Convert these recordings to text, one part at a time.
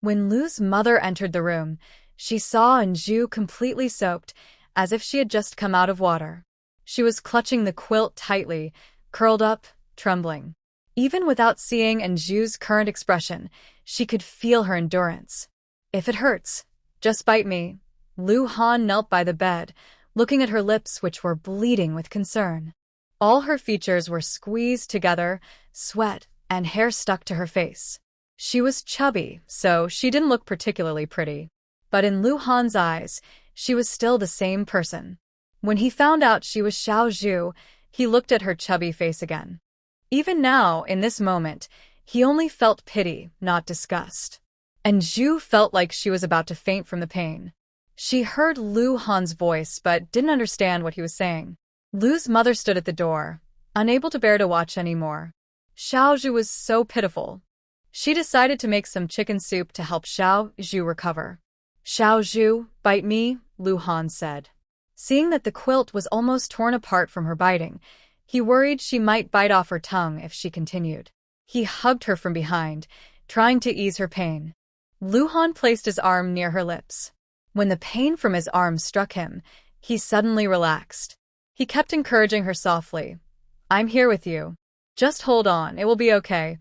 When Lu's mother entered the room, she saw Anju completely soaked, as if she had just come out of water. She was clutching the quilt tightly, curled up, trembling. Even without seeing Anju's current expression, she could feel her endurance. "If it hurts, just bite me." Lu Han knelt by the bed, looking at her lips which were bleeding with concern. All her features were squeezed together, sweat and hair stuck to her face. She was chubby, so she didn't look particularly pretty. But in Lu Han's eyes, she was still the same person. When he found out she was Xiao Zhu, he looked at her chubby face again. Even now, in this moment, he only felt pity, not disgust. And Zhu felt like she was about to faint from the pain. She heard Lu Han's voice but didn't understand what he was saying. Lu's mother stood at the door, unable to bear to watch anymore. Xiao Zhu was so pitiful. She decided to make some chicken soup to help Xiao Zhu recover. "Xiao Zhu, bite me," Lu Han said. Seeing that the quilt was almost torn apart from her biting, he worried she might bite off her tongue if she continued. He hugged her from behind, trying to ease her pain. Lu Han placed his arm near her lips. When the pain from his arm struck him, he suddenly relaxed. He kept encouraging her softly. "I'm here with you. Just hold on, it will be okay."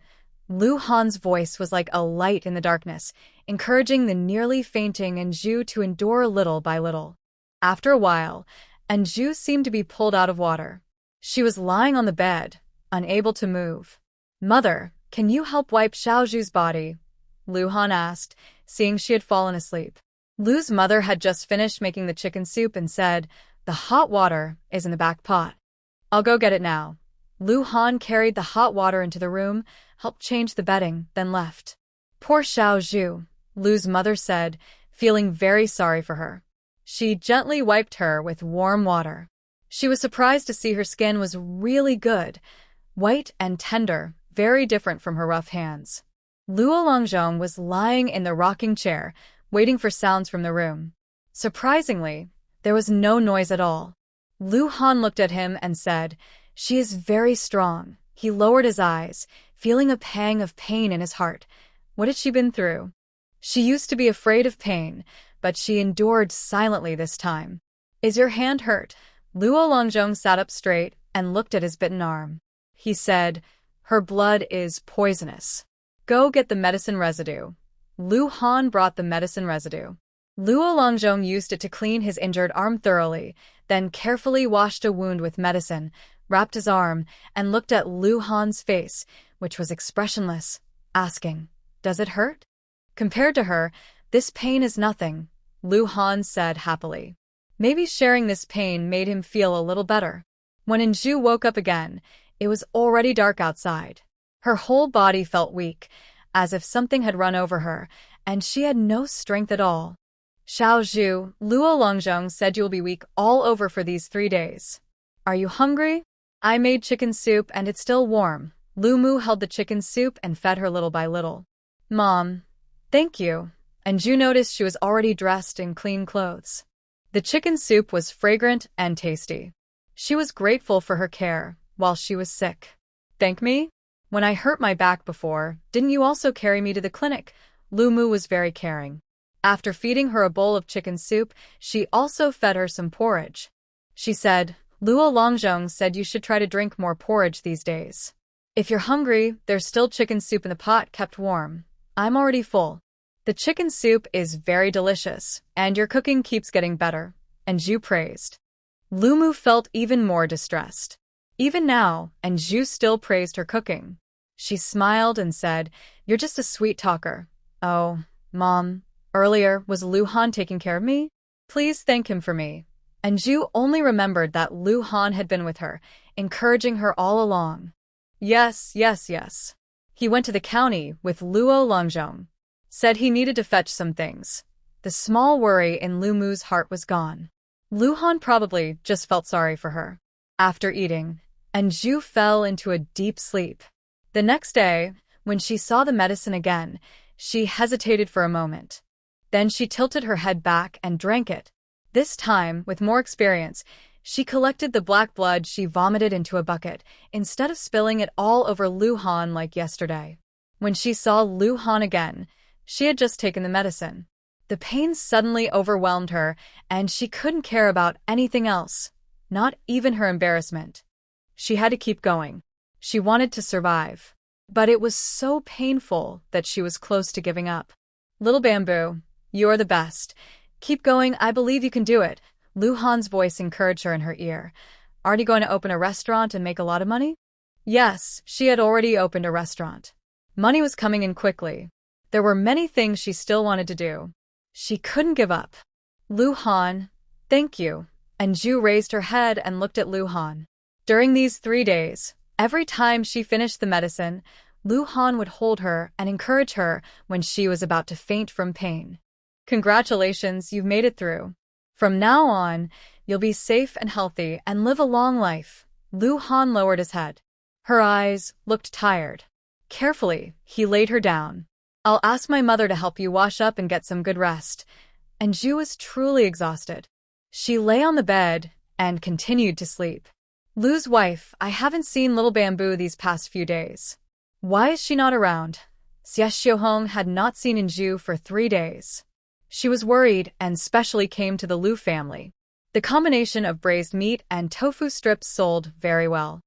Lu Han's voice was like a light in the darkness, encouraging the nearly fainting Anju to endure little by little. After a while, Anju seemed to be pulled out of water. She was lying on the bed, unable to move. "Mother, can you help wipe Xiaozhu's body?" Lu Han asked, seeing she had fallen asleep. Lu's mother had just finished making the chicken soup and said, "The hot water is in the back pot. I'll go get it now." Lu Han carried the hot water into the room, helped change the bedding, then left. "Poor Xiaozhu," Lu's mother said, feeling very sorry for her. She gently wiped her with warm water. She was surprised to see her skin was really good, white and tender, very different from her rough hands. Luo Longzhong was lying in the rocking chair, waiting for sounds from the room. Surprisingly, there was no noise at all. Lu Han looked at him and said, "She is very strong." He lowered his eyes, feeling a pang of pain in his heart. What had she been through? She used to be afraid of pain, but she endured silently this time. "Is your hand hurt?" Luo Longzhong sat up straight and looked at his bitten arm. He said, "Her blood is poisonous. Go get the medicine residue." Lu Han brought the medicine residue. Luo Longzhong used it to clean his injured arm thoroughly, then carefully washed a wound with medicine, wrapped his arm, and looked at Lu Han's face, which was expressionless, asking, "Does it hurt?" Compared to her, this pain is nothing, Lu Han said happily. Maybe sharing this pain made him feel a little better. When Anju woke up again, it was already dark outside. Her whole body felt weak, as if something had run over her, and she had no strength at all. "Xiao Zhu, Luo Longzhong said you'll be weak all over for these 3 days. Are you hungry? I made chicken soup and it's still warm." Lu Mu held the chicken soup and fed her little by little. "Mom, thank you." Anju noticed she was already dressed in clean clothes. The chicken soup was fragrant and tasty. She was grateful for her care while she was sick. "Thank me? When I hurt my back before, didn't you also carry me to the clinic?" Lu Mu was very caring. After feeding her a bowl of chicken soup, she also fed her some porridge. She said, "Luo Longzhong said you should try to drink more porridge these days. If you're hungry, there's still chicken soup in the pot kept warm. I'm already full." "The chicken soup is very delicious, and your cooking keeps getting better," Anju praised. Lu Mu felt even more distressed. Even now, Anju still praised her cooking. She smiled and said, "You're just a sweet talker." "Oh, Mom, earlier, was Lu Han taking care of me? Please thank him for me." Anju only remembered that Lu Han had been with her, encouraging her all along. Yes. He went to the county with Luo Longzhong. Said he needed to fetch some things. The small worry in Lu Mu's heart was gone. Lu Han probably just felt sorry for her. After eating, Anju fell into a deep sleep. The next day, when she saw the medicine again, she hesitated for a moment. Then she tilted her head back and drank it. This time, with more experience, she collected the black blood she vomited into a bucket, instead of spilling it all over Lu Han like yesterday. When she saw Lu Han again, She had just taken the medicine. The pain suddenly overwhelmed her, and she couldn't care about anything else, not even her embarrassment. She had to keep going. She wanted to survive. But it was so painful that she was close to giving up. Little Bamboo, you're the best. Keep going, I believe you can do it. Lu Han's voice encouraged her in her ear. Aren't you going to open a restaurant and make a lot of money? Yes, she had already opened a restaurant. Money was coming in quickly. There were many things she still wanted to do. She couldn't give up. Lu Han, thank you. And Ju raised her head and looked at Lu Han. During these 3 days, every time she finished the medicine, Lu Han would hold her and encourage her when she was about to faint from pain. Congratulations, you've made it through. From now on, you'll be safe and healthy and live a long life. Lu Han lowered his head. Her eyes looked tired. Carefully, he laid her down. I'll ask my mother to help you wash up and get some good rest. And Ju was truly exhausted. She lay on the bed and continued to sleep. Lu's wife, I haven't seen Little Bamboo these past few days. Why is she not around? Xie Xiaohong had not seen Ju for 3 days. She was worried and especially came to the Lu family. The combination of braised meat and tofu strips sold very well.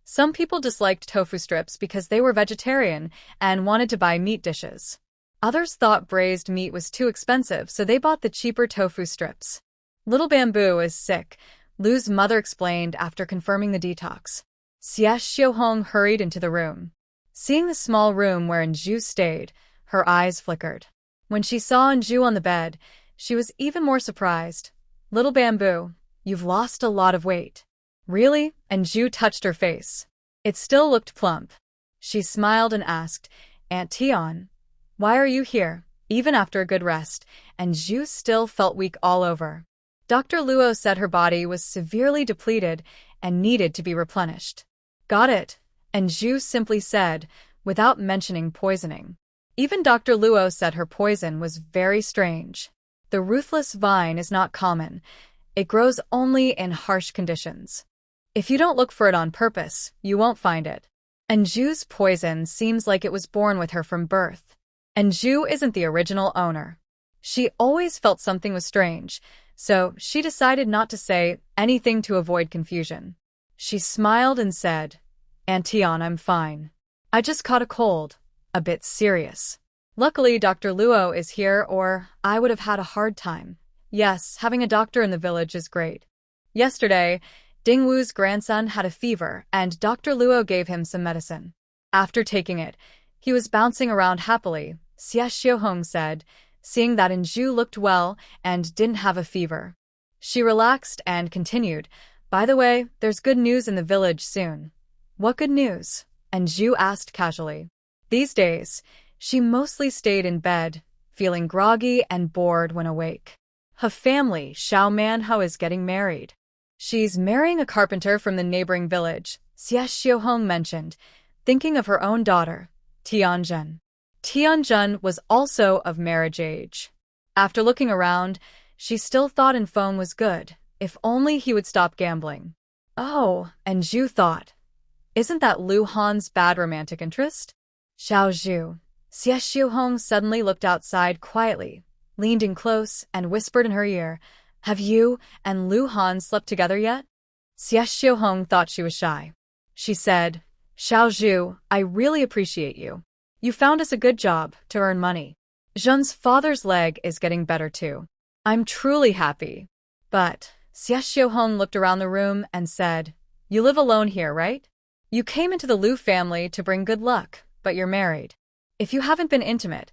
Some people disliked tofu strips because they were vegetarian and wanted to buy meat dishes. Others thought braised meat was too expensive, so they bought the cheaper tofu strips. Little Bamboo is sick, Lu's mother explained after confirming the detox. Xie Xiaohong hurried into the room. Seeing the small room wherein Ju stayed, her eyes flickered. When she saw Ju on the bed, she was even more surprised. Little Bamboo, you've lost a lot of weight. Really? And Ju touched her face. It still looked plump. She smiled and asked, Aunt Tian, why are you here? Even after a good rest, and Ju still felt weak all over. Dr. Luo said her body was severely depleted and needed to be replenished. Got it, and Ju simply said, without mentioning poisoning. Even Dr. Luo said her poison was very strange. The ruthless vine is not common. It grows only in harsh conditions. If you don't look for it on purpose, you won't find it. And Ju's poison seems like it was born with her from birth. And Ju isn't the original owner. She always felt something was strange, so she decided not to say anything to avoid confusion. She smiled and said, Aunt Tian, I'm fine. I just caught a cold. A bit serious. Luckily, Dr. Luo is here, or I would have had a hard time. Yes, having a doctor in the village is great. Yesterday, Ding Wu's grandson had a fever, and Dr. Luo gave him some medicine. After taking it, he was bouncing around happily, Xie Xiaohong said, seeing that Ju looked well and didn't have a fever. She relaxed and continued, By the way, there's good news in the village soon. What good news? And Ju asked casually. These days, she mostly stayed in bed, feeling groggy and bored when awake. Her family, Xiao Manhwa, is getting married. She's marrying a carpenter from the neighboring village, Xie Xiaohong mentioned, thinking of her own daughter, Tianjun. Tianjun was also of marriage age. After looking around, she still thought Infeng was good, if only he would stop gambling. Oh, and Ju thought, isn't that Lu Han's bad romantic interest? Xiao Zhu. Xie Xiaohong suddenly looked outside quietly, leaned in close, and whispered in her ear, Have you and Lu Han slept together yet? Xie Xiaohong thought she was shy. She said, Xiao Zhu, I really appreciate you. You found us a good job to earn money. Zhen's father's leg is getting better too. I'm truly happy. But, Xie Xiaohong looked around the room and said, You live alone here, right? You came into the Lu family to bring good luck, but you're married. If you haven't been intimate,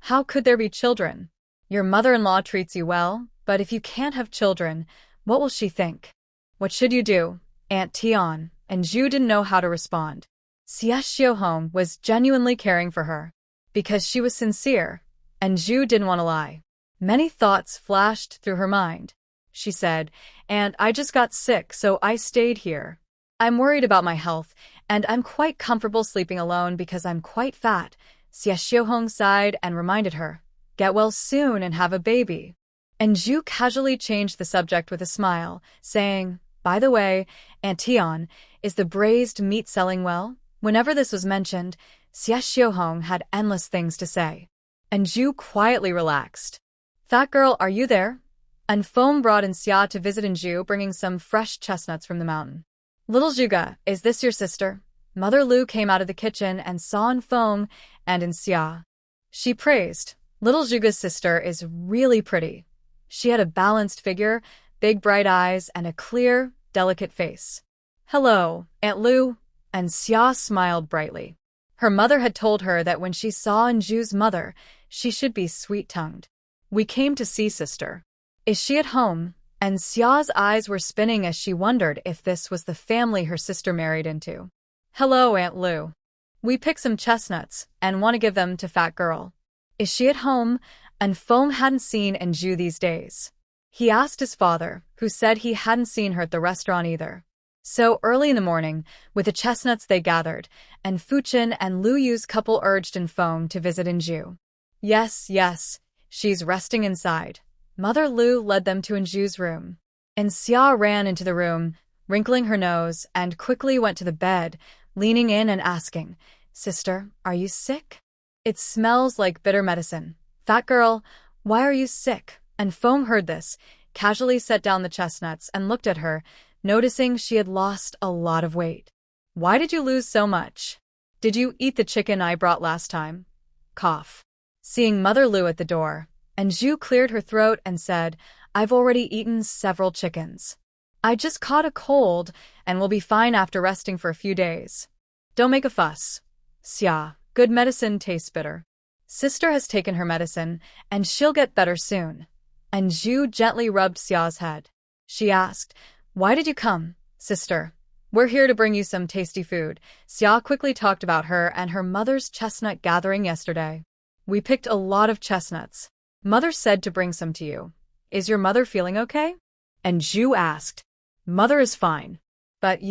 how could there be children? Your mother-in-law treats you well, but if you can't have children, what will she think? What should you do, Aunt Tian? And Ju didn't know how to respond. Xie Xiaohong was genuinely caring for her, because she was sincere, and Ju didn't want to lie. Many thoughts flashed through her mind. She said, And I just got sick, so I stayed here. I'm worried about my health, and I'm quite comfortable sleeping alone because I'm quite fat. Xie Xiaohong sighed and reminded her, Get well soon and have a baby. And Ju casually changed the subject with a smile, saying, By the way, Aunt Tian, is the braised meat selling well? Whenever this was mentioned, Xie Xiaohong had endless things to say. and Ju quietly relaxed. Fat girl, are you there? And Foam brought in Xia to visit Ju, bringing some fresh chestnuts from the mountain. Little Juga, is this your sister? Mother Lu came out of the kitchen and saw in Foam and in Xia. She praised, little Juga's sister is really pretty. She had a balanced figure, big bright eyes, and a clear, delicate face. Hello, Aunt Lu, and Xia smiled brightly. Her mother had told her that when she saw Ju's mother, she should be sweet-tongued. We came to see sister. Is she at home? And Xia's eyes were spinning as she wondered if this was the family her sister married into. Hello, Aunt Lu. We picked some chestnuts and want to give them to Fat Girl. Is she at home? And Foam hadn't seen Ju these days. He asked his father, who said he hadn't seen her at the restaurant either. So early in the morning, with the chestnuts they gathered, and Fuchin and Lu Yu's couple urged in Foam to visit Ju. Yes, she's resting inside. Mother Lu led them to Ju's room. And Xia ran into the room, wrinkling her nose, and quickly went to the bed, leaning in and asking, Sister, are you sick? It smells like bitter medicine. Fat girl, why are you sick? And Foam heard this, casually set down the chestnuts and looked at her, noticing she had lost a lot of weight. Why did you lose so much? Did you eat the chicken I brought last time? Cough. Seeing Mother Lu at the door, Ju cleared her throat and said, I've already eaten several chickens. I just caught a cold and will be fine after resting for a few days. Don't make a fuss. Xia, good medicine tastes bitter. Sister has taken her medicine, and she'll get better soon. And Ju gently rubbed Xia's head. She asked, Why did you come, sister? We're here to bring you some tasty food. Xia quickly talked about her and her mother's chestnut gathering yesterday. We picked a lot of chestnuts. Mother said to bring some to you. Is your mother feeling okay? And Ju asked. Mother is fine. But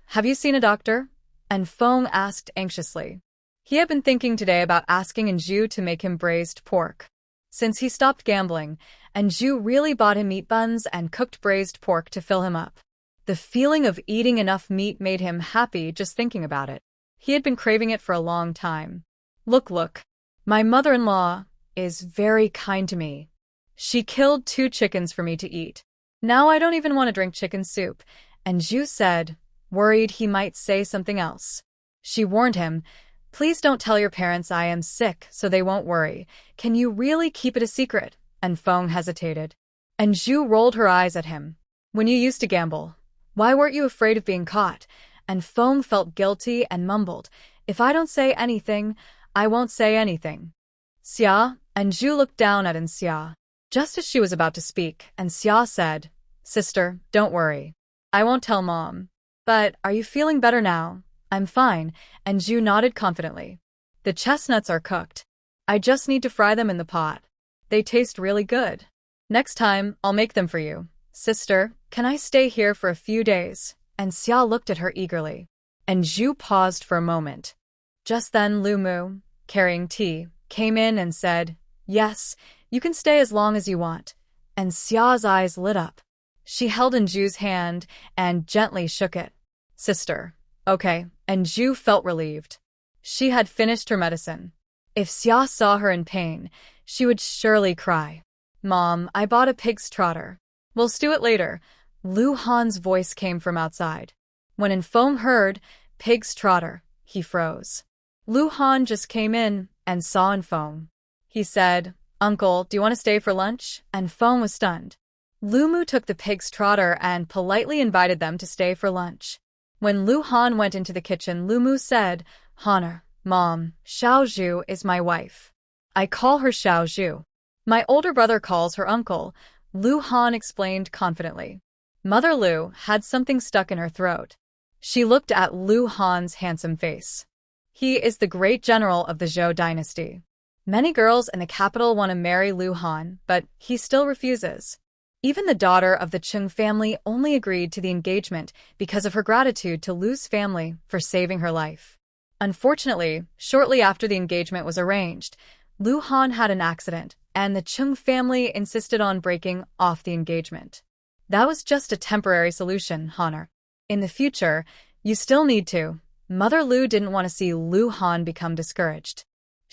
have you seen a doctor? And Foam asked anxiously. He had been thinking today about asking Ju to make him braised pork. Since he stopped gambling, Ju really bought him meat buns and cooked braised pork to fill him up. The feeling of eating enough meat made him happy just thinking about it. He had been craving it for a long time. Look. My mother-in-law is very kind to me. She killed 2 chickens for me to eat. Now I don't even want to drink chicken soup. And Ju said, worried he might say something else. She warned him, Please don't tell your parents I am sick so they won't worry. Can you really keep it a secret? And Foam hesitated. And Ju rolled her eyes at him. When you used to gamble, why weren't you afraid of being caught? And Foam felt guilty and mumbled, If I don't say anything, I won't say anything. Xia, and Ju looked down at Xia, just as she was about to speak, and Xia said, Sister, don't worry. I won't tell Mom. But are you feeling better now? I'm fine, and Ju nodded confidently. The chestnuts are cooked. I just need to fry them in the pot. They taste really good. Next time, I'll make them for you. Sister, can I stay here for a few days? And Xia looked at her eagerly. And Ju paused for a moment. Just then Lu Mu, carrying tea, came in and said, Yes, you can stay as long as you want. And Xia's eyes lit up. She held Ju's hand and gently shook it. Sister, okay, and Ju felt relieved. She had finished her medicine. If Xia saw her in pain, she would surely cry. Mom, I bought a pig's trotter. We'll stew it later. Lu Han's voice came from outside. When Foam heard pig's trotter, he froze. Lu Han just came in and saw Foam. He said, Uncle, do you want to stay for lunch? And Foam was stunned. Lu Mu took the pig's trotter and politely invited them to stay for lunch. When Lu Han went into the kitchen, Lu Mu said, Honor, Mom, Xiao Zhu is my wife. I call her Xiao Zhu. My older brother calls her uncle, Lu Han explained confidently. Mother Lu had something stuck in her throat. She looked at Lu Han's handsome face. He is the great general of the Zhou dynasty. Many girls in the capital want to marry Lu Han, but he still refuses. Even the daughter of the Chung family only agreed to the engagement because of her gratitude to Lu's family for saving her life. Unfortunately, shortly after the engagement was arranged, Lu Han had an accident, and the Chung family insisted on breaking off the engagement. That was just a temporary solution, Honor. In the future, you still need to. Mother Lu didn't want to see Lu Han become discouraged.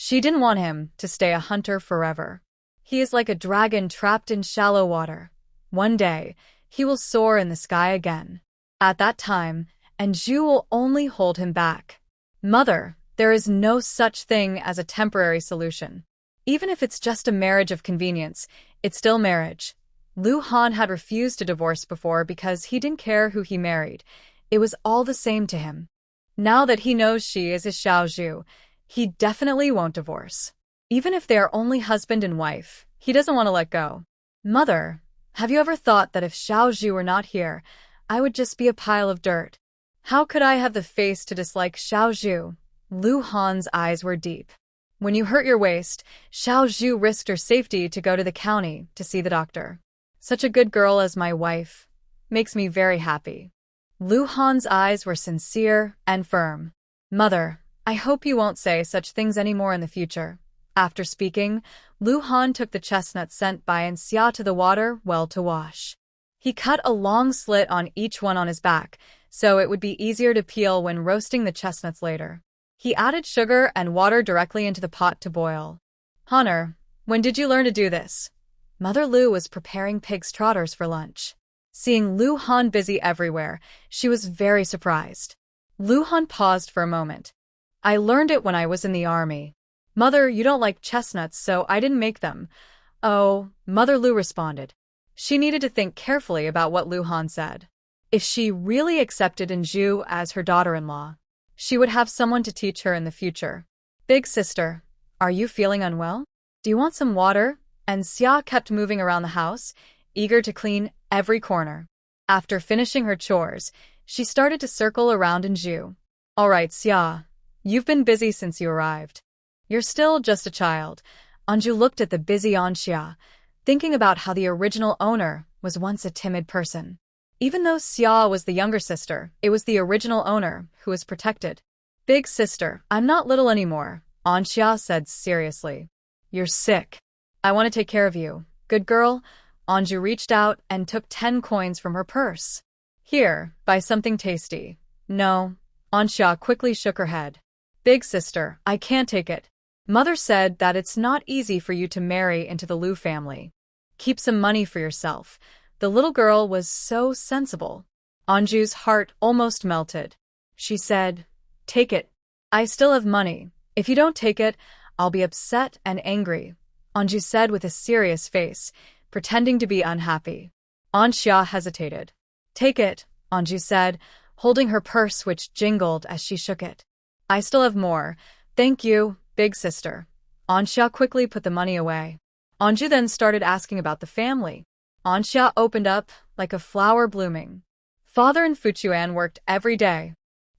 She didn't want him to stay a hunter forever. He is like a dragon trapped in shallow water. One day, he will soar in the sky again. At that time, and Zhu will only hold him back. Mother, there is no such thing as a temporary solution. Even if it's just a marriage of convenience, it's still marriage. Lu Han had refused to divorce before because he didn't care who he married. It was all the same to him. Now that he knows she is his Xiao Zhu, he definitely won't divorce. Even if they are only husband and wife, he doesn't want to let go. Mother, have you ever thought that if Xiao Zhu were not here, I would just be a pile of dirt? How could I have the face to dislike Xiao Zhu? Lu Han's eyes were deep. When you hurt your waist, Xiao Zhu risked her safety to go to the county to see the doctor. Such a good girl as my wife. Makes me very happy. Lu Han's eyes were sincere and firm. Mother, I hope you won't say such things anymore in the future. After speaking, Lu Han took the chestnuts sent by Xia to the water well to wash. He cut a long slit on each one on his back, so it would be easier to peel when roasting the chestnuts later. He added sugar and water directly into the pot to boil. Honor, when did you learn to do this? Mother Lu was preparing pig's trotters for lunch. Seeing Lu Han busy everywhere, she was very surprised. Lu Han paused for a moment. I learned it when I was in the army. Mother, you don't like chestnuts, so I didn't make them. Oh, Mother Lu responded. She needed to think carefully about what Lu Han said. If she really accepted Anju as her daughter-in-law, she would have someone to teach her in the future. Big sister, are you feeling unwell? Do you want some water? And Xia kept moving around the house, eager to clean every corner. After finishing her chores, she started to circle around Anju. All right, Xia, you've been busy since you arrived. You're still just a child. Anju looked at the busy Anxia, thinking about how the original owner was once a timid person. Even though Xia was the younger sister, it was the original owner who was protected. Big sister, I'm not little anymore, Anxia said seriously. You're sick. I want to take care of you. Good girl. Anju reached out and took 10 coins from her purse. Here, buy something tasty. No. Anxia quickly shook her head. Big sister, I can't take it. Mother said that it's not easy for you to marry into the Lu family. Keep some money for yourself. The little girl was so sensible. Anju's heart almost melted. She said, Take it. I still have money. If you don't take it, I'll be upset and angry, Anju said with a serious face, pretending to be unhappy. Anxia hesitated. Take it, Anju said, holding her purse which jingled as she shook it. I still have more. Thank you, big sister. Anxia quickly put the money away. Anju then started asking about the family. Anxia opened up like a flower blooming. Father and Fuchuan worked every day.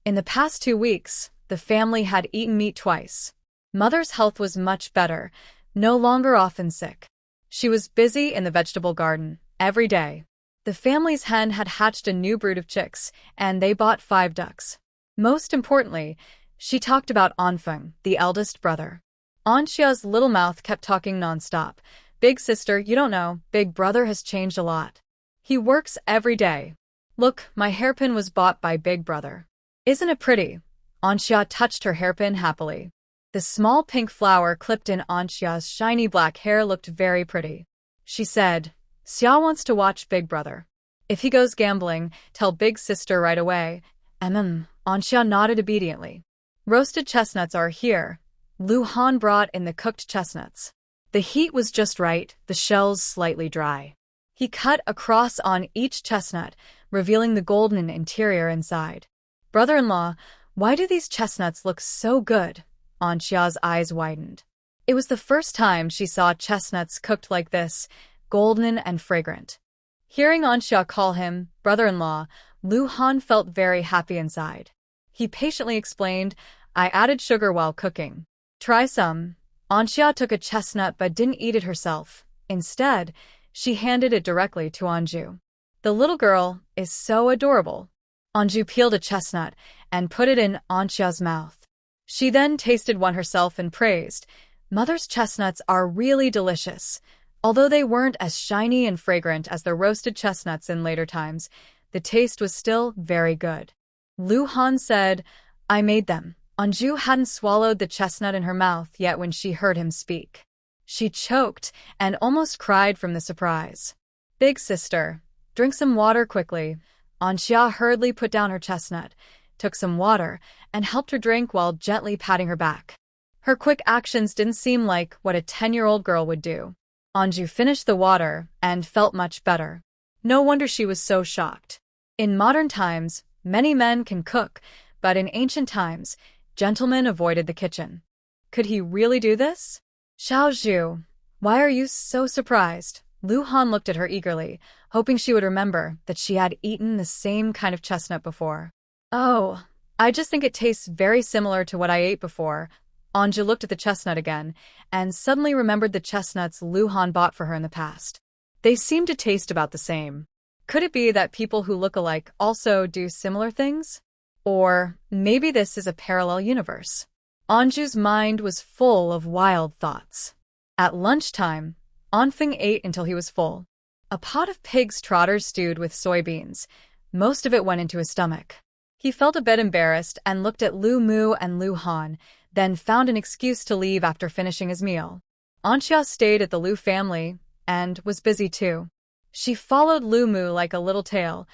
In the past 2 weeks, the family had eaten meat twice. Mother's health was much better, no longer often sick. She was busy in the vegetable garden every day. The family's hen had hatched a new brood of chicks, and they bought 5 ducks. Most importantly, she talked about Anfeng, the eldest brother. Anxia's little mouth kept talking nonstop. Big sister, you don't know, big brother has changed a lot. He works every day. Look, my hairpin was bought by big brother. Isn't it pretty? Anxia touched her hairpin happily. The small pink flower clipped in Anxia's shiny black hair looked very pretty. She said, Xia wants to watch big brother. If he goes gambling, tell big sister right away. Anxia nodded obediently. Roasted chestnuts are here. Lu Han brought in the cooked chestnuts. The heat was just right, the shells slightly dry. He cut a cross on each chestnut, revealing the golden interior inside. Brother-in-law, why do these chestnuts look so good? Anxia's eyes widened. It was the first time she saw chestnuts cooked like this, golden and fragrant. Hearing Anxia call him brother-in-law, Lu Han felt very happy inside. He patiently explained, I added sugar while cooking. Try some. Anxia took a chestnut but didn't eat it herself. Instead, she handed it directly to Anju. The little girl is so adorable. Anju peeled a chestnut and put it in Anxia's mouth. She then tasted one herself and praised, Mother's chestnuts are really delicious. Although they weren't as shiny and fragrant as the roasted chestnuts in later times, the taste was still very good. Lu Han said, I made them. Anju hadn't swallowed the chestnut in her mouth yet when she heard him speak. She choked and almost cried from the surprise. "Big sister, drink some water quickly." Anxia hurriedly put down her chestnut, took some water, and helped her drink while gently patting her back. Her quick actions didn't seem like what a 10-year-old girl would do. Anju finished the water and felt much better. No wonder she was so shocked. In modern times, many men can cook, but in ancient times, gentlemen avoided the kitchen. Could he really do this? "Xiaozhu, why are you so surprised?" Lu Han looked at her eagerly, hoping she would remember that she had eaten the same kind of chestnut before. "Oh, I just think it tastes very similar to what I ate before." Anju looked at the chestnut again, and suddenly remembered the chestnuts Lu Han bought for her in the past. They seemed to taste about the same. Could it be that people who look alike also do similar things? Or maybe this is a parallel universe. Anju's mind was full of wild thoughts. At lunchtime, Anfeng ate until he was full. A pot of pig's trotters stewed with soybeans. Most of it went into his stomach. He felt a bit embarrassed and looked at Lu Mu and Lu Han, then found an excuse to leave after finishing his meal. Anxia stayed at the Lu family and was busy too. She followed Lu Mu like a little tail,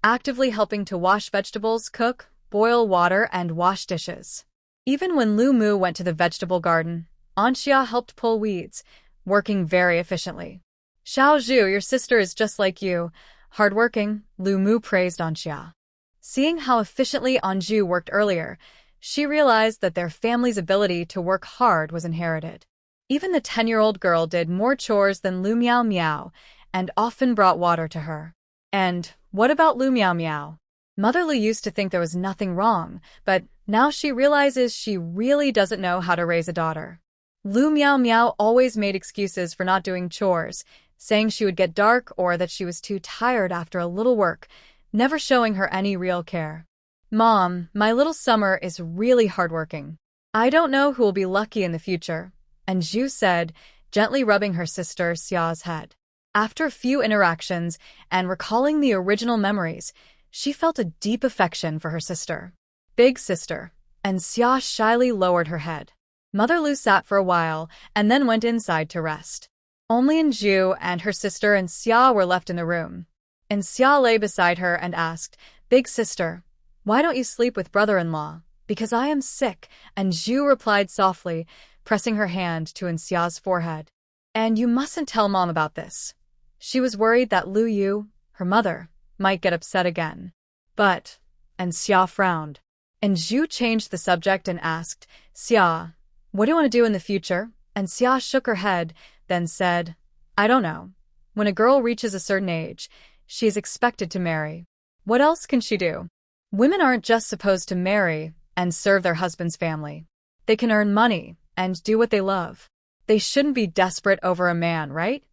actively helping to wash vegetables, cook, boil water, and wash dishes. Even when Lu Mu went to the vegetable garden, Anxia helped pull weeds, working very efficiently. "Xiaozhu, your sister is just like you. Hardworking," Lu Mu praised Anxia. Seeing how efficiently Anju worked earlier, she realized that their family's ability to work hard was inherited. Even the 10-year-old girl did more chores than Lu Miao Miao, and often brought water to her. And what about Lu Miao Miao? Mother Lu used to think there was nothing wrong, but now she realizes she really doesn't know how to raise a daughter. Lu Miao Miao always made excuses for not doing chores, saying she would get dark or that she was too tired after a little work, never showing her any real care. "Mom, my little Summer is really hardworking. I don't know who will be lucky in the future," Anju said, gently rubbing her sister Xia's head. After a few interactions and recalling the original memories, she felt a deep affection for her sister. "Big sister," and Xia shyly lowered her head. Mother Lu sat for a while and then went inside to rest. Only Anju and her sister and Xia were left in the room. And Xia lay beside her and asked, "Big sister, why don't you sleep with brother-in-law?" "Because I am sick," Anju replied softly, pressing her hand to Xia's forehead. "And you mustn't tell Mom about this." She was worried that Lu Yu, her mother, might get upset again. "But," and Xia frowned. Anju changed the subject and asked, "Xia, what do you want to do in the future?" And Xia shook her head, then said, "I don't know. When a girl reaches a certain age, she is expected to marry. What else can she do? Women aren't just supposed to marry and serve their husband's family. They can earn money and do what they love. They shouldn't be desperate over a man, right?"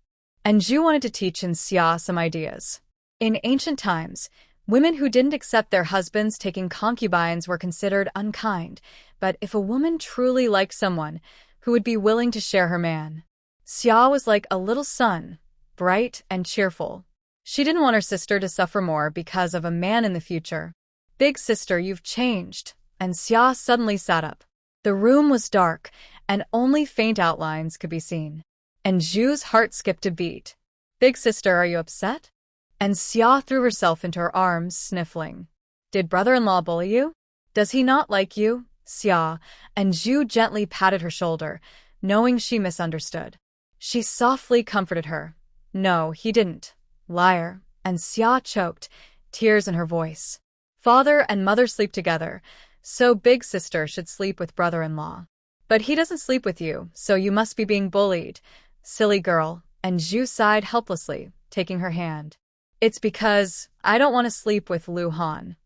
Anju wanted to teach Xia some ideas. In ancient times, women who didn't accept their husbands taking concubines were considered unkind, but if a woman truly liked someone, who would be willing to share her man? Xia was like a little sun, bright and cheerful. She didn't want her sister to suffer more because of a man in the future. "Big sister, you've changed," and Xia suddenly sat up. The room was dark, and only faint outlines could be seen. And Zhu's heart skipped a beat. "Big sister, are you upset?" And Xia threw herself into her arms, sniffling. "Did brother-in-law bully you? Does he not like you, Xia?" And Zhu gently patted her shoulder, knowing she misunderstood. She softly comforted her. "No, he didn't. Liar." And Xia choked, tears in her voice. "Father and mother sleep together, so big sister should sleep with brother-in-law. But he doesn't sleep with you, so you must be being bullied. Silly girl." And Zhu sighed helplessly, taking her hand. "It's because I don't want to sleep with Lu Han."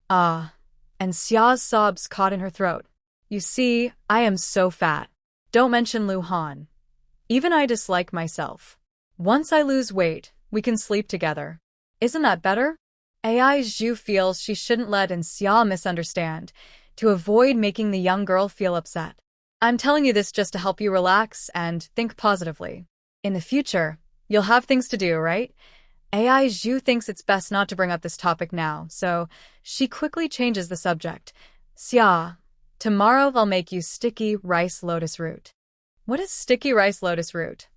"Ah." And Xia's sobs caught in her throat. "You see, I am so fat. Don't mention Lu Han. Even I dislike myself. Once I lose weight, we can sleep together. Isn't that better?" AI Zhu feels she shouldn't let Xia misunderstand, to avoid making the young girl feel upset. "I'm telling you this just to help you relax and think positively. In the future, you'll have things to do, right?" AI Zhu thinks it's best not to bring up this topic now, so she quickly changes the subject. "Xia, Tomorrow I'll make you sticky rice lotus root. What is sticky rice lotus root?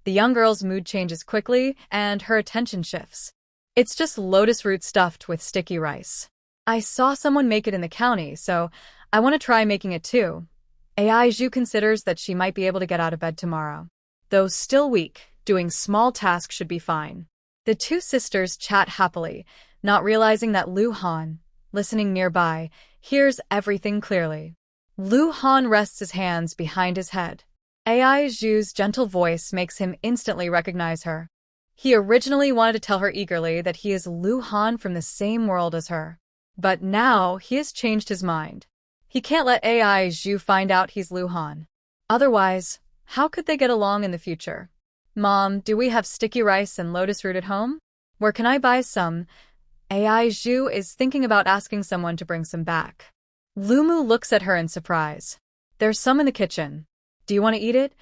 The young girl's mood changes quickly, and her attention shifts. It's just lotus root stuffed with sticky rice. I saw someone make it in the county, so I want to try making it too. Aiju considers that she might be able to get out of bed tomorrow. Though still weak, doing small tasks should be fine. The two sisters chat happily, not realizing that Lu Han, listening nearby, hears everything clearly. Lu Han rests his hands behind his head. Aiju's gentle voice makes him instantly recognize her. He originally wanted to tell her eagerly that he is Lu Han from the same world as her. But now he has changed his mind. He can't let Aiju find out he's Lu Han. Otherwise, how could they get along in the future? Mom, do we have sticky rice and lotus root at home? Where can I buy some? Aiju is thinking about asking someone to bring some back. Lumu looks at her in surprise. There's some in the kitchen. Do you want to eat it?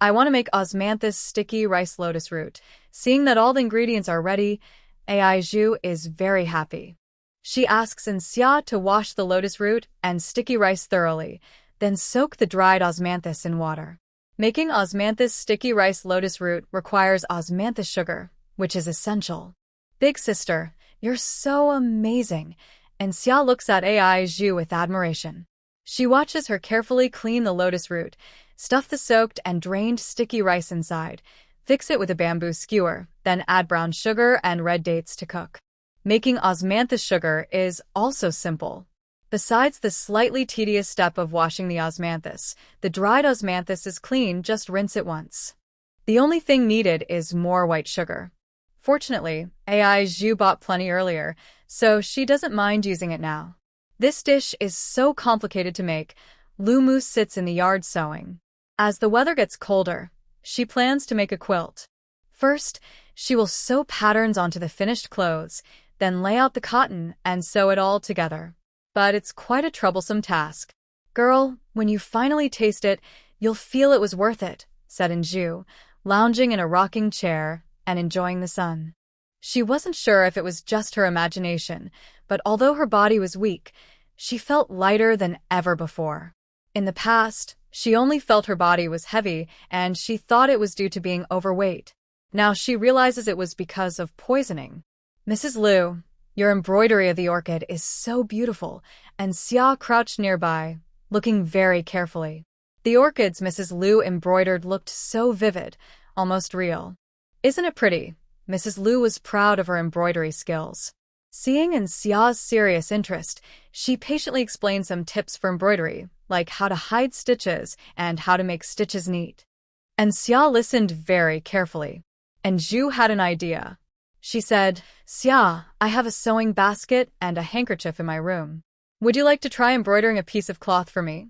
I want to make osmanthus sticky rice lotus root. Seeing that all the ingredients are ready, Aiju is very happy. She asks Xia to wash the lotus root and sticky rice thoroughly, then soak the dried osmanthus in water. Making osmanthus sticky rice lotus root requires osmanthus sugar, which is essential. Big sister, you're so amazing, and Xia looks at Aiju with admiration. She watches her carefully clean the lotus root, stuff the soaked and drained sticky rice inside, fix it with a bamboo skewer, then add brown sugar and red dates to cook. Making osmanthus sugar is also simple. Besides the slightly tedious step of washing the osmanthus, the dried osmanthus is clean, just rinse it once. The only thing needed is more white sugar. Fortunately, Aiju bought plenty earlier, so she doesn't mind using it now. This dish is so complicated to make. Lumu sits in the yard sewing. As the weather gets colder, she plans to make a quilt. First, she will sew patterns onto the finished clothes, then lay out the cotton and sew it all together. But it's quite a troublesome task. Girl, when you finally taste it, you'll feel it was worth it, said Anju, lounging in a rocking chair and enjoying the sun. She wasn't sure if it was just her imagination, but although her body was weak, she felt lighter than ever before. In the past, she only felt her body was heavy, and she thought it was due to being overweight. Now she realizes it was because of poisoning. Mrs. Liu, your embroidery of the orchid is so beautiful, and Xia crouched nearby, looking very carefully. The orchids Mrs. Liu embroidered looked so vivid, almost real. Isn't it pretty? Mrs. Liu was proud of her embroidery skills. Seeing in Xia's serious interest, she patiently explained some tips for embroidery, like how to hide stitches and how to make stitches neat. And Xia listened very carefully. And Zhu had an idea. She said, Xia, I have a sewing basket and a handkerchief in my room. Would you like to try embroidering a piece of cloth for me?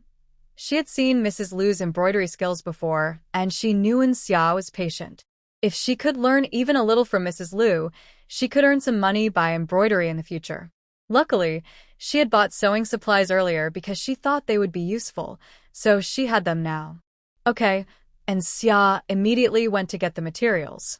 She had seen Mrs. Liu's embroidery skills before, and she knew Xia was patient. If she could learn even a little from Mrs. Liu, she could earn some money by embroidery in the future. Luckily, she had bought sewing supplies earlier because she thought they would be useful, so she had them now. Okay, and Xia immediately went to get the materials.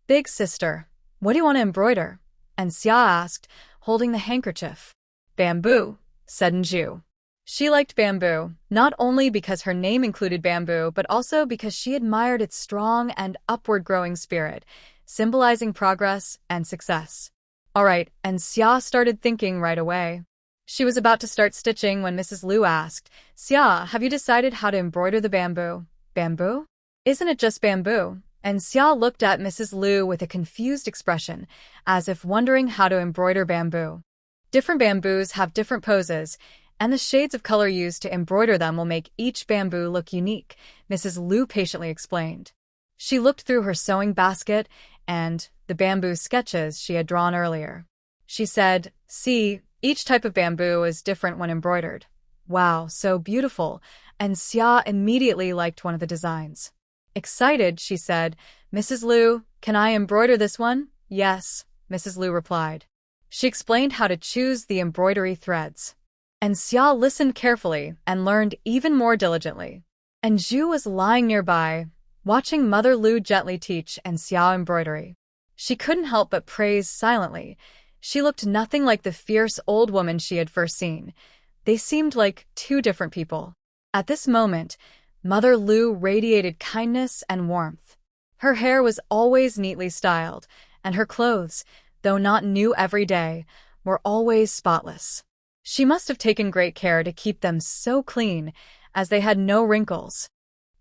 Big sister, what do you want to embroider? And Xia asked, holding the handkerchief. Bamboo, said Nju. She liked bamboo, not only because her name included bamboo, but also because she admired its strong and upward-growing spirit, symbolizing progress and success. All right, and Xia started thinking right away. She was about to start stitching when Mrs. Liu asked, Xia, have you decided how to embroider the bamboo? Bamboo? Isn't it just bamboo? And Xia looked at Mrs. Liu with a confused expression, as if wondering how to embroider bamboo. Different bamboos have different poses, and the shades of color used to embroider them will make each bamboo look unique, Mrs. Liu patiently explained. She looked through her sewing basket and the bamboo sketches she had drawn earlier. She said, see, each type of bamboo is different when embroidered. Wow, so beautiful, and Xia immediately liked one of the designs. Excited, she said, Mrs. Liu, can I embroider this one? Yes, Mrs. Liu replied. She explained how to choose the embroidery threads. And Xia listened carefully and learned even more diligently. And Zhu was lying nearby, watching Mother Liu gently teach and Xia embroidery. She couldn't help but praise silently. She looked nothing like the fierce old woman she had first seen. They seemed like two different people. At this moment, Mother Lu radiated kindness and warmth. Her hair was always neatly styled, and her clothes, though not new every day, were always spotless. She must have taken great care to keep them so clean, as they had no wrinkles.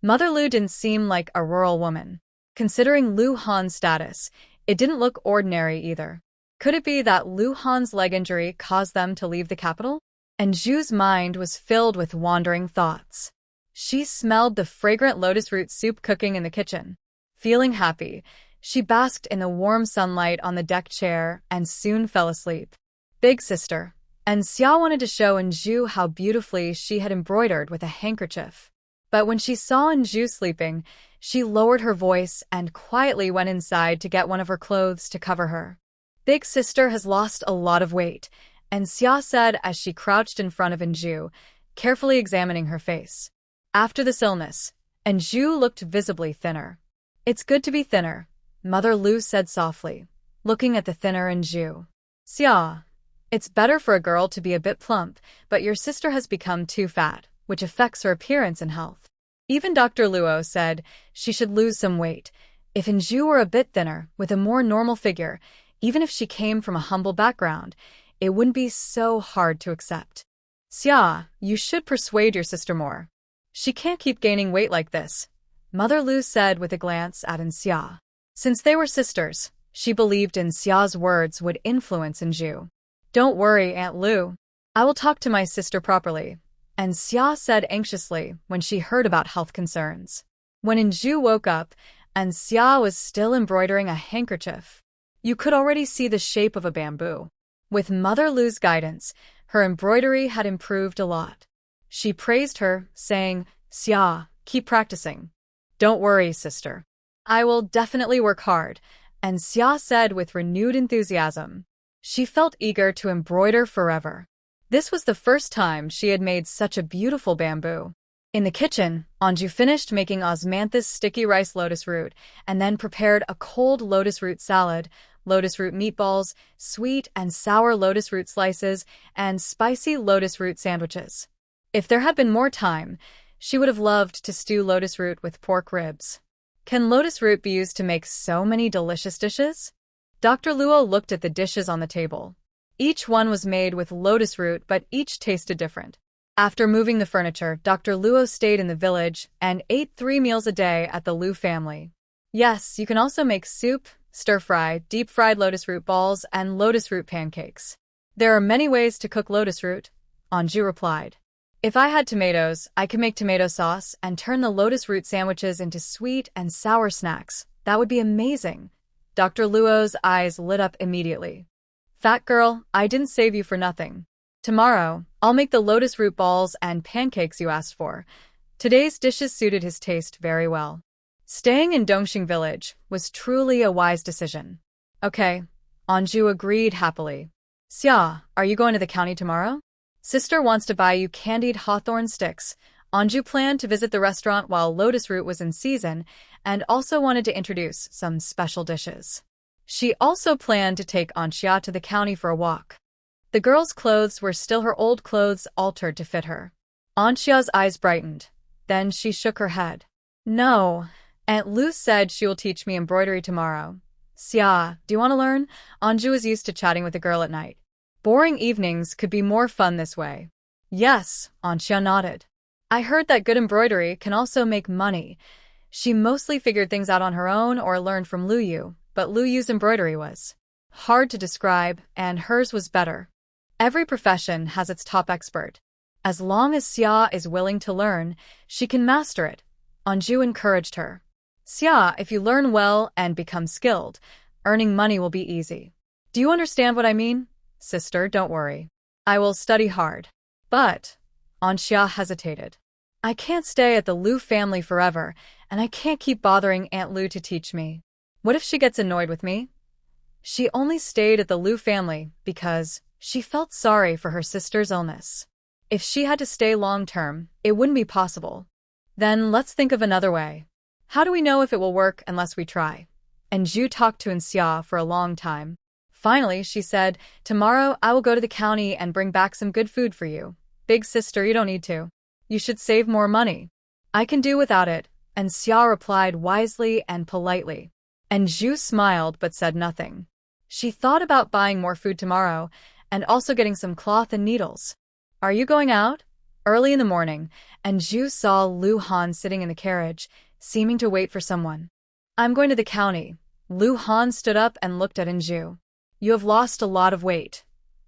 Mother Lu didn't seem like a rural woman. Considering Lu Han's status, it didn't look ordinary either. Could it be that Lu Han's leg injury caused them to leave the capital? And Zhu's mind was filled with wandering thoughts. She smelled the fragrant lotus root soup cooking in the kitchen. Feeling happy, she basked in the warm sunlight on the deck chair and soon fell asleep. Big sister. And Xia wanted to show Zhu how beautifully she had embroidered with a handkerchief. But when she saw Zhu sleeping, she lowered her voice and quietly went inside to get one of her clothes to cover her. Big sister has lost a lot of weight, and Xia said as she crouched in front of Zhu, carefully examining her face. After this illness, Zhu looked visibly thinner. It's good to be thinner, Mother Lu said softly, looking at the thinner Zhu. Xia, it's better for a girl to be a bit plump, but your sister has become too fat, which affects her appearance and health. Even Dr. Luo said she should lose some weight. If Zhu were a bit thinner, with a more normal figure, even if she came from a humble background, it wouldn't be so hard to accept. Xia, you should persuade your sister more. She can't keep gaining weight like this, Mother Lu said with a glance at Xia. Since they were sisters, she believed Xia's words would influence Zhu. Don't worry, Aunt Lu. I will talk to my sister properly, and Xia said anxiously when she heard about health concerns. When Zhu woke up, and Xia was still embroidering a handkerchief, you could already see the shape of a bamboo. With Mother Lu's guidance, her embroidery had improved a lot. She praised her, saying, Xia, keep practicing. Don't worry, sister. I will definitely work hard, and Xia said with renewed enthusiasm. She felt eager to embroider forever. This was the first time she had made such a beautiful bamboo. In the kitchen, Anju finished making osmanthus sticky rice lotus root and then prepared a cold lotus root salad, lotus root meatballs, sweet and sour lotus root slices, and spicy lotus root sandwiches. If there had been more time, she would have loved to stew lotus root with pork ribs. Can lotus root be used to make so many delicious dishes? Dr. Luo looked at the dishes on the table. Each one was made with lotus root, but each tasted different. After moving the furniture, Dr. Luo stayed in the village and ate 3 meals a day at the Lu family. Yes, you can also make soup, stir-fry, deep-fried lotus root balls, and lotus root pancakes. There are many ways to cook lotus root, Anju replied. If I had tomatoes, I could make tomato sauce and turn the lotus root sandwiches into sweet and sour snacks. That would be amazing. Dr. Luo's eyes lit up immediately. Fat girl, I didn't save you for nothing. Tomorrow, I'll make the lotus root balls and pancakes you asked for. Today's dishes suited his taste very well. Staying in Dongxing village was truly a wise decision. Okay, Anju agreed happily. Xia, are you going to the county tomorrow? Sister wants to buy you candied hawthorn sticks. Anju planned to visit the restaurant while lotus root was in season and also wanted to introduce some special dishes. She also planned to take Anxia to the county for a walk. The girl's clothes were still her old clothes altered to fit her. Anxia's eyes brightened. Then she shook her head. No, Aunt Lu said she will teach me embroidery tomorrow. Xia, do you want to learn? Anju was used to chatting with the girl at night. Boring evenings could be more fun this way. Yes, Anxia nodded. I heard that good embroidery can also make money. She mostly figured things out on her own or learned from Lu Yu, but Lu Yu's embroidery was hard to describe, and hers was better. Every profession has its top expert. As long as Xia is willing to learn, she can master it. Anju encouraged her. Xia, if you learn well and become skilled, earning money will be easy. Do you understand what I mean? Sister, don't worry. I will study hard. But, Anxia hesitated. I can't stay at the Lu family forever, and I can't keep bothering Aunt Lu to teach me. What if she gets annoyed with me? She only stayed at the Lu family because she felt sorry for her sister's illness. If she had to stay long-term, it wouldn't be possible. Then let's think of another way. How do we know if it will work unless we try? And Zhu talked to Xia for a long time. Finally, she said, tomorrow I will go to the county and bring back some good food for you. Big sister, you don't need to. You should save more money. I can do without it, and Xia replied wisely and politely. And Zhu smiled but said nothing. She thought about buying more food tomorrow, and also getting some cloth and needles. Are you going out? Early in the morning, and Zhu saw Lu Han sitting in the carriage, seeming to wait for someone. I'm going to the county. Lu Han stood up and looked at Zhu. You have lost a lot of weight.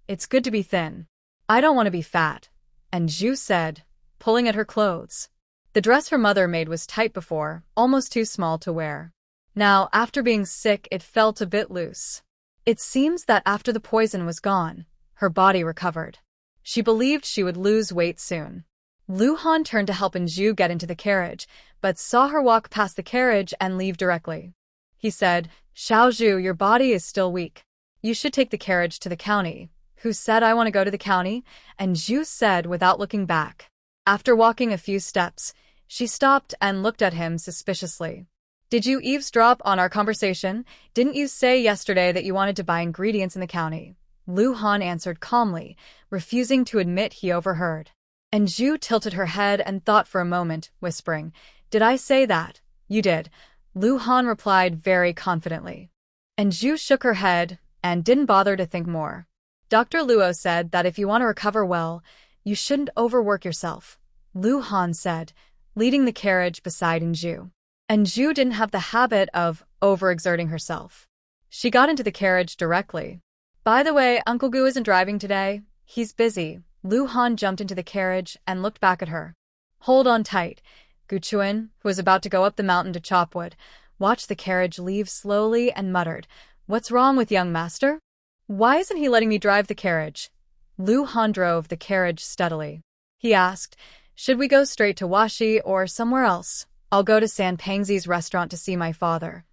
It's good to be thin. I don't want to be fat. And Zhu said, pulling at her clothes. The dress her mother made was tight before, almost too small to wear. Now, after being sick, it felt a bit loose. It seems that after the poison was gone, her body recovered. She believed she would lose weight soon. Lu Han turned to help Zhu get into the carriage, but saw her walk past the carriage and leave directly. He said, Xiao Zhu, your body is still weak. You should take the carriage to the county. Who said I want to go to the county? And Zhu said without looking back. After walking a few steps, she stopped and looked at him suspiciously. Did you eavesdrop on our conversation? Didn't you say yesterday that you wanted to buy ingredients in the county? Lu Han answered calmly, refusing to admit he overheard. And Zhu tilted her head and thought for a moment, whispering, Did I say that? You did. Lu Han replied very confidently. And Zhu shook her head and didn't bother to think more. Dr. Luo said that if you want to recover well, you shouldn't overwork yourself, Lu Han said, leading the carriage beside Zhu. And Zhu didn't have the habit of overexerting herself. She got into the carriage directly. By the way, Uncle Gu isn't driving today. He's busy. Lu Han jumped into the carriage and looked back at her. Hold on tight. Gu Chuan, who was about to go up the mountain to chop wood, watched the carriage leave slowly and muttered, What's wrong with young master? Why isn't he letting me drive the carriage? Lu Han drove the carriage steadily. He asked, Should we go straight to Washi or somewhere else? I'll go to San Pengzi's restaurant to see my father.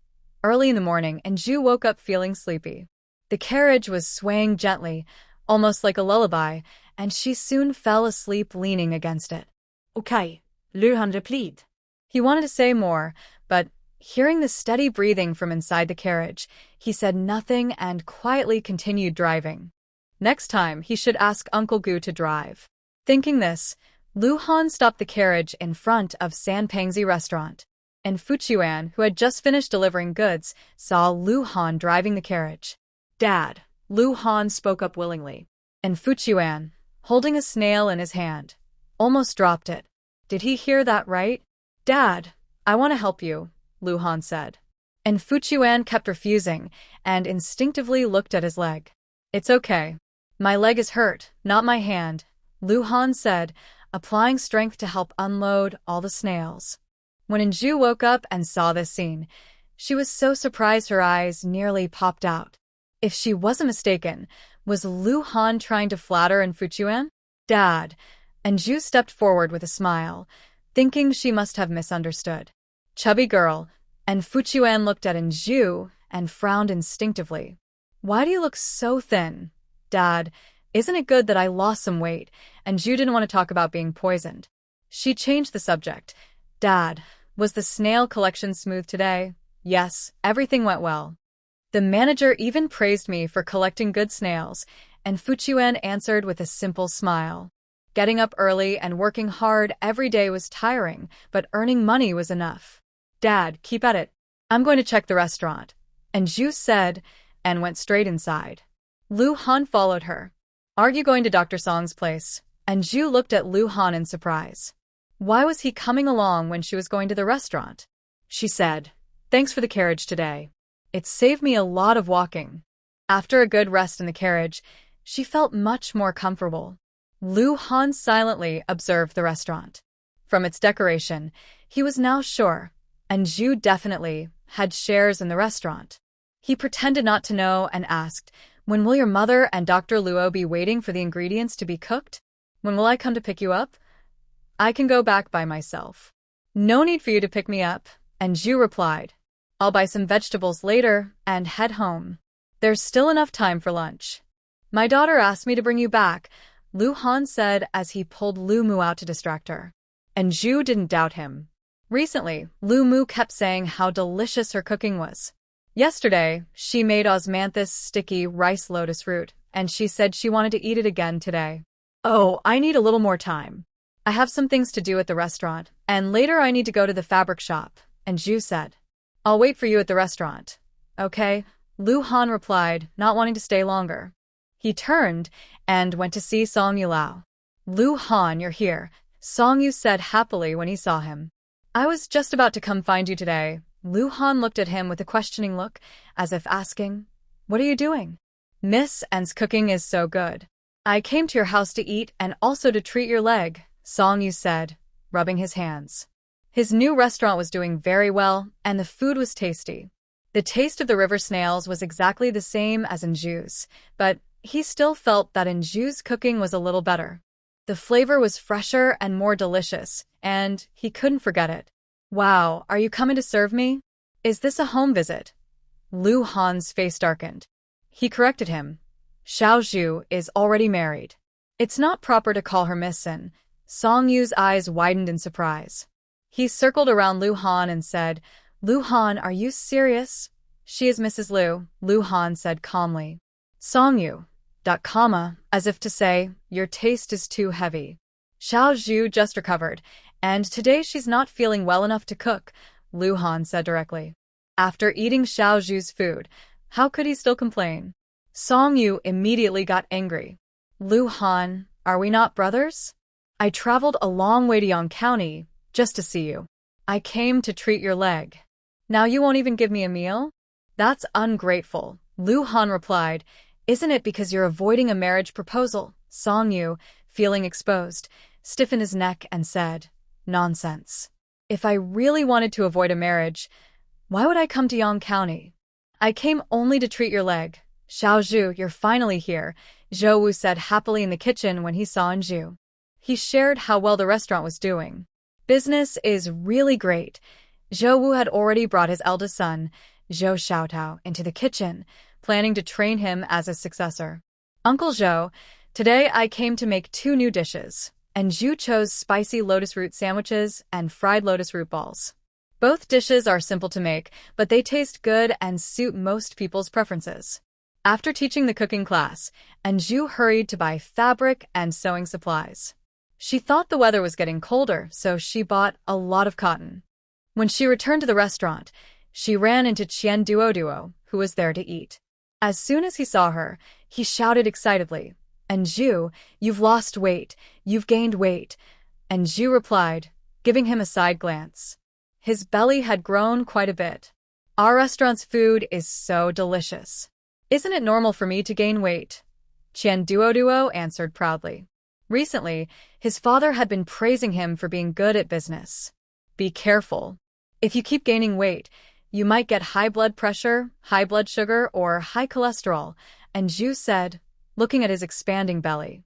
Early in the morning, and Zhu woke up feeling sleepy. The carriage was swaying gently, almost like a lullaby, and she soon fell asleep leaning against it. Okay, Lu Han replied. He wanted to say more, but hearing the steady breathing from inside the carriage, he said nothing and quietly continued driving. Next time, he should ask Uncle Gu to drive. Thinking this, Lu Han stopped the carriage in front of San Pengzi restaurant. And Fuchuan, who had just finished delivering goods, saw Lu Han driving the carriage. Dad, Lu Han spoke up willingly. And Fuchuan, holding a snail in his hand, almost dropped it. Did he hear that right? Dad, I want to help you, Lu Han said. And Fuchuan kept refusing and instinctively looked at his leg. It's okay. My leg is hurt, not my hand, Lu Han said, applying strength to help unload all the snails. When Zhu woke up and saw this scene, she was so surprised her eyes nearly popped out. If she wasn't mistaken, was Lu Han trying to flatter Fuchuan? Dad, and Zhu stepped forward with a smile, thinking she must have misunderstood. Chubby girl, and Fuchuan looked at Zhu and frowned instinctively. Why do you look so thin? Dad, isn't it good that I lost some weight? And Zhu didn't want to talk about being poisoned. She changed the subject. Dad, was the snail collection smooth today? Yes, everything went well. The manager even praised me for collecting good snails, and Fuchuan answered with a simple smile. Getting up early and working hard every day was tiring, but earning money was enough. Dad, keep at it. I'm going to check the restaurant. And Zhu said, and went straight inside. Lu Han followed her. Are you going to Dr. Song's place? And Zhu looked at Lu Han in surprise. Why was he coming along when she was going to the restaurant? She said, Thanks for the carriage today. It saved me a lot of walking. After a good rest in the carriage, she felt much more comfortable. Lu Han silently observed the restaurant. From its decoration, he was now sure, and Zhu definitely had shares in the restaurant. He pretended not to know and asked, When will your mother and Dr. Luo be waiting for the ingredients to be cooked? When will I come to pick you up? I can go back by myself. No need for you to pick me up, and Zhu replied. I'll buy some vegetables later and head home. There's still enough time for lunch. My daughter asked me to bring you back, Lu Han said as he pulled Lu Mu out to distract her. And Zhu didn't doubt him. Recently, Lu Mu kept saying how delicious her cooking was. Yesterday, she made osmanthus sticky rice lotus root, and she said she wanted to eat it again today. Oh, I need a little more time. I have some things to do at the restaurant, and later I need to go to the fabric shop, and Zhu said. I'll wait for you at the restaurant. Okay, Lu Han replied, not wanting to stay longer. He turned and went to see Song Yulao. Lu Han, you're here, Song Yu said happily when he saw him. I was just about to come find you today. Lu Han looked at him with a questioning look, as if asking, what are you doing? Miss N's cooking is so good. I came to your house to eat and also to treat your leg, Song Yu said, rubbing his hands. His new restaurant was doing very well, and the food was tasty. The taste of the river snails was exactly the same as in Zhu's, but he still felt that in Zhu's cooking was a little better. The flavor was fresher and more delicious, and he couldn't forget it. Wow, are you coming to serve me? Is this a home visit? Lu Han's face darkened. He corrected him. Xiao Zhu is already married. It's not proper to call her Miss N. Song Yu's eyes widened in surprise. He circled around Lu Han and said, Lu Han, are you serious? She is Mrs. Lu, Lu Han said calmly. Song Yu, as if to say, your taste is too heavy. Xiao Zhu just recovered, and today she's not feeling well enough to cook, Lu Han said directly. After eating Xiao Zhu's food, how could he still complain? Song Yu immediately got angry. Lu Han, are we not brothers? I traveled a long way to Yang County just to see you. I came to treat your leg. Now you won't even give me a meal? That's ungrateful, Lu Han replied. Isn't it because you're avoiding a marriage proposal? Song Yu, feeling exposed, stiffened his neck and said, nonsense. If I really wanted to avoid a marriage, why would I come to Yang County? I came only to treat your leg. Xiao Zhu, you're finally here, Zhou Wu said happily in the kitchen when he saw Zhu. He shared how well the restaurant was doing. Business is really great. Zhou Wu had already brought his eldest son, Zhou Xiaotao, into the kitchen, planning to train him as a successor. Uncle Zhou, today I came to make 2 new dishes, and Zhu chose spicy lotus root sandwiches and fried lotus root balls. Both dishes are simple to make, but they taste good and suit most people's preferences. After teaching the cooking class, Zhu hurried to buy fabric and sewing supplies. She thought the weather was getting colder, so she bought a lot of cotton. When she returned to the restaurant, she ran into Qian Duo, who was there to eat. As soon as he saw her, he shouted excitedly, Zhu, you've lost weight, you've gained weight. Zhu replied, giving him a side glance. His belly had grown quite a bit. Our restaurant's food is so delicious. Isn't it normal for me to gain weight? Qian Duo answered proudly. Recently, his father had been praising him for being good at business. Be careful. If you keep gaining weight, you might get high blood pressure, high blood sugar, or high cholesterol, Zhu said, looking at his expanding belly.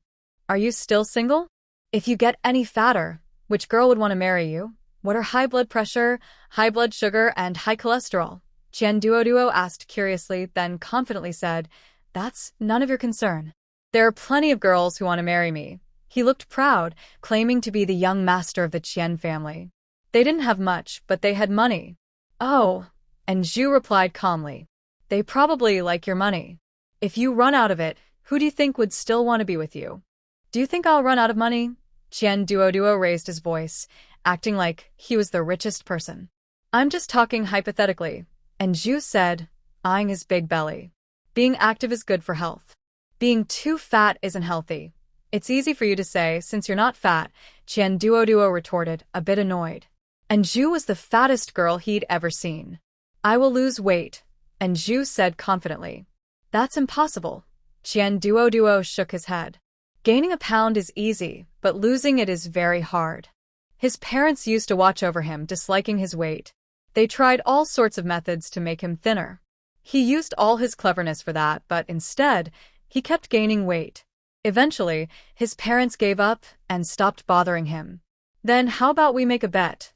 Are you still single? If you get any fatter, which girl would want to marry you? What are high blood pressure, high blood sugar, and high cholesterol? Qian Duo asked curiously, then confidently said, that's none of your concern. There are plenty of girls who want to marry me. He looked proud, claiming to be the young master of the Qian family. They didn't have much, but they had money. Oh, Zhu replied calmly. They probably like your money. If you run out of it, who do you think would still want to be with you? Do you think I'll run out of money? Qian Duo raised his voice, acting like he was the richest person. I'm just talking hypothetically, Zhu said, eyeing his big belly. Being active is good for health. Being too fat isn't healthy. It's easy for you to say, since you're not fat, Qian Duo retorted, a bit annoyed. Zhu was the fattest girl he'd ever seen. I will lose weight, Zhu said confidently. That's impossible. Qian Duo shook his head. Gaining a pound is easy, but losing it is very hard. His parents used to watch over him, disliking his weight. They tried all sorts of methods to make him thinner. He used all his cleverness for that, but instead, he kept gaining weight. Eventually, his parents gave up and stopped bothering him. Then how about we make a bet?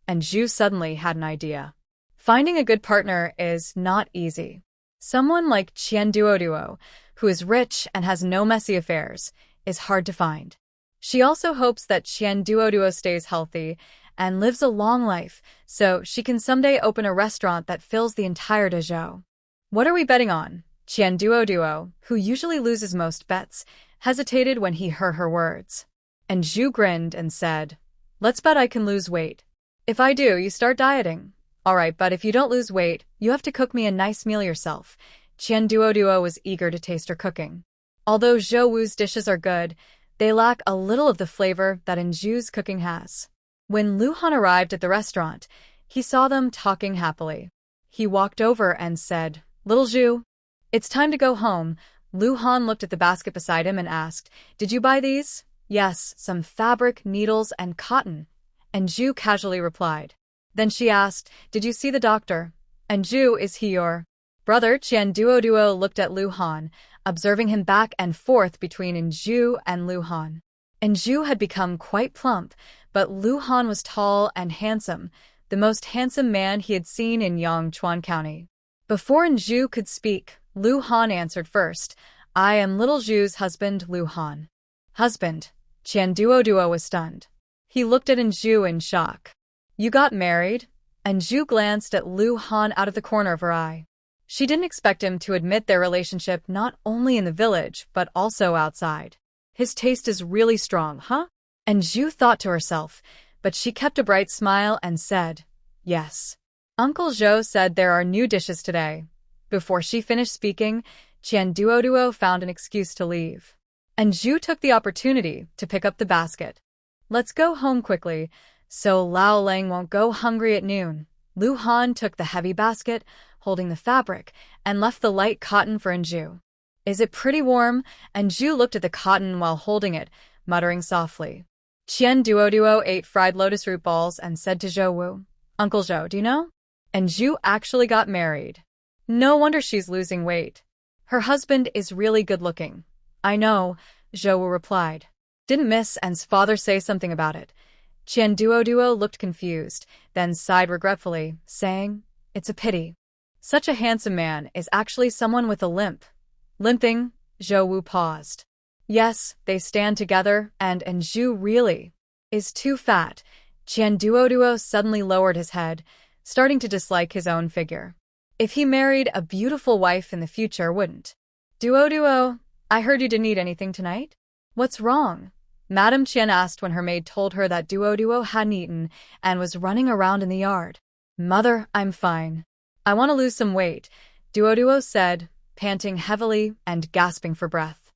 Zhu suddenly had an idea. Finding a good partner is not easy. Someone like Qian Duo, who is rich and has no messy affairs, is hard to find. She also hopes that Qian Duo stays healthy and lives a long life, so she can someday open a restaurant that fills the entire Dezhou. What are we betting on? Qian Duo, who usually loses most bets, hesitated when he heard her words. And Zhu grinned and said, "Let's bet I can lose weight. If I do, you start dieting. Alright, but if you don't lose weight, you have to cook me a nice meal yourself." Qian Duo was eager to taste her cooking. Although Zhou Wu's dishes are good, they lack a little of the flavor that Zhu's cooking has. When Lu Han arrived at the restaurant, he saw them talking happily. He walked over and said, "Little Zhu, it's time to go home." Lu Han looked at the basket beside him and asked, "Did you buy these?" "Yes, some fabric, needles, and cotton." And Zhu casually replied. Then she asked, "Did you see the doctor?" "And Zhu, is he your brother?" Qian Duo looked at Lu Han, observing him back and forth between Zhu and Lu Han. Zhu had become quite plump, but Lu Han was tall and handsome, the most handsome man he had seen in Yangchuan County. Before Zhu could speak, Lu Han answered first, "I am little Zhu's husband, Lu Han." "Husband?" Qian Duo was stunned. He looked at Zhu in shock. "You got married?" And Zhu glanced at Lu Han out of the corner of her eye. She didn't expect him to admit their relationship not only in the village, but also outside. His taste is really strong, huh? And Zhu thought to herself, but she kept a bright smile and said, "Yes." Uncle Zhou said there are new dishes today. Before she finished speaking, Qian Duo found an excuse to leave. And Zhu took the opportunity to pick up the basket. "Let's go home quickly, so Lao Lang won't go hungry at noon." Lu Han took the heavy basket, holding the fabric, and left the light cotton for Zhu. "Is it pretty warm?" And Zhu looked at the cotton while holding it, muttering softly. Qian Duo ate fried lotus root balls and said to Zhou Wu, "Uncle Zhou, do you know? And Zhu actually got married. No wonder she's losing weight. Her husband is really good-looking." "I know," Zhou Wu replied. "Didn't Miss N's father say something about it?" Qian Duo looked confused, then sighed regretfully, saying, "It's a pity. Such a handsome man is actually someone with a limp." "Limping?" Zhou Wu paused. "Yes, they stand together, and Zhu really is too fat." Qian Duo suddenly lowered his head, starting to dislike his own figure. If he married a beautiful wife in the future, wouldn't? Duo, I heard you didn't eat anything tonight? What's wrong?" Madame Qian asked when her maid told her that Duo hadn't eaten and was running around in the yard. "Mother, I'm fine. I want to lose some weight," Duo said, panting heavily and gasping for breath.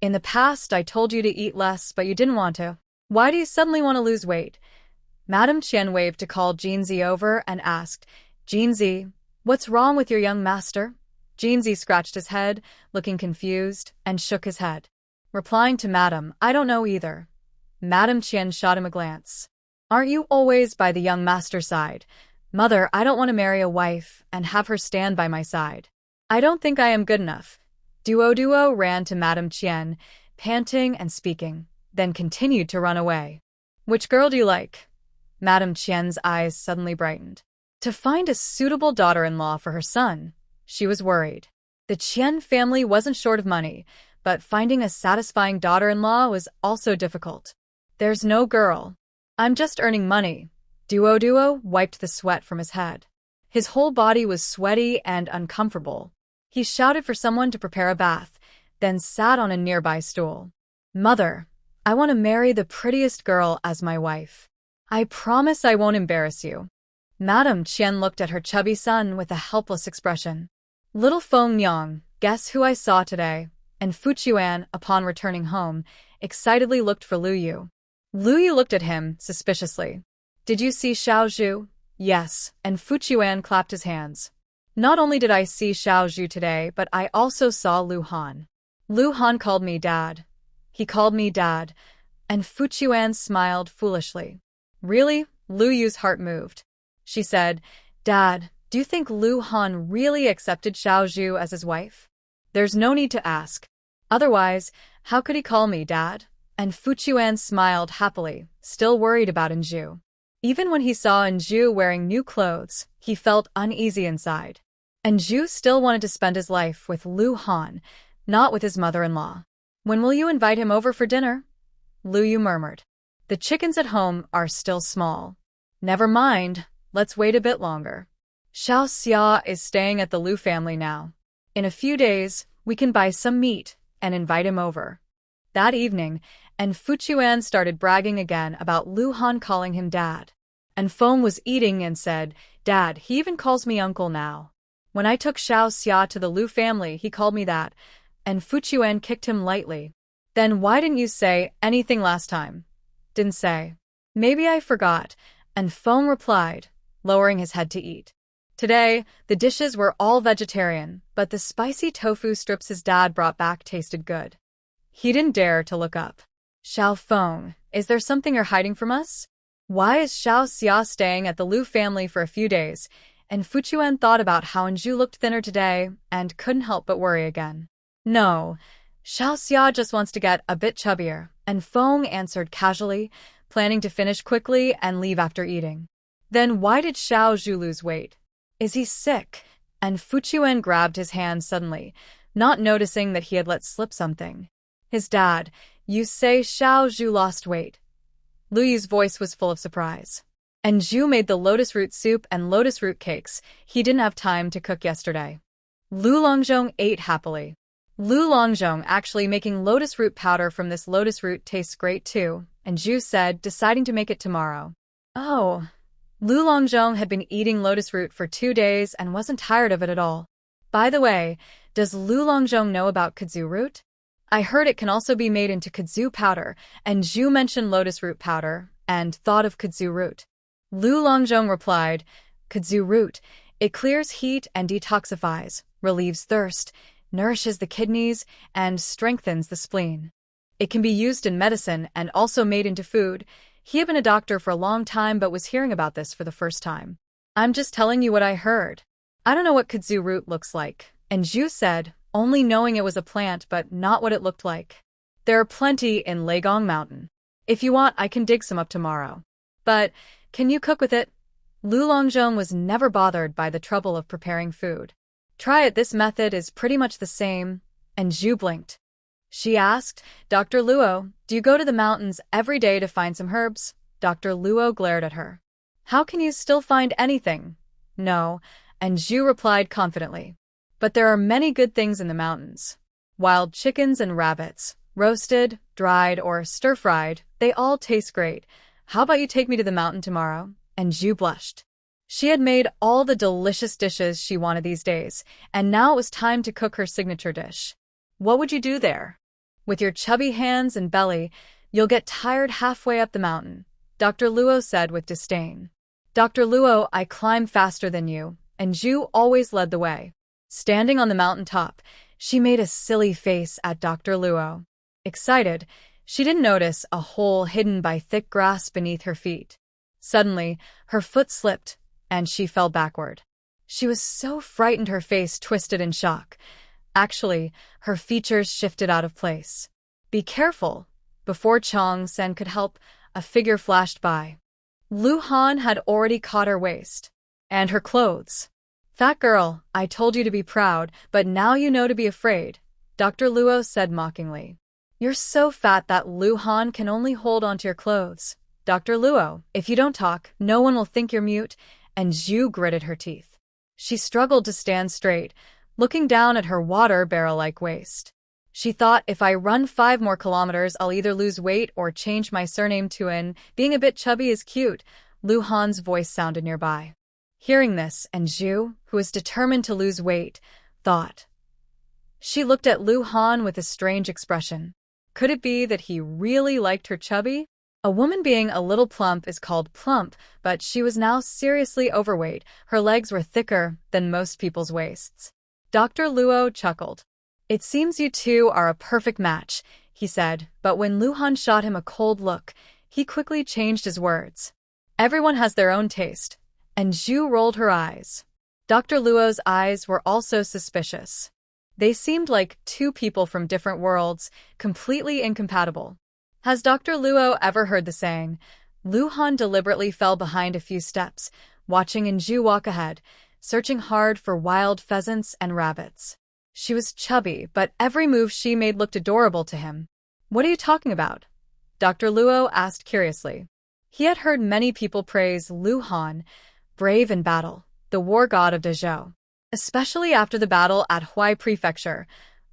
"In the past, I told you to eat less, but you didn't want to. Why do you suddenly want to lose weight?" Madame Qian waved to call Jinzi over and asked, "Jinzi, what's wrong with your young master?" Jinzi scratched his head, looking confused, and shook his head. Replying to Madame, "I don't know either." Madame Qian shot him a glance. "Aren't you always by the young master's side?" "Mother, I don't want to marry a wife and have her stand by my side. I don't think I am good enough." Duo ran to Madame Qian, panting and speaking, then continued to run away. "Which girl do you like?" Madame Qian's eyes suddenly brightened. To find a suitable daughter-in-law for her son, she was worried. The Qian family wasn't short of money, but finding a satisfying daughter-in-law was also difficult. "There's no girl. I'm just earning money." Duo wiped the sweat from his head. His whole body was sweaty and uncomfortable. He shouted for someone to prepare a bath, then sat on a nearby stool. "Mother, I want to marry the prettiest girl as my wife. I promise I won't embarrass you." Madame Qian looked at her chubby son with a helpless expression. "Little Feng Yang, guess who I saw today?" And Fuchuan, upon returning home, excitedly looked for Lu Yu. Lu Yu looked at him suspiciously. "Did you see Xiao Zhu?" "Yes," and Fuchuan clapped his hands. "Not only did I see Xiao Zhu today, but I also saw Lu Han. Lu Han called me Dad. He called me Dad." And Fuchuan smiled foolishly. "Really?" Lu Yu's heart moved. She said, "Dad, do you think Lu Han really accepted Xiao Zhu as his wife?" "There's no need to ask. Otherwise, how could he call me Dad?" And Fuchuan smiled happily, still worried about Zhu. Even when he saw Zhu wearing new clothes, he felt uneasy inside. And Zhu still wanted to spend his life with Lu Han, not with his mother-in-law. "When will you invite him over for dinner?" Lu Yu murmured. "The chickens at home are still small." "Never mind, let's wait a bit longer. Xiao Xia is staying at the Lu family now." In a few days, we can buy some meat and invite him over. That evening, and Fuchuan started bragging again about Lu Han calling him dad. And Feng was eating and said, "Dad, he even calls me uncle now. When I took Xiao Xia to the Lu family, he called me that." And Fuchuan kicked him lightly. "Then why didn't you say anything last time?" "Didn't say. Maybe I forgot." And Feng replied, lowering his head to eat. Today, the dishes were all vegetarian, but the spicy tofu strips his dad brought back tasted good. He didn't dare to look up. "Xiao Feng, is there something you're hiding from us? Why is Xiao Xia staying at the Lu family for a few days?" And Fuchuan thought about how Anju looked thinner today and couldn't help but worry again. "No, Xiao Xia just wants to get a bit chubbier," and Feng answered casually, planning to finish quickly and leave after eating. "Then why did Xiao Zhu lose weight? Is he sick?" And Fuchuan grabbed his hand suddenly, not noticing that he had let slip something. "His dad, you say Xiao Zhu lost weight?" Lu Yu's voice was full of surprise. "And Zhu made the lotus root soup and lotus root cakes he didn't have time to cook yesterday." Lu Longzhong ate happily. Lu Longzhong actually making lotus root powder from this lotus root tastes great too, and Zhu said, deciding to make it tomorrow. Oh. Lu Longzhong had been eating lotus root for 2 days and wasn't tired of it at all. By the way, does Lu Longzhong know about kudzu root? I heard it can also be made into kudzu powder, and Zhu mentioned lotus root powder and thought of kudzu root. Lu Longzhong replied, "Kudzu root, it clears heat and detoxifies, relieves thirst, nourishes the kidneys, and strengthens the spleen. It can be used in medicine and also made into food." He had been a doctor for a long time but was hearing about this for the first time. "I'm just telling you what I heard. I don't know what kudzu root looks like," and Zhu said, only knowing it was a plant but not what it looked like. "There are plenty in Leigong Mountain. If you want, I can dig some up tomorrow. But can you cook with it?" Lu Longzhong was never bothered by the trouble of preparing food. "Try it, this method is pretty much the same," and Zhu blinked. She asked, "Dr. Luo, do you go to the mountains every day to find some herbs?" Dr. Luo glared at her. "How can you still find anything?" "No," and Zhu replied confidently. "But there are many good things in the mountains. Wild chickens and rabbits, roasted, dried, or stir-fried, they all taste great. How about you take me to the mountain tomorrow?" And Zhu blushed. She had made all the delicious dishes she wanted these days, and now it was time to cook her signature dish. "What would you do there? With your chubby hands and belly, you'll get tired halfway up the mountain," Dr. Luo said with disdain. "Dr. Luo, I climb faster than you," and Zhu always led the way. Standing on the mountain top, she made a silly face at Dr. Luo. Excited, she didn't notice a hole hidden by thick grass beneath her feet. Suddenly, her foot slipped, and she fell backward. She was so frightened her face twisted in shock. Actually, her features shifted out of place. "Be careful." Before Chong Sen could help, a figure flashed by. Lu Han had already caught her waist. And her clothes. "Fat girl, I told you to be proud, but now you know to be afraid," Dr. Luo said mockingly. "You're so fat that Lu Han can only hold onto your clothes. Dr. Luo, if you don't talk, no one will think you're mute," and Zhu gritted her teeth. She struggled to stand straight, looking down at her water barrel-like waist. She thought, if I run 5 more kilometers, I'll either lose weight or change my surname to An. Being a bit chubby is cute. Lu Han's voice sounded nearby. Hearing this, and Zhu, who was determined to lose weight, thought. She looked at Lu Han with a strange expression. Could it be that he really liked her chubby? A woman being a little plump is called plump, but she was now seriously overweight. Her legs were thicker than most people's waists. Dr. Luo chuckled. "It seems you two are a perfect match," he said, but when Lu Han shot him a cold look, he quickly changed his words. "Everyone has their own taste," and Zhu rolled her eyes. Dr. Luo's eyes were also suspicious. They seemed like 2 people from different worlds, completely incompatible. Has Dr. Luo ever heard the saying? Lu Han deliberately fell behind a few steps, watching Zhu walk ahead, searching hard for wild pheasants and rabbits. She was chubby, but every move she made looked adorable to him. "What are you talking about?" Dr. Luo asked curiously. He had heard many people praise Lu Han, brave in battle, the war god of Dezhou. Especially after the battle at Huai Prefecture,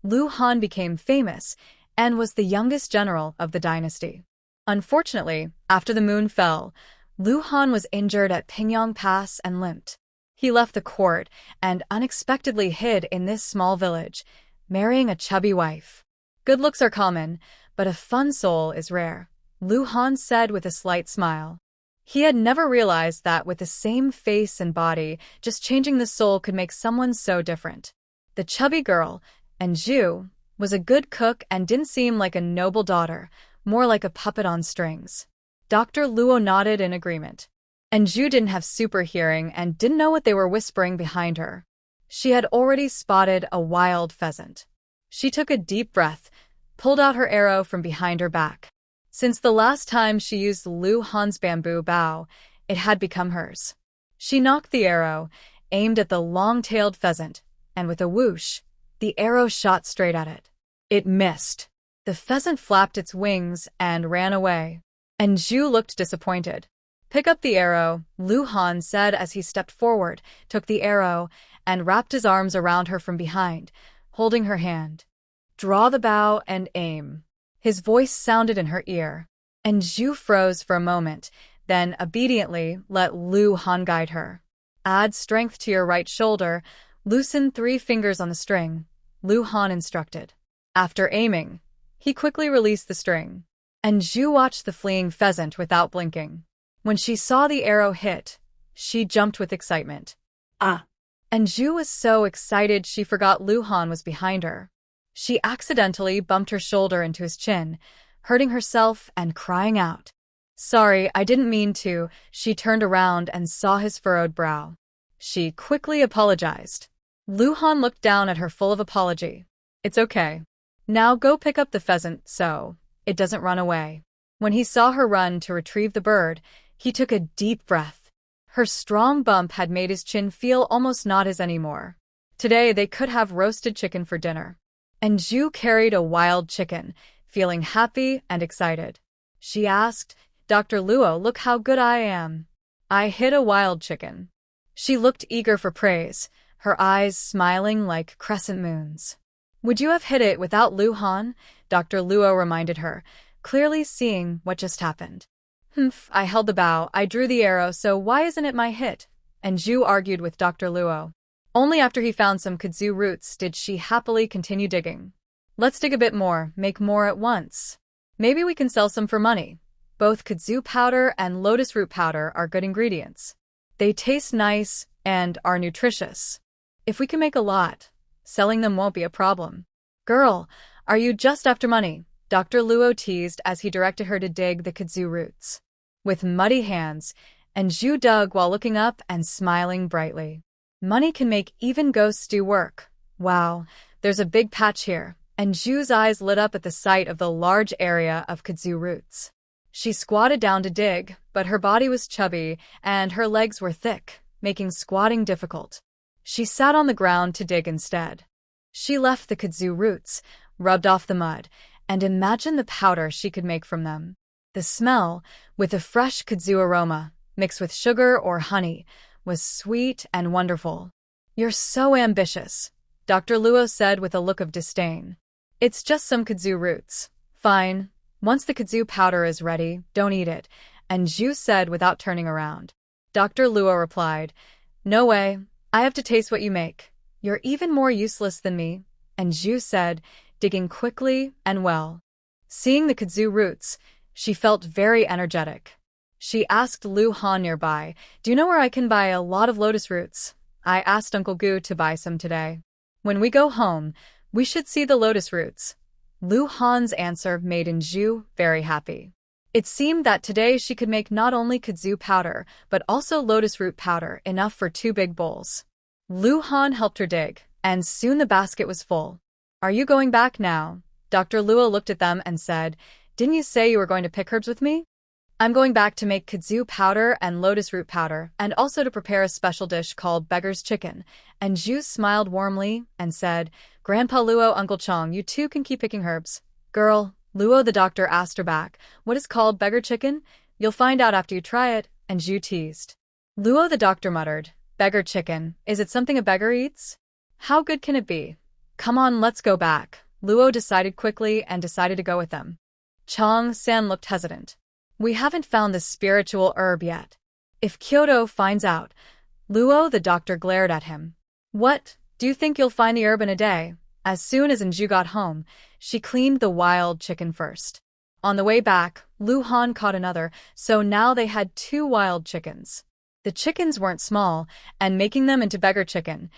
Lu Han became famous and was the youngest general of the dynasty. Unfortunately, after the moon fell, Lu Han was injured at Pingyang Pass and limped. He left the court and unexpectedly hid in this small village, marrying a chubby wife. Good looks are common, but a fun soul is rare, Lu Han said with a slight smile. He had never realized that with the same face and body, just changing the soul could make someone so different. The chubby girl, Anju, was a good cook and didn't seem like a noble daughter, more like a puppet on strings. Dr. Luo nodded in agreement. Anju didn't have super hearing and didn't know what they were whispering behind her. She had already spotted a wild pheasant. She took a deep breath, pulled out her arrow from behind her back. Since the last time she used Lu Han's bamboo bow, it had become hers. She knocked the arrow, aimed at the long-tailed pheasant, and with a whoosh, the arrow shot straight at it. It missed. The pheasant flapped its wings and ran away. Anju looked disappointed. Pick up the arrow, Lu Han said as he stepped forward, took the arrow, and wrapped his arms around her from behind, holding her hand. Draw the bow and aim. His voice sounded in her ear. Anju froze for a moment, then obediently let Lu Han guide her. Add strength to your right shoulder, loosen 3 fingers on the string, Lu Han instructed. After aiming, he quickly released the string. Anju watched the fleeing pheasant without blinking. When she saw the arrow hit, she jumped with excitement. Anju was so excited she forgot Lu Han was behind her. She accidentally bumped her shoulder into his chin, hurting herself and crying out. Sorry, I didn't mean to. She turned around and saw his furrowed brow. She quickly apologized. Lu Han looked down at her full of apology. It's okay. Now go pick up the pheasant so it doesn't run away. When he saw her run to retrieve the bird, he took a deep breath. Her strong bump had made his chin feel almost not his anymore. Today they could have roasted chicken for dinner. Anju carried a wild chicken, feeling happy and excited. She asked, Dr. Luo, look how good I am. I hit a wild chicken. She looked eager for praise, her eyes smiling like crescent moons. Would you have hit it without Lu Han? Dr. Luo reminded her, clearly seeing what just happened. I held the bow, I drew the arrow, so why isn't it my hit? Anju argued with Dr. Luo. Only after he found some kudzu roots did she happily continue digging. Let's dig a bit more, make more at once. Maybe we can sell some for money. Both kudzu powder and lotus root powder are good ingredients. They taste nice and are nutritious. If we can make a lot, selling them won't be a problem. Girl, are you just after money? Dr. Luo teased as he directed her to dig the kudzu roots. With muddy hands, Anju dug while looking up and smiling brightly. Money can make even ghosts do work. Wow, there's a big patch here. Anju's eyes lit up at the sight of the large area of kudzu roots. She squatted down to dig, but her body was chubby and her legs were thick, making squatting difficult. She sat on the ground to dig instead. She left the kudzu roots, rubbed off the mud, and imagined the powder she could make from them. The smell, with a fresh kudzu aroma, mixed with sugar or honey, was sweet and wonderful. You're so ambitious, Dr. Luo said with a look of disdain. It's just some kudzu roots. Fine. Once the kudzu powder is ready, don't eat it, Anju said without turning around. Dr. Luo replied, No way. I have to taste what you make. You're even more useless than me, Anju said, digging quickly and well. Seeing the kudzu roots, she felt very energetic. She asked Lu Han nearby, Do you know where I can buy a lot of lotus roots? I asked Uncle Gu to buy some today. When we go home, we should see the lotus roots. Lu Han's answer made Anju very happy. It seemed that today she could make not only kudzu powder, but also lotus root powder, enough for 2 big bowls. Lu Han helped her dig, and soon the basket was full. Are you going back now? Dr. Luo looked at them and said, Didn't you say you were going to pick herbs with me? I'm going back to make kudzu powder and lotus root powder, and also to prepare a special dish called beggar's chicken. Anju smiled warmly and said, Grandpa Luo, Uncle Chong, you two can keep picking herbs. Girl, Luo the doctor asked her back, What is called beggar chicken? You'll find out after you try it, Anju teased. Luo the doctor muttered, Beggar chicken. Is it something a beggar eats? How good can it be? Come on, let's go back. Luo decided quickly and decided to go with them. Chong San looked hesitant. We haven't found the spiritual herb yet. If Kyoto finds out, Luo the doctor glared at him. What? Do you think you'll find the herb in a day? As soon as Anju got home, she cleaned the wild chicken first. On the way back, Lu Han caught another, so now they had 2 wild chickens. The chickens weren't small, and making them into beggar chicken,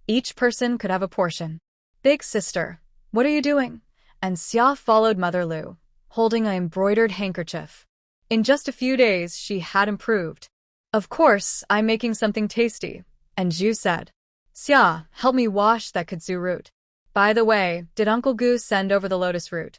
each person could have a portion. Big sister, what are you doing? And Xia followed Mother Lu, holding an embroidered handkerchief. In just a few days, she had improved. Of course, I'm making something tasty, Anju said. Xia, help me wash that kudzu root. By the way, did Uncle Gu send over the lotus root?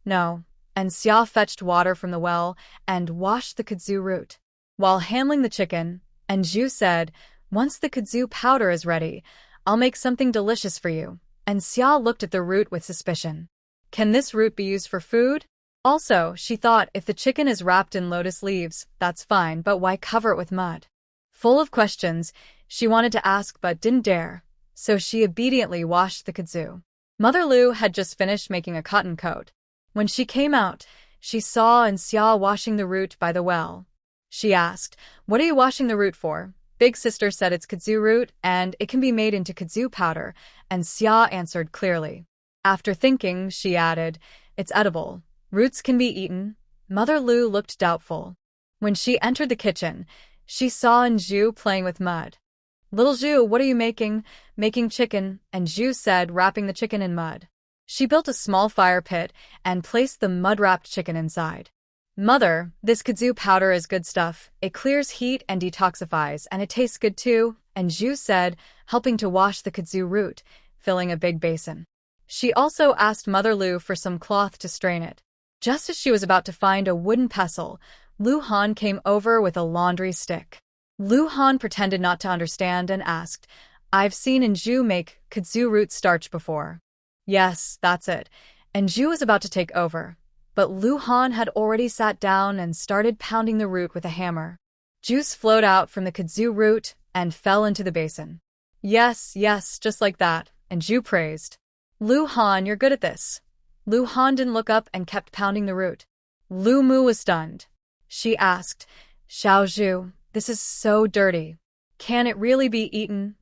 No. And Xia fetched water from the well and washed the kudzu root. While handling the chicken, Anju said, once the kudzu powder is ready, I'll make something delicious for you. And Xia looked at the root with suspicion. Can this root be used for food? Also, she thought if the chicken is wrapped in lotus leaves, that's fine, but why cover it with mud? Full of questions, she wanted to ask but didn't dare, so she obediently washed the kudzu. Mother Lu had just finished making a cotton coat. When she came out, she saw Xia washing the root by the well. She asked, what are you washing the root for? Big sister said it's kudzu root and it can be made into kudzu powder, and Xia answered clearly. After thinking, she added, it's edible. Roots can be eaten. Mother Lu looked doubtful. When she entered the kitchen, she saw Anju playing with mud. Little Zhu, what are you making? Making chicken, Anju said, wrapping the chicken in mud. She built a small fire pit and placed the mud-wrapped chicken inside. Mother, this kudzu powder is good stuff. It clears heat and detoxifies, and it tastes good too, Anju said, helping to wash the kudzu root, filling a big basin. She also asked Mother Lu for some cloth to strain it. Just as she was about to find a wooden pestle, Lu Han came over with a laundry stick. Lu Han pretended not to understand and asked, I've seen Anju make kudzu root starch before. Yes, that's it. Anju was about to take over, but Lu Han had already sat down and started pounding the root with a hammer. Juice flowed out from the kudzu root and fell into the basin. Yes, just like that, Anju praised. Lu Han, you're good at this. Lu Han didn't look up and kept pounding the root. Lu Mu was stunned. She asked, Xiao Zhu, this is so dirty. Can it really be eaten?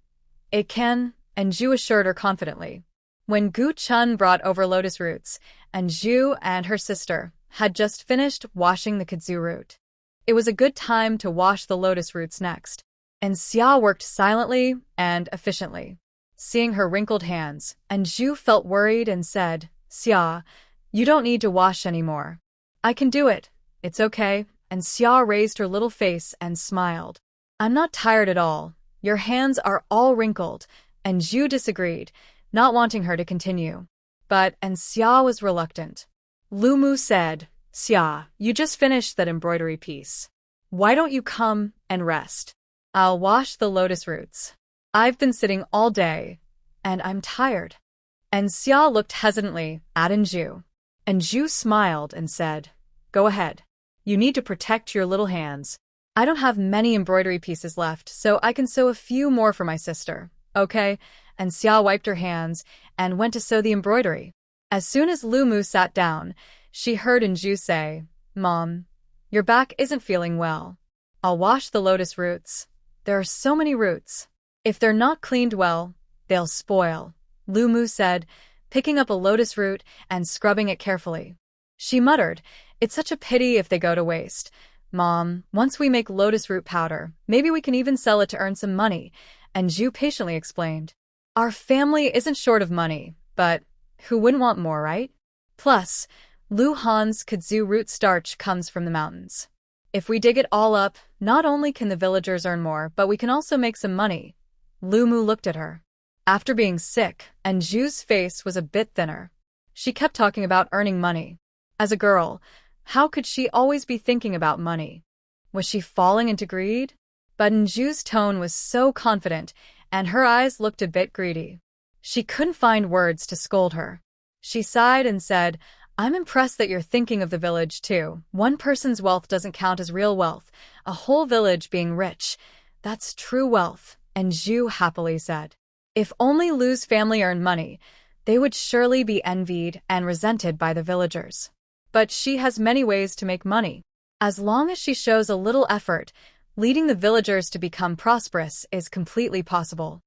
It can, Anju assured her confidently. When Gu Chun brought over lotus roots, Anju and her sister had just finished washing the kudzu root. It was a good time to wash the lotus roots next, and Xia worked silently and efficiently. Seeing her wrinkled hands, Anju felt worried and said, Xia, you don't need to wash anymore. I can do it. It's okay. And Xia raised her little face and smiled. I'm not tired at all. Your hands are all wrinkled. And Zhu disagreed, not wanting her to continue. But Xia was reluctant. Lu Mu said, Xia, you just finished that embroidery piece. Why don't you come and rest? I'll wash the lotus roots. I've been sitting all day, and I'm tired. And Xia looked hesitantly at Anju. Anju smiled and said, Go ahead. You need to protect your little hands. I don't have many embroidery pieces left, so I can sew a few more for my sister, okay? And Xia wiped her hands and went to sew the embroidery. As soon as Lu Mu sat down, she heard Anju say, Mom, your back isn't feeling well. I'll wash the lotus roots. There are so many roots. If they're not cleaned well, they'll spoil, Lu Mu said, picking up a lotus root and scrubbing it carefully. She muttered, It's such a pity if they go to waste. Mom, once we make lotus root powder, maybe we can even sell it to earn some money, and Zhu patiently explained. Our family isn't short of money, but who wouldn't want more, right? Plus, Lu Han's kudzu root starch comes from the mountains. If we dig it all up, not only can the villagers earn more, but we can also make some money. Lu Mu looked at her. After being sick, and Zhu's face was a bit thinner. She kept talking about earning money. As a girl, how could she always be thinking about money? Was she falling into greed? But Zhu's tone was so confident, and her eyes looked a bit greedy. She couldn't find words to scold her. She sighed and said, I'm impressed that you're thinking of the village too. One person's wealth doesn't count as real wealth. A whole village being rich, that's true wealth. And Zhu happily said. If only Lu's family earned money, they would surely be envied and resented by the villagers. But she has many ways to make money. As long as she shows a little effort, leading the villagers to become prosperous is completely possible.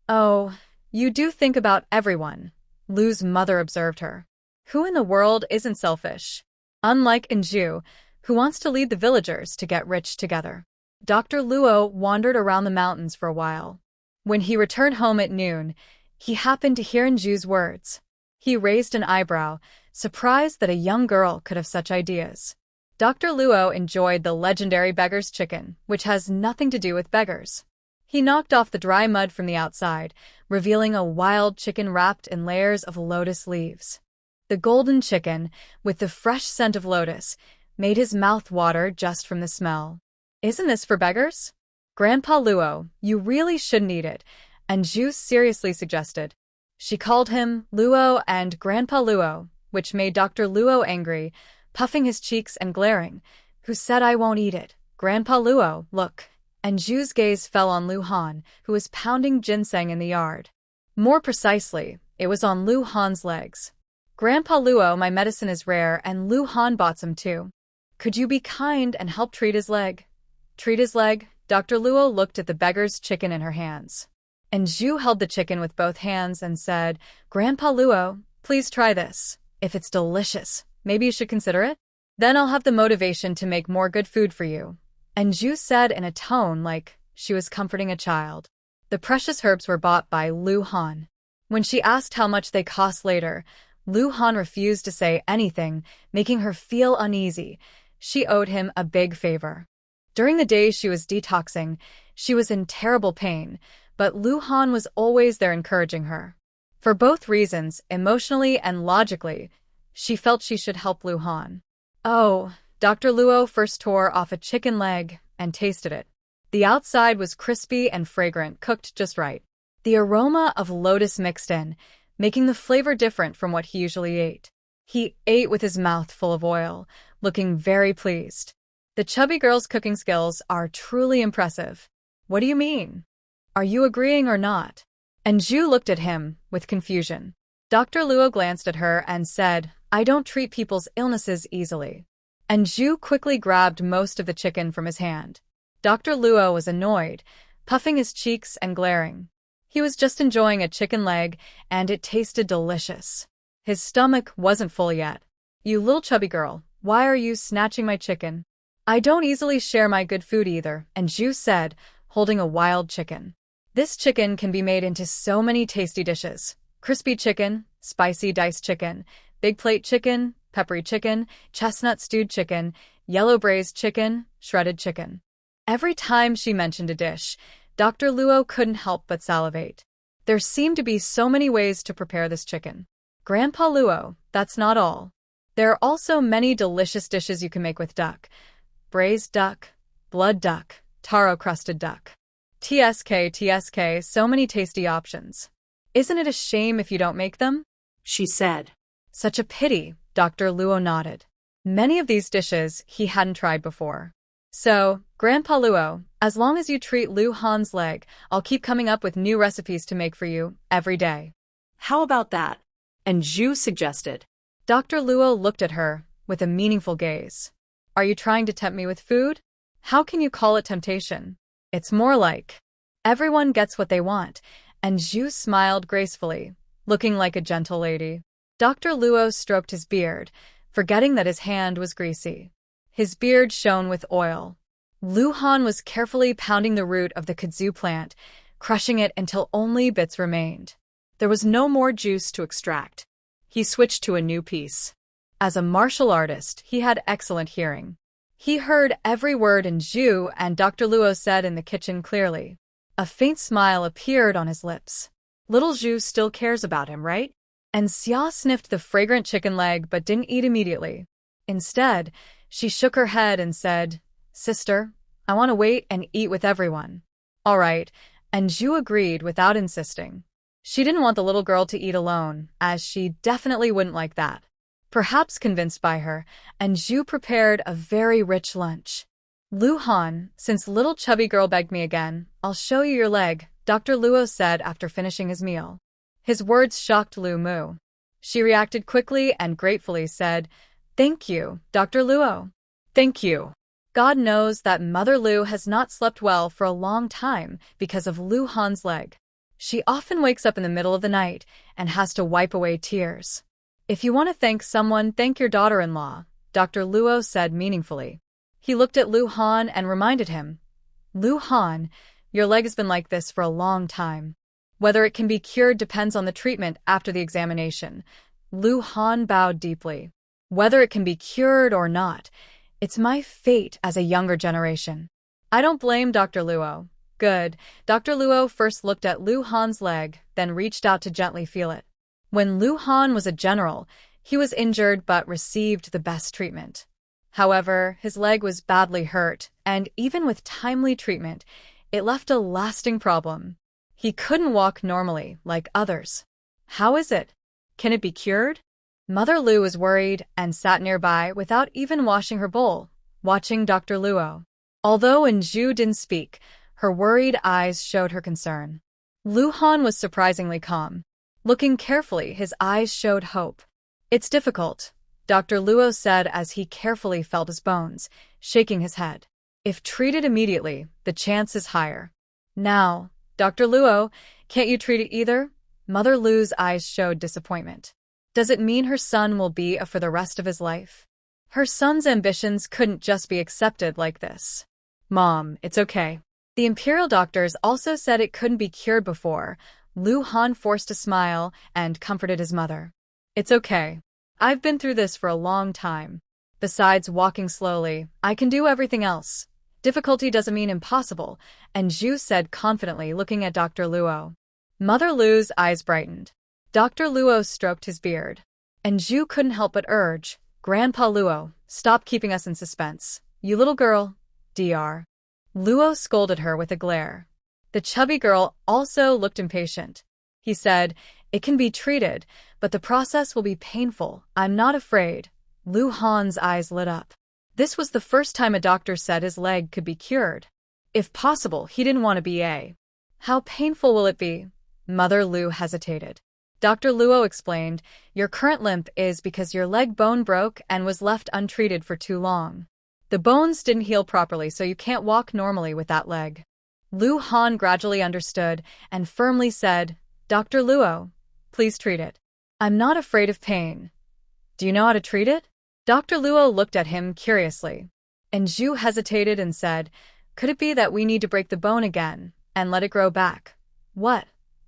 Oh, you do think about everyone, Lu's mother observed her. Who in the world isn't selfish? Unlike Anju, who wants to lead the villagers to get rich together. Dr. Luo wandered around the mountains for a while. When he returned home at noon, he happened to hear Anju's words. He raised an eyebrow, surprised that a young girl could have such ideas. Dr. Luo enjoyed the legendary beggar's chicken, which has nothing to do with beggars. He knocked off the dry mud from the outside, revealing a wild chicken wrapped in layers of lotus leaves. The golden chicken, with the fresh scent of lotus, made his mouth water just from the smell. Isn't this for beggars? Grandpa Luo, you really shouldn't eat it, Anju seriously suggested. She called him Luo and Grandpa Luo, which made Dr. Luo angry, puffing his cheeks and glaring. Who said I won't eat it? Grandpa Luo, look. Anju's gaze fell on Lu Han, who was pounding ginseng in the yard. More precisely, it was on Lu Han's legs. Grandpa Luo, my medicine is rare and Lu Han bought some too. Could you be kind and help treat his leg? Treat his leg? Dr. Luo looked at the beggar's chicken in her hands. Anju held the chicken with both hands and said, Grandpa Luo, please try this. If it's delicious, maybe you should consider it? Then I'll have the motivation to make more good food for you. Anju said in a tone like she was comforting a child. The precious herbs were bought by Lu Han. When she asked how much they cost later, Lu Han refused to say anything, making her feel uneasy. She owed him a big favor. During the days she was detoxing, she was in terrible pain, but Lu Han was always there encouraging her. For both reasons, emotionally and logically, she felt she should help Lu Han. Oh, Dr. Luo first tore off a chicken leg and tasted it. The outside was crispy and fragrant, cooked just right. The aroma of lotus mixed in, making the flavor different from what he usually ate. He ate with his mouth full of oil, looking very pleased. The chubby girl's cooking skills are truly impressive. What do you mean? Are you agreeing or not? Anju looked at him with confusion. Dr. Luo glanced at her and said, I don't treat people's illnesses easily. Anju quickly grabbed most of the chicken from his hand. Dr. Luo was annoyed, puffing his cheeks and glaring. He was just enjoying a chicken leg, and it tasted delicious. His stomach wasn't full yet. You little chubby girl, why are you snatching my chicken? I don't easily share my good food either, Anju said, holding a wild chicken. This chicken can be made into so many tasty dishes. Crispy chicken, spicy diced chicken, big plate chicken, peppery chicken, chestnut stewed chicken, yellow braised chicken, shredded chicken. Every time she mentioned a dish, Dr. Luo couldn't help but salivate. There seemed to be so many ways to prepare this chicken. Grandpa Luo, that's not all. There are also many delicious dishes you can make with duck. Braised duck, blood duck, taro-crusted duck. TSK, so many tasty options. Isn't it a shame if you don't make them? She said. Such a pity, Dr. Luo nodded. Many of these dishes he hadn't tried before. So, Grandpa Luo, as long as you treat Lu Han's leg, I'll keep coming up with new recipes to make for you every day. How about that? Anju suggested. Dr. Luo looked at her with a meaningful gaze. Are you trying to tempt me with food? How can you call it temptation? It's more like everyone gets what they want, and Zhu smiled gracefully, looking like a gentle lady. Dr. Luo stroked his beard, forgetting that his hand was greasy. His beard shone with oil. Lu Han was carefully pounding the root of the kudzu plant, crushing it until only bits remained. There was no more juice to extract. He switched to a new piece. As a martial artist, he had excellent hearing. He heard every word Anju and Dr. Luo said in the kitchen clearly. A faint smile appeared on his lips. Little Zhu still cares about him, right? And Xia sniffed the fragrant chicken leg but didn't eat immediately. Instead, she shook her head and said, Sister, I want to wait and eat with everyone. All right, and Zhu agreed without insisting. She didn't want the little girl to eat alone, as she definitely wouldn't like that. Perhaps convinced by her, Anju prepared a very rich lunch. Lu Han, since little chubby girl begged me again, I'll show you your leg, Dr. Luo said after finishing his meal. His words shocked Lu Mu. She reacted quickly and gratefully said, "Thank you, Dr. Luo." Thank you. God knows that Mother Lu has not slept well for a long time because of Lu Han's leg. She often wakes up in the middle of the night and has to wipe away tears. If you want to thank someone, thank your daughter-in-law, Dr. Luo said meaningfully. He looked at Lu Han and reminded him, "Lu Han, your leg has been like this for a long time. Whether it can be cured depends on the treatment after the examination." Lu Han bowed deeply. "Whether it can be cured or not, it's my fate as a younger generation. I don't blame Dr. Luo." Good. Dr. Luo first looked at Lu Han's leg, then reached out to gently feel it. When Lu Han was a general, he was injured but received the best treatment. However, his leg was badly hurt, and even with timely treatment, it left a lasting problem. He couldn't walk normally like others. How is it? Can it be cured? Mother Lu was worried and sat nearby without even washing her bowl, watching Dr. Luo. Although Zhu didn't speak, her worried eyes showed her concern. Lu Han was surprisingly calm. Looking carefully, his eyes showed hope. "It's difficult," Dr. Luo said as he carefully felt his bones, shaking his head. "If treated immediately, the chance is higher." "Now, Dr. Luo, can't you treat it either?" Mother Lu's eyes showed disappointment. Does it mean her son will be for the rest of his life? Her son's ambitions couldn't just be accepted like this. "Mom, it's okay." The imperial doctors also said it couldn't be cured before. Lu Han forced a smile and comforted his mother. "It's okay. I've been through this for a long time. Besides walking slowly, I can do everything else. Difficulty doesn't mean impossible," and Zhu said confidently, looking at Dr. Luo. Mother Lu's eyes brightened. Dr. Luo stroked his beard. And Zhu couldn't help but urge, "Grandpa Luo, stop keeping us in suspense. You little girl." Dr. Luo scolded her with a glare. The chubby girl also looked impatient. He said, "It can be treated, but the process will be painful. I'm not afraid." Lu Han's eyes lit up. This was the first time a doctor said his leg could be cured. If possible, he didn't want to be a. "How painful will it be?" Mother Lu hesitated. Dr. Luo explained, "Your current limp is because your leg bone broke and was left untreated for too long. The bones didn't heal properly, so you can't walk normally with that leg." Lu Han gradually understood and firmly said, "Dr. Luo, please treat it. I'm not afraid of pain. Do you know how to treat it?" Dr. Luo looked at him curiously. And Zhu hesitated and said, "Could it be that we need to break the bone again and let it grow back?" "What?"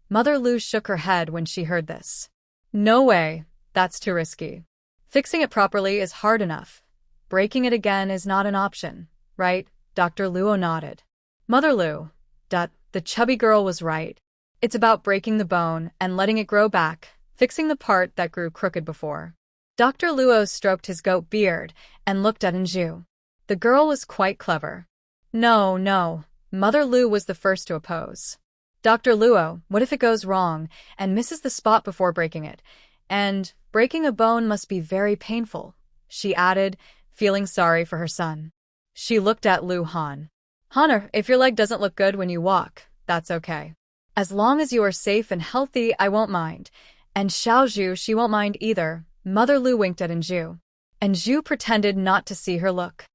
Mother Lu shook her head when she heard this. "No way, that's too risky. Fixing it properly is hard enough. Breaking it again is not an option, right?" Dr. Luo nodded. "Mother Lu, the chubby girl was right. It's about breaking the bone and letting it grow back, fixing the part that grew crooked before." Dr. Luo stroked his goat beard and looked at Zhu. The girl was quite clever. No, Mother Lu was the first to oppose. "Dr. Luo, what if it goes wrong and misses the spot before breaking it? And breaking a bone must be very painful," she added, feeling sorry for her son. She looked at Lu Han. "Honor, if your leg doesn't look good when you walk, that's okay. As long as you are safe and healthy, I won't mind. And Xiaozhu, she won't mind either." Mother Lu winked at Zhu. And Zhu pretended not to see her look.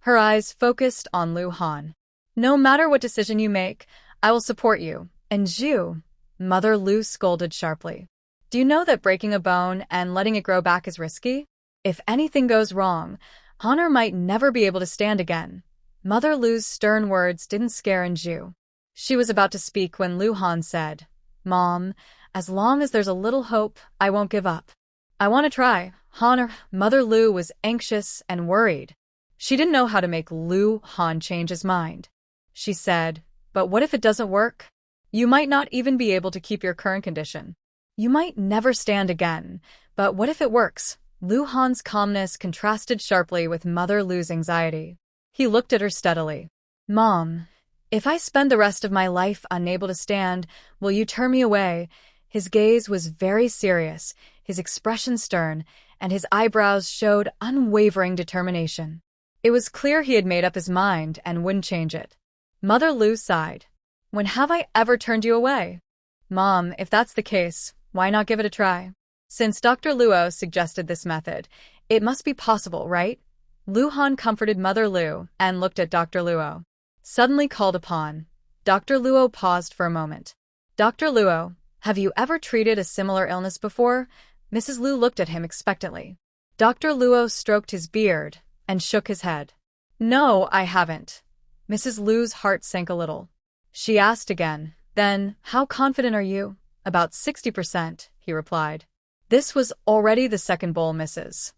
Her eyes focused on Lu Han. "No matter what decision you make, I will support you." "And Zhu," Mother Lu scolded sharply. "Do you know that breaking a bone and letting it grow back is risky? If anything goes wrong, Honor might never be able to stand again." Mother Lu's stern words didn't scare Zhu. She was about to speak when Lu Han said, "Mom, as long as there's a little hope, I won't give up. I want to try." Honor. Mother Lu was anxious and worried. She didn't know how to make Lu Han change his mind. She said, "But what if it doesn't work? You might not even be able to keep your current condition. You might never stand again. But what if it works?" Lu Han's calmness contrasted sharply with Mother Lu's anxiety. He looked at her steadily. "Mom, if I spend the rest of my life unable to stand, will you turn me away?" His gaze was very serious, his expression stern, and his eyebrows showed unwavering determination. It was clear he had made up his mind and wouldn't change it. Mother Lu sighed. When have I ever turned you away? Mom, if that's the case, why not give it a try? Since Dr. Luo suggested this method, it must be possible, right? Lu Han comforted Mother Lu and looked at Dr. Luo. Suddenly called upon, Dr. Luo paused for a moment. Dr. Luo, have you ever treated a similar illness before? Mrs. Lu looked at him expectantly. Dr. Luo stroked his beard and shook his head. No, I haven't. Mrs. Lu's heart sank a little. She asked again, then, how confident are you? About 60%, he replied. This was already the second bowl Mrs.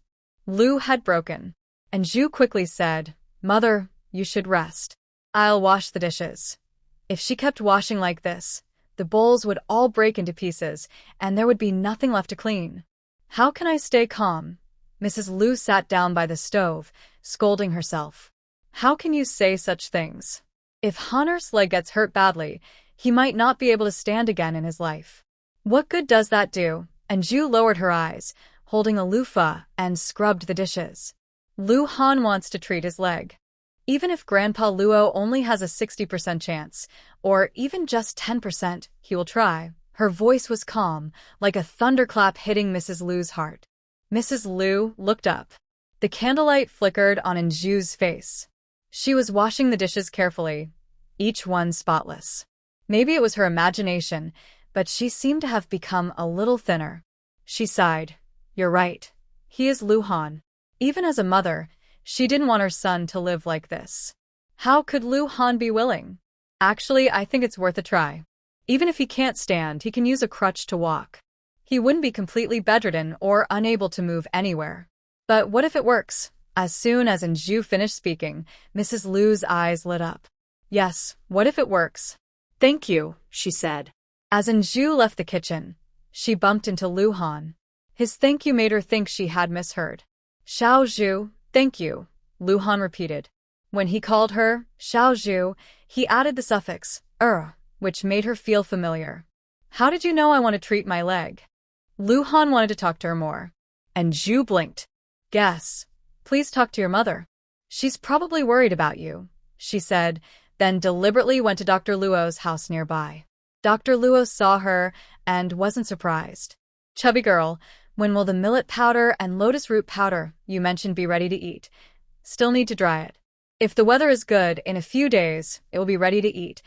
Lu had broken, and Zhu quickly said, Mother, you should rest. I'll wash the dishes. If she kept washing like this, the bowls would all break into pieces, and there would be nothing left to clean. How can I stay calm? Mrs. Lu sat down by the stove, scolding herself. How can you say such things? If Honor's leg gets hurt badly, he might not be able to stand again in his life. What good does that do? And Zhu lowered her eyes, holding a loofah, and scrubbed the dishes. Lu Han wants to treat his leg. Even if Grandpa Luo only has a 60% chance, or even just 10%, he will try. Her voice was calm, like a thunderclap hitting Mrs. Lu's heart. Mrs. Lu looked up. The candlelight flickered on Zhu's face. She was washing the dishes carefully, each one spotless. Maybe it was her imagination, but she seemed to have become a little thinner. She sighed. You're right. He is Lu Han. Even as a mother, she didn't want her son to live like this. How could Lu Han be willing? Actually, I think it's worth a try. Even if he can't stand, he can use a crutch to walk. He wouldn't be completely bedridden or unable to move anywhere. But what if it works? As soon as Zhu finished speaking, Mrs. Lu's eyes lit up. Yes, what if it works? Thank you, she said. As Zhu left the kitchen, she bumped into Lu Han. His thank you made her think she had misheard. Xiao Zhu, thank you, Lu Han repeated. When he called her Xiao Zhu, he added the suffix which made her feel familiar. How did you know I want to treat my leg? Lu Han wanted to talk to her more. And Zhu blinked. Guess. Please talk to your mother. She's probably worried about you, she said, then deliberately went to Dr. Luo's house nearby. Dr. Luo saw her and wasn't surprised. Chubby girl, when will the millet powder and lotus root powder you mentioned be ready to eat? Still need to dry it. If the weather is good, in a few days, it will be ready to eat.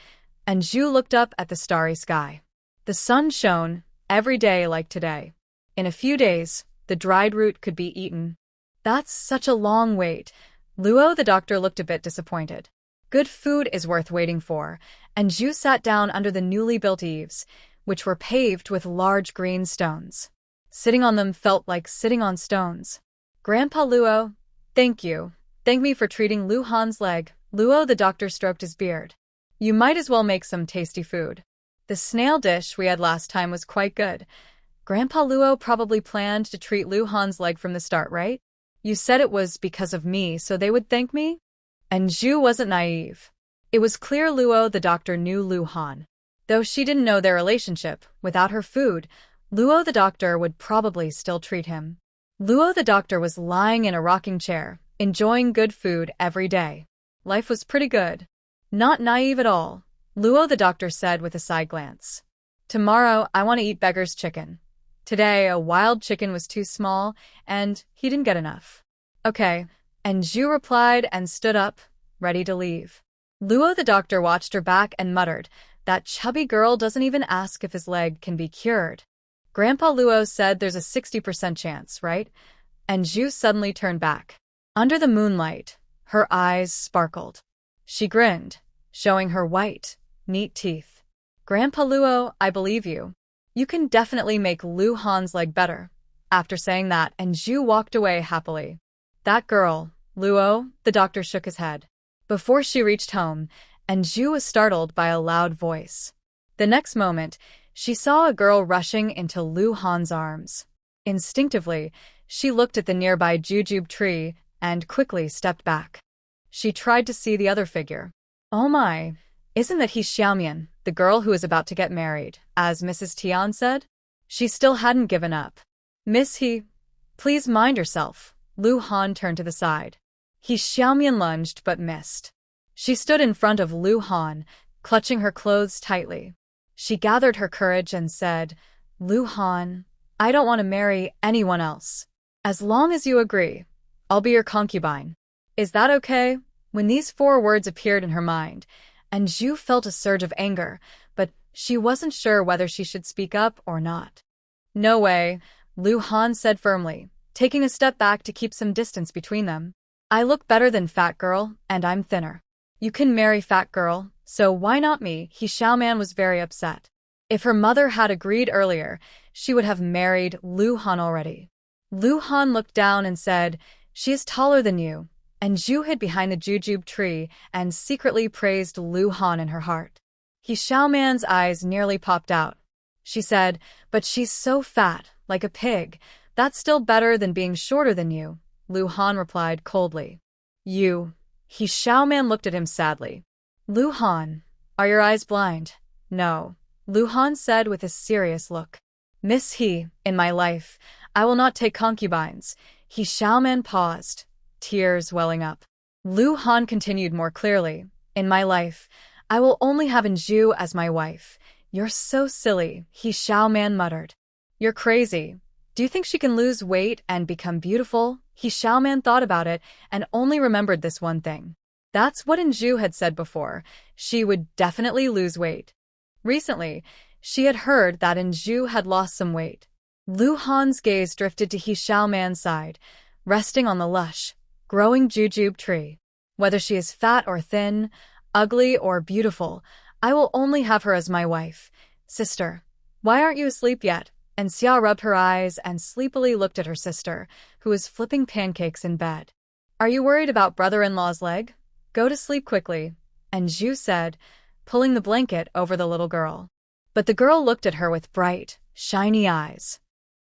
And Zhu looked up at the starry sky. The sun shone every day like today. In a few days, the dried root could be eaten. That's such a long wait. Luo the doctor looked a bit disappointed. Good food is worth waiting for, and Zhu sat down under the newly built eaves, which were paved with large green stones. Sitting on them felt like sitting on stones. Grandpa Luo, thank you. Thank me for treating Lu Han's leg. Luo the doctor stroked his beard. You might as well make some tasty food. The snail dish we had last time was quite good. Grandpa Luo probably planned to treat Lu Han's leg from the start, right? You said it was because of me, so they would thank me? And Zhu wasn't naive. It was clear Luo the doctor knew Lu Han. Though she didn't know their relationship, without her food, Luo the doctor would probably still treat him. Luo the doctor was lying in a rocking chair, enjoying good food every day. Life was pretty good. Not naive at all, Luo the doctor said with a side glance. Tomorrow, I want to eat beggar's chicken. Today, a wild chicken was too small, and he didn't get enough. Okay, and Zhu replied and stood up, ready to leave. Luo the doctor watched her back and muttered, that chubby girl doesn't even ask if his leg can be cured. Grandpa Luo said there's a 60% chance, right? And Zhu suddenly turned back. Under the moonlight, her eyes sparkled. She grinned, showing her white, neat teeth. Grandpa Luo, I believe you. You can definitely make Lu Han's leg better. After saying that, and Zhu walked away happily. That girl, Luo, the doctor shook his head. Before she reached home, and Zhu was startled by a loud voice. The next moment, she saw a girl rushing into Lu Han's arms. Instinctively, she looked at the nearby jujube tree and quickly stepped back. She tried to see the other figure. Oh my, isn't that he Xiaomian, the girl who is about to get married, as Mrs. Tian said? She still hadn't given up. Miss He, please mind yourself. Lu Han turned to the side. He Xiaomian lunged but missed. She stood in front of Lu Han, clutching her clothes tightly. She gathered her courage and said, Lu Han, I don't want to marry anyone else. As long as you agree, I'll be your concubine. Is that okay? When these 4 words appeared in her mind, and Zhu felt a surge of anger, but she wasn't sure whether she should speak up or not. No way, Lu Han said firmly, taking a step back to keep some distance between them. I look better than fat girl, and I'm thinner. You can marry fat girl, so why not me? He Xiaoman was very upset. If her mother had agreed earlier, she would have married Lu Han already. Lu Han looked down and said, she is taller than you, and Zhu hid behind the jujube tree and secretly praised Lu Han in her heart. He Xiaoman's eyes nearly popped out. She said, but she's so fat, like a pig. That's still better than being shorter than you, Lu Han replied coldly. You. He Xiaoman looked at him sadly. Lu Han, are your eyes blind? No, Lu Han said with a serious look. Miss He, in my life, I will not take concubines. He Xiaoman paused, tears welling up. Lu Han continued more clearly. In my life, I will only have Zhu as my wife. You're so silly, He Xiaoman muttered. You're crazy. Do you think she can lose weight and become beautiful? He Xiaoman thought about it and only remembered this one thing. That's what Zhu had said before. She would definitely lose weight. Recently, she had heard that Zhu had lost some weight. Lu Han's gaze drifted to He Xiaoman's side, resting on the lush, growing jujube tree. Whether she is fat or thin, ugly or beautiful, I will only have her as my wife. Sister, why aren't you asleep yet? And Xia rubbed her eyes and sleepily looked at her sister, who was flipping pancakes in bed. Are you worried about brother-in-law's leg? Go to sleep quickly, and Zhu said, pulling the blanket over the little girl. But the girl looked at her with bright, shiny eyes.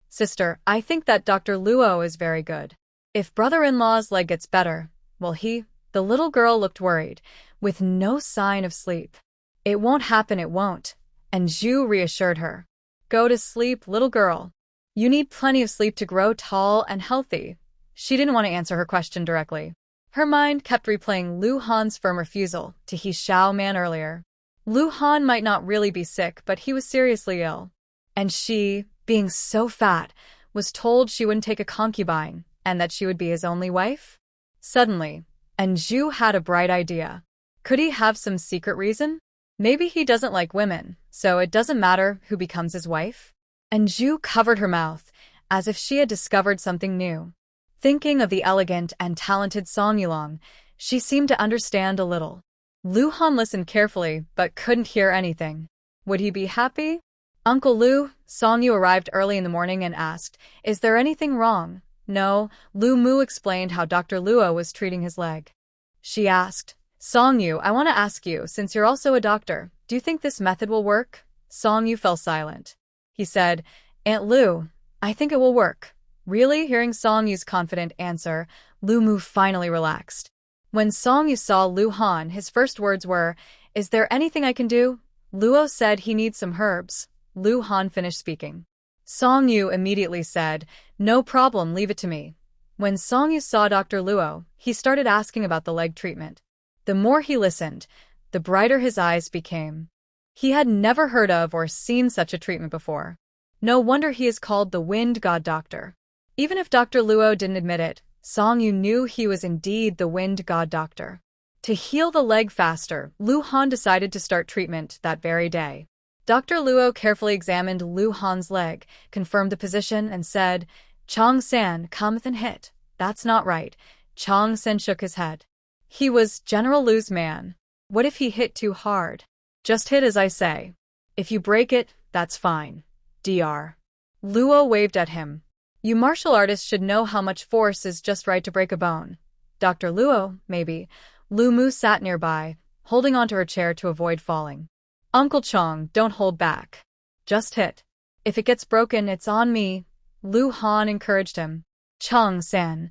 Sister, I think that Dr. Luo is very good. If brother-in-law's leg gets better, will he? The little girl looked worried, with no sign of sleep. It won't happen, it won't, and Zhu reassured her. Go to sleep, little girl. You need plenty of sleep to grow tall and healthy. She didn't want to answer her question directly. Her mind kept replaying Lu Han's firm refusal to He Xiaoman earlier. Lu Han might not really be sick, but he was seriously ill. And she, being so fat, was told she wouldn't take a concubine and that she would be his only wife? Suddenly, Zhu had a bright idea. Could he have some secret reason? Maybe he doesn't like women, so it doesn't matter who becomes his wife? Zhu covered her mouth, as if she had discovered something new. Thinking of the elegant and talented Song Yulong, she seemed to understand a little. Lu Han listened carefully, but couldn't hear anything. Would he be happy? Uncle Lu, Song Yu arrived early in the morning and asked, is there anything wrong? No, Lu Mu explained how Dr. Luo was treating his leg. She asked, Song Yu, I want to ask you, since you're also a doctor, do you think this method will work? Song Yu fell silent. He said, Aunt Lu, I think it will work. Really? Hearing Song Yu's confident answer, Lu Mu finally relaxed. When Song Yu saw Lu Han, his first words were, is there anything I can do? Luo said he needs some herbs. Lu Han finished speaking. Song Yu immediately said, no problem, leave it to me. When Song Yu saw Dr. Luo, he started asking about the leg treatment. The more he listened, the brighter his eyes became. He had never heard of or seen such a treatment before. No wonder he is called the Wind God Doctor. Even if Dr. Luo didn't admit it, Song Yu knew he was indeed the Wind God Doctor. To heal the leg faster, Lu Han decided to start treatment that very day. Dr. Luo carefully examined Lu Han's leg, confirmed the position, and said, Chong San, cometh and hit. That's not right. Chong San shook his head. He was General Lu's man. What if he hit too hard? Just hit as I say. If you break it, that's fine. Dr. Luo waved at him. You martial artists should know how much force is just right to break a bone. Dr. Luo, maybe. Lu Mu sat nearby, holding onto her chair to avoid falling. Uncle Chong, don't hold back. Just hit. If it gets broken, it's on me. Lu Han encouraged him. Chong San,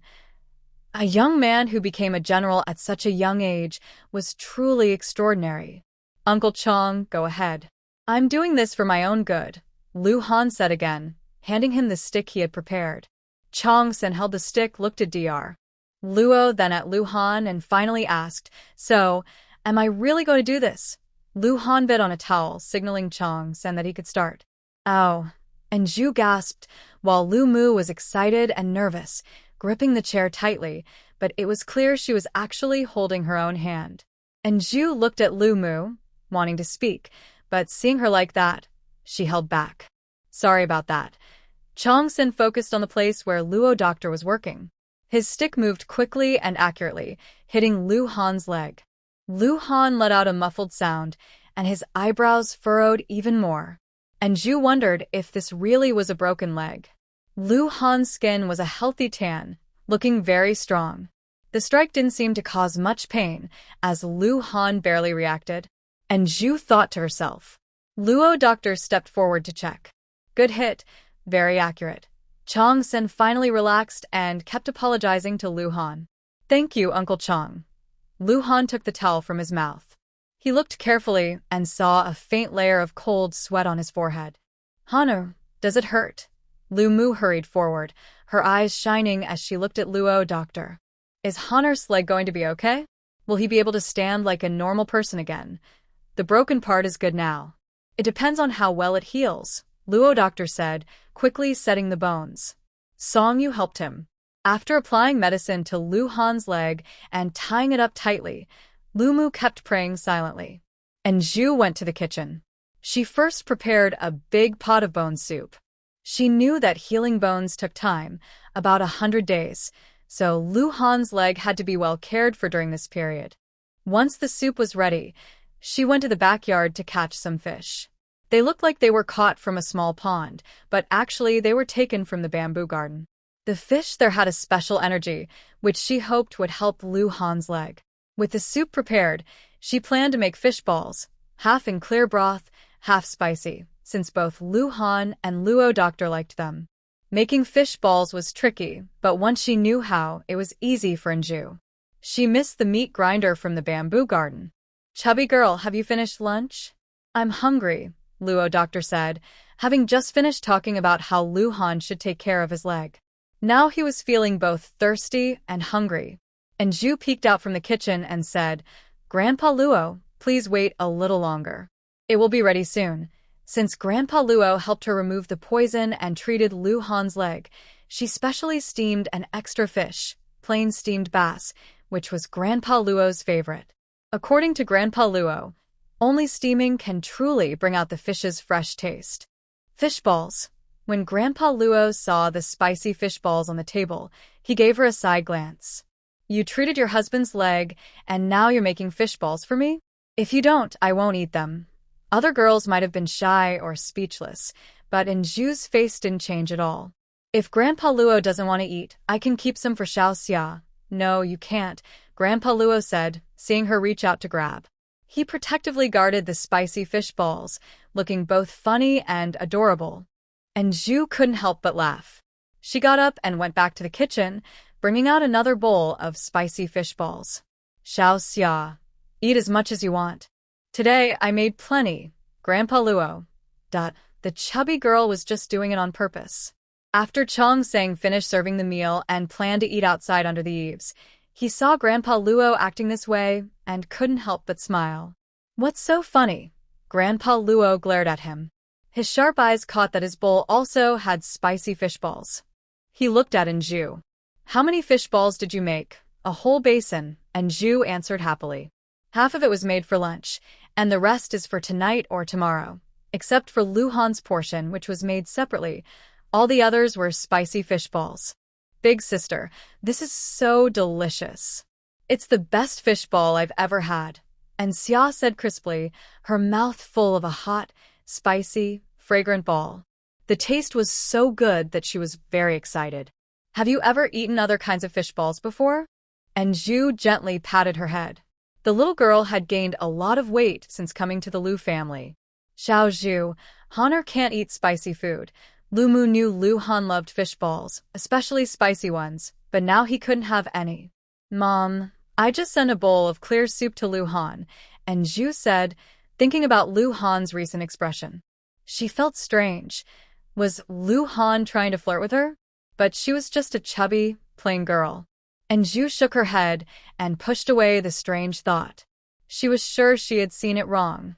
a young man who became a general at such a young age, was truly extraordinary. Uncle Chong, go ahead. I'm doing this for my own good, Lu Han said again, handing him the stick he had prepared. Chong San held the stick, looked at Dr. Luo, then at Lu Han, and finally asked, so, am I really going to do this? Lu Han bit on a towel, signaling Chang Sen that he could start. Ow. And Zhu gasped, while Lu Mu was excited and nervous, gripping the chair tightly, but it was clear she was actually holding her own hand. And Zhu looked at Lu Mu, wanting to speak, but seeing her like that, she held back. Sorry about that. Chang Sen focused on the place where Luo Doctor was working. His stick moved quickly and accurately, hitting Lu Han's leg. Lu Han let out a muffled sound, and his eyebrows furrowed even more. And Zhu wondered if this really was a broken leg. Lu Han's skin was a healthy tan, looking very strong. The strike didn't seem to cause much pain, as Lu Han barely reacted. And Zhu thought to herself. Luo Doctor stepped forward to check. Good hit, very accurate. Chang Sen finally relaxed and kept apologizing to Lu Han. Thank you, Uncle Chang. Lu Han took the towel from his mouth. He looked carefully and saw a faint layer of cold sweat on his forehead. Hanu, does it hurt? Lu Mu hurried forward, her eyes shining as she looked at Luo Doctor. Is Hanur's leg going to be okay? Will he be able to stand like a normal person again? The broken part is good now. It depends on how well it heals, Luo Doctor said, quickly setting the bones. Song Yu helped him. After applying medicine to Lu Han's leg and tying it up tightly, Lu Mu kept praying silently. And Zhu went to the kitchen. She first prepared a big pot of bone soup. She knew that healing bones took time, about 100 days, so Lu Han's leg had to be well cared for during this period. Once the soup was ready, she went to the backyard to catch some fish. They looked like they were caught from a small pond, but actually they were taken from the bamboo garden. The fish there had a special energy, which she hoped would help Lu Han's leg. With the soup prepared, she planned to make fish balls, half in clear broth, half spicy, since both Lu Han and Luo Doctor liked them. Making fish balls was tricky, but once she knew how, it was easy for Anju. She missed the meat grinder from the bamboo garden. Chubby girl, have you finished lunch? I'm hungry, Luo Doctor said, having just finished talking about how Lu Han should take care of his leg. Now he was feeling both thirsty and hungry. And Zhu peeked out from the kitchen and said, Grandpa Luo, please wait a little longer. It will be ready soon. Since Grandpa Luo helped her remove the poison and treated Lu Han's leg, she specially steamed an extra fish, plain steamed bass, which was Grandpa Luo's favorite. According to Grandpa Luo, only steaming can truly bring out the fish's fresh taste. Fish balls. When Grandpa Luo saw the spicy fish balls on the table, he gave her a side glance. You treated your husband's leg, and now you're making fish balls for me? If you don't, I won't eat them. Other girls might have been shy or speechless, but Zhu's face didn't change at all. If Grandpa Luo doesn't want to eat, I can keep some for Xiao Xia. No, you can't, Grandpa Luo said, seeing her reach out to grab. He protectively guarded the spicy fish balls, looking both funny and adorable. And Zhu couldn't help but laugh. She got up and went back to the kitchen, bringing out another bowl of spicy fish balls. Xiao Xia, eat as much as you want. Today I made plenty, Grandpa Luo. The chubby girl was just doing it on purpose. After Chang Sang finished serving the meal and planned to eat outside under the eaves, he saw Grandpa Luo acting this way and couldn't help but smile. What's so funny? Grandpa Luo glared at him. His sharp eyes caught that his bowl also had spicy fish balls. He looked at Zhu. How many fish balls did you make? A whole basin, and Zhu answered happily. Half of it was made for lunch, and the rest is for tonight or tomorrow. Except for Lu Han's portion, which was made separately. All the others were spicy fish balls. Big sister, this is so delicious. It's the best fish ball I've ever had. And Xia said crisply, her mouth full of a hot, spicy, fragrant ball. The taste was so good that she was very excited. Have you ever eaten other kinds of fish balls before? And Zhu gently patted her head. The little girl had gained a lot of weight since coming to the Lu family. Xiao Zhu, Honor can't eat spicy food. Lu Mu knew Lu Han loved fish balls, especially spicy ones, but now he couldn't have any. Mom, I just sent a bowl of clear soup to Lu Han, and Zhu said, thinking about Lu Han's recent expression. She felt strange. Was Lu Han trying to flirt with her? But she was just a chubby, plain girl. And Zhu shook her head and pushed away the strange thought. She was sure she had seen it wrong.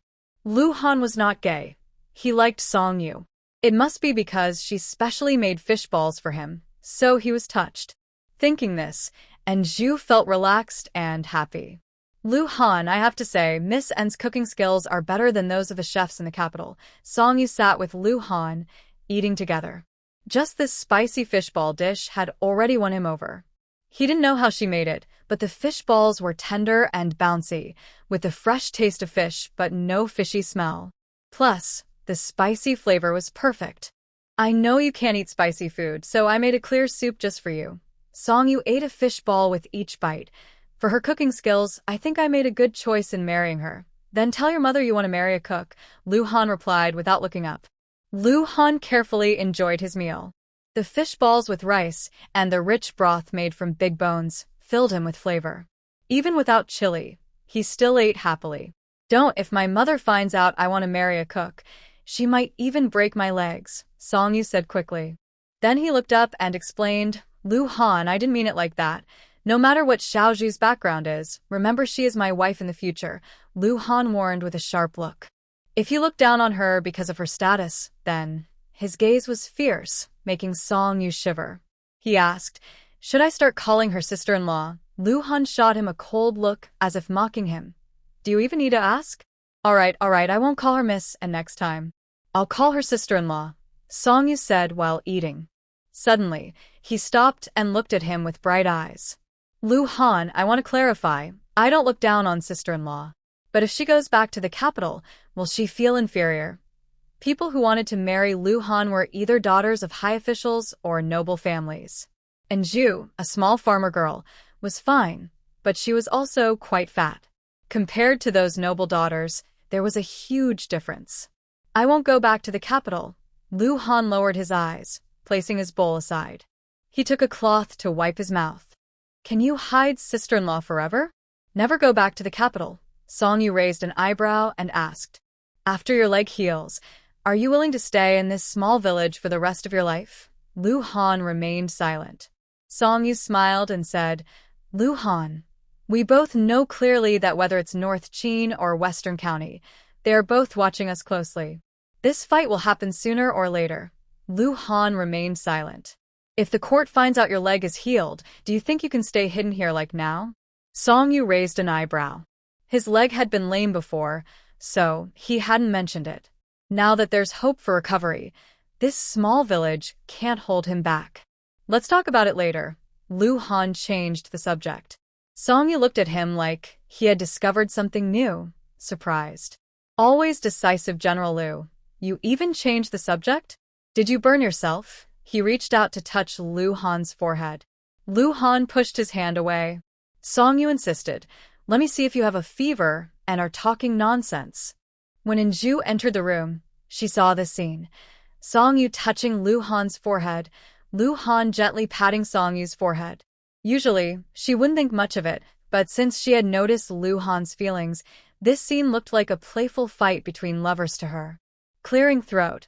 Lu Han was not gay. He liked Song Yu. It must be because she specially made fish balls for him, so he was touched. Thinking this, and Zhu felt relaxed and happy. Lu Han, I have to say, Miss N's cooking skills are better than those of the chefs in the capital. Song Yu sat with Lu Han, eating together. Just this spicy fishball dish had already won him over. He didn't know how she made it, but the fish balls were tender and bouncy, with the fresh taste of fish but no fishy smell. Plus, the spicy flavor was perfect. I know you can't eat spicy food, so I made a clear soup just for you. Song Yu ate a fish ball with each bite. For her cooking skills, I think I made a good choice in marrying her. Then tell your mother you want to marry a cook, Lu Han replied without looking up. Lu Han carefully enjoyed his meal. The fish balls with rice and the rich broth made from big bones filled him with flavor. Even without chili, he still ate happily. Don't, if my mother finds out I want to marry a cook, she might even break my legs, Song Yu said quickly. Then he looked up and explained, Lu Han, I didn't mean it like that. No matter what Xiaozhu's background is, remember she is my wife in the future, Lu Han warned with a sharp look. If you look down on her because of her status, then... His gaze was fierce, making Song Yu shiver. He asked, should I start calling her sister-in-law? Lu Han shot him a cold look as if mocking him. Do you even need to ask? All right, I won't call her miss, and next time. I'll call her sister-in-law, Song Yu said while eating. Suddenly, he stopped and looked at him with bright eyes. Lu Han, I want to clarify, I don't look down on sister-in-law. But if she goes back to the capital, will she feel inferior? People who wanted to marry Lu Han were either daughters of high officials or noble families. And Zhu, a small farmer girl, was fine, but she was also quite fat. Compared to those noble daughters, there was a huge difference. I won't go back to the capital. Lu Han lowered his eyes, placing his bowl aside. He took a cloth to wipe his mouth. Can you hide sister-in-law forever? Never go back to the capital. Song Yu raised an eyebrow and asked, after your leg heals, are you willing to stay in this small village for the rest of your life? Lu Han remained silent. Song Yu smiled and said, Lu Han, we both know clearly that whether it's North Qin or Western County, they are both watching us closely. This fight will happen sooner or later. Lu Han remained silent. If the court finds out your leg is healed, do you think you can stay hidden here like now? Song Yu raised an eyebrow. His leg had been lame before, so he hadn't mentioned it. Now that there's hope for recovery, this small village can't hold him back. Let's talk about it later. Lu Han changed the subject. Song Yu looked at him like he had discovered something new, surprised. Always decisive, General Lu. You even changed the subject? Did you burn yourself? He reached out to touch Lu Han's forehead. Lu Han pushed his hand away. Song Yu insisted, let me see if you have a fever and are talking nonsense. When Zhu entered the room, she saw this scene. Song Yu touching Lu Han's forehead, Lu Han gently patting Song Yu's forehead. Usually, she wouldn't think much of it, but since she had noticed Lu Han's feelings, this scene looked like a playful fight between lovers to her. Clearing throat.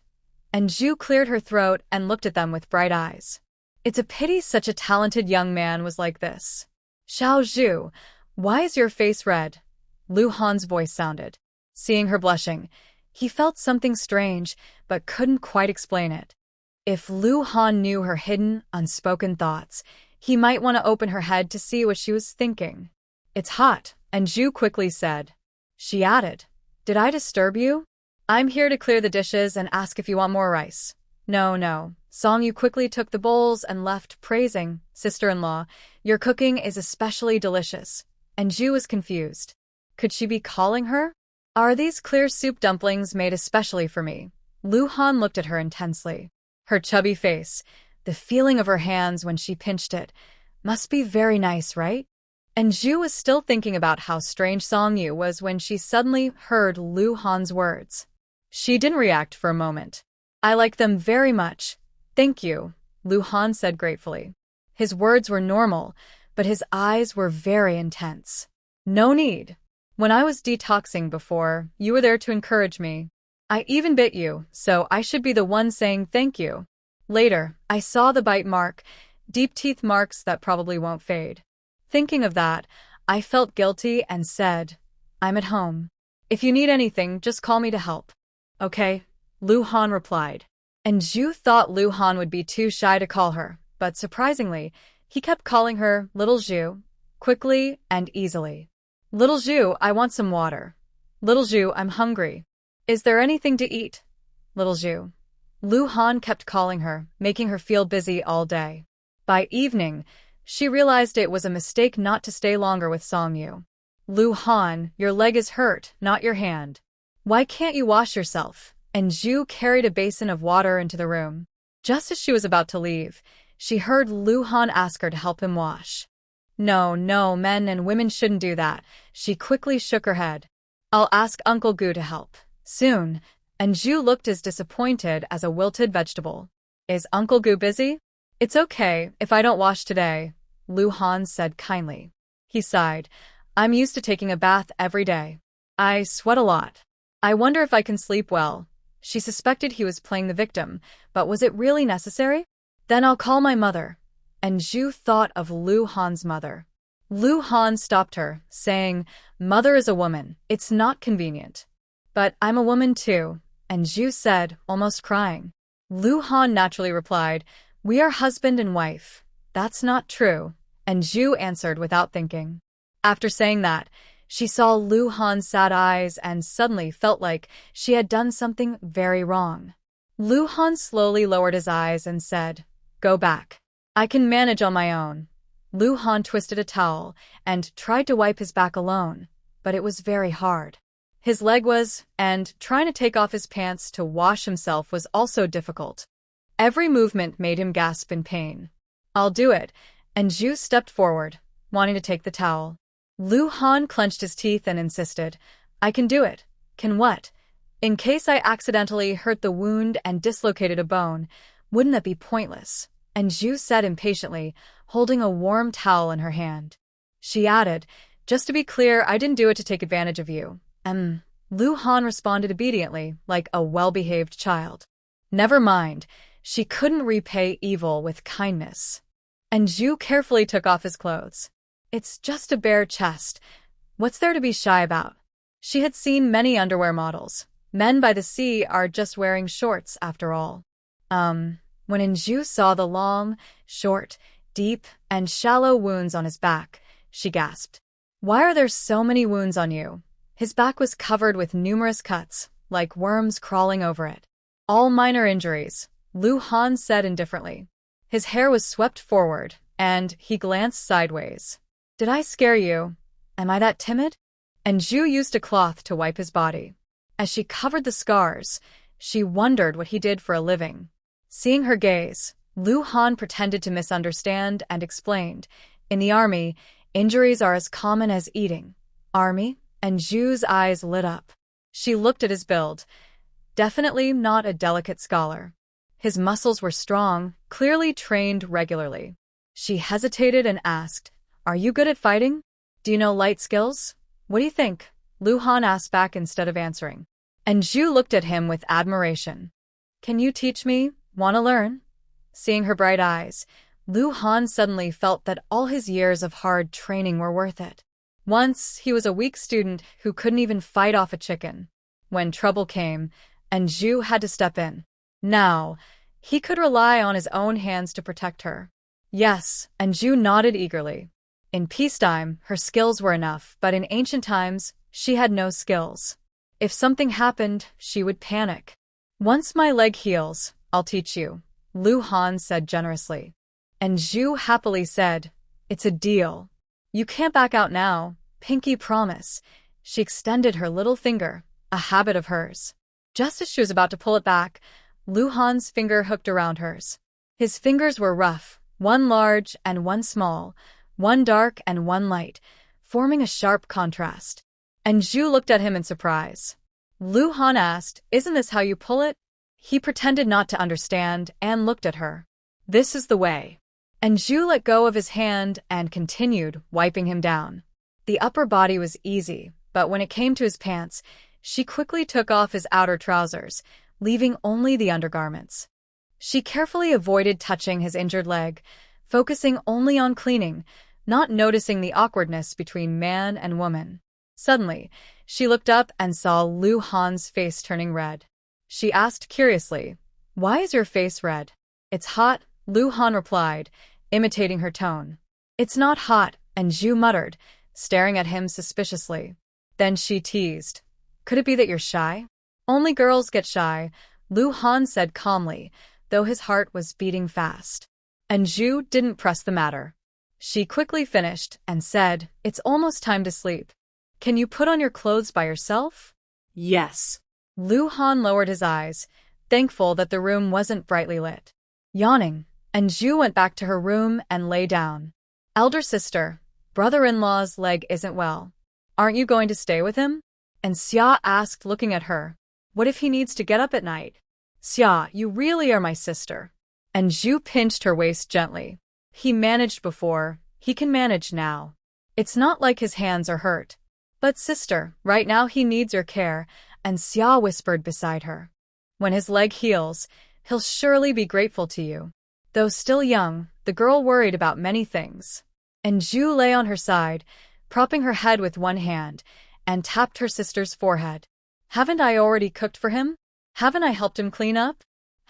And Zhu cleared her throat and looked at them with bright eyes. It's a pity such a talented young man was like this. Xiao Zhu, why is your face red? Lu Han's voice sounded. Seeing her blushing, he felt something strange, but couldn't quite explain it. If Lu Han knew her hidden, unspoken thoughts, he might want to open her head to see what she was thinking. It's hot, and Zhu quickly said. She added, did I disturb you? I'm here to clear the dishes and ask if you want more rice. No. Song Yu quickly took the bowls and left, praising, sister-in-law, your cooking is especially delicious. And Zhu was confused. Could she be calling her? Are these clear soup dumplings made especially for me? Lu Han looked at her intensely. Her chubby face, the feeling of her hands when she pinched it, must be very nice, right? And Zhu was still thinking about how strange Song Yu was when she suddenly heard Lu Han's words. She didn't react for a moment. I like them very much. Thank you, Lu Han said gratefully. His words were normal, but his eyes were very intense. No need. When I was detoxing before, you were there to encourage me. I even bit you, so I should be the one saying thank you. Later, I saw the bite mark, deep teeth marks that probably won't fade. Thinking of that, I felt guilty and said, I'm at home. If you need anything, just call me to help. Okay, Lu Han replied. And Zhu thought Lu Han would be too shy to call her, but surprisingly, he kept calling her Little Zhu, quickly and easily. Little Zhu, I want some water. Little Zhu, I'm hungry. Is there anything to eat? Little Zhu. Lu Han kept calling her, making her feel busy all day. By evening, she realized it was a mistake not to stay longer with Songyu. Lu Han, your leg is hurt, not your hand. Why can't you wash yourself? And Zhu carried a basin of water into the room. Just as she was about to leave, she heard Lu Han ask her to help him wash. No, men and women shouldn't do that. She quickly shook her head. I'll ask Uncle Gu to help. Soon. And Zhu looked as disappointed as a wilted vegetable. Is Uncle Gu busy? It's okay if I don't wash today, Lu Han said kindly. He sighed. I'm used to taking a bath every day. I sweat a lot. I wonder if I can sleep well. She suspected he was playing the victim, but was it really necessary? Then I'll call my mother. And Zhu thought of Lu Han's mother. Lu Han stopped her, saying, Mother is a woman. It's not convenient. But I'm a woman too, and Zhu said, almost crying. Lu Han naturally replied, We are husband and wife. That's not true. And Zhu answered without thinking. After saying that, she saw Lu Han's sad eyes and suddenly felt like she had done something very wrong. Lu Han slowly lowered his eyes and said, Go back. I can manage on my own. Lu Han twisted a towel and tried to wipe his back alone, but it was very hard. His leg was, and trying to take off his pants to wash himself was also difficult. Every movement made him gasp in pain. I'll do it, and Zhu stepped forward, wanting to take the towel. Lu Han clenched his teeth and insisted, I can do it. Can what? In case I accidentally hurt the wound and dislocated a bone, wouldn't that be pointless? And Zhu said impatiently, holding a warm towel in her hand. She added, Just to be clear, I didn't do it to take advantage of you. Lu Han responded obediently, like a well-behaved child. Never mind, she couldn't repay evil with kindness. And Zhu carefully took off his clothes. It's just a bare chest. What's there to be shy about? She had seen many underwear models. Men by the sea are just wearing shorts, after all. When Zhu saw the long, short, deep, and shallow wounds on his back, she gasped. Why are there so many wounds on you? His back was covered with numerous cuts, like worms crawling over it. All minor injuries, Lu Han said indifferently. His hair was swept forward, and he glanced sideways. Did I scare you? Am I that timid? And Zhu used a cloth to wipe his body. As she covered the scars, she wondered what he did for a living. Seeing her gaze, Lu Han pretended to misunderstand and explained, In the army, injuries are as common as eating. Army? And Zhu's eyes lit up. She looked at his build. Definitely not a delicate scholar. His muscles were strong, clearly trained regularly. She hesitated and asked, Are you good at fighting? Do you know light skills? What do you think? Lu Han asked back instead of answering. And Zhu looked at him with admiration. Can you teach me? Want to learn? Seeing her bright eyes, Lu Han suddenly felt that all his years of hard training were worth it. Once, he was a weak student who couldn't even fight off a chicken. When trouble came, and Zhu had to step in. Now, he could rely on his own hands to protect her. Yes, and Zhu nodded eagerly. In peacetime, her skills were enough, but in ancient times, she had no skills. If something happened, she would panic. Once my leg heals, I'll teach you, Lu Han said generously. And Zhu happily said, It's a deal. You can't back out now, pinky promise. She extended her little finger, a habit of hers. Just as she was about to pull it back, Lu Han's finger hooked around hers. His fingers were rough, one large and one small, one dark and one light, forming a sharp contrast. And Zhu looked at him in surprise. Lu Han asked, Isn't this how you pull it? He pretended not to understand and looked at her. This is the way. And Zhu let go of his hand and continued, wiping him down. The upper body was easy, but when it came to his pants, she quickly took off his outer trousers, leaving only the undergarments. She carefully avoided touching his injured leg, focusing only on cleaning, not noticing the awkwardness between man and woman. Suddenly, She looked up and saw Lu Han's face turning red. She asked curiously, "Why is your face red?" "It's hot," Lu Han replied, imitating her tone. "It's not hot," and Zhu muttered, staring at him suspiciously. Then she teased, "Could it be that you're shy?" "Only girls get shy," Lu Han said calmly, though his heart was beating fast. And Zhu didn't press the matter. She quickly finished and said, "It's almost time to sleep. Can you put on your clothes by yourself?" Yes. Lu Han lowered his eyes, thankful that the room wasn't brightly lit. Yawning, and Zhu went back to her room and lay down. "Elder sister, brother-in-law's leg isn't well. Aren't you going to stay with him?" And Xia asked, looking at her. "What if he needs to get up at night?" "Xia, you really are my sister." And Zhu pinched her waist gently. "He managed before, he can manage now. It's not like his hands are hurt." "But sister, right now he needs your care," and Xia whispered beside her. "When his leg heals, he'll surely be grateful to you." Though still young, the girl worried about many things. And Zhu lay on her side, propping her head with one hand, and tapped her sister's forehead. "Haven't I already cooked for him? Haven't I helped him clean up?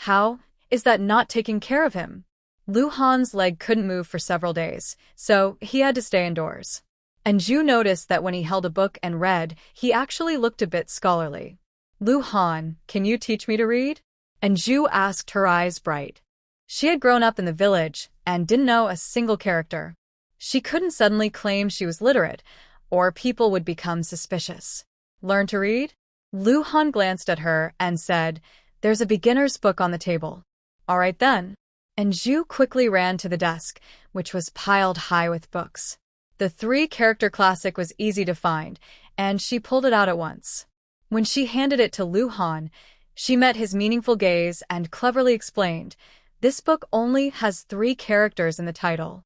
How is that not taking care of him?" Lu Han's leg couldn't move for several days, so he had to stay indoors. And Zhu noticed that when he held a book and read, he actually looked a bit scholarly. "Lu Han, can you teach me to read?" And Zhu asked, her eyes bright. She had grown up in the village and didn't know a single character. She couldn't suddenly claim she was literate, or people would become suspicious. "Learn to read?" Lu Han glanced at her and said, "There's a beginner's book on the table." "All right then." And Zhu quickly ran to the desk, which was piled high with books. The three-character classic was easy to find, and she pulled it out at once. When she handed it to Lu Han, she met his meaningful gaze and cleverly explained, "This book only has 3 characters in the title.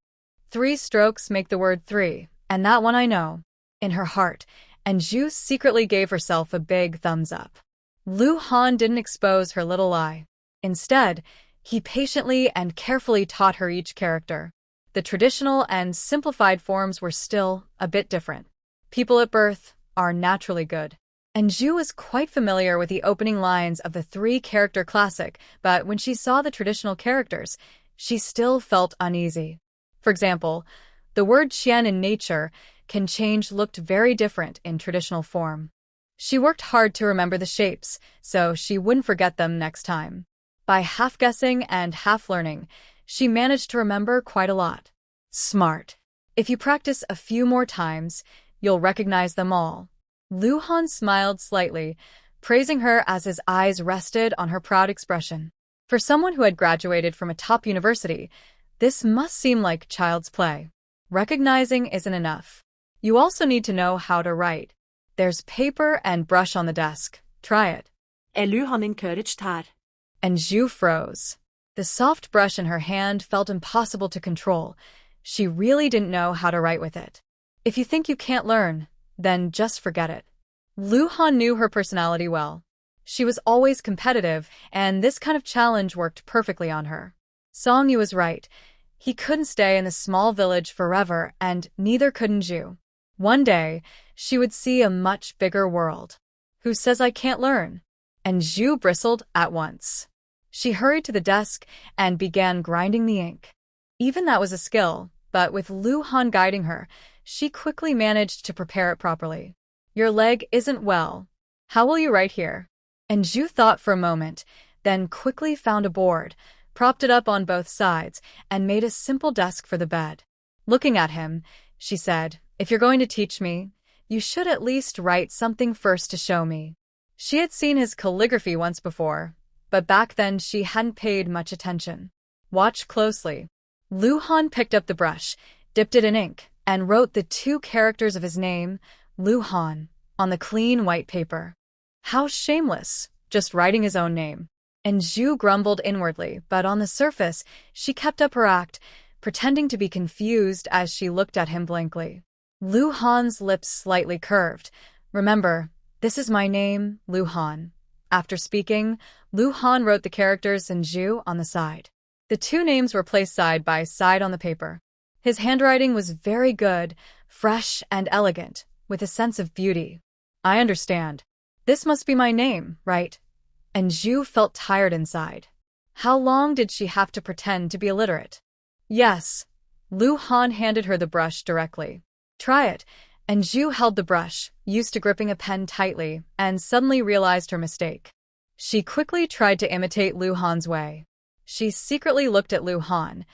3 strokes make the word 3, and that one I know." In her heart, and Zhu secretly gave herself a big thumbs up. Lu Han didn't expose her little lie. Instead, he patiently and carefully taught her each character. The traditional and simplified forms were still a bit different. People at birth are naturally good. And Zhu was quite familiar with the opening lines of the 3-character classic, but when she saw the traditional characters, she still felt uneasy. For example, the word qian in nature can change looked very different in traditional form. She worked hard to remember the shapes, so she wouldn't forget them next time. By half-guessing and half-learning, she managed to remember quite a lot. Smart. If you practice a few more times, you'll recognize them all. Lu Han smiled slightly, praising her as his eyes rested on her proud expression. For someone who had graduated from a top university, this must seem like child's play. Recognizing isn't enough. You also need to know how to write. There's paper and brush on the desk. Try it. Lu Han encouraged her. And Zhu froze. The soft brush in her hand felt impossible to control. She really didn't know how to write with it. If you think you can't learn, then just forget it. Lu Han knew her personality well. She was always competitive, and this kind of challenge worked perfectly on her. Song Yu was right. He couldn't stay in the small village forever, and neither could Zhu. One day, she would see a much bigger world. "Who says I can't learn?" And Zhu bristled at once. She hurried to the desk and began grinding the ink. Even that was a skill, but with Lu Han guiding her, she quickly managed to prepare it properly. "Your leg isn't well. How will you write here?" And Zhu thought for a moment, then quickly found a board, propped it up on both sides, and made a simple desk for the bed. Looking at him, she said, "If you're going to teach me, you should at least write something first to show me." She had seen his calligraphy once before, but back then she hadn't paid much attention. "Watch closely." Lu Han picked up the brush, dipped it in ink, and wrote the 2 characters of his name, Lu Han, on the clean white paper. How shameless, just writing his own name. And Zhu grumbled inwardly, but on the surface, she kept up her act, pretending to be confused as she looked at him blankly. Lu Han's lips slightly curved. "Remember, this is my name, Lu Han." After speaking, Lu Han wrote the characters in Zhu on the side. The 2 names were placed side by side on the paper. His handwriting was very good, fresh and elegant, with a sense of beauty. I understand. This must be my name, right? And Zhu felt tired inside. How long did she have to pretend to be illiterate? Yes. Lu Han handed her the brush directly. Try it. And Zhu held the brush, used to gripping a pen tightly, and suddenly realized her mistake. She quickly tried to imitate Lu Han's way. She secretly looked at Lu Han.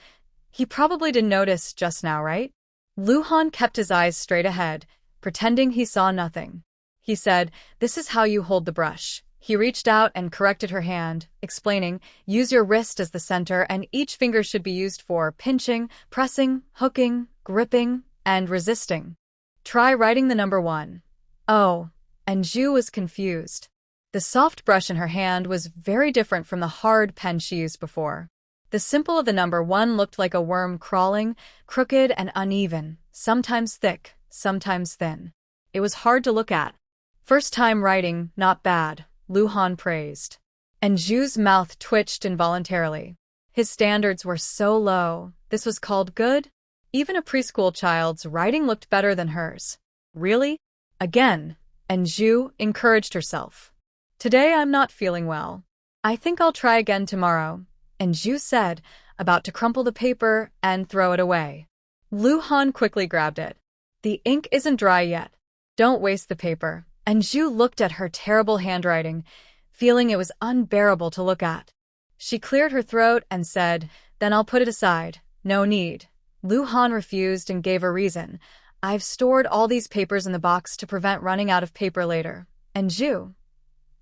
He probably didn't notice just now, right? Lu Han kept his eyes straight ahead, pretending he saw nothing. He said, "This is how you hold the brush." He reached out and corrected her hand, explaining, "Use your wrist as the center and each finger should be used for pinching, pressing, hooking, gripping, and resisting. Try writing the number 1. Oh, and Zhu was confused. The soft brush in her hand was very different from the hard pen she used before. The symbol of the number 1 looked like a worm crawling, crooked and uneven, sometimes thick, sometimes thin. It was hard to look at. First time writing, not bad, Lu Han praised. And Zhu's mouth twitched involuntarily. His standards were so low. This was called good? Even a preschool child's writing looked better than hers. Really? Again. And Zhu encouraged herself. Today I'm not feeling well. I think I'll try again tomorrow. And Zhu said, about to crumple the paper and throw it away. Lu Han quickly grabbed it. The ink isn't dry yet. Don't waste the paper. And Zhu looked at her terrible handwriting, feeling it was unbearable to look at. She cleared her throat and said, "Then I'll put it aside. No need." Lu Han refused and gave a reason. "I've stored all these papers in the box to prevent running out of paper later." And Zhu?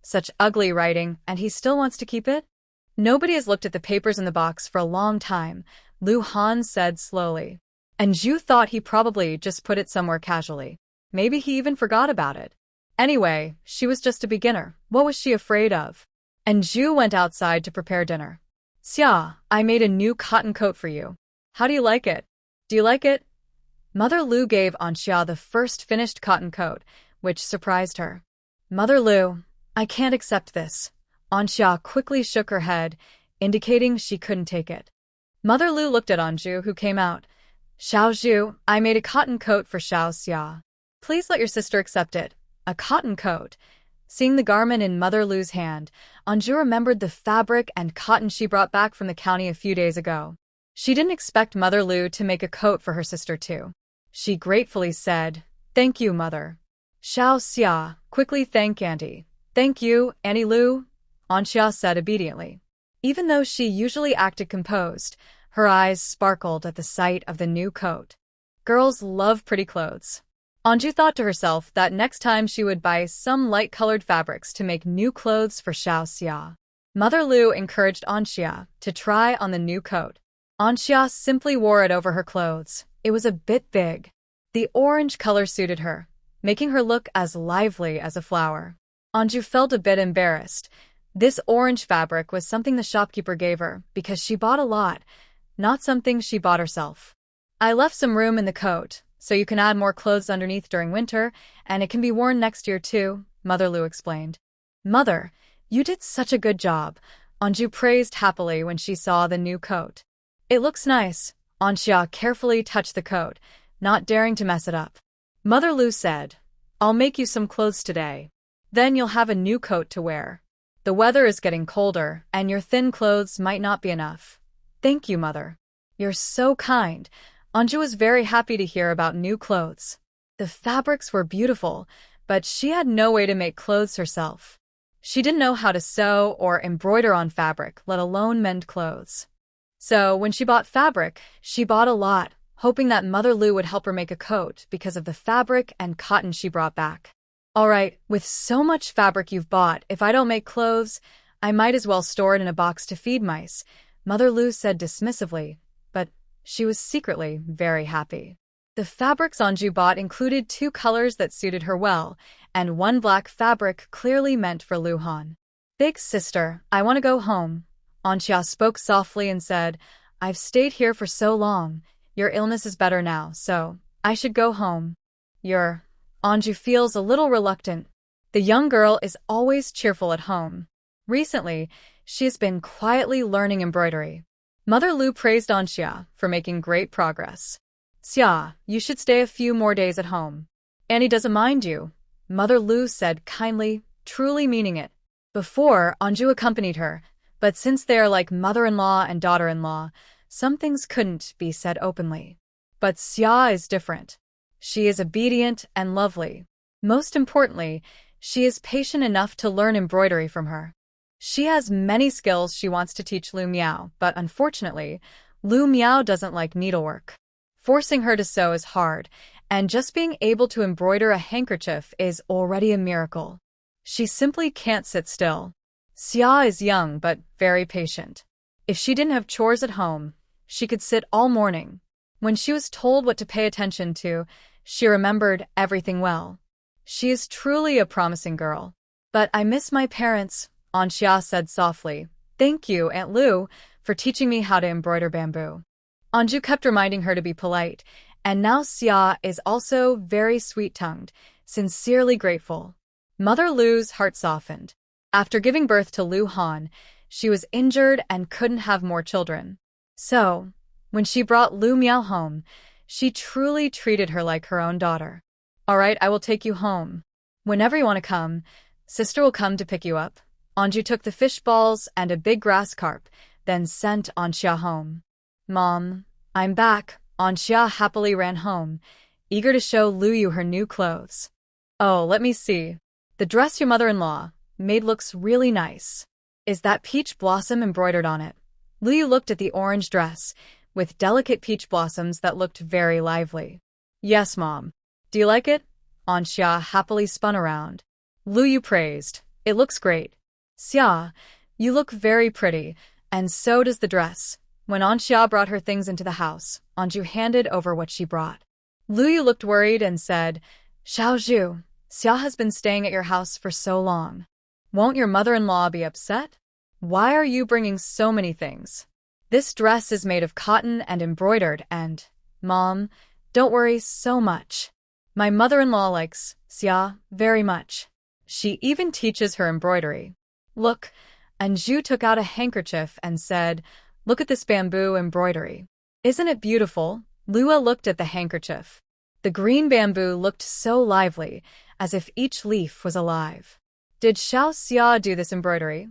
Such ugly writing, and he still wants to keep it? Nobody has looked at the papers in the box for a long time, Lu Han said slowly. And Zhu thought he probably just put it somewhere casually. Maybe he even forgot about it. Anyway, she was just a beginner. What was she afraid of? And Zhu went outside to prepare dinner. "Xia, I made a new cotton coat for you. How do you like it? Do you like it?" Mother Lu gave Xia the first finished cotton coat, which surprised her. "Mother Lu, I can't accept this." Xia quickly shook her head, indicating she couldn't take it. Mother Lu looked at Zhu, who came out. "Xiao Zhu, I made a cotton coat for Xiao Xia. Please let your sister accept it." A cotton coat. Seeing the garment in Mother Lu's hand, Zhu remembered the fabric and cotton she brought back from the county a few days ago. She didn't expect Mother Lu to make a coat for her sister too. She gratefully said, "Thank you, Mother." Xiao Xia, quickly thank Auntie. "Thank you, Auntie Lu," Xia said obediently. Even though she usually acted composed, her eyes sparkled at the sight of the new coat. Girls love pretty clothes. Zhu thought to herself that next time she would buy some light-colored fabrics to make new clothes for Xiao Xia. Mother Lu encouraged Xia to try on the new coat. Xia simply wore it over her clothes. It was a bit big. The orange color suited her, making her look as lively as a flower. Zhu felt a bit embarrassed. This orange fabric was something the shopkeeper gave her because she bought a lot, not something she bought herself. "I left some room in the coat, so you can add more clothes underneath during winter, and it can be worn next year too," Mother Lu explained. "Mother, you did such a good job," Zhu praised happily when she saw the new coat. "It looks nice." Xia carefully touched the coat, not daring to mess it up. Mother Lu said, "I'll make you some clothes today. Then you'll have a new coat to wear. The weather is getting colder, and your thin clothes might not be enough." "Thank you, Mother. You're so kind." Zhu was very happy to hear about new clothes. The fabrics were beautiful, but she had no way to make clothes herself. She didn't know how to sew or embroider on fabric, let alone mend clothes. So when she bought fabric, she bought a lot, hoping that Mother Lu would help her make a coat because of the fabric and cotton she brought back. "All right, with so much fabric you've bought, if I don't make clothes, I might as well store it in a box to feed mice," Mother Lu said dismissively, but she was secretly very happy. The fabrics Zhu bought included 2 colors that suited her well, and 1 black fabric clearly meant for Lu Han. "Big sister, I want to go home." Xia spoke softly and said, "I've stayed here for so long. Your illness is better now, so I should go home." Zhu feels a little reluctant. The young girl is always cheerful at home. Recently, she has been quietly learning embroidery. Mother Lu praised Xia for making great progress. "Xia, you should stay a few more days at home. Annie doesn't mind you." Mother Lu said kindly, truly meaning it. Before, Anju accompanied her, but since they are like mother-in-law and daughter-in-law, some things couldn't be said openly. But Xia is different. She is obedient and lovely. Most importantly, she is patient enough to learn embroidery from her. She has many skills she wants to teach Lu Miao, but unfortunately, Lu Miao doesn't like needlework. Forcing her to sew is hard, and just being able to embroider a handkerchief is already a miracle. She simply can't sit still. Xia is young but very patient. If she didn't have chores at home, she could sit all morning. When she was told what to pay attention to, she remembered everything well. She is truly a promising girl. But I miss my parents, Anxia said softly. Thank you, Aunt Lu, for teaching me how to embroider bamboo. Anju kept reminding her to be polite, and now Xia is also very sweet-tongued, sincerely grateful. Mother Lu's heart softened. After giving birth to Lu Han, she was injured and couldn't have more children. So, when she brought Lu Miao home, she truly treated her like her own daughter. All right, I will take you home. Whenever you want to come, sister will come to pick you up. Anju took the fish balls and a big grass carp, then sent Anxia home. Mom, I'm back. Anxia happily ran home, eager to show Lu Yu her new clothes. Oh, let me see. The dress your mother-in-law made looks really nice. Is that peach blossom embroidered on it? Lu Yu looked at the orange dress, with delicate peach blossoms that looked very lively. Yes, Mom. Do you like it? Anxia happily spun around. Lu Yu praised. It looks great. Xia, you look very pretty, and so does the dress. When Anxia brought her things into the house, Anju handed over what she brought. Lu Yu looked worried and said, Xiaozhu, Xia has been staying at your house for so long. Won't your mother-in-law be upset? Why are you bringing so many things? This dress is made of cotton and embroidered and, Mom, don't worry so much. My mother-in-law likes Xia very much. She even teaches her embroidery. Look, Anju took out a handkerchief and said, Look at this bamboo embroidery. Isn't it beautiful? Lua looked at the handkerchief. The green bamboo looked so lively, as if each leaf was alive. Did Xiao Xia do this embroidery?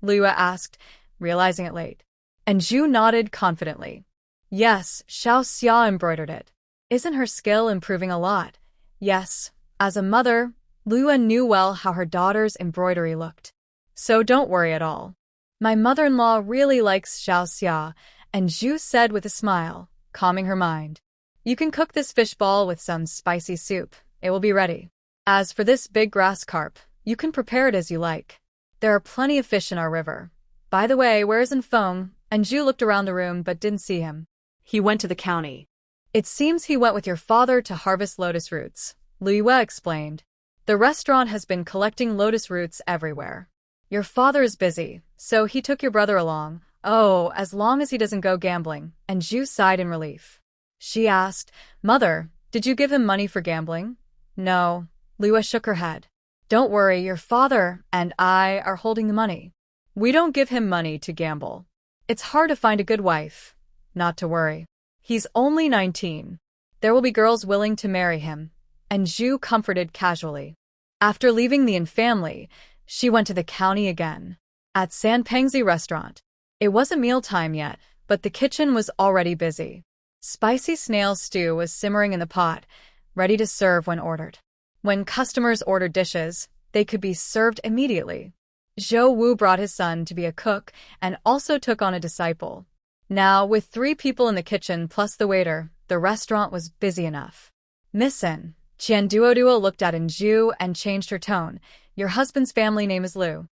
Lua asked, realizing it late. Anju nodded confidently. Yes, Xiao Xia embroidered it. Isn't her skill improving a lot? Yes. As a mother, Lua knew well how her daughter's embroidery looked. So don't worry at all. My mother-in-law really likes Xiao Xia, Anju said with a smile, calming her mind. You can cook this fish ball with some spicy soup. It will be ready. As for this big grass carp, you can prepare it as you like. There are plenty of fish in our river. By the way, where is Feng? Anju looked around the room but didn't see him. He went to the county. It seems he went with your father to harvest lotus roots, Lu Yue explained. The restaurant has been collecting lotus roots everywhere. Your father is busy, so he took your brother along. Oh, as long as he doesn't go gambling, Anju sighed in relief. She asked, Mother, did you give him money for gambling? No, Lua shook her head. Don't worry, your father and I are holding the money. We don't give him money to gamble. It's hard to find a good wife. Not to worry. He's only 19. There will be girls willing to marry him. Anju comforted casually. After leaving the Yin family, she went to the county again. At Sanpengzi restaurant. It wasn't mealtime yet, but the kitchen was already busy. Spicy snail stew was simmering in the pot, ready to serve when ordered. When customers ordered dishes, they could be served immediately. Zhou Wu brought his son to be a cook and also took on a disciple. Now, with 3 people in the kitchen plus the waiter, the restaurant was busy enough. Missin, Qian Duoduo looked at Anju and changed her tone. Your husband's family name is Lu.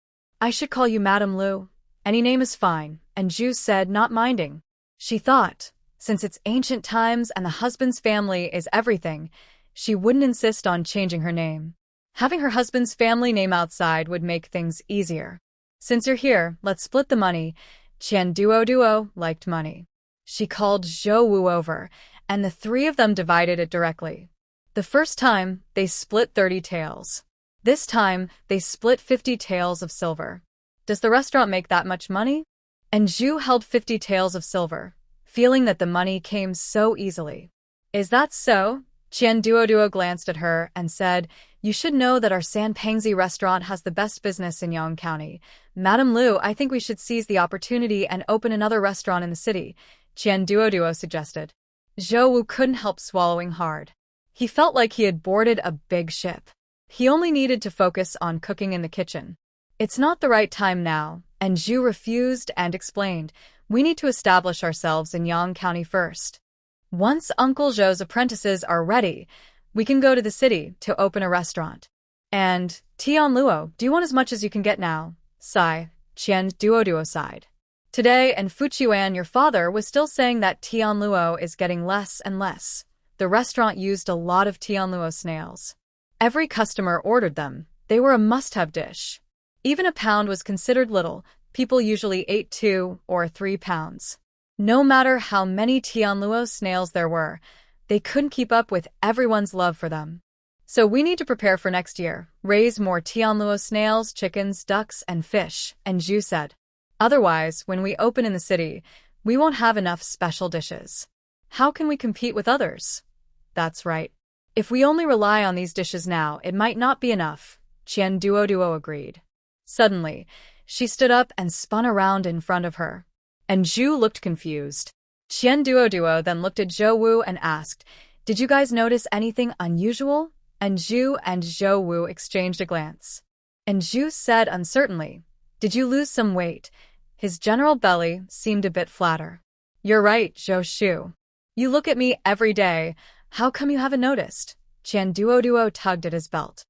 I should call you Madam Lu. Any name is fine, Anju said, not minding. She thought, since it's ancient times and the husband's family is everything, she wouldn't insist on changing her name. Having her husband's family name outside would make things easier. Since you're here, let's split the money. Qian Duo liked money. She called Zhou Wu over, and the 3 of them divided it directly. The first time, they split 30 taels. This time, they split 50 taels of silver. Does the restaurant make that much money? Anju held 50 taels of silver, feeling that the money came so easily. Is that so? Qian Duo glanced at her and said, You should know that our Sanpangzi restaurant has the best business in Yong County. Madam Liu, I think we should seize the opportunity and open another restaurant in the city, Qian Duoduo suggested. Zhou Wu couldn't help swallowing hard. He felt like he had boarded a big ship. He only needed to focus on cooking in the kitchen. It's not the right time now, and Zhu refused and explained, we need to establish ourselves in Yang County first. Once Uncle Zhou's apprentices are ready, we can go to the city to open a restaurant. And, Tian Luo, do you want as much as you can get now? Sigh, Qian Duoduo sighed. Today, and Fuqiuan, your father, was still saying that Tian Luo is getting less and less. The restaurant used a lot of Tian Luo snails. Every customer ordered them. They were a must-have dish. Even a pound was considered little. People usually ate 2 or 3 pounds. No matter how many Tian Luo snails there were, they couldn't keep up with everyone's love for them. So we need to prepare for next year, raise more Tian Luo snails, chickens, ducks, and fish, and Zhu said. Otherwise, when we open in the city, we won't have enough special dishes. How can we compete with others? That's right. If we only rely on these dishes now, it might not be enough, Qian Duoduo agreed. Suddenly, she stood up and spun around in front of her. And Zhu looked confused. Qian Duoduo then looked at Zhou Wu and asked, did you guys notice anything unusual? And Zhu and Zhou Wu exchanged a glance. And Zhu said uncertainly, did you lose some weight? His general belly seemed a bit flatter. You're right, Zhou Shu. You look at me every day. How come you haven't noticed? Qian Duoduo tugged at his belt.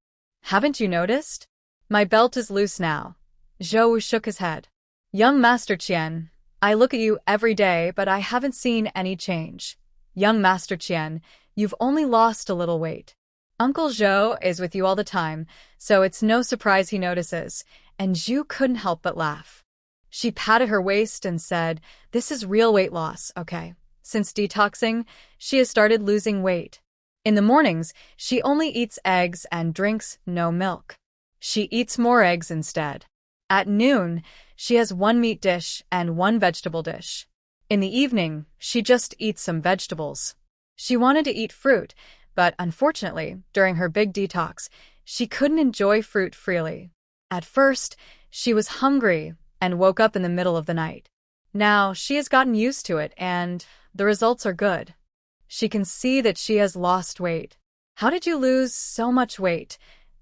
Haven't you noticed? My belt is loose now. Zhou Wu shook his head. Young Master Qian, I look at you every day, but I haven't seen any change. Young Master Qian, you've only lost a little weight. Uncle Zhou is with you all the time, so it's no surprise he notices, and Zhu couldn't help but laugh. She patted her waist and said, this is real weight loss, okay? Since detoxing, she has started losing weight. In the mornings, she only eats eggs and drinks no milk. She eats more eggs instead. At noon, she has 1 meat dish and 1 vegetable dish. In the evening, she just eats some vegetables. She wanted to eat fruit, but unfortunately, during her big detox, she couldn't enjoy fruit freely. At first, she was hungry and woke up in the middle of the night. Now, she has gotten used to it, and the results are good. She can see that she has lost weight. How did you lose so much weight?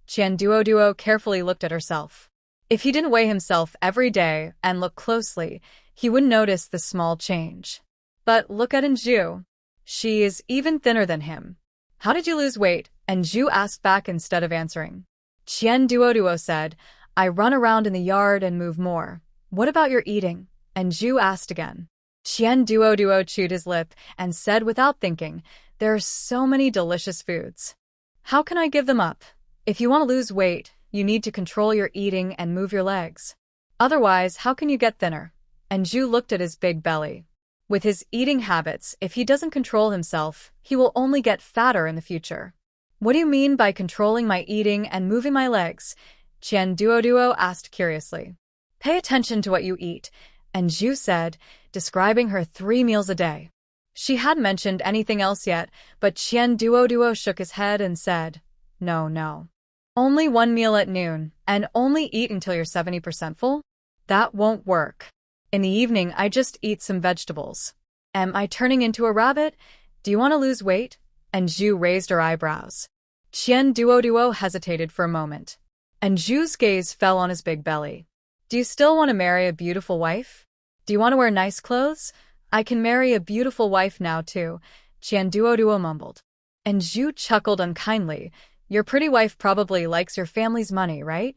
Qian Duoduo carefully looked at herself. If he didn't weigh himself every day and look closely, he wouldn't notice the small change. But look at Zhu. She is even thinner than him. How did you lose weight? And Zhu asked back instead of answering. Qian Duoduo said, I run around in the yard and move more. What about your eating? And Zhu asked again. Qian Duoduo chewed his lip and said without thinking, there are so many delicious foods. How can I give them up? If you want to lose weight, you need to control your eating and move your legs. Otherwise, how can you get thinner? And Zhu looked at his big belly. With his eating habits, if he doesn't control himself, he will only get fatter in the future. What do you mean by controlling my eating and moving my legs? Qian Duoduo asked curiously. Pay attention to what you eat, and Zhu said, describing her 3 meals a day. She hadn't mentioned anything else yet, but Qian Duoduo shook his head and said, No. Only 1 meal at noon, and only eat until you're 70% full? That won't work. In the evening, I just eat some vegetables. Am I turning into a rabbit? Do you want to lose weight? And Zhu raised her eyebrows. Qian Duoduo hesitated for a moment, and Zhu's gaze fell on his big belly. Do you still want to marry a beautiful wife? Do you want to wear nice clothes? I can marry a beautiful wife now too, Qian Duoduo mumbled. And Zhu chuckled unkindly. Your pretty wife probably likes your family's money, right?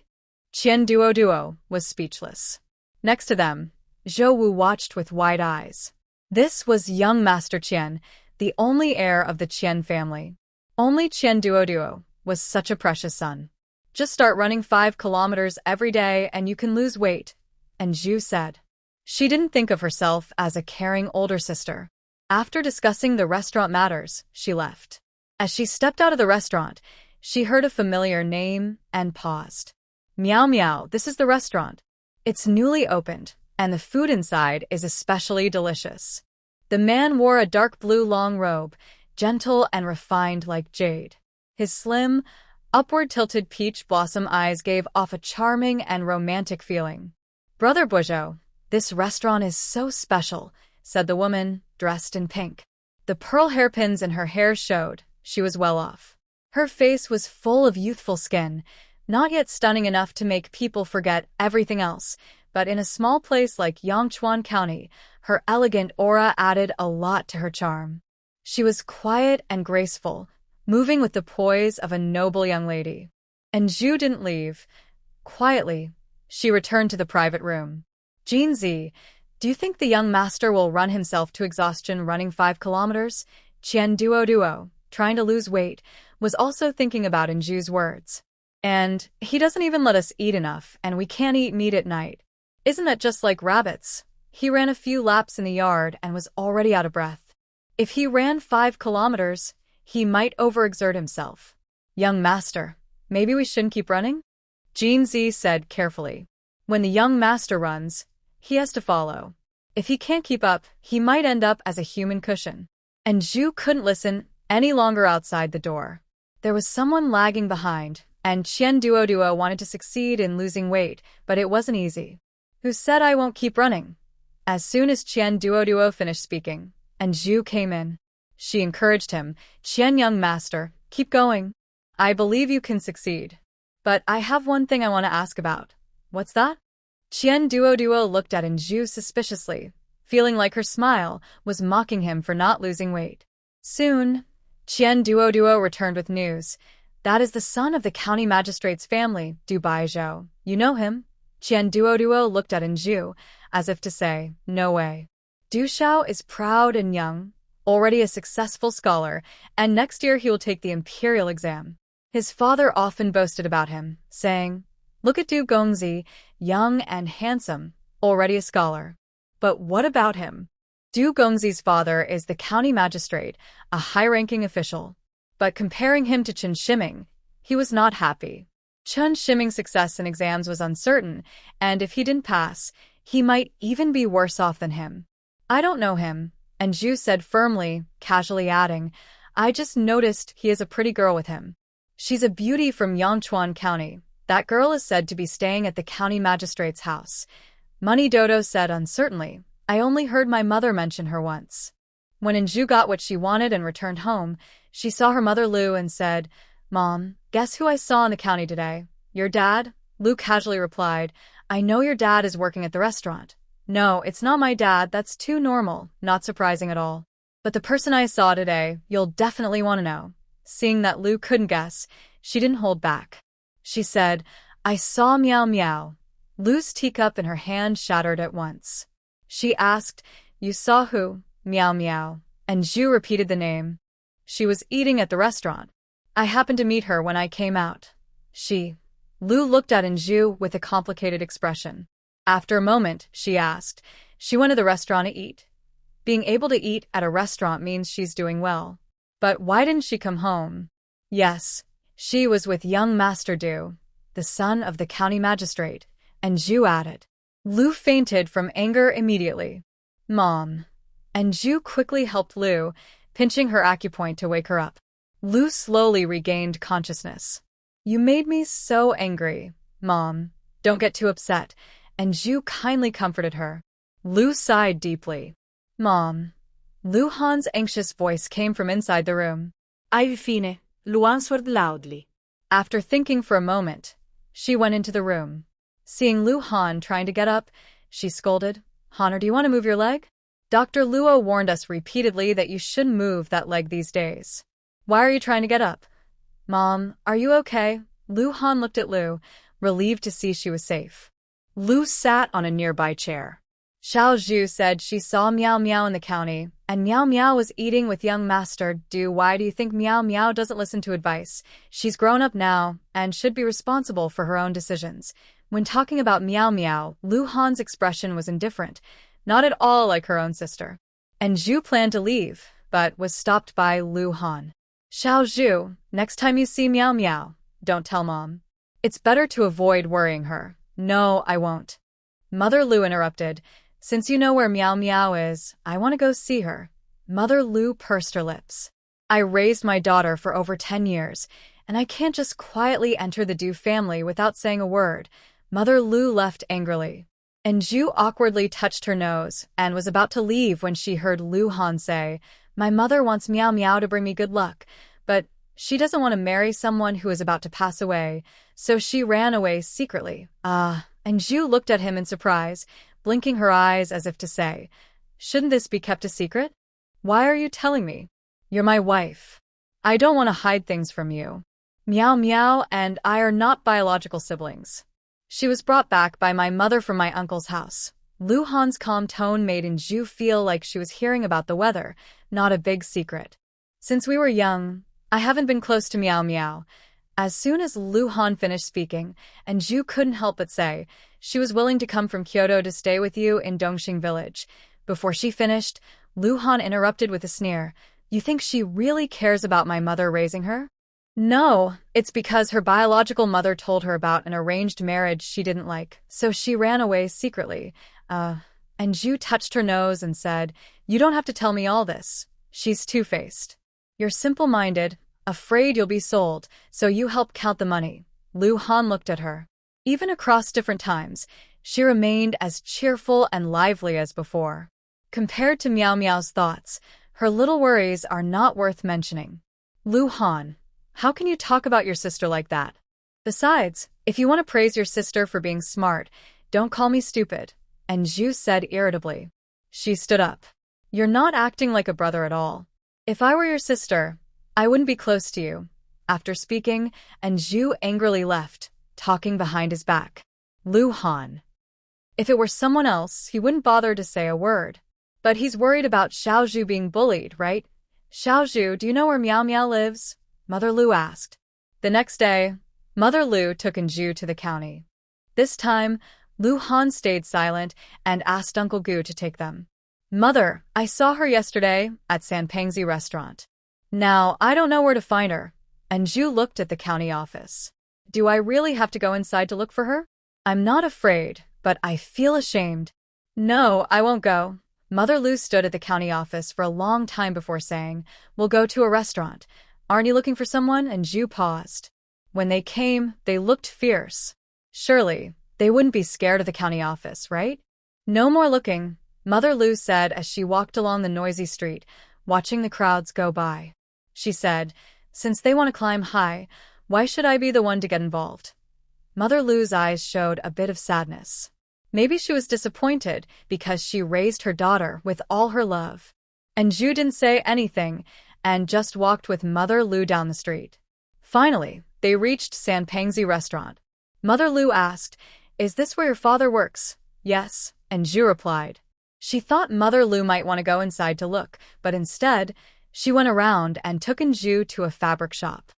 Qian Duoduo was speechless. Next to them, Zhou Wu watched with wide eyes. This was young Master Qian, the only heir of the Qian family. Only Qian Duoduo was such a precious son. Just start running 5 kilometers every day and you can lose weight, and Zhu said. She didn't think of herself as a caring older sister. After discussing the restaurant matters, she left. As she stepped out of the restaurant, she heard a familiar name and paused. Meow meow, this is the restaurant. It's newly opened, and the food inside is especially delicious. The man wore a dark blue long robe, gentle and refined like jade. His slim, upward tilted peach blossom eyes gave off a charming and romantic feeling. "Brother Bujo, this restaurant is so special," said the woman, dressed in pink. The pearl hairpins in her hair showed she was well off. Her face was full of youthful skin, not yet stunning enough to make people forget everything else, but in a small place like Yangchuan County, her elegant aura added a lot to her charm. She was quiet and graceful, moving with the poise of a noble young lady. And Zhu didn't leave. Quietly, she returned to the private room. "Jinzi, do you think the young master will run himself to exhaustion running 5 kilometers? Qian Duo, trying to lose weight, was also thinking about Zhu's words. And he doesn't even let us eat enough, and we can't eat meat at night. Isn't that just like rabbits? He ran a few laps in the yard and was already out of breath. If he ran 5 kilometers, he might overexert himself. Young master, maybe we shouldn't keep running?" Jinzi said carefully. "When the young master runs, he has to follow. If he can't keep up, he might end up as a human cushion." And Zhu couldn't listen any longer outside the door. There was someone lagging behind, and Qian Duo wanted to succeed in losing weight, but it wasn't easy. "Who said I won't keep running?" As soon as Qian Duo finished speaking, and Zhu came in, she encouraged him. "Qian young master, keep going. I believe you can succeed. But I have one thing I want to ask about." "What's that?" Qian Duo looked at Zhu suspiciously, feeling like her smile was mocking him for not losing weight. Soon, Qian Duo returned with news. "That is the son of the county magistrate's family, Du Baizhou. You know him?" Qian Duo looked at Zhu, as if to say, "No way." "Du Xiao is proud and young, already a successful scholar, and next year he will take the imperial exam. His father often boasted about him, saying, 'Look at Du Gongzi, young and handsome, already a scholar.' But what about him? Du Gongzi's father is the county magistrate, a high-ranking official. But comparing him to Chen Shiming, he was not happy. Chen Shiming's success in exams was uncertain, and if he didn't pass, he might even be worse off than him. 'I don't know him,' and Zhu said firmly, casually adding, 'I just noticed he has a pretty girl with him. She's a beauty from Yangchuan County. That girl is said to be staying at the county magistrate's house.' Money Dodo said uncertainly, 'I only heard my mother mention her once.' When Zhu got what she wanted and returned home, she saw her mother Lu and said, 'Mom, guess who I saw in the county today?' 'Your dad?' Lu casually replied, 'I know your dad is working at the restaurant.' 'No, it's not my dad, that's too normal, not surprising at all. But the person I saw today, you'll definitely want to know.' Seeing that Lu couldn't guess, she didn't hold back. She said, 'I saw Meow Meow.' Lu's teacup in her hand shattered at once. She asked, 'You saw who?' 'Meow Meow.' And Zhu repeated the name. 'She was eating at the restaurant. I happened to meet her when I came out.' Lu looked at Zhu with a complicated expression. After a moment, she asked, 'She went to the restaurant to eat.' Being able to eat at a restaurant means she's doing well. But why didn't she come home? Yes, she was with young Master Du, the son of the county magistrate, and Zhu added. Lu fainted from anger immediately. 'Mom.' And Zhu quickly helped Lu, pinching her acupoint to wake her up. Lu slowly regained consciousness. 'You made me so angry, Mom. Don't get too upset.' And Zhu kindly comforted her. Lu sighed deeply. 'Mom.' Lu Han's anxious voice came from inside the room. "Ai fine," Lu answered loudly. After thinking for a moment, she went into the room. Seeing Lu Han trying to get up, she scolded, 'Honor, do you want to move your leg? Dr. Luo warned us repeatedly that you shouldn't move that leg these days. Why are you trying to get up?' 'Mom, are you okay?' Lu Han looked at Lu, relieved to see she was safe. Lu sat on a nearby chair. Xiao Zhu said she saw Meow Meow in the county, and Meow Meow was eating with young Master Du. Why do you think Meow Meow doesn't listen to advice? She's grown up now, and should be responsible for her own decisions. When talking about Meow Meow, Lu Han's expression was indifferent, not at all like her own sister. And Zhu planned to leave, but was stopped by Lu Han. 'Xiao Zhu, next time you see Meow Meow, don't tell Mom. It's better to avoid worrying her.' 'No, I won't.' Mother Lu interrupted. 'Since you know where Meow Meow is, I want to go see her.' Mother Lu pursed her lips. 'I raised my daughter for over 10 years, and I can't just quietly enter the Du family without saying a word. Mother Lu left angrily. And Ju awkwardly touched her nose and was about to leave when she heard Lu Han say, "My mother wants Meow Meow to bring me good luck, but she doesn't want to marry someone who is about to pass away, so she ran away secretly." And Ju looked at him in surprise, blinking her eyes as if to say, "Shouldn't this be kept a secret? Why are you telling me? You're my wife. I don't want to hide things from you. Meow Meow and I are not biological siblings. She was brought back by my mother from my uncle's house." Lu Han's calm tone made Ju feel like she was hearing about the weather, not a big secret. "Since we were young, I haven't been close to Meow Meow." As soon as Lu Han finished speaking, and Ju couldn't help but say, "She was willing to come from Kyoto to stay with you in Dongxing village." Before she finished, Lu Han interrupted with a sneer, "You think she really cares about my mother raising her?" "No, it's because her biological mother told her about an arranged marriage she didn't like, so she ran away secretly." And Ju touched her nose and said, "You don't have to tell me all this. She's two-faced. You're simple-minded, afraid you'll be sold, so you help count the money." Lu Han looked at her. Even across different times, she remained as cheerful and lively as before. Compared to Meow Meow's thoughts, her little worries are not worth mentioning. "Lu Han, how can you talk about your sister like that? Besides, if you want to praise your sister for being smart, don't call me stupid." And Ju said irritably. She stood up. "You're not acting like a brother at all. If I were your sister, I wouldn't be close to you." After speaking, and Ju angrily left, talking behind his back. Lu Han. If it were someone else, he wouldn't bother to say a word. But he's worried about Xiaozhu being bullied, right? "Xiaozhu, do you know where Meow Meow lives?" Mother Lu asked. The next day, Mother Lu took Ju to the county. This time, Lu Han stayed silent and asked Uncle Gu to take them. "Mother, I saw her yesterday at Sanpangzi restaurant. Now, I don't know where to find her." And Ju looked at the county office. "Do I really have to go inside to look for her? I'm not afraid, but I feel ashamed." "No, I won't go." Mother Lu stood at the county office for a long time before saying, "We'll go to a restaurant. Aren't you looking for someone?" And Ju paused. When they came, they looked fierce. Surely, they wouldn't be scared of the county office, right? "No more looking," Mother Lu said as she walked along the noisy street, watching the crowds go by. She said, "Since they want to climb high, why should I be the one to get involved?" Mother Lu's eyes showed a bit of sadness. Maybe she was disappointed because she raised her daughter with all her love. And Ju didn't say anything and just walked with Mother Lu down the street. Finally, they reached Sanpangzi restaurant. Mother Lu asked, "Is this where your father works?" "Yes," and Ju replied. She thought Mother Lu might want to go inside to look, but instead, she went around and took Ju to a fabric shop.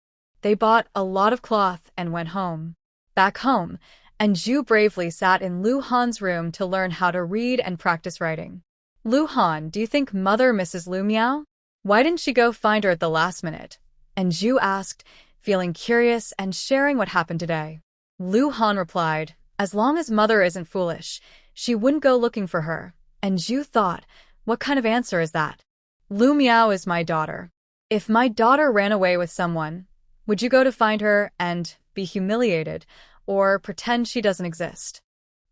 They bought a lot of cloth and went home. Back home, and Ju bravely sat in Lu Han's room to learn how to read and practice writing. "Lu Han, do you think Mother misses Lu Miao? Why didn't she go find her at the last minute?" And Ju asked, feeling curious and sharing what happened today. Lu Han replied, "As long as Mother isn't foolish, she wouldn't go looking for her." And Ju thought, what kind of answer is that? "Lu Miao is my daughter. If my daughter ran away with someone, would you go to find her and be humiliated, or pretend she doesn't exist?"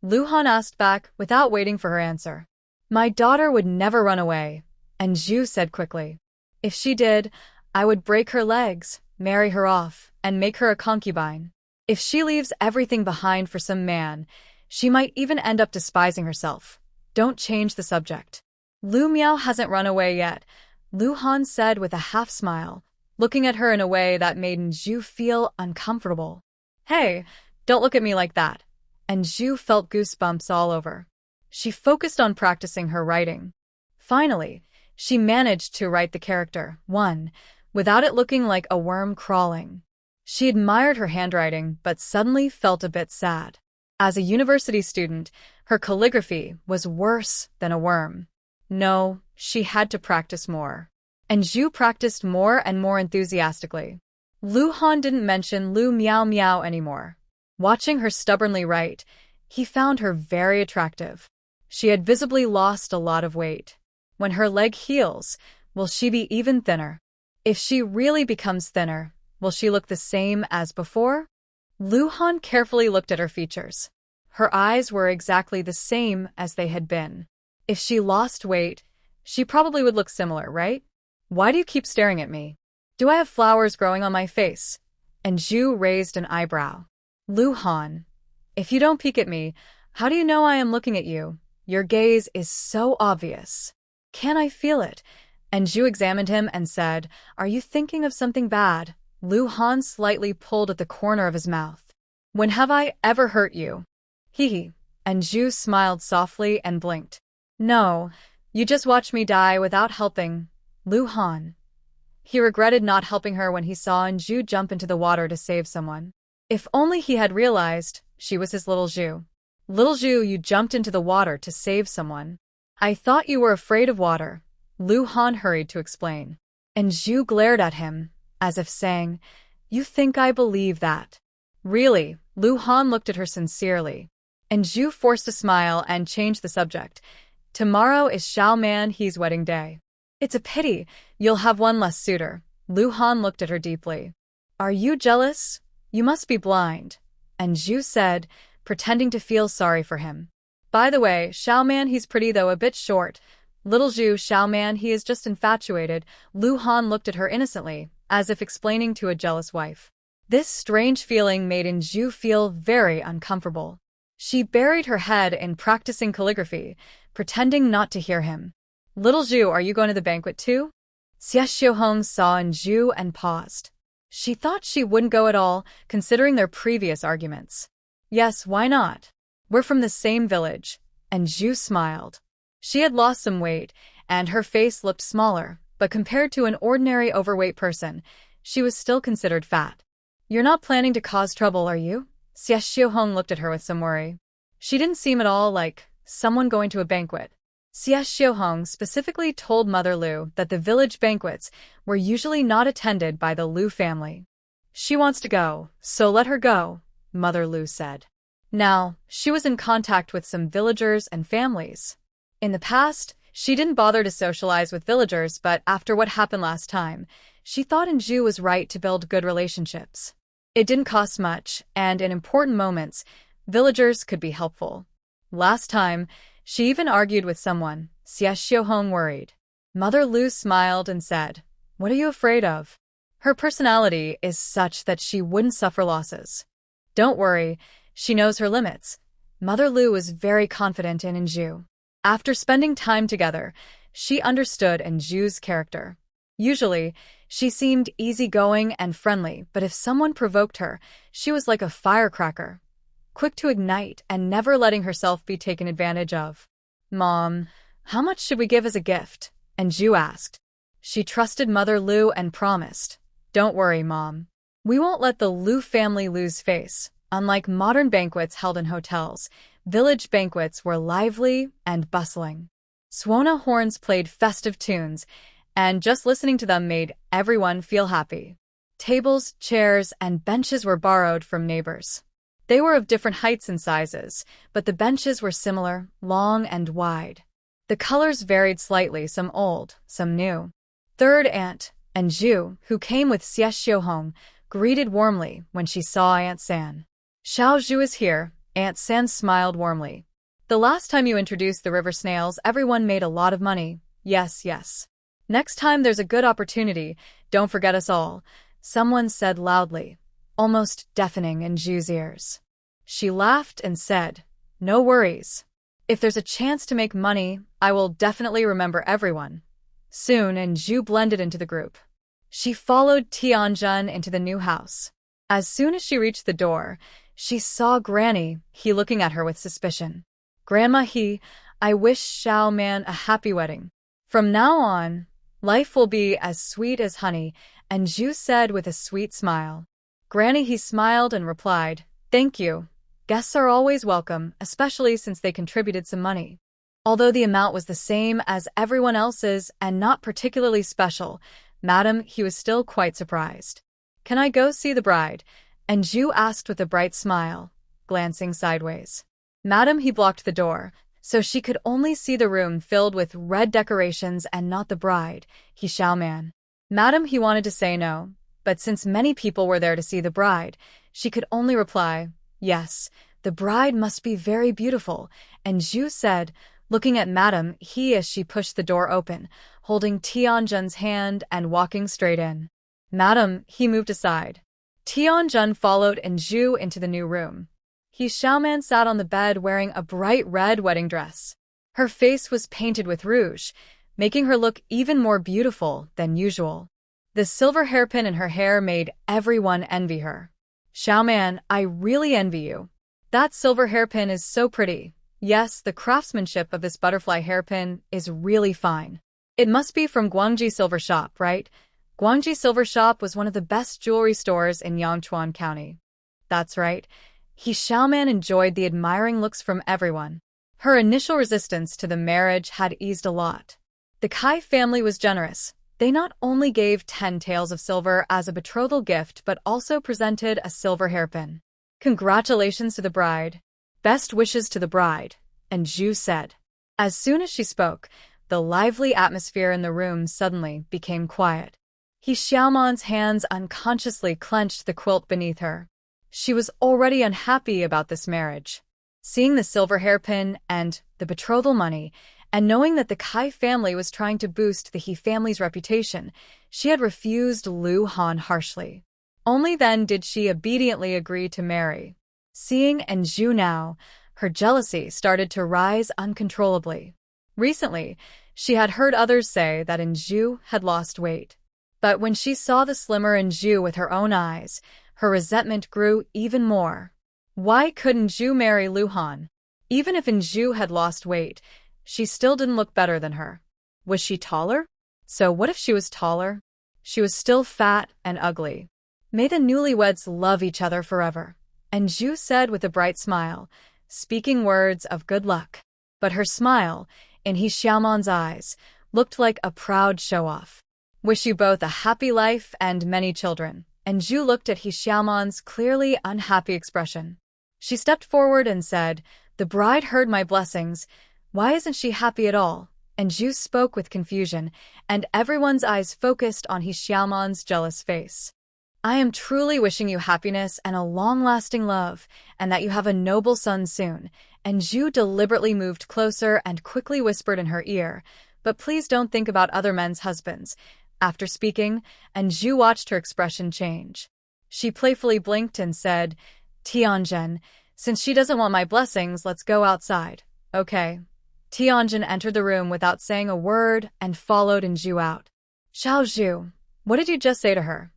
Lu Han asked back without waiting for her answer. "My daughter would never run away." And Ju said quickly, "If she did, I would break her legs, marry her off, and make her a concubine. If she leaves everything behind for some man, she might even end up despising herself. Don't change the subject." "Lu Miao hasn't run away yet," Lu Han said with a half-smile, looking at her in a way that made Ju feel uncomfortable. "Hey, don't look at me like that." And Ju felt goosebumps all over. She focused on practicing her writing. Finally, she managed to write the character, 1, without it looking like a worm crawling. She admired her handwriting, but suddenly felt a bit sad. As a university student, her calligraphy was worse than a worm. No, she had to practice more. And Ju practiced more and more enthusiastically. Lu Han didn't mention Lu Miao Miao anymore. Watching her stubbornly write, he found her very attractive. She had visibly lost a lot of weight. When her leg heals, will she be even thinner? If she really becomes thinner, Will she look the same as before? Lu Han carefully looked at her features. Her eyes were exactly the same as they had been. If she lost weight, she probably would look similar, right? Why do you keep staring at me? Do I have flowers growing on my face? And Zhu raised an eyebrow. Lu Han, if you don't peek at me, how do you know I am looking at you? Your gaze is so obvious. Can I feel it? And Zhu examined him and said, Are you thinking of something bad? Lu Han slightly pulled at the corner of his mouth. When have I ever hurt you? Hee. And Zhu smiled softly and blinked. No, you just watched me die without helping. Lu Han. He regretted not helping her when he saw Zhu jump into the water to save someone. If only he had realized she was his little Zhu. Little Zhu, you jumped into the water to save someone. I thought you were afraid of water. Lu Han hurried to explain. And Zhu glared at him, as if saying, You think I believe that? Really? Lu Han looked at her sincerely. And Zhu forced a smile and changed the subject. Tomorrow is Xiao Man He's wedding day. It's a pity, you'll have one less suitor. Lu Han looked at her deeply. Are you jealous? You must be blind. And Zhu said, pretending to feel sorry for him. By the way, Xiao Man he's pretty though a bit short. Little Zhu, Xiao Man he is just infatuated. Lu Han looked at her innocently, as if explaining to a jealous wife. This strange feeling made Zhu feel very uncomfortable. She buried her head in practicing calligraphy, pretending not to hear him. Little Zhu, are you going to the banquet too? Xie Xiuhong saw Zhu and paused. She thought she wouldn't go at all, considering their previous arguments. Yes, why not? We're from the same village. And Zhu smiled. She had lost some weight, and her face looked smaller, but compared to an ordinary overweight person, she was still considered fat. You're not planning to cause trouble, are you? Xie Xiuhong looked at her with some worry. She didn't seem at all like someone going to a banquet. Xie Xiuhong specifically told Mother Lu that the village banquets were usually not attended by the Lu family. She wants to go, so let her go, Mother Lu said. Now, she was in contact with some villagers and families. In the past, she didn't bother to socialize with villagers, but after what happened last time, she thought Zhu was right to build good relationships. It didn't cost much, and in important moments, villagers could be helpful. Last time, she even argued with someone. Xie Xiuhong worried. Mother Lu smiled and said, What are you afraid of? Her personality is such that she wouldn't suffer losses. Don't worry, she knows her limits. Mother Lu was very confident in Zhu. After spending time together, she understood Zhu's character. Usually, she seemed easygoing and friendly, but if someone provoked her, she was like a firecracker, quick to ignite and never letting herself be taken advantage of. Mom, how much should we give as a gift? And Zhu asked. She trusted Mother Lu and promised. Don't worry, Mom. We won't let the Lu family lose face. Unlike modern banquets held in hotels, village banquets were lively and bustling. Suona horns played festive tunes, and just listening to them made everyone feel happy. Tables, chairs, and benches were borrowed from neighbors. They were of different heights and sizes, but the benches were similar, long and wide. The colors varied slightly, some old, some new. Third Aunt, and Zhu, who came with Xie Xiuhong, greeted warmly when she saw Aunt San. Xiao Zhu is here, Aunt San smiled warmly. The last time you introduced the river snails, everyone made a lot of money. Yes, yes. Next time there's a good opportunity, don't forget us all, someone said loudly, almost deafening in Zhu's ears. She laughed and said, No worries. If there's a chance to make money, I will definitely remember everyone. Soon, Zhu blended into the group. She followed Tianjun into the new house. As soon as she reached the door, she saw Granny He looking at her with suspicion. Grandma He, I wish Xiao Man a happy wedding. From now on, life will be as sweet as honey, and Zhu said with a sweet smile. Granny He smiled and replied, Thank you. Guests are always welcome, especially since they contributed some money. Although the amount was the same as everyone else's and not particularly special, Madam He was still quite surprised. Can I go see the bride? And Zhu asked with a bright smile, glancing sideways. Madam He blocked the door, so she could only see the room filled with red decorations and not the bride, He Xiao Man. Madam He wanted to say no, But since many people were there to see the bride, she could only reply, "Yes, the bride must be very beautiful," and Zhu said, looking at Madame He as she pushed the door open, holding Tianjun's hand and walking straight in. Madame He moved aside. Tianjun followed and Zhu into the new room. He Xiaoman sat on the bed wearing a bright red wedding dress. Her face was painted with rouge, making her look even more beautiful than usual. The silver hairpin in her hair made everyone envy her. "Xiaoman, I really envy you. That silver hairpin is so pretty. Yes, the craftsmanship of this butterfly hairpin is really fine. It must be from Guangji Silver Shop, right? Guangji Silver Shop was one of the best jewelry stores in Yangchuan County." "That's right." He Xiaoman enjoyed the admiring looks from everyone. Her initial resistance to the marriage had eased a lot. The Kai family was generous. They not only gave 10 taels of silver as a betrothal gift but also presented a silver hairpin. "Congratulations to the bride. Best wishes to the bride," and Zhu said. As soon as she spoke, the lively atmosphere in the room suddenly became quiet. He Xiaoman's hands unconsciously clenched the quilt beneath her. She was already unhappy about this marriage. Seeing the silver hairpin and the betrothal money, and knowing that the Kai family was trying to boost the He family's reputation, she had refused Lu Han harshly. Only then did she obediently agree to marry. Seeing Zhu now, her jealousy started to rise uncontrollably. Recently, she had heard others say that Zhu had lost weight. But when she saw the slimmer Zhu with her own eyes, her resentment grew even more. Why couldn't Zhu marry Lu Han? Even if Zhu had lost weight, she still didn't look better than her. Was she taller? So what if she was taller? She was still fat and ugly. May the newlyweds love each other forever, and Zhu said with a bright smile, speaking words of good luck. But her smile, in He Xiaoman's eyes, looked like a proud show-off. "Wish you both a happy life and many children," and Zhu looked at He Xiaoman's clearly unhappy expression. She stepped forward and said, "The bride heard my blessings. Why isn't she happy at all?" And Zhu spoke with confusion, and everyone's eyes focused on He Xiaoman's jealous face. "I am truly wishing you happiness and a long-lasting love, and that you have a noble son soon." And Zhu deliberately moved closer and quickly whispered in her ear, "But please don't think about other men's husbands." After speaking, Zhu watched her expression change. She playfully blinked and said, "Tianjun, since she doesn't want my blessings, let's go outside." "Okay." Tianjun entered the room without saying a word and followed Zhu out. "Xiao Zhu, what did you just say to her?"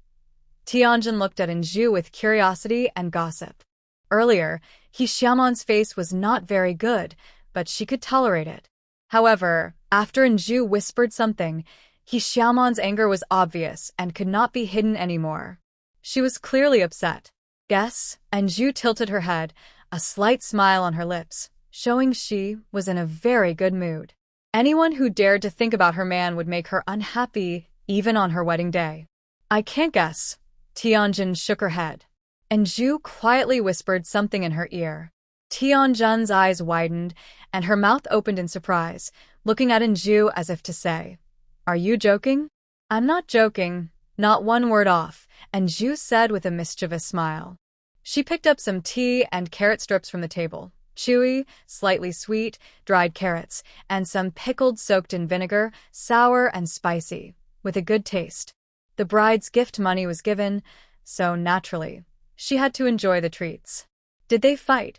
Tianjun looked at Zhu with curiosity and gossip. Earlier, He Xiaoman's face was not very good, but she could tolerate it. However, after Zhu whispered something, He Xiaoman's anger was obvious and could not be hidden anymore. She was clearly upset. "Guess," and Zhu tilted her head, a slight smile on her lips, showing she was in a very good mood. Anyone who dared to think about her man would make her unhappy, even on her wedding day. "I can't guess." Tianjun shook her head. And Zhu quietly whispered something in her ear. Tianjun's eyes widened, and her mouth opened in surprise, looking at Zhu as if to say, "Are you joking?" "I'm not joking, not one word off," and Zhu said with a mischievous smile. She picked up some tea and carrot strips from the table, chewy, slightly sweet, dried carrots, and some pickled soaked in vinegar, sour and spicy, with a good taste. The bride's gift money was given, so naturally, she had to enjoy the treats. "Did they fight?"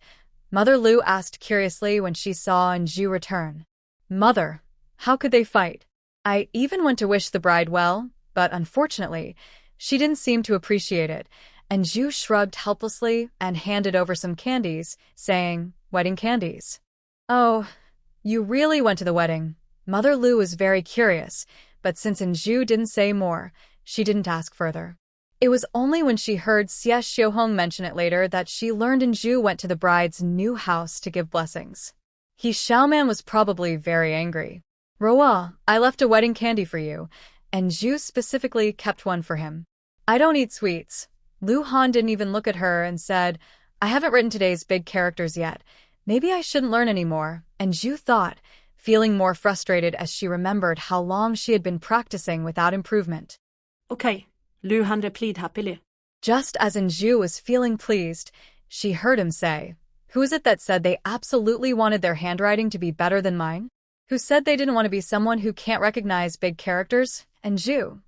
Mother Lu asked curiously when she saw Zhu return. "Mother, how could they fight? I even went to wish the bride well, but unfortunately, she didn't seem to appreciate it," and Zhu shrugged helplessly and handed over some candies, saying, "Wedding candies." "Oh, you really went to the wedding." Mother Lu was very curious, but since Zhu didn't say more, she didn't ask further. It was only when she heard Xie Xiuhong mention it later that she learned Zhu went to the bride's new house to give blessings. He Xiaoman was probably very angry. "Roa, I left a wedding candy for you," and Zhu specifically kept one for him. "I don't eat sweets." Lu Han didn't even look at her and said, "I haven't written today's big characters yet. Maybe I shouldn't learn anymore." And Zhu thought, feeling more frustrated as she remembered how long she had been practicing without improvement. "Okay, Lu Han replied happily. Just as Zhu was feeling pleased, she heard him say, "Who is it that said they absolutely wanted their handwriting to be better than mine? Who said they didn't want to be someone who can't recognize big characters?" And Zhu.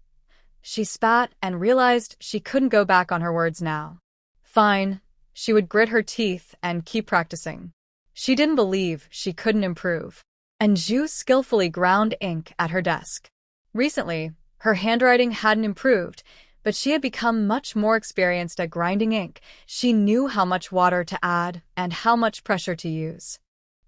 She spat and realized she couldn't go back on her words now. Fine, she would grit her teeth and keep practicing. She didn't believe she couldn't improve. And Zhu skillfully ground ink at her desk. Recently, her handwriting hadn't improved, but she had become much more experienced at grinding ink. She knew how much water to add and how much pressure to use.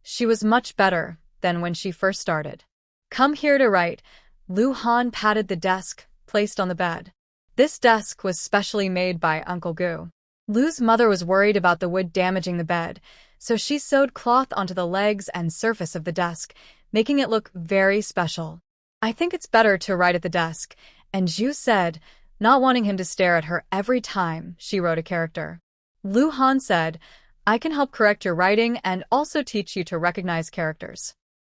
She was much better than when she first started. "Come here to write." Lu Han patted the desk placed on the bed. This desk was specially made by Uncle Gu. Lu's mother was worried about the wood damaging the bed, so she sewed cloth onto the legs and surface of the desk, making it look very special. "I think it's better to write at the desk," and Zhu said, not wanting him to stare at her every time she wrote a character. Lu Han said, "I can help correct your writing and also teach you to recognize characters.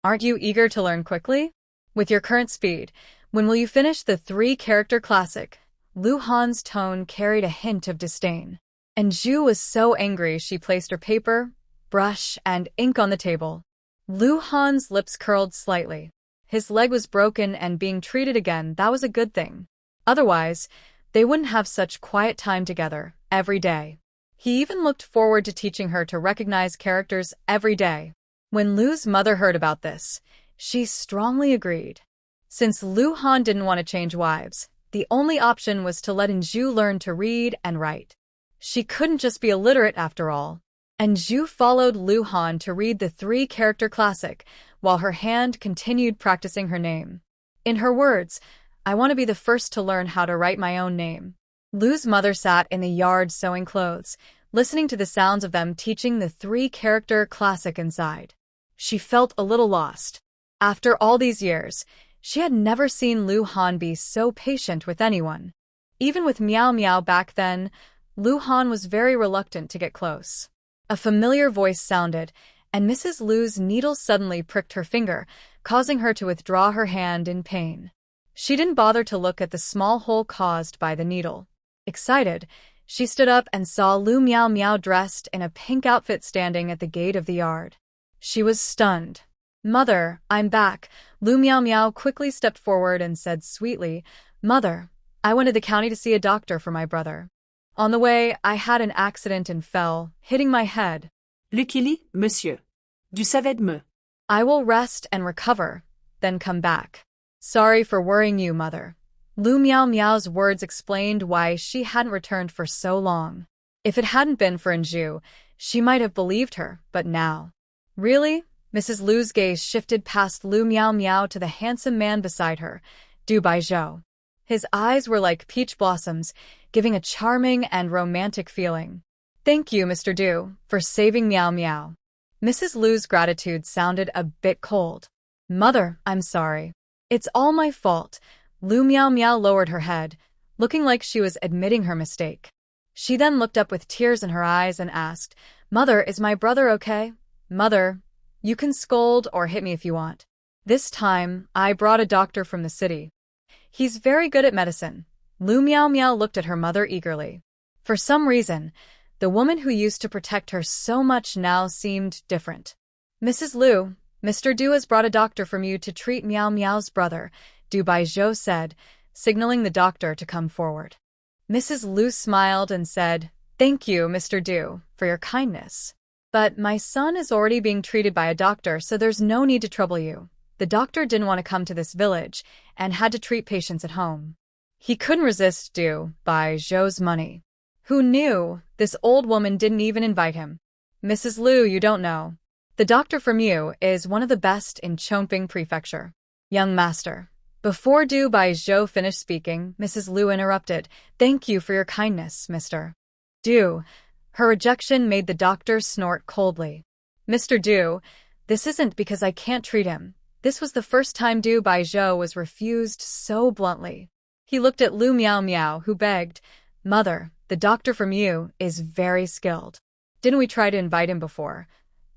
Aren't you eager to learn quickly? With your current speed, when will you finish the 3-character classic?" Lu Han's tone carried a hint of disdain. And Zhu was so angry she placed her paper, brush, and ink on the table. Lu Han's lips curled slightly. His leg was broken and being treated again, that was a good thing. Otherwise, they wouldn't have such quiet time together every day. He even looked forward to teaching her to recognize characters every day. When Lu's mother heard about this, she strongly agreed. Since Lu Han didn't want to change wives, the only option was to let Zhu learn to read and write. She couldn't just be illiterate after all. And Zhu followed Lu Han to read the 3-character classic, while her hand continued practicing her name. In her words, "I want to be the first to learn how to write my own name." Lu's mother sat in the yard sewing clothes, listening to the sounds of them teaching the 3-character classic inside. She felt a little lost. After all these years, she had never seen Lu Han be so patient with anyone. Even with Meow Meow back then, Lu Han was very reluctant to get close. A familiar voice sounded, and Mrs. Lu's needle suddenly pricked her finger, causing her to withdraw her hand in pain. She didn't bother to look at the small hole caused by the needle. Excited, she stood up and saw Lu Meow Meow dressed in a pink outfit standing at the gate of the yard. She was stunned. "Mother, I'm back." Lu Meow Meow quickly stepped forward and said sweetly, "Mother, I went to the county to see a doctor for my brother. On the way, I had an accident and fell, hitting my head." "Luckily, monsieur. Du savez de me." "I will rest and recover, then come back." "Sorry for worrying you, Mother." Lu Meow Meow's words explained why she hadn't returned for so long. If it hadn't been for Zhu, she might have believed her, but now. "Really?" Mrs. Lu's gaze shifted past Lu Meow Meow to the handsome man beside her, Du Baizhou. His eyes were like peach blossoms, giving a charming and romantic feeling. "Thank you, Mr. Du, for saving Meow Meow." Mrs. Lu's gratitude sounded a bit cold. "Mother, I'm sorry. It's all my fault." Lu Meow Meow lowered her head, looking like she was admitting her mistake. She then looked up with tears in her eyes and asked, "Mother, is my brother okay?" "Mother, you can scold or hit me if you want. This time, I brought a doctor from the city. He's very good at medicine." Lu Meow Meow looked at her mother eagerly. For some reason, the woman who used to protect her so much now seemed different. "Mrs. Lu, Mr. Du has brought a doctor from you to treat Meow Meow's brother," Du Baizhou said, signaling the doctor to come forward. Mrs. Lu smiled and said, "Thank you, Mr. Du, for your kindness. But my son is already being treated by a doctor, so there's no need to trouble you." The doctor didn't want to come to this village and had to treat patients at home. He couldn't resist Du Baizhou's money. Who knew this old woman didn't even invite him? "Mrs. Lu, you don't know. The doctor from you is one of the best in Chongping Prefecture." "Young master." Before Du Baizhou finished speaking, Mrs. Lu interrupted, "Thank you for your kindness, Mr. Du." Her rejection made the doctor snort coldly. "Mr. Du, this isn't because I can't treat him." This was the first time Du Baizhou was refused so bluntly. He looked at Lu Meow Meow, who begged, "Mother, the doctor from you is very skilled. Didn't we try to invite him before?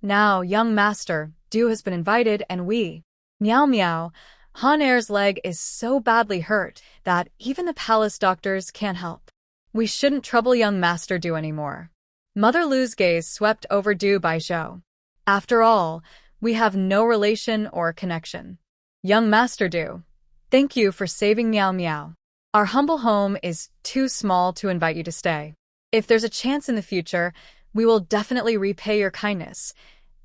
Now, young master, Du has been invited and we." "Meow Meow, Han Er's leg is so badly hurt that even the palace doctors can't help. We shouldn't trouble young Master Du anymore. Mother Lu's gaze swept over Du Baizhou. After all, we have no relation or connection. Young Master Du, thank you for saving Meow Meow. Our humble home is too small to invite you to stay. If there's a chance in the future, we will definitely repay your kindness.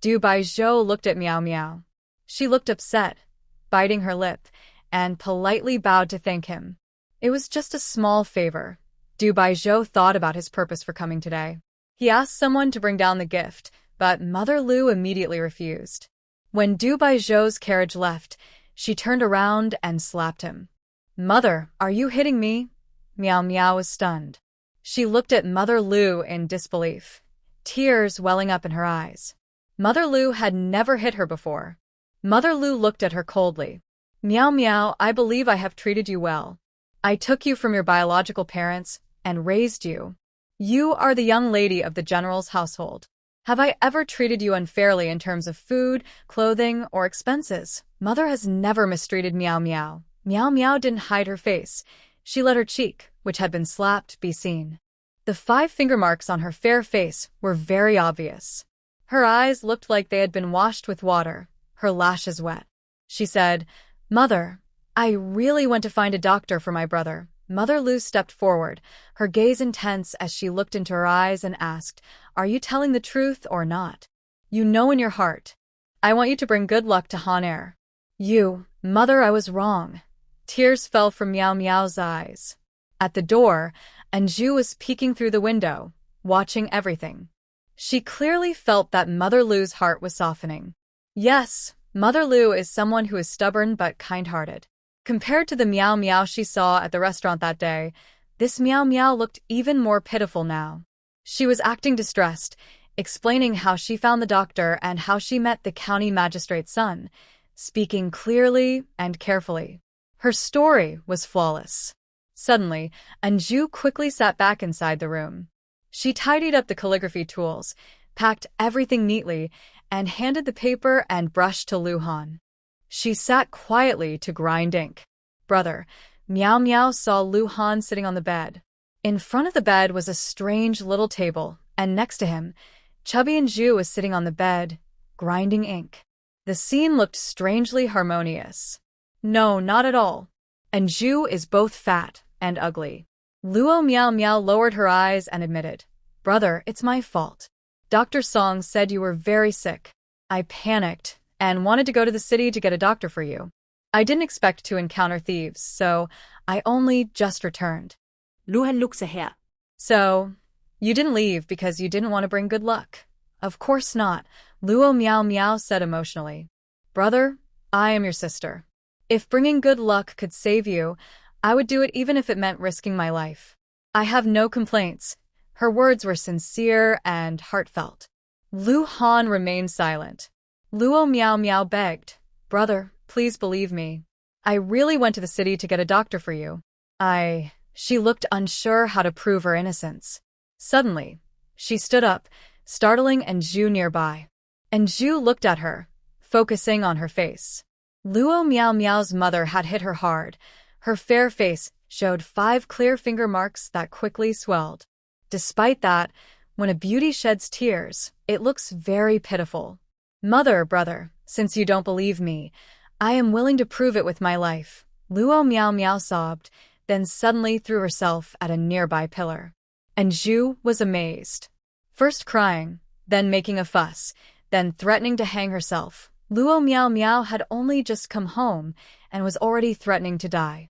Du Baizhou looked at Meow Meow. She looked upset, biting her lip, and politely bowed to thank him. It was just a small favor. Du Baizhou thought about his purpose for coming today. He asked someone to bring down the gift, but Mother Lu immediately refused. When Du Baizhou's carriage left, she turned around and slapped him. Mother, are you hitting me? Meow Meow was stunned. She looked at Mother Lu in disbelief, tears welling up in her eyes. Mother Lu had never hit her before. Mother Lu looked at her coldly. Meow Meow, I believe I have treated you well. I took you from your biological parents and raised you. You are the young lady of the general's household. Have I ever treated you unfairly in terms of food, clothing, or expenses? Mother has never mistreated Meow Meow. Meow Meow didn't hide her face. She let her cheek, which had been slapped, be seen. The 5 finger marks on her fair face were very obvious. Her eyes looked like they had been washed with water, her lashes wet. She said, Mother, I really went to find a doctor for my brother. Mother Lu stepped forward, her gaze intense as she looked into her eyes and asked, Are you telling the truth or not? You know in your heart. I want you to bring good luck to Han Er. Mother, I was wrong. Tears fell from Meow Meow's eyes. At the door, Anju was peeking through the window, watching everything. She clearly felt that Mother Lu's heart was softening. Yes, Mother Lu is someone who is stubborn but kind-hearted. Compared to the Meow Meow she saw at the restaurant that day, this Meow Meow looked even more pitiful now. She was acting distressed, explaining how she found the doctor and how she met the county magistrate's son, speaking clearly and carefully. Her story was flawless. Suddenly, Anju quickly sat back inside the room. She tidied up the calligraphy tools, packed everything neatly, and handed the paper and brush to Lu Han. She sat quietly to grind ink. Brother, Meow Meow saw Lu Han sitting on the bed. In front of the bed was a strange little table, and next to him, Chubby Anju was sitting on the bed, grinding ink. The scene looked strangely harmonious. No, not at all. Anju is both fat and ugly. Luo Meow Meow lowered her eyes and admitted, Brother, it's my fault. Dr. Song said you were very sick. I panicked and wanted to go to the city to get a doctor for you. I didn't expect to encounter thieves, so I only just returned. Lu Han looked ahead. So, you didn't leave because you didn't want to bring good luck? Of course not, Luo Meow Meow said emotionally. Brother, I am your sister. If bringing good luck could save you, I would do it even if it meant risking my life. I have no complaints. Her words were sincere and heartfelt. Lu Han remained silent. Luo Meow Meow begged, Brother, please believe me. I really went to the city to get a doctor for you. She looked unsure how to prove her innocence. Suddenly, she stood up, startling Anju nearby. Anju looked at her, focusing on her face. Luo Meow Meow's mother had hit her hard. Her fair face showed 5 clear finger marks that quickly swelled. Despite that, when a beauty sheds tears, it looks very pitiful. Mother, brother, since you don't believe me, I am willing to prove it with my life. Luo Meow Meow sobbed, then suddenly threw herself at a nearby pillar. Anju was amazed. First crying, then making a fuss, then threatening to hang herself. Luo Meow Meow had only just come home and was already threatening to die.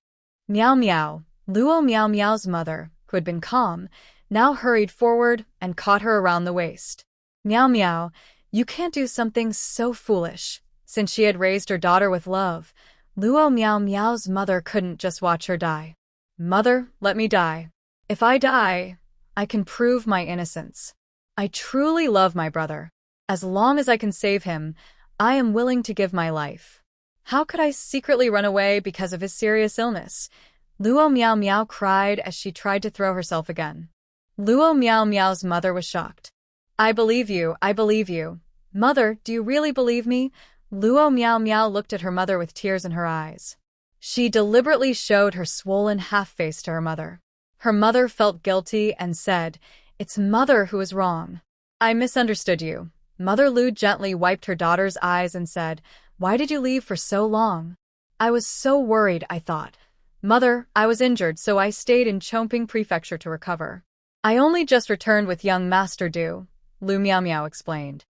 Meow Meow, Luo Meow Meow's mother, who had been calm, now hurried forward and caught her around the waist. Meow Meow, you can't do something so foolish. Since she had raised her daughter with love, Luo Meow Meow's mother couldn't just watch her die. Mother, let me die. If I die, I can prove my innocence. I truly love my brother. As long as I can save him, I am willing to give my life. How could I secretly run away because of his serious illness? Luo Meow Meow cried as she tried to throw herself again. Luo Meow Meow's mother was shocked. I believe you, I believe you. Mother, do you really believe me? Luo Meow Meow looked at her mother with tears in her eyes. She deliberately showed her swollen half-face to her mother. Her mother felt guilty and said, "It's mother who is wrong. I misunderstood you." Mother Lu gently wiped her daughter's eyes and said, "Why did you leave for so long?" "I was so worried, I thought." "Mother, I was injured, so I stayed in Chongping Prefecture to recover. I only just returned with young Master Du," Lu Miao Miao explained.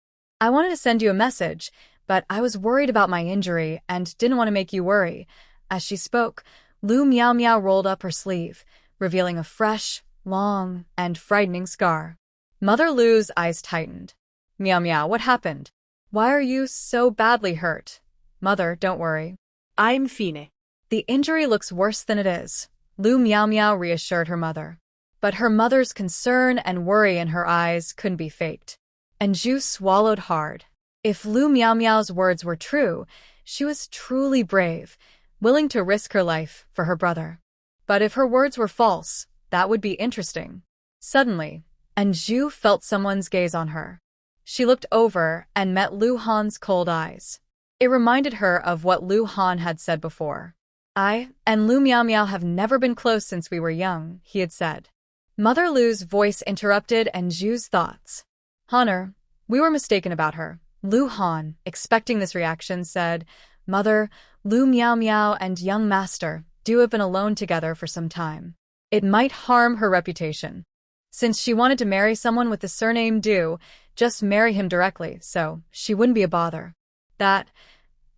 "I wanted to send you a message, but I was worried about my injury and didn't want to make you worry." As she spoke, Lu Miao Miao rolled up her sleeve, revealing a fresh, long, and frightening scar. Mother Lu's eyes tightened. "Meow Meow, what happened? Why are you so badly hurt?" "Mother, don't worry. I'm fine." The injury looks worse than it is," Lu Miao Miao reassured her mother. But her mother's concern and worry in her eyes couldn't be faked. And Zhu swallowed hard. If Lu Miao Miao's words were true, she was truly brave, willing to risk her life for her brother. But if her words were false, that would be interesting. Suddenly, Anju felt someone's gaze on her. She looked over and met Lu Han's cold eyes. It reminded her of what Lu Han had said before. "I and Lu Miao Miao have never been close since we were young," he had said. Mother Lu's voice interrupted Anju's thoughts. "Honor, we were mistaken about her." Lu Han, expecting this reaction, said, "Mother, Lu Miao Miao and young master Du have been alone together for some time. It might harm her reputation. Since she wanted to marry someone with the surname Du, just marry him directly, so she wouldn't be a bother." That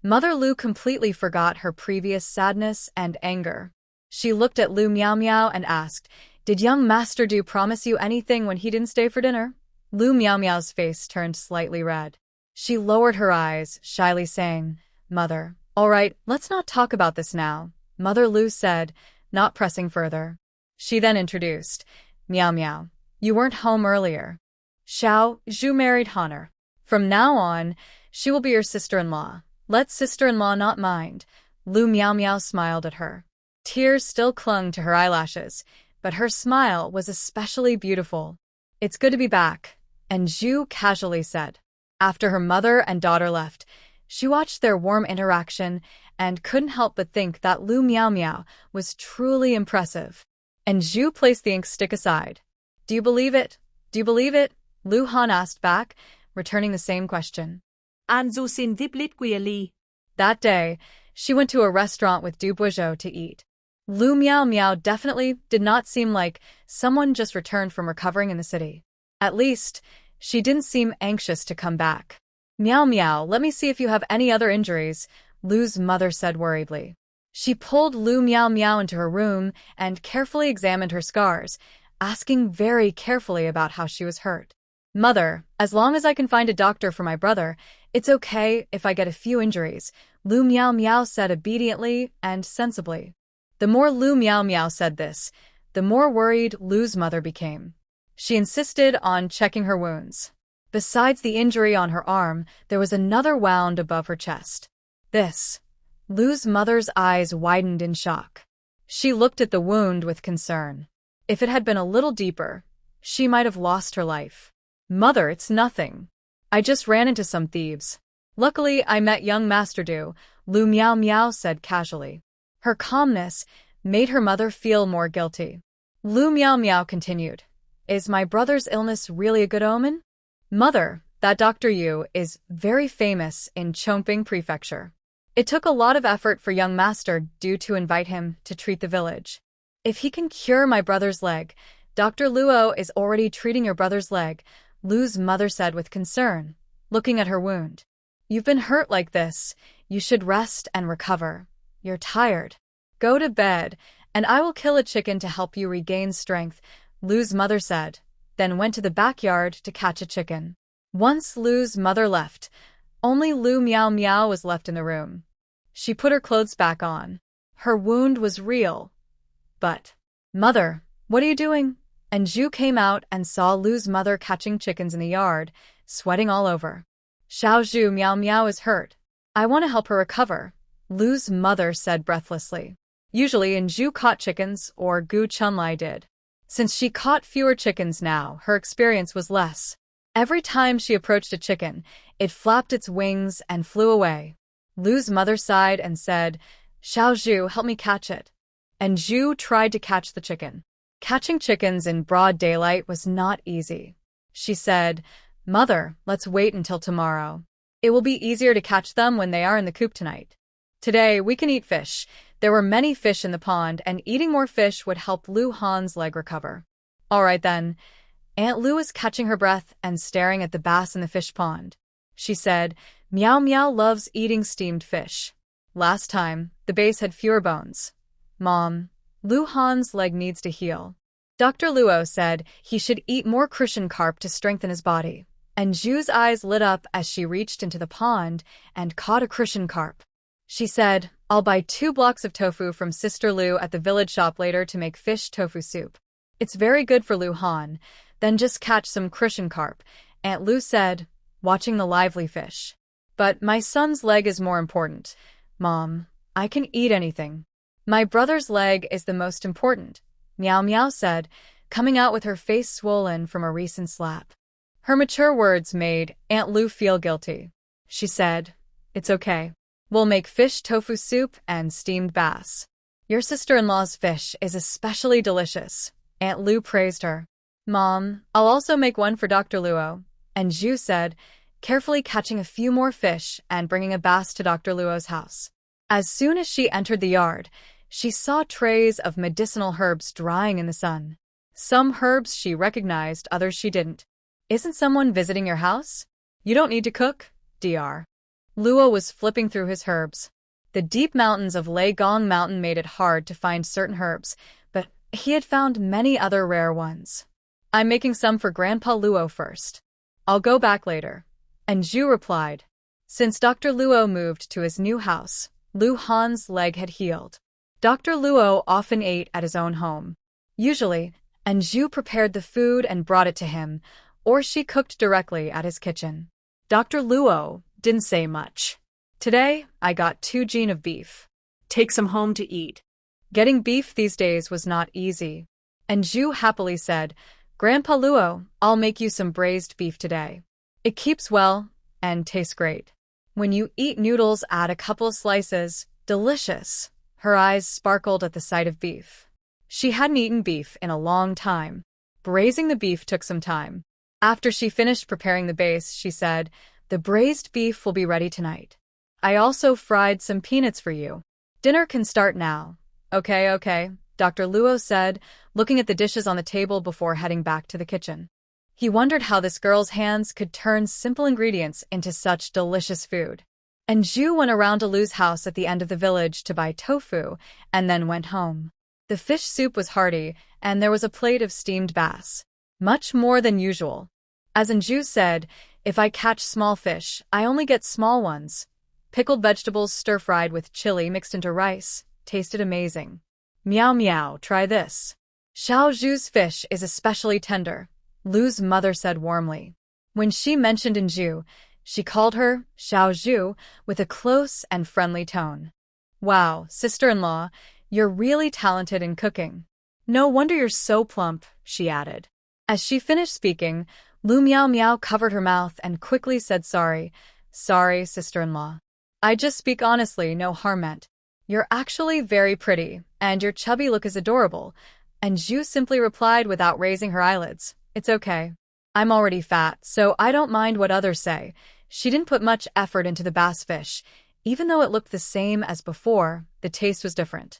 Mother Lu completely forgot her previous sadness and anger. She looked at Lu Miao Miao and asked, "Did young Master Du promise you anything when he didn't stay for dinner?" Lu Miao Miao's face turned slightly red. She lowered her eyes, shyly saying, "Mother, all right, let's not talk about this now," Mother Lu said, not pressing further. She then introduced, "Meow Meow, you weren't home earlier. Xiao Zhu married Honor. From now on, she will be your sister-in-law. Let sister-in-law not mind." Lu Miao Miao smiled at her. Tears still clung to her eyelashes, but her smile was especially beautiful. "It's good to be back," and Zhu casually said. After her mother and daughter left, she watched their warm interaction and couldn't help but think that Lu Miao Miao was truly impressive. And Zhu placed the ink stick aside. "Do you believe it? Do you believe it?" Lu Han asked back, returning the same question. Anju xin tiếp lít quia ly. That day, she went to a restaurant with Du Boizhou to eat. Lu Miao Miao definitely did not seem like someone just returned from recovering in the city. At least, she didn't seem anxious to come back. "Meow Meow, let me see if you have any other injuries," Lu's mother said worriedly. She pulled Lu Miao Miao into her room and carefully examined her scars, asking very carefully about how she was hurt. "Mother, as long as I can find a doctor for my brother, it's okay if I get a few injuries," Lu Miao Miao said obediently and sensibly. The more Lu Miao Miao said this, the more worried Lu's mother became. She insisted on checking her wounds. Besides the injury on her arm, there was another wound above her chest. This. Lu's mother's eyes widened in shock. She looked at the wound with concern. If it had been a little deeper, she might have lost her life. "Mother, it's nothing. I just ran into some thieves. Luckily, I met young Master Du," Lu Miao Miao said casually. Her calmness made her mother feel more guilty. Lu Miao Miao continued, "Is my brother's illness really a good omen?" "Mother, that Dr. Yu is very famous in Chongping Prefecture. It took a lot of effort for young Master Du to invite him to treat the village. If he can cure my brother's leg, Dr. Luo is already treating your brother's leg," Lu's mother said with concern, looking at her wound. "You've been hurt like this. You should rest and recover. You're tired. Go to bed, and I will kill a chicken to help you regain strength," Lu's mother said, then went to the backyard to catch a chicken. Once Lu's mother left, only Lu Miao Miao was left in the room. She put her clothes back on. Her wound was real. But, "Mother, what are you doing?" And Zhu came out and saw Lu's mother catching chickens in the yard, sweating all over. "Xiao Zhu Miao Miao is hurt. I want to help her recover," Lu's mother said breathlessly. Usually Zhu caught chickens, or Gu Chunlai did. Since she caught fewer chickens now, her experience was less. Every time she approached a chicken, it flapped its wings and flew away. Lu's mother sighed and said, "Xiao Zhu, help me catch it." And Zhu tried to catch the chicken. Catching chickens in broad daylight was not easy. She said, "Mother, let's wait until tomorrow. It will be easier to catch them when they are in the coop tonight. Today, we can eat fish." There were many fish in the pond, and eating more fish would help Lu Han's leg recover. All right then. Aunt Lu was catching her breath and staring at the bass in the fish pond. She said, "Meow Meow loves eating steamed fish. Last time, the bass had fewer bones. Mom, Lu Han's leg needs to heal." Dr. Luo said he should eat more crucian carp to strengthen his body, and Zhu's eyes lit up as she reached into the pond and caught a crucian carp. She said, "I'll buy 2 blocks of tofu from Sister Lu at the village shop later to make fish tofu soup. It's very good for Lu Han. Then just catch some crucian carp," Aunt Lu said, watching the lively fish. "But my son's leg is more important. Mom, I can eat anything. My brother's leg is the most important," Meow Meow said, coming out with her face swollen from a recent slap. Her mature words made Aunt Lu feel guilty. She said, "It's okay. We'll make fish tofu soup and steamed bass. Your sister-in-law's fish is especially delicious," Aunt Lu praised her. "Mom, I'll also make one for Dr. Luo," and Zhu said, carefully catching a few more fish and bringing a bass to Dr. Luo's house. As soon as she entered the yard, she saw trays of medicinal herbs drying in the sun. Some herbs she recognized, others she didn't. "Isn't someone visiting your house? You don't need to cook, Dr. Luo was flipping through his herbs. The deep mountains of Lei Gong Mountain made it hard to find certain herbs, but he had found many other rare ones. "I'm making some for Grandpa Luo first. I'll go back later," and Zhu replied. Since Dr. Luo moved to his new house, Lu Han's leg had healed. Dr. Luo often ate at his own home. Usually, and Zhu prepared the food and brought it to him, or she cooked directly at his kitchen. Dr. Luo didn't say much. "Today, I got 2 gene of beef. Take some home to eat." Getting beef these days was not easy. And Zhu happily said, "Grandpa Luo, I'll make you some braised beef today. It keeps well and tastes great. When you eat noodles, add a couple slices. Delicious." Her eyes sparkled at the sight of beef. She hadn't eaten beef in a long time. Braising the beef took some time. After she finished preparing the base, she said, "The braised beef will be ready tonight. I also fried some peanuts for you. Dinner can start now." Okay, Dr. Luo said, looking at the dishes on the table before heading back to the kitchen. He wondered how this girl's hands could turn simple ingredients into such delicious food. And Zhu went around to Lu's house at the end of the village to buy tofu, and then went home. The fish soup was hearty, and there was a plate of steamed bass. Much more than usual. As Zhu said, "If I catch small fish, I only get small ones." Pickled vegetables stir-fried with chili mixed into rice. Tasted amazing. "Meow Meow, try this. Xiao Zhu's fish is especially tender," Lu's mother said warmly. When she mentioned Zhu, she called her Xiao Zhu with a close and friendly tone. "Wow, sister-in-law, you're really talented in cooking. No wonder you're so plump," she added. As she finished speaking, Lu Meow Meow covered her mouth and quickly said sorry. "Sorry, sister-in-law. I just speak honestly, no harm meant. You're actually very pretty, and your chubby look is adorable." And Zhu simply replied without raising her eyelids, "It's okay. I'm already fat, so I don't mind what others say." She didn't put much effort into the bass fish. Even though it looked the same as before, the taste was different.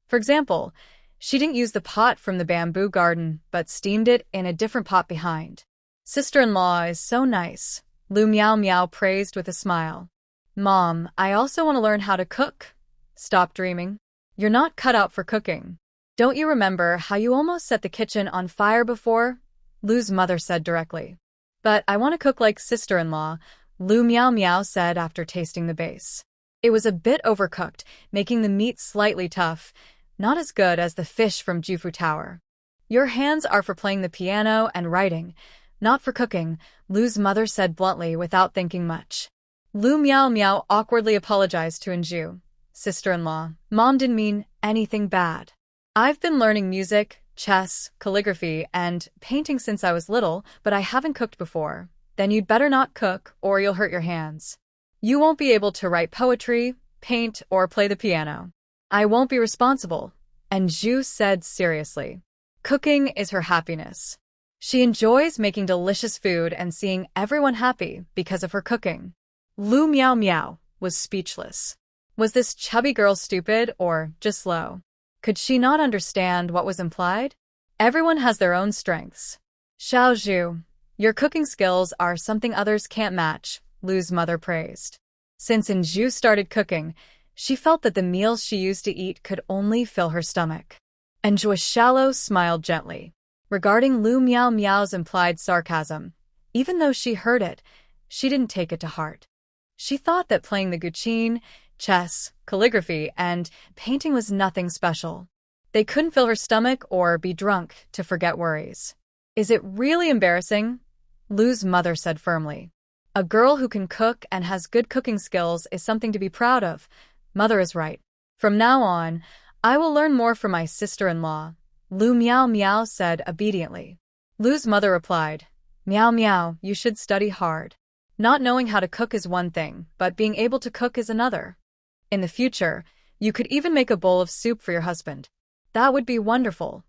For example, she didn't use the pot from the bamboo garden, but steamed it in a different pot behind. "Sister-in-law is so nice," Lu Meow Meow praised with a smile. "Mom, I also want to learn how to cook." "Stop dreaming. You're not cut out for cooking. Don't you remember how you almost set the kitchen on fire before?" Lu's mother said directly. "But I want to cook like sister-in-law," Lu Meow Meow said after tasting the base. It was a bit overcooked, making the meat slightly tough, not as good as the fish from Jufu Tower. "Your hands are for playing the piano and writing, not for cooking," Lu's mother said bluntly without thinking much. Lu Meow Meow awkwardly apologized to Zhu. "Sister-in-law, Mom didn't mean anything bad. I've been learning music, chess, calligraphy, and painting since I was little, but I haven't cooked before." Then you'd better not cook or you'll hurt your hands. You won't be able to write poetry, paint, or play the piano. I won't be responsible. And Zhu said seriously. Cooking is her happiness. She enjoys making delicious food and seeing everyone happy because of her cooking. Lu Miao Miao was speechless. Was this chubby girl stupid or just slow? Could she not understand what was implied? Everyone has their own strengths. Xiao Zhu, your cooking skills are something others can't match, Lu's mother praised. Since Zhu started cooking, she felt that the meals she used to eat could only fill her stomach. And Zhu Xiaolo smiled gently. Regarding Lu Miao Miao's implied sarcasm, even though she heard it, she didn't take it to heart. She thought that playing the guqin, chess, calligraphy, and painting was nothing special. They couldn't fill her stomach or be drunk to forget worries. Is it really embarrassing? Lu's mother said firmly. A girl who can cook and has good cooking skills is something to be proud of. Mother is right. From now on, I will learn more from my sister-in-law, Lu Miao Miao said obediently. Lu's mother replied, Miao Miao, you should study hard. Not knowing how to cook is one thing, but being able to cook is another. In the future, you could even make a bowl of soup for your husband. That would be wonderful.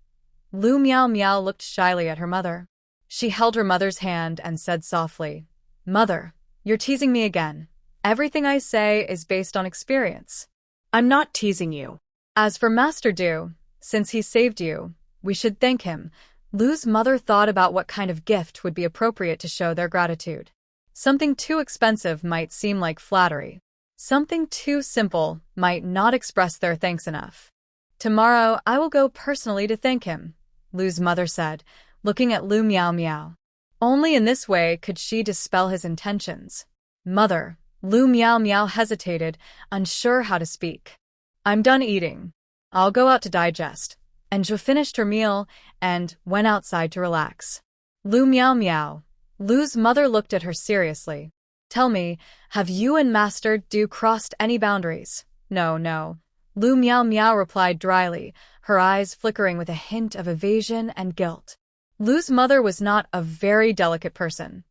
Lu Miao Miao looked shyly at her mother. She held her mother's hand and said softly, Mother, you're teasing me again. Everything I say is based on experience. I'm not teasing you. As for Master Du, since he saved you, we should thank him. Lu's mother thought about what kind of gift would be appropriate to show their gratitude. Something too expensive might seem like flattery. Something too simple might not express their thanks enough. Tomorrow I will go personally to thank him, Lu's mother said, looking at Lu Miao Miao. Only in this way could she dispel his intentions. Mother, Lu Miao Miao hesitated, unsure how to speak. I'm done eating. I'll go out to digest. And Zhu finished her meal and went outside to relax. Lu Miao Miao. Lu's mother looked at her seriously. Tell me, have you and Master Du crossed any boundaries? No. Lu Miao Miao replied dryly, her eyes flickering with a hint of evasion and guilt. Lu's mother was not a very delicate person.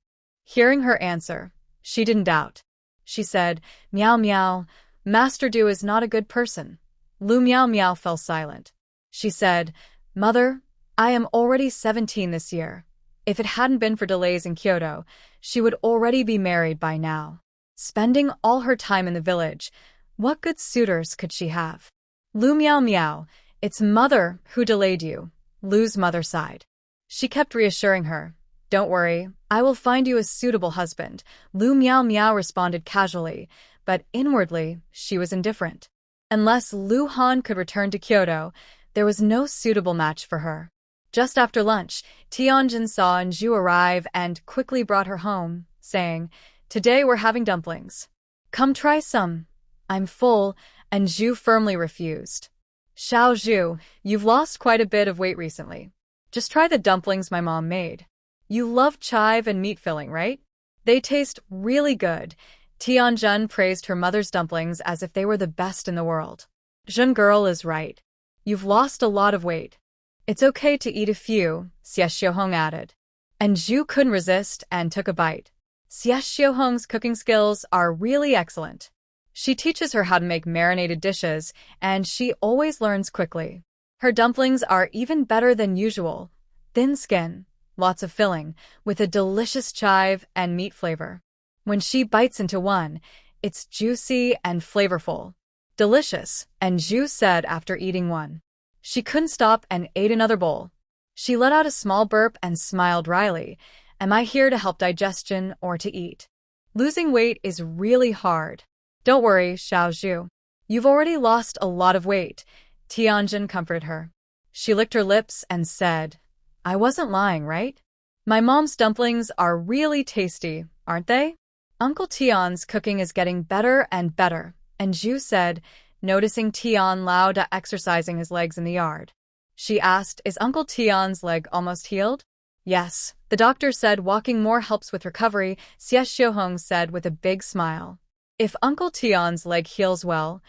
Hearing her answer, she didn't doubt. She said, Miao Miao, Master Du is not a good person. Lu Miao Miao fell silent. She said, Mother, I am already 17 this year. If it hadn't been for delays in Kyoto, she would already be married by now. Spending all her time in the village, what good suitors could she have? Lu Miao Miao, it's Mother who delayed you, Lu's mother sighed. She kept reassuring her. Don't worry, I will find you a suitable husband, Lu Miao Miao responded casually, but inwardly, she was indifferent. Unless Lu Han could return to Kyoto, there was no suitable match for her. Just after lunch, Tianjin saw Zhu arrive and quickly brought her home, saying, Today we're having dumplings. Come try some. I'm full, and Zhu firmly refused. Xiao Zhu, you've lost quite a bit of weight recently. Just try the dumplings my mom made. You love chive and meat filling, right? They taste really good. Tianjin praised her mother's dumplings as if they were the best in the world. Zhen girl is right. You've lost a lot of weight. It's okay to eat a few, Xie Xiaohong added. And Zhu couldn't resist and took a bite. Xie Xiaohong's cooking skills are really excellent. She teaches her how to make marinated dishes, and she always learns quickly. Her dumplings are even better than usual. Thin skin, lots of filling, with a delicious chive and meat flavor. When she bites into one, it's juicy and flavorful. Delicious, and Zhu said after eating one. She couldn't stop and ate another bowl. She let out a small burp and smiled wryly. Am I here to help digestion or to eat? Losing weight is really hard. Don't worry, Xiao Zhu. You've already lost a lot of weight, Tianjin comforted her. She licked her lips and said, I wasn't lying, right? My mom's dumplings are really tasty, aren't they? Uncle Tian's cooking is getting better and better, and Zhu said, noticing Tian Lao exercising his legs in the yard. She asked, is Uncle Tian's leg almost healed? Yes, the doctor said walking more helps with recovery, Xie Xiaohong said with a big smile. If Uncle Tian's leg heals well,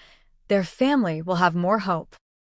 their family will have more hope.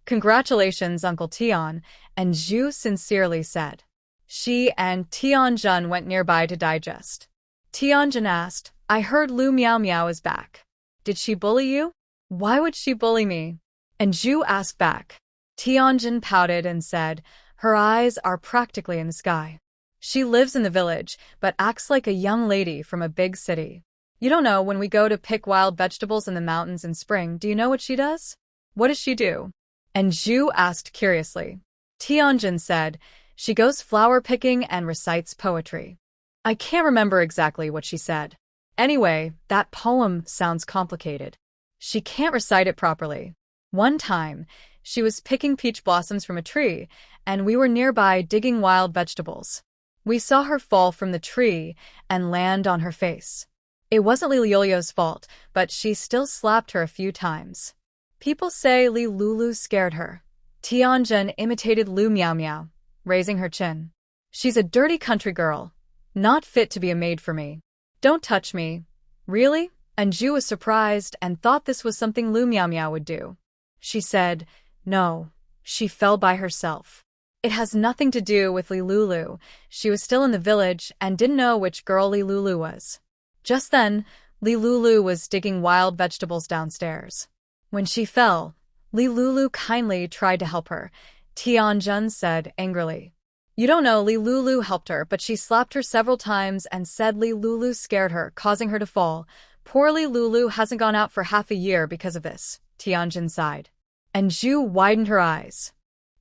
Congratulations, Uncle Tian, and Zhu sincerely said. She and Tianjin went nearby to digest. Tianjin asked. I heard Lu Miao Miao is back. Did she bully you? Why would she bully me? And Zhu asked back. Tianjin pouted and said, her eyes are practically in the sky. She lives in the village, but acts like a young lady from a big city. You don't know, when we go to pick wild vegetables in the mountains in spring, do you know what she does? What does she do? And Zhu asked curiously. Tianjin said, she goes flower picking and recites poetry. I can't remember exactly what she said. Anyway, that poem sounds complicated. She can't recite it properly. One time, she was picking peach blossoms from a tree, and we were nearby digging wild vegetables. We saw her fall from the tree and land on her face. It wasn't Li Lulu's fault, but she still slapped her a few times. People say Li Lulu scared her. Tianjin imitated Lu Miao Miao, raising her chin. She's a dirty country girl, not fit to be a maid for me. Don't touch me. Really? And Zhu was surprised and thought this was something Lu Miao Miao would do. She said, no, she fell by herself. It has nothing to do with Li Lulu. She was still in the village and didn't know which girl Li Lulu was. Just then, Li Lulu was digging wild vegetables downstairs. When she fell, Li Lulu kindly tried to help her. Tianjin said angrily. You don't know, Li Lulu helped her, but she slapped her several times and said Li Lulu scared her, causing her to fall. Poor Li Lulu hasn't gone out for half a year because of this, Tianjin sighed. And Zhu widened her eyes.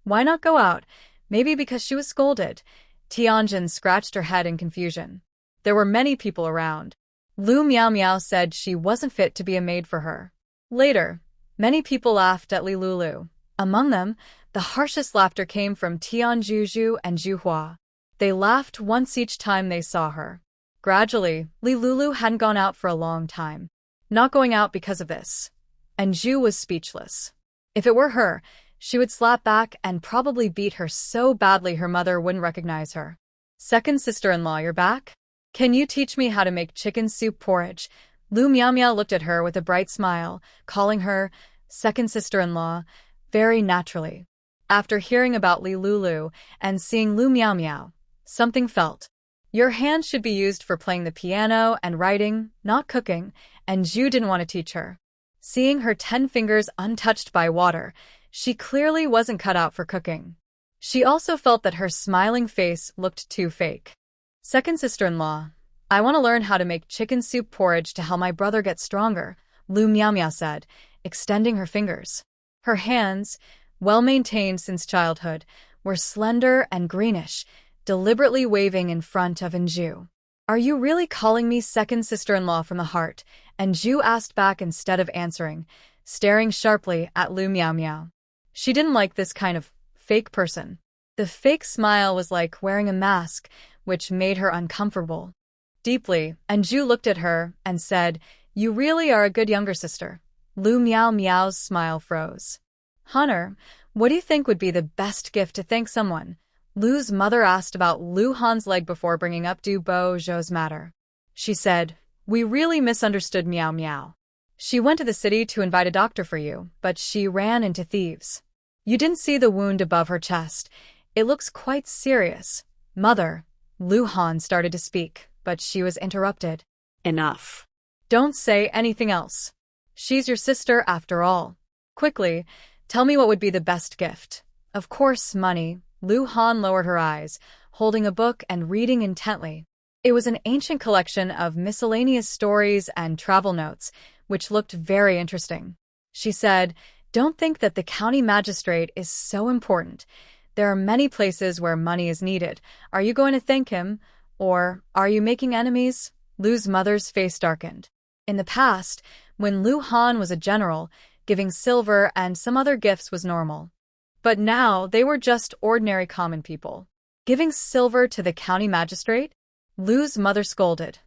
Why not go out? Maybe because she was scolded. Tianjin scratched her head in confusion. There were many people around. Lu Miao Miao said she wasn't fit to be a maid for her. Later, many people laughed at Li Lulu. Among them, the harshest laughter came from Tianjuju and Zhuhua. They laughed once each time they saw her. Gradually, Li Lulu hadn't gone out for a long time. Not going out because of this. And Zhu was speechless. If it were her, she would slap back and probably beat her so badly her mother wouldn't recognize her. Second sister-in-law, you're back? Can you teach me how to make chicken soup porridge? Lu Miao Miao looked at her with a bright smile, calling her second sister-in-law very naturally. After hearing about Li Lulu and seeing Lu Miao Miao, something felt. Your hands should be used for playing the piano and writing, not cooking, and Zhu didn't want to teach her. Seeing her 10 fingers untouched by water, she clearly wasn't cut out for cooking. She also felt that her smiling face looked too fake. Second sister-in-law, I want to learn how to make chicken soup porridge to help my brother get stronger, Lu Miao Miao said, extending her fingers. Her hands, well-maintained since childhood, were slender and greenish, deliberately waving in front of Zhu. Are you really calling me second sister-in-law from the heart? And Zhu asked back instead of answering, staring sharply at Lu Miao Miao. She didn't like this kind of fake person. The fake smile was like wearing a mask, which made her uncomfortable. Deeply, and Zhu looked at her and said, you really are a good younger sister. Lu Miao Miao's smile froze. Hunter, what do you think would be the best gift to thank someone? Lu's mother asked about Lu Han's leg before bringing up Du Bo Zhou's matter. She said, we really misunderstood Miao Miao. She went to the city to invite a doctor for you, but she ran into thieves. You didn't see the wound above her chest. It looks quite serious. Mother, Lu Han started to speak, but she was interrupted. Enough. Don't say anything else. She's your sister after all. Quickly, tell me what would be the best gift. Of course, money. Lu Han lowered her eyes, holding a book and reading intently. It was an ancient collection of miscellaneous stories and travel notes, which looked very interesting. She said, don't think that the county magistrate is so important. There are many places where money is needed. Are you going to thank him? Or are you making enemies? Lu's mother's face darkened. In the past, when Lu Han was a general, giving silver and some other gifts was normal. But now they were just ordinary common people. Giving silver to the county magistrate? Lu's mother scolded.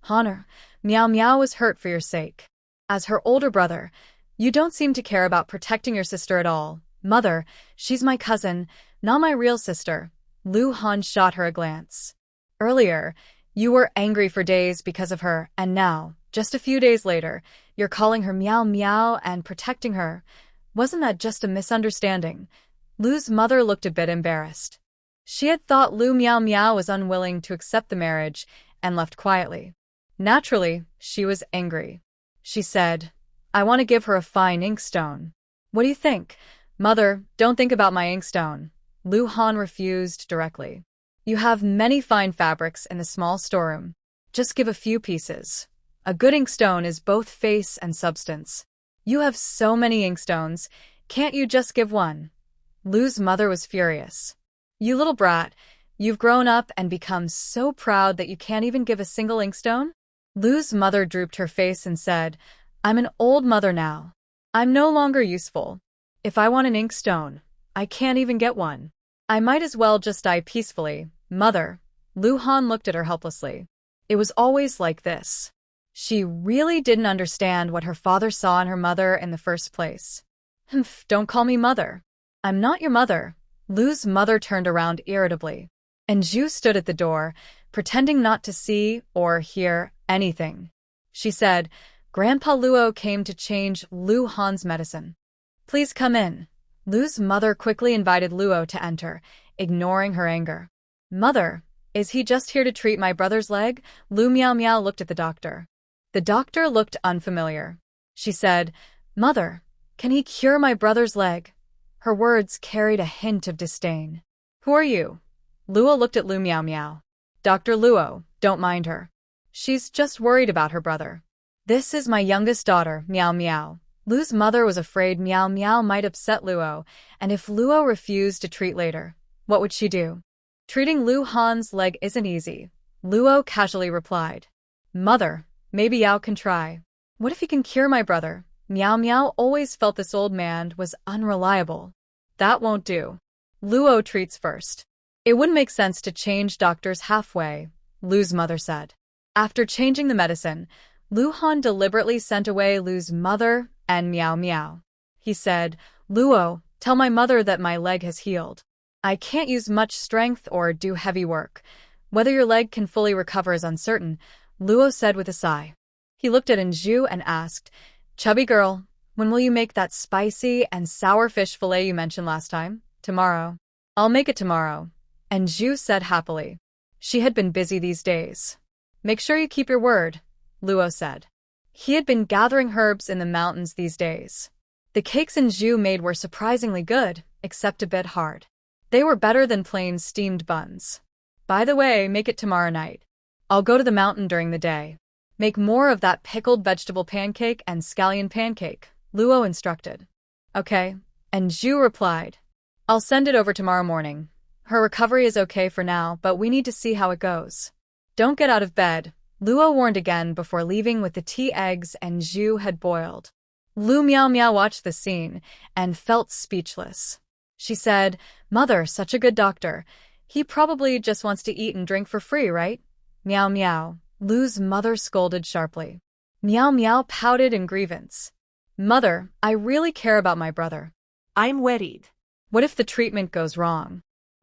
Honor, Miao Miao was hurt for your sake. As her older brother, you don't seem to care about protecting your sister at all. Mother, she's my cousin, not my real sister. Lu Han shot her a glance. Earlier, you were angry for days because of her, and now, just a few days later, you're calling her Miao Miao and protecting her. Wasn't that just a misunderstanding? Lu's mother looked a bit embarrassed. She had thought Lu Miao Miao was unwilling to accept the marriage and left quietly. Naturally, she was angry. She said, I want to give her a fine inkstone. What do you think? Mother, don't think about my inkstone. Lu Han refused directly. You have many fine fabrics in the small storeroom. Just give a few pieces. A good inkstone is both face and substance. You have so many inkstones, can't you just give one? Lu's mother was furious. You little brat, you've grown up and become so proud that you can't even give a single inkstone? Lu's mother drooped her face and said, I'm an old mother now. I'm no longer useful. If I want an inkstone, I can't even get one. I might as well just die peacefully, mother. Lu Han looked at her helplessly. It was always like this. She really didn't understand what her father saw in her mother in the first place. Humph, don't call me mother. I'm not your mother. Lu's mother turned around irritably. And Zhu stood at the door, pretending not to see or hear anything. She said, Grandpa Luo came to change Lu Han's medicine. Please come in. Lu's mother quickly invited Luo to enter, ignoring her anger. Mother, is he just here to treat my brother's leg? Lu Miao Miao looked at the doctor. The doctor looked unfamiliar. She said, Mother, can he cure my brother's leg? Her words carried a hint of disdain. Who are you? Luo looked at Lu Miao Miao. Dr. Luo, don't mind her. She's just worried about her brother. This is my youngest daughter, Miao Miao. Lu's mother was afraid Miao Miao might upset Luo, and if Luo refused to treat later, what would she do? Treating Lu Han's leg isn't easy, Luo casually replied. Mother, maybe Yao can try. What if he can cure my brother? Miao Miao always felt this old man was unreliable. That won't do. Luo treats first. It wouldn't make sense to change doctors halfway, Lu's mother said. After changing the medicine, Lu Han deliberately sent away Lu's mother and Miao Miao. He said, Luo, tell my mother that my leg has healed. I can't use much strength or do heavy work. Whether your leg can fully recover is uncertain, Luo said with a sigh. He looked at Anju and asked, Chubby girl, when will you make that spicy and sour fish fillet you mentioned last time? Tomorrow. I'll make it tomorrow, Anju said happily. She had been busy these days. Make sure you keep your word, Luo said. He had been gathering herbs in the mountains these days. The cakes Anju made were surprisingly good, except a bit hard. They were better than plain steamed buns. By the way, make it tomorrow night. I'll go to the mountain during the day. Make more of that pickled vegetable pancake and scallion pancake, Luo instructed. Okay, Anju replied. I'll send it over tomorrow morning. Her recovery is okay for now, but we need to see how it goes. Don't get out of bed, Luo warned again before leaving with the tea eggs Anju had boiled. Lu Miao Miao watched the scene and felt speechless. She said, Mother, such a good doctor. He probably just wants to eat and drink for free, right? Miao Miao. Lu's mother scolded sharply. Miao Miao pouted in grievance. Mother, I really care about my brother. I'm worried. What if the treatment goes wrong?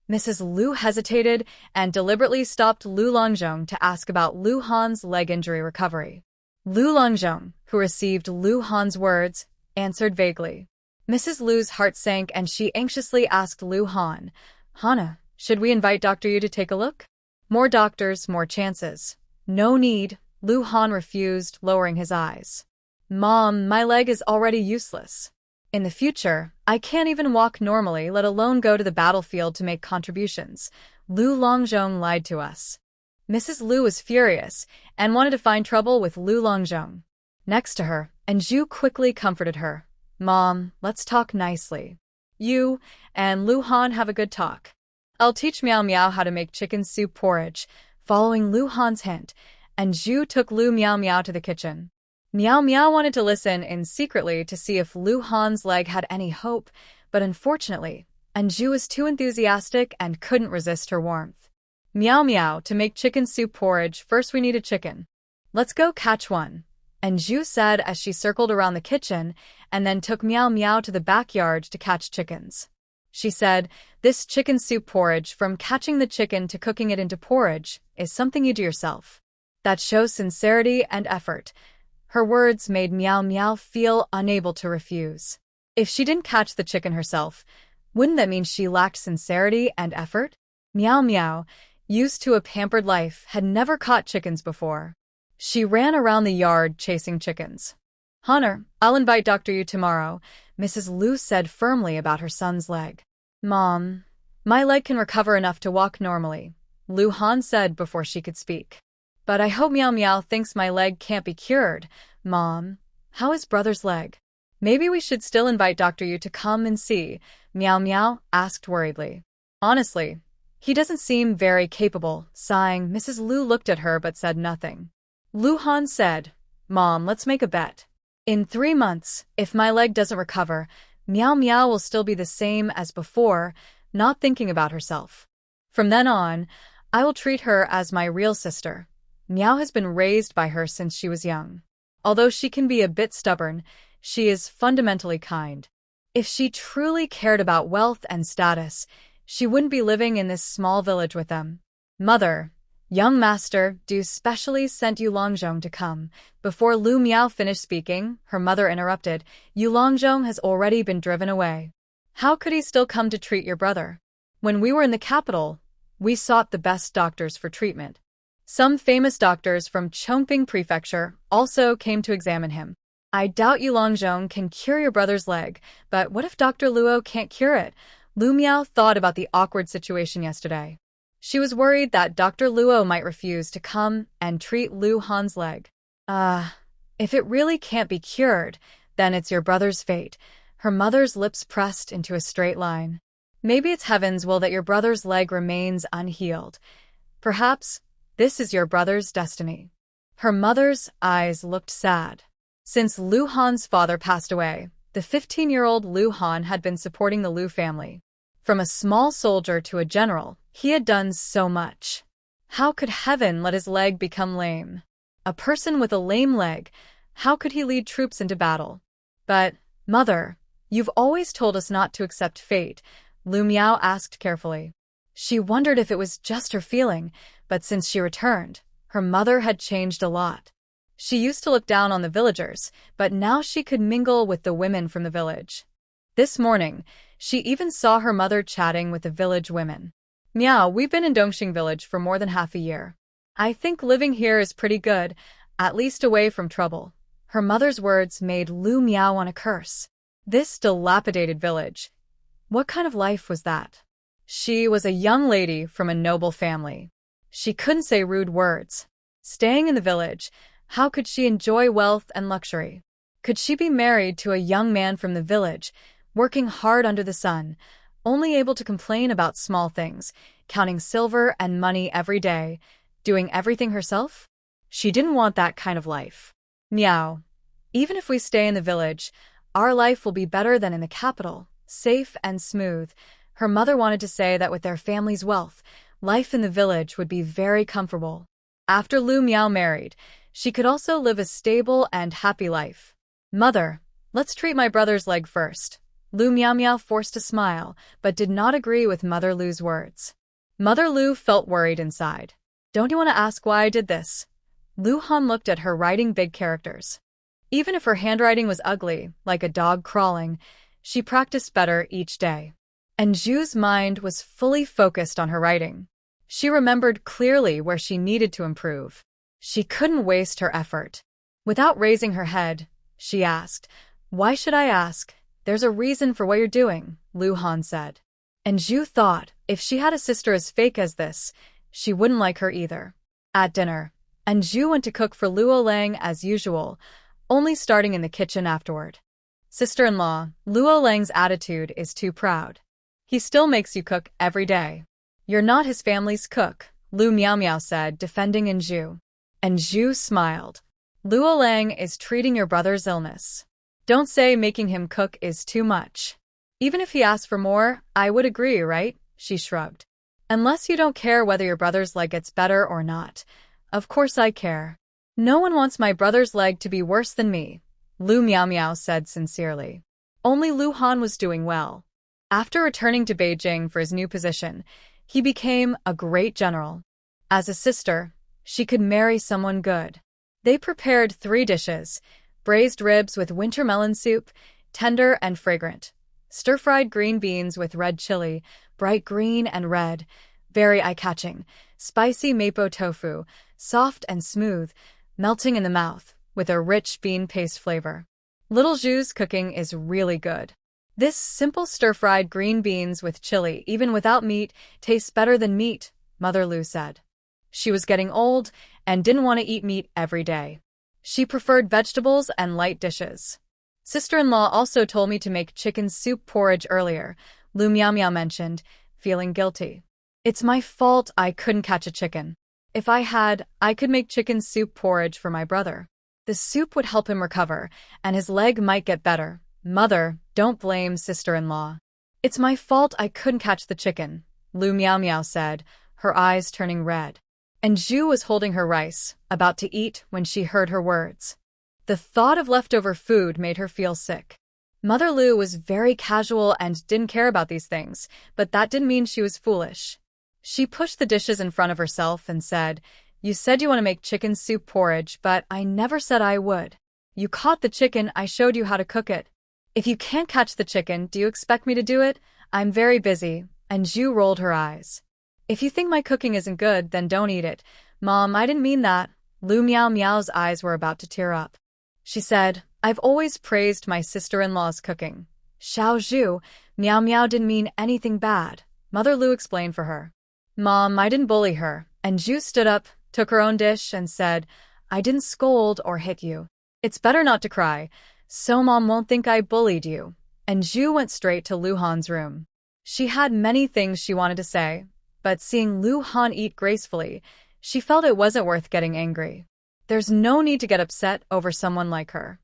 Mrs. Lu hesitated and deliberately stopped Lu Longzhong to ask about Lu Han's leg injury recovery. Lu Longzhong, who received Lu Han's words, answered vaguely. Mrs. Lu's heart sank and she anxiously asked Lu Han, Hana, should we invite Dr. Yu to take a look? More doctors, more chances. No need, Lu Han refused, lowering his eyes. Mom, my leg is already useless. In the future, I can't even walk normally, let alone go to the battlefield to make contributions. Lu Longzhong lied to us. Mrs. Lu was furious and wanted to find trouble with Lu Longzhong. Next to her, Anju quickly comforted her. Mom, let's talk nicely. You and Lu Han have a good talk. I'll teach Miao Miao how to make chicken soup porridge. Following Lu Han's hint, Anju took Lu Miao Miao to the kitchen. Miao Miao wanted to listen in secretly to see if Lu Han's leg had any hope, but unfortunately, Anju was too enthusiastic and couldn't resist her warmth. Miao Miao, to make chicken soup porridge, first we need a chicken. Let's go catch one, Anju said as she circled around the kitchen and then took Miao Miao to the backyard to catch chickens. She said, this chicken soup porridge, from catching the chicken to cooking it into porridge, is something you do yourself. That shows sincerity and effort. Her words made Miao Miao feel unable to refuse. If she didn't catch the chicken herself, wouldn't that mean she lacked sincerity and effort? Miao Miao, used to a pampered life, had never caught chickens before. She ran around the yard chasing chickens. Hunter, I'll invite Dr. Yu tomorrow, Mrs. Lu said firmly about her son's leg. Mom, my leg can recover enough to walk normally, Lu Han said before she could speak. But I hope Meow Meow thinks my leg can't be cured. Mom, how is brother's leg? Maybe we should still invite Dr. Yu to come and see, Meow Meow asked worriedly. Honestly, he doesn't seem very capable, sighing. Mrs. Lu looked at her but said nothing. Lu Han said, Mom, let's make a bet. In 3 months, if my leg doesn't recover, Meow Meow will still be the same as before, not thinking about herself. From then on, I will treat her as my real sister. Meow has been raised by her since she was young. Although she can be a bit stubborn, she is fundamentally kind. If she truly cared about wealth and status, she wouldn't be living in this small village with them. Mother, young master, do specially sent Yu Longzhong to come. Before Lu Miao finished speaking, her mother interrupted. Yu Longzhong has already been driven away. How could he still come to treat your brother? When we were in the capital, we sought the best doctors for treatment. Some famous doctors from Chongqing Prefecture also came to examine him. I doubt Yu Longzhong can cure your brother's leg, but what if Dr. Luo can't cure it? Lu Miao thought about the awkward situation yesterday. She was worried that Dr. Luo might refuse to come and treat Lu Han's leg. If it really can't be cured, then it's your brother's fate. Her mother's lips pressed into a straight line. Maybe it's heaven's will that your brother's leg remains unhealed. Perhaps this is your brother's destiny. Her mother's eyes looked sad. Since Lu Han's father passed away, the 15-year-old Lu Han had been supporting the Lu family. From a small soldier to a general, he had done so much. How could heaven let his leg become lame? A person with a lame leg, how could he lead troops into battle? But, Mother, you've always told us not to accept fate, Lu Miao asked carefully. She wondered if it was just her feeling, but since she returned, her mother had changed a lot. She used to look down on the villagers, but now she could mingle with the women from the village. This morning, she even saw her mother chatting with the village women. Meow, we've been in Dongxing village for more than half a year. I think living here is pretty good, at least away from trouble. Her mother's words made Lu Miao want to curse. This dilapidated village. What kind of life was that? She was a young lady from a noble family. She couldn't say rude words. Staying in the village, how could she enjoy wealth and luxury? Could she be married to a young man from the village, working hard under the sun, only able to complain about small things, counting silver and money every day, doing everything herself? She didn't want that kind of life. Meow. Even if we stay in the village, our life will be better than in the capital, safe and smooth. Her mother wanted to say that with their family's wealth, life in the village would be very comfortable. After Lu Miao married, she could also live a stable and happy life. Mother, let's treat my brother's leg first. Lu Miao Miao forced a smile, but did not agree with Mother Lu's words. Mother Lu felt worried inside. Don't you want to ask why I did this? Lu Han looked at her writing big characters. Even if her handwriting was ugly, like a dog crawling, she practiced better each day. And Zhu's mind was fully focused on her writing. She remembered clearly where she needed to improve. She couldn't waste her effort. Without raising her head, she asked, Why should I ask? There's a reason for what you're doing, Lu Han said. And Zhu thought, if she had a sister as fake as this, she wouldn't like her either. At dinner, and Zhu went to cook for Luo Lang as usual, only starting in the kitchen afterward. Sister-in-law, Luo Lang's attitude is too proud. He still makes you cook every day. You're not his family's cook, Lu Miao Miao said, defending Zhu. And Zhu smiled. Luo Lang is treating your brother's illness. Don't say making him cook is too much. Even if he asked for more, I would agree, right? She shrugged. Unless you don't care whether your brother's leg gets better or not. Of course I care. No one wants my brother's leg to be worse than me, Lu Miao Miao said sincerely. Only Lu Han was doing well. After returning to Beijing for his new position, he became a great general. As a sister, she could marry someone good. They prepared 3 dishes, braised ribs with winter melon soup, tender and fragrant, stir-fried green beans with red chili, bright green and red, very eye-catching, spicy mapo tofu, soft and smooth, melting in the mouth, with a rich bean paste flavor. Little Zhu's cooking is really good. This simple stir-fried green beans with chili, even without meat, tastes better than meat, Mother Lu said. She was getting old and didn't want to eat meat every day. She preferred vegetables and light dishes. Sister-in-law also told me to make chicken soup porridge earlier, Lu Miao Miao mentioned, feeling guilty. It's my fault I couldn't catch a chicken. If I had, I could make chicken soup porridge for my brother. The soup would help him recover, and his leg might get better. Mother, don't blame sister-in-law. It's my fault I couldn't catch the chicken, Lu Miao Miao said, her eyes turning red. And Zhu was holding her rice, about to eat, when she heard her words. The thought of leftover food made her feel sick. Mother Lu was very casual and didn't care about these things, but that didn't mean she was foolish. She pushed the dishes in front of herself and said, "You said you want to make chicken soup porridge, but I never said I would. You caught the chicken, I showed you how to cook it. If you can't catch the chicken, do you expect me to do it? I'm very busy," and Zhu rolled her eyes. "If you think my cooking isn't good, then don't eat it. Mom, I didn't mean that." Lu Miao Miao's eyes were about to tear up. She said, "I've always praised my sister-in-law's cooking." "Xiao Zhu, Miao Miao didn't mean anything bad," Mother Lu explained for her. "Mom, I didn't bully her," and Zhu stood up, took her own dish, and said, "I didn't scold or hit you. It's better not to cry, so Mom won't think I bullied you." And Zhu went straight to Lu Han's room. She had many things she wanted to say, but seeing Lu Han eat gracefully, she felt it wasn't worth getting angry. There's no need to get upset over someone like her.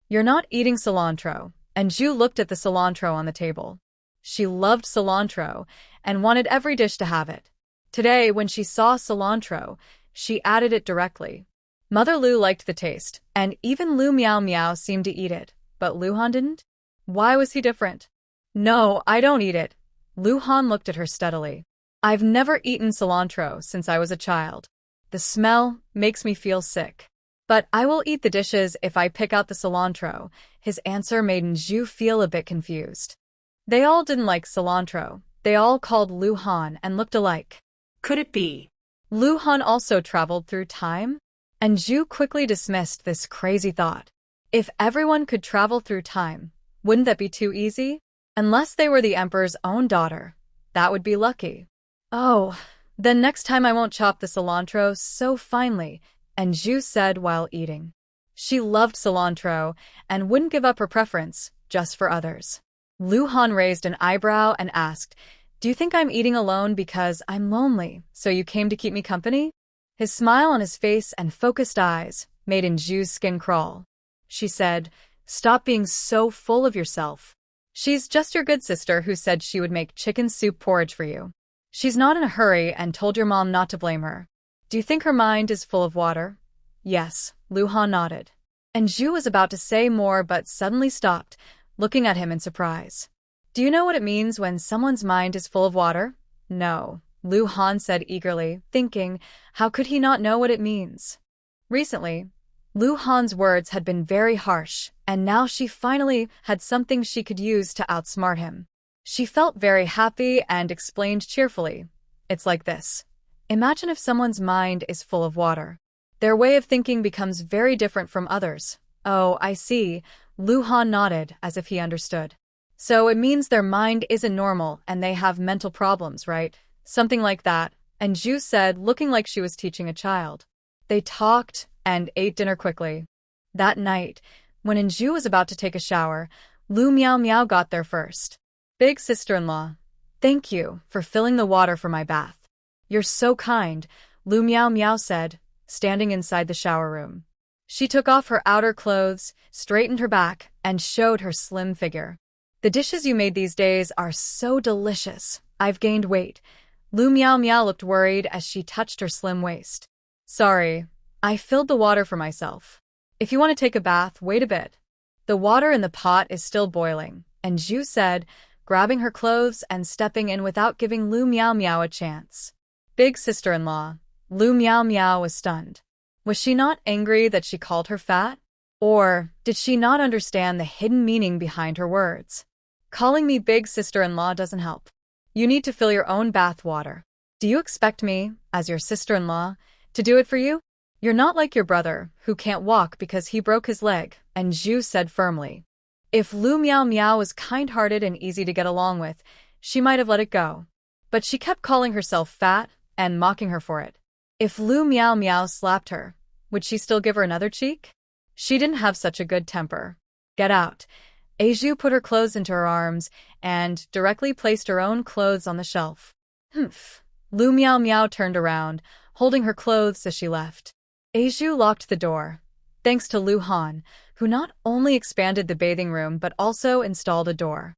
"You're not eating cilantro," and Zhu looked at the cilantro on the table. She loved cilantro and wanted every dish to have it. Today, when she saw cilantro, she added it directly. Mother Lu liked the taste, and even Lu Miao Miao seemed to eat it, but Lu Han didn't? Why was he different? "No, I don't eat it." Lu Han looked at her steadily. "I've never eaten cilantro since I was a child. The smell makes me feel sick. But I will eat the dishes if I pick out the cilantro." His answer made Zhu feel a bit confused. They all didn't like cilantro. They all called Lu Han and looked alike. Could it be Lu Han also traveled through time? And Zhu quickly dismissed this crazy thought. If everyone could travel through time, wouldn't that be too easy? Unless they were the emperor's own daughter. That would be lucky. "Oh, then next time I won't chop the cilantro so finely," and Zhu said while eating. She loved cilantro and wouldn't give up her preference just for others. Lu Han raised an eyebrow and asked, "Do you think I'm eating alone because I'm lonely, so you came to keep me company?" His smile on his face and focused eyes made Zhu's skin crawl. She said, "Stop being so full of yourself. She's just your good sister who said she would make chicken soup porridge for you. She's not in a hurry and told your mom not to blame her. Do you think her mind is full of water?" "Yes," Lu Han nodded. And Zhu was about to say more but suddenly stopped, looking at him in surprise. "Do you know what it means when someone's mind is full of water?" "No," Lu Han said eagerly, thinking, how could he not know what it means? Recently, Lu Han's words had been very harsh, and now she finally had something she could use to outsmart him. She felt very happy and explained cheerfully, "It's like this. Imagine if someone's mind is full of water. Their way of thinking becomes very different from others." "Oh, I see," Lu Han nodded as if he understood. "So it means their mind isn't normal and they have mental problems, right?" "Something like that," and Zhu said, looking like she was teaching a child. They talked and ate dinner quickly. That night, when Zhu was about to take a shower, Lu Miao Miao got there first. "Big sister-in-law, thank you for filling the water for my bath." "You're so kind," Lu Miao Miao said, standing inside the shower room. She took off her outer clothes, straightened her back, and showed her slim figure. "The dishes you made these days are so delicious. I've gained weight." Lu Miao Miao looked worried as she touched her slim waist. "Sorry, I filled the water for myself. If you want to take a bath, wait a bit." The water in the pot is still boiling, and Zhu said, grabbing her clothes and stepping in without giving Lu Miao Miao a chance. "Big sister-in-law." Lu Miao Miao was stunned. Was she not angry that she called her fat? Or did she not understand the hidden meaning behind her words? "Calling me big sister-in-law doesn't help. You need to fill your own bath water. Do you expect me, as your sister-in-law, to do it for you?" You're not like your brother, who can't walk because he broke his leg, and Zhu said firmly. If Lu Miao Miao was kind-hearted and easy to get along with, she might have let it go. But she kept calling herself fat and mocking her for it. If Lu Miao Miao slapped her, would she still give her another cheek? She didn't have such a good temper. Get out. Aizhu put her clothes into her arms and directly placed her own clothes on the shelf. Humph. Lu Miao Miao turned around, holding her clothes as she left. Aizhu locked the door, thanks to Lu Han, who not only expanded the bathing room but also installed a door.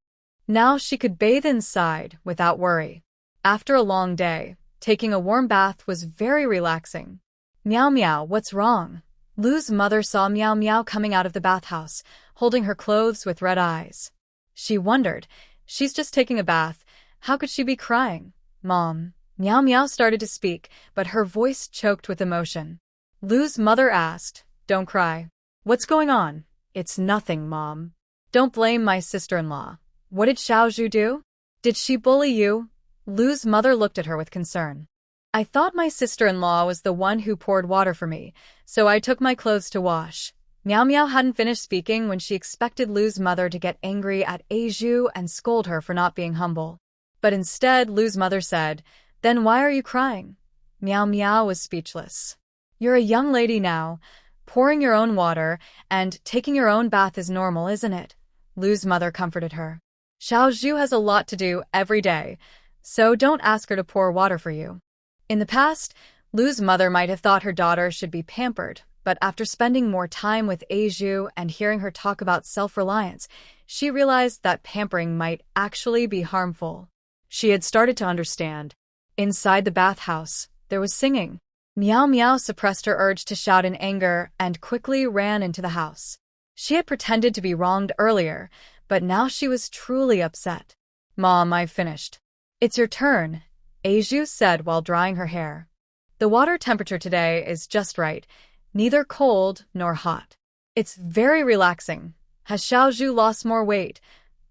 Now she could bathe inside without worry. After a long day, taking a warm bath was very relaxing. Meow Meow, what's wrong? Lu's mother saw Meow Meow coming out of the bathhouse, holding her clothes with red eyes. She wondered, she's just taking a bath, how could she be crying? Mom. Meow Meow started to speak, but her voice choked with emotion. Lu's mother asked, don't cry. What's going on? It's nothing, Mom. Don't blame my sister-in-law. What did Xiaozhu do? Did she bully you? Lu's mother looked at her with concern. I thought my sister-in-law was the one who poured water for me, so I took my clothes to wash. Meow Meow hadn't finished speaking when she expected Lu's mother to get angry at Aizhu and scold her for not being humble. But instead, Lu's mother said, then why are you crying? Meow Meow was speechless. You're a young lady now. Pouring your own water and taking your own bath is normal, isn't it? Lu's mother comforted her. Xiaozhu has a lot to do every day, so don't ask her to pour water for you. In the past, Lu's mother might have thought her daughter should be pampered, but after spending more time with Aizhu and hearing her talk about self-reliance, she realized that pampering might actually be harmful. She had started to understand. Inside the bathhouse, there was singing. Meow Meow suppressed her urge to shout in anger and quickly ran into the house. She had pretended to be wronged earlier, but now she was truly upset. Mom, I've finished. It's your turn, Aizhu said while drying her hair. The water temperature today is just right, neither cold nor hot. It's very relaxing. Has Xiaozhu lost more weight?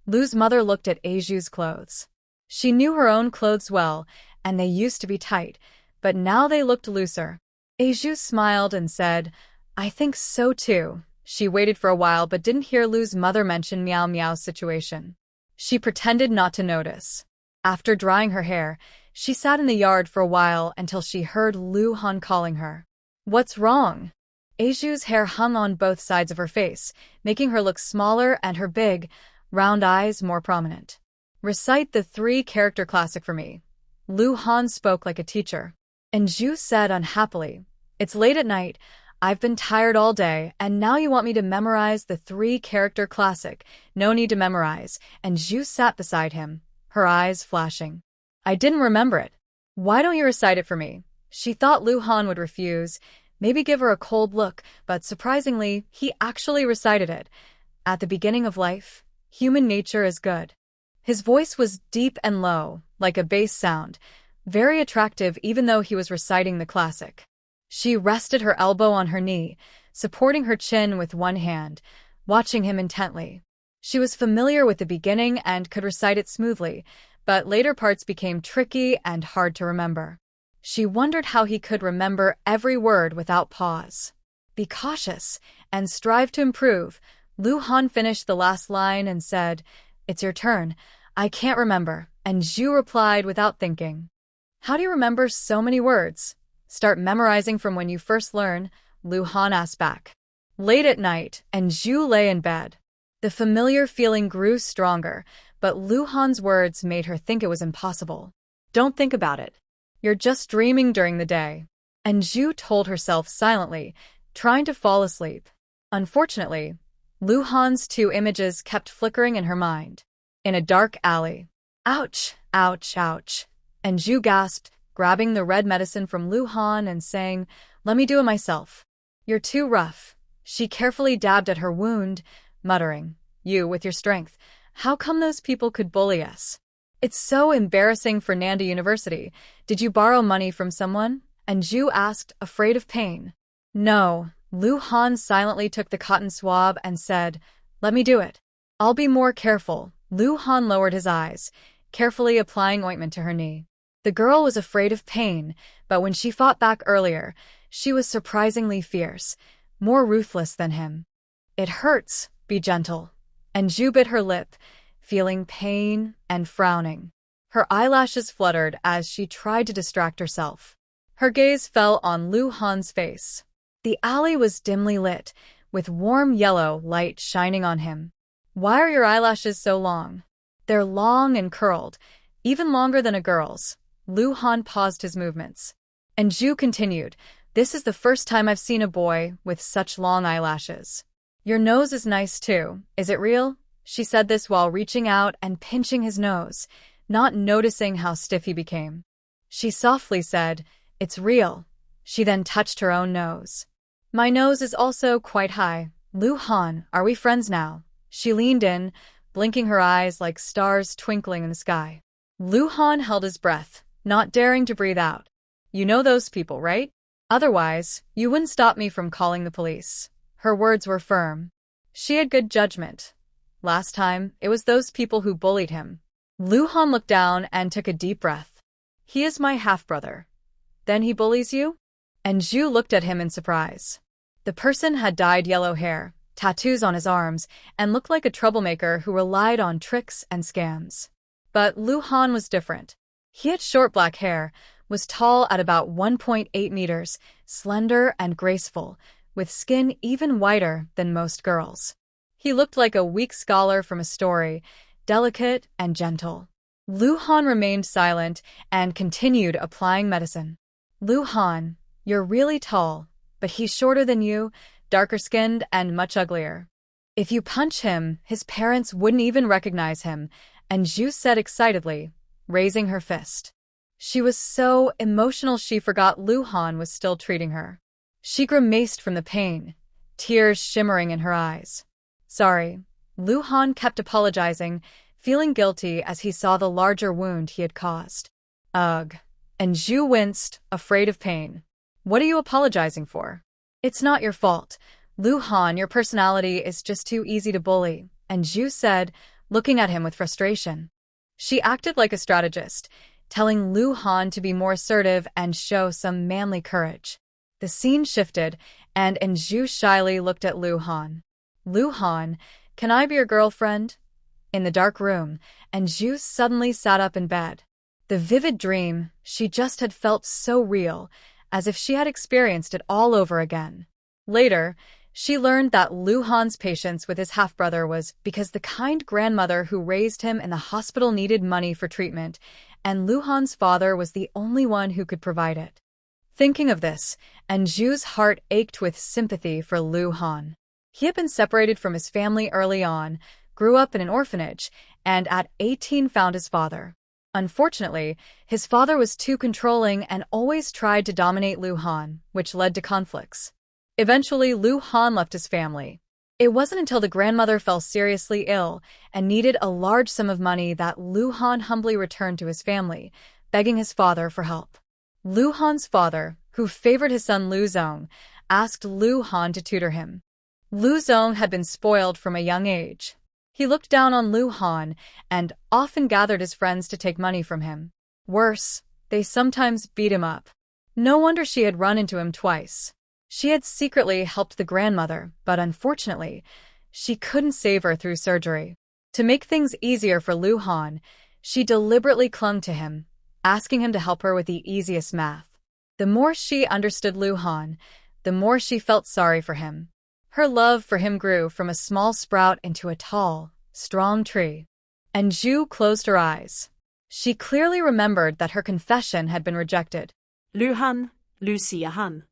Lu's mother looked at Aizhu's clothes. She knew her own clothes well, and they used to be tight, but now they looked looser. Aizhu smiled and said, I think so too. She waited for a while but didn't hear Lu's mother mention Meow Meow's situation. She pretended not to notice. After drying her hair, she sat in the yard for a while until she heard Lu Han calling her. What's wrong? Aizhu's hair hung on both sides of her face, making her look smaller and her big, round eyes more prominent. Recite the 3-character classic for me. Lu Han spoke like a teacher. And Zhu said unhappily, it's late at night, I've been tired all day, and now you want me to memorize the 3-character classic. No need to memorize, and Zhu sat beside him, her eyes flashing. I didn't remember it. Why don't you recite it for me? She thought Lu Han would refuse, maybe give her a cold look, but surprisingly, he actually recited it. At the beginning of life, human nature is good. His voice was deep and low, like a bass sound, very attractive even though he was reciting the classic. She rested her elbow on her knee, supporting her chin with one hand, watching him intently. She was familiar with the beginning and could recite it smoothly, but later parts became tricky and hard to remember. She wondered how he could remember every word without pause. Be cautious and strive to improve. Lu Han finished the last line and said, it's your turn. I can't remember. And Zhu replied without thinking. How do you remember so many words? Start memorizing from when you first learn, Lu Han asked back. Late at night, and Zhu lay in bed. The familiar feeling grew stronger, but Lu Han's words made her think it was impossible. Don't think about it. You're just dreaming during the day. And Zhu told herself silently, trying to fall asleep. Unfortunately, Lu Han's 2 images kept flickering in her mind. In a dark alley. Ouch, ouch, ouch. And Zhu gasped, grabbing the red medicine from Lu Han and saying, let me do it myself. You're too rough. She carefully dabbed at her wound, muttering, you with your strength. How come those people could bully us? It's so embarrassing for Nanda University. Did you borrow money from someone? And Zhu asked, afraid of pain. No. Lu Han silently took the cotton swab and said, let me do it. I'll be more careful. Lu Han lowered his eyes, carefully applying ointment to her knee. The girl was afraid of pain, but when she fought back earlier, She was surprisingly fierce, more ruthless than him. "It hurts, be gentle." And Ju bit her lip, feeling pain and frowning. Her eyelashes fluttered as she tried to distract herself. Her gaze fell on Lu Han's face. The alley was dimly lit, with warm yellow light shining on him. "Why are your eyelashes so long?" "They're long and curled, even longer than a girl's." Lu Han paused his movements. And Ju continued, "This is the first time I've seen a boy with such long eyelashes." "Your nose is nice too, is it real?" She said this while reaching out and pinching his nose, not noticing how stiff he became. She softly said, "It's real." She then touched her own nose. "My nose is also quite high." "Lu Han, are we friends now?" She leaned in, blinking her eyes like stars twinkling in the sky. Lu Han held his breath, not daring to breathe out. "You know those people, right? Otherwise, you wouldn't stop me from calling the police." Her words were firm. She had good judgment. Last time, it was those people who bullied him. Lu Han looked down and took a deep breath. "He is my half-brother. Then he bullies you?" And Ju looked at him in surprise. The person had dyed yellow hair, tattoos on his arms, and looked like a troublemaker who relied on tricks and scams. But Lu Han was different. He had short black hair, was tall at about 1.8 meters, slender and graceful, with skin even whiter than most girls. He looked like a weak scholar from a story, delicate and gentle. Lu Han remained silent and continued applying medicine. "Lu Han, you're really tall, but he's shorter than you, darker-skinned and much uglier. If you punch him, his parents wouldn't even recognize him," and Ju said excitedly, raising her fist. She was so emotional she forgot Lu Han was still treating her. She grimaced from the pain, tears shimmering in her eyes. "Sorry." Lu Han kept apologizing, feeling guilty as he saw the larger wound he had caused. "Ugh." And Ju winced, afraid of pain. "What are you apologizing for?" "It's not your fault. Lu Han, your personality is just too easy to bully," and Ju said, looking at him with frustration. She acted like a strategist, telling Lu Han to be more assertive and show some manly courage. The scene shifted, and Ju shyly looked at Lu Han. "Lu Han, can I be your girlfriend?" In the dark room, Ju suddenly sat up in bed. The vivid dream she just had felt so real, as if she had experienced it all over again. Later, she learned that Lu Han's patience with his half-brother was because the kind grandmother who raised him in the hospital needed money for treatment, and Lu Han's father was the only one who could provide it. Thinking of this, Ju's heart ached with sympathy for Lu Han. He had been separated from his family early on, grew up in an orphanage, and at 18 found his father. Unfortunately, his father was too controlling and always tried to dominate Lu Han, which led to conflicts. Eventually, Lu Han left his family. It wasn't until the grandmother fell seriously ill and needed a large sum of money that Lu Han humbly returned to his family, begging his father for help. Lu Han's father, who favored his son Lu Zong, asked Lu Han to tutor him. Lu Zong had been spoiled from a young age. He looked down on Lu Han and often gathered his friends to take money from him. Worse, they sometimes beat him up. No wonder she had run into him twice. She had secretly helped the grandmother, but unfortunately, she couldn't save her through surgery. To make things easier for Lu Han, she deliberately clung to him, asking him to help her with the easiest math. The more she understood Lu Han, the more she felt sorry for him. Her love for him grew from a small sprout into a tall, strong tree. And Ju closed her eyes. She clearly remembered that her confession had been rejected. Lu Han, Lucia Han.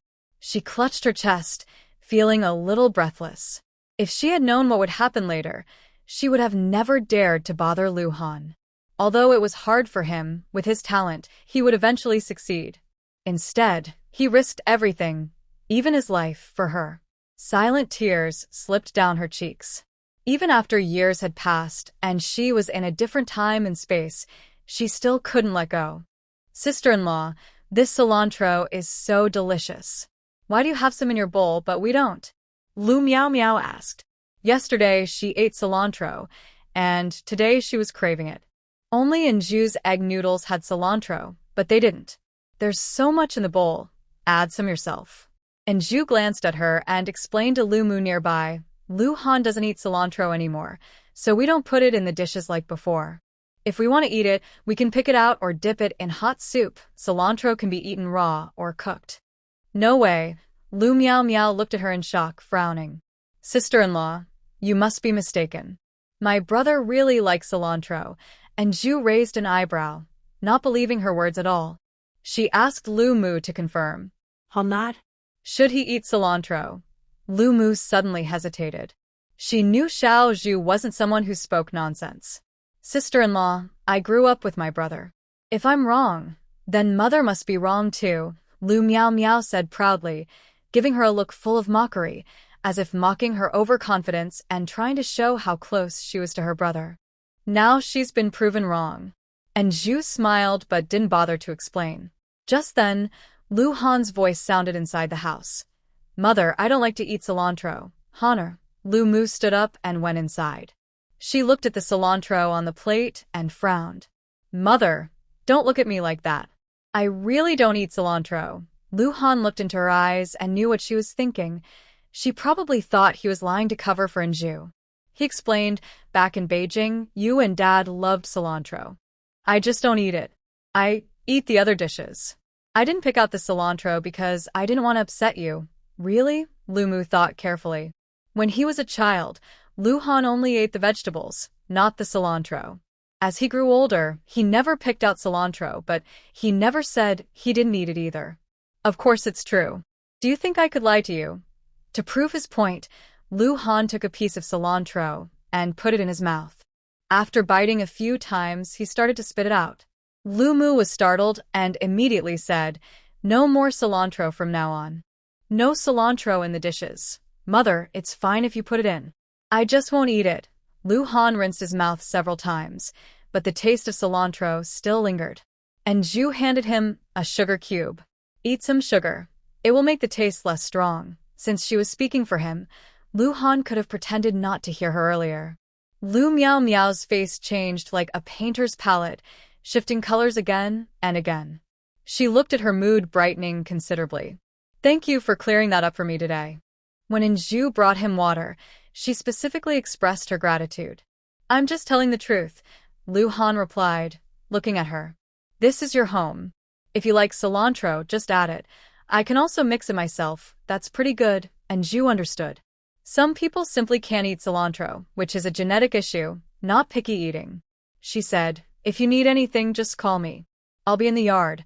She clutched her chest, feeling a little breathless. If she had known what would happen later, she would have never dared to bother Lu Han. Although it was hard for him, with his talent, he would eventually succeed. Instead, he risked everything, even his life, for her. Silent tears slipped down her cheeks. Even after years had passed and she was in a different time and space, she still couldn't let go. "Sister-in-law, this cilantro is so delicious. Why do you have some in your bowl but we don't?" Lu Miao Miao asked. Yesterday she ate cilantro, and today she was craving it. Only Ju's egg noodles had cilantro, but they didn't. "There's so much in the bowl. Add some yourself." And Zhu glanced at her and explained to Lu Mu nearby, Lu Han doesn't eat cilantro anymore, so we don't put it in the dishes like before. If we want to eat it, we can pick it out or dip it in hot soup. Cilantro can be eaten raw or cooked. No way. Lu Miao Miao looked at her in shock, frowning. Sister-in-law, you must be mistaken. My brother really likes cilantro, and Zhu raised an eyebrow, not believing her words at all. She asked Lu Mu to confirm. Not? Should he eat cilantro? Lu Mu suddenly hesitated. She knew Xiao Zhu wasn't someone who spoke nonsense. Sister-in-law, I grew up with my brother. If I'm wrong, then mother must be wrong too, Lu Miao Miao said proudly, giving her a look full of mockery, as if mocking her overconfidence and trying to show how close she was to her brother. Now she's been proven wrong. And Zhu smiled but didn't bother to explain. Just then, Lu Han's voice sounded inside the house. Mother, I don't like to eat cilantro. Honor. Lu Mu stood up and went inside. She looked at the cilantro on the plate and frowned. Mother, don't look at me like that. I really don't eat cilantro. Lu Han looked into her eyes and knew what she was thinking. She probably thought he was lying to cover for Anju. He explained, back in Beijing, you and Dad loved cilantro. I just don't eat it. I eat the other dishes. I didn't pick out the cilantro because I didn't want to upset you. Really? Lu Mu thought carefully. When he was a child, Lu Han only ate the vegetables, not the cilantro. As he grew older, he never picked out cilantro, but he never said he didn't eat it either. Of course it's true. Do you think I could lie to you? To prove his point, Lu Han took a piece of cilantro and put it in his mouth. After biting a few times, he started to spit it out. Lu Mu was startled and immediately said, No more cilantro from now on. No cilantro in the dishes. Mother, it's fine if you put it in. I just won't eat it. Lu Han rinsed his mouth several times, but the taste of cilantro still lingered. And Zhu handed him a sugar cube. Eat some sugar. It will make the taste less strong. Since she was speaking for him, Lu Han could have pretended not to hear her earlier. Lu Miao Miao's face changed like a painter's palette, shifting colors again and again. She looked at her mood brightening considerably. Thank you for clearing that up for me today. When Anju brought him water, she specifically expressed her gratitude. I'm just telling the truth, Lu Han replied, looking at her. This is your home. If you like cilantro, just add it. I can also mix it myself. That's pretty good, Anju understood. Some people simply can't eat cilantro, which is a genetic issue, not picky eating. She said, if you need anything, just call me. I'll be in the yard.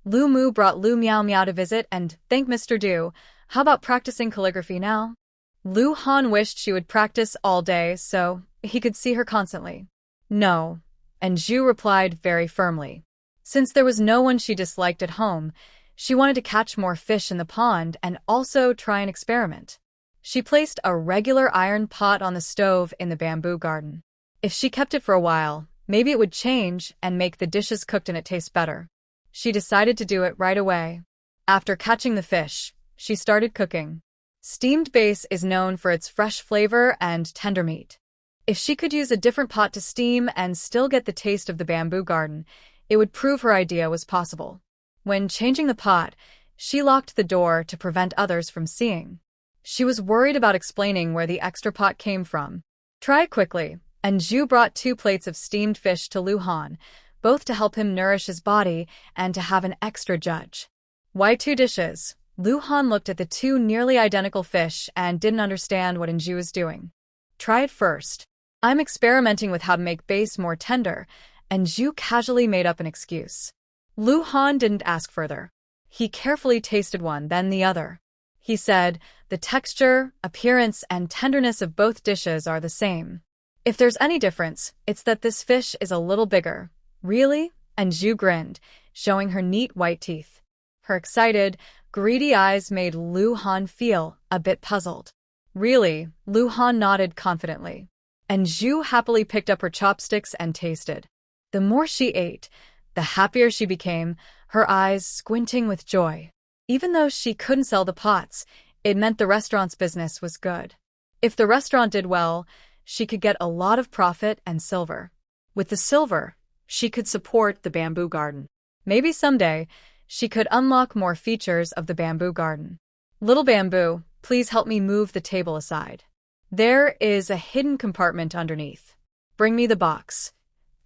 Lu Mu brought Lu Miao Miao to visit and thank Mr. Du. How about practicing calligraphy now? Lu Han wished she would practice all day so he could see her constantly. No, and Zhu replied very firmly. Since there was no one she disliked at home, she wanted to catch more fish in the pond and also try an experiment. She placed a regular iron pot on the stove in the bamboo garden. If she kept it for a while, maybe it would change and make the dishes cooked and it taste better. She decided to do it right away. After catching the fish, she started cooking. Steamed base is known for its fresh flavor and tender meat. If she could use a different pot to steam and still get the taste of the bamboo garden, it would prove her idea was possible. When changing the pot, she locked the door to prevent others from seeing. She was worried about explaining where the extra pot came from. Try it quickly, and Zhu brought 2 plates of steamed fish to Lu Han, both to help him nourish his body and to have an extra judge. Why 2 dishes? Lu Han looked at the 2 nearly identical fish and didn't understand what Anju was doing. Try it first. I'm experimenting with how to make base more tender, and Zhu casually made up an excuse. Lu Han didn't ask further. He carefully tasted one, then the other. He said, the texture, appearance, and tenderness of both dishes are the same. If there's any difference, it's that this fish is a little bigger. Really? And Zhu grinned, showing her neat white teeth. Her excited, greedy eyes made Lu Han feel a bit puzzled. Really? Lu Han nodded confidently. And Zhu happily picked up her chopsticks and tasted. The more she ate, the happier she became, her eyes squinting with joy. Even though she couldn't sell the pots, it meant the restaurant's business was good. If the restaurant did well, she could get a lot of profit and silver. With the silver, she could support the bamboo garden. Maybe someday, she could unlock more features of the bamboo garden. Little Bamboo, please help me move the table aside. There is a hidden compartment underneath. Bring me the box.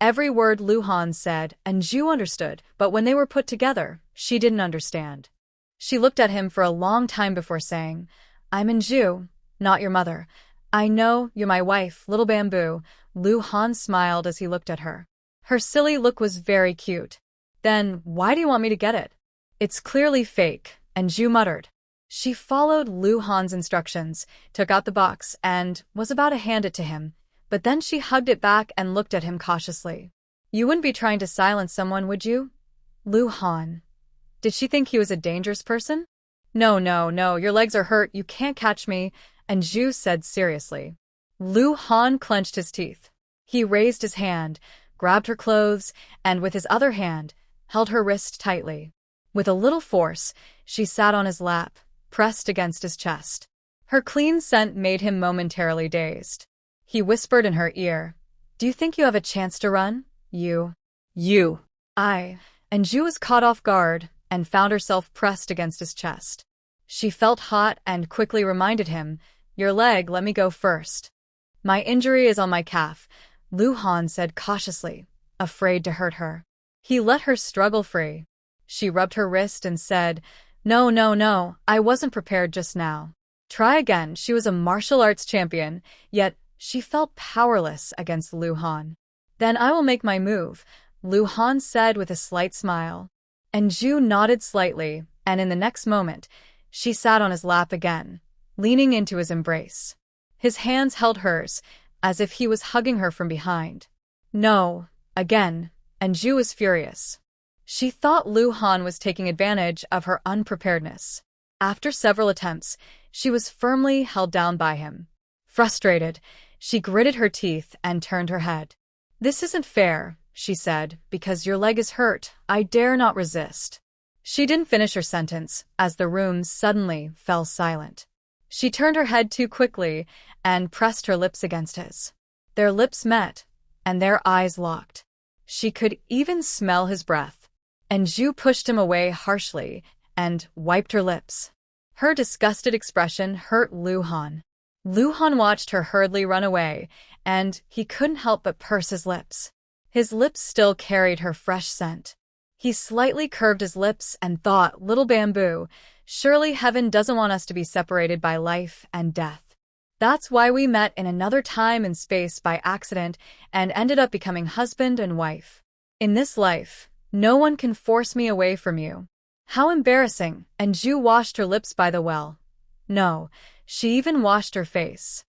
Every word Lu Han said, and Zhu understood, but when they were put together, she didn't understand. She looked at him for a long time before saying, I'm Zhu, not your mother. I know you're my wife, Little Bamboo. Lu Han smiled as he looked at her. Her silly look was very cute. Then, why do you want me to get it? It's clearly fake, and Zhu muttered. She followed Lu Han's instructions, took out the box, and was about to hand it to him, but then she hugged it back and looked at him cautiously. You wouldn't be trying to silence someone, would you? Lu Han. Did she think he was a dangerous person? No, your legs are hurt, you can't catch me, and Zhu said seriously. Lu Han clenched his teeth. He raised his hand, grabbed her clothes, and with his other hand, held her wrist tightly. With a little force, she sat on his lap, pressed against his chest. Her clean scent made him momentarily dazed. He whispered in her ear, Do you think you have a chance to run? You. I. And Zhu was caught off guard and found herself pressed against his chest. She felt hot and quickly reminded him, Your leg, let me go first. My injury is on my calf, Lu Han said cautiously, afraid to hurt her. He let her struggle free. She rubbed her wrist and said, No, I wasn't prepared just now. Try again. She was a martial arts champion, yet she felt powerless against Lu Han. Then I will make my move, Lu Han said with a slight smile. And Zhu nodded slightly, and in the next moment, she sat on his lap again, leaning into his embrace. His hands held hers, as if he was hugging her from behind. No, again, and Zhu was furious. She thought Lu Han was taking advantage of her unpreparedness. After several attempts, she was firmly held down by him. Frustrated, she gritted her teeth and turned her head. This isn't fair, she said, because your leg is hurt. I dare not resist. She didn't finish her sentence, as the room suddenly fell silent. She turned her head too quickly and pressed her lips against his. Their lips met, and their eyes locked. She could even smell his breath. And Zhu pushed him away harshly and wiped her lips. Her disgusted expression hurt Lu Han. Lu Han watched her hurriedly run away, and he couldn't help but purse his lips. His lips still carried her fresh scent. He slightly curved his lips and thought, Little Bamboo, surely heaven doesn't want us to be separated by life and death. That's why we met in another time and space by accident and ended up becoming husband and wife. In this life, no one can force me away from you. How embarrassing, and Zhu washed her lips by the well. No, she even washed her face.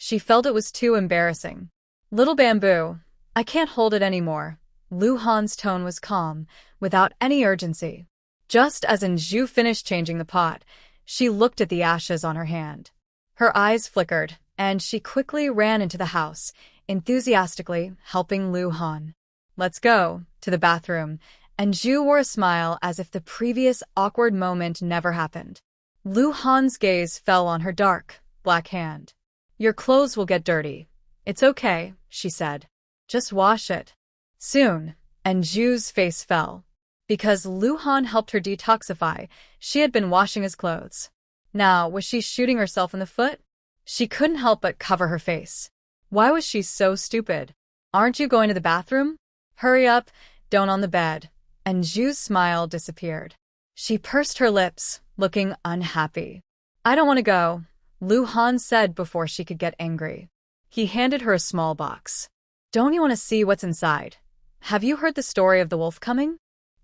She felt it was too embarrassing. Little Bamboo, I can't hold it anymore. Lu Han's tone was calm, without any urgency. Just as Zhu finished changing the pot, she looked at the ashes on her hand. Her eyes flickered, and she quickly ran into the house, enthusiastically helping Lu Han. Let's go, to the bathroom, and Zhu wore a smile as if the previous awkward moment never happened. Lu Han's gaze fell on her dark, black hand. Your clothes will get dirty. It's okay, she said. Just wash it. Soon, and Zhu's face fell. Because Lu Han helped her detoxify, she had been washing his clothes. Now, was she shooting herself in the foot? She couldn't help but cover her face. Why was she so stupid? Aren't you going to the bathroom? Hurry up, don't on the bed. And Zhu's smile disappeared. She pursed her lips, looking unhappy. I don't want to go, Lu Han said before she could get angry. He handed her a small box. Don't you want to see what's inside? Have you heard the story of the wolf coming?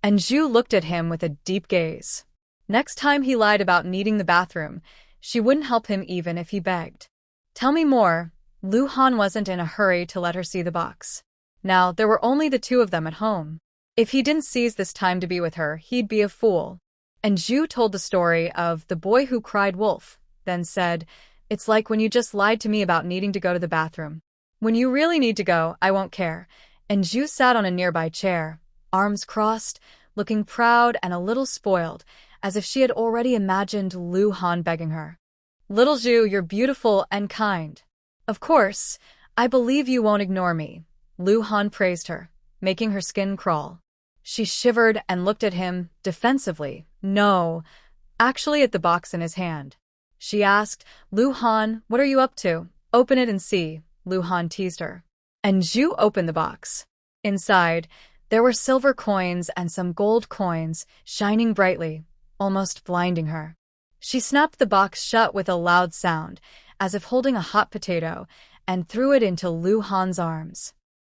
And Zhu looked at him with a deep gaze. Next time he lied about needing the bathroom, she wouldn't help him even if he begged. Tell me more. Lu Han wasn't in a hurry to let her see the box. Now, there were only the two of them at home. If he didn't seize this time to be with her, he'd be a fool. And Zhu told the story of the boy who cried wolf, then said, "It's like when you just lied to me about needing to go to the bathroom. When you really need to go, I won't care." And Zhu sat on a nearby chair, arms crossed, looking proud and a little spoiled, as if she had already imagined Lu Han begging her. "Little Zhu, you're beautiful and kind. Of course, I believe you won't ignore me," Lu Han praised her, making her skin crawl. She shivered and looked at him, defensively. No, actually at the box in his hand. She asked, "Lu Han, what are you up to?" "Open it and see," Lu Han teased her. And Zhu opened the box. Inside, there were silver coins and some gold coins, shining brightly, almost blinding her. She snapped the box shut with a loud sound, as if holding a hot potato, and threw it into Lu Han's arms.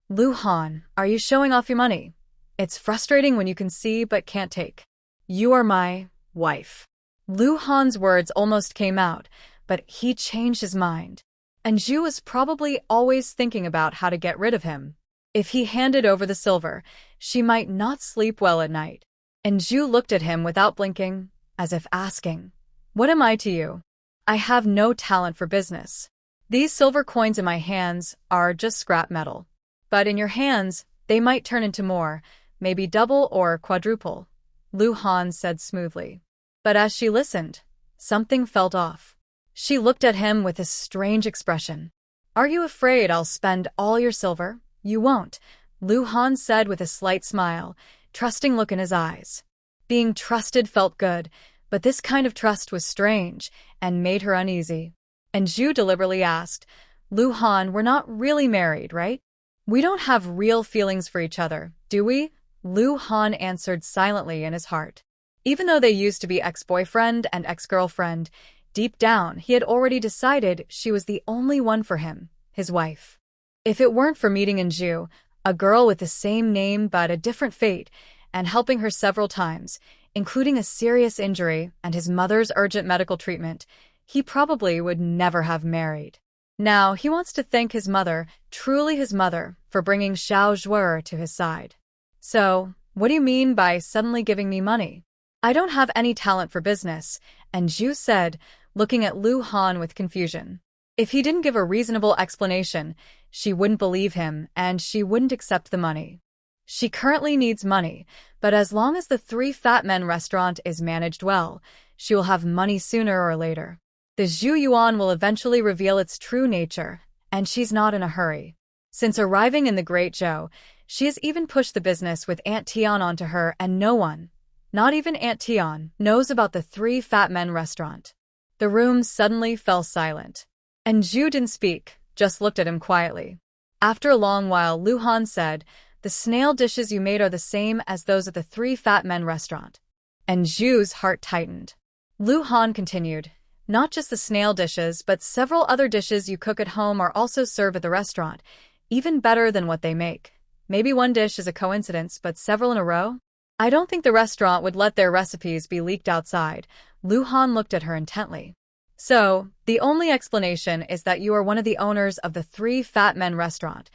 "Lu Han, are you showing off your money? It's frustrating when you can see but can't take. You are my wife." Lu Han's words almost came out, but he changed his mind. And Zhu was probably always thinking about how to get rid of him. If he handed over the silver, she might not sleep well at night. And Zhu looked at him without blinking, as if asking, "What am I to you? I have no talent for business. These silver coins in my hands are just scrap metal. But in your hands, they might turn into more, maybe double or quadruple," Lu Han said smoothly. But as she listened, something felt off. She looked at him with a strange expression. "Are you afraid I'll spend all your silver?" "You won't," Lu Han said with a slight smile, trusting look in his eyes. Being trusted felt good, but this kind of trust was strange and made her uneasy. And Zhu deliberately asked, "Lu Han, we're not really married, right? We don't have real feelings for each other, do we?" Lu Han answered silently in his heart. Even though they used to be ex-boyfriend and ex-girlfriend, deep down he had already decided she was the only one for him, his wife. If it weren't for meeting Zhu, a girl with the same name but a different fate, and helping her several times, including a serious injury and his mother's urgent medical treatment, he probably would never have married. Now he wants to thank his mother, truly his mother, for bringing Xiao Zhuer to his side. "So, what do you mean by suddenly giving me money?" "I don't have any talent for business," and Zhu said, looking at Lu Han with confusion. If he didn't give a reasonable explanation, she wouldn't believe him and she wouldn't accept the money. She currently needs money, but as long as the Three Fat Men restaurant is managed well, she will have money sooner or later. The Zhu Yuan will eventually reveal its true nature, and she's not in a hurry. Since arriving in the Great Zhou, she has even pushed the business with Aunt Tian onto her, and no one, not even Aunt Tian, knows about the Three Fat Men restaurant. The room suddenly fell silent. And Zhu didn't speak, just looked at him quietly. After a long while, Lu Han said, "The snail dishes you made are the same as those at the Three Fat Men restaurant." And Zhu's heart tightened. Lu Han continued, "Not just the snail dishes, but several other dishes you cook at home are also served at the restaurant, even better than what they make. Maybe one dish is a coincidence, but several in a row? I don't think the restaurant would let their recipes be leaked outside." Lu Han looked at her intently. "So, the only explanation is that you are one of the owners of the Three Fat Men restaurant."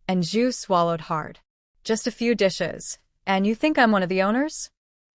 And Zhu swallowed hard. "Just a few dishes, and you think I'm one of the owners?"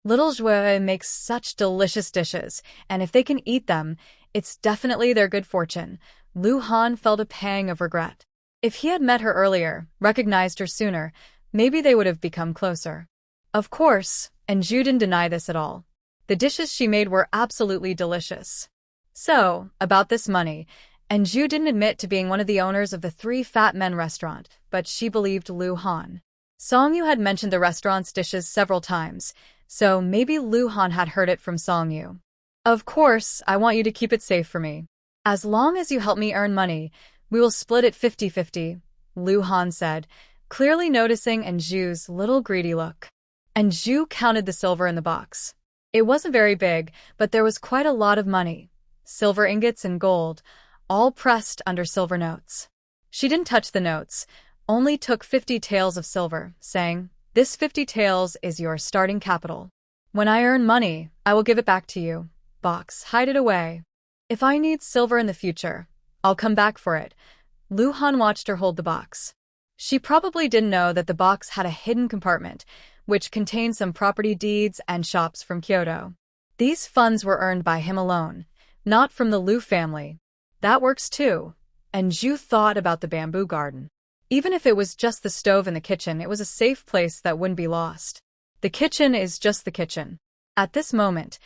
Little Zhuo makes such delicious dishes, and if they can eat them, it's definitely their good fortune. Lu Han felt a pang of regret. If he had met her earlier, recognized her sooner, maybe they would have become closer. Of course, and Zhu didn't deny this at all. The dishes she made were absolutely delicious. So, about this money, and Zhu didn't admit to being one of the owners of the Three Fat Men restaurant, but she believed Lu Han. Songyu had mentioned the restaurant's dishes several times, so maybe Lu Han had heard it from Songyu. "Of course, I want you to keep it safe for me. As long as you help me earn money, we will split it 50-50, Lu Han said, clearly noticing Zhu's little greedy look. And Zhu counted the silver in the box. It wasn't very big, but there was quite a lot of money. Silver ingots and gold, all pressed under silver notes. She didn't touch the notes, only took 50 taels of silver, saying, "This 50 taels is your starting capital. When I earn money, I will give it back to you. Box, hide it away. If I need silver in the future, I'll come back for it." Lu Han watched her hold the box. She probably didn't know that the box had a hidden compartment, which contained some property deeds and shops from Kyoto. These funds were earned by him alone, not from the Liu family. That works too. And Zhu thought about the bamboo garden. Even if it was just the stove in the kitchen, it was a safe place that wouldn't be lost. The kitchen is just the kitchen. At this moment,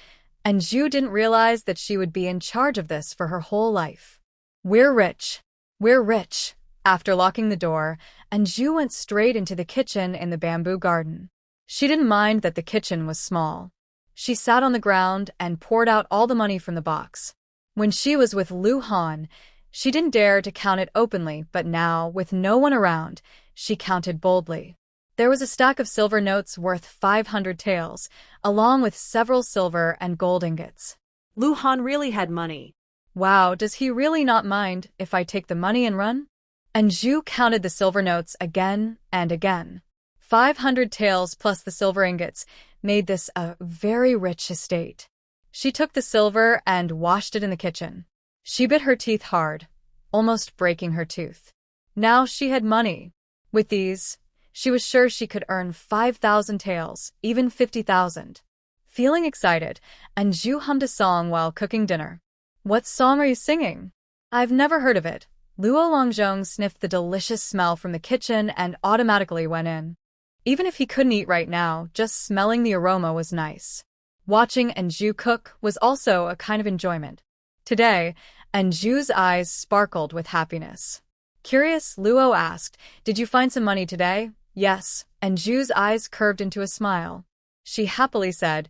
and Zhu didn't realize that she would be in charge of this for her whole life. We're rich. We're rich. After locking the door, Anju went straight into the kitchen in the bamboo garden. She didn't mind that the kitchen was small. She sat on the ground and poured out all the money from the box. When she was with Lu Han, she didn't dare to count it openly, but now, with no one around, she counted boldly. There was a stack of silver notes worth 500 taels, along with several silver and gold ingots. Lu Han really had money. Wow, does he really not mind if I take the money and run? And Zhu counted the silver notes again and again. 500 taels plus the silver ingots made this a very rich estate. She took the silver and washed it in the kitchen. She bit her teeth hard, almost breaking her tooth. Now she had money. With these, she was sure she could earn 5,000 taels, even 50,000. Feeling excited, Anju hummed a song while cooking dinner. What song are you singing? I've never heard of it. Luo Longzhong sniffed the delicious smell from the kitchen and automatically went in. Even if he couldn't eat right now, just smelling the aroma was nice. Watching Anju cook was also a kind of enjoyment. Today, Anju's eyes sparkled with happiness. Curious, Luo asked, "Did you find some money today?" "Yes," Anju's eyes curved into a smile. She happily said,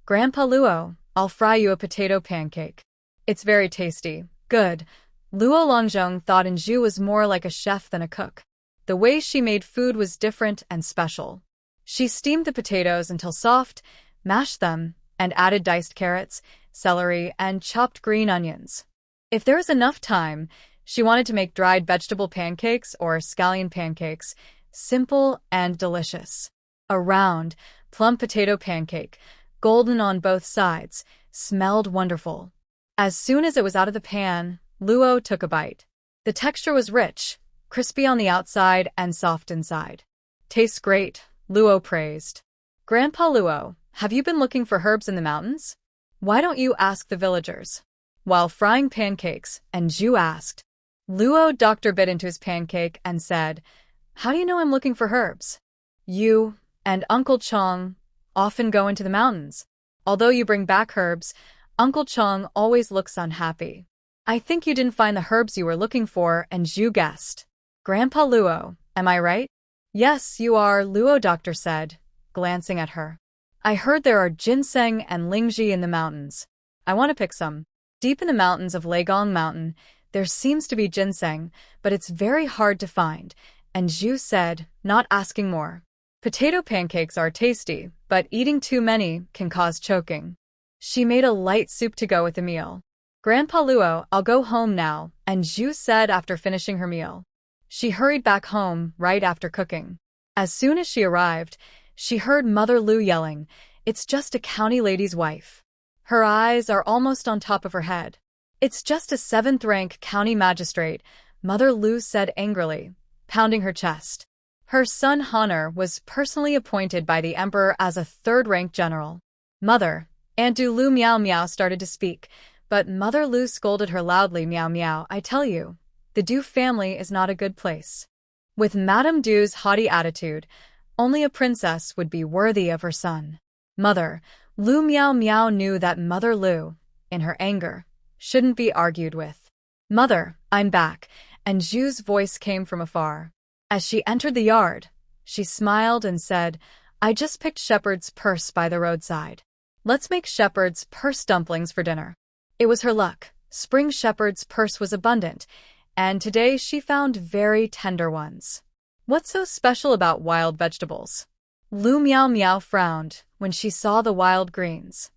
"Grandpa Luo, I'll fry you a potato pancake. It's very tasty." Good. Luo Longzhong thought Anju was more like a chef than a cook. The way she made food was different and special. She steamed the potatoes until soft, mashed them, and added diced carrots, celery, and chopped green onions. If there was enough time, she wanted to make dried vegetable pancakes or scallion pancakes, simple and delicious. A round, plump potato pancake, golden on both sides, smelled wonderful. As soon as it was out of the pan, Luo took a bite. The texture was rich, crispy on the outside and soft inside. "Tastes great," Luo praised. "Grandpa Luo, have you been looking for herbs in the mountains? Why don't you ask the villagers?" While frying pancakes, Anju asked. Luo Doctor bit into his pancake and said, "How do you know I'm looking for herbs? You and Uncle Chong often go into the mountains. Although you bring back herbs, Uncle Chong always looks unhappy. I think you didn't find the herbs you were looking for," and Zhu guessed. "Grandpa Luo, am I right?" "Yes, you are," Luo Doctor said, glancing at her. "I heard there are ginseng and lingji in the mountains. I want to pick some." Deep in the mountains of Leigong Mountain, there seems to be ginseng, but it's very hard to find, and Zhu said, not asking more. "Potato pancakes are tasty, but eating too many can cause choking." She made a light soup to go with the meal. "Grandpa Luo, I'll go home now," and Zhu said after finishing her meal. She hurried back home right after cooking. As soon as she arrived, she heard Mother Lu yelling, "It's just a county lady's wife." Her eyes are almost on top of her head. "It's just a 7th-rank county magistrate," Mother Lu said angrily, pounding her chest. Her son Honor was personally appointed by the emperor as a 3rd-rank general. "Mother," Aunt Lu Miao Miao started to speak, but Mother Lu scolded her loudly. "Miao Miao, I tell you, the Du family is not a good place." With Madame Du's haughty attitude, only a princess would be worthy of her son. Mother Lu Miao Miao knew that Mother Lu, in her anger, shouldn't be argued with. "Mother, I'm back," and Zhu's voice came from afar. As she entered the yard, she smiled and said, "I just picked shepherd's purse by the roadside. Let's make shepherd's purse dumplings for dinner." It was her luck. Spring shepherd's purse was abundant, and today she found very tender ones. "What's so special about wild vegetables?" Lu Miao Miao frowned when she saw the wild greens.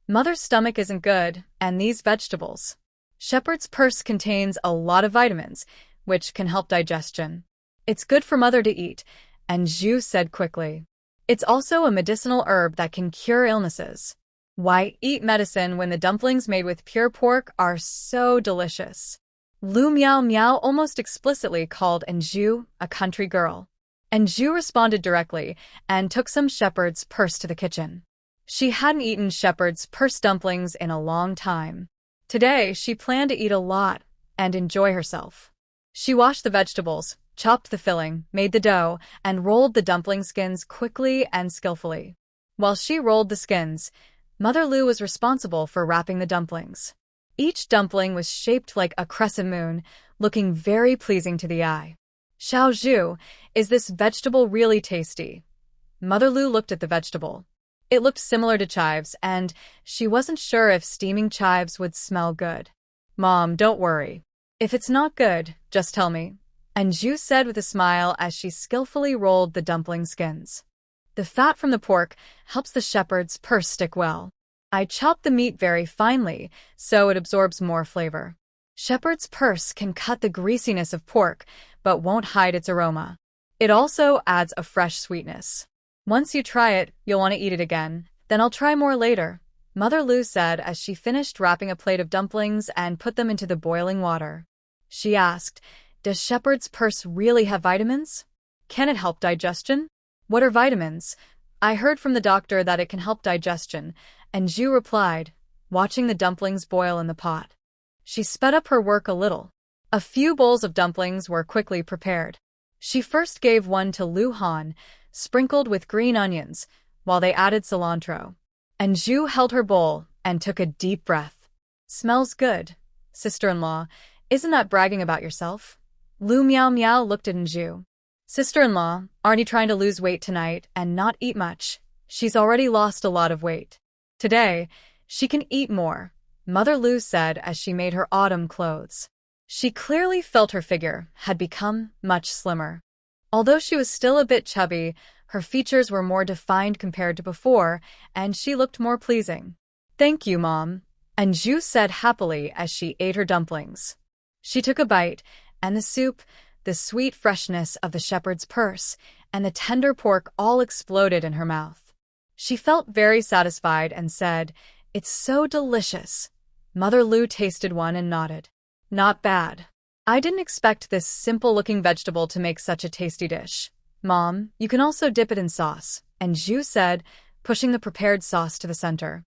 "Mother's stomach isn't good, and these vegetables." Shepherd's purse contains a lot of vitamins, which can help digestion. "It's good for Mother to eat," and Zhu said quickly. "It's also a medicinal herb that can cure illnesses." Why eat medicine when the dumplings made with pure pork are so delicious? Lu Miao Miao almost explicitly called Anju a country girl. And Zhu responded directly and took some shepherd's purse to the kitchen. She hadn't eaten shepherd's purse dumplings in a long time. Today, she planned to eat a lot and enjoy herself. She washed the vegetables, chopped the filling, made the dough, and rolled the dumpling skins quickly and skillfully. While she rolled the skins, Mother Lu was responsible for wrapping the dumplings. Each dumpling was shaped like a crescent moon, looking very pleasing to the eye. Xiao Zhu, is this vegetable really tasty? Mother Lu looked at the vegetable. It looked similar to chives, and she wasn't sure if steaming chives would smell good. Mom, don't worry. If it's not good, just tell me. And Zhu said with a smile as she skillfully rolled the dumpling skins. The fat from the pork helps the shepherd's purse stick well. I chopped the meat very finely, so it absorbs more flavor. Shepherd's purse can cut the greasiness of pork, but won't hide its aroma. It also adds a fresh sweetness. Once you try it, you'll want to eat it again. Then I'll try more later, Mother Lu said as she finished wrapping a plate of dumplings and put them into the boiling water. She asked, does shepherd's purse really have vitamins? Can it help digestion? What are vitamins? I heard from the doctor that it can help digestion, and Zhu replied, watching the dumplings boil in the pot. She sped up her work a little. A few bowls of dumplings were quickly prepared. She first gave one to Lu Han, sprinkled with green onions, while they added cilantro. And Zhu held her bowl and took a deep breath. Smells good, sister-in-law. Isn't that bragging about yourself? Lu Miao Miao looked at Zhu. Sister-in-law, aren't you trying to lose weight tonight and not eat much? She's already lost a lot of weight. Today, she can eat more, Mother Lu said as she made her autumn clothes. She clearly felt her figure had become much slimmer. Although she was still a bit chubby, her features were more defined compared to before, and she looked more pleasing. Thank you, Mom, and Zhu said happily as she ate her dumplings. She took a bite, and the soup, the sweet freshness of the shepherd's purse, and the tender pork all exploded in her mouth. She felt very satisfied and said, "It's so delicious." Mother Lu tasted one and nodded. Not bad. I didn't expect this simple-looking vegetable to make such a tasty dish. Mom, you can also dip it in sauce, and Zhu said, pushing the prepared sauce to the center.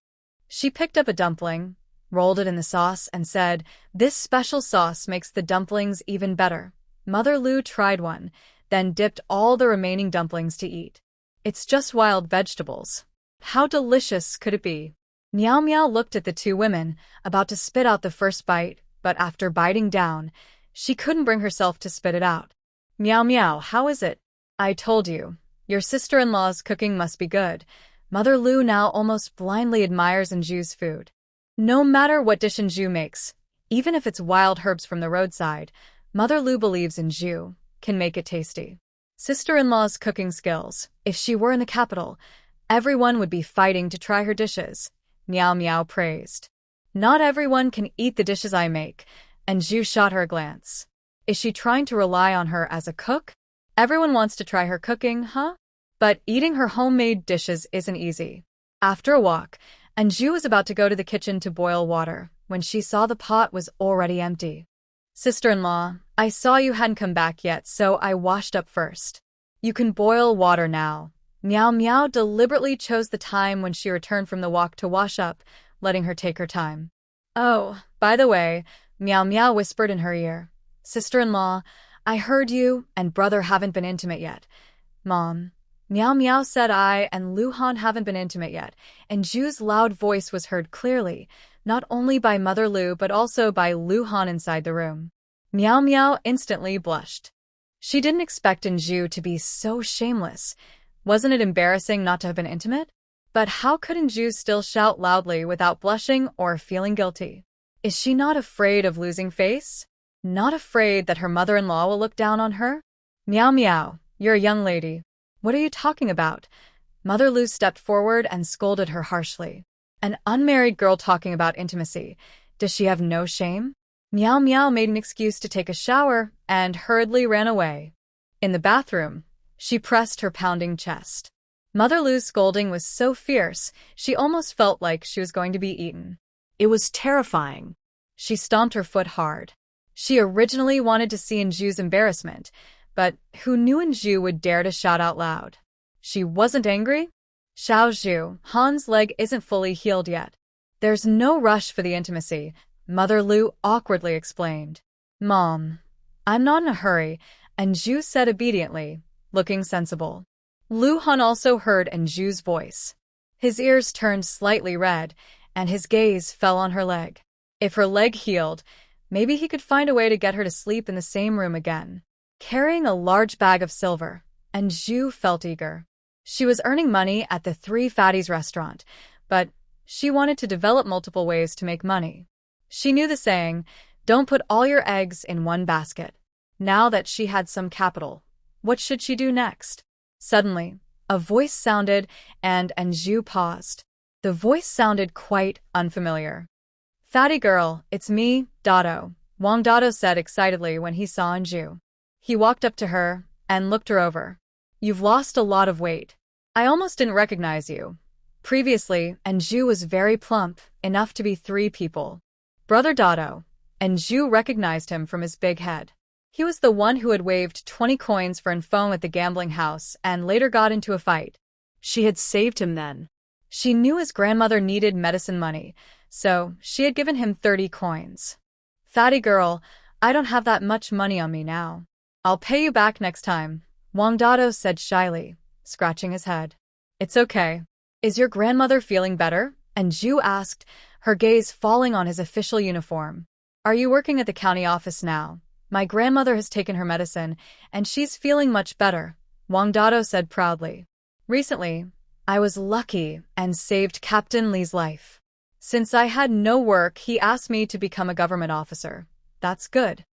She picked up a dumpling, rolled it in the sauce, and said, "This special sauce makes the dumplings even better." Mother Lu tried one, then dipped all the remaining dumplings to eat. It's just wild vegetables. How delicious could it be? Miao Miao looked at the two women, about to spit out the first bite, but after biting down, she couldn't bring herself to spit it out. Miao Miao, how is it? I told you, your sister-in-law's cooking must be good. Mother Lu now almost blindly admires Zhu's food. No matter what dish Zhu makes, even if it's wild herbs from the roadside, Mother Lu believes Zhu can make it tasty. Sister-in-law's cooking skills. If she were in the capital, everyone would be fighting to try her dishes, Miao Miao praised. Not everyone can eat the dishes I make, and Zhu shot her a glance. Is she trying to rely on her as a cook? Everyone wants to try her cooking, huh? But eating her homemade dishes isn't easy. After a walk, Zhu was about to go to the kitchen to boil water when she saw the pot was already empty. Sister-in-law, I saw you hadn't come back yet, so I washed up first. You can boil water now. Miao Miao deliberately chose the time when she returned from the walk to wash up, letting her take her time. Oh, by the way, Miao Miao whispered in her ear. Sister-in-law, I heard you and brother haven't been intimate yet. Mom. Miao Miao said I and Lu Han haven't been intimate yet, and Zhu's loud voice was heard clearly, not only by Mother Lu but also by Lu Han inside the room. Miao Miao instantly blushed. She didn't expect Zhu to be so shameless. Wasn't it embarrassing not to have been intimate? But how could Zhu still shout loudly without blushing or feeling guilty? Is she not afraid of losing face? Not afraid that her mother-in-law will look down on her? Miao Miao, you're a young lady. What are you talking about? Mother Lu stepped forward and scolded her harshly. An unmarried girl talking about intimacy. Does she have no shame? Miao Miao made an excuse to take a shower and hurriedly ran away. In the bathroom, she pressed her pounding chest. Mother Lu's scolding was so fierce, she almost felt like she was going to be eaten. It was terrifying. She stomped her foot hard. She originally wanted to see Zhu's embarrassment, but who knew Anju would dare to shout out loud? She wasn't angry? Xiaozhu, Han's leg isn't fully healed yet. There's no rush for the intimacy, Mother Lu awkwardly explained. Mom, I'm not in a hurry, Anju said obediently, looking sensible. Lu Han also heard Anju's voice. His ears turned slightly red, and his gaze fell on her leg. If her leg healed, maybe he could find a way to get her to sleep in the same room again. Carrying a large bag of silver, Anju felt eager. She was earning money at the Three Fatties restaurant, but she wanted to develop multiple ways to make money. She knew the saying, don't put all your eggs in one basket. Now that she had some capital, what should she do next? Suddenly, a voice sounded, and Anju paused. The voice sounded quite unfamiliar. Fatty girl, it's me, Dado, Wang Dado said excitedly when he saw Anju. He walked up to her and looked her over. You've lost a lot of weight. I almost didn't recognize you. Previously, Anju was very plump, enough to be 3 people. Brother Dado. Anju recognized him from his big head. He was the one who had waved 20 coins for Infong at the gambling house and later got into a fight. She had saved him then. She knew his grandmother needed medicine money, so she had given him 30 coins. Fatty girl, I don't have that much money on me now. I'll pay you back next time, Wang Dado said shyly, scratching his head. It's okay. Is your grandmother feeling better? Anju asked, her gaze falling on his official uniform. Are you working at the county office now? My grandmother has taken her medicine, and she's feeling much better, Wang Dado said proudly. Recently, I was lucky and saved Captain Li's life. Since I had no work, he asked me to become a government officer. That's good.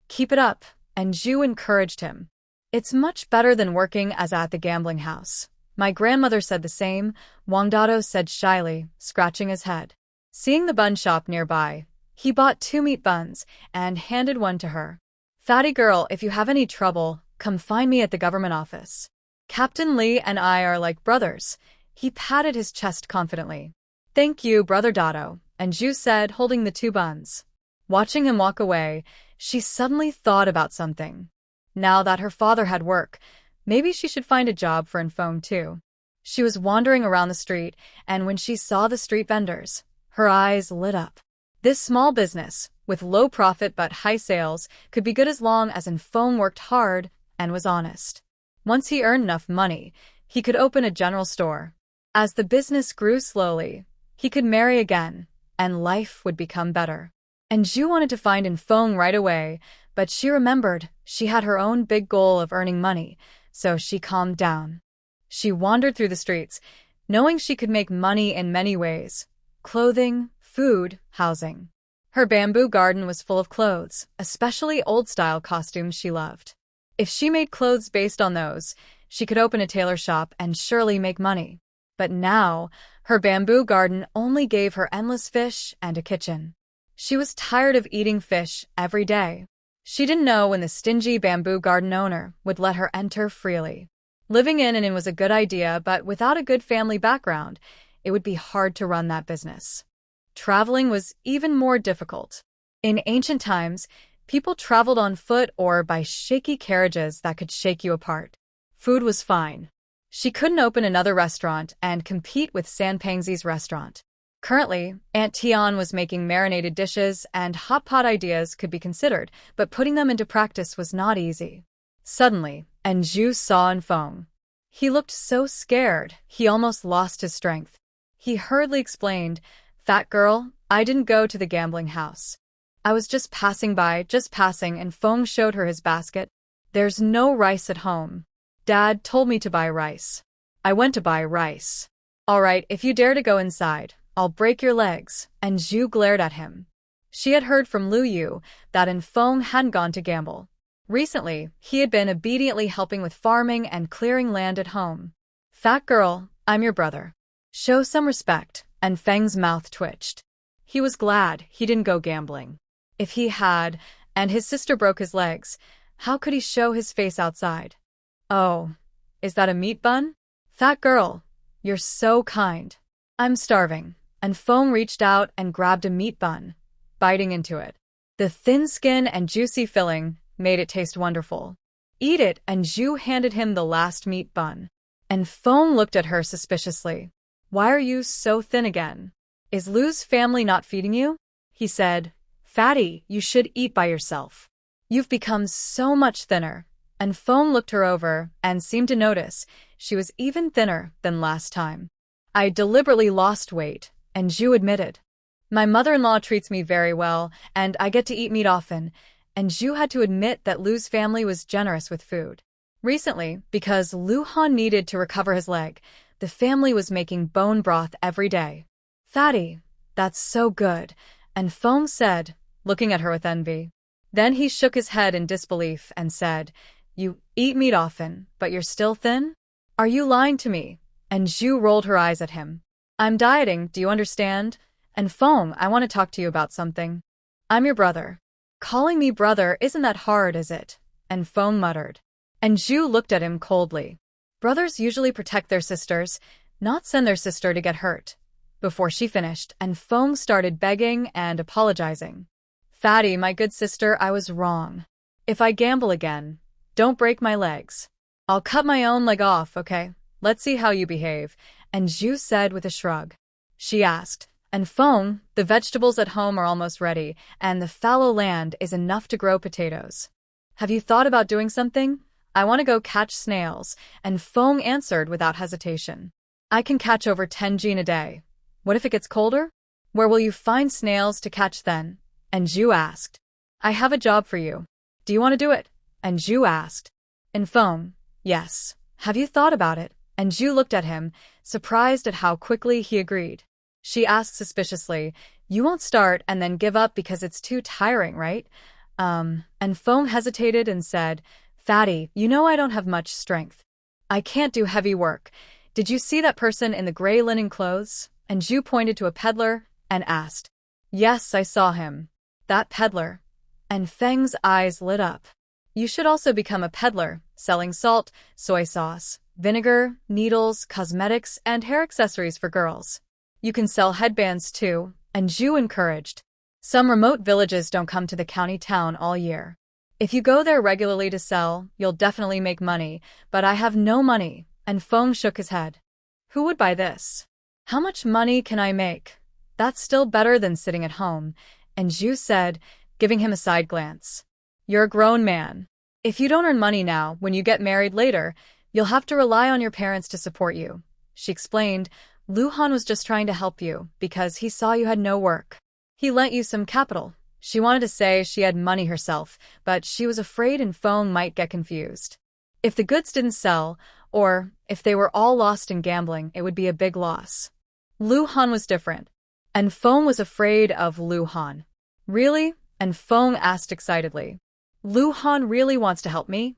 Keep it up, Anju encouraged him. It's much better than working as at the gambling house. My grandmother said the same, Wang Dado said shyly, scratching his head. Seeing the bun shop nearby, he bought 2 meat buns and handed one to her. Fatty girl, if you have any trouble, come find me at the government office. Captain Li and I are like brothers. He patted his chest confidently. Thank you, Brother Dado, Anju said, holding the 2 buns. Watching him walk away, she suddenly thought about something. Now that her father had work, maybe she should find a job for Infong too. She was wandering around the street, and when she saw the street vendors, her eyes lit up. This small business, with low profit but high sales, could be good as long as Infong worked hard and was honest. Once he earned enough money, he could open a general store. As the business grew slowly, he could marry again, and life would become better. Anju wanted to find Infong right away, but she remembered she had her own big goal of earning money, so she calmed down. She wandered through the streets, knowing she could make money in many ways: clothing, food, housing. Her bamboo garden was full of clothes, especially old-style costumes she loved. If she made clothes based on those, she could open a tailor shop and surely make money. But now, her bamboo garden only gave her endless fish and a kitchen. She was tired of eating fish every day. She didn't know when the stingy bamboo garden owner would let her enter freely. Living in and in was a good idea, but without a good family background, it would be hard to run that business. Traveling was even more difficult. In ancient times, people traveled on foot or by shaky carriages that could shake you apart. Food was fine. She couldn't open another restaurant and compete with Sanpangzi's restaurant. Currently, Aunt Tian was making marinated dishes, and hot pot ideas could be considered, but putting them into practice was not easy. Suddenly, Anju saw Infong. He looked so scared, he almost lost his strength. He hurriedly explained, "Fat girl, I didn't go to the gambling house. I was just passing by, and Fong showed her his basket. There's no rice at home. Dad told me to buy rice. I went to buy rice. All right, if you dare to go inside, I'll break your legs," and Zhu glared at him. She had heard from Lu Yu that Infong hadn't gone to gamble. Recently, he had been obediently helping with farming and clearing land at home. "Fat girl, I'm your brother. Show some respect," and Feng's mouth twitched. He was glad he didn't go gambling. If he had, and his sister broke his legs, how could he show his face outside? "Oh, is that a meat bun? Fat girl, you're so kind. I'm starving." And Feng reached out and grabbed a meat bun, biting into it. The thin skin and juicy filling made it taste wonderful. Eat it, and Zhu handed him the last meat bun. And Feng looked at her suspiciously. Why are you so thin again? Is Lu's family not feeding you? He said. Fatty, you should eat by yourself. You've become so much thinner. And Feng looked her over and seemed to notice she was even thinner than last time. I deliberately lost weight, and Zhu admitted. My mother-in-law treats me very well, and I get to eat meat often, and Zhu had to admit that Lu's family was generous with food. Recently, because Lu Han needed to recover his leg, the family was making bone broth every day. Fatty, that's so good, and Feng said, looking at her with envy. Then he shook his head in disbelief and said, You eat meat often, but you're still thin? Are you lying to me? And Zhu rolled her eyes at him. I'm dieting, do you understand? And Feng, I want to talk to you about something. I'm your brother. Calling me brother isn't that hard, is it? And Feng muttered. And Zhu looked at him coldly. Brothers usually protect their sisters, not send their sister to get hurt. Before she finished, and Feng started begging and apologizing. Fatty, my good sister, I was wrong. If I gamble again, don't break my legs. I'll cut my own leg off, okay? Let's see how you behave. And Zhu said with a shrug. She asked, And Feng, the vegetables at home are almost ready, and the fallow land is enough to grow potatoes. Have you thought about doing something? I want to go catch snails, and Feng answered without hesitation. I can catch over 10 jin a day. What if it gets colder? Where will you find snails to catch then? And Zhu asked. I have a job for you. Do you want to do it? And Zhu asked. And Feng, yes. Have you thought about it? And Zhu looked at him, surprised at how quickly he agreed. She asked suspiciously, You won't start and then give up because it's too tiring, right? And Feng hesitated and said, Fatty, you know I don't have much strength. I can't do heavy work. Did you see that person in the gray linen clothes? And Zhu pointed to a peddler and asked. Yes, I saw him. That peddler. And Feng's eyes lit up. You should also become a peddler, selling salt, soy sauce, vinegar, needles, cosmetics, and hair accessories for girls. You can sell headbands too, and Zhu encouraged. Some remote villages don't come to the county town all year. If you go there regularly to sell, you'll definitely make money, but I have no money, and Feng shook his head. Who would buy this? How much money can I make? That's still better than sitting at home, and Zhu said, giving him a side glance. You're a grown man. If you don't earn money now, when you get married later, you'll have to rely on your parents to support you. She explained, Lu Han was just trying to help you because he saw you had no work. He lent you some capital. She wanted to say she had money herself, but she was afraid and Feng might get confused. If the goods didn't sell, or if they were all lost in gambling, it would be a big loss. Lu Han was different, and Feng was afraid of Lu Han. Really? And Feng asked excitedly. Lu Han really wants to help me?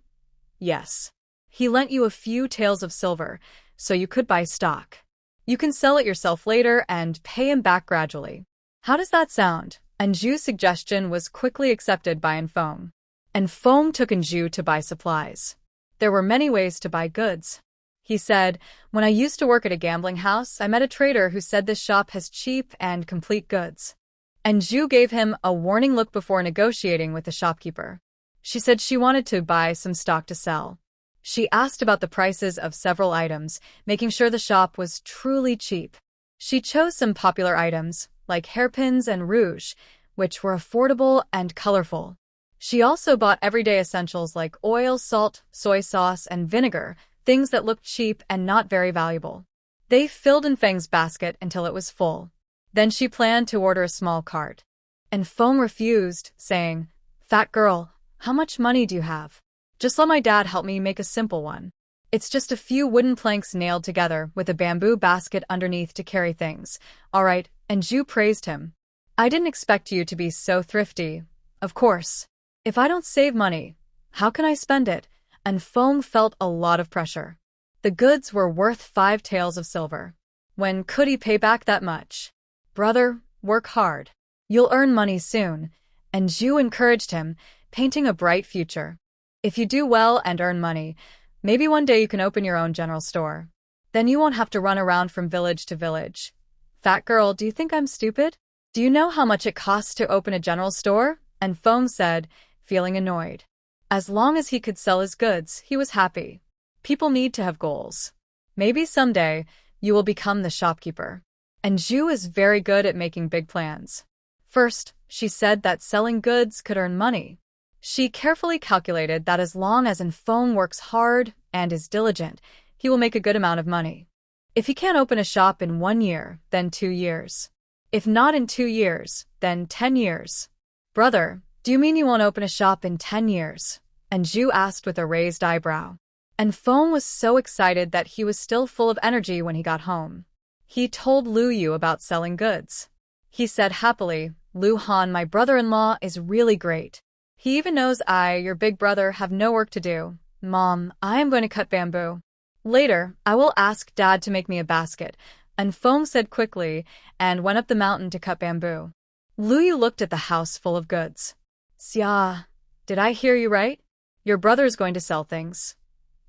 Yes. He lent you a few taels of silver, so you could buy stock. You can sell it yourself later and pay him back gradually. How does that sound? And Zhu's suggestion was quickly accepted by Feng. And Feng took Zhu to buy supplies. There were many ways to buy goods. He said, When I used to work at a gambling house, I met a trader who said this shop has cheap and complete goods. And Zhu gave him a warning look before negotiating with the shopkeeper. She said she wanted to buy some stock to sell. She asked about the prices of several items, making sure the shop was truly cheap. She chose some popular items, like hairpins and rouge, which were affordable and colorful. She also bought everyday essentials like oil, salt, soy sauce, and vinegar, things that looked cheap and not very valuable. They filled Feng's basket until it was full. Then she planned to order a small cart. And Feng refused, saying, Fat girl, how much money do you have? Just let my dad help me make a simple one. It's just a few wooden planks nailed together with a bamboo basket underneath to carry things. All right, and Zhu praised him. I didn't expect you to be so thrifty. Of course. If I don't save money, how can I spend it? And Feng felt a lot of pressure. The goods were worth 5 taels of silver. When could he pay back that much? Brother, work hard. You'll earn money soon. And Zhu encouraged him, painting a bright future. If you do well and earn money, maybe one day you can open your own general store. Then you won't have to run around from village to village. Fat girl, do you think I'm stupid? Do you know how much it costs to open a general store? And Feng said, feeling annoyed. As long as he could sell his goods, he was happy. People need to have goals. Maybe someday, you will become the shopkeeper. And Zhu is very good at making big plans. First, she said that selling goods could earn money. She carefully calculated that as long as Feng works hard and is diligent, he will make a good amount of money. If he can't open a shop in 1 year, then 2 years. If not in 2 years, then 10 years. Brother, do you mean you won't open a shop in 10 years? And Zhu asked with a raised eyebrow. And Feng was so excited that he was still full of energy when he got home. He told Lu Yu about selling goods. He said happily, Lu Han, my brother-in-law, is really great. He even knows I, your big brother, have no work to do. Mom, I am going to cut bamboo. Later, I will ask Dad to make me a basket. And Feng said quickly, and went up the mountain to cut bamboo. Lu Yu looked at the house full of goods. Xia, did I hear you right? Your brother's going to sell things.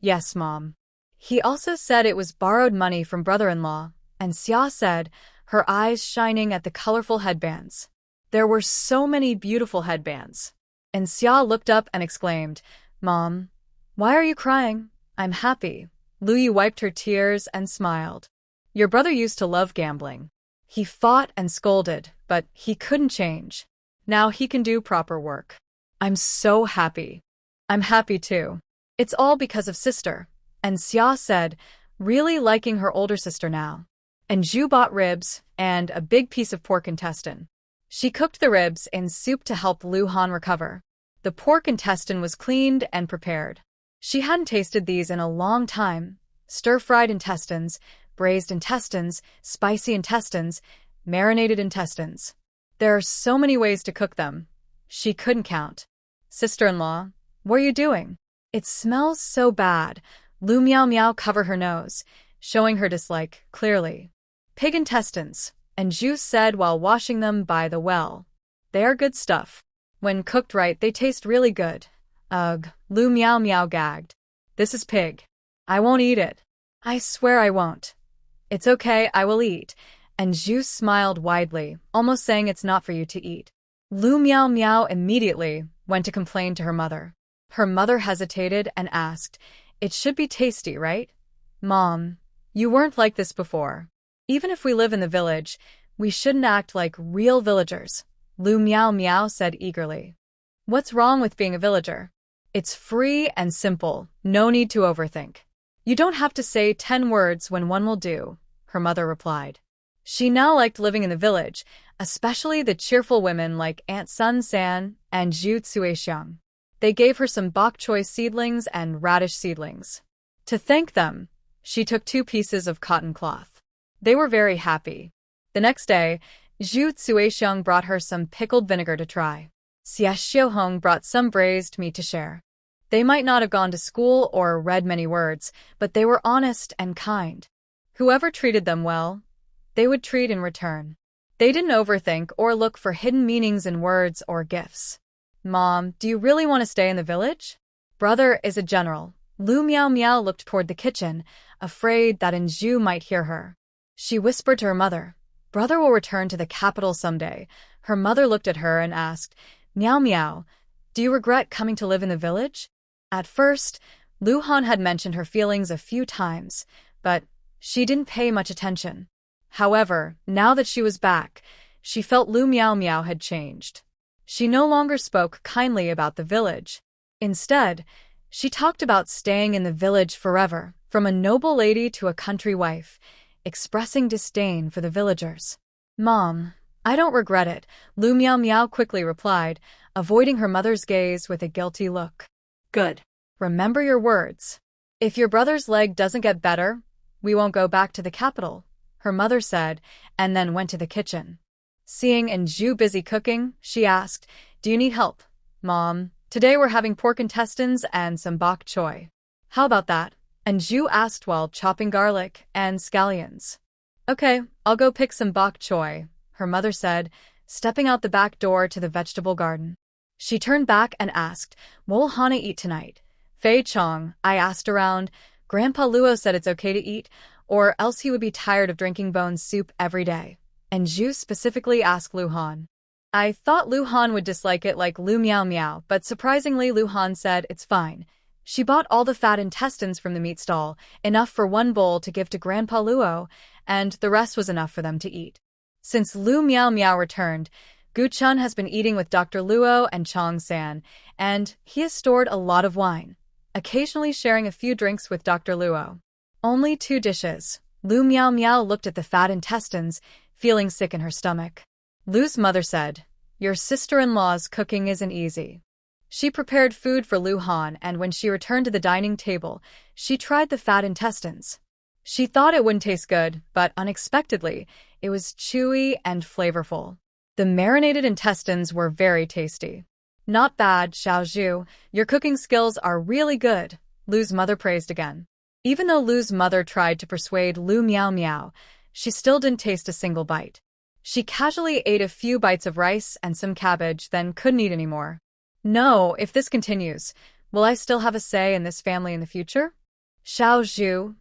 Yes, Mom. He also said it was borrowed money from brother-in-law, and Xia said, her eyes shining at the colorful headbands. There were so many beautiful headbands. And Xia looked up and exclaimed, Mom, why are you crying? I'm happy. Lu Yu wiped her tears and smiled. Your brother used to love gambling. He fought and scolded, but he couldn't change. Now he can do proper work. I'm so happy. I'm happy too. It's all because of sister. And Xia said, really liking her older sister now. And Zhu bought ribs and a big piece of pork intestine. She cooked the ribs in soup to help Lu Han recover. The pork intestine was cleaned and prepared. She hadn't tasted these in a long time. Stir-fried intestines, braised intestines, spicy intestines, marinated intestines. There are so many ways to cook them. She couldn't count. Sister-in-law, what are you doing? It smells so bad. Lu Miao Miao covered her nose, showing her dislike clearly. Pig intestines, and Zhu said while washing them by the well. They are good stuff. When cooked right, they taste really good. Ugh, Lu Miao Miao gagged. This is pig. I won't eat it. I swear I won't. It's okay, I will eat. And Zhu smiled widely, almost saying it's not for you to eat. Lu Miao Miao immediately went to complain to her mother. Her mother hesitated and asked, it should be tasty, right? Mom, you weren't like this before. Even if we live in the village, we shouldn't act like real villagers, Lu Miao Miao said eagerly. What's wrong with being a villager? It's free and simple, no need to overthink. You don't have to say 10 words when one will do, her mother replied. She now liked living in the village, especially the cheerful women like Aunt Sun San and Zhu Tsuexiang. They gave her some bok choy seedlings and radish seedlings. To thank them, she took 2 pieces of cotton cloth. They were very happy. The next day, Zhu Tsuexiang brought her some pickled vinegar to try. Xia Xiaohong brought some braised meat to share. They might not have gone to school or read many words, but they were honest and kind. Whoever treated them well, they would treat in return. They didn't overthink or look for hidden meanings in words or gifts. Mom, do you really want to stay in the village? Brother is a general. Lu Miao Miao looked toward the kitchen, afraid that Zhu might hear her. She whispered to her mother, brother will return to the capital someday. Her mother looked at her and asked, Miao Miao, do you regret coming to live in the village? At first, Lu Han had mentioned her feelings a few times, but she didn't pay much attention. However, now that she was back, she felt Lu Miao Miao had changed. She no longer spoke kindly about the village. Instead, she talked about staying in the village forever, from a noble lady to a country wife, expressing disdain for the villagers. Mom, I don't regret it, Lu Miao Miao quickly replied, avoiding her mother's gaze with a guilty look. Good. Remember your words. If your brother's leg doesn't get better, we won't go back to the capital, her mother said, and then went to the kitchen. Seeing Zhu busy cooking, she asked, do you need help? Mom, today we're having pork intestines and some bok choy. How about that? And Zhu asked while chopping garlic and scallions. Okay, I'll go pick some bok choy, her mother said, stepping out the back door to the vegetable garden. She turned back and asked, what will Hana eat tonight? Fei Chong, I asked around. Grandpa Luo said it's okay to eat, or else he would be tired of drinking bone soup every day. And Zhu specifically asked Lu Han. I thought Lu Han would dislike it like Lu Miao Miao, but surprisingly Lu Han said it's fine. She bought all the fat intestines from the meat stall, enough for one bowl to give to Grandpa Luo, and the rest was enough for them to eat. Since Lu Miao Miao returned, Gu Chun has been eating with Dr. Luo and Chong San, and he has stored a lot of wine, occasionally sharing a few drinks with Dr. Luo. Only 2 dishes. Lu Miao Miao looked at the fat intestines, feeling sick in her stomach. Lu's mother said, "Your sister-in-law's cooking isn't easy." She prepared food for Lu Han, and when she returned to the dining table, she tried the fat intestines. She thought it wouldn't taste good, but unexpectedly, it was chewy and flavorful. The marinated intestines were very tasty. "Not bad, Xiao Zhu. Your cooking skills are really good," Lu's mother praised again. Even though Lu's mother tried to persuade Lu Miao Miao, she still didn't taste a single bite. She casually ate a few bites of rice and some cabbage, then couldn't eat anymore. "No, if this continues, will I still have a say in this family in the future?" Xiao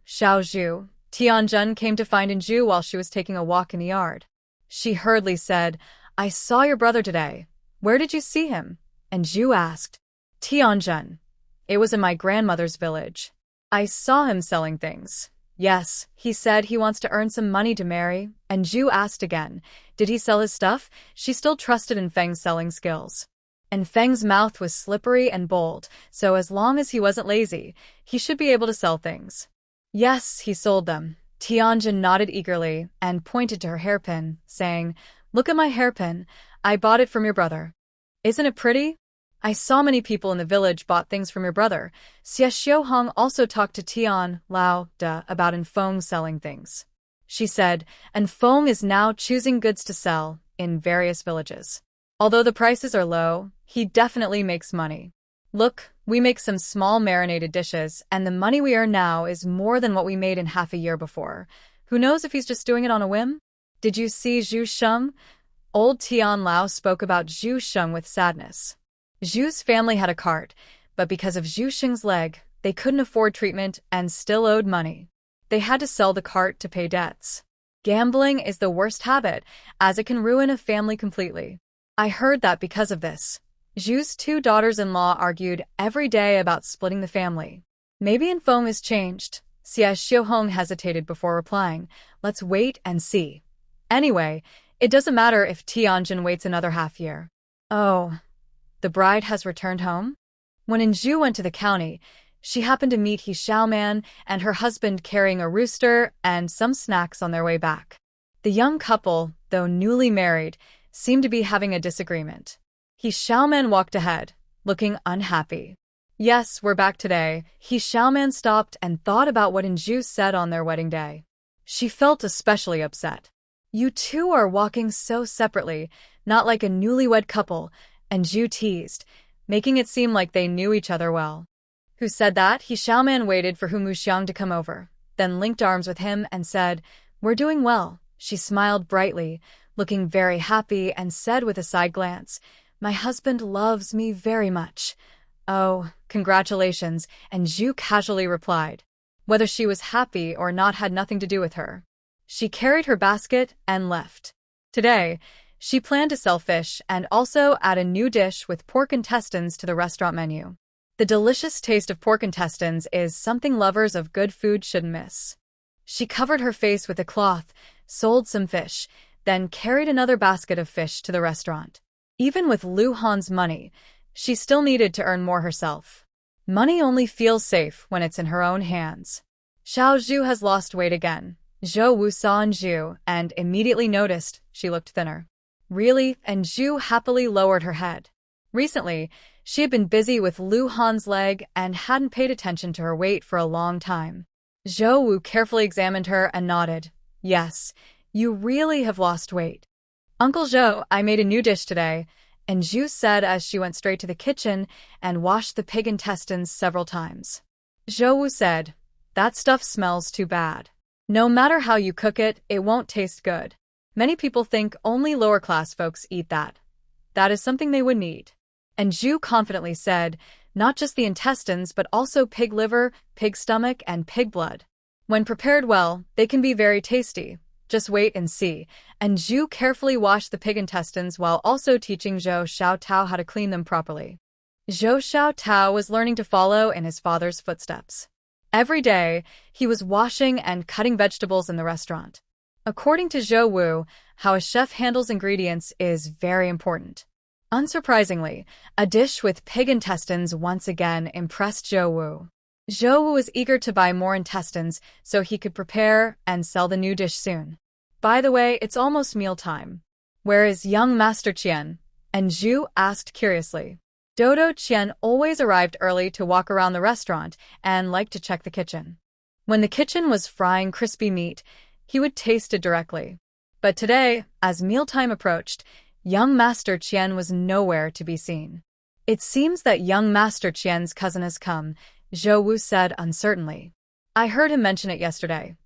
Zhu. Tianjun came to find Anju while she was taking a walk in the yard. She hurriedly said, "I saw your brother today. Where did you see him?" Anju asked. Tianjun. "It was in my grandmother's village. I saw him selling things." "Yes, he said he wants to earn some money to marry." And Ju asked again, "Did he sell his stuff?" She still trusted in Feng's selling skills. And Feng's mouth was slippery and bold, so as long as he wasn't lazy, he should be able to sell things. "Yes, he sold them." Tianjin nodded eagerly and pointed to her hairpin, saying, "Look at my hairpin. I bought it from your brother. Isn't it pretty? I saw many people in the village bought things from your brother." Xie Xiuhong also talked to Tian Lao De about Enfeng selling things. She said, "Enfeng is now choosing goods to sell in various villages. Although the prices are low, he definitely makes money. Look, we make some small marinated dishes, and the money we earn now is more than what we made in half a year before. Who knows if he's just doing it on a whim?" "Did you see Zhu Sheng?" Old Tian Lao spoke about Zhu Sheng with sadness. Zhu's family had a cart, but because of Zhu Sheng's leg, they couldn't afford treatment and still owed money. They had to sell the cart to pay debts. Gambling is the worst habit, as it can ruin a family completely. I heard that because of this, Zhu's 2 daughters-in-law argued every day about splitting the family. Maybe Enfeng has changed. Xie Xiuhong hesitated before replying, "Let's wait and see. Anyway, it doesn't matter if Tianjin waits another half year." "Oh, the bride has returned home?" When Anju went to the county, she happened to meet He Xiaoman and her husband carrying a rooster and some snacks on their way back. The young couple, though newly married, seemed to be having a disagreement. He Xiaoman walked ahead, looking unhappy. "Yes, we're back today." He Xiaoman stopped and thought about what Anju said on their wedding day. She felt especially upset. "You two are walking so separately, not like a newlywed couple," Anju teased, making it seem like they knew each other well. "Who said that?" He Xiaoman waited for Hu Muxiang to come over, then linked arms with him and said, "We're doing well." She smiled brightly, looking very happy, and said with a side glance, "My husband loves me very much." "Oh, congratulations," and Zhu casually replied. Whether she was happy or not had nothing to do with her. She carried her basket and left. Today, she planned to sell fish and also add a new dish with pork intestines to the restaurant menu. The delicious taste of pork intestines is something lovers of good food shouldn't miss. She covered her face with a cloth, sold some fish, then carried another basket of fish to the restaurant. Even with Lu Han's money, she still needed to earn more herself. Money only feels safe when it's in her own hands. Xiao Zhu has lost weight again. Zhou Wu saw Anju and immediately noticed she looked thinner. "Really?" And Zhu happily lowered her head. Recently, she had been busy with Lu Han's leg and hadn't paid attention to her weight for a long time. Zhou Wu carefully examined her and nodded. "Yes, you really have lost weight." "Uncle Zhou, I made a new dish today," and Zhu said as she went straight to the kitchen and washed the pig intestines several times. Zhou Wu said, "That stuff smells too bad. No matter how you cook it, it won't taste good. Many people think only lower-class folks eat that. That is something they wouldn't eat." And Zhu confidently said, "Not just the intestines but also pig liver, pig stomach, and pig blood. When prepared well, they can be very tasty. Just wait and see. And Zhu carefully washed the pig intestines while also teaching Zhou Xiaotao how to clean them properly. Zhou Xiaotao was learning to follow in his father's footsteps. Every day, he was washing and cutting vegetables in the restaurant. According to Zhou Wu, how a chef handles ingredients is very important. Unsurprisingly, a dish with pig intestines once again impressed Zhou Wu. Zhou Wu was eager to buy more intestines so he could prepare and sell the new dish soon. By the way, it's almost mealtime. Where is young Master Qian? And Zhu asked curiously. Dodo Qian always arrived early to walk around the restaurant and liked to check the kitchen. When the kitchen was frying crispy meat, he would taste it directly. But today, as mealtime approached, young Master Qian was nowhere to be seen. It seems that young Master Qian's cousin has come, Zhou Wu said uncertainly. I heard him mention it yesterday.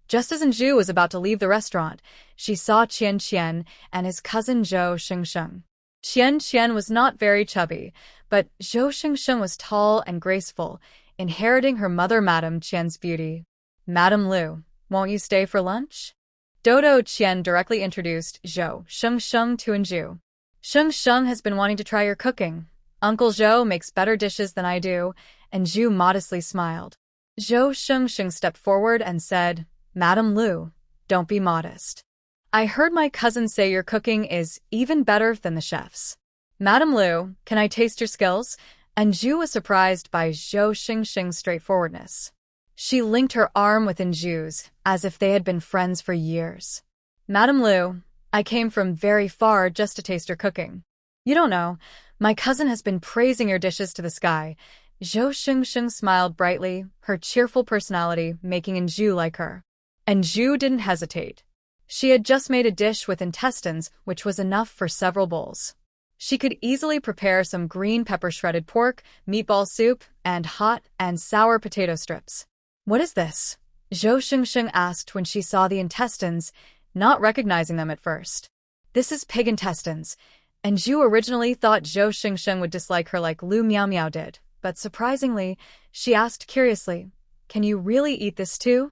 Just as Zhu was about to leave the restaurant, she saw Qian Qian and his cousin Zhou Shengsheng. Qian Qian was not very chubby, but Zhou Shengsheng was tall and graceful, inheriting her mother Madame Qian's beauty. Madame Lu, won't you stay for lunch? Dodo Qian directly introduced Zhou Shengsheng to Zhu. Shengsheng has been wanting to try your cooking. Uncle Zhou makes better dishes than I do, and Zhu modestly smiled. Zhou Shengsheng stepped forward and said, Madame Lu, don't be modest. I heard my cousin say your cooking is even better than the chef's. Madame Lu, can I taste your skills? And Zhu was surprised by Zhou Shengsheng's straightforwardness. She linked her arm within Zhu's, as if they had been friends for years. Madame Lu, I came from very far just to taste your cooking. You don't know, my cousin has been praising your dishes to the sky. Zhou Shengsheng smiled brightly, her cheerful personality making Zhu like her. And Zhu didn't hesitate. She had just made a dish with intestines, which was enough for several bowls. She could easily prepare some green pepper shredded pork, meatball soup, and hot and sour potato strips. What is this? Zhou Shengsheng asked when she saw the intestines, not recognizing them at first. This is pig intestines, and Zhu originally thought Zhou Shengsheng would dislike her like Lu Miao Miao did, but surprisingly, she asked curiously, Can you really eat this too?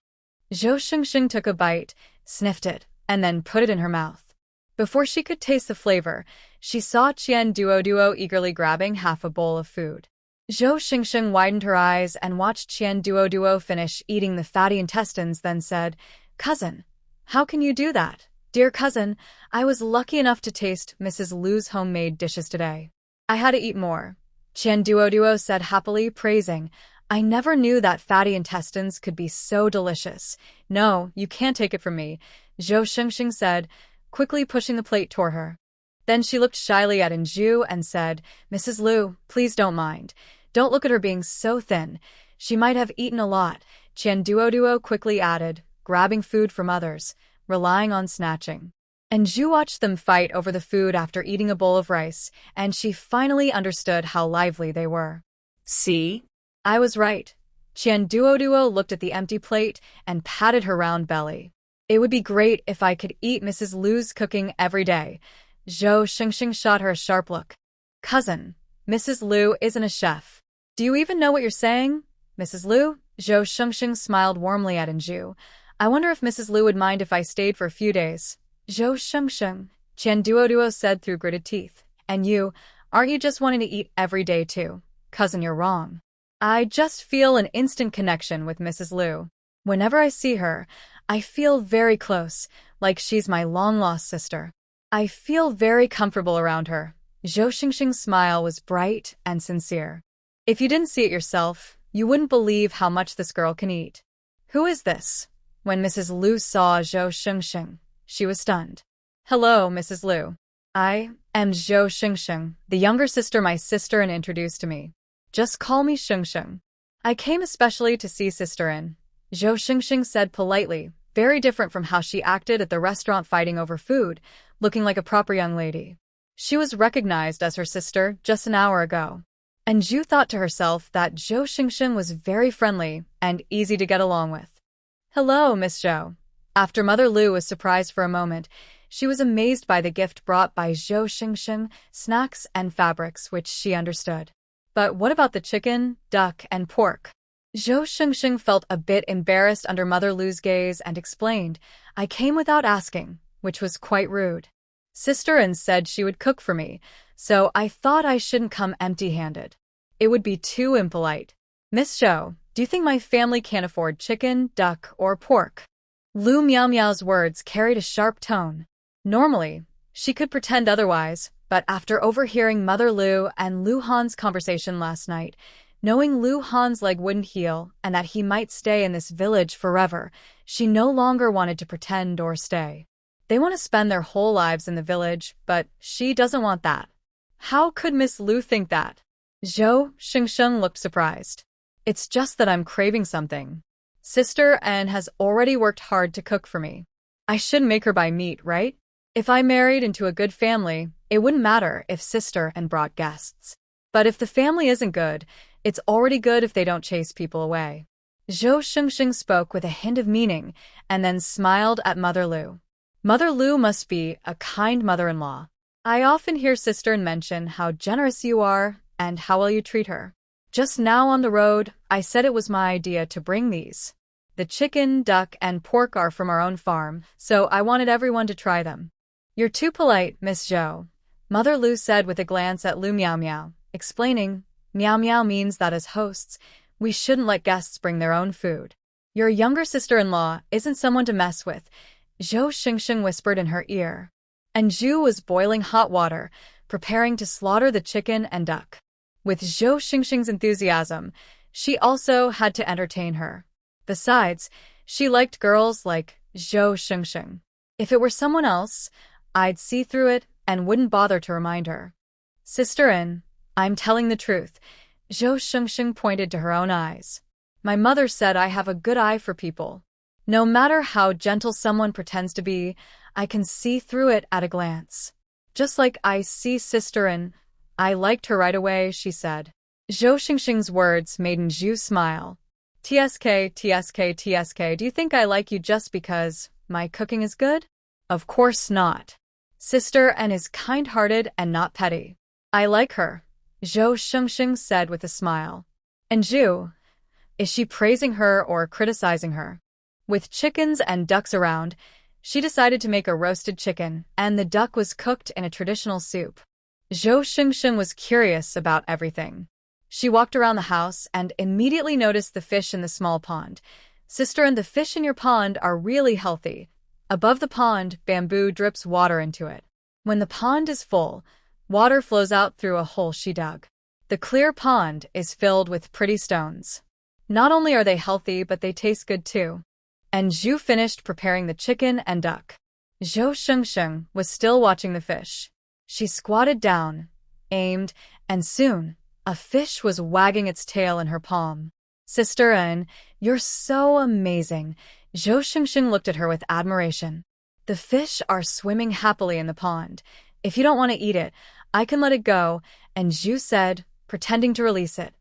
Zhou Shengsheng took a bite, sniffed it, and then put it in her mouth. Before she could taste the flavor, she saw Qian Duo eagerly grabbing half a bowl of food. Zhou Shengsheng widened her eyes and watched Qian Duo finish eating the fatty intestines, then said, Cousin, how can you do that? Dear cousin, I was lucky enough to taste Mrs. Lu's homemade dishes today. I had to eat more. Qian Duo said happily, praising, I never knew that fatty intestines could be so delicious. No, you can't take it from me, Zhou Shengsheng said, quickly pushing the plate toward her. Then she looked shyly at Zhu and said, Mrs. Lu, please don't mind. Don't look at her being so thin. She might have eaten a lot, Qian Duo quickly added, grabbing food from others, relying on snatching. And Zhu watched them fight over the food after eating a bowl of rice, and she finally understood how lively they were. See? I was right. Qian Duo looked at the empty plate and patted her round belly. It would be great if I could eat Mrs. Lu's cooking every day. Zhou Shengsheng shot her a sharp look. Cousin, Mrs. Lu isn't a chef. Do you even know what you're saying? Mrs. Lu? Zhou Shengsheng smiled warmly at Zhu. I wonder if Mrs. Lu would mind if I stayed for a few days. Zhou Shengsheng, Qian Duo said through gritted teeth. And you, aren't you just wanting to eat every day too? Cousin, you're wrong. I just feel an instant connection with Mrs. Lu. Whenever I see her, I feel very close, like she's my long-lost sister. I feel very comfortable around her. Zhou Shengsheng's smile was bright and sincere. If you didn't see it yourself, you wouldn't believe how much this girl can eat. Who is this? When Mrs. Lu saw Zhou Shengsheng, she was stunned. Hello, Mrs. Lu. I am Zhou Shengsheng, the younger sister my sister introduced to me. Just call me Shengsheng. I came especially to see Sister In. Zhou Shengsheng said politely, very different from how she acted at the restaurant fighting over food, looking like a proper young lady. She was recognized as her sister just an hour ago. And Zhu thought to herself that Zhou Shengsheng was very friendly and easy to get along with. Hello, Miss Zhou. After Mother Lu was surprised for a moment, she was amazed by the gift brought by Zhou Shengsheng, snacks and fabrics which she understood. But what about the chicken, duck, and pork? Zhou Shengsheng felt a bit embarrassed under Mother Lu's gaze and explained, I came without asking, which was quite rude. Sister An said she would cook for me, so I thought I shouldn't come empty-handed. It would be too impolite. Miss Zhou, do you think my family can't afford chicken, duck, or pork? Lu Miao Miao's words carried a sharp tone. Normally, she could pretend otherwise, but after overhearing Mother Lu and Lu Han's conversation last night, knowing Lu Han's leg wouldn't heal and that he might stay in this village forever, she no longer wanted to pretend or stay. They want to spend their whole lives in the village, but she doesn't want that. How could Miss Lu think that? Zhou Shengsheng looked surprised. It's just that I'm craving something. Sister An has already worked hard to cook for me. I shouldn't make her buy meat, right? If I married into a good family, it wouldn't matter if Sister An brought guests. But if the family isn't good, it's already good if they don't chase people away. Zhou Shengsheng spoke with a hint of meaning and then smiled at Mother Lu. Mother Lu must be a kind mother-in-law. I often hear Sister An mention how generous you are and how well you treat her. Just now on the road, I said it was my idea to bring these. The chicken, duck, and pork are from our own farm, so I wanted everyone to try them. You're too polite, Miss Zhou, Mother Lu said with a glance at Lu Miao Miao, explaining, Miao Miao means that as hosts, we shouldn't let guests bring their own food. Your younger sister-in-law isn't someone to mess with, Zhou Shengsheng whispered in her ear. And Zhu was boiling hot water, preparing to slaughter the chicken and duck. With Zhou Shengsheng's enthusiasm, she also had to entertain her. Besides, she liked girls like Zhou Shengsheng. If it were someone else, I'd see through it and wouldn't bother to remind her. Sister An, I'm telling the truth. Zhou Shengsheng pointed to her own eyes. My mother said I have a good eye for people. No matter how gentle someone pretends to be, I can see through it at a glance. Just like I see Sister An, I liked her right away, she said. Zhou Shengsheng's words made Zhu smile. TSK, TSK, TSK, do you think I like you just because my cooking is good? Of course not. Sister An is kind-hearted and not petty. I like her, Zhou Shengsheng said with a smile. And Zhu, is she praising her or criticizing her? With chickens and ducks around, she decided to make a roasted chicken, and the duck was cooked in a traditional soup. Zhou Shengsheng was curious about everything. She walked around the house and immediately noticed the fish in the small pond. Sister An, the fish in your pond are really healthy. Above the pond, bamboo drips water into it. When the pond is full, water flows out through a hole she dug. The clear pond is filled with pretty stones. Not only are they healthy, but they taste good too. And Zhu finished preparing the chicken and duck. Zhou Shengsheng was still watching the fish. She squatted down, aimed, and soon, a fish was wagging its tail in her palm. Sister An, you're so amazing. Zhou Shengsheng looked at her with admiration. The fish are swimming happily in the pond. If you don't want to eat it, I can let it go, and Zhu said, pretending to release it.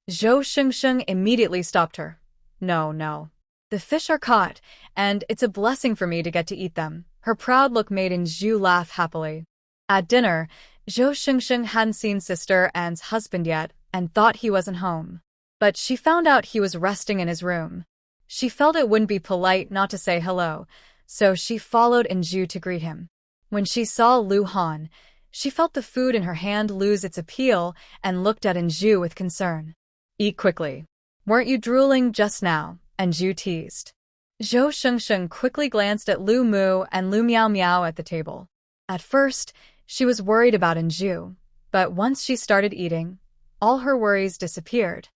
Zhou Shengsheng immediately stopped her. No. The fish are caught, and it's a blessing for me to get to eat them. Her proud look made Zhu laugh happily. At dinner, Zhou Shengsheng hadn't seen Sister An's husband yet and thought he wasn't home. But she found out he was resting in his room. She felt it wouldn't be polite not to say hello, so she followed Zhu to greet him. When she saw Lu Han, she felt the food in her hand lose its appeal and looked at Zhu with concern. Eat quickly. Weren't you drooling just now? Zhu teased. Zhou Shengsheng quickly glanced at Lu Mu and Lu Miao Miao at the table. At first, she was worried about Zhu, but once she started eating, all her worries disappeared.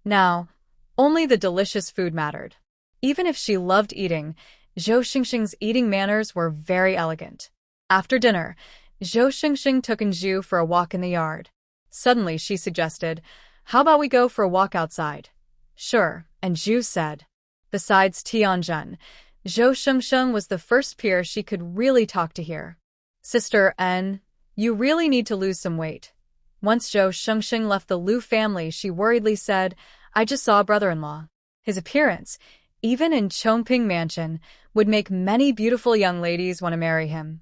Now, only the delicious food mattered. Even if she loved eating, Zhou Shengsheng's eating manners were very elegant. After dinner, Zhou Shengsheng took Zhu for a walk in the yard. Suddenly, she suggested, how about we go for a walk outside? Sure, Zhu said. Besides Tianjun, Zhou Shengsheng was the first peer she could really talk to here. Sister An, you really need to lose some weight. Once Zhou Shengsheng left the Lu family, she worriedly said, I just saw a brother-in-law. His appearance, even in Chongping Mansion, would make many beautiful young ladies want to marry him.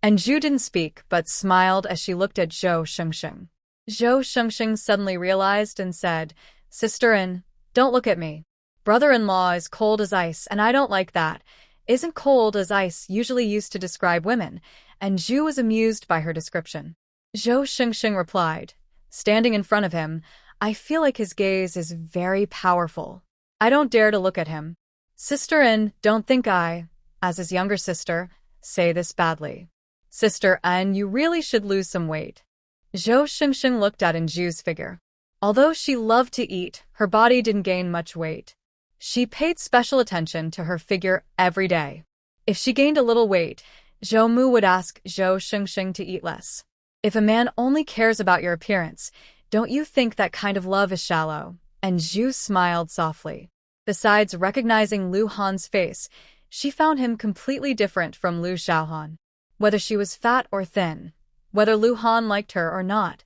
And Zhu didn't speak, but smiled as she looked at Zhou Shengsheng. Zhou Shengsheng suddenly realized and said, Sister An, Don't look at me. Brother-in-law is cold as ice, and I don't like that. Isn't cold as ice usually used to describe women? And Zhu was amused by her description. Zhou Shengsheng replied, standing in front of him, I feel like his gaze is very powerful. I don't dare to look at him. Sister N, don't think I, as his younger sister, say this badly. Sister N, you really should lose some weight. Zhou Shengsheng looked at Zhu's figure. Although she loved to eat, her body didn't gain much weight. She paid special attention to her figure every day. If she gained a little weight, Zhou Mu would ask Zhou Shengsheng to eat less. If a man only cares about your appearance, don't you think that kind of love is shallow? And Zhu smiled softly. Besides recognizing Lu Han's face, she found him completely different from Lu Xiaohan. Whether she was fat or thin, whether Lu Han liked her or not,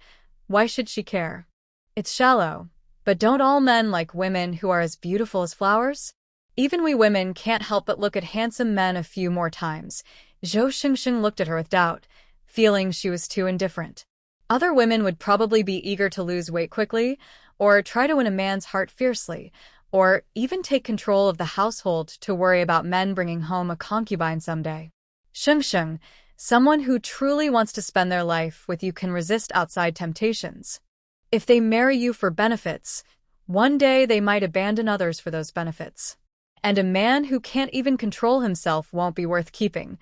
why should she care? It's shallow. But don't all men like women who are as beautiful as flowers? Even we women can't help but look at handsome men a few more times. Zhou Shengsheng looked at her with doubt, feeling she was too indifferent. Other women would probably be eager to lose weight quickly, or try to win a man's heart fiercely, or even take control of the household to worry about men bringing home a concubine someday. Shengsheng, someone who truly wants to spend their life with you can resist outside temptations. If they marry you for benefits, one day they might abandon others for those benefits. And a man who can't even control himself won't be worth keeping.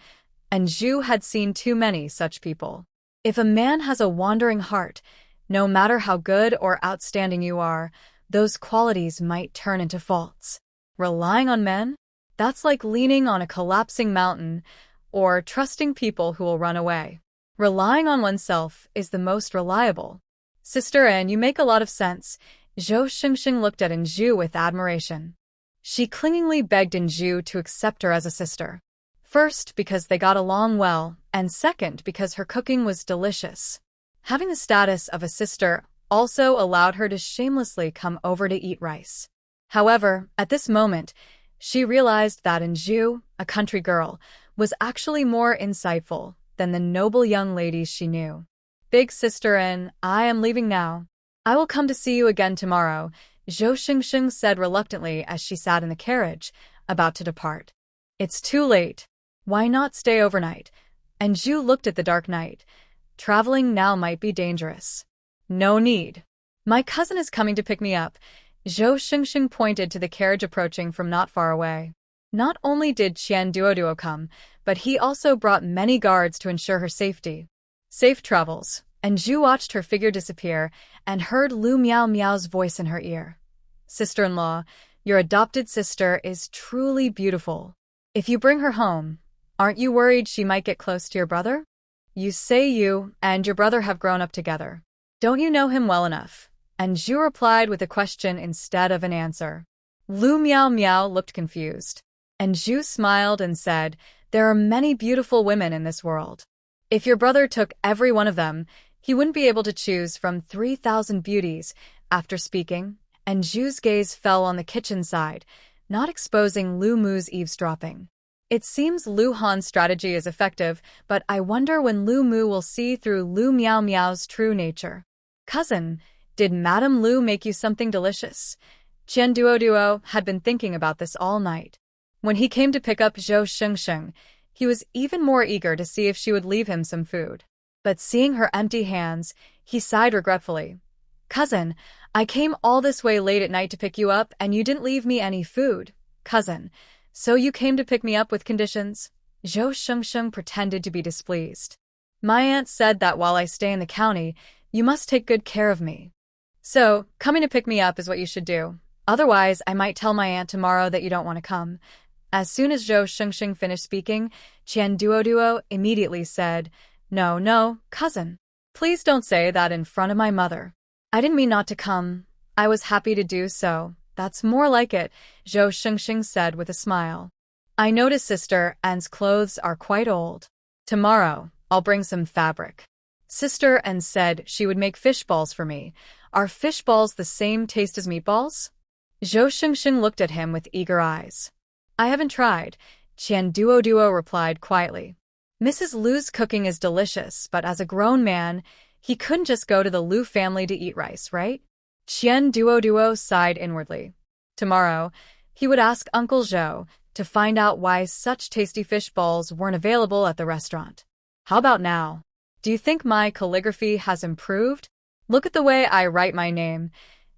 And Zhu had seen too many such people. If a man has a wandering heart, no matter how good or outstanding you are, those qualities might turn into faults. Relying on men? That's like leaning on a collapsing mountain or trusting people who will run away. Relying on oneself is the most reliable. Sister N, you make a lot of sense. Zhou Shengsheng looked at Zhu with admiration. She clingingly begged Zhu to accept her as a sister. First, because they got along well, and second, because her cooking was delicious. Having the status of a sister also allowed her to shamelessly come over to eat rice. However, at this moment, she realized that Zhu, a country girl, was actually more insightful than the noble young ladies she knew. Big sister N, I am leaving now. I will come to see you again tomorrow, Zhou Shengsheng said reluctantly as she sat in the carriage, about to depart. It's too late. Why not stay overnight? And Zhu looked at the dark night. Traveling now might be dangerous. No need. My cousin is coming to pick me up. Zhou Shengsheng pointed to the carriage approaching from not far away. Not only did Qian Duoduo come, but he also brought many guards to ensure her safety. Safe travels. And Zhu watched her figure disappear and heard Lu Miao Miao's voice in her ear. Sister-in-law, your adopted sister is truly beautiful. If you bring her home, aren't you worried she might get close to your brother? You say you and your brother have grown up together. Don't you know him well enough? And Zhu replied with a question instead of an answer. Lu Miao Miao looked confused. And Zhu smiled and said, there are many beautiful women in this world. If your brother took every one of them, he wouldn't be able to choose from 3,000 beauties. After speaking, and Zhu's gaze fell on the kitchen side, not exposing Lu Mu's eavesdropping. It seems Lu Han's strategy is effective, but I wonder when Lu Mu will see through Lu Miao Miao's true nature. Cousin, did Madame Lu make you something delicious? Qian Duoduo had been thinking about this all night. When he came to pick up Zhou Shengsheng, he was even more eager to see if she would leave him some food. But seeing her empty hands, he sighed regretfully. Cousin, I came all this way late at night to pick you up and you didn't leave me any food. Cousin, so you came to pick me up with conditions? Zhou Shengsheng pretended to be displeased. My aunt said that while I stay in the county, you must take good care of me. So, coming to pick me up is what you should do. Otherwise, I might tell my aunt tomorrow that you don't want to come. As soon as Zhou Shengsheng finished speaking, Qian Duoduo immediately said, No, cousin. Please don't say that in front of my mother. I didn't mean not to come. I was happy to do so. That's more like it, Zhou Shengsheng said with a smile. I notice Sister An's clothes are quite old. Tomorrow, I'll bring some fabric. Sister Anne said she would make fish balls for me. Are fish balls the same taste as meatballs? Zhou Shengsheng looked at him with eager eyes. I haven't tried, Qian Duoduo replied quietly. Mrs. Lu's cooking is delicious, but as a grown man, he couldn't just go to the Lu family to eat rice, right? Qian Duoduo sighed inwardly. Tomorrow, he would ask Uncle Zhou to find out why such tasty fish balls weren't available at the restaurant. How about now? Do you think my calligraphy has improved? Look at the way I write my name.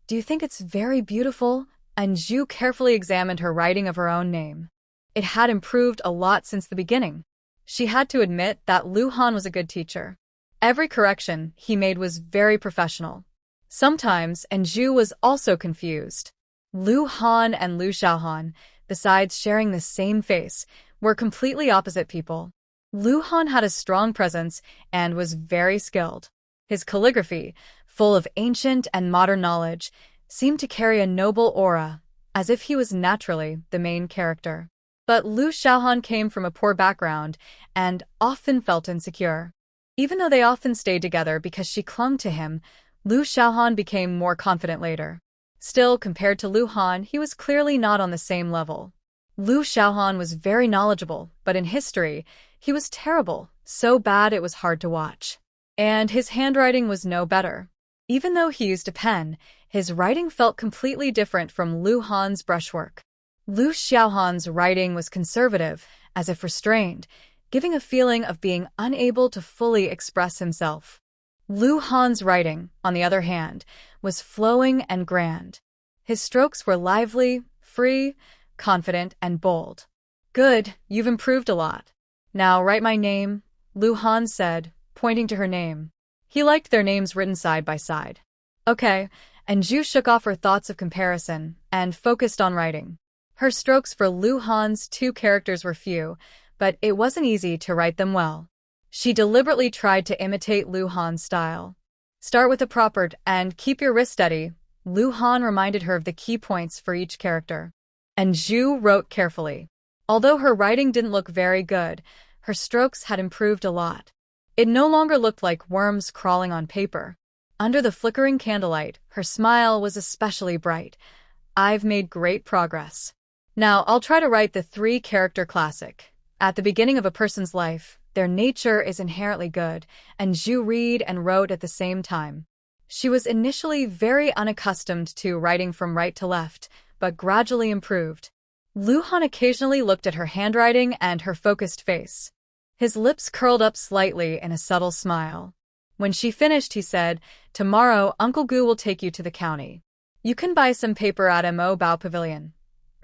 Do you think it's very beautiful? And Zhu carefully examined her writing of her own name. It had improved a lot since the beginning. She had to admit that Lu Han was a good teacher. Every correction he made was very professional. Sometimes, and Zhu was also confused. Lu Han and Lu Xiaohan, besides sharing the same face, were completely opposite people. Lu Han had a strong presence and was very skilled. His calligraphy, full of ancient and modern knowledge, seemed to carry a noble aura, as if he was naturally the main character. But Lu Xiaohan came from a poor background and often felt insecure. Even though they often stayed together because she clung to him, Lu Xiaohan became more confident later. Still, compared to Lu Han, he was clearly not on the same level. Lu Xiaohan was very knowledgeable, but in history, he was terrible, so bad it was hard to watch. And his handwriting was no better. Even though he used a pen, his writing felt completely different from Lu Han's brushwork. Lu Xiaohan's writing was conservative, as if restrained, giving a feeling of being unable to fully express himself. Lu Han's writing, on the other hand, was flowing and grand. His strokes were lively, free, confident, and bold. Good, you've improved a lot. Now write my name, Lu Han said, pointing to her name. He liked their names written side by side. Okay, and Zhu shook off her thoughts of comparison and focused on writing. Her strokes for Lu Han's two characters were few, but it wasn't easy to write them well. She deliberately tried to imitate Lu Han's style. Start with a proper and keep your wrist steady. Lu Han reminded her of the key points for each character. And Zhu wrote carefully. Although her writing didn't look very good, her strokes had improved a lot. It no longer looked like worms crawling on paper. Under the flickering candlelight, her smile was especially bright. I've made great progress. Now I'll try to write the three-character classic. At the beginning of a person's life, their nature is inherently good, and Zhu read and wrote at the same time. She was initially very unaccustomed to writing from right to left, but gradually improved. Lu Han occasionally looked at her handwriting and her focused face. His lips curled up slightly in a subtle smile. When she finished, he said, "Tomorrow, Uncle Gu will take you to the county. You can buy some paper at Mo Bao Pavilion."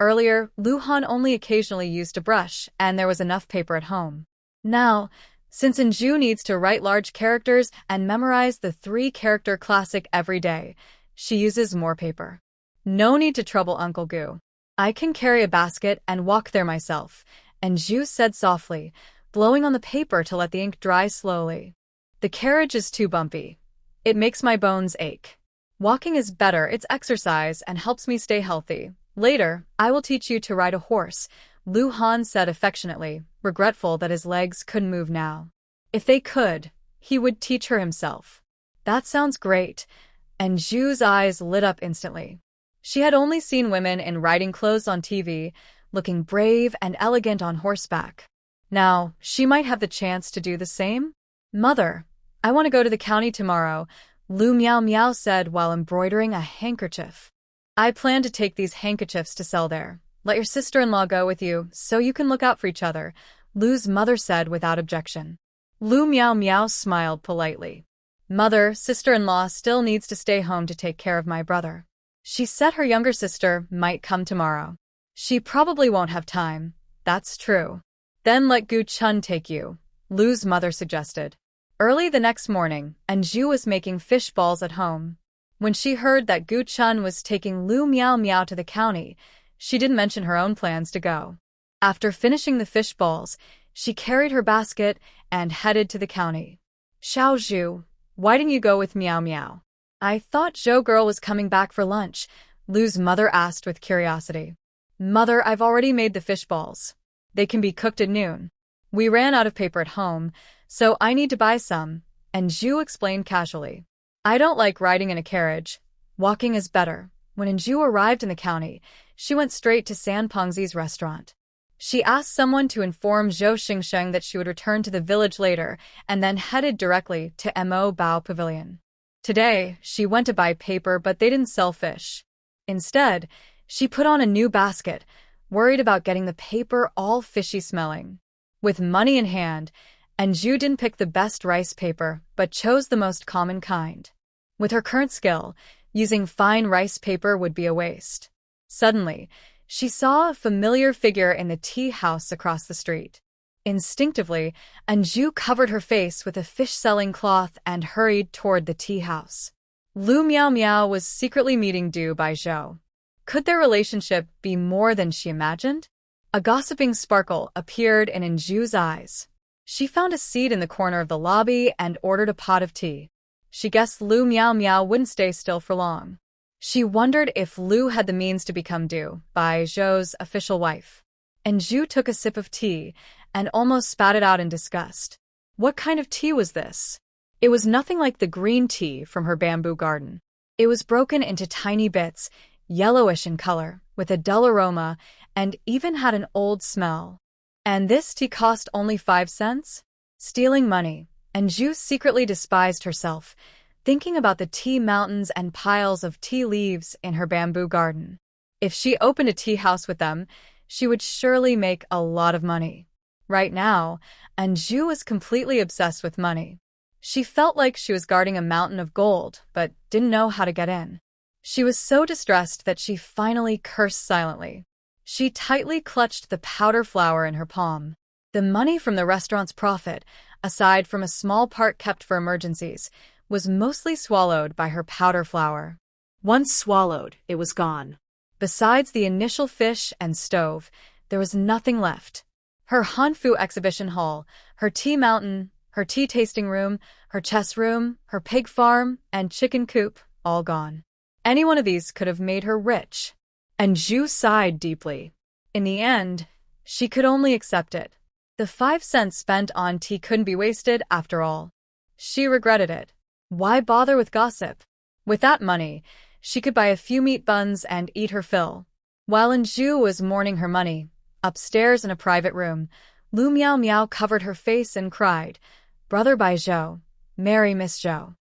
Earlier, Lu Han only occasionally used a brush, and there was enough paper at home. Now, since Zhu needs to write large characters and memorize the three-character classic every day, she uses more paper. No need to trouble Uncle Gu. I can carry a basket and walk there myself, and Zhu said softly, blowing on the paper to let the ink dry slowly. The carriage is too bumpy. It makes my bones ache. Walking is better, it's exercise and helps me stay healthy. Later, I will teach you to ride a horse, Lu Han said affectionately, regretful that his legs couldn't move now. If they could, he would teach her himself. That sounds great, and Zhu's eyes lit up instantly. She had only seen women in riding clothes on TV, looking brave and elegant on horseback. Now, she might have the chance to do the same? Mother, I want to go to the county tomorrow, Lu Miao Miao said while embroidering a handkerchief. I plan to take these handkerchiefs to sell there. Let your sister-in-law go with you, so you can look out for each other, Lu's mother said without objection. Lu Miao Miao smiled politely. Mother, sister-in-law still needs to stay home to take care of my brother. She said her younger sister might come tomorrow. She probably won't have time. That's true. Then let Gu Chun take you, Lu's mother suggested. Early the next morning, Anju was making fish balls at home. When she heard that Gu Chun was taking Lu Miao Miao to the county, she didn't mention her own plans to go. After finishing the fish balls, she carried her basket and headed to the county. Xiao Zhu, why didn't you go with Miao Miao? I thought Zhou girl was coming back for lunch, Lu's mother asked with curiosity. Mother, I've already made the fish balls. They can be cooked at noon. We ran out of paper at home, so I need to buy some, and Zhu explained casually. I don't like riding in a carriage. Walking is better. When Anju arrived in the county, she went straight to San Pengzi's restaurant. She asked someone to inform Zhou Xingsheng that she would return to the village later and then headed directly to Mo Bao Pavilion. Today, she went to buy paper but they didn't sell fish. Instead, She put on a new basket, worried about getting the paper all fishy smelling. With money in hand, Anju didn't pick the best rice paper, but chose the most common kind. With her current skill, using fine rice paper would be a waste. Suddenly, she saw a familiar figure in the tea house across the street. Instinctively, Anju covered her face with a fish-selling cloth and hurried toward the tea house. Lu Miao Miao was secretly meeting Du Baizhou. Could their relationship be more than she imagined? A gossiping sparkle appeared in Anju's eyes. She found a seat in the corner of the lobby and ordered a pot of tea. She guessed Lu Miao Miao wouldn't stay still for long. She wondered if Lu had the means to become Du Baizhou's official wife. Anju took a sip of tea and almost spat it out in disgust. What kind of tea was this? It was nothing like the green tea from her bamboo garden. It was broken into tiny bits, yellowish in color, with a dull aroma, and even had an old smell. And this tea cost only 5 cents? Stealing money. Anju secretly despised herself, thinking about the tea mountains and piles of tea leaves in her bamboo garden. If she opened a tea house with them, she would surely make a lot of money. Right now, Anju was completely obsessed with money. She felt like she was guarding a mountain of gold, but didn't know how to get in. She was so distressed that she finally cursed silently. She tightly clutched the powder flower in her palm. The money from the restaurant's profit, aside from a small part kept for emergencies, was mostly swallowed by her powder flower. Once swallowed, it was gone. Besides the initial fish and stove, there was nothing left. Her Hanfu exhibition hall, her tea mountain, her tea tasting room, her chess room, her pig farm, and chicken coop, all gone. Any one of these could have made her rich. Anju sighed deeply. In the end, she could only accept it. The 5 cents spent on tea couldn't be wasted after all. She regretted it. Why bother with gossip? With that money, she could buy a few meat buns and eat her fill. While Anju was mourning her money, upstairs in a private room, Lu Miao Miao covered her face and cried, "Brother Baizhou, marry Miss Zhou."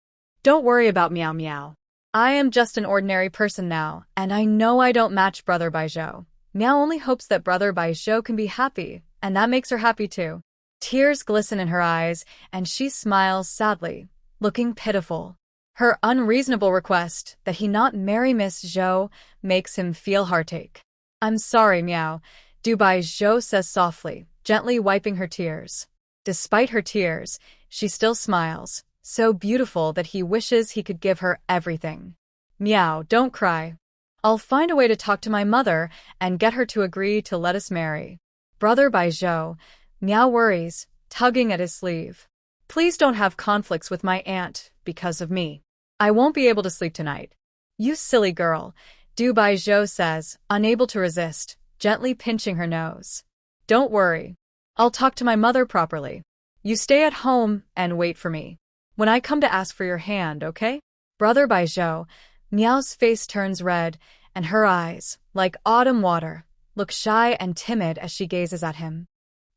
Don't worry about Miao Miao. I am just an ordinary person now, and I know I don't match Brother Baizhou. Miao only hopes that Brother Baizhou can be happy, and that makes her happy too. Tears glisten in her eyes, and she smiles sadly, looking pitiful. Her unreasonable request that he not marry Miss Zhou makes him feel heartache. I'm sorry, Miao, Du Baizhou says softly, gently wiping her tears. Despite her tears, she still smiles, so beautiful that he wishes he could give her everything. Miao, don't cry. I'll find a way to talk to my mother and get her to agree to let us marry. Brother Baizhou, Miao worries, tugging at his sleeve. Please don't have conflicts with my aunt because of me. I won't be able to sleep tonight. You silly girl, Du Baizhou says, unable to resist, gently pinching her nose. Don't worry. I'll talk to my mother properly. You stay at home and wait for me. When I come to ask for your hand, okay? Brother Baizhou, Miao's face turns red, and her eyes, like autumn water, look shy and timid as she gazes at him.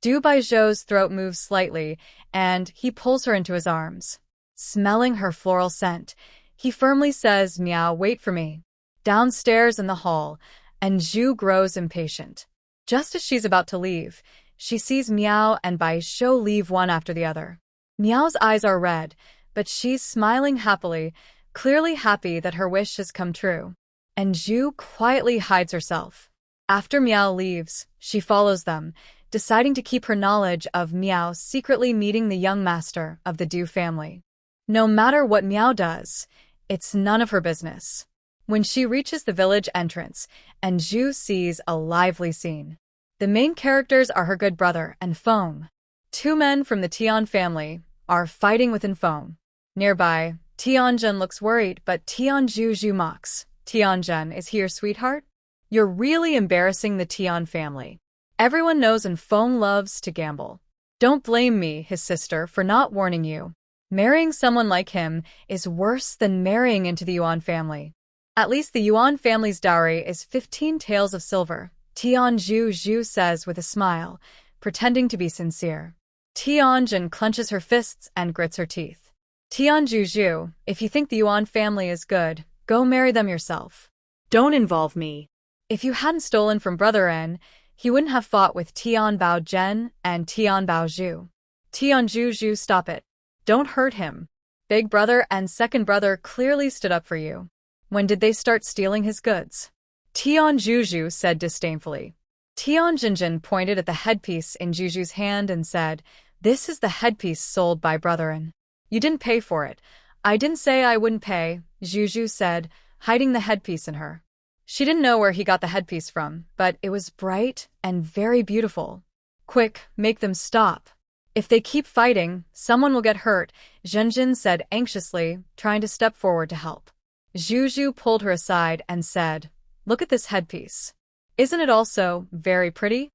Du Baizhou's throat moves slightly, and he pulls her into his arms. Smelling her floral scent, he firmly says, Miao, wait for me. Downstairs in the hall, Anju grows impatient. Just as she's about to leave, she sees Miao and Baizhou leave one after the other. Miao's eyes are red, but she's smiling happily, clearly happy that her wish has come true. Anju quietly hides herself. After Miao leaves, she follows them, deciding to keep her knowledge of Miao secretly meeting the young master of the Du family. No matter what Miao does, it's none of her business. When she reaches the village entrance, Anju sees a lively scene. The main characters are her good brother and Feng. 2 men from the Tian family are fighting within Feng. Nearby, Tianjun looks worried, but Tianju mocks. Tianjun, is he your sweetheart? You're really embarrassing the Tian family. Everyone knows and Feng loves to gamble. Don't blame me, his sister, for not warning you. Marrying someone like him is worse than marrying into the Yuan family. At least the Yuan family's dowry is 15 taels of silver, Tianju says with a smile, pretending to be sincere. Tianjun clenches her fists and grits her teeth. Tianju, if you think the Yuan family is good, go marry them yourself. Don't involve me. If you hadn't stolen from Brother N, he wouldn't have fought with Tian Bao Zhen and Tian Bao Zhu. Tian Zhu, stop it. Don't hurt him. Big brother and second brother clearly stood up for you. When did they start stealing his goods? Tian Zhu said disdainfully. Tian Jinjin pointed at the headpiece in Zhu's hand and said, "This is the headpiece sold by Brother N. You didn't pay for it." "I didn't say I wouldn't pay," Zhu said, hiding the headpiece in her. She didn't know where he got the headpiece from, but it was bright and very beautiful. "Quick, make them stop. If they keep fighting, someone will get hurt," Zhenjin said anxiously, trying to step forward to help. Zhu pulled her aside and said, "Look at this headpiece. Isn't it also very pretty?"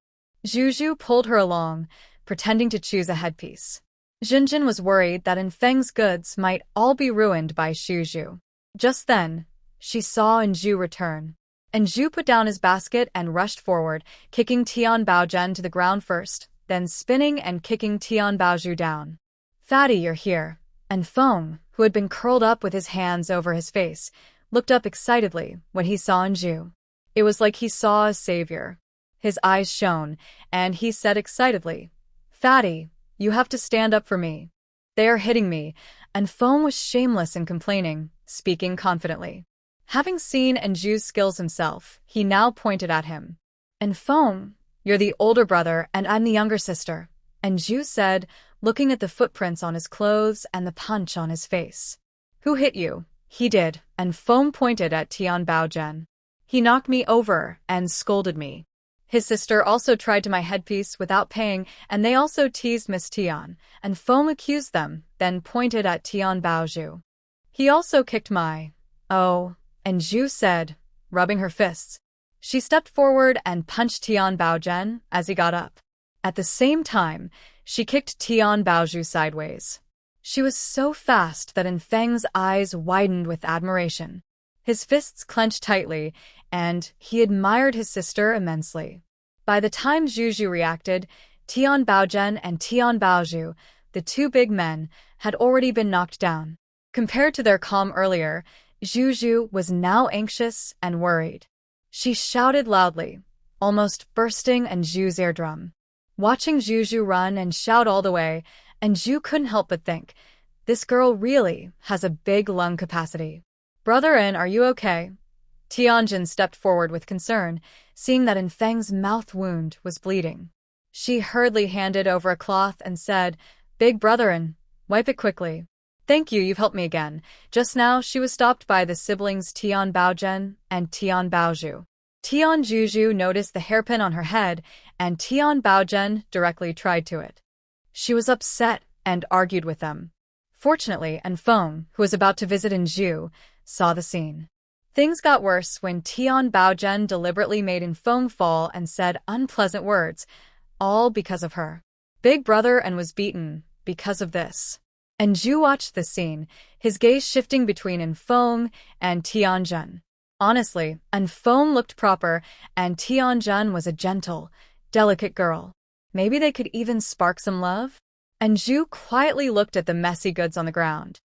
Zhu pulled her along, pretending to choose a headpiece. Zhenjin was worried that Feng's goods might all be ruined by Zhu. Just then, she saw Zhu return. Zhu put down his basket and rushed forward, kicking Tian Baozhen to the ground first, then spinning and kicking Tian Baozhu down. "Fatty, you're here." And Feng, who had been curled up with his hands over his face, looked up excitedly when he saw Zhu. It was like he saw a savior. His eyes shone, and he said excitedly, "Fatty, you have to stand up for me. They are hitting me," and Feng was shameless in complaining, speaking confidently. Having seen Zhu's skills himself, he now pointed at him. "And Feng, you're the older brother and I'm the younger sister," Zhu said, looking at the footprints on his clothes and the punch on his face. "Who hit you?" "He did," and Feng pointed at Tian Baozhen. "He knocked me over and scolded me. His sister also tried to my headpiece without paying, and they also teased Miss Tian," and Feng accused them, then pointed at Tian Baozhu. "He also kicked my..." "Oh," and Zhu said, rubbing her fists. She stepped forward and punched Tian Baozhen as he got up. At the same time, she kicked Tian Baozhu sideways. She was so fast that Feng's eyes widened with admiration. His fists clenched tightly, and he admired his sister immensely. By the time Zhu reacted, Tian Baozhen and Tian Baozhu, the two big men, had already been knocked down. Compared to their calm earlier, Zhu was now anxious and worried. She shouted loudly, almost bursting Zhu's eardrum. Watching Zhu run and shout all the way, Zhu couldn't help but think, this girl really has a big lung capacity. "Brother N, are you okay?" Tianjin stepped forward with concern, seeing that Feng's mouth wound was bleeding. She hurriedly handed over a cloth and said, "Big brother N, wipe it quickly." "Thank you, you've helped me again." Just now, she was stopped by the siblings Tian Baozhen and Tian Baozhu. Tian Zhu noticed the hairpin on her head, and Tian Baozhen directly tried to it. She was upset and argued with them. Fortunately, Feng, who was about to visit Zhu, saw the scene. Things got worse when Tian Baozhen deliberately made Feng fall and said unpleasant words, all because of her. Big brother and was beaten because of this. Zhu watched the scene, his gaze shifting between Feng and Tianjin. Honestly, Feng looked proper, and Tianjin was a gentle, delicate girl. Maybe they could even spark some love? Zhu quietly looked at the messy goods on the ground.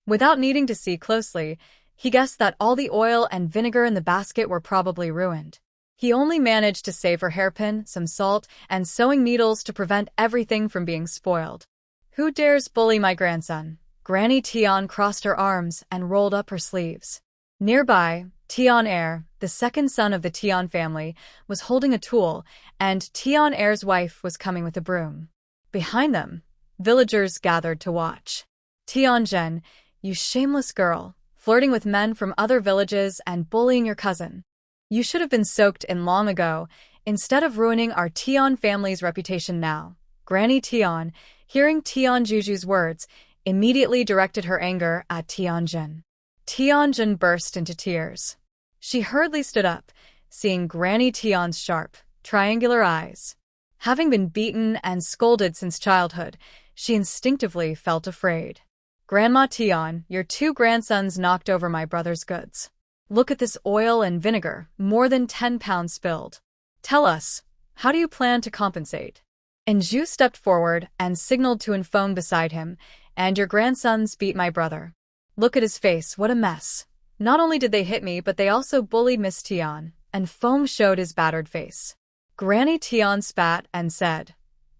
Without needing to see closely, he guessed that all the oil and vinegar in the basket were probably ruined. He only managed to save her hairpin, some salt, and sewing needles to prevent everything from being spoiled. "Who dares bully my grandson?" Granny Tian crossed her arms and rolled up her sleeves. Nearby, Tian Er, the second son of the Tian family, was holding a tool, and Tian Er's wife was coming with a broom. Behind them, villagers gathered to watch. "Tianjin, you shameless girl, flirting with men from other villages and bullying your cousin. You should have been soaked in long ago, instead of ruining our Tian family's reputation now." Granny Tian, hearing Tian Zhu's words, immediately directed her anger at Tianjin. Tianjin burst into tears. She hurriedly stood up, seeing Granny Tian's sharp, triangular eyes. Having been beaten and scolded since childhood, she instinctively felt afraid. "Grandma Tian, your two grandsons knocked over my brother's goods. Look at this oil and vinegar, more than 10 pounds spilled. Tell us, how do you plan to compensate?" Zhu stepped forward and signaled to Feng beside him, "And your grandsons beat my brother. Look at his face, what a mess. Not only did they hit me, but they also bullied Miss Tian," and foam showed his battered face. Granny Tian spat and said,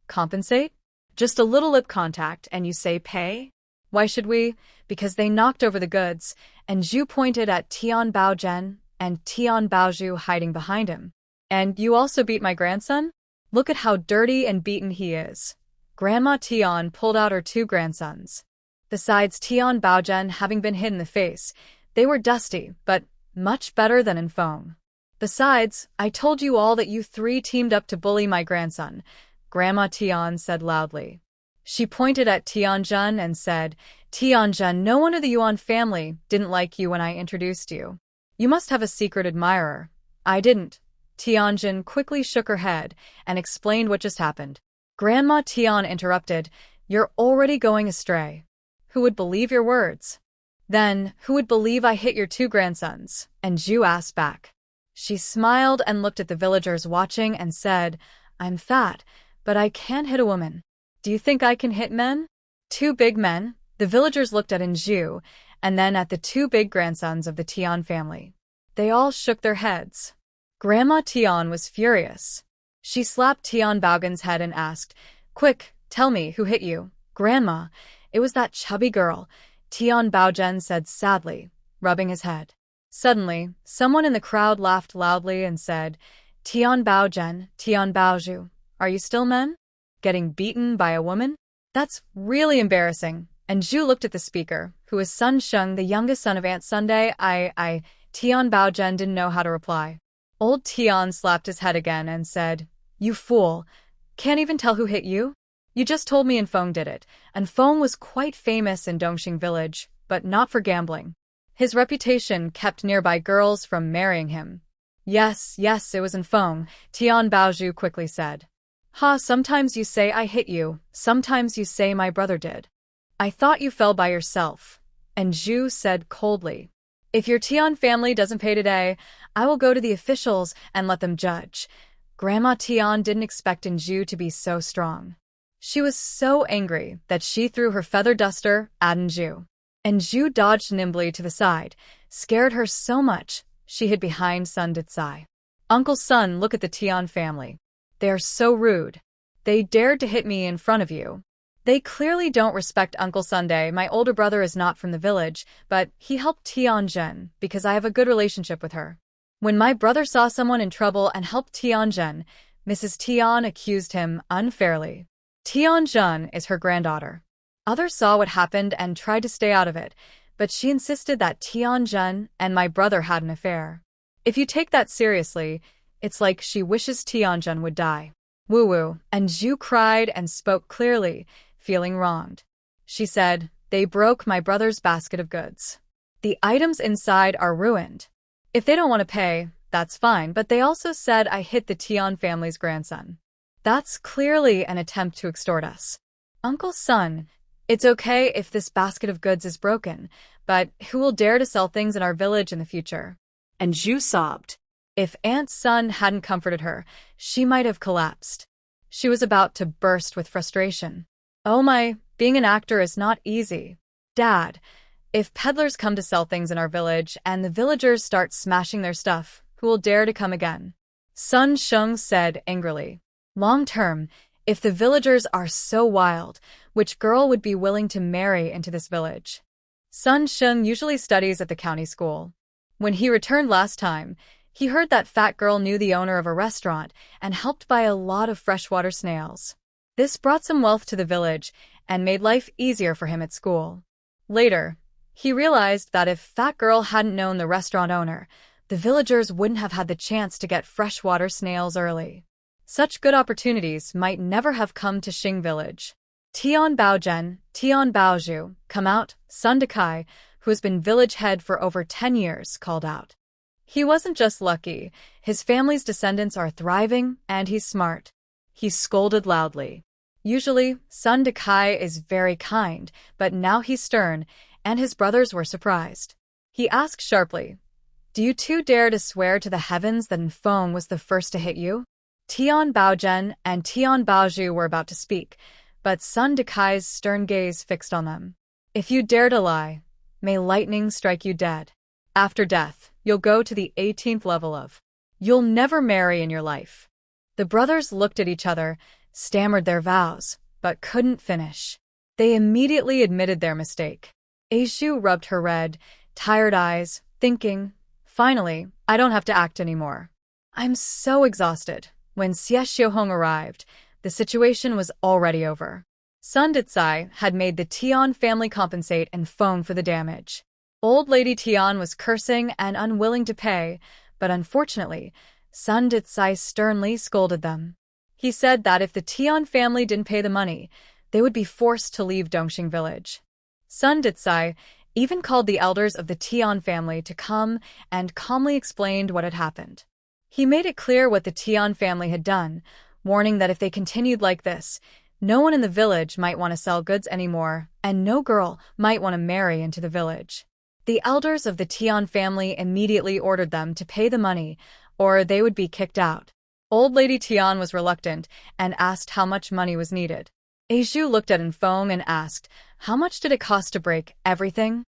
"Compensate? Just a little lip contact and you say pay? Why should we? Because they knocked over the goods," and Zhu pointed at Tian Baozhen and Tian Baozhu hiding behind him. "And you also beat my grandson? Look at how dirty and beaten he is." Grandma Tian pulled out her two grandsons. Besides Tian Baozhen having been hit in the face, they were dusty, but much better than in foam. "Besides, I told you all that you three teamed up to bully my grandson," Grandma Tian said loudly. She pointed at Tianjun and said, "Tianjun, no wonder the Yuan family didn't like you when I introduced you. You must have a secret admirer." "I didn't." Tianjun quickly shook her head and explained what just happened. Grandma Tian interrupted, "You're already going astray. Who would believe your words?" "Then, who would believe I hit your two grandsons?" And Zhu asked back. She smiled and looked at the villagers watching and said, "I'm fat, but I can't hit a woman. Do you think I can hit men?" "Two big men?" The villagers looked at Zhu and then at the two big grandsons of the Tian family. They all shook their heads. Grandma Tian was furious. She slapped Tian Baogen's head and asked, "Quick, tell me who hit you." "Grandma, it was that chubby girl," Tian Baozhen said sadly, rubbing his head. Suddenly, someone in the crowd laughed loudly and said, "Tian Baozhen, Tian Baozhu, are you still men? Getting beaten by a woman? That's really embarrassing." And Zhu looked at the speaker, who was Sun Sheng, the youngest son of Aunt Sunday. Tian Baozhen didn't know how to reply. Old Tian slapped his head again and said, "You fool. Can't even tell who hit you? You just told me Infeng did it, and Feng was quite famous in Dongxing village, but not for gambling. His reputation kept nearby girls from marrying him." Yes, it was Infeng," Tian Baozhu quickly said. "Ha, sometimes you say I hit you, sometimes you say my brother did. I thought you fell by yourself." And Zhu said coldly, "If your Tian family doesn't pay today, I will go to the officials and let them judge." Grandma Tian didn't expect Zhu to be so strong. She was so angry that she threw her feather duster at Zhu. And Zhu dodged nimbly to the side, scared her so much she hid behind Sun Ditsai. "Uncle Sun, look at the Tian family. They are so rude. They dared to hit me in front of you. They clearly don't respect Uncle Sunday. My older brother is not from the village, but he helped Tianjun because I have a good relationship with her. When my brother saw someone in trouble and helped Tianjun, Mrs. Tian accused him unfairly. Tianjun is her granddaughter. Others saw what happened and tried to stay out of it, but she insisted that Tianjun and my brother had an affair. If you take that seriously, it's like she wishes Tianjun would die." Woo-woo, and Zhu cried and spoke clearly, feeling wronged. She said, "They broke my brother's basket of goods. The items inside are ruined. If they don't want to pay, that's fine, but they also said I hit the Tian family's grandson. That's clearly an attempt to extort us. Uncle Sun, it's okay if this basket of goods is broken, but who will dare to sell things in our village in the future?" And Zhu sobbed. If Aunt Sun hadn't comforted her, she might have collapsed. She was about to burst with frustration. "Oh my, being an actor is not easy. Dad, if peddlers come to sell things in our village and the villagers start smashing their stuff, who will dare to come again?" Sun Sheng said angrily. "Long term, if the villagers are so wild, which girl would be willing to marry into this village?" Sun Sheng usually studies at the county school. When he returned last time, he heard that fat girl knew the owner of a restaurant and helped buy a lot of freshwater snails. This brought some wealth to the village and made life easier for him at school. Later, he realized that if Fat Girl hadn't known the restaurant owner, the villagers wouldn't have had the chance to get freshwater snails early. Such good opportunities might never have come to Xing village. Tian Baozhen, Tian Baozhu, come out, Sun Dekai, who has been village head for over 10 years, called out. He wasn't just lucky, his family's descendants are thriving and he's smart. He scolded loudly. Usually, Sun Dekai is very kind, but now he's stern, and his brothers were surprised. He asked sharply, "Do you two dare to swear to the heavens that Infeng was the first to hit you?" Tian Baozhen and Tian Baozhu were about to speak, but Sun Dekai's stern gaze fixed on them. "If you dare to lie, may lightning strike you dead. After death, you'll go to the 18th level of You'll never marry in your life." The brothers looked at each other, stammered their vows, but couldn't finish. They immediately admitted their mistake. Aishu rubbed her red, tired eyes, thinking, "Finally, I don't have to act anymore." "I'm so exhausted." When Xie Xiuhong arrived, the situation was already over. Sun Ditsai had made the Tian family compensate and phone for the damage. Old Lady Tian was cursing and unwilling to pay, but unfortunately, Sun Ditsai sternly scolded them. He said that if the Tian family didn't pay the money, they would be forced to leave Dongxing village. Sun Ditsai even called the elders of the Tian family to come and calmly explained what had happened. He made it clear what the Tian family had done, warning that if they continued like this, no one in the village might want to sell goods anymore, and no girl might want to marry into the village. The elders of the Tian family immediately ordered them to pay the money, or they would be kicked out. Old Lady Tian was reluctant and asked how much money was needed. Aishu looked at Enfeng and asked, "How much did it cost to break everything?"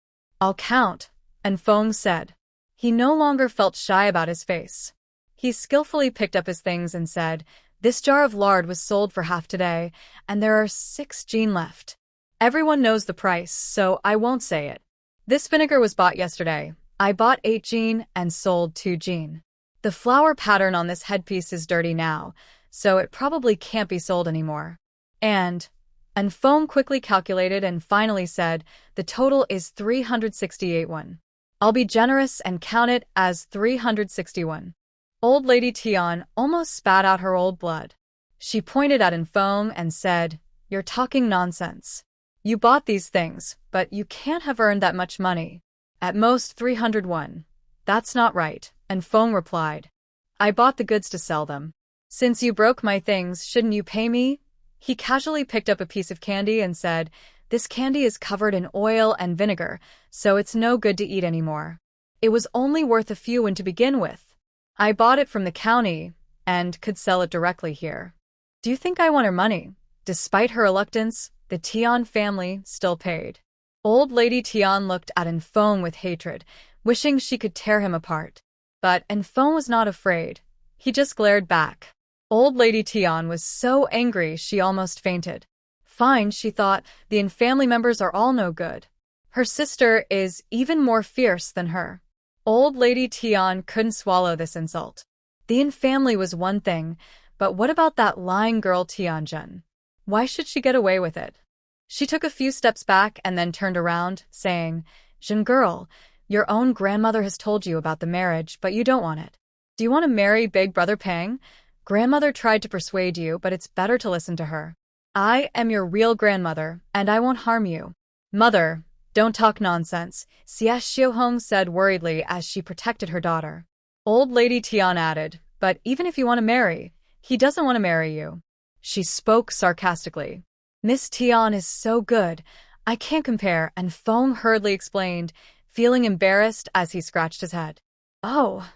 "I'll count," Enfeng said. He no longer felt shy about his face. He skillfully picked up his things and said, "This jar of lard was sold for half today, and there are 6 jin left. Everyone knows the price, so I won't say it. This vinegar was bought yesterday. I bought 8 jin and sold 2 jin. The flower pattern on this headpiece is dirty now, so it probably can't be sold anymore." And Enfeng quickly calculated and finally said, "The total is 368 won. I'll be generous and count it as 361. Old Lady Tian almost spat out her old blood. She pointed at Enfeng and said, "You're talking nonsense. You bought these things, but you can't have earned that much money. At most 301. "That's not right," Enfeng replied. "I bought the goods to sell them. Since you broke my things, shouldn't you pay me?" He casually picked up a piece of candy and said, "This candy is covered in oil and vinegar, so it's no good to eat anymore. It was only worth a few won to begin with. I bought it from the county and could sell it directly here. Do you think I want her money?" Despite her reluctance, the Tian family still paid. Old Lady Tian looked at Enfeng with hatred, wishing she could tear him apart. But Enfeng was not afraid. He just glared back. Old Lady Tian was so angry she almost fainted. Fine, she thought, the Yin family members are all no good. Her sister is even more fierce than her. Old Lady Tian couldn't swallow this insult. The Yin family was one thing, but what about that lying girl Tianjun? Why should she get away with it? She took a few steps back and then turned around, saying, "Jin girl, your own grandmother has told you about the marriage, but you don't want it. Do you want to marry Big Brother Pang? Grandmother tried to persuade you, but it's better to listen to her. I am your real grandmother, and I won't harm you." "Mother, don't talk nonsense," Xie Xiuhong said worriedly as she protected her daughter. Old Lady Tian added, "But even if you want to marry, he doesn't want to marry you." She spoke sarcastically. "Miss Tian is so good, I can't compare," and Feng hurriedly explained, feeling embarrassed as he scratched his head. Oh.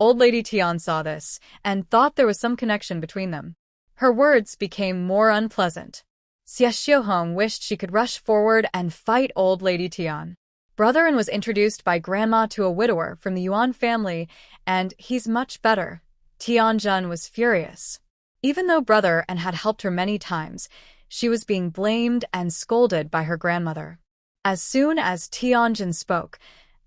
Old Lady Tian saw this and thought there was some connection between them. Her words became more unpleasant. Xie Xiuhong wished she could rush forward and fight Old Lady Tian. Brother-in was introduced by Grandma to a widower from the Yuan family, and he's much better. Tianjun was furious. Even though Brother-in had helped her many times, she was being blamed and scolded by her grandmother. As soon as Tianjun spoke,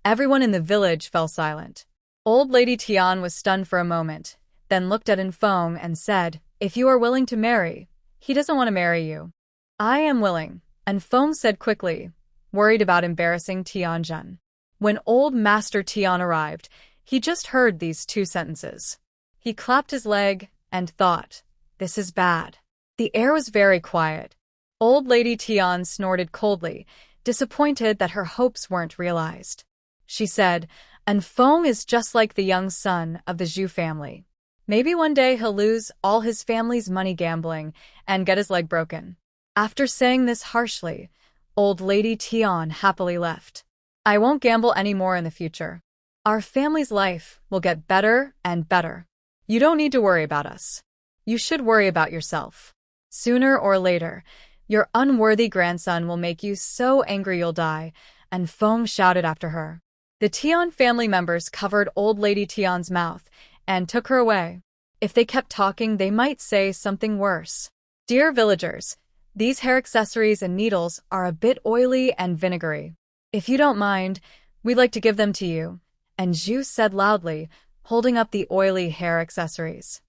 everyone in the village fell silent. Old Lady Tian was stunned for a moment, then looked at Enfeng and said, "If you are willing to marry, he doesn't want to marry you." "I am willing," Enfeng said quickly, worried about embarrassing Tianjun. When old Master Tian arrived, he just heard these 2 sentences. He clapped his leg and thought, "This is bad." The air was very quiet. Old Lady Tian snorted coldly, disappointed that her hopes weren't realized. She said, "Enfeng is just like the young son of the Zhu family. Maybe one day he'll lose all his family's money gambling and get his leg broken." After saying this harshly, Old Lady Tian happily left. "I won't gamble anymore in the future. Our family's life will get better and better. You don't need to worry about us. You should worry about yourself. Sooner or later, your unworthy grandson will make you so angry you'll die," and Feng shouted after her. The Tian family members covered old lady Tian's mouth and took her away. If they kept talking, they might say something worse. Dear villagers, these hair accessories and needles are a bit oily and vinegary. If you don't mind, we'd like to give them to you, and Zhu said loudly, holding up the oily hair accessories.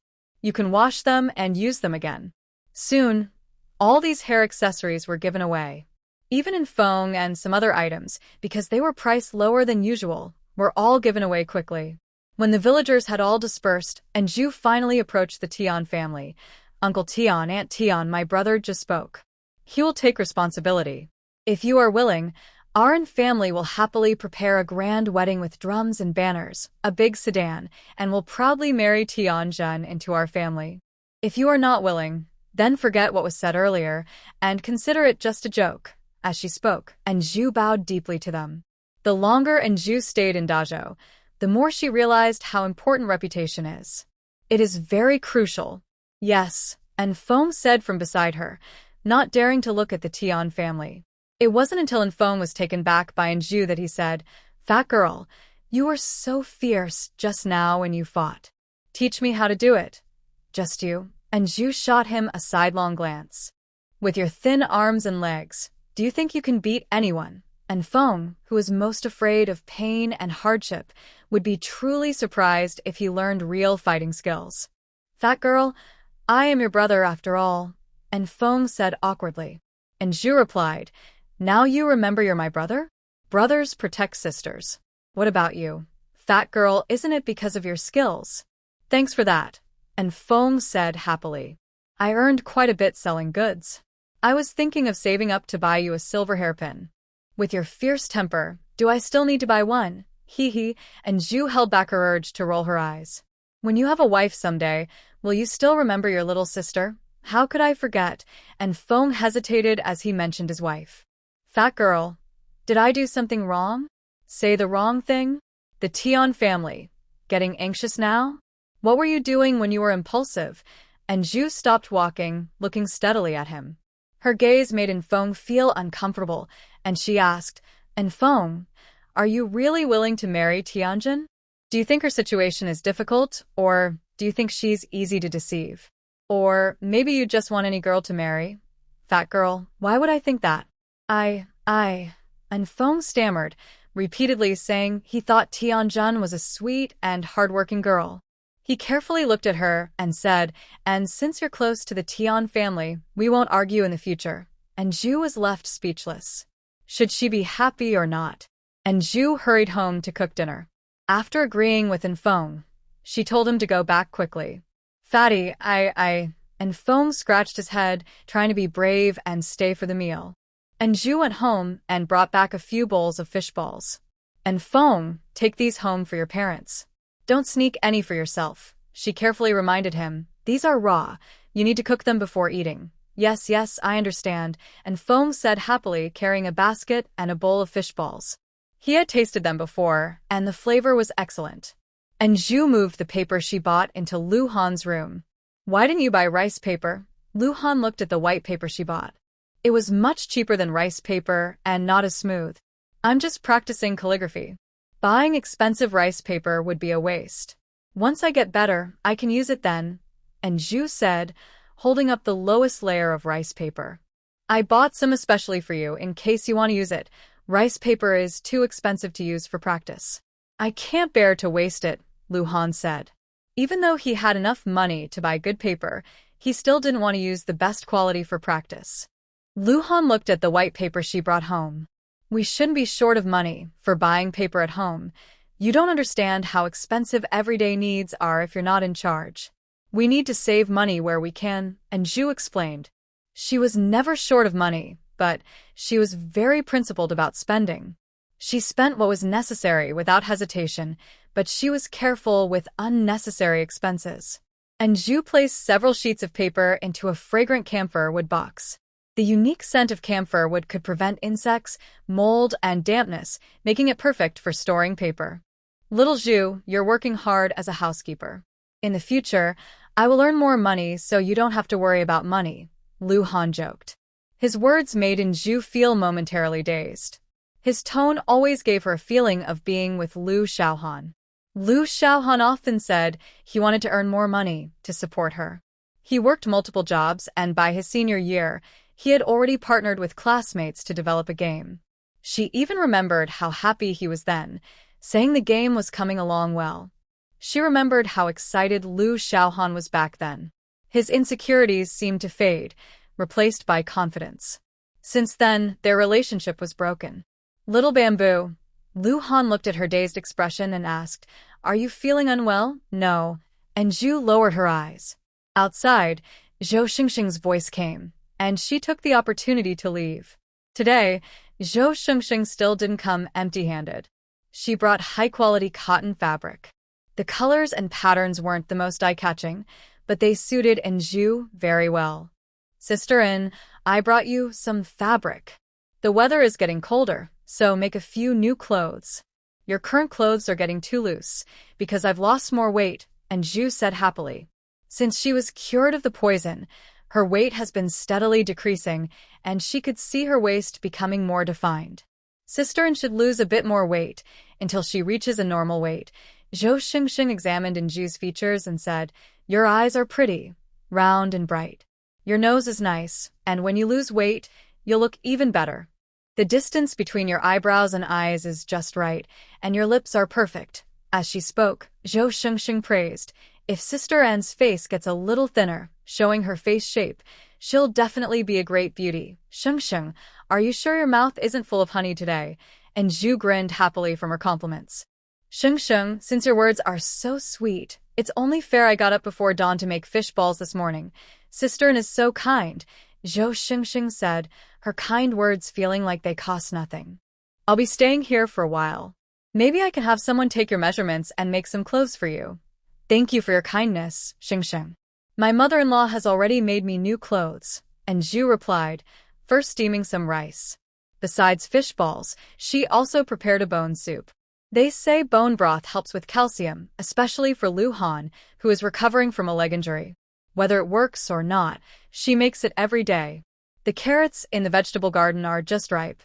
You can wash them and use them again. Soon, all these hair accessories were given away. Even in Feng and some other items, because they were priced lower than usual, were all given away quickly. When the villagers had all dispersed and Zhu finally approached the Tian family, Uncle Tian, Aunt Tian, my brother just spoke. He will take responsibility. If you are willing, our family will happily prepare a grand wedding with drums and banners, a big sedan, and will proudly marry Tianjun into our family. If you are not willing, then forget what was said earlier and consider it just a joke, as she spoke, and Zhu bowed deeply to them. The longer Zhu stayed in Dazhou, the more she realized how important reputation is. It is very crucial. Yes, and Feng said from beside her, not daring to look at the Tian family. It wasn't until Feng was taken back by Zhu that he said, Fat girl, you were so fierce just now when you fought. Teach me how to do it. Just you. And Zhu shot him a sidelong glance. With your thin arms and legs, do you think you can beat anyone? And Feng, who was most afraid of pain and hardship, would be truly surprised if he learned real fighting skills. Fat girl, I am your brother after all. And Feng said awkwardly. And Zhu replied, Now you remember you're my brother? Brothers protect sisters. What about you? Fat girl, isn't it because of your skills? Thanks for that. And Feng said happily. I earned quite a bit selling goods. I was thinking of saving up to buy you a silver hairpin. With your fierce temper, do I still need to buy one? Hee hee, and Zhu held back her urge to roll her eyes. When you have a wife someday, will you still remember your little sister? How could I forget? And Feng hesitated as he mentioned his wife. Fat girl, did I do something wrong? Say the wrong thing? The Tian family. Getting anxious now? What were you doing when you were impulsive? And Zhu stopped walking, looking steadily at him. Her gaze made Feng feel uncomfortable, and she asked, And Feng, are you really willing to marry Tianjun? Do you think her situation is difficult, or do you think she's easy to deceive? Or maybe you just want any girl to marry? Fat girl, why would I think that? And Feng stammered, repeatedly saying he thought Tianjun was a sweet and hardworking girl. He carefully looked at her and said, And since you're close to the Tian family, we won't argue in the future. And Zhu was left speechless. Should she be happy or not? And Zhu hurried home to cook dinner. After agreeing with Feng, she told him to go back quickly. Fatty, and Feng scratched his head, trying to be brave and stay for the meal. And Zhu went home and brought back a few bowls of fish balls. And Feng, take these home for your parents. Don't sneak any for yourself, she carefully reminded him. These are raw. You need to cook them before eating. Yes, I understand. And Feng said happily, carrying a basket and a bowl of fish balls. He had tasted them before, and the flavor was excellent. And Zhu moved the paper she bought into Lu Han's room. Why didn't you buy rice paper? Lu Han looked at the white paper she bought. It was much cheaper than rice paper and not as smooth. I'm just practicing calligraphy. Buying expensive rice paper would be a waste. Once I get better, I can use it then. And Zhu said, holding up the lowest layer of rice paper. I bought some especially for you in case you want to use it. Rice paper is too expensive to use for practice. I can't bear to waste it, Lu Han said. Even though he had enough money to buy good paper, he still didn't want to use the best quality for practice. Lu Han looked at the white paper she brought home. We shouldn't be short of money for buying paper at home. You don't understand how expensive everyday needs are if you're not in charge. We need to save money where we can, and Zhu explained. She was never short of money, but she was very principled about spending. She spent what was necessary without hesitation, but she was careful with unnecessary expenses. And Zhu placed several sheets of paper into a fragrant camphor wood box. The unique scent of camphor wood could prevent insects, mold, and dampness, making it perfect for storing paper. Little Zhu, you're working hard as a housekeeper. In the future, I will earn more money so you don't have to worry about money, Lu Han joked. His words made Zhu feel momentarily dazed. His tone always gave her a feeling of being with Liu Xiaohan. Liu Xiaohan often said he wanted to earn more money to support her. He worked multiple jobs, and by his senior year, he had already partnered with classmates to develop a game. She even remembered how happy he was then, saying the game was coming along well. She remembered how excited Liu Xiaohan was back then. His insecurities seemed to fade, replaced by confidence. Since then, their relationship was broken. Little Bamboo. Lu Han looked at her dazed expression and asked, "Are you feeling unwell?" "No." And Zhu lowered her eyes. Outside, Zhou Xingxing's voice came, and she took the opportunity to leave. Today, Zhou Xingxing still didn't come empty-handed. She brought high-quality cotton fabric. The colors and patterns weren't the most eye-catching, but they suited Zhu very well. "Sister In, I brought you some fabric. The weather is getting colder, so make a few new clothes. Your current clothes are getting too loose, because I've lost more weight," and Zhu said happily. Since she was cured of the poison, her weight has been steadily decreasing, and she could see her waist becoming more defined. Sister In should lose a bit more weight until she reaches a normal weight. Zhou Xingxing examined Zhu's features and said, "Your eyes are pretty, round and bright. Your nose is nice, and when you lose weight, you'll look even better. The distance between your eyebrows and eyes is just right, and your lips are perfect." As she spoke, Zhou Xingxing praised, "If Sister Anne's face gets a little thinner, showing her face shape, she'll definitely be a great beauty." "Xingxing, are you sure your mouth isn't full of honey today?" And Zhu grinned happily from her compliments. "Xingxing, since your words are so sweet, it's only fair I got up before dawn to make fish balls this morning. Sister Anne is so kind," Zhou Xingxing said, her kind words feeling like they cost nothing. "I'll be staying here for a while. Maybe I can have someone take your measurements and make some clothes for you." "Thank you for your kindness, Xingxing. My mother-in-law has already made me new clothes," and Zhu replied, first steaming some rice. Besides fish balls, she also prepared a bone soup. They say bone broth helps with calcium, especially for Lu Han, who is recovering from a leg injury. Whether it works or not, she makes it every day. The carrots in the vegetable garden are just ripe.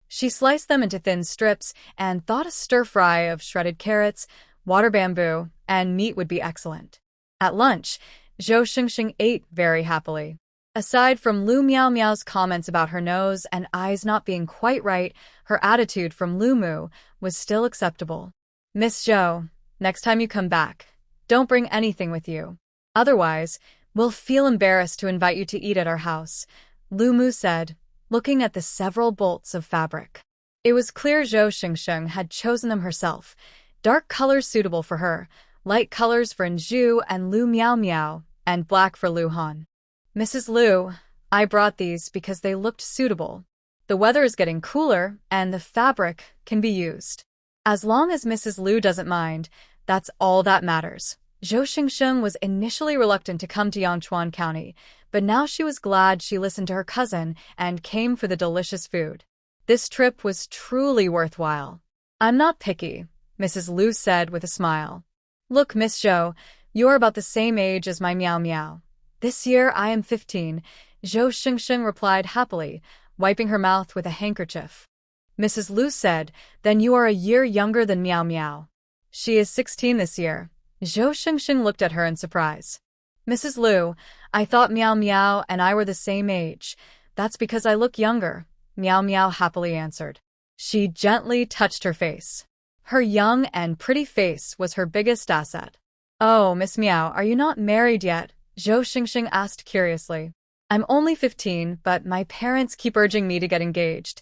She sliced them into thin strips and thought a stir-fry of shredded carrots, water bamboo, and meat would be excellent. At lunch, Zhou Xingxing ate very happily. Aside from Lu Miao Miao's comments about her nose and eyes not being quite right, her attitude from Lu Mu was still acceptable. "Miss Zhou, next time you come back, don't bring anything with you. Otherwise, we'll feel embarrassed to invite you to eat at our house," Lu Mu said, looking at the several bolts of fabric. It was clear Zhou Xingxing had chosen them herself, dark colors suitable for her, light colors for Zhu and Lu Miao Miao, and black for Lu Han. "Mrs. Liu, I brought these because they looked suitable. The weather is getting cooler, and the fabric can be used. As long as Mrs. Liu doesn't mind, that's all that matters." Zhou Xingxing was initially reluctant to come to Yangchuan County, but now she was glad she listened to her cousin and came for the delicious food. This trip was truly worthwhile. "I'm not picky," Mrs. Liu said with a smile. "Look, Miss Zhou, you're about the same age as my Miao Miao. This year I am 15, Zhou Xingxing replied happily, wiping her mouth with a handkerchief. Mrs. Liu said, "Then you are a year younger than Miao Miao." "She is 16 this year." Zhou Xingxing looked at her in surprise. "Mrs. Liu, I thought Miao Miao and I were the same age. That's because I look younger," Miao Miao happily answered. She gently touched her face. Her young and pretty face was her biggest asset. "Oh, Miss Miao, are you not married yet?" Zhou Xingxing asked curiously. "I'm only 15, but my parents keep urging me to get engaged."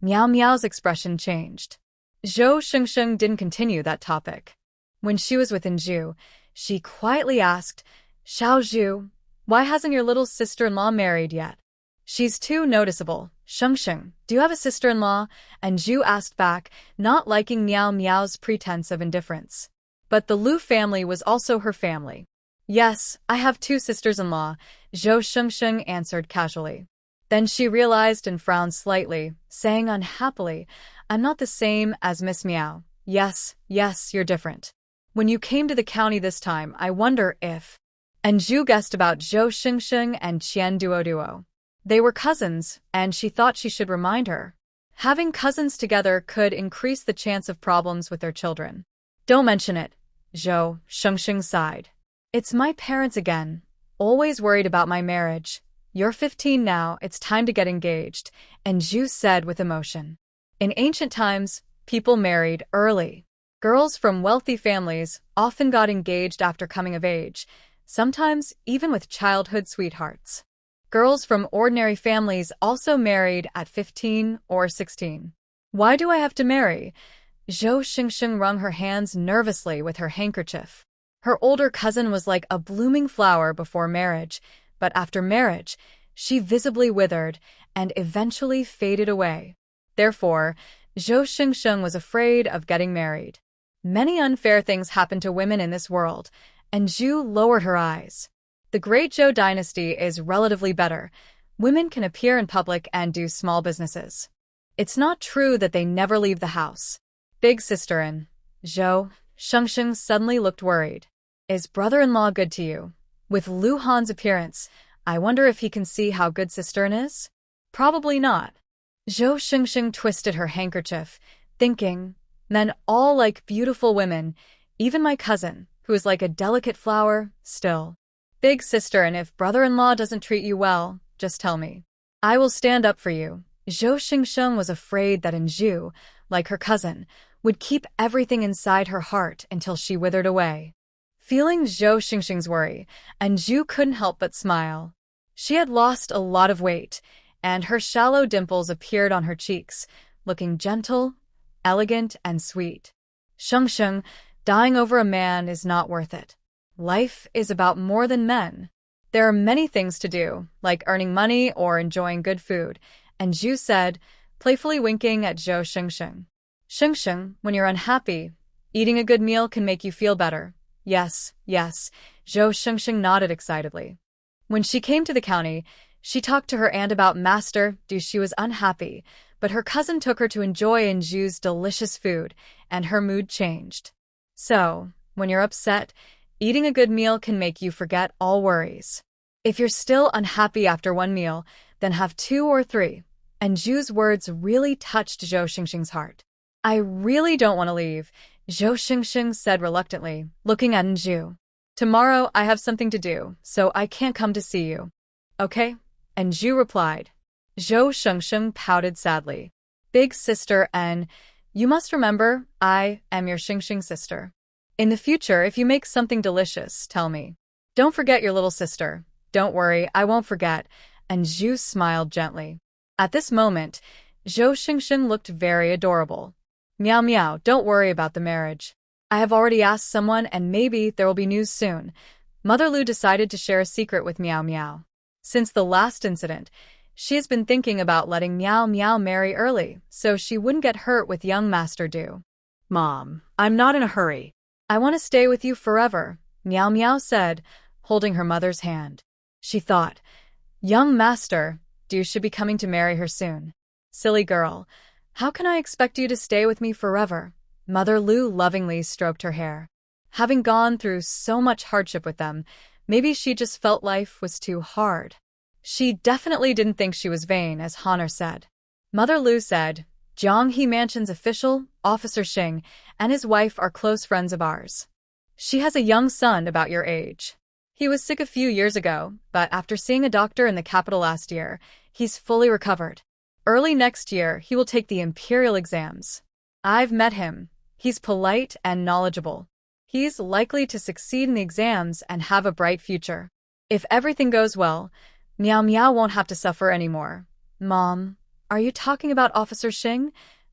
Miao Miao's expression changed. Zhou Xingxing didn't continue that topic. When she was with Zhu, she quietly asked, "Xiao Zhu, why hasn't your little sister-in-law married yet?" "She's too noticeable." "Xingxing, do you have a sister-in-law?" And Zhu asked back, not liking Miao Miao's pretense of indifference. But the Liu family was also her family. "Yes, I have 2 sisters-in-law," Zhou Xingxing answered casually. Then she realized and frowned slightly, saying unhappily, "I'm not the same as Miss Miao." Yes, you're different. When you came to the county this time, I wonder if..." And Zhu guessed about Zhou Xingxing and Qian Duoduo. They were cousins, and she thought she should remind her. Having cousins together could increase the chance of problems with their children. Don't mention it, Zhou Shengsheng sighed. It's my parents again, always worried about my marriage. You're 15 now, it's time to get engaged, and Zhu said with emotion. In ancient times, people married early. Girls from wealthy families often got engaged after coming of age, sometimes even with childhood sweethearts. Girls from ordinary families also married at 15 or 16. Why do I have to marry? Zhou Xingxing wrung her hands nervously with her handkerchief. Her older cousin was like a blooming flower before marriage, but after marriage, she visibly withered and eventually faded away. Therefore, Zhou Xingxing was afraid of getting married. Many unfair things happen to women in this world, and Zhu lowered her eyes. The Great Zhou dynasty is relatively better. Women can appear in public and do small businesses. It's not true that they never leave the house. Big sister in Zhou Shengsheng suddenly looked worried. Is brother-in-law good to you? With Lu Han's appearance, I wonder if he can see how good sister-in is? Probably not. Zhou Shengsheng twisted her handkerchief, thinking, men all like beautiful women, even my cousin, who is like a delicate flower, still. Big sister, and if brother-in-law doesn't treat you well, just tell me. I will stand up for you. Zhou Xingsheng was afraid that Zhu, like her cousin, would keep everything inside her heart until she withered away. Feeling Zhou Xingxing's worry, Zhu couldn't help but smile. She had lost a lot of weight, and her shallow dimples appeared on her cheeks, looking gentle, elegant, and sweet. Shengsheng, dying over a man is not worth it. Life is about more than men. There are many things to do, like earning money or enjoying good food, and Zhu said, playfully winking at Zhou Xingsheng. Xingsheng, when you're unhappy, eating a good meal can make you feel better. Yes, yes, Zhou Xingsheng nodded excitedly. When she came to the county, she talked to her aunt about Master Du. She was unhappy, but her cousin took her to enjoy Zhu's delicious food, and her mood changed. So, when you're upset, eating a good meal can make you forget all worries. If you're still unhappy after one meal, then have 2 or 3. And Zhu's words really touched Zhou Xingxing's heart. I really don't want to leave, Zhou Xingxing said reluctantly, looking at Zhu. Tomorrow I have something to do, so I can't come to see you. Okay? And Zhu replied. Zhou Xingxing pouted sadly. Big sister, and you must remember, I am your Xingxing sister. In the future, if you make something delicious, tell me. Don't forget your little sister. Don't worry, I won't forget. And Zhu smiled gently. At this moment, Zhou Xingxing looked very adorable. Meow meow, don't worry about the marriage. I have already asked someone and maybe there will be news soon. Mother Lu decided to share a secret with Meow Meow. Since the last incident, she has been thinking about letting Meow Meow marry early, so she wouldn't get hurt with young Master Du. Mom, I'm not in a hurry. I want to stay with you forever, Meow Meow said, holding her mother's hand. She thought, young Master Du should be coming to marry her soon. Silly girl, how can I expect you to stay with me forever? Mother Lu lovingly stroked her hair. Having gone through so much hardship with them, maybe she just felt life was too hard. She definitely didn't think she was vain, as Honor said. Mother Lu said, Zhonghe Mansion's official, Officer Xing, and his wife are close friends of ours. She has a young son about your age. He was sick a few years ago, but after seeing a doctor in the capital last year, he's fully recovered. Early next year, he will take the imperial exams. I've met him. He's polite and knowledgeable. He's likely to succeed in the exams and have a bright future. If everything goes well, Meow Meow won't have to suffer anymore. Mom, are you talking about Officer Xing?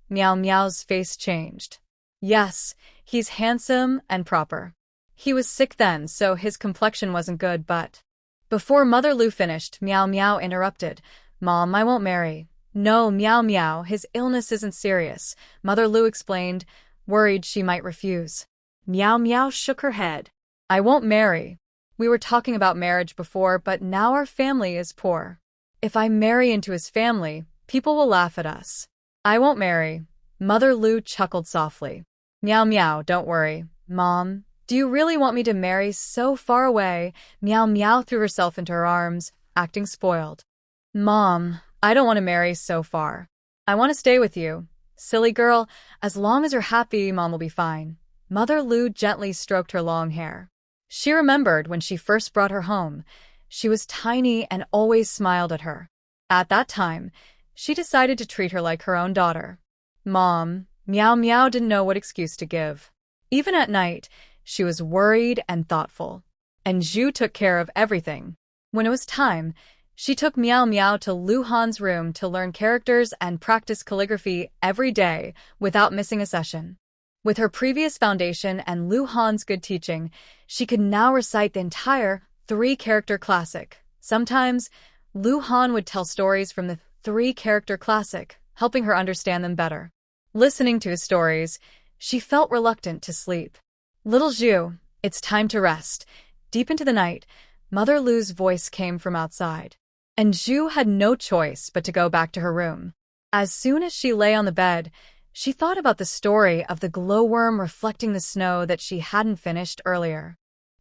Meow Meow's face changed. Yes, he's handsome and proper. He was sick then, so his complexion wasn't good, but... Before Mother Lu finished, Meow Meow interrupted. Mom, I won't marry. No, Meow Meow, his illness isn't serious, Mother Lu explained, worried she might refuse. Meow Meow shook her head. I won't marry. We were talking about marriage before, but now our family is poor. If I marry into his family, people will laugh at us. I won't marry. Mother Lu chuckled softly. Meow Meow, don't worry. Mom, do you really want me to marry so far away? Meow Meow threw herself into her arms, acting spoiled. Mom, I don't want to marry so far. I want to stay with you. Silly girl, as long as you're happy, Mom will be fine. Mother Lu gently stroked her long hair. She remembered when she first brought her home. She was tiny and always smiled at her. At that time, she decided to treat her like her own daughter. Mom, Meow Meow didn't know what excuse to give. Even at night, she was worried and thoughtful. And Zhu took care of everything. When it was time, she took Meow Meow to Lu Han's room to learn characters and practice calligraphy every day without missing a session. With her previous foundation and Lu Han's good teaching, she could now recite the entire three-character classic. Sometimes, Lu Han would tell stories from the three-character classic, helping her understand them better. Listening to his stories, she felt reluctant to sleep. Little Zhu, it's time to rest. Deep into the night, Mother Lu's voice came from outside. And Zhu had no choice but to go back to her room. As soon as she lay on the bed, she thought about the story of the glowworm reflecting the snow that she hadn't finished earlier.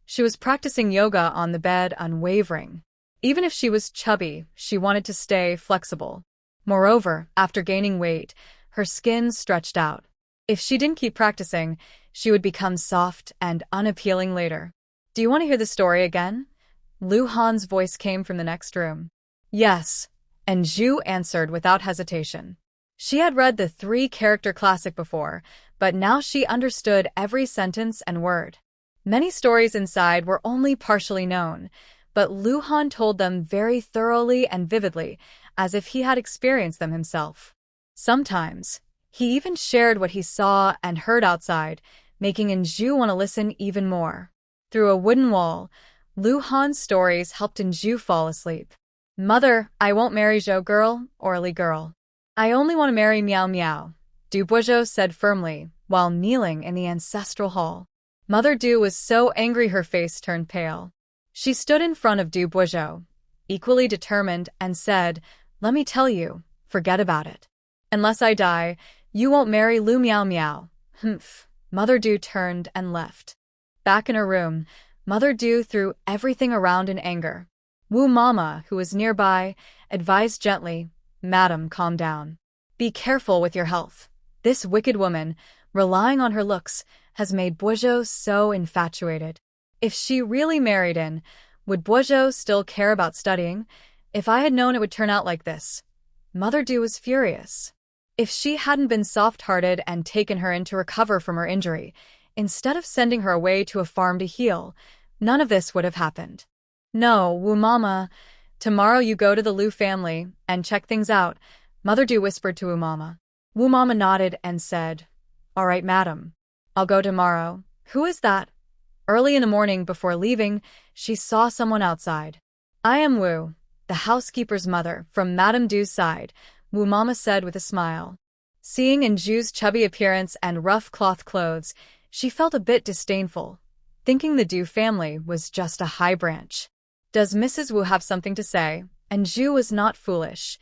She was practicing yoga on the bed, unwavering. Even if she was chubby, she wanted to stay flexible. Moreover, after gaining weight, her skin stretched out. If she didn't keep practicing, she would become soft and unappealing later. Do you want to hear the story again? Lu Han's voice came from the next room. Yes, and Zhu answered without hesitation. She had read the three-character classic before, but now she understood every sentence and word. Many stories inside were only partially known, but Lu Han told them very thoroughly and vividly, as if he had experienced them himself. Sometimes, he even shared what he saw and heard outside, making Zhu want to listen even more. Through a wooden wall, Lu Han's stories helped Zhu fall asleep. Mother, I won't marry Zhou girl, Orly girl. I only want to marry Meow Meow, Du Boizhou said firmly, while kneeling in the ancestral hall. Mother Du was so angry her face turned pale. She stood in front of Du Boizhou, equally determined, and said, "Let me tell you, forget about it. Unless I die, you won't marry Lu Meow Meow." Humph. Mother Du turned and left. Back in her room, Mother Du threw everything around in anger. Wu Mama, who was nearby, advised gently, "Madam, calm down. Be careful with your health. This wicked woman, relying on her looks, has made Boizhou so infatuated. If she really married in, would Boizhou still care about studying? If I had known it would turn out like this." Mother Du was furious. If she hadn't been soft-hearted and taken her in to recover from her injury, instead of sending her away to a farm to heal, none of this would have happened. "No, Wu Mama. Tomorrow you go to the Lu family and check things out," Mother Du whispered to Wu Mama. Wu Mama nodded and said, "All right, madam. I'll go tomorrow." "Who is that?" Early in the morning before leaving, she saw someone outside. "I am Wu, the housekeeper's mother, from Madame Du's side," Wu Mama said with a smile. Seeing Zhu's chubby appearance and rough cloth clothes, she felt a bit disdainful, thinking the Du family was just a high branch. Does Mrs. Wu have something to say? And Zhu was not foolish.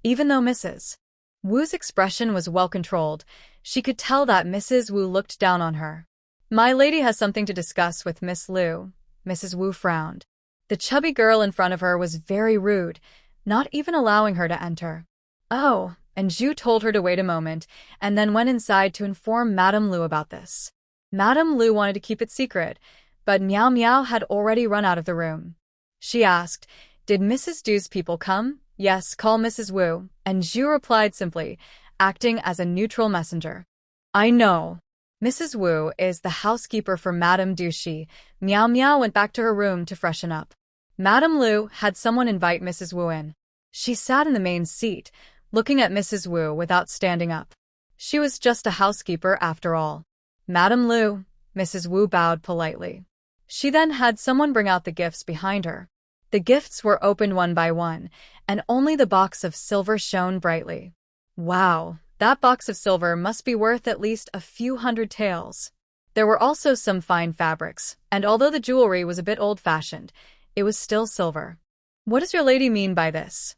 Even though Mrs. Wu's expression was well-controlled, she could tell that Mrs. Wu looked down on her. "My lady has something to discuss with Miss Lu." Mrs. Wu frowned. The chubby girl in front of her was very rude, not even allowing her to enter. "Oh," and Zhu told her to wait a moment, and then went inside to inform Madame Lu about this. Madame Lu wanted to keep it secret, but Meow Meow had already run out of the room. She asked, "Did Mrs. Du's people come?" "Yes, call Mrs. Wu," and Zhu replied simply, acting as a neutral messenger. "I know. Mrs. Wu is the housekeeper for Madame Du Shi." Meow Meow went back to her room to freshen up. Madame Lu had someone invite Mrs. Wu in. She sat in the main seat, looking at Mrs. Wu without standing up. She was just a housekeeper after all. "Madame Lu," Mrs. Wu bowed politely. She then had someone bring out the gifts behind her. The gifts were opened one by one, and only the box of silver shone brightly. Wow, that box of silver must be worth at least a few hundred taels. There were also some fine fabrics, and although the jewelry was a bit old-fashioned, it was still silver. "What does your lady mean by this?"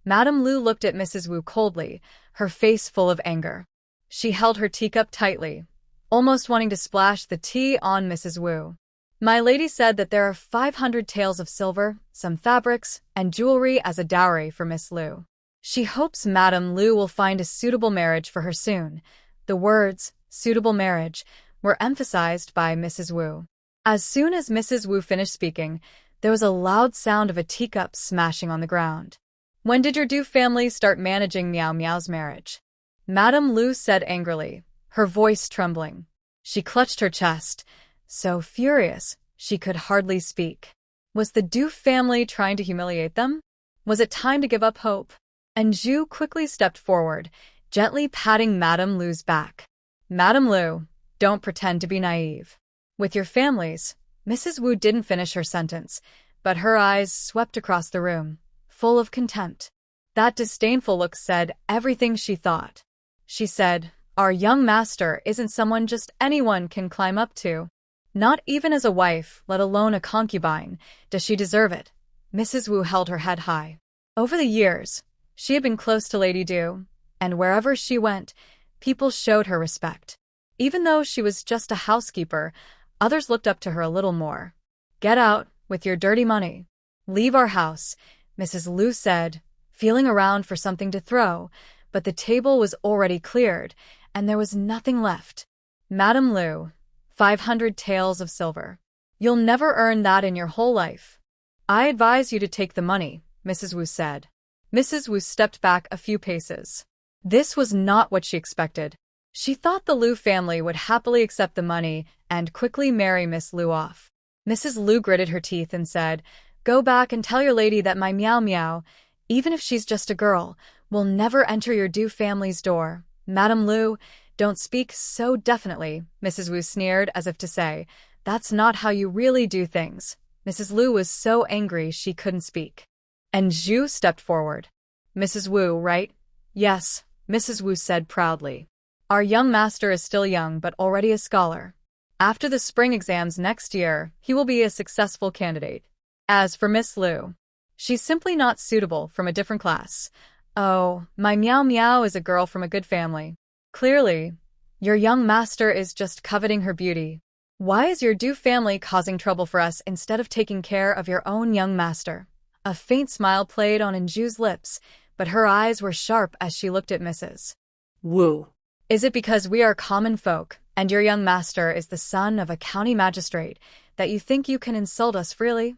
Madame Lu looked at Mrs. Wu coldly, her face full of anger. She held her teacup tightly, almost wanting to splash the tea on Mrs. Wu. "My lady said that there are 500 taels of silver, some fabrics, and jewelry as a dowry for Miss Lu." She hopes Madame Lu will find a suitable marriage for her soon. The words, suitable marriage, were emphasized by Mrs. Wu. As soon as Mrs. Wu finished speaking, there was a loud sound of a teacup smashing on the ground. When did your Du family start managing Miao Miao's marriage? Madame Lu said angrily, her voice trembling. She clutched her chest, so furious she could hardly speak. Was the Du family trying to humiliate them? Was it time to give up hope? And Zhu quickly stepped forward, gently patting Madame Lu's back. Madame Lu, don't pretend to be naive. With your families, Mrs. Wu didn't finish her sentence, but her eyes swept across the room, full of contempt. That disdainful look said everything she thought. She said, our young master isn't someone just anyone can climb up to. Not even as a wife, let alone a concubine, does she deserve it. Mrs. Wu held her head high. Over the years, she had been close to Lady Du, and wherever she went, people showed her respect. Even though she was just a housekeeper, others looked up to her a little more. Get out with your dirty money. Leave our house, Mrs. Lu said, feeling around for something to throw, but the table was already cleared, and there was nothing left. Madame Lu, 500 taels of silver. You'll never earn that in your whole life. I advise you to take the money, Mrs. Wu said. Mrs. Wu stepped back a few paces. This was not what she expected. She thought the Lu family would happily accept the money and quickly marry Miss Lu off. Mrs. Lu gritted her teeth and said, go back and tell your lady that my Miao Miao, even if she's just a girl, will never enter your Du family's door. Madame Lu, don't speak so definitely, Mrs. Wu sneered as if to say, that's not how you really do things. Mrs. Lu was so angry she couldn't speak. And Zhu stepped forward. Mrs. Wu, right? Yes, Mrs. Wu said proudly. Our young master is still young but already a scholar. After the spring exams next year, he will be a successful candidate. As for Miss Lu, she's simply not suitable from a different class. Oh, my Miao Miao is a girl from a good family. Clearly, your young master is just coveting her beauty. Why is your Du family causing trouble for us instead of taking care of your own young master? A faint smile played on Inju's lips, but her eyes were sharp as she looked at Mrs. Wu. Is it because we are common folk, and your young master is the son of a county magistrate, that you think you can insult us freely?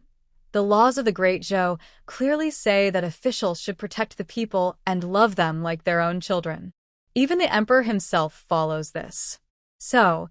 The laws of the Great Zhou clearly say that officials should protect the people and love them like their own children. Even the emperor himself follows this. So,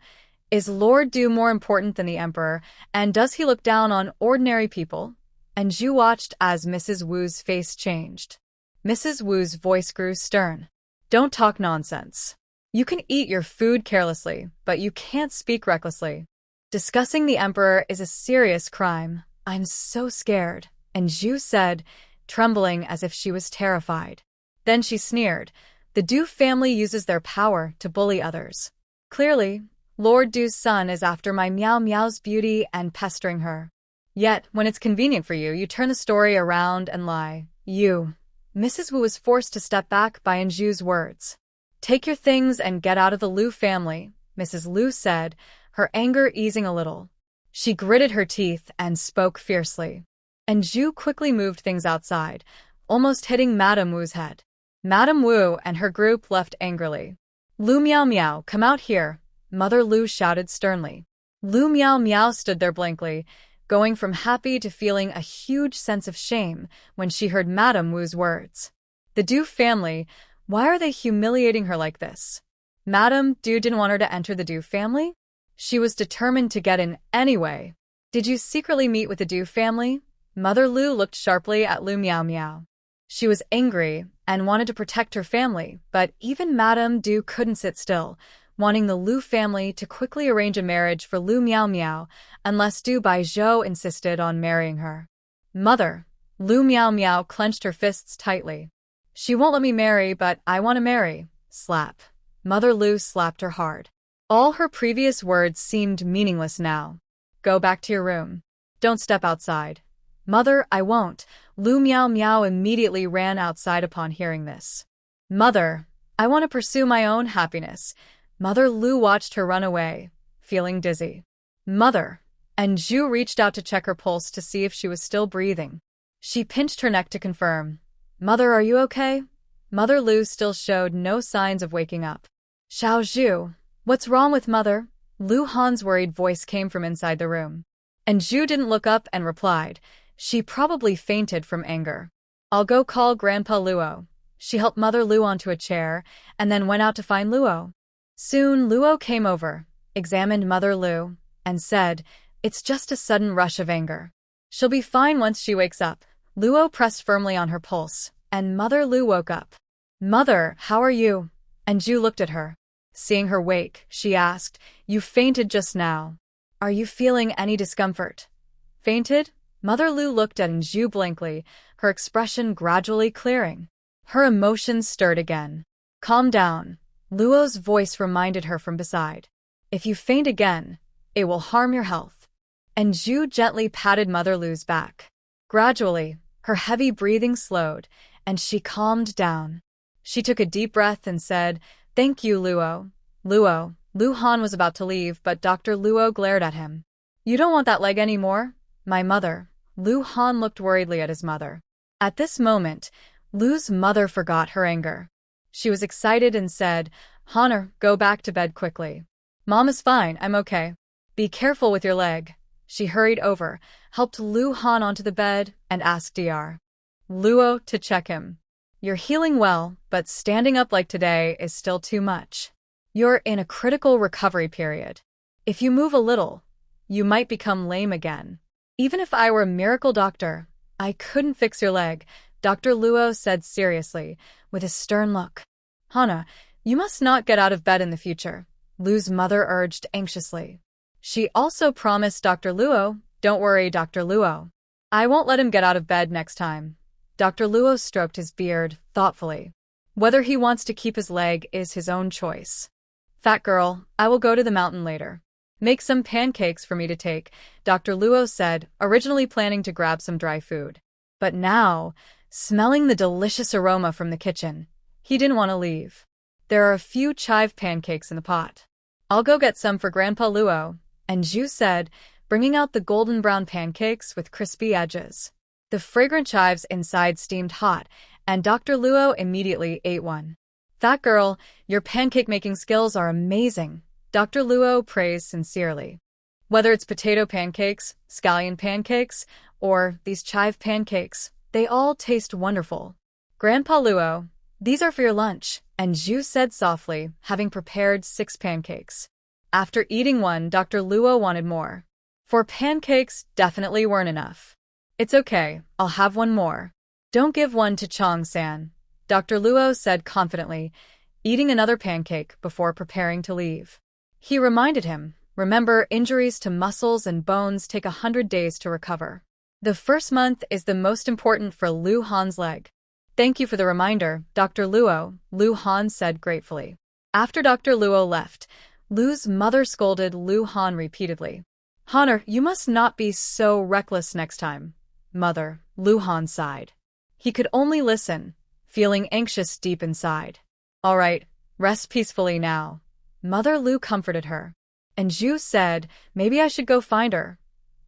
is Lord Du more important than the emperor, and does he look down on ordinary people? And Zhu watched as Mrs. Wu's face changed. Mrs. Wu's voice grew stern. Don't talk nonsense. You can eat your food carelessly, but you can't speak recklessly. Discussing the emperor is a serious crime. I'm so scared, and Zhu said, trembling as if she was terrified. Then she sneered. The Du family uses their power to bully others. Clearly, Lord Du's son is after my Miao Miao's beauty and pestering her. Yet, when it's convenient for you, you turn the story around and lie. You. Mrs. Wu was forced to step back by Inju's words. Take your things and get out of the Lu family, Mrs. Lu said, her anger easing a little. She gritted her teeth and spoke fiercely. And Zhu quickly moved things outside, almost hitting Madame Wu's head. Madame Wu and her group left angrily. Lu Miao Miao, come out here, Mother Lu shouted sternly. Lu Miao Miao stood there blankly, going from happy to feeling a huge sense of shame when she heard Madame Wu's words. The Du family, why are they humiliating her like this? Madame Du didn't want her to enter the Du family? She was determined to get in anyway. Did you secretly meet with the Du family? Mother Lu looked sharply at Lu Miao Miao. She was angry and wanted to protect her family, but even Madame Du couldn't sit still, wanting the Lu family to quickly arrange a marriage for Lu Miao Miao unless Du Baizhou insisted on marrying her. Mother, Lu Miao Miao clenched her fists tightly. She won't let me marry, but I want to marry. Slap. Mother Lu slapped her hard. All her previous words seemed meaningless now. Go back to your room. Don't step outside. Mother, I won't. Lu Miao Miao immediately ran outside upon hearing this. Mother, I want to pursue my own happiness. Mother Lu watched her run away, feeling dizzy. Mother, and Zhu reached out to check her pulse to see if she was still breathing. She pinched her neck to confirm. Mother, are you okay? Mother Lu still showed no signs of waking up. Xiao Zhu, what's wrong with Mother? Lu Han's worried voice came from inside the room. And Zhu didn't look up and replied, she probably fainted from anger. I'll go call Grandpa Luo. She helped Mother Lu onto a chair and then went out to find Luo. Soon Luo came over, examined Mother Lu, and said, it's just a sudden rush of anger. She'll be fine once she wakes up. Luo pressed firmly on her pulse, and Mother Lu woke up. Mother, how are you? And Zhu looked at her. Seeing her wake, she asked, you fainted just now. Are you feeling any discomfort? Fainted? Mother Lu looked at Zhu blankly, her expression gradually clearing. Her emotions stirred again. Calm down. Luo's voice reminded her from beside. If you faint again, it will harm your health. And Zhu gently patted Mother Lu's back. Gradually, her heavy breathing slowed, and she calmed down. She took a deep breath and said, thank you, Luo. Luo. Lu Han was about to leave, but Dr. Luo glared at him. You don't want that leg anymore? My mother. Lu Han looked worriedly at his mother. At this moment, Lu's mother forgot her anger. She was excited and said, Honor, go back to bed quickly. Mom is fine, I'm okay. Be careful with your leg. She hurried over, helped Lu Han onto the bed, and asked Dr. Luo to check him. You're healing well, but standing up like today is still too much. You're in a critical recovery period. If you move a little, you might become lame again. Even if I were a miracle doctor, I couldn't fix your leg, Dr. Luo said seriously, with a stern look. Hana, you must not get out of bed in the future, Lu's mother urged anxiously. She also promised Dr. Luo, don't worry, Dr. Luo. I won't let him get out of bed next time. Dr. Luo stroked his beard thoughtfully. Whether he wants to keep his leg is his own choice. Fat girl, I will go to the mountain later. Make some pancakes for me to take, Dr. Luo said, originally planning to grab some dry food. But now, smelling the delicious aroma from the kitchen, he didn't want to leave. There are a few chive pancakes in the pot. I'll go get some for Grandpa Luo, and Zhu said, bringing out the golden brown pancakes with crispy edges. The fragrant chives inside steamed hot, and Dr. Luo immediately ate one. Fat girl, your pancake-making skills are amazing, Dr. Luo praised sincerely. Whether it's potato pancakes, scallion pancakes, or these chive pancakes, they all taste wonderful. Grandpa Luo, these are for your lunch, and Zhu said softly, having prepared 6 pancakes. After eating one, Dr. Luo wanted more. 4 pancakes definitely weren't enough. It's okay, I'll have one more. Don't give one to Chong-san, Dr. Luo said confidently, eating another pancake before preparing to leave. He reminded him, remember, injuries to muscles and bones take 100 days to recover. The first month is the most important for Lu Han's leg. Thank you for the reminder, Dr. Luo, Lu Han said gratefully. After Dr. Luo left, Lu's mother scolded Lu Han repeatedly. Honor, you must not be so reckless next time. Mother, Lu Han sighed. He could only listen, feeling anxious deep inside. All right, rest peacefully now. Mother Lu comforted her. And Zhu said, maybe I should go find her.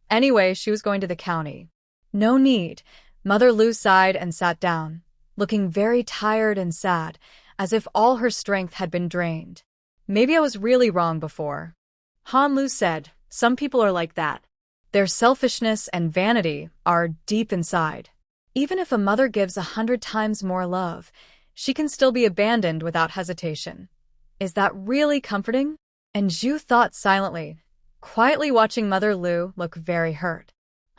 Anyway, she was going to the county. No need. Mother Lu sighed and sat down, looking very tired and sad, as if all her strength had been drained. Maybe I was really wrong before. Han Lu said, some people are like that. Their selfishness and vanity are deep inside. Even if a mother gives 100 times more love, she can still be abandoned without hesitation. Is that really comforting? And Zhu thought silently, quietly watching Mother Lu look very hurt.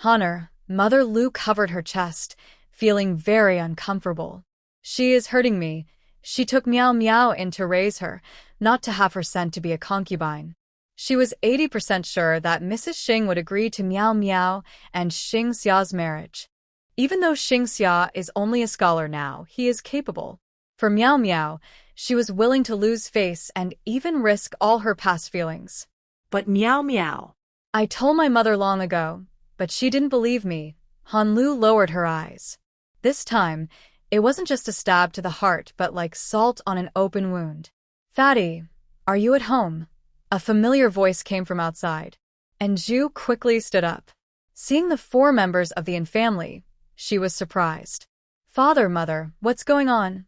Honor, Mother Lu covered her chest, feeling very uncomfortable. She is hurting me. She took Miao Miao in to raise her, not to have her sent to be a concubine. She was 80% sure that Mrs. Xing would agree to Miao Miao and Xing Xia's marriage. Even though Xing Xia is only a scholar now, he is capable. For Miao Miao, she was willing to lose face and even risk all her past feelings. But Miao Miao. I told my mother long ago, but she didn't believe me. Han Lu lowered her eyes. This time, it wasn't just a stab to the heart but like salt on an open wound. Fatty, are you at home? A familiar voice came from outside, and Zhu quickly stood up. Seeing the 4 members of the Yin family, she was surprised. Father, Mother, what's going on?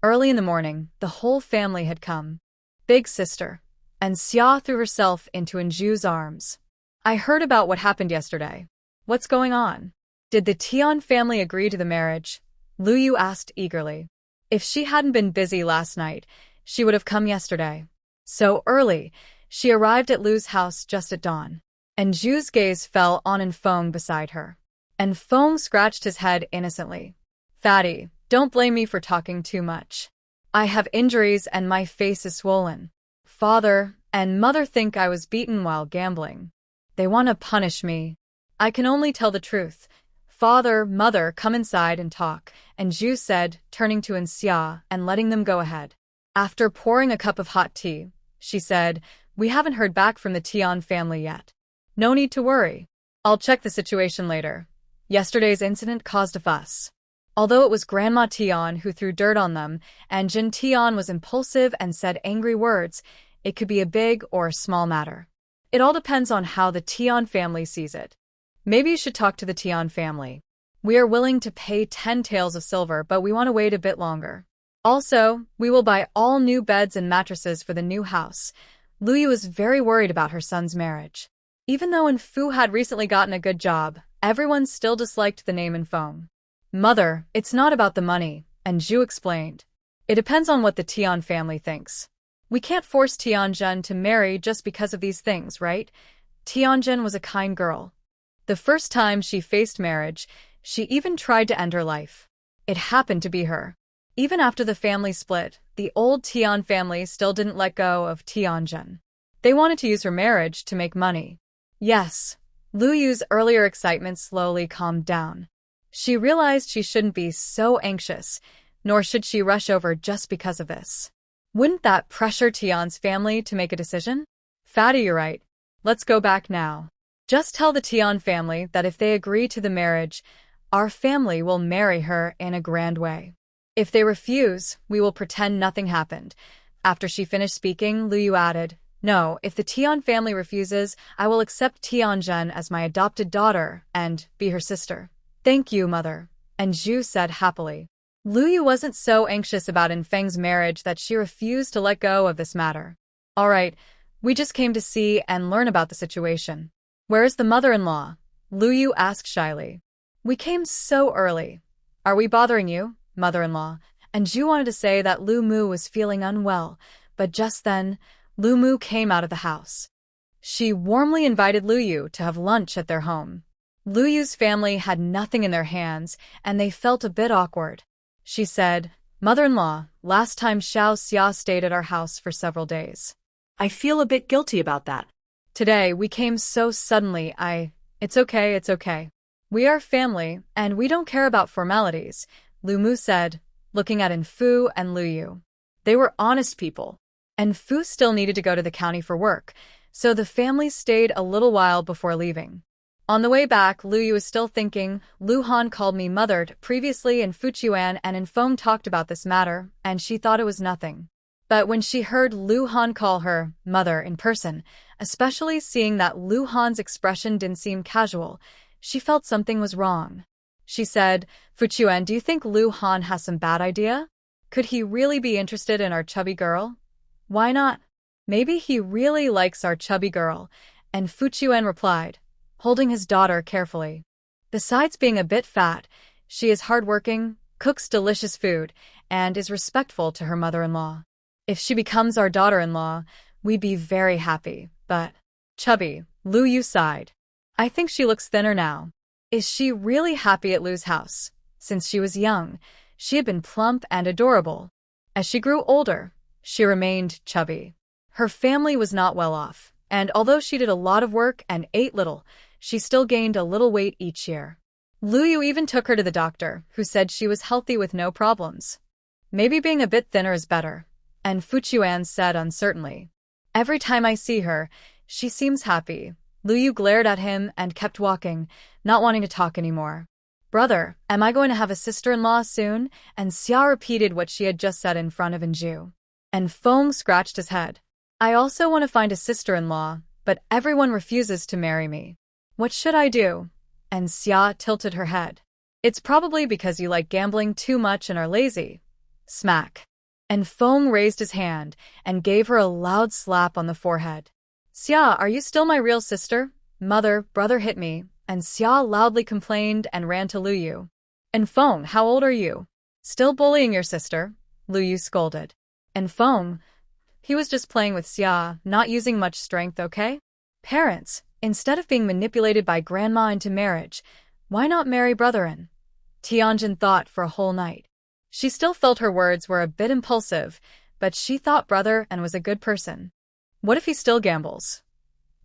Early in the morning, the whole family had come. Big sister. And Xia threw herself into Anju's arms. I heard about what happened yesterday. What's going on? Did the Tian family agree to the marriage? Lu Yu asked eagerly. If she hadn't been busy last night, she would have come yesterday. So early, she arrived at Lu's house just at dawn. And Zhu's gaze fell on Feng beside her. And Feng scratched his head innocently. Fatty, don't blame me for talking too much. I have injuries and my face is swollen. Father and mother think I was beaten while gambling. They want to punish me. I can only tell the truth. Father, mother, come inside and talk, and Zhu said, turning to Xia and letting them go ahead. After pouring a cup of hot tea, she said, we haven't heard back from the Tian family yet. No need to worry. I'll check the situation later. Yesterday's incident caused a fuss. Although it was Grandma Tian who threw dirt on them, and Jin Tian was impulsive and said angry words, it could be a big or a small matter. It all depends on how the Tian family sees it. Maybe you should talk to the Tian family. We are willing to pay 10 taels of silver, but we want to wait a bit longer. Also, we will buy all new beds and mattresses for the new house. Lu Yu was very worried about her son's marriage. Even though Fu had recently gotten a good job, everyone still disliked the name Feng. Mother, it's not about the money, and Zhu explained. It depends on what the Tian family thinks. We can't force Tianjin to marry just because of these things, right? Tianjin was a kind girl. The first time she faced marriage, she even tried to end her life. It happened to be her. Even after the family split, the old Tian family still didn't let go of Tianjin. They wanted to use her marriage to make money. Yes, Lu Yu's earlier excitement slowly calmed down. She realized she shouldn't be so anxious, nor should she rush over just because of this. Wouldn't that pressure Tian's family to make a decision? Fatty, you're right. Let's go back now. Just tell the Tian family that if they agree to the marriage, our family will marry her in a grand way. If they refuse, we will pretend nothing happened. After she finished speaking, Lu Yu added, no, if the Tian family refuses, I will accept Tianjin as my adopted daughter and be her sister. Thank you, mother. And Zhu said happily. Lu Yu wasn't so anxious about Feng's marriage that she refused to let go of this matter. All right, we just came to see and learn about the situation. Where is the mother-in-law? Lu Yu asked shyly. We came so early. Are we bothering you, mother-in-law? And Zhu wanted to say that Lu Mu was feeling unwell, but just then, Lu Mu came out of the house. She warmly invited Lu Yu to have lunch at their home. Lu Yu's family had nothing in their hands, and they felt a bit awkward. She said, Mother-in-law, last time Xiao Xia stayed at our house for several days. I feel a bit guilty about that. Today, we came so suddenly, It's okay. We are family, and we don't care about formalities, Lu Mu said, looking at Fu and Lu Yu. They were honest people. And Fu still needed to go to the county for work, so the family stayed a little while before leaving. On the way back, Lu Yu was still thinking, Lu Han called me mothered previously and Fu Chuan and Feng talked about this matter, and she thought it was nothing. But when she heard Lu Han call her mother in person, especially seeing that Lu Han's expression didn't seem casual, she felt something was wrong. She said, Fu Chuan, do you think Lu Han has some bad idea? Could he really be interested in our chubby girl? Why not? Maybe he really likes our chubby girl, and Fu Chuan replied, holding his daughter carefully. Besides being a bit fat, she is hardworking, cooks delicious food, and is respectful to her mother-in-law. If she becomes our daughter-in-law, we'd be very happy, but chubby, Lu Yu sighed. I think she looks thinner now. Is she really happy at Lu's house? Since she was young, she had been plump and adorable. As she grew older, she remained chubby. Her family was not well off, and although she did a lot of work and ate little, she still gained a little weight each year. Lu Yu even took her to the doctor, who said she was healthy with no problems. Maybe being a bit thinner is better, and Fu Chuan said uncertainly. Every time I see her, she seems happy. Lu Yu glared at him and kept walking, not wanting to talk anymore. Brother, am I going to have a sister-in-law soon? And Xia repeated what she had just said in front of Anju. And Feng scratched his head. I also want to find a sister-in-law, but everyone refuses to marry me. What should I do? And Xia tilted her head. It's probably because you like gambling too much and are lazy. Smack. And Feng raised his hand and gave her a loud slap on the forehead. Xia, are you still my real sister? Mother, brother hit me, and Xia loudly complained and ran to Lu Yu. And Feng, how old are you? Still bullying your sister? Lu Yu scolded. And Feng, he was just playing with Xia, not using much strength, okay? Parents, instead of being manipulated by grandma into marriage, why not marry brother-in? Tianjin thought for a whole night. She still felt her words were a bit impulsive, but she thought brother-in was a good person. What if he still gambles?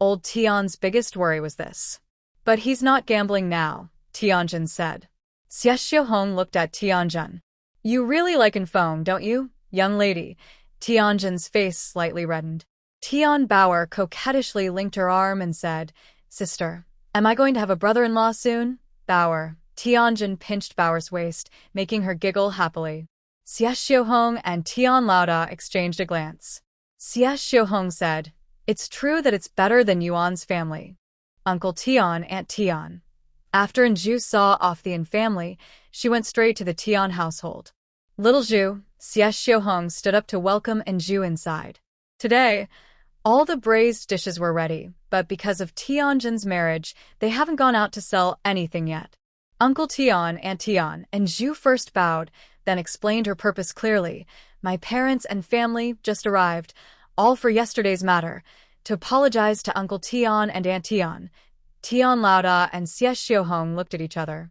Old Tian's biggest worry was this. But he's not gambling now, Tianjin said. Xie Xiaohong looked at Tianjin. You really like Feng, don't you, young lady? Tianjin's face slightly reddened. Tian Bauer coquettishly linked her arm and said, Sister, am I going to have a brother-in-law soon? Bauer. Tianjin pinched Bauer's waist, making her giggle happily. Xie Xiaohong and Tian Lauda exchanged a glance. Xie Xiaohong said, It's true that it's better than Yuan's family. Uncle Tian, Aunt Tian. After Zhu saw off the Yin family, she went straight to the Tian household. Little Zhu, Xie Xiaohong stood up to welcome Zhu inside. Today, all the braised dishes were ready, but because of Tianjin's marriage, they haven't gone out to sell anything yet. Uncle Tian, Aunt Tian, and Zhu first bowed, then explained her purpose clearly. My parents and family just arrived, all for yesterday's matter, to apologize to Uncle Tian and Aunt Tian. Tian Lauda and Xie Xiaohong looked at each other.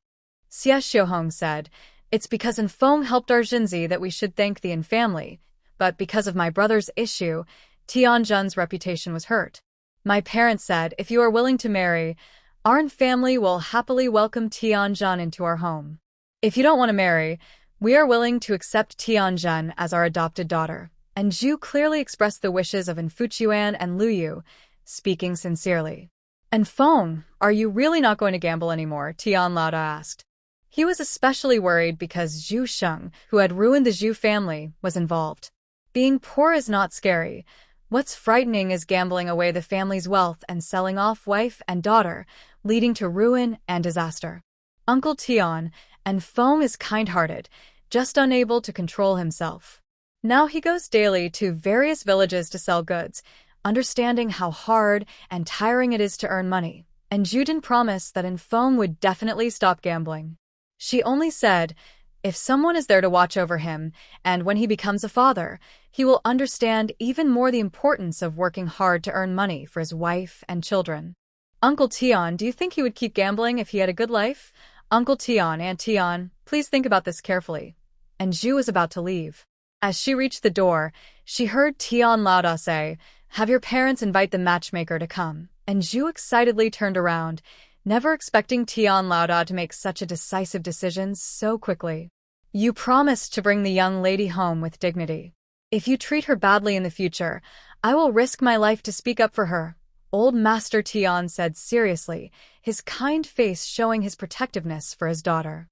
Xie Xiaohong said, It's because Feng helped our Jinzi that we should thank the Yin family, but because of my brother's issue, Tianjin's reputation was hurt. My parents said, if you are willing to marry, our family will happily welcome Tianjin into our home. If you don't want to marry, we are willing to accept Tianjin as our adopted daughter. And Zhu clearly expressed the wishes of Fuchuan and Lu Yu, speaking sincerely. And Feng, are you really not going to gamble anymore? Tian Lauda asked. He was especially worried because Zhu Sheng, who had ruined the Zhu family, was involved. Being poor is not scary. What's frightening is gambling away the family's wealth and selling off wife and daughter, leading to ruin and disaster. Uncle Tian, and Feng is kind-hearted, just unable to control himself. Now he goes daily to various villages to sell goods, understanding how hard and tiring it is to earn money, and Juden promised that Feng would definitely stop gambling. She only said, if someone is there to watch over him, and when he becomes a father, he will understand even more the importance of working hard to earn money for his wife and children. Uncle Tian, do you think he would keep gambling if he had a good life? Uncle Tian, Aunt Tian, please think about this carefully. And Zhu was about to leave. As she reached the door, she heard Tian Lauda say, have your parents invite the matchmaker to come. And Zhu excitedly turned around, never expecting Tian Lauda to make such a decisive decision so quickly. You promised to bring the young lady home with dignity. If you treat her badly in the future, I will risk my life to speak up for her. Old Master Tian said seriously, his kind face showing his protectiveness for his daughter.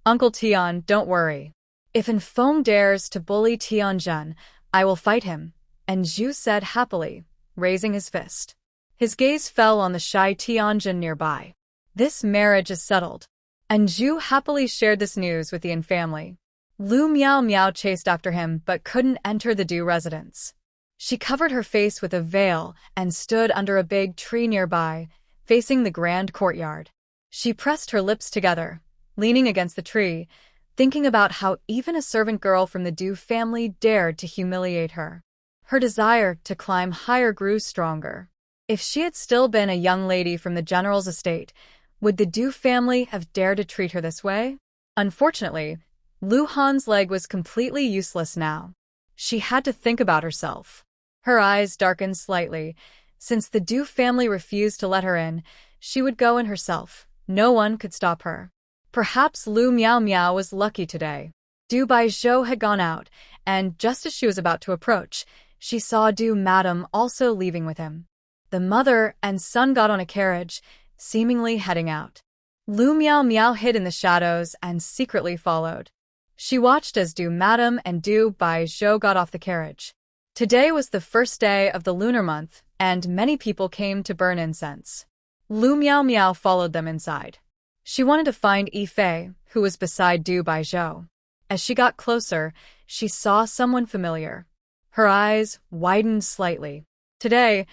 Uncle Tian, don't worry. If Feng dares to bully Tianjin, I will fight him. And Zhu said happily, raising his fist. His gaze fell on the shy Tianjin nearby. This marriage is settled. And Zhu happily shared this news with the Yin family. Lu Miao Miao chased after him but couldn't enter the Du residence. She covered her face with a veil and stood under a big tree nearby, facing the grand courtyard. She pressed her lips together, leaning against the tree, thinking about how even a servant girl from the Du family dared to humiliate her. Her desire to climb higher grew stronger. If she had still been a young lady from the general's estate, would the Du family have dared to treat her this way? Unfortunately, Lu Han's leg was completely useless now. She had to think about herself. Her eyes darkened slightly. Since the Du family refused to let her in, she would go in herself. No one could stop her. Perhaps Lu Miao Miao was lucky today. Du Baizhou had gone out, and just as she was about to approach, she saw Du Madam also leaving with him. The mother and son got on a carriage, seemingly heading out. Lu Miao Miao hid in the shadows and secretly followed. She watched as Du Madam and Du Baizhou got off the carriage. Today was the first day of the lunar month, and many people came to burn incense. Lu Miao Miao followed them inside. She wanted to find Yi Fei, who was beside Du Baizhou. As she got closer, she saw someone familiar. Her eyes widened slightly. Today,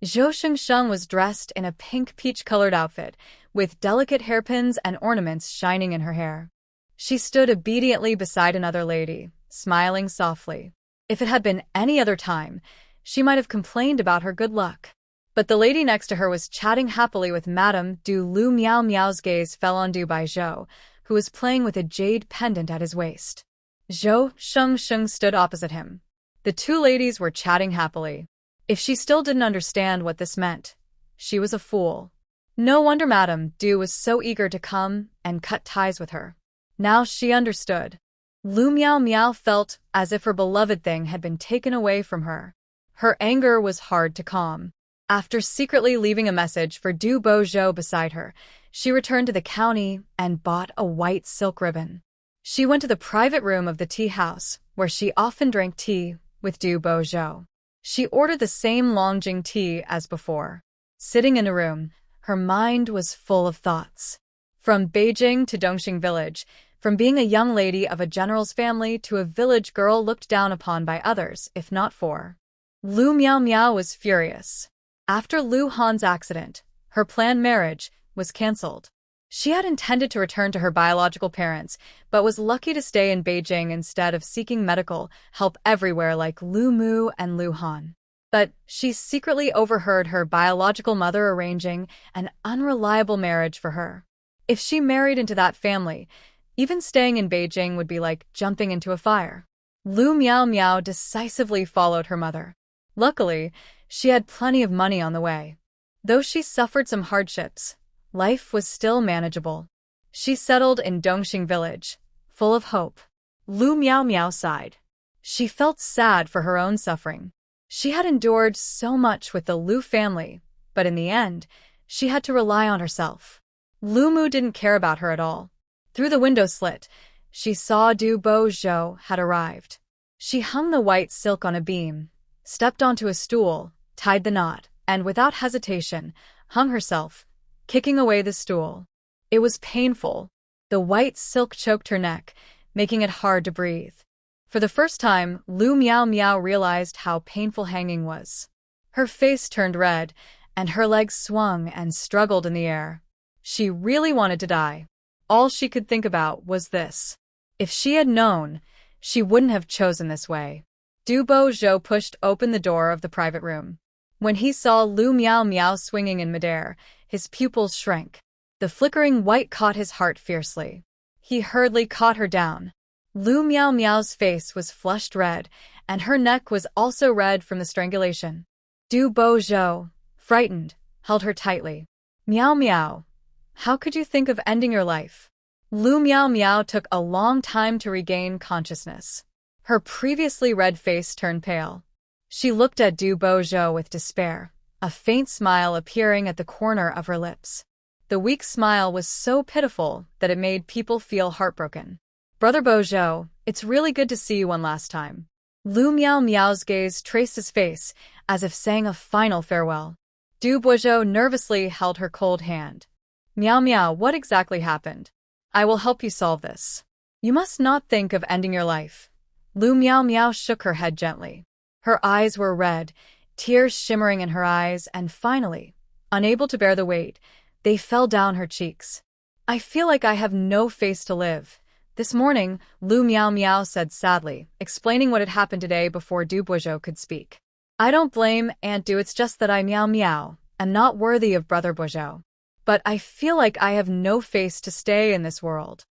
Zhou Shengsheng was dressed in a pink peach-colored outfit, with delicate hairpins and ornaments shining in her hair. She stood obediently beside another lady, smiling softly. If it had been any other time, she might have complained about her good luck. But the lady next to her was chatting happily with Madame Du Lu. Miao Miao's gaze fell on Du Bai Zhou, who was playing with a jade pendant at his waist. Zhou Shengsheng stood opposite him. The two ladies were chatting happily. If she still didn't understand what this meant, she was a fool. No wonder Madame Du was so eager to come and cut ties with her. Now she understood. Lu Miao Miao felt as if her beloved thing had been taken away from her. Her anger was hard to calm. After secretly leaving a message for Du Bouzhou beside her, she returned to the county and bought a white silk ribbon. She went to the private room of the tea house, where she often drank tea with Du Bouzhou. She ordered the same Longjing tea as before. Sitting in a room, her mind was full of thoughts. From Beijing to Dongxing village, from being a young lady of a general's family to a village girl looked down upon by others, if not for. Lu Miao Miao was furious. After Lu Han's accident, her planned marriage was cancelled. She had intended to return to her biological parents, but was lucky to stay in Beijing instead of seeking medical help everywhere like Lu Mu and Lu Han. But she secretly overheard her biological mother arranging an unreliable marriage for her. If she married into that family, even staying in Beijing would be like jumping into a fire. Lu Miao Miao decisively followed her mother. Luckily, she had plenty of money on the way. Though she suffered some hardships, life was still manageable. She settled in Dongxing village, full of hope. Lu Miao Miao sighed. She felt sad for her own suffering. She had endured so much with the Lu family, but in the end, she had to rely on herself. Lu Mu didn't care about her at all. Through the window slit, she saw Du Bouzhou had arrived. She hung the white silk on a beam, stepped onto a stool, tied the knot, and without hesitation, hung herself, kicking away the stool. It was painful. The white silk choked her neck, making it hard to breathe. For the first time, Lu Miao Miao realized how painful hanging was. Her face turned red, and her legs swung and struggled in the air. She really wanted to die. All she could think about was this. If she had known, she wouldn't have chosen this way. Du Bouzhou pushed open the door of the private room. When he saw Lu Miao Miao swinging in midair, his pupils shrank. The flickering white caught his heart fiercely. He hurriedly caught her down. Lu Miao Miao's face was flushed red, and her neck was also red from the strangulation. Du Bouzhou, frightened, held her tightly. Miao Miao, how could you think of ending your life? Lu Miao Miao took a long time to regain consciousness. Her previously red face turned pale. She looked at Du Bouzhou with despair, a faint smile appearing at the corner of her lips. The weak smile was so pitiful that it made people feel heartbroken. Brother Bouzhou, it's really good to see you one last time. Lu Miao Miao's gaze traced his face, as if saying a final farewell. Du Bouzhou nervously held her cold hand. Miao Miao, what exactly happened? I will help you solve this. You must not think of ending your life. Lu Miao Miao shook her head gently. Her eyes were red, tears shimmering in her eyes, and finally, unable to bear the weight, they fell down her cheeks. I feel like I have no face to live. This morning, Lu Miao Miao said sadly, explaining what had happened today before Du Bouzhou could speak. I don't blame Aunt Du, it's just that I Miao Miao am not worthy of Brother Bouzhou. But I feel like I have no face to stay in this world.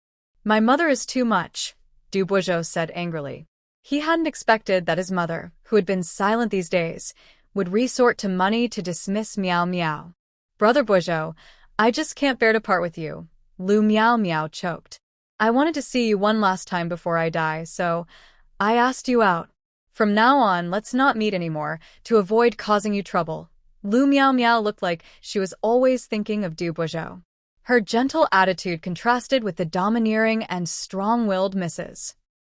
My mother is too much, Du Bouzhou said angrily. He hadn't expected that his mother, who had been silent these days, would resort to money to dismiss Miao Miao. Brother Bouzhou, I just can't bear to part with you. Lu Miao Miao choked. I wanted to see you one last time before I die, so I asked you out. From now on, let's not meet anymore, to avoid causing you trouble. Lu Miao Miao looked like she was always thinking of Du Bouzhou. Her gentle attitude contrasted with the domineering and strong-willed Mrs.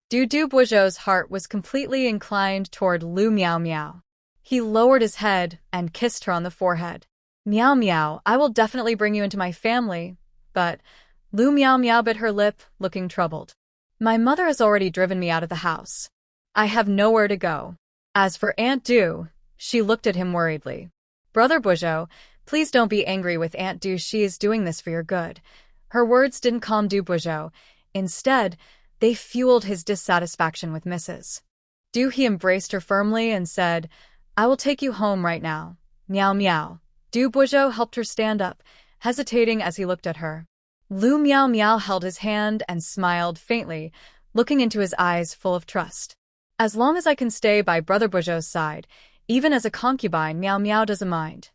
Du Bouzhou's heart was completely inclined toward Lu Miao Miao. He lowered his head and kissed her on the forehead. Miao Miao, I will definitely bring you into my family, but Lu Miao Miao bit her lip, looking troubled. My mother has already driven me out of the house. I have nowhere to go. As for Aunt Du, she looked at him worriedly. Brother Bujo, please don't be angry with Aunt Du. She is doing this for your good. Her words didn't calm Du Bujo. Instead, they fueled his dissatisfaction with Mrs. Du. He embraced her firmly and said, I will take you home right now. Meow meow. Du Bujo helped her stand up, hesitating as he looked at her. Lu Meow Meow held his hand and smiled faintly, looking into his eyes full of trust. As long as I can stay by Brother Bujo's side, even as a concubine, Meow Meow doesn't mind.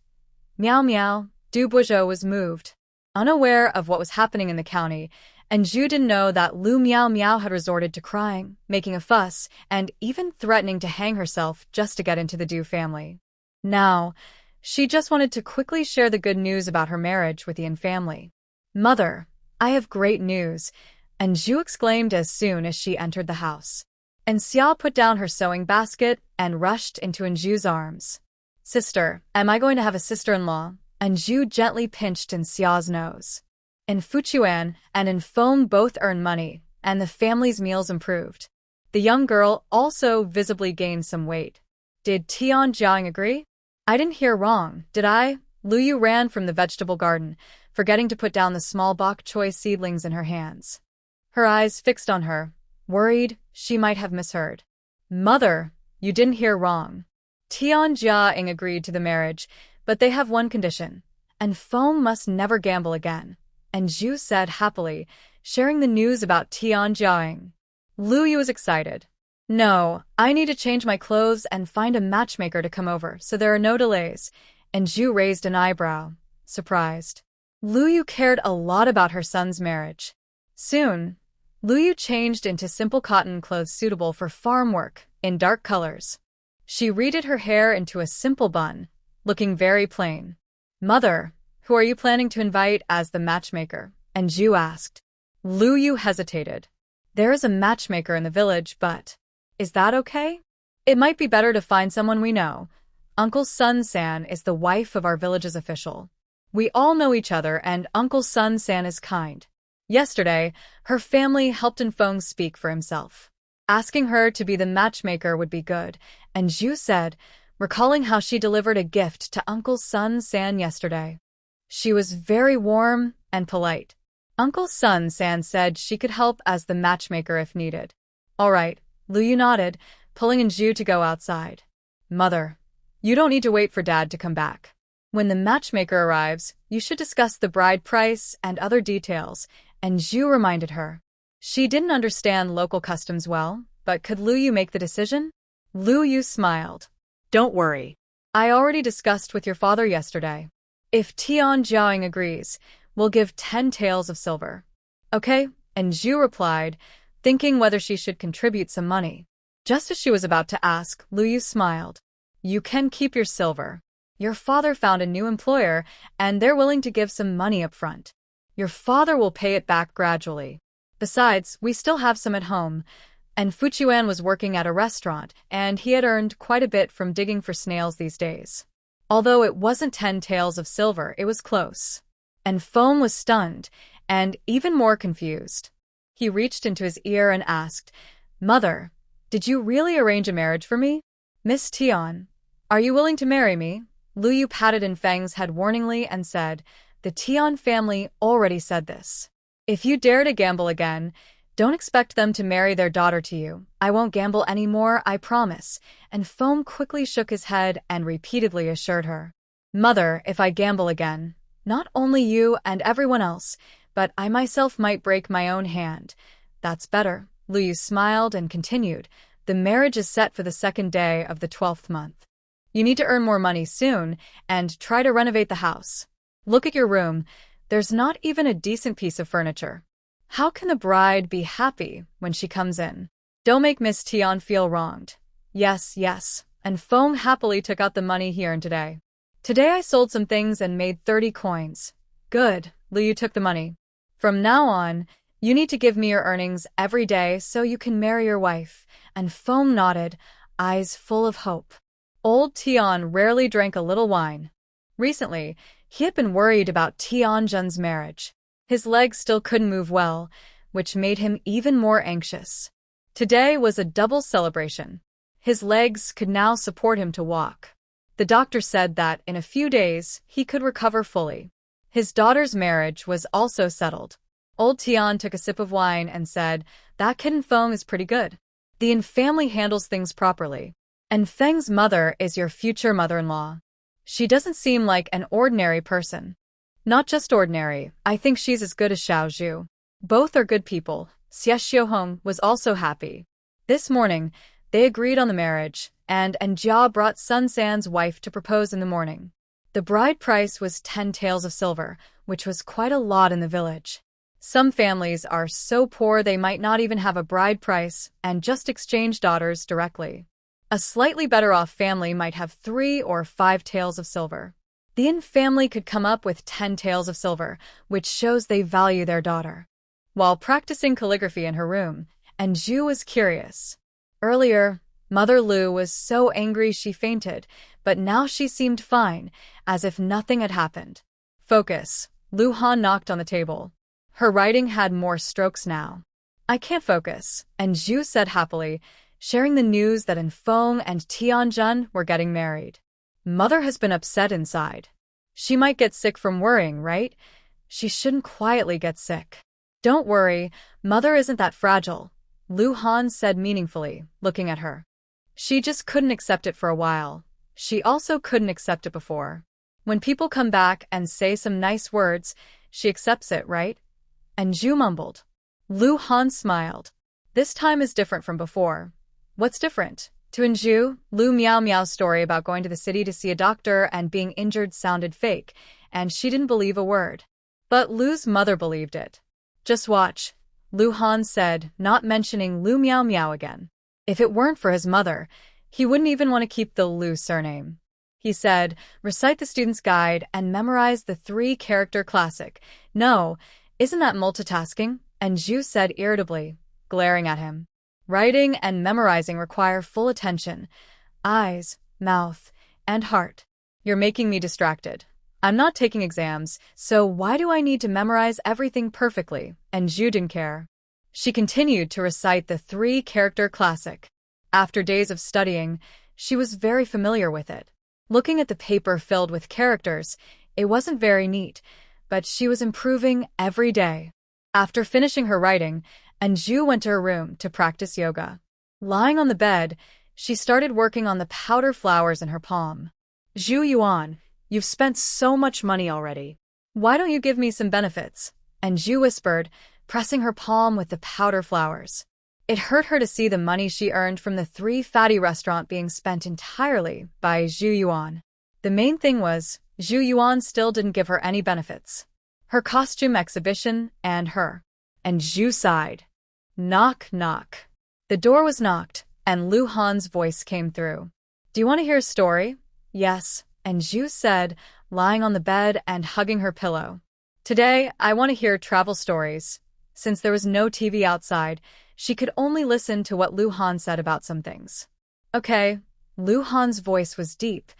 Meow Meow. Du Bujo was moved, unaware of what was happening in the county, and Zhu didn't know that Lu Meow Meow had resorted to crying, making a fuss, and even threatening to hang herself just to get into the Du family. Now, she just wanted to quickly share the good news about her marriage with the Yin family. Mother, I have great news, and Zhu exclaimed as soon as she entered the house. And Xia put down her sewing basket and rushed into Zhu's arms. Sister, am I going to have a sister-in-law? And Zhu gently pinched in Xia's nose. In Fuchuan and in Feng both earned money, and the family's meals improved. The young girl also visibly gained some weight. Did Tian Jiang agree? I didn't hear wrong, did I? Lu Yu ran from the vegetable garden, forgetting to put down the small bok choy seedlings in her hands. Her eyes fixed on her, worried she might have misheard. Mother, you didn't hear wrong. Tian Jiang agreed to the marriage, but they have one condition, and Feng must never gamble again. And Zhu said happily, sharing the news about Tian Jiang. Lu Yu was excited. No, I need to change my clothes and find a matchmaker to come over, so there are no delays. And Zhu raised an eyebrow, surprised. Lu Yu cared a lot about her son's marriage. Soon, Lu Yu changed into simple cotton clothes suitable for farm work, in dark colors. She redid her hair into a simple bun, looking very plain. Mother, who are you planning to invite as the matchmaker? And Zhu asked. Lu Yu hesitated. There is a matchmaker in the village, but is that okay? It might be better to find someone we know. Uncle Sun San is the wife of our village's official. We all know each other, and Uncle Sun San is kind. Yesterday, her family helped Feng speak for himself. Asking her to be the matchmaker would be good, and Zhu said, recalling how she delivered a gift to Uncle Sun San yesterday. She was very warm and polite. Uncle Sun San said she could help as the matchmaker if needed. All right, Lu Yu nodded, pulling Zhu to go outside. Mother, you don't need to wait for Dad to come back. When the matchmaker arrives, you should discuss the bride price and other details, and Zhu reminded her. She didn't understand local customs well, but could Lu Yu make the decision? Lu Yu smiled. Don't worry. I already discussed with your father yesterday. If Tian Jiang agrees, we'll give 10 taels of silver. Okay? And Zhu replied, thinking whether she should contribute some money. Just as she was about to ask, Lu Yu smiled. You can keep your silver. Your father found a new employer, and they're willing to give some money up front. Your father will pay it back gradually. Besides, we still have some at home. And Fuchuan was working at a restaurant, and he had earned quite a bit from digging for snails these days. Although it wasn't 10 taels of silver, it was close. And Feng was stunned, and even more confused. He reached into his ear and asked, Mother, did you really arrange a marriage for me? Miss Tian, are you willing to marry me? Lu Yu patted Feng's head warningly and said, the Tian family already said this. If you dare to gamble again, don't expect them to marry their daughter to you. I won't gamble anymore, I promise. And Feng quickly shook his head and repeatedly assured her. Mother, if I gamble again, not only you and everyone else, but I myself might break my own hand. That's better. Lu Yu smiled and continued. The marriage is set for the 2nd day of the 12th month. You need to earn more money soon and try to renovate the house. Look at your room. There's not even a decent piece of furniture. How can the bride be happy when she comes in? Don't make Miss Tian feel wronged. Yes, yes. And Feng happily took out the money he earned today. Today I sold some things and made 30 coins. Good. Lu Yu took the money. From now on, you need to give me your earnings every day so you can marry your wife. And Feng nodded, eyes full of hope. Old Tian rarely drank a little wine. Recently, he had been worried about Tianjun's marriage. His legs still couldn't move well, which made him even more anxious. Today was a double celebration. His legs could now support him to walk. The doctor said that in a few days he could recover fully. His daughter's marriage was also settled. Old Tian took a sip of wine and said, "That kid in Feng is pretty good. The Yin family handles things properly. And Feng's mother is your future mother-in-law. She doesn't seem like an ordinary person." "Not just ordinary, I think she's as good as Xiao Zhu. Both are good people." Xie Xiuhong was also happy. This morning, they agreed on the marriage, and Jia brought Sun San's wife to propose in the morning. The bride price was 10 taels of silver, which was quite a lot in the village. Some families are so poor they might not even have a bride price and just exchange daughters directly. A slightly better-off family might have 3 or 5 taels of silver. The Yin family could come up with 10 taels of silver, which shows they value their daughter. While practicing calligraphy in her room, Zhu was curious. Earlier, Mother Lu was so angry she fainted, but now she seemed fine, as if nothing had happened. "Focus." Lu Han knocked on the table. Her writing had more strokes now. "I can't focus," Zhu said happily, sharing the news that Feng and Tianjun were getting married. Mother has been upset inside. She might get sick from worrying, right? She shouldn't quietly get sick. "Don't worry, Mother isn't that fragile," Lu Han said meaningfully, looking at her. She just couldn't accept it for a while. She also couldn't accept it before. When people come back and say some nice words, she accepts it, right? Zhu mumbled. Lu Han smiled. "This time is different from before." "What's different?" To Zhu, Lu Miao Miao's story about going to the city to see a doctor and being injured sounded fake, and she didn't believe a word. But Lu's mother believed it. "Just watch," Lu Han said, not mentioning Lu Miao Miao again. If it weren't for his mother, he wouldn't even want to keep the Lu surname. He said, "Recite the student's guide and memorize the 3-character classic." "No, isn't that multitasking?" Zhu said irritably, glaring at him. "Writing and memorizing require full attention. Eyes, mouth, and heart. You're making me distracted. I'm not taking exams, so why do I need to memorize everything perfectly?" Zhu didn't care. She continued to recite the 3-character classic. After days of studying, she was very familiar with it. Looking at the paper filled with characters, it wasn't very neat, but she was improving every day. After finishing her writing, Zhu went to her room to practice yoga. Lying on the bed, she started working on the powder flowers in her palm. "Zhu Yuan, you've spent so much money already. Why don't you give me some benefits?" Zhu whispered, pressing her palm with the powder flowers. It hurt her to see the money she earned from the 3 Fatty restaurant being spent entirely by Zhu Yuan. The main thing was, Zhu Yuan still didn't give her any benefits. Her costume exhibition and her. Zhu sighed. Knock, knock. The door was knocked, and Lu Han's voice came through. "Do you want to hear a story?" "Yes," Zhu said, lying on the bed and hugging her pillow. "Today, I want to hear travel stories." Since there was no TV outside, she could only listen to what Lu Han said about some things. "Okay." Lu Han's voice was deep,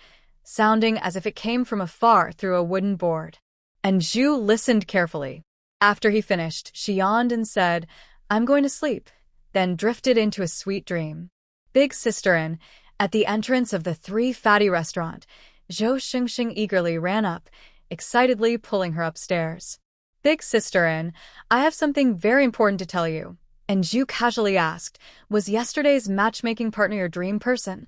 sounding as if it came from afar through a wooden board. Zhu listened carefully. After he finished, she yawned and said, "I'm going to sleep," then drifted into a sweet dream. Big Sister In, at the entrance of the 3 Fatty restaurant, Zhou Xingxing eagerly ran up, excitedly pulling her upstairs. "Big Sister In, I have something very important to tell you." Zhu casually asked, "Was yesterday's matchmaking partner your dream person?"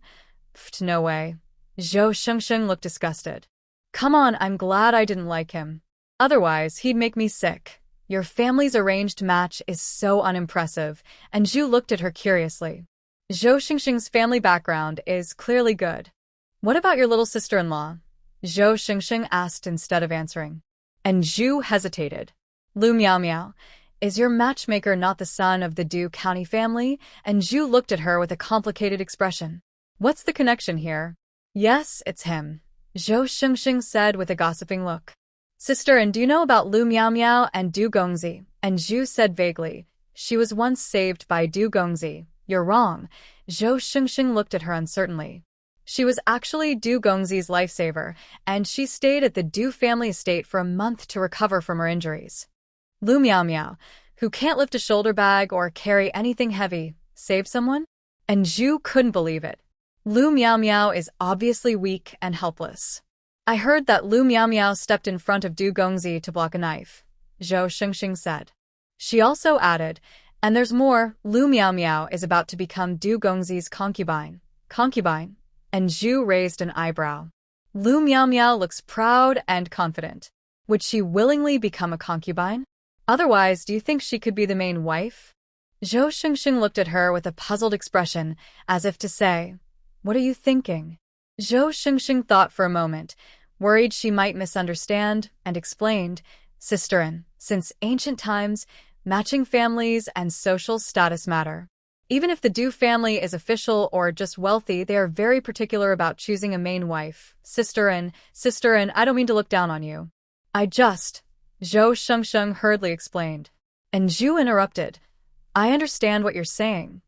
"Pfft, no way." Zhou Xingxing looked disgusted. "Come on, I'm glad I didn't like him. Otherwise, he'd make me sick. Your family's arranged match is so unimpressive." Zhu looked at her curiously. Zhou Xingxing's family background is clearly good. "What about your little sister-in-law?" Zhou Xingxing asked instead of answering. Zhu hesitated. "Lu Miao Miao, is your matchmaker not the son of the Du County family?" Zhu looked at her with a complicated expression. "What's the connection here?" "Yes, it's him," Zhou Xingxing said with a gossiping look. "Sister, and do you know about Lu Miao Miao and Du Gongzi?" Zhu said vaguely. "She was once saved by Du Gongzi." "You're wrong." Zhou Xingxing looked at her uncertainly. She was actually Du Gongzi's lifesaver, and she stayed at the Du family estate for a month to recover from her injuries. "Lu Miao Miao, who can't lift a shoulder bag or carry anything heavy," Save someone? And Zhu couldn't believe it. Lu Miao Miao is obviously weak and helpless. I heard that Lu Miao Miao stepped in front of Du Gongzi to block a knife, Zhou Shengxing said. She also added, and there's more, Lu Miao Miao is about to become Du Gongzi's concubine. Concubine? And Zhu raised an eyebrow. Lu Miao Miao looks proud and confident. Would she willingly become a concubine? Otherwise, do you think she could be the main wife? Zhou Shengxing looked at her with a puzzled expression, as if to say, "What are you thinking?" Zhou Shengxing thought for a moment, worried she might misunderstand, and explained, "Sisterin, since ancient times, matching families and social status matter. Even if the Du family is official or just wealthy, they are very particular about choosing a main wife. Sisterin, I don't mean to look down on you. Zhou Shengxing hurriedly explained. And Zhu interrupted, "I understand what you're saying.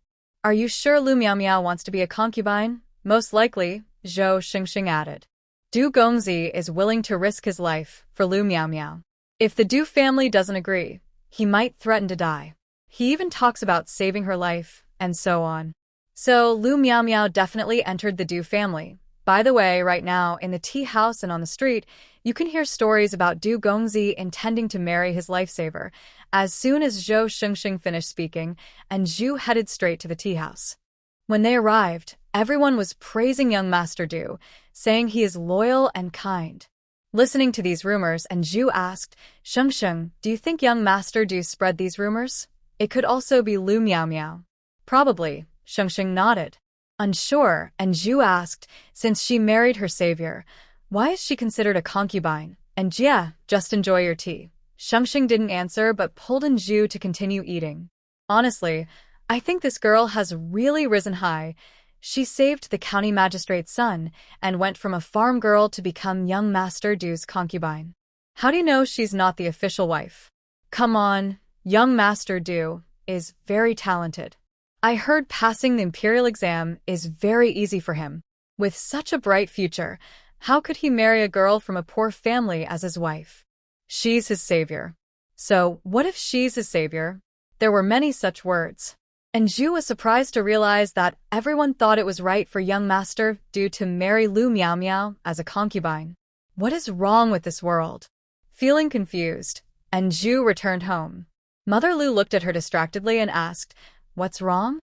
Are you sure Lu Miao Miao wants to be a concubine?" "Most likely," Zhou Shengxing added. Du Gongzi is willing to risk his life for Lu Miao Miao. If the Du family doesn't agree, he might threaten to die. He even talks about saving her life, and so on. So Lu Miao Miao definitely entered the Du family. By the way, right now, in the tea house and on the street, you can hear stories about Du Gongzi intending to marry his lifesaver. As soon as Zhou Shengxing finished speaking, and Zhu headed straight to the tea house. When they arrived, everyone was praising young Master Du, saying he is loyal and kind. Listening to these rumors, and Zhu asked, "Shengxing, do you think young Master Du spread these rumors? It could also be Lu Miao Miao." "Probably," Shengxing nodded. Unsure, and Zhu asked, "Since she married her savior, why is she considered a concubine?" And "Yeah, just enjoy your tea." Shengxing didn't answer but pulled in Zhu to continue eating. "Honestly, I think this girl has really risen high. She saved the county magistrate's son and went from a farm girl to become young Master Du's concubine. How do you know she's not the official wife?" "Come on, young Master Du is very talented. I heard passing the imperial exam is very easy for him. With such a bright future, how could he marry a girl from a poor family as his wife? She's his savior." "So, what if she's his savior?" There were many such words. And Zhu was surprised to realize that everyone thought it was right for young Master Du to marry Lu Miao Miao as a concubine. What is wrong with this world? Feeling confused, and Zhu returned home. Mother Lu looked at her distractedly and asked, "What's wrong?"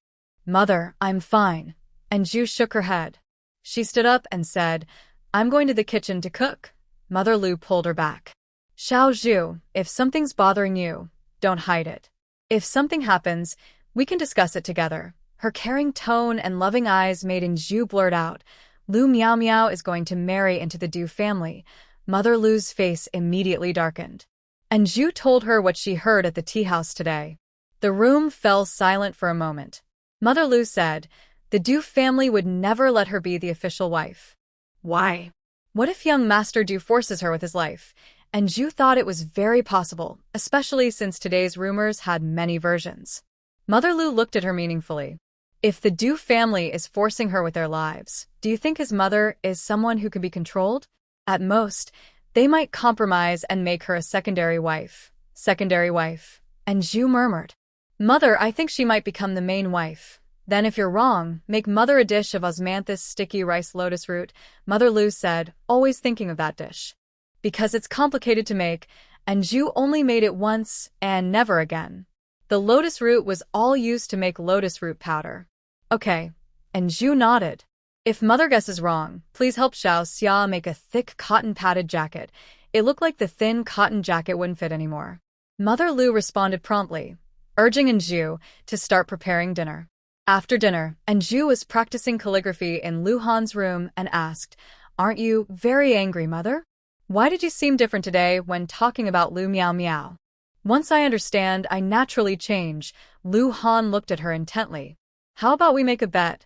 "Mother, I'm fine." And Zhu shook her head. She stood up and said, "I'm going to the kitchen to cook." Mother Lu pulled her back. "Xiao Zhu, if something's bothering you, don't hide it. If something happens, we can discuss it together." Her caring tone and loving eyes made Zhu blurt out, "Lu Miao Miao is going to marry into the Du family." Mother Lu's face immediately darkened. And Zhu told her what she heard at the tea house today. The room fell silent for a moment. Mother Lu said, "The Du family would never let her be the official wife." "Why? What if young Master Du forces her with his life?" And Zhu thought it was very possible, especially since today's rumors had many versions. Mother Lu looked at her meaningfully. "If the Du family is forcing her with their lives, do you think his mother is someone who can be controlled? At most, they might compromise and make her a secondary wife." "Secondary wife?" And Zhu murmured. "Mother, I think she might become the main wife. Then if you're wrong, make Mother a dish of osmanthus sticky rice lotus root," Mother Lu said, always thinking of that dish. "Because it's complicated to make, and Zhu only made it once and never again. The lotus root was all used to make lotus root powder." "Okay." And Zhu nodded. "If Mother guesses wrong, please help Xiao Xia make a thick cotton-padded jacket. It looked like the thin cotton jacket wouldn't fit anymore." Mother Lu responded promptly, urging Zhu to start preparing dinner. After dinner, Zhu was practicing calligraphy in Lu Han's room and asked, "Aren't you very angry, Mother? Why did you seem different today when talking about Lu Miao Miao?" "Once I understand, I naturally change." Lu Han looked at her intently. "How about we make a bet?"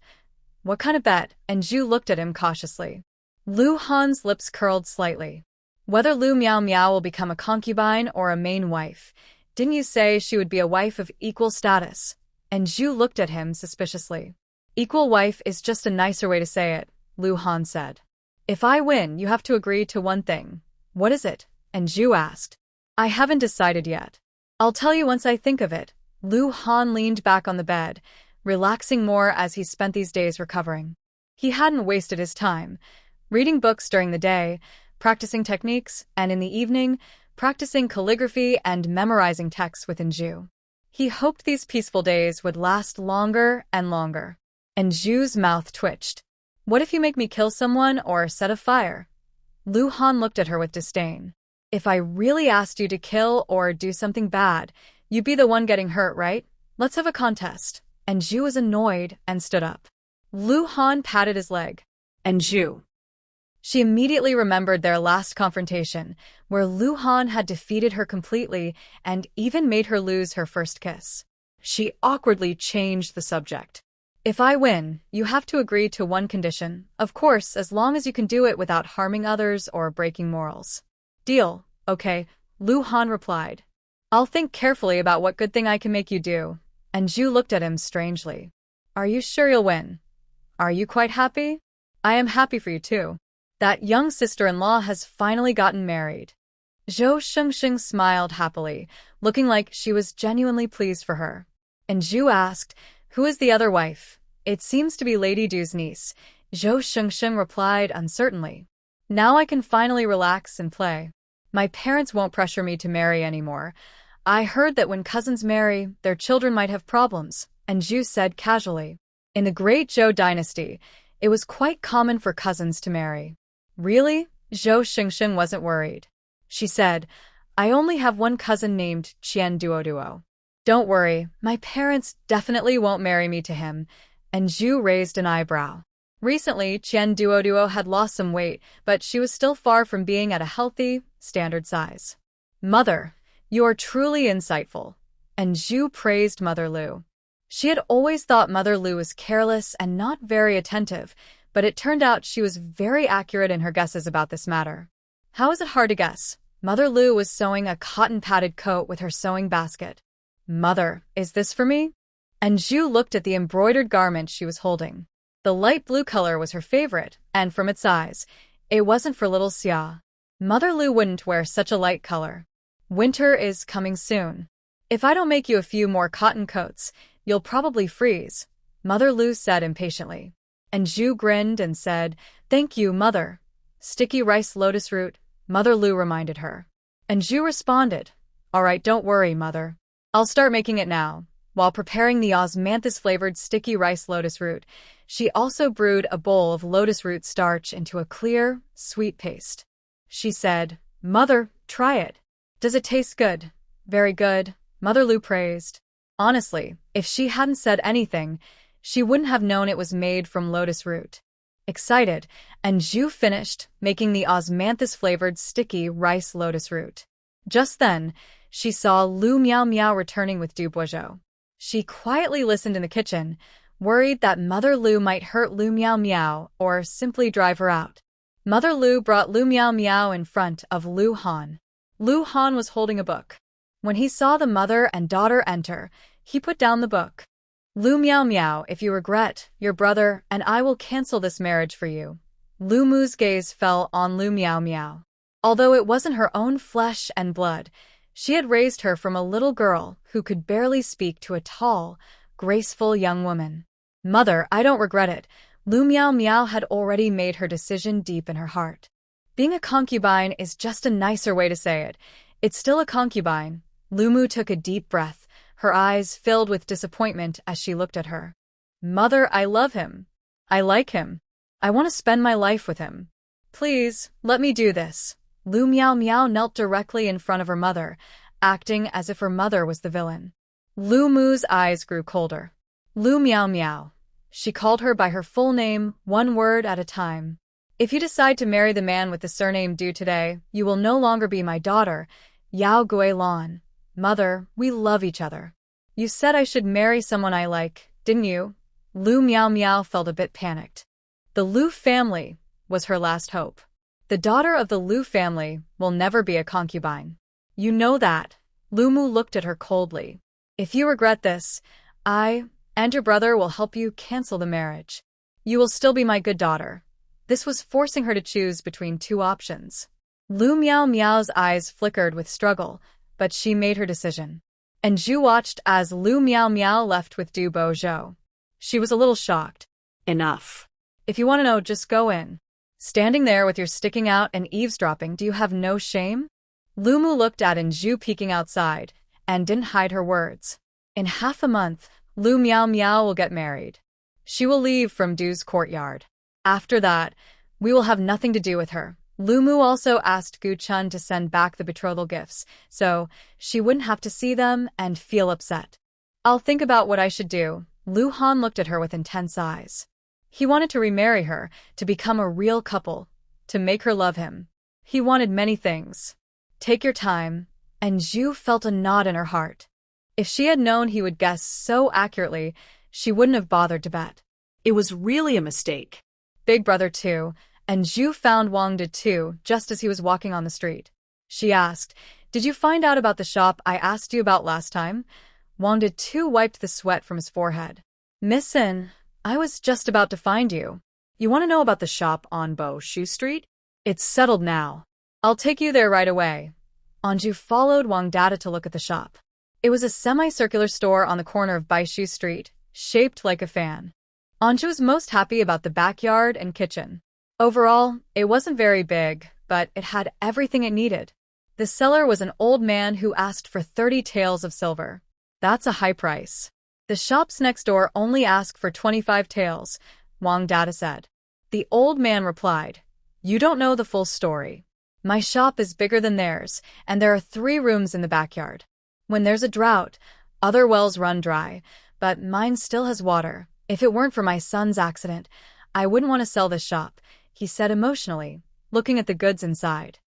"What kind of bet?" And Zhu looked at him cautiously. Lu Han's lips curled slightly. "Whether Lu Miao Miao will become a concubine or a main wife. Didn't you say she would be a wife of equal status?" And Zhu looked at him suspiciously. "Equal wife is just a nicer way to say it," Lu Han said. "If I win, you have to agree to one thing." "What is it?" And Zhu asked. "I haven't decided yet. I'll tell you once I think of it." Lu Han leaned back on the bed, relaxing more as he spent these days recovering. He hadn't wasted his time, reading books during the day, practicing techniques, and in the evening, practicing calligraphy and memorizing texts with Anju. He hoped these peaceful days would last longer and longer. Anju's mouth twitched. What if you make me kill someone or set a fire? Lu Han looked at her with disdain. If I really asked you to kill or do something bad, you'd be the one getting hurt, right? Let's have a contest. Anju was annoyed and stood up. Lu Han patted his leg. Anju. She immediately remembered their last confrontation, where Lu Han had defeated her completely and even made her lose her first kiss. She awkwardly changed the subject. If I win, you have to agree to one condition, of course, as long as you can do it without harming others or breaking morals. Deal, okay, Lu Han replied. I'll think carefully about what good thing I can make you do. Anju looked at him strangely. Are you sure you'll win? Are you quite happy? I am happy for you too. That young sister-in-law has finally gotten married. Zhou Shengsheng smiled happily, looking like she was genuinely pleased for her. Anju asked, who is the other wife? It seems to be Lady Du's niece. Zhou Shengsheng replied uncertainly. Now I can finally relax and play. My parents won't pressure me to marry anymore. I heard that when cousins marry, their children might have problems, Anju said casually. In the Great Zhou dynasty, it was quite common for cousins to marry. Really? Zhou Shengsheng wasn't worried. She said, I only have one cousin named Qian Duoduo. Don't worry, my parents definitely won't marry me to him. Anju raised an eyebrow. Recently, Qian Duoduo had lost some weight, but she was still far from being at a healthy, standard size. Mother, you are truly insightful. Anju praised Mother Lu. She had always thought Mother Lu was careless and not very attentive, but it turned out she was very accurate in her guesses about this matter. How is it hard to guess? Mother Lu was sewing a cotton-padded coat with her sewing basket. Mother, is this for me? Anju looked at the embroidered garment she was holding. The light blue color was her favorite, and from its size, it wasn't for little Xia. Mother Lu wouldn't wear such a light color. Winter is coming soon. If I don't make you a few more cotton coats, you'll probably freeze, Mother Lu said impatiently. Anju grinned and said, Thank you, Mother. Sticky rice lotus root, Mother Lu reminded her. Anju responded, All right, don't worry, Mother. I'll start making it now. While preparing the osmanthus-flavored sticky rice lotus root, she also brewed a bowl of lotus root starch into a clear, sweet paste. She said, Mother, try it. Does it taste good? Very good, Mother Lu praised. Honestly, if she hadn't said anything, she wouldn't have known it was made from lotus root. Excited, Anju finished making the osmanthus-flavored sticky rice lotus root. Just then, she saw Lu Miao Miao returning with Du Boizhou. She quietly listened in the kitchen, worried that Mother Lu might hurt Lu Miao Miao or simply drive her out. Mother Lu brought Lu Miao Miao in front of Lu Han. Lu Han was holding a book. When he saw the mother and daughter enter, he put down the book. Lu Miao Miao, if you regret, your brother and I will cancel this marriage for you. Lu Mu's gaze fell on Lu Miao Miao. Although it wasn't her own flesh and blood, she had raised her from a little girl who could barely speak to a tall, graceful young woman. Mother, I don't regret it. Lu Miao Miao had already made her decision deep in her heart. Being a concubine is just a nicer way to say it. It's still a concubine. Lu Mu took a deep breath, her eyes filled with disappointment as she looked at her. Mother, I love him. I like him. I want to spend my life with him. Please, let me do this. Lu Miao Miao knelt directly in front of her mother, acting as if her mother was the villain. Lu Mu's eyes grew colder. Lu Miao Miao. She called her by her full name, one word at a time. If you decide to marry the man with the surname Du today, you will no longer be my daughter, Yao Guilin. Mother, we love each other. You said I should marry someone I like, didn't you? Lu Miao Miao felt a bit panicked. The Lu family was her last hope. The daughter of the Lu family will never be a concubine. You know that. Lu Mu looked at her coldly. If you regret this, I and your brother will help you cancel the marriage. You will still be my good daughter. This was forcing her to choose between two options. Lu Miao Miao's eyes flickered with struggle, but she made her decision. Anju watched as Lu Miao Miao left with Du Boizhou. She was a little shocked. Enough. If you want to know, just go in. Standing there with your sticking out and eavesdropping, do you have no shame? Lumu looked at Anju peeking outside, and didn't hide her words. In half a month, Lu Miao Miao will get married. She will leave from Du's courtyard. After that, we will have nothing to do with her. Lumu also asked Gu Chun to send back the betrothal gifts, so she wouldn't have to see them and feel upset. I'll think about what I should do. Lu Han looked at her with intense eyes. He wanted to remarry her, to become a real couple, to make her love him. He wanted many things. Take your time, and Zhu felt a knot in her heart. If she had known he would guess so accurately, she wouldn't have bothered to bet. It was really a mistake. Big brother too, and Zhu found Wang did too, just as he was walking on the street. She asked, "Did you find out about the shop I asked you about last time?" Wang did too wiped the sweat from his forehead. "Missin, I was just about to find you. You want to know about the shop on Bo Shu Street? It's settled now. I'll take you there right away." Anju followed Wang Dada to look at the shop. It was a semicircular store on the corner of Baishu Street, shaped like a fan. Anju was most happy about the backyard and kitchen. Overall, it wasn't very big, but it had everything it needed. The seller was an old man who asked for 30 taels of silver. That's a high price. The shops next door only ask for 25 taels, Wang Dada said. The old man replied, "You don't know the full story. My shop is bigger than theirs, and there are 3 rooms in the backyard. When there's a drought, other wells run dry, but mine still has water. If it weren't for my son's accident, I wouldn't want to sell this shop," he said emotionally, looking at the goods inside.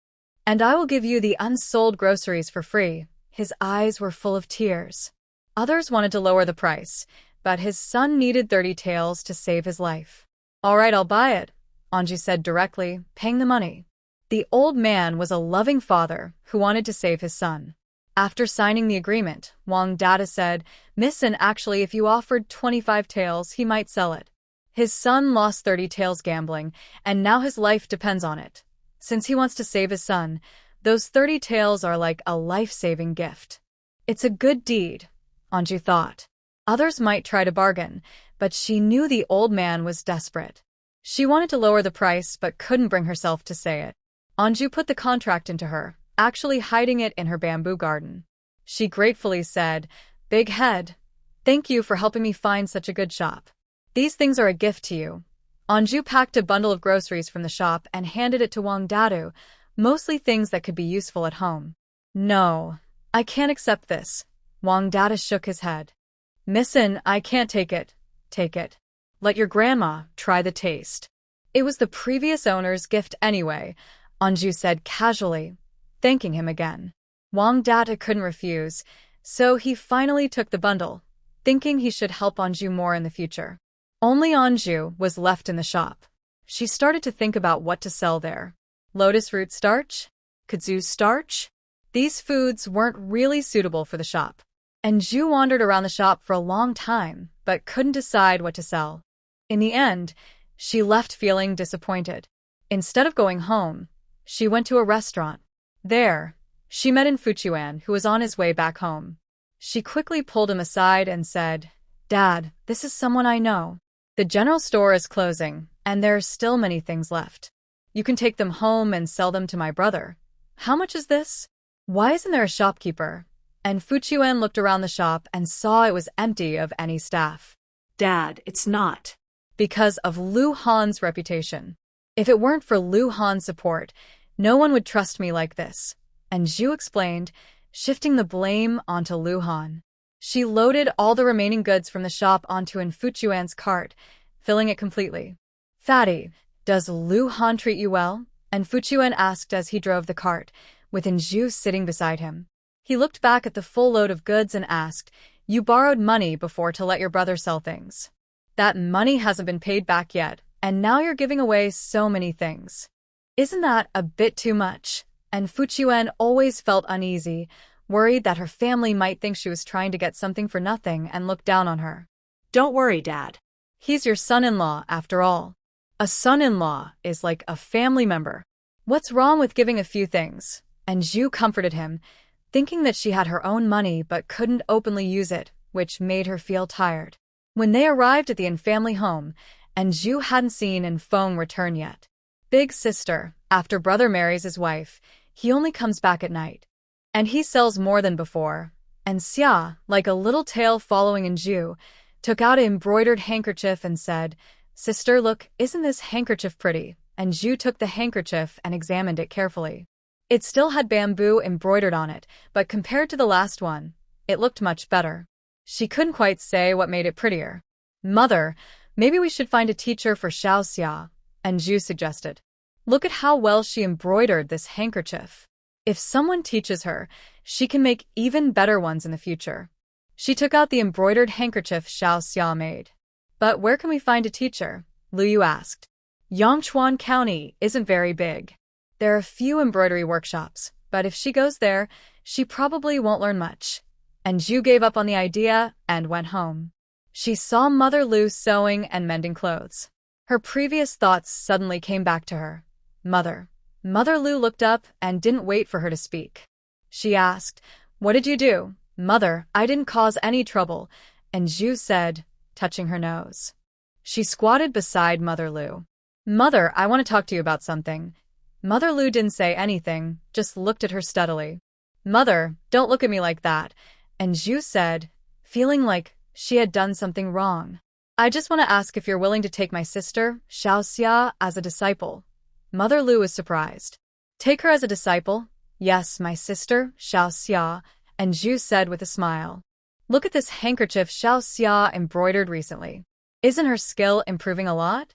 "And I will give you the unsold groceries for free." His eyes were full of tears. Others wanted to lower the price, but his son needed 30 taels to save his life. "All right, I'll buy it," Anju said directly, paying the money. The old man was a loving father who wanted to save his son. After signing the agreement, Wang Dada said, "Missin, actually, if you offered 25 taels, he might sell it. His son lost 30 taels gambling, and now his life depends on it. Since he wants to save his son, those 30 taels are like a life-saving gift." It's a good deed, Anju thought. Others might try to bargain, but she knew the old man was desperate. She wanted to lower the price but couldn't bring herself to say it. Anju put the contract into her, actually hiding it in her bamboo garden. She gratefully said, "Big head, thank you for helping me find such a good shop. These things are a gift to you." Anju packed a bundle of groceries from the shop and handed it to Wang Dadu, mostly things that could be useful at home. "No, I can't accept this." Wang Dada shook his head. "Missin, I can't take it." "Take it. Let your grandma try the taste." It was the previous owner's gift anyway, Anju said casually, thanking him again. Wang Dada couldn't refuse, so he finally took the bundle, thinking he should help Anju more in the future. Only Anju was left in the shop. She started to think about what to sell there. Lotus root starch? Kudzu starch? These foods weren't really suitable for the shop. And Zhu wandered around the shop for a long time, but couldn't decide what to sell. In the end, she left feeling disappointed. Instead of going home, she went to a restaurant. There, she met in Fuchuan, who was on his way back home. She quickly pulled him aside and said, "Dad, this is someone I know. The general store is closing, and there are still many things left. You can take them home and sell them to my brother. How much is this? Why isn't there a shopkeeper?" And Fuchuan looked around the shop and saw it was empty of any staff. "Dad, it's not." Because of Lu Han's reputation. "If it weren't for Lu Han's support, no one would trust me like this," and Zhu explained, shifting the blame onto Lu Han. She loaded all the remaining goods from the shop onto Fuchuan's cart, filling it completely. "Fatty, does Lu Han treat you well?" And Fuchuan asked as he drove the cart, with Zhu sitting beside him. He looked back at the full load of goods and asked, "You borrowed money before to let your brother sell things. That money hasn't been paid back yet, and now you're giving away so many things. Isn't that a bit too much?" And Fuchuan always felt uneasy, worried that her family might think she was trying to get something for nothing and look down on her. "Don't worry, Dad. He's your son-in-law, after all. A son-in-law is like a family member. What's wrong with giving a few things?" And Zhu comforted him, thinking that she had her own money but couldn't openly use it, which made her feel tired. When they arrived at the in-family home, and Zhu hadn't seen In Feng return yet. Big sister, after brother marries his wife, he only comes back at night. And he sells more than before. And Xia, like a little tail following in Zhu, took out an embroidered handkerchief and said, "Sister, look, isn't this handkerchief pretty?" And Zhu took the handkerchief and examined it carefully. It still had bamboo embroidered on it, but compared to the last one, it looked much better. She couldn't quite say what made it prettier. "Mother, maybe we should find a teacher for Xiao Xia," and Zhu suggested. "Look at how well she embroidered this handkerchief. If someone teaches her, she can make even better ones in the future." She took out the embroidered handkerchief Xiao Xia made. "But where can we find a teacher?" Lu Yu asked. "Yangchuan County isn't very big. There are a few embroidery workshops, but if she goes there, she probably won't learn much." And Zhu gave up on the idea and went home. She saw Mother Lu sewing and mending clothes. Her previous thoughts suddenly came back to her. Mother. Mother Lu looked up and didn't wait for her to speak. She asked, "What did you do?" "Mother, I didn't cause any trouble," and Zhu said, touching her nose. She squatted beside Mother Lu. "Mother, I want to talk to you about something." Mother Lu didn't say anything, just looked at her steadily. "Mother, don't look at me like that," and Zhu said, feeling like she had done something wrong. "I just want to ask if you're willing to take my sister, Xiao Xia, as a disciple." Mother Lu was surprised. "Take her as a disciple?" "Yes, my sister, Xiao Xia," and Zhu said with a smile. "Look at this handkerchief Xiao Xia embroidered recently. Isn't her skill improving a lot?"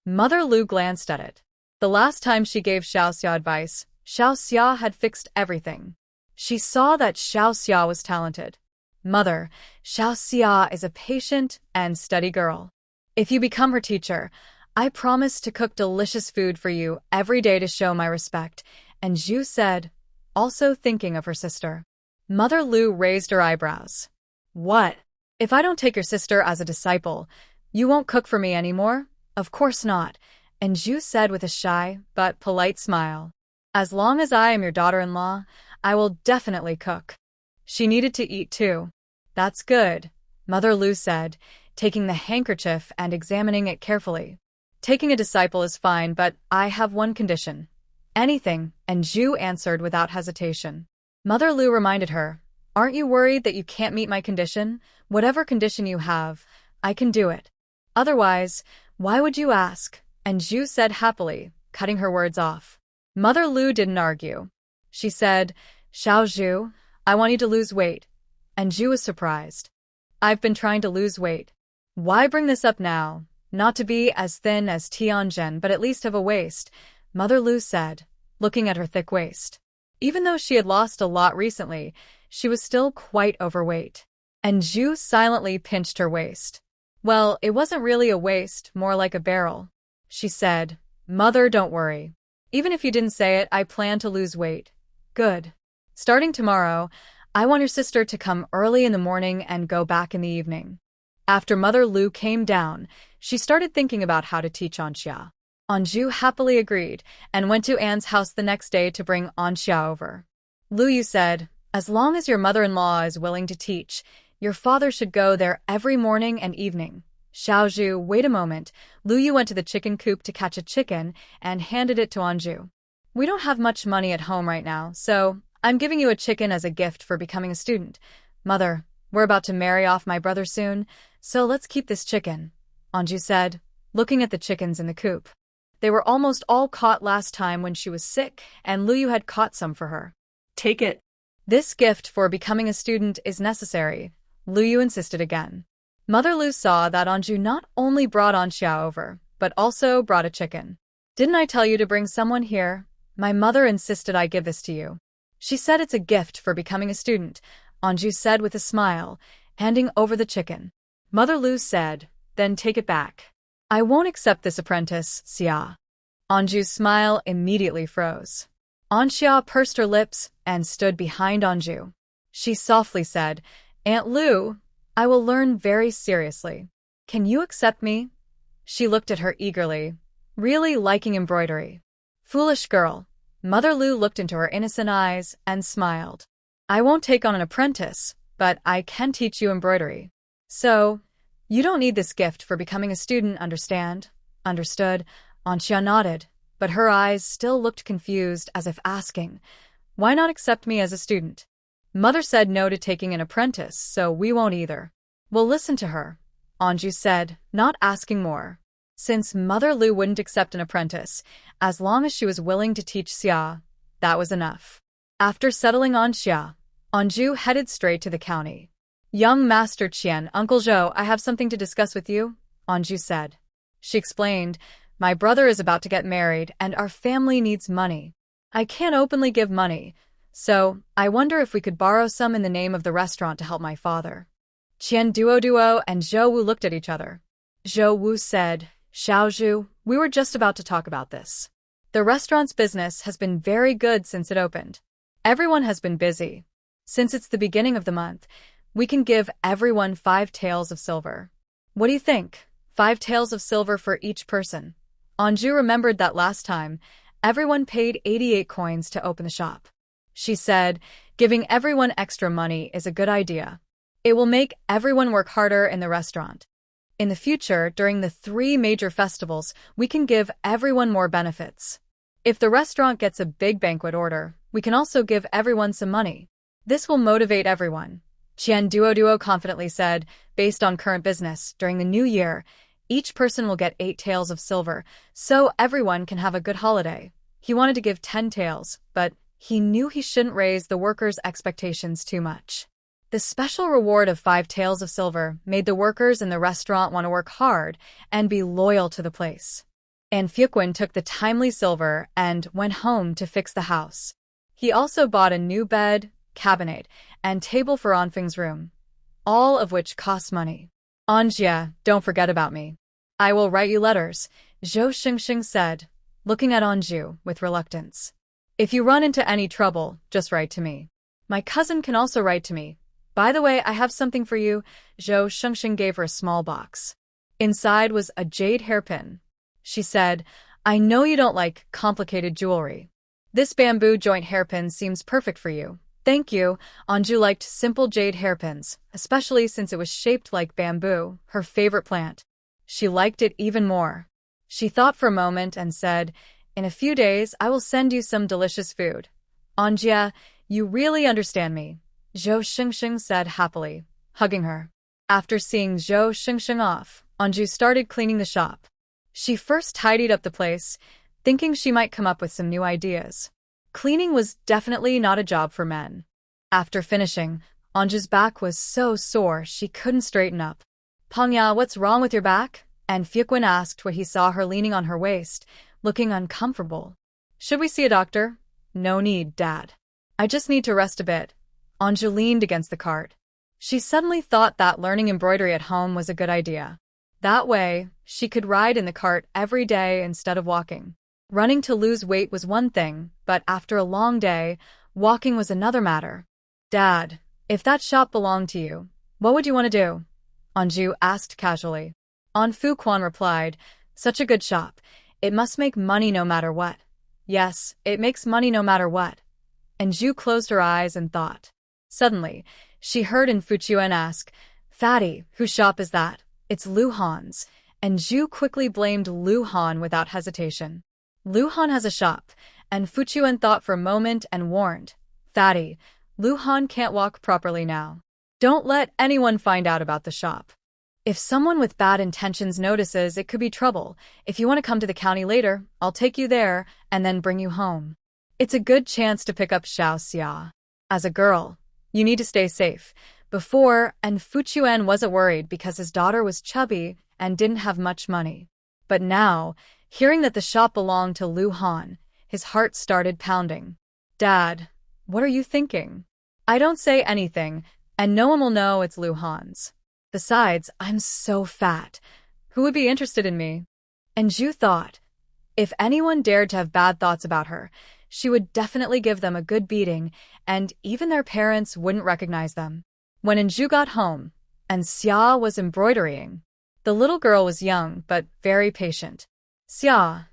Mother Lu glanced at it. The last time she gave Xiao Xia advice, Xiao Xia had fixed everything. She saw that Xiao Xia was talented. "Mother, Xiao Xia is a patient and steady girl. If you become her teacher, I promise to cook delicious food for you every day to show my respect," and Zhu said, also thinking of her sister. Mother Lu raised her eyebrows. "What? If I don't take your sister as a disciple, you won't cook for me anymore?" "Of course not," and Zhu said with a shy but polite smile. "As long as I am your daughter-in-law, I will definitely cook." She needed to eat too. "That's good," Mother Lu said, taking the handkerchief and examining it carefully. "Taking a disciple is fine, but I have one condition." "Anything," and Zhu answered without hesitation. Mother Lu reminded her, "Aren't you worried that you can't meet my condition? Whatever condition you have, I can do it. Otherwise, why would you ask?" And Zhu said happily, cutting her words off. Mother Lu didn't argue. She said, "Xiao Zhu, I want you to lose weight." And Zhu was surprised. "I've been trying to lose weight. Why bring this up now? Not to be as thin as Tianjin, but at least have a waist," Mother Lu said, looking at her thick waist. Even though she had lost a lot recently, she was still quite overweight. And Zhu silently pinched her waist. "Well, it wasn't really a waist, more like a barrel." She said, "Mother, don't worry. Even if you didn't say it, I plan to lose weight." "Good. Starting tomorrow, I want your sister to come early in the morning and go back in the evening." After Mother Lu came down, she started thinking about how to teach Anxia. Anju happily agreed and went to Anne's house the next day to bring Anxia over. Lu Yu said, "As long as your mother-in-law is willing to teach, your father should go there every morning and evening." Xiaozhu, wait a moment. Lu Yu went to the chicken coop to catch a chicken and handed it to Anju. "We don't have much money at home right now, so I'm giving you a chicken as a gift for becoming a student." "Mother, we're about to marry off my brother soon, so let's keep this chicken," Anju said, looking at the chickens in the coop. They were almost all caught last time when she was sick, and Lu Yu had caught some for her. "Take it." "This gift for becoming a student is necessary," Lu Yu insisted again. Mother Lu saw that Anju not only brought Anxia over, but also brought a chicken. "Didn't I tell you to bring someone here? My mother insisted I give this to you." "She said it's a gift for becoming a student," Anju said with a smile, handing over the chicken. Mother Lu said, "Then take it back. I won't accept this apprentice, Xia." Anju's smile immediately froze. Anxia pursed her lips and stood behind Anju. She softly said, "Aunt Lu, I will learn very seriously. Can you accept me?" She looked at her eagerly, really liking embroidery. "Foolish girl." Mother Lu looked into her innocent eyes and smiled. "I won't take on an apprentice, but I can teach you embroidery." So, You don't need this gift for becoming a student, understand? Understood. Anxia nodded, but her eyes still looked confused as if asking, why not accept me as a student? Mother said no to taking an apprentice, so we won't either. We'll listen to her, Anju said, not asking more. Since Mother Lu wouldn't accept an apprentice, as long as she was willing to teach Xia, that was enough. After settling on Xia, Anju headed straight to the county. Young Master Qian, Uncle Zhou, I have something to discuss with you, Anju said. She explained, my brother is about to get married and our family needs money. I can't openly give money, so I wonder if we could borrow some in the name of the restaurant to help my father. Qian Duo and Zhou Wu looked at each other. Zhou Wu said, Xiaozhu, we were just about to talk about this. The restaurant's business has been very good since it opened. Everyone has been busy. Since it's the beginning of the month, we can give everyone 5 taels of silver. What do you think? 5 taels of silver for each person. Anju remembered that last time, everyone paid 88 coins to open the shop. She said, giving everyone extra money is a good idea. It will make everyone work harder in the restaurant. In the future, during the 3 major festivals, we can give everyone more benefits. If the restaurant gets a big banquet order, we can also give everyone some money. This will motivate everyone. Qian Duo confidently said, based on current business, during the new year, each person will get 8 taels of silver, so everyone can have a good holiday. He wanted to give 10 taels, but he knew he shouldn't raise the workers' expectations too much. The special reward of 5 taels of silver made the workers in the restaurant want to work hard and be loyal to the place. And Fuquin took the timely silver and went home to fix the house. He also bought a new bed, cabinet, and table for Anfeng's room, all of which cost money. Anjia, don't forget about me. I will write you letters, Zhou Xingxing said, looking at Anju with reluctance. If you run into any trouble, just write to me. My cousin can also write to me. By the way, I have something for you. Zhou Shengxing gave her a small box. Inside was a jade hairpin. She said, I know you don't like complicated jewelry. This bamboo joint hairpin seems perfect for you. Thank you. Anju liked simple jade hairpins, especially since it was shaped like bamboo, her favorite plant. She liked it even more. She thought for a moment and said, in a few days, I will send you some delicious food. Anjia, you really understand me. Zhou Xingxing said happily, hugging her. After seeing Zhou Xingxing off, Anju started cleaning the shop. She first tidied up the place, thinking she might come up with some new ideas. Cleaning was definitely not a job for men. After finishing, Anju's back was so sore she couldn't straighten up. Pengya, what's wrong with your back? And Fuquin asked when he saw her leaning on her waist, looking uncomfortable. Should we see a doctor? No need, Dad. I just need to rest a bit. Anju leaned against the cart. She suddenly thought that learning embroidery at home was a good idea. That way, she could ride in the cart every day instead of walking. Running to lose weight was one thing, but after a long day, walking was another matter. Dad, if that shop belonged to you, what would you want to do? Anju asked casually. An Fuquan replied, such a good shop. It must make money no matter what. Yes, it makes money no matter what. And Zhu closed her eyes and thought. Suddenly, she heard In Fuchuan ask, Fatty, whose shop is that? It's Lu Han's. And Zhu quickly blamed Lu Han without hesitation. Lu Han has a shop, and Fuchuan thought for a moment and warned, Fatty, Lu Han can't walk properly now. Don't let anyone find out about the shop. If someone with bad intentions notices, it could be trouble. If you want to come to the county later, I'll take you there and then bring you home. It's a good chance to pick up Xiao Xia. As a girl, you need to stay safe. Before, and Fuchuan wasn't worried because his daughter was chubby and didn't have much money. But now, hearing that the shop belonged to Lu Han, his heart started pounding. Dad, what are you thinking? I don't say anything, and no one will know it's Lu Han's. Besides, I'm so fat. Who would be interested in me? And Zhu thought, if anyone dared to have bad thoughts about her, she would definitely give them a good beating, and even their parents wouldn't recognize them. When Anju got home, and Xia was embroidering, the little girl was young but very patient. Xia,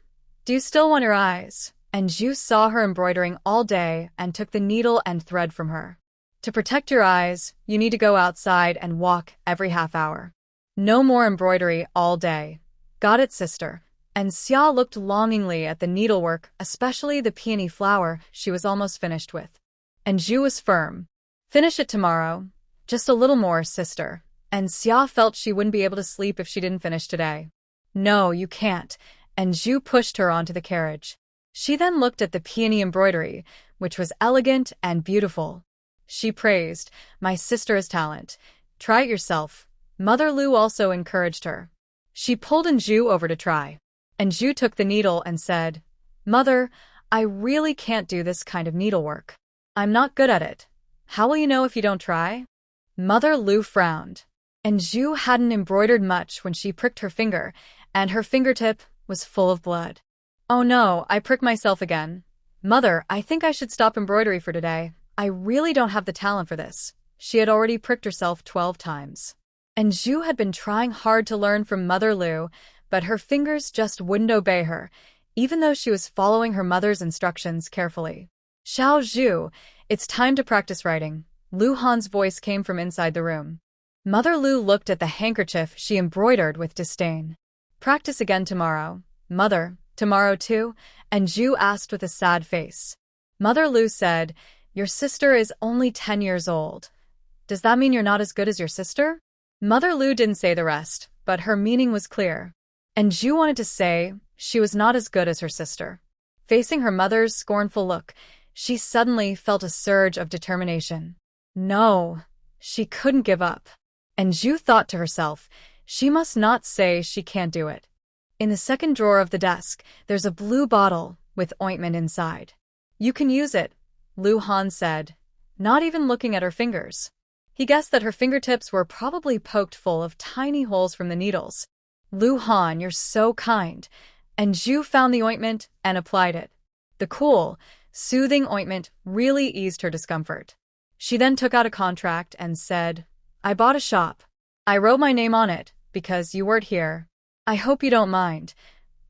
do you still want your eyes? And Zhu saw her embroidering all day and took the needle and thread from her. To protect your eyes, you need to go outside and walk every half hour. No more embroidery all day. Got it, sister. And Xia looked longingly at the needlework, especially the peony flower she was almost finished with. And Zhu was firm. Finish it tomorrow. Just a little more, sister. And Xia felt she wouldn't be able to sleep if she didn't finish today. No, you can't. And Zhu pushed her onto the carriage. She then looked at the peony embroidery, which was elegant and beautiful. She praised, my sister has talent. Try it yourself. Mother Lu also encouraged her. She pulled Zhu over to try. And Zhu took the needle and said, Mother, I really can't do this kind of needlework. I'm not good at it. How will you know if you don't try? Mother Lu frowned. And Zhu hadn't embroidered much when she pricked her finger, and her fingertip was full of blood. Oh no, I pricked myself again. Mother, I think I should stop embroidery for today. I really don't have the talent for this. She had already pricked herself 12 times. And Zhu had been trying hard to learn from Mother Lu, but her fingers just wouldn't obey her, even though she was following her mother's instructions carefully. Xiao Zhu, it's time to practice writing. Lu Han's voice came from inside the room. Mother Lu looked at the handkerchief she embroidered with disdain. Practice again tomorrow. Mother, tomorrow too? And Zhu asked with a sad face. Mother Lu said, your sister is only 10 years old. Does that mean you're not as good as your sister? Mother Lu didn't say the rest, but her meaning was clear. And Zhu wanted to say she was not as good as her sister. Facing her mother's scornful look, she suddenly felt a surge of determination. No, she couldn't give up. And Zhu thought to herself, she must not say she can't do it. In the second drawer of the desk, there's a blue bottle with ointment inside. You can use it, Lu Han said, not even looking at her fingers. He guessed that her fingertips were probably poked full of tiny holes from the needles. Lu Han, you're so kind. And Zhu found the ointment and applied it. The cool, soothing ointment really eased her discomfort. She then took out a contract and said, I bought a shop. I wrote my name on it because you weren't here. I hope you don't mind.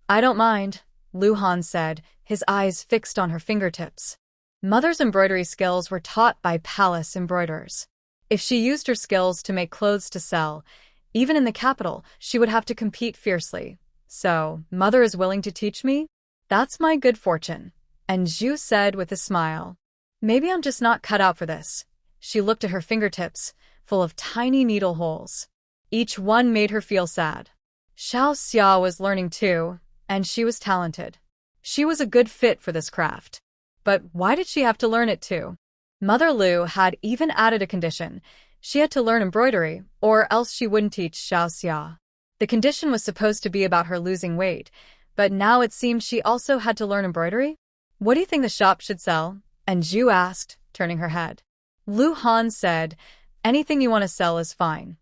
I don't mind, Lu Han said, his eyes fixed on her fingertips. Mother's embroidery skills were taught by palace embroiderers. If she used her skills to make clothes to sell, even in the capital, she would have to compete fiercely. So, Mother is willing to teach me? That's my good fortune. And Zhu said with a smile. Maybe I'm just not cut out for this. She looked at her fingertips, full of tiny needle holes. Each one made her feel sad. Xiao Xia was learning too, and she was talented. She was a good fit for this craft. But why did she have to learn it too? Mother Lu had even added a condition. She had to learn embroidery, or else she wouldn't teach Xiao Xia. The condition was supposed to be about her losing weight, but now it seemed she also had to learn embroidery? What do you think the shop should sell? And Zhu asked, turning her head. Lu Han said, anything you want to sell is fine.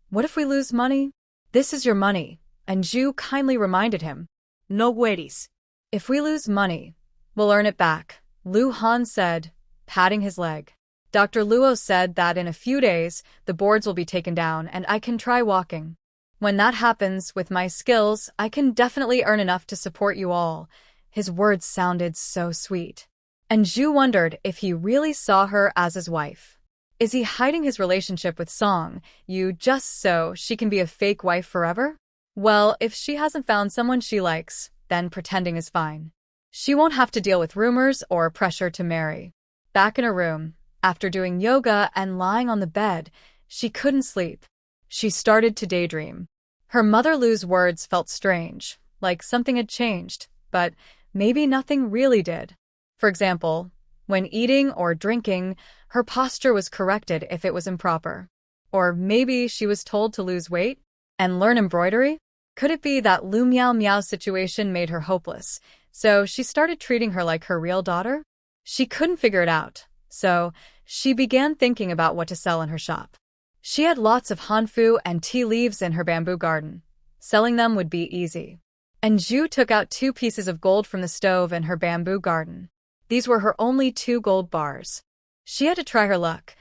What if we lose money? This is your money. And Zhu kindly reminded him. No worries. If we lose money, we'll earn it back, Lu Han said, patting his leg. Dr. Luo said that in a few days, the boards will be taken down and I can try walking. When that happens, with my skills, I can definitely earn enough to support you all. His words sounded so sweet. And Zhu wondered if he really saw her as his wife. Is he hiding his relationship with Song Yu just so she can be a fake wife forever? Well, if she hasn't found someone she likes, then pretending is fine. She won't have to deal with rumors or pressure to marry. Back in her room, after doing yoga and lying on the bed, she couldn't sleep. She started to daydream. Her Mother Lu's words felt strange, like something had changed, but maybe nothing really did. For example, when eating or drinking, her posture was corrected if it was improper. Or maybe she was told to lose weight and learn embroidery? Could it be that Lu Miao Miao's situation made her hopeless, so she started treating her like her real daughter? She couldn't figure it out, so she began thinking about what to sell in her shop. She had lots of hanfu and tea leaves in her bamboo garden. Selling them would be easy. And Zhu took out 2 pieces of gold from the stove in her bamboo garden. These were her only 2 gold bars. She had to try her luck.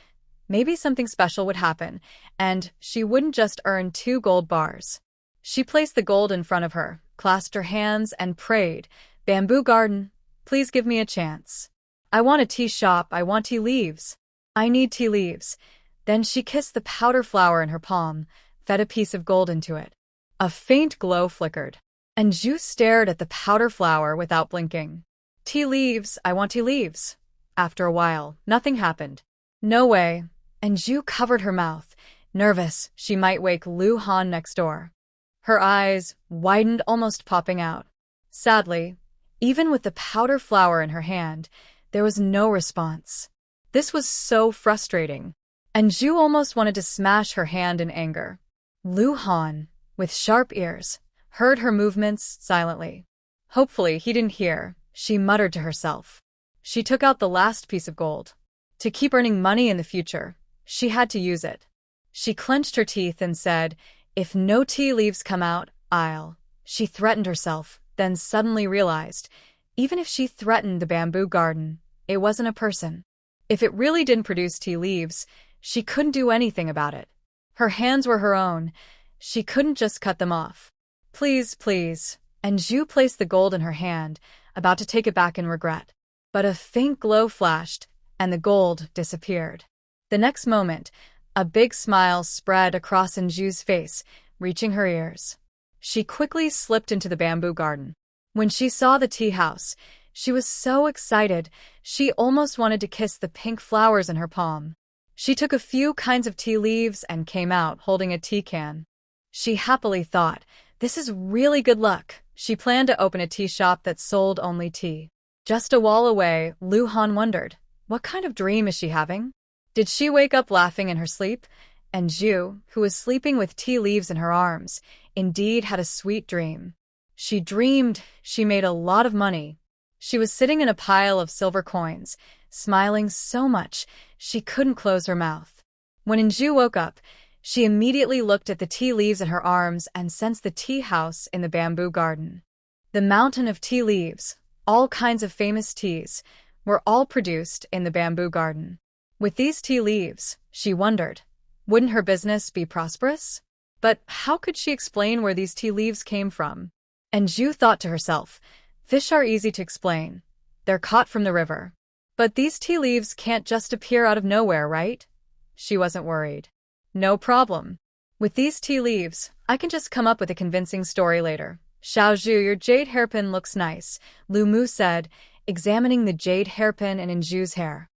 Maybe something special would happen, and she wouldn't just earn 2 gold bars. She placed the gold in front of her, clasped her hands, and prayed, Bamboo garden, please give me a chance. I want a tea shop, I want tea leaves. I need tea leaves. Then she kissed the powder flower in her palm, fed a piece of gold into it. A faint glow flickered, and Zhu stared at the powder flower without blinking. Tea leaves, I want tea leaves. After a while, nothing happened. No way. And Zhu covered her mouth, nervous she might wake Lu Han next door. Her eyes widened, almost popping out. Sadly, even with the powder flower in her hand, there was no response. This was so frustrating, and Zhu almost wanted to smash her hand in anger. Lu Han, with sharp ears, heard her movements silently. Hopefully he didn't hear, she muttered to herself. She took out the last piece of gold. To keep earning money in the future, she had to use it. She clenched her teeth and said, "If no tea leaves come out, I'll." She threatened herself, then suddenly realized, even if she threatened the bamboo garden, it wasn't a person. If it really didn't produce tea leaves, she couldn't do anything about it. Her hands were her own. She couldn't just cut them off. Please, please. And Zhu placed the gold in her hand, about to take it back in regret. But a faint glow flashed, and the gold disappeared. The next moment, a big smile spread across Zhu's face, reaching her ears. She quickly slipped into the bamboo garden. When she saw the tea house, she was so excited, she almost wanted to kiss the pink flowers in her palm. She took a few kinds of tea leaves and came out holding a tea can. She happily thought, this is really good luck. She planned to open a tea shop that sold only tea. Just a wall away, Lu Han wondered, what kind of dream is she having? Did she wake up laughing in her sleep? And Zhu, who was sleeping with tea leaves in her arms, indeed had a sweet dream. She dreamed she made a lot of money. She was sitting in a pile of silver coins, smiling so much she couldn't close her mouth. When Zhu woke up, she immediately looked at the tea leaves in her arms and sensed the tea house in the bamboo garden. The mountain of tea leaves, all kinds of famous teas, were all produced in the bamboo garden. With these tea leaves, she wondered, wouldn't her business be prosperous? But how could she explain where these tea leaves came from? And Zhu thought to herself, fish are easy to explain. They're caught from the river. But these tea leaves can't just appear out of nowhere, right? She wasn't worried. No problem. With these tea leaves, I can just come up with a convincing story later. Xiao Zhu, your jade hairpin looks nice, Lu Mu said, examining the jade hairpin in Zhu's hair.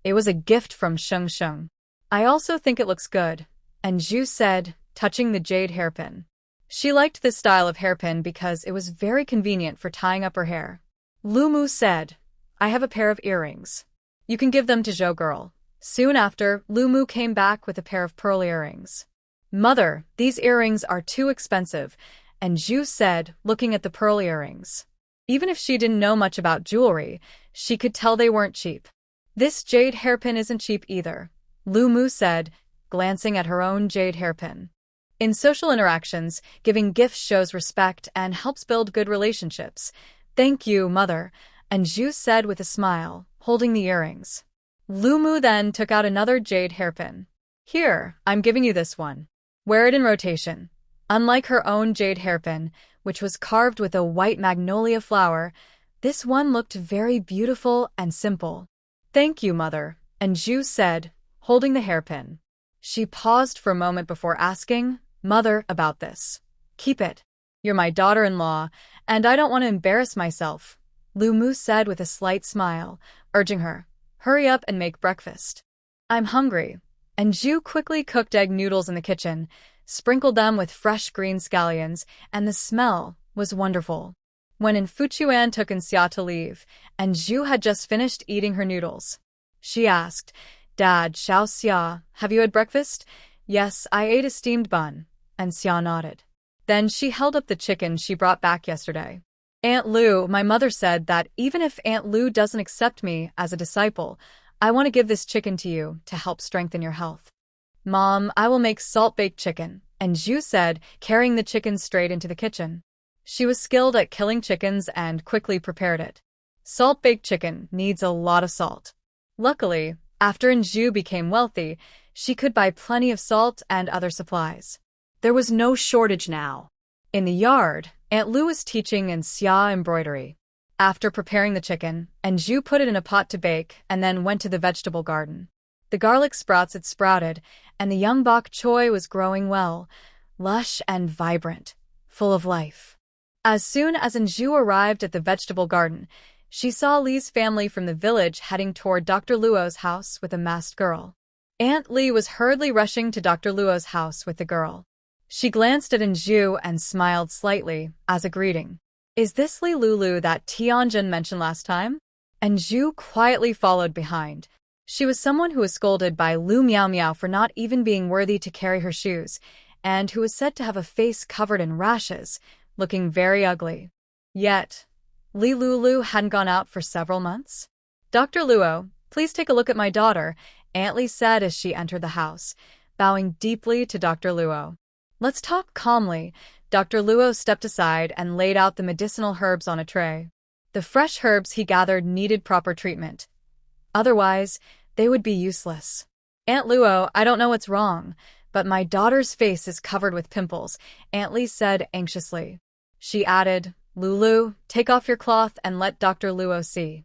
It was a gift from Sheng Sheng. I also think it looks good, and Zhu said, touching the jade hairpin. She liked this style of hairpin because it was very convenient for tying up her hair. Lu Mu said, I have a pair of earrings. You can give them to Zhou girl. Soon after, Lu Mu came back with a pair of pearl earrings. Mother, these earrings are too expensive, and Zhu said, looking at the pearl earrings. Even if she didn't know much about jewelry, she could tell they weren't cheap. This jade hairpin isn't cheap either, Lu Mu said, glancing at her own jade hairpin. In social interactions, giving gifts shows respect and helps build good relationships. Thank you, mother, and Zhu said with a smile, holding the earrings. Lu Mu then took out another jade hairpin. Here, I'm giving you this one. Wear it in rotation. Unlike her own jade hairpin, which was carved with a white magnolia flower, this one looked very beautiful and simple. Thank you, mother, and Zhu said, holding the hairpin. She paused for a moment before asking, Mother, about this. Keep it. You're my daughter-in-law, and I don't want to embarrass myself, Lu Mu said with a slight smile, urging her. Hurry up and make breakfast. I'm hungry. And Zhu quickly cooked egg noodles in the kitchen, sprinkled them with fresh green scallions, and the smell was wonderful. When Fuchuan took Xia to leave, and Zhu had just finished eating her noodles, she asked, Dad, Xiao Xia, have you had breakfast? Yes, I ate a steamed bun, and Xia nodded. Then she held up the chicken she brought back yesterday. Aunt Lu, my mother said that even if Aunt Lu doesn't accept me as a disciple, I want to give this chicken to you to help strengthen your health. Mom, I will make salt-baked chicken, and Zhu said, carrying the chicken straight into the kitchen. She was skilled at killing chickens and quickly prepared it. Salt-baked chicken needs a lot of salt. Luckily, after Zhu became wealthy, she could buy plenty of salt and other supplies. There was no shortage now. In the yard, Aunt Lu was teaching Xia embroidery. After preparing the chicken, Zhu put it in a pot to bake and then went to the vegetable garden. The garlic sprouts had sprouted, and the young bok choy was growing well. lush and vibrant, full of life. As soon as Anju arrived at the vegetable garden, she saw Lee's family from the village heading toward Dr. Luo's house with a masked girl. Aunt Lee was hurriedly rushing to Dr. Luo's house with the girl. She glanced at Anju and smiled slightly as a greeting. Is this Lee Lulu that Tianjin mentioned last time? Anju quietly followed behind. She was someone who was scolded by Lu Miao Miao for not even being worthy to carry her shoes, and who was said to have a face covered in rashes, looking very ugly. Yet, Li Lulu hadn't gone out for several months. Dr. Luo, please take a look at my daughter, Aunt Lee said as she entered the house, bowing deeply to Dr. Luo. Let's talk calmly. Dr. Luo stepped aside and laid out the medicinal herbs on a tray. The fresh herbs he gathered needed proper treatment. Otherwise, they would be useless. Aunt Luo, I don't know what's wrong, but my daughter's face is covered with pimples, Aunt Lee said anxiously. She added, Lulu, take off your cloth and let Dr. Luo see.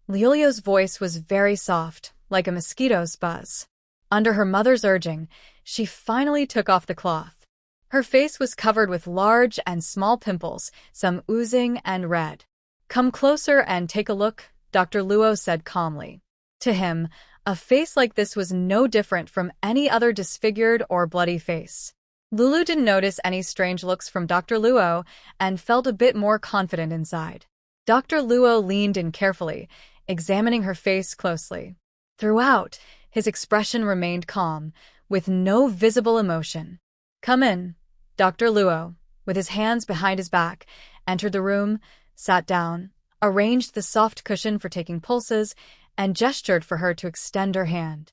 Liulio's voice was very soft, like a mosquito's buzz. Under her mother's urging, she finally took off the cloth. Her face was covered with large and small pimples, some oozing and red. Come closer and take a look, Dr. Luo said calmly. To him, a face like this was no different from any other disfigured or bloody face. Lulu didn't notice any strange looks from Dr. Luo and felt a bit more confident inside. Dr. Luo leaned in carefully, examining her face closely. Throughout, his expression remained calm, with no visible emotion. Come in. Dr. Luo, with his hands behind his back, entered the room, sat down, arranged the soft cushion for taking pulses, and gestured for her to extend her hand.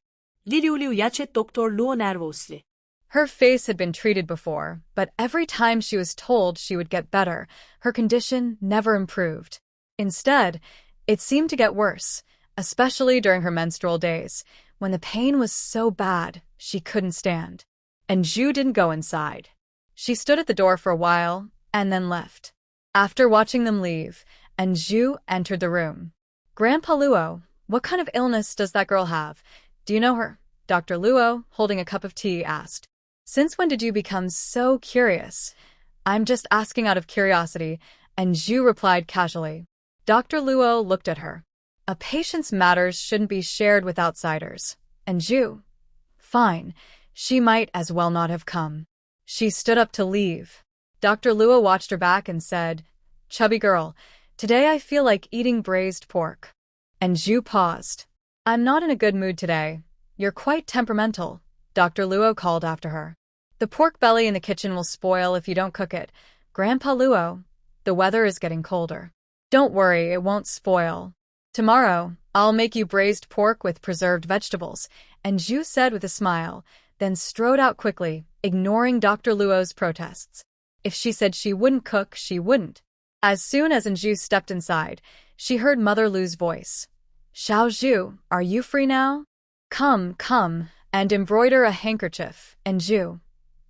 Her face had been treated before, but every time she was told she would get better, her condition never improved. Instead, it seemed to get worse, especially during her menstrual days, when the pain was so bad she couldn't stand. And Zhu didn't go inside. She stood at the door for a while and then left. After watching them leave, Anju entered the room. Grandpa Luo, what kind of illness does that girl have? Do you know her? Dr. Luo, holding a cup of tea, asked. Since when did you become so curious? I'm just asking out of curiosity, Anju replied casually. Dr. Luo looked at her. A patient's matters shouldn't be shared with outsiders. Anju. Fine. She might as well not have come. She stood up to leave. Dr. Luo watched her back and said, Chubby girl, today I feel like eating braised pork. And Zhu paused. I'm not in a good mood today. You're quite temperamental, Dr. Luo called after her. The pork belly in the kitchen will spoil if you don't cook it. Grandpa Luo, the weather is getting colder. Don't worry, it won't spoil. Tomorrow, I'll make you braised pork with preserved vegetables, and Zhu said with a smile, then strode out quickly, ignoring Dr. Luo's protests. If she said she wouldn't cook, she wouldn't. As soon as Anju stepped inside, she heard Mother Lu's voice. Xiao Zhu, are you free now? Come, and embroider a handkerchief, Anju.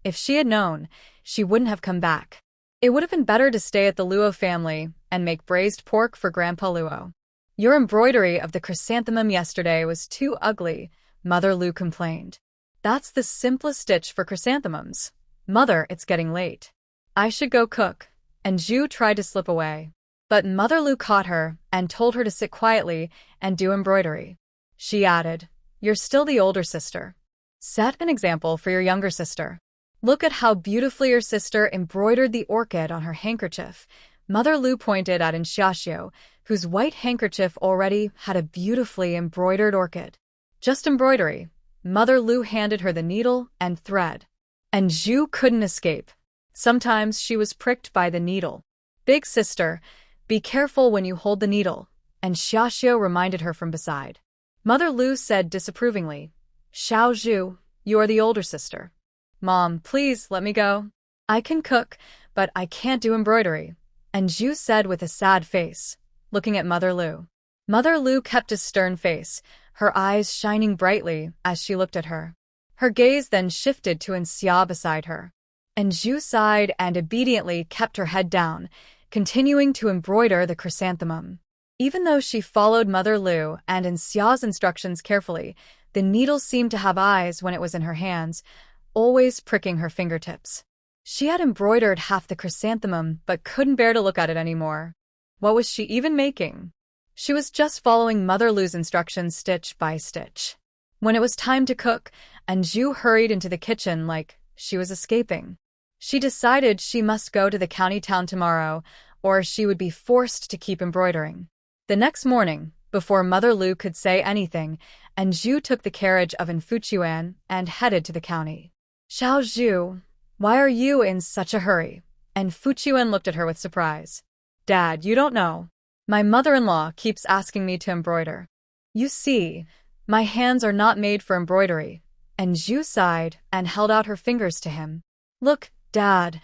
If she had known, she wouldn't have come back. It would have been better to stay at the Luo family and make braised pork for Grandpa Luo. Your embroidery of the chrysanthemum yesterday was too ugly, Mother Lu complained. That's the simplest stitch for chrysanthemums. Mother, it's getting late. I should go cook. And Zhu tried to slip away. But Mother Lu caught her and told her to sit quietly and do embroidery. She added, You're still the older sister. Set an example for your younger sister. Look at how beautifully your sister embroidered the orchid on her handkerchief. Mother Lu pointed at Xiaoxiu, whose white handkerchief already had a beautifully embroidered orchid. Just embroidery. Mother Lu handed her the needle and thread. And Zhu couldn't escape. Sometimes she was pricked by the needle. Big sister, be careful when you hold the needle, and Xiaoxiu reminded her from beside. Mother Lu said disapprovingly, Xiao Zhu, you are the older sister. Mom, please let me go. I can cook, but I can't do embroidery. And Zhu said with a sad face, looking at Mother Lu. Mother Lu kept a stern face, her eyes shining brightly as she looked at her. Her gaze then shifted to Xia beside her. And Zhu sighed and obediently kept her head down, continuing to embroider the chrysanthemum. Even though she followed Mother Lu and Xia's instructions carefully, the needle seemed to have eyes when it was in her hands, always pricking her fingertips. She had embroidered half the chrysanthemum but couldn't bear to look at it anymore. What was she even making? She was just following Mother Lu's instructions stitch by stitch. When it was time to cook, Anju hurried into the kitchen like she was escaping. She decided she must go to the county town tomorrow, or she would be forced to keep embroidering. The next morning, before Mother Lu could say anything, Anju took the carriage of Fuchuan and headed to the county. Xiao Zhu, why are you in such a hurry? And Fuchuan looked at her with surprise. Dad, you don't know. My mother-in-law keeps asking me to embroider. You see, my hands are not made for embroidery. And Zhu sighed and held out her fingers to him. Look, Dad,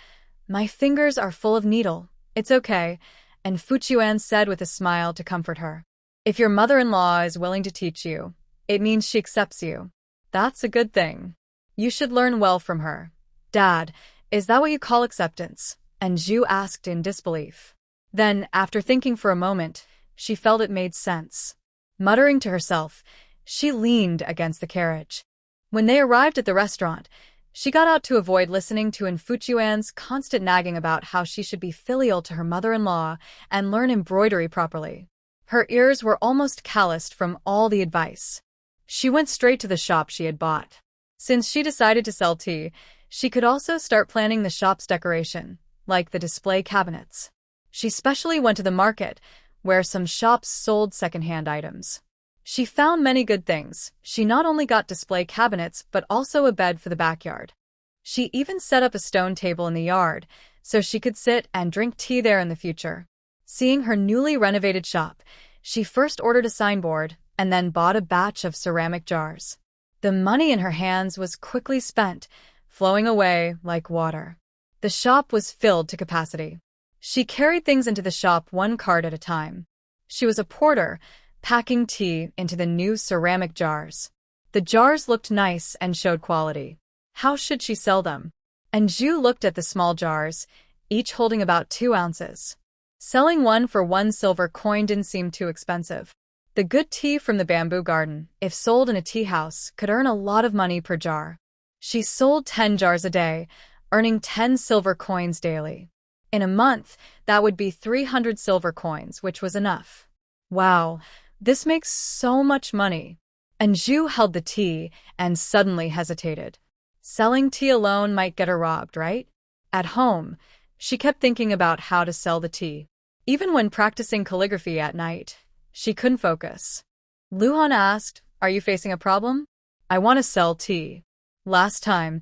my fingers are full of needle. It's okay. And Fuchuan said with a smile to comfort her. If your mother-in-law is willing to teach you, it means she accepts you. That's a good thing. You should learn well from her. Dad, is that what you call acceptance? And Zhu asked in disbelief. Then, after thinking for a moment, she felt it made sense. Muttering to herself, she leaned against the carriage. When they arrived at the restaurant, she got out to avoid listening to Fuchuan's constant nagging about how she should be filial to her mother-in-law and learn embroidery properly. Her ears were almost calloused from all the advice. She went straight to the shop she had bought. Since she decided to sell tea, she could also start planning the shop's decoration, like the display cabinets. She specially went to the market, where some shops sold second-hand items. She found many good things. She not only got display cabinets, but also a bed for the backyard. She even set up a stone table in the yard, so she could sit and drink tea there in the future. Seeing her newly renovated shop, she first ordered a signboard and then bought a batch of ceramic jars. The money in her hands was quickly spent, flowing away like water. The shop was filled to capacity. She carried things into the shop one cart at a time. She was a porter, packing tea into the new ceramic jars. The jars looked nice and showed quality. How should she sell them? And Zhu looked at the small jars, each holding about 2 ounces. Selling one for 1 silver coin didn't seem too expensive. The good tea from the bamboo garden, if sold in a tea house, could earn a lot of money per jar. She sold 10 jars a day, earning 10 silver coins daily. In a month, that would be 300 silver coins, which was enough. Wow, this makes so much money. And Zhu held the tea and suddenly hesitated. Selling tea alone might get her robbed, right? At home, she kept thinking about how to sell the tea. Even when practicing calligraphy at night, she couldn't focus. Luhan asked, "Are you facing a problem?" "I want to sell tea. Last time,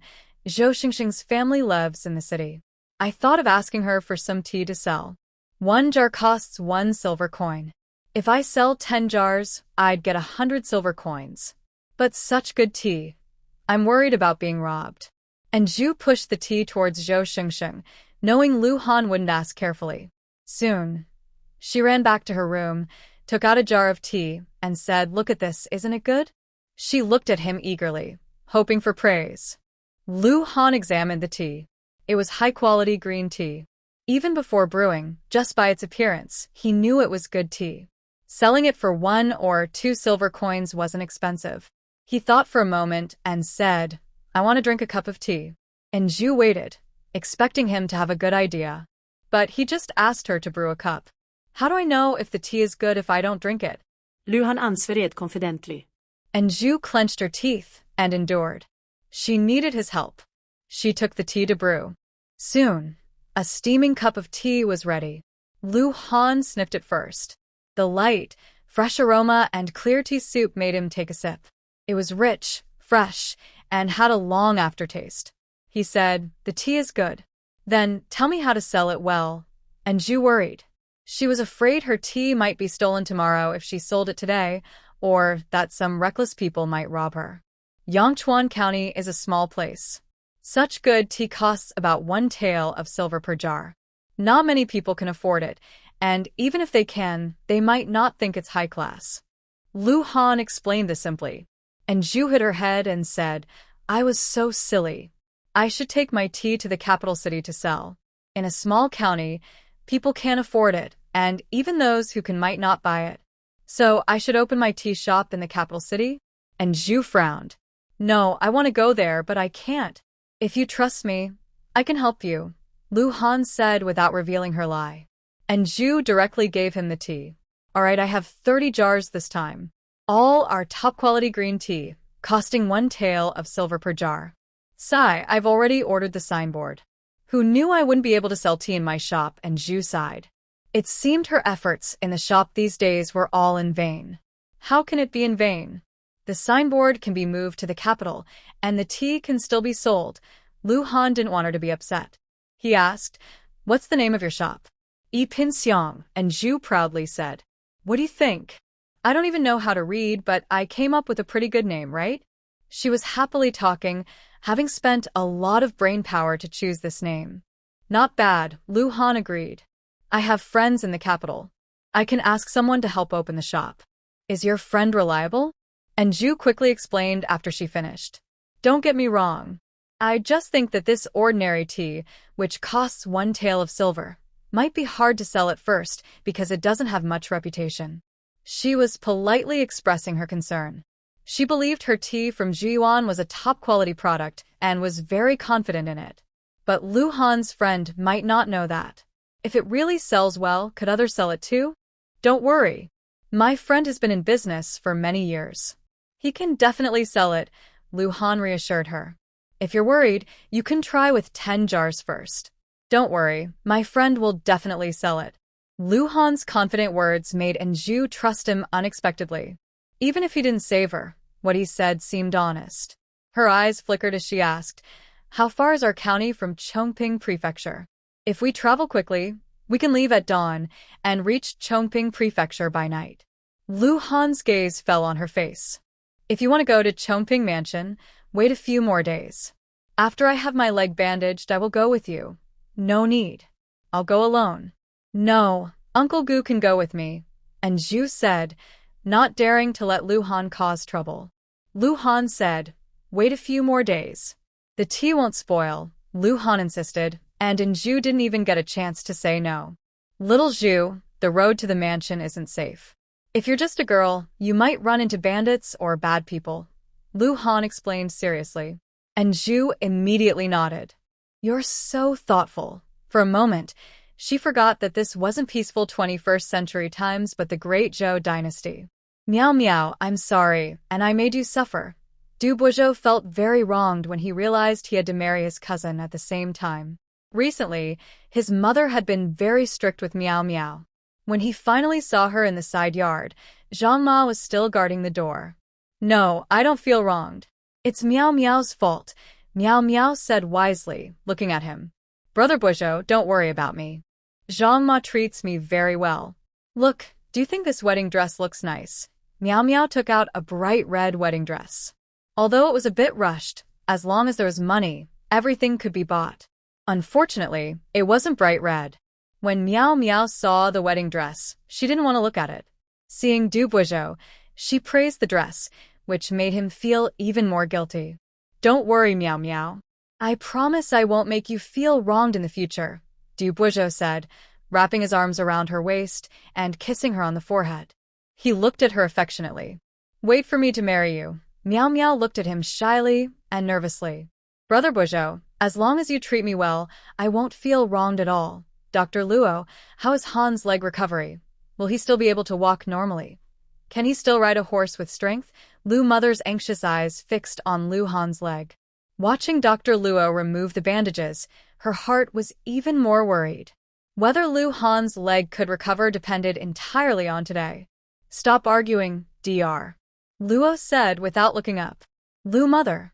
Zhou Xingxing's family lives in the city. I thought of asking her for some tea to sell. 1 jar costs 1 silver coin. If I sell 10 jars, I'd get 100 silver coins. But such good tea. I'm worried about being robbed." And Zhu pushed the tea towards Zhou Xingxing, knowing Lu Han wouldn't ask carefully. Soon, she ran back to her room, took out a jar of tea, and said, "Look at this, isn't it good?" She looked at him eagerly, hoping for praise. Lu Han examined the tea. It was high-quality green tea. Even before brewing, just by its appearance, he knew it was good tea. Selling it for 1 or 2 silver coins wasn't expensive. He thought for a moment and said, "I want to drink a cup of tea." And Zhu waited, expecting him to have a good idea. But he just asked her to brew a cup. "How do I know if the tea is good if I don't drink it?" Luhan answered confidently. And Zhu clenched her teeth and endured. She needed his help. She took the tea to brew. Soon, a steaming cup of tea was ready. Lu Han sniffed it first. The light, fresh aroma and clear tea soup made him take a sip. It was rich, fresh, and had a long aftertaste. He said, "The tea is good. Then tell me how to sell it well." And Zhu worried. She was afraid her tea might be stolen tomorrow if she sold it today, or that some reckless people might rob her. Yangchuan County is a small place. Such good tea costs about 1 tael of silver per jar. Not many people can afford it, and even if they can, they might not think it's high class. Lu Han explained this simply, and Zhu hit her head and said, "I was so silly. I should take my tea to the capital city to sell. In a small county, people can't afford it, and even those who can might not buy it. So I should open my tea shop in the capital city?" And Zhu frowned. "No, I want to go there, but I can't. If you trust me, I can help you, Lu Han said without revealing her lie. And Zhu directly gave him the tea. All right, I have 30 jars this time. All are top-quality green tea, costing 1 tael of silver per jar. Sigh, I've already ordered the signboard. Who knew I wouldn't be able to sell tea in my shop? And Zhu sighed. It seemed her efforts in the shop these days were all in vain. How can it be in vain? The signboard can be moved to the capital, and the tea can still be sold. Lu Han didn't want her to be upset. He asked, "What's the name of your shop?" "Yi Pin Xiong," and Zhu proudly said. "What do you think? I don't even know how to read, but I came up with a pretty good name, right?" She was happily talking, having spent a lot of brain power to choose this name. "Not bad," Lu Han agreed. "I have friends in the capital. I can ask someone to help open the shop." "Is your friend reliable?" And Zhu quickly explained after she finished. "Don't get me wrong. I just think that this ordinary tea, which costs 1 tael of silver, might be hard to sell at first because it doesn't have much reputation." She was politely expressing her concern. She believed her tea from Zhiyuan was a top-quality product and was very confident in it. But Lu Han's friend might not know that. If it really sells well, could others sell it too? "Don't worry. My friend has been in business for many years. He can definitely sell it," Lu Han reassured her. "If you're worried, you can try with 10 jars first." "Don't worry, my friend will definitely sell it." Lu Han's confident words made Zhu trust him unexpectedly. Even if he didn't save her, what he said seemed honest. Her eyes flickered as she asked, "How far is our county from Chongping Prefecture?" "If we travel quickly, we can leave at dawn and reach Chongping Prefecture by night." Lu Han's gaze fell on her face. "If you want to go to Chongping Mansion, wait a few more days. After I have my leg bandaged, I will go with you." "No need. I'll go alone." "No, Uncle Gu can go with me," and Zhu said, not daring to let Lu Han cause trouble. Lu Han said, "Wait a few more days. The tea won't spoil," Lu Han insisted, and Zhu didn't even get a chance to say no. "Little Zhu, the road to the mansion isn't safe. If you're just a girl, you might run into bandits or bad people," Lu Han explained seriously. And Zhu immediately nodded. "You're so thoughtful." For a moment, she forgot that this wasn't peaceful 21st century times but the Great Zhou dynasty. "Meow meow, I'm sorry, and I made you suffer." Du Boizhou felt very wronged when he realized he had to marry his cousin at the same time. Recently, his mother had been very strict with Meow Meow. When he finally saw her in the side yard, Zhang Ma was still guarding the door. "No, I don't feel wronged. It's Meow Meow's fault," Meow Meow said wisely, looking at him. "Brother Boizhou, don't worry about me. Zhang Ma treats me very well. Look, do you think this wedding dress looks nice?" Meow Meow took out a bright red wedding dress. Although it was a bit rushed, as long as there was money, everything could be bought. Unfortunately, it wasn't bright red. When Meow Meow saw the wedding dress, she didn't want to look at it. Seeing Du Boizhou, she praised the dress, which made him feel even more guilty. "Don't worry, Meow Meow. I promise I won't make you feel wronged in the future," Du Boizhou said, wrapping his arms around her waist and kissing her on the forehead. He looked at her affectionately. "Wait for me to marry you." Meow Meow looked at him shyly and nervously. "Brother Boizhou, as long as you treat me well, I won't feel wronged at all." "Dr. Luo, how is Han's leg recovery? Will he still be able to walk normally? Can he still ride a horse with strength?" Lu Mother's anxious eyes fixed on Lu Han's leg. Watching Dr. Luo remove the bandages, her heart was even more worried. Whether Lu Han's leg could recover depended entirely on today. "Stop arguing, Dr. Luo said without looking up. "Lu Mother."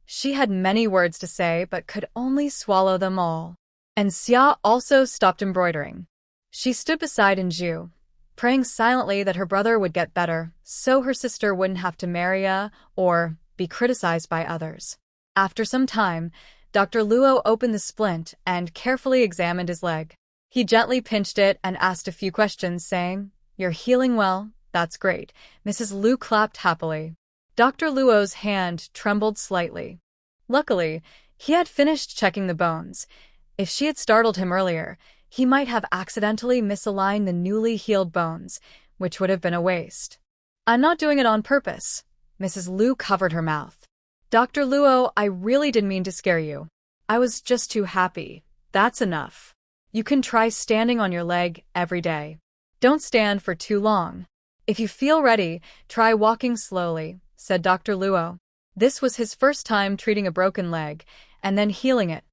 She had many words to say but could only swallow them all. And Xia also stopped embroidering. She stood beside Zhu, praying silently that her brother would get better so her sister wouldn't have to marry or be criticized by others. After some time, Dr. Luo opened the splint and carefully examined his leg. He gently pinched it and asked a few questions, saying, "You're healing well, that's great." Mrs. Lu clapped happily. Dr. Luo's hand trembled slightly. Luckily, he had finished checking the bones. If she had startled him earlier, he might have accidentally misaligned the newly healed bones, which would have been a waste. "I'm not doing it on purpose." Mrs. Lu covered her mouth. "Dr. Luo, I really didn't mean to scare you." I was just too happy. That's enough. You can try standing on your leg every day. Don't stand for too long. If you feel ready, try walking slowly, said Dr. Luo. This was his first time treating a broken leg and then healing it.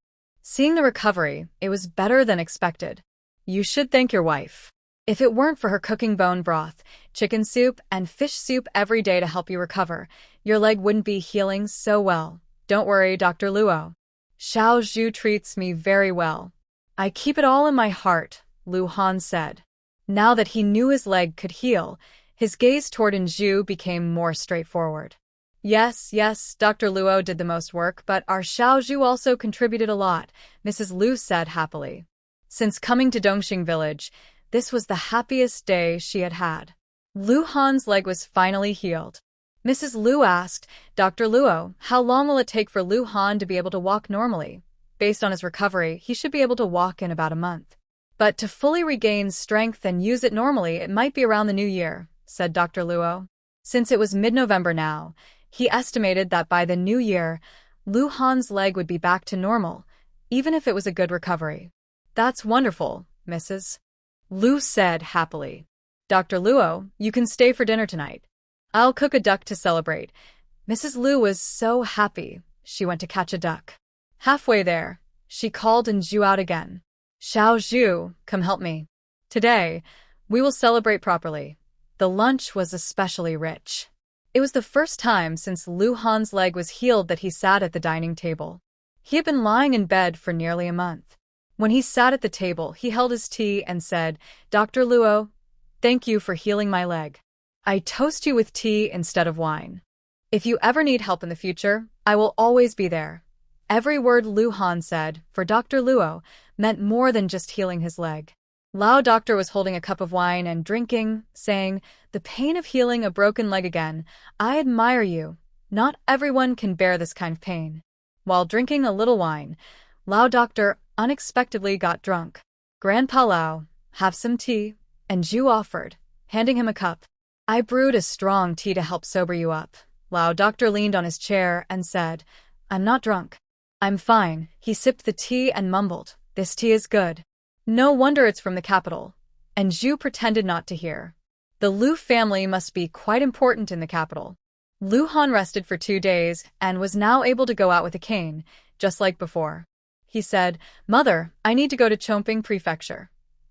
Seeing the recovery, it was better than expected. You should thank your wife. If it weren't for her cooking bone broth, chicken soup, and fish soup every day to help you recover, your leg wouldn't be healing so well. Don't worry, Dr. Luo. Xiao Zhu treats me very well. I keep it all in my heart, Lu Han said. Now that he knew his leg could heal, his gaze toward Zhu became more straightforward. Yes, Dr. Luo did the most work, but our Xiao Zhu also contributed a lot, Mrs. Lu said happily. Since coming to Dongxing village, this was the happiest day she had had. Lu Han's leg was finally healed. Mrs. Lu asked, Dr. Luo, how long will it take for Lu Han to be able to walk normally? Based on his recovery, he should be able to walk in about a month. But to fully regain strength and use it normally, it might be around the new year, said Dr. Luo. Since it was mid-November now, he estimated that by the new year, Lu Han's leg would be back to normal, even if it was a good recovery. That's wonderful, Mrs. Lu said happily. Dr. Luo, you can stay for dinner tonight. I'll cook a duck to celebrate. Mrs. Lu was so happy, she went to catch a duck. Halfway there, she called Zhu out again. Xiao Zhu, come help me. Today, we will celebrate properly. The lunch was especially rich. It was the first time since Lu Han's leg was healed that he sat at the dining table. He had been lying in bed for nearly a month. When he sat at the table, he held his tea and said, Dr. Luo, thank you for healing my leg. I toast you with tea instead of wine. If you ever need help in the future, I will always be there. Every word Lu Han said, for Dr. Luo, meant more than just healing his leg. Lao Doctor was holding a cup of wine and drinking, saying, the pain of healing a broken leg again. I admire you. Not everyone can bear this kind of pain. While drinking a little wine, Lao Doctor unexpectedly got drunk. Grandpa Lao, have some tea, and Zhu offered, handing him a cup. I brewed a strong tea to help sober you up. Lao Doctor leaned on his chair and said, I'm not drunk. I'm fine. He sipped the tea and mumbled, this tea is good. No wonder it's from the capital. And Zhu pretended not to hear. The Lu family must be quite important in the capital. Lu Han rested for 2 days and was now able to go out with a cane, just like before. He said, Mother, I need to go to Chongping Prefecture.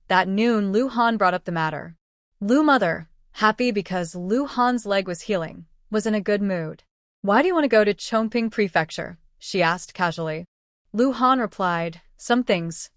That noon, Lu Han brought up the matter. Lu Mother, happy because Lu Han's leg was healing, was in a good mood. Why do you want to go to Chongping Prefecture? She asked casually. Lu Han replied, some things.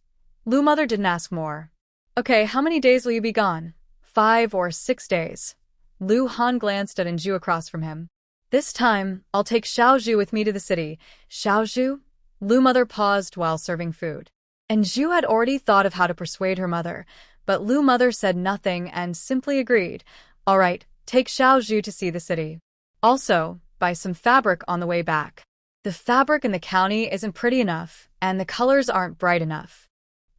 Lu Mother didn't ask more. Okay, how many days will you be gone? 5 or 6 days. Lu Han glanced at Zhu across from him. This time, I'll take Xiao Zhu with me to the city. Xiao Zhu? Lu Mother paused while serving food. And Zhu had already thought of how to persuade her mother, but Lu Mother said nothing and simply agreed. All right, take Xiao Zhu to see the city. Also, buy some fabric on the way back. The fabric in the county isn't pretty enough, and the colors aren't bright enough.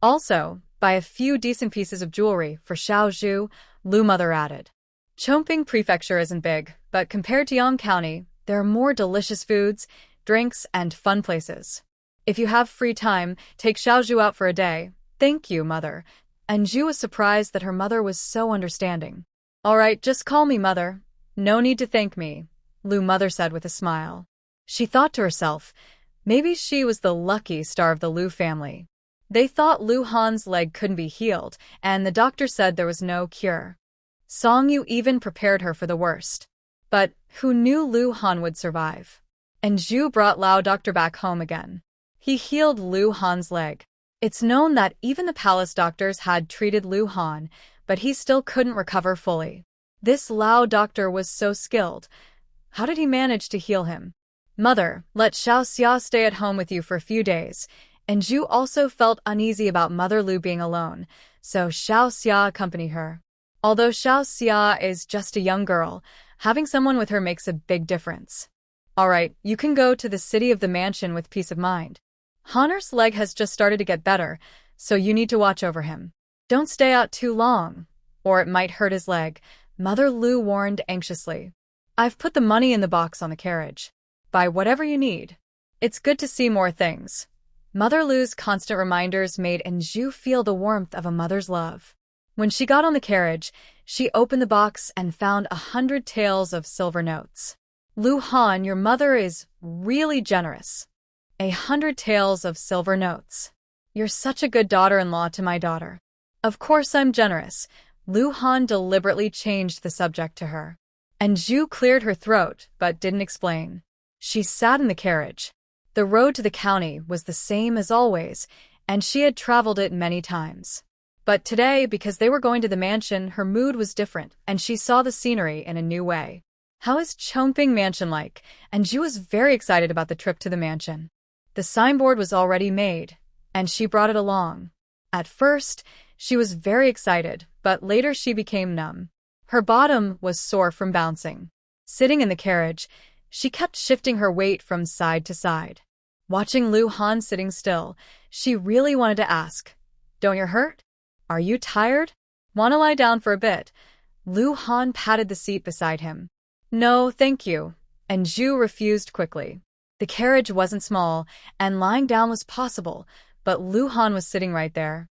Also, buy a few decent pieces of jewelry for Xiao Zhu, Lu Mother added. Chongping Prefecture isn't big, but compared to Yang County, there are more delicious foods, drinks, and fun places. If you have free time, take Xiao Zhu out for a day. Thank you, Mother. And Zhu was surprised that her mother was so understanding. All right, just call me Mother. No need to thank me, Lu Mother said with a smile. She thought to herself, maybe she was the lucky star of the Lu family. They thought Lu Han's leg couldn't be healed, and the doctor said there was no cure. Song Yu even prepared her for the worst. But who knew Lu Han would survive? And Zhu brought Lao Doctor back home again. He healed Lu Han's leg. It's known that even the palace doctors had treated Lu Han, but he still couldn't recover fully. This Lao Doctor was so skilled. How did he manage to heal him? Mother, let Xiao Xia stay at home with you for a few days. And Zhu also felt uneasy about Mother Lu being alone, so Xiao Xia accompanied her. Although Xiao Xia is just a young girl, having someone with her makes a big difference. All right, you can go to the city of the mansion with peace of mind. Honor's leg has just started to get better, so you need to watch over him. Don't stay out too long, or it might hurt his leg, Mother Lu warned anxiously. I've put the money in the box on the carriage. Buy whatever you need. It's good to see more things. Mother Lu's constant reminders made Anju feel the warmth of a mother's love. When she got on the carriage, she opened the box and found 100 taels of silver notes. Lu Han, your mother is really generous. 100 taels of silver notes. You're such a good daughter-in-law to my daughter. Of course I'm generous. Lu Han deliberately changed the subject to her. Anju cleared her throat, but didn't explain. She sat in the carriage. The road to the county was the same as always, and she had traveled it many times. But today, because they were going to the mansion, her mood was different, and she saw the scenery in a new way. How is Chongping Mansion like? Anju was very excited about the trip to the mansion. The signboard was already made, and she brought it along. At first, she was very excited, but later she became numb. Her bottom was sore from bouncing. Sitting in the carriage, she kept shifting her weight from side to side. Watching Lu Han sitting still, she really wanted to ask, "Don't you hurt? Are you tired? Wanna lie down for a bit?" Lu Han patted the seat beside him. "No, thank you," and Zhu refused quickly. The carriage wasn't small, and lying down was possible, but Lu Han was sitting right there.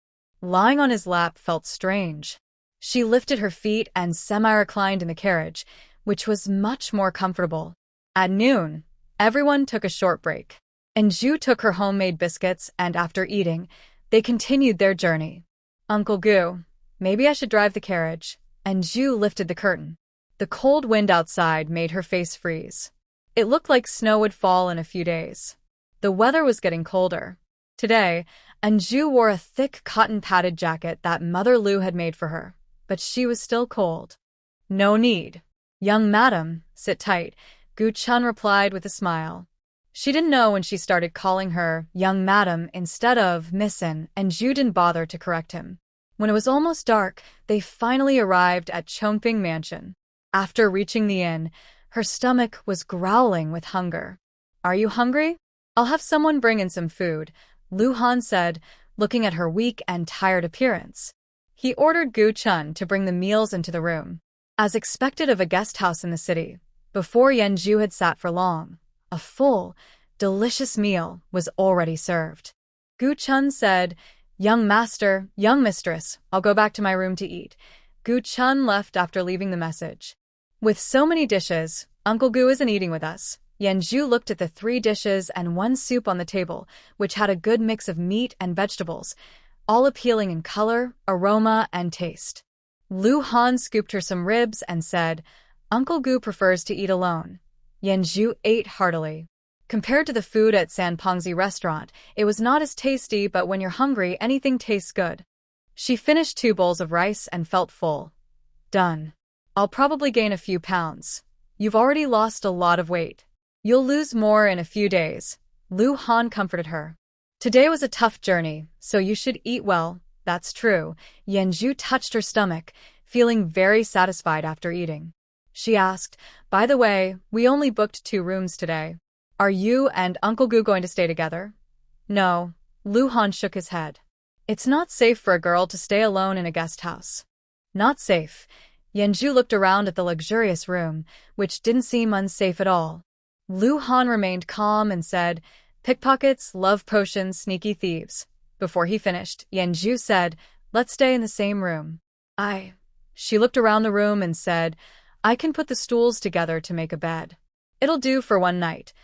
Lying on his lap felt strange. She lifted her feet and semi-reclined in the carriage, which was much more comfortable. At noon, everyone took a short break. Anju took her homemade biscuits, and after eating, they continued their journey. "Uncle Gu, maybe I should drive the carriage." Anju lifted the curtain. The cold wind outside made her face freeze. It looked like snow would fall in a few days. The weather was getting colder. Today, Anju wore a thick cotton-padded jacket that Mother Lu had made for her, but she was still cold. "No need. Young madam, sit tight," Gu Chun replied with a smile. She didn't know when she started calling her young madam instead of missin, and Zhu didn't bother to correct him. When it was almost dark, they finally arrived at Chongping Mansion. After reaching the inn, her stomach was growling with hunger. "Are you hungry? I'll have someone bring in some food," Lu Han said, looking at her weak and tired appearance. He ordered Gu Chun to bring the meals into the room. As expected of a guest house in the city, before Yanju had sat for long, a full, delicious meal was already served. Gu Chun said, "Young master, young mistress, I'll go back to my room to eat." Gu Chun left after leaving the message. "With so many dishes, Uncle Gu isn't eating with us." Yanju looked at the 3 dishes and 1 soup on the table, which had a good mix of meat and vegetables, all appealing in color, aroma, and taste. Lu Han scooped her some ribs and said, "Uncle Gu prefers to eat alone." Yanju ate heartily. Compared to the food at Sanpongzi restaurant, it was not as tasty, but when you're hungry, anything tastes good. She finished 2 bowls of rice and felt full. "Done. I'll probably gain a few pounds. You've already lost a lot of weight. You'll lose more in a few days." Lu Han comforted her. "Today was a tough journey, so you should eat well." "That's true." Yanju touched her stomach, feeling very satisfied after eating. She asked, "By the way, we only booked 2 rooms today. Are you and Uncle Gu going to stay together?" "No." Lu Han shook his head. "It's not safe for a girl to stay alone in a guest house." "Not safe." Yanju looked around at the luxurious room, which didn't seem unsafe at all. Lu Han remained calm and said, "Pickpockets, love potions, sneaky thieves." Before he finished, Yanju said, "Let's stay in the same room." She looked around the room and said, "I can put the stools together to make a bed. It'll do for 1 night."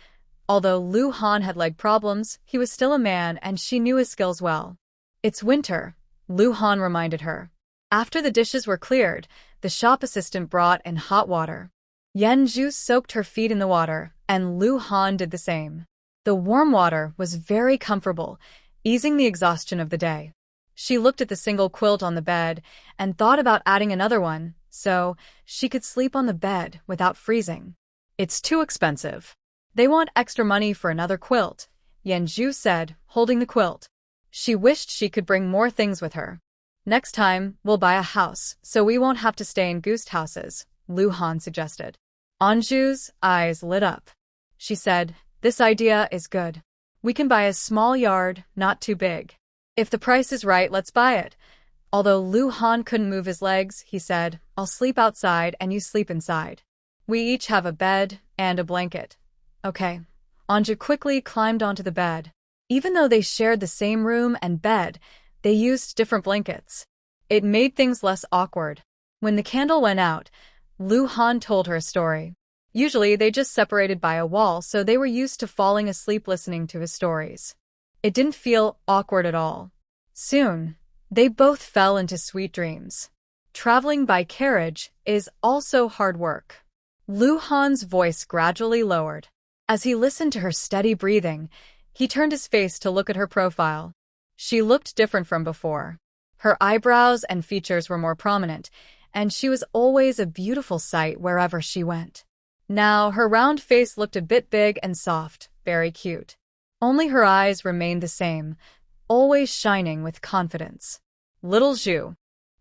Although Lu Han had leg problems, he was still a man and she knew his skills well. "It's winter," Lu Han reminded her. After the dishes were cleared, the shop assistant brought in hot water. Yanju soaked her feet in the water, and Lu Han did the same. The warm water was very comfortable, easing the exhaustion of the day. She looked at the single quilt on the bed and thought about adding another one, so she could sleep on the bed without freezing. "It's too expensive. They want extra money for another quilt," Yanju said, holding the quilt. She wished she could bring more things with her. "Next time, we'll buy a house, so we won't have to stay in ghost houses," Lu Han suggested. Anju's eyes lit up. She said, "This idea is good. We can buy a small yard, not too big. If the price is right, let's buy it." Although Lu Han couldn't move his legs, he said, "I'll sleep outside and you sleep inside. We each have a bed and a blanket." "Okay." Anju quickly climbed onto the bed. Even though they shared the same room and bed, they used different blankets. It made things less awkward. When the candle went out, Lu Han told her a story. Usually, they just separated by a wall, so they were used to falling asleep listening to his stories. It didn't feel awkward at all. Soon, they both fell into sweet dreams. Traveling by carriage is also hard work. Lu Han's voice gradually lowered. As he listened to her steady breathing, he turned his face to look at her profile. She looked different from before. Her eyebrows and features were more prominent, and she was always a beautiful sight wherever she went. Now, her round face looked a bit big and soft, very cute. Only her eyes remained the same, always shining with confidence. Little Zhu.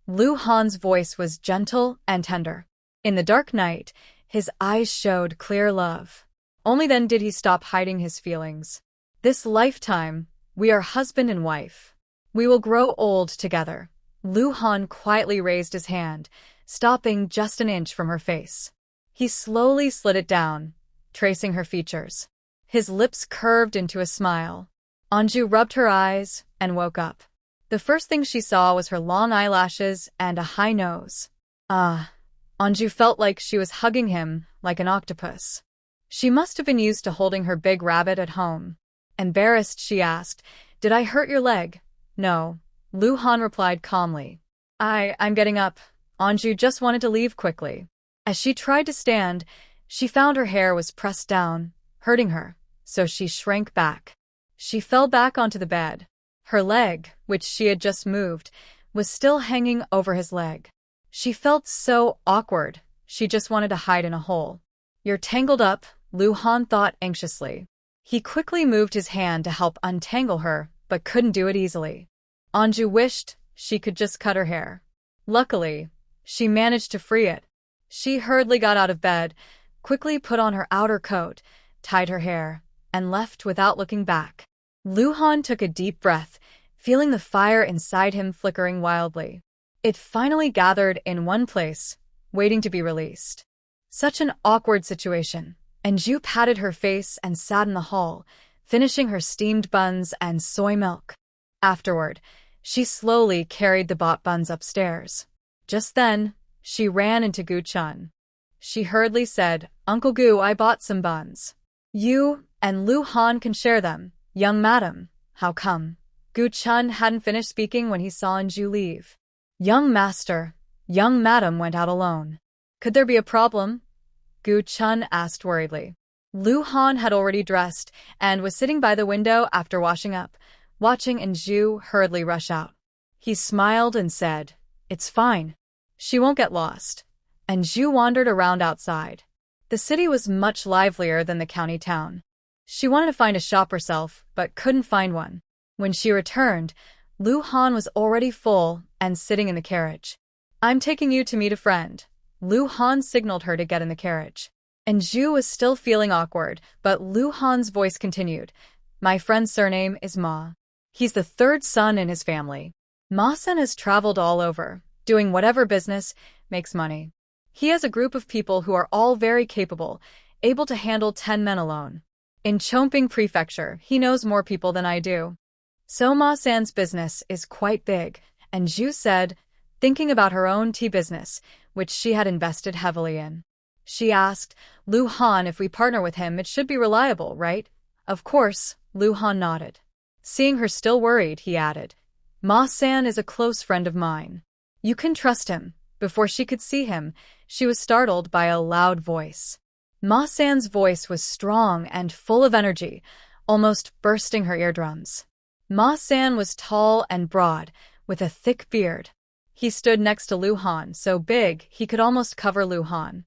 Lu Han's voice was gentle and tender. In the dark night, his eyes showed clear love. Only then did he stop hiding his feelings. This lifetime, we are husband and wife. We will grow old together. Lu Han quietly raised his hand, stopping just an inch from her face. He slowly slid it down, tracing her features. His lips curved into a smile. Anju rubbed her eyes and woke up. The first thing she saw was her long eyelashes and a high nose. Anju felt like she was hugging him like an octopus. She must have been used to holding her big rabbit at home. Embarrassed, she asked, "Did I hurt your leg?" "No," Lu Han replied calmly. I'm getting up." Anju just wanted to leave quickly. As she tried to stand, she found her hair was pressed down, hurting her, so she shrank back. She fell back onto the bed. Her leg, which she had just moved, was still hanging over his leg. She felt so awkward, she just wanted to hide in a hole. "You're tangled up," Lu Han thought anxiously. He quickly moved his hand to help untangle her, but couldn't do it easily. Anju wished she could just cut her hair. Luckily, she managed to free it. She hurriedly got out of bed, quickly put on her outer coat, tied her hair, and left without looking back. Lu Han took a deep breath, feeling the fire inside him flickering wildly. It finally gathered in one place, waiting to be released. Such an awkward situation. Anju patted her face and sat in the hall, finishing her steamed buns and soy milk. Afterward, she slowly carried the bought buns upstairs. Just then, she ran into Gu Chun. She hurriedly said, "Uncle Gu, I bought some buns. You and Lu Han can share them." "Young madam, how come?" Gu Chun hadn't finished speaking when he saw Anju leave. "Young master, young madam went out alone. Could there be a problem?" Gu Chun asked worriedly. Lu Han had already dressed and was sitting by the window after washing up, watching Anju hurriedly rush out. He smiled and said, "It's fine. She won't get lost." Anju wandered around outside. The city was much livelier than the county town. She wanted to find a shop herself, but couldn't find one. When she returned, Lu Han was already full and sitting in the carriage. "I'm taking you to meet a friend." Lu Han signaled her to get in the carriage. Anju was still feeling awkward, but Lu Han's voice continued. "My friend's surname is Ma. He's the third son in his family. Ma-sen has traveled all over, doing whatever business makes money. He has a group of people who are all very capable, able to handle 10 men alone. In Chongping Prefecture, he knows more people than I do. So Ma-san's business is quite big," and Zhu said, thinking about her own tea business, which she had invested heavily in. She asked, "Lu Han, if we partner with him, it should be reliable, right?" "Of course," Lu Han nodded. Seeing her still worried, he added, "Ma-san is a close friend of mine. You can trust him." Before she could see him, she was startled by a loud voice. Ma-san's voice was strong and full of energy, almost bursting her eardrums. Ma-san was tall and broad, with a thick beard. He stood next to Lu Han, so big he could almost cover Lu Han.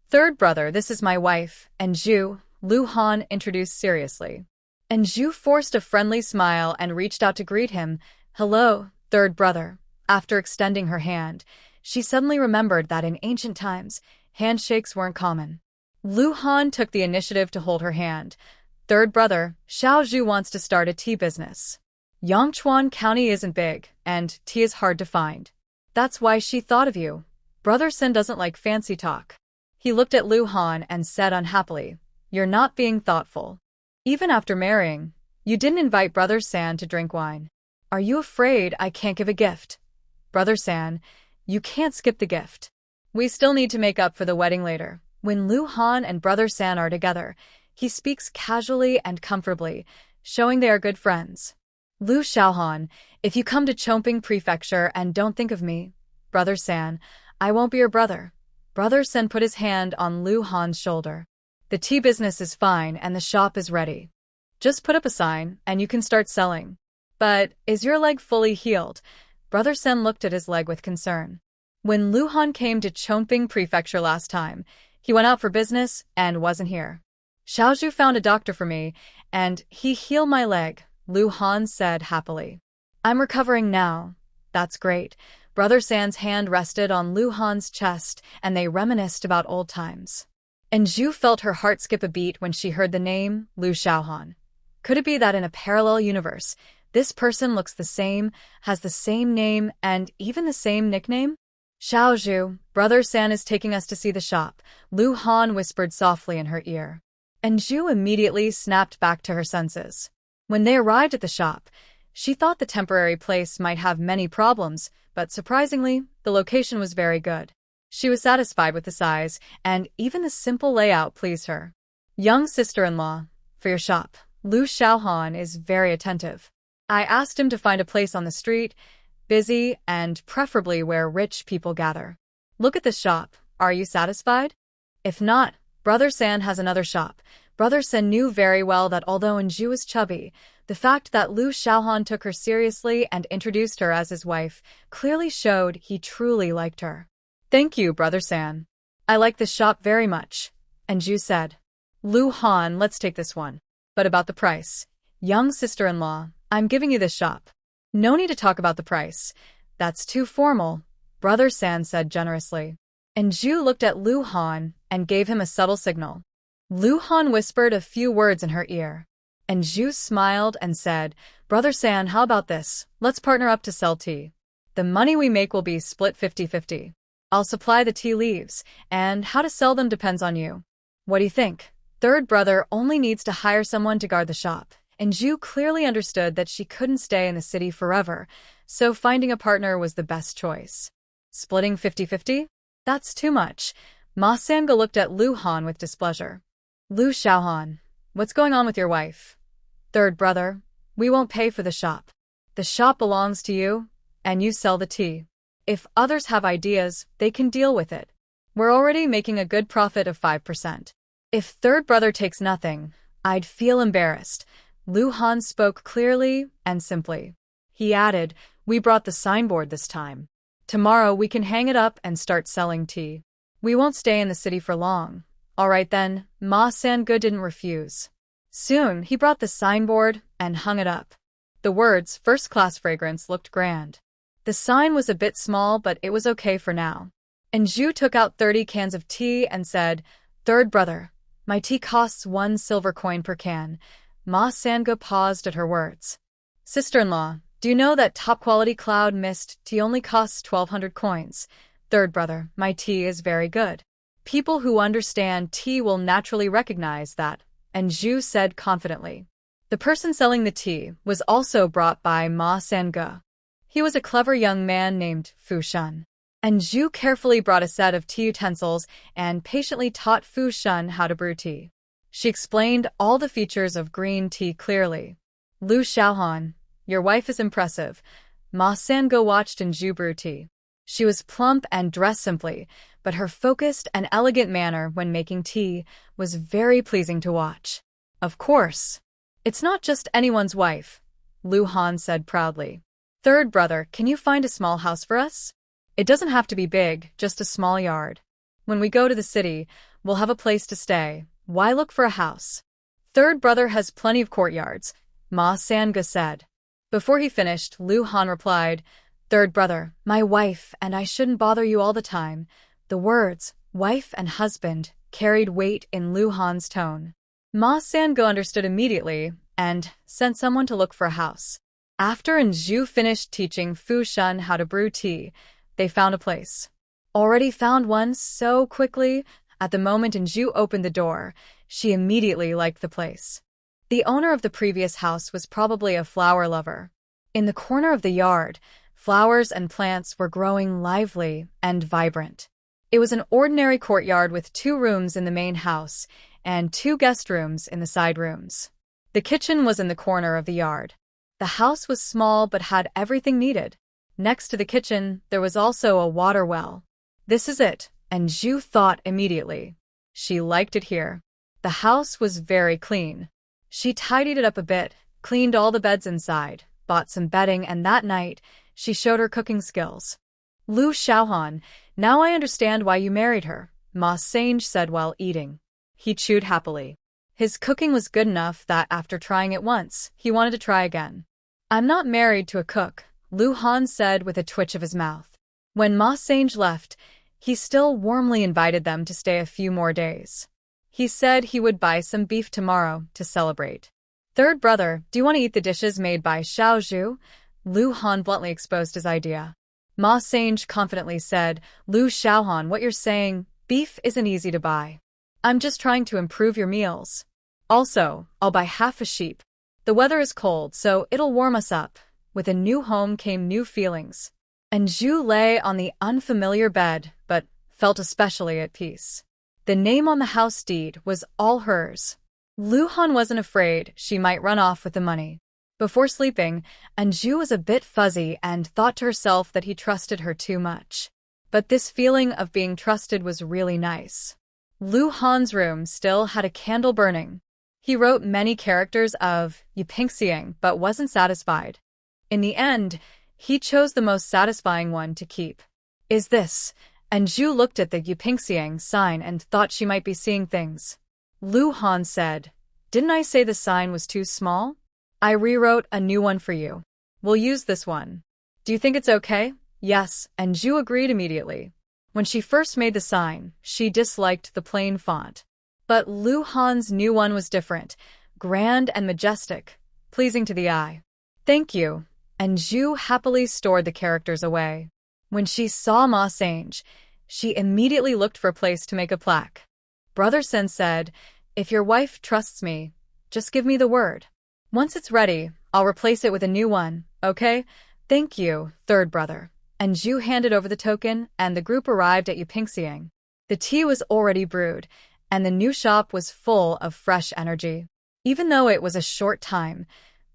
"Third brother, this is my wife, Anju," Lu Han introduced seriously. Anju forced a friendly smile and reached out to greet him. "Hello, third brother." After extending her hand, she suddenly remembered that in ancient times, handshakes weren't common. Lu Han took the initiative to hold her hand. "Third brother, Xiao Zhu wants to start a tea business. Yangchuan County isn't big, and tea is hard to find. That's why she thought of you. Brother Sin doesn't like fancy talk." He looked at Lu Han and said unhappily, "You're not being thoughtful. Even after marrying, You didn't invite Brother San to drink wine. Are you afraid I can't give a gift? Brother San, you can't skip the gift. We still need to make up for the wedding later. When Lu Han and Brother San are together, he speaks casually and comfortably, showing they are good friends. Lu Xiaohan, if you come to Chongping Prefecture and don't think of me, Brother San, I won't be your brother. Brother San put his hand on Lu Han's shoulder. The tea business is fine and the shop is ready. Just put up a sign and you can start selling. But is your leg fully healed? Brother Sen looked at his leg with concern. When Lu Han came to Chongping Prefecture last time, he went out for business and wasn't here. Xiaozhu found a doctor for me, and he healed my leg, Lu Han said happily. I'm recovering now. That's great. Brother San's hand rested on Lu Han's chest, and they reminisced about old times. And Zhu felt her heart skip a beat when she heard the name Lu Xiaohan. Could it be that in a parallel universe, this person looks the same, has the same name, and even the same nickname? Xiaozhu, Brother San is taking us to see the shop, Lu Han whispered softly in her ear. And Zhu immediately snapped back to her senses. When they arrived at the shop, she thought the temporary place might have many problems, but surprisingly, the location was very good. She was satisfied with the size, and even the simple layout pleased her. Young sister-in-law, for your shop, Lu Xiaohan is very attentive. I asked him to find a place on the street, busy and preferably where rich people gather. Look at this shop. Are you satisfied? If not, Brother San has another shop. Brother San knew very well that although Anju was chubby, the fact that Lu Xiaohan took her seriously and introduced her as his wife clearly showed he truly liked her. Thank you, Brother San. I like this shop very much. Anju said. Lu Han, let's take this one. But about the price. Young sister-in-law, I'm giving you this shop. No need to talk about the price. That's too formal, Brother San said generously. And Zhu looked at Lu Han and gave him a subtle signal. Lu Han whispered a few words in her ear. And Zhu smiled and said, Brother San, how about this? Let's partner up to sell tea. The money we make will be split 50-50. I'll supply the tea leaves, and how to sell them depends on you. What do you think? Third brother only needs to hire someone to guard the shop. And Zhu clearly understood that she couldn't stay in the city forever, so finding a partner was the best choice. Splitting 50-50? That's too much. Ma Sanga looked at Lu Han with displeasure. Lu Xiaohan, what's going on with your wife? Third brother, we won't pay for the shop. The shop belongs to you, and you sell the tea. If others have ideas, they can deal with it. We're already making a good profit of 5%. If third brother takes nothing, I'd feel embarrassed. Lu Han spoke clearly and simply. He added, we brought the signboard this time. Tomorrow we can hang it up and start selling tea. We won't stay in the city for long. All right then, Ma Sanga didn't refuse. Soon he brought the signboard and hung it up. The words first-class fragrance looked grand. The sign was a bit small, but it was okay for now. And Zhu took out 30 cans of tea and said, Third brother, my tea costs 1 silver coin per can. Ma Sanga paused at her words. Sister-in-law, do you know that top-quality cloud mist tea only costs 1,200 coins? Third brother, my tea is very good. People who understand tea will naturally recognize that, and Zhu said confidently. The person selling the tea was also brought by Ma Sanga. He was a clever young man named Fu Shun. And Zhu carefully brought a set of tea utensils and patiently taught Fu Shun how to brew tea. She explained all the features of green tea clearly. Lu Xiaohan, your wife is impressive. Ma Sanga watched Zhu brew tea. She was plump and dressed simply, but her focused and elegant manner when making tea was very pleasing to watch. Of course. It's not just anyone's wife, Lu Han said proudly. Third brother, can you find a small house for us? It doesn't have to be big, just a small yard. When we go to the city, we'll have a place to stay. Why look for a house? Third brother has plenty of courtyards, Ma Sanga said. Before he finished, Lu Han replied, Third brother, my wife and I shouldn't bother you all the time. The words, wife and husband, carried weight in Lu Han's tone. Ma Sanga understood immediately and sent someone to look for a house. After Zhu finished teaching Fu Shun how to brew tea, they found a place. Already found one so quickly. At the moment Zhu opened the door, she immediately liked the place. The owner of the previous house was probably a flower lover. In the corner of the yard, flowers and plants were growing lively and vibrant. It was an ordinary courtyard with 2 rooms in the main house and 2 guest rooms in the side rooms. The kitchen was in the corner of the yard. The house was small but had everything needed. Next to the kitchen, there was also a water well. This is it, and Zhu thought immediately. She liked it here. The house was very clean. She tidied it up a bit, cleaned all the beds inside, bought some bedding, and that night, she showed her cooking skills. Lu Xiaohan, now I understand why you married her, Ma Sange said while eating. He chewed happily. His cooking was good enough that after trying it once, he wanted to try again. I'm not married to a cook, Lu Han said with a twitch of his mouth. When Ma Sange left, he still warmly invited them to stay a few more days. He said he would buy some beef tomorrow to celebrate. Third brother, do you want to eat the dishes made by Xiao Zhu? Lu Han bluntly exposed his idea. Ma Sange confidently said, Lu Xiaohan, what you're saying, beef isn't easy to buy. I'm just trying to improve your meals. Also, I'll buy half a sheep. The weather is cold, so it'll warm us up. With a new home came new feelings. And Zhu lay on the unfamiliar bed, but felt especially at peace. The name on the house deed was all hers. Lu Han wasn't afraid she might run off with the money. Before sleeping, Anju was a bit fuzzy and thought to herself that he trusted her too much. But this feeling of being trusted was really nice. Lu Han's room still had a candle burning. He wrote many characters of Yupingxiang but wasn't satisfied. In the end, he chose the most satisfying one to keep. Is this? Anju looked at the Yupingxiang sign and thought she might be seeing things. Lu Han said, Didn't I say the sign was too small? I rewrote a new one for you. We'll use this one. Do you think it's okay? Yes, and Zhu agreed immediately. When she first made the sign, she disliked the plain font. But Lu Han's new one was different, grand and majestic, pleasing to the eye. Thank you, and Zhu happily stored the characters away. When she saw Ma Sange, she immediately looked for a place to make a plaque. Brother Sen said, If your wife trusts me, just give me the word. Once it's ready, I'll replace it with a new one, okay? Thank you, third brother. And Zhu handed over the token, and the group arrived at Yupingxiang. The tea was already brewed, and the new shop was full of fresh energy. Even though it was a short time,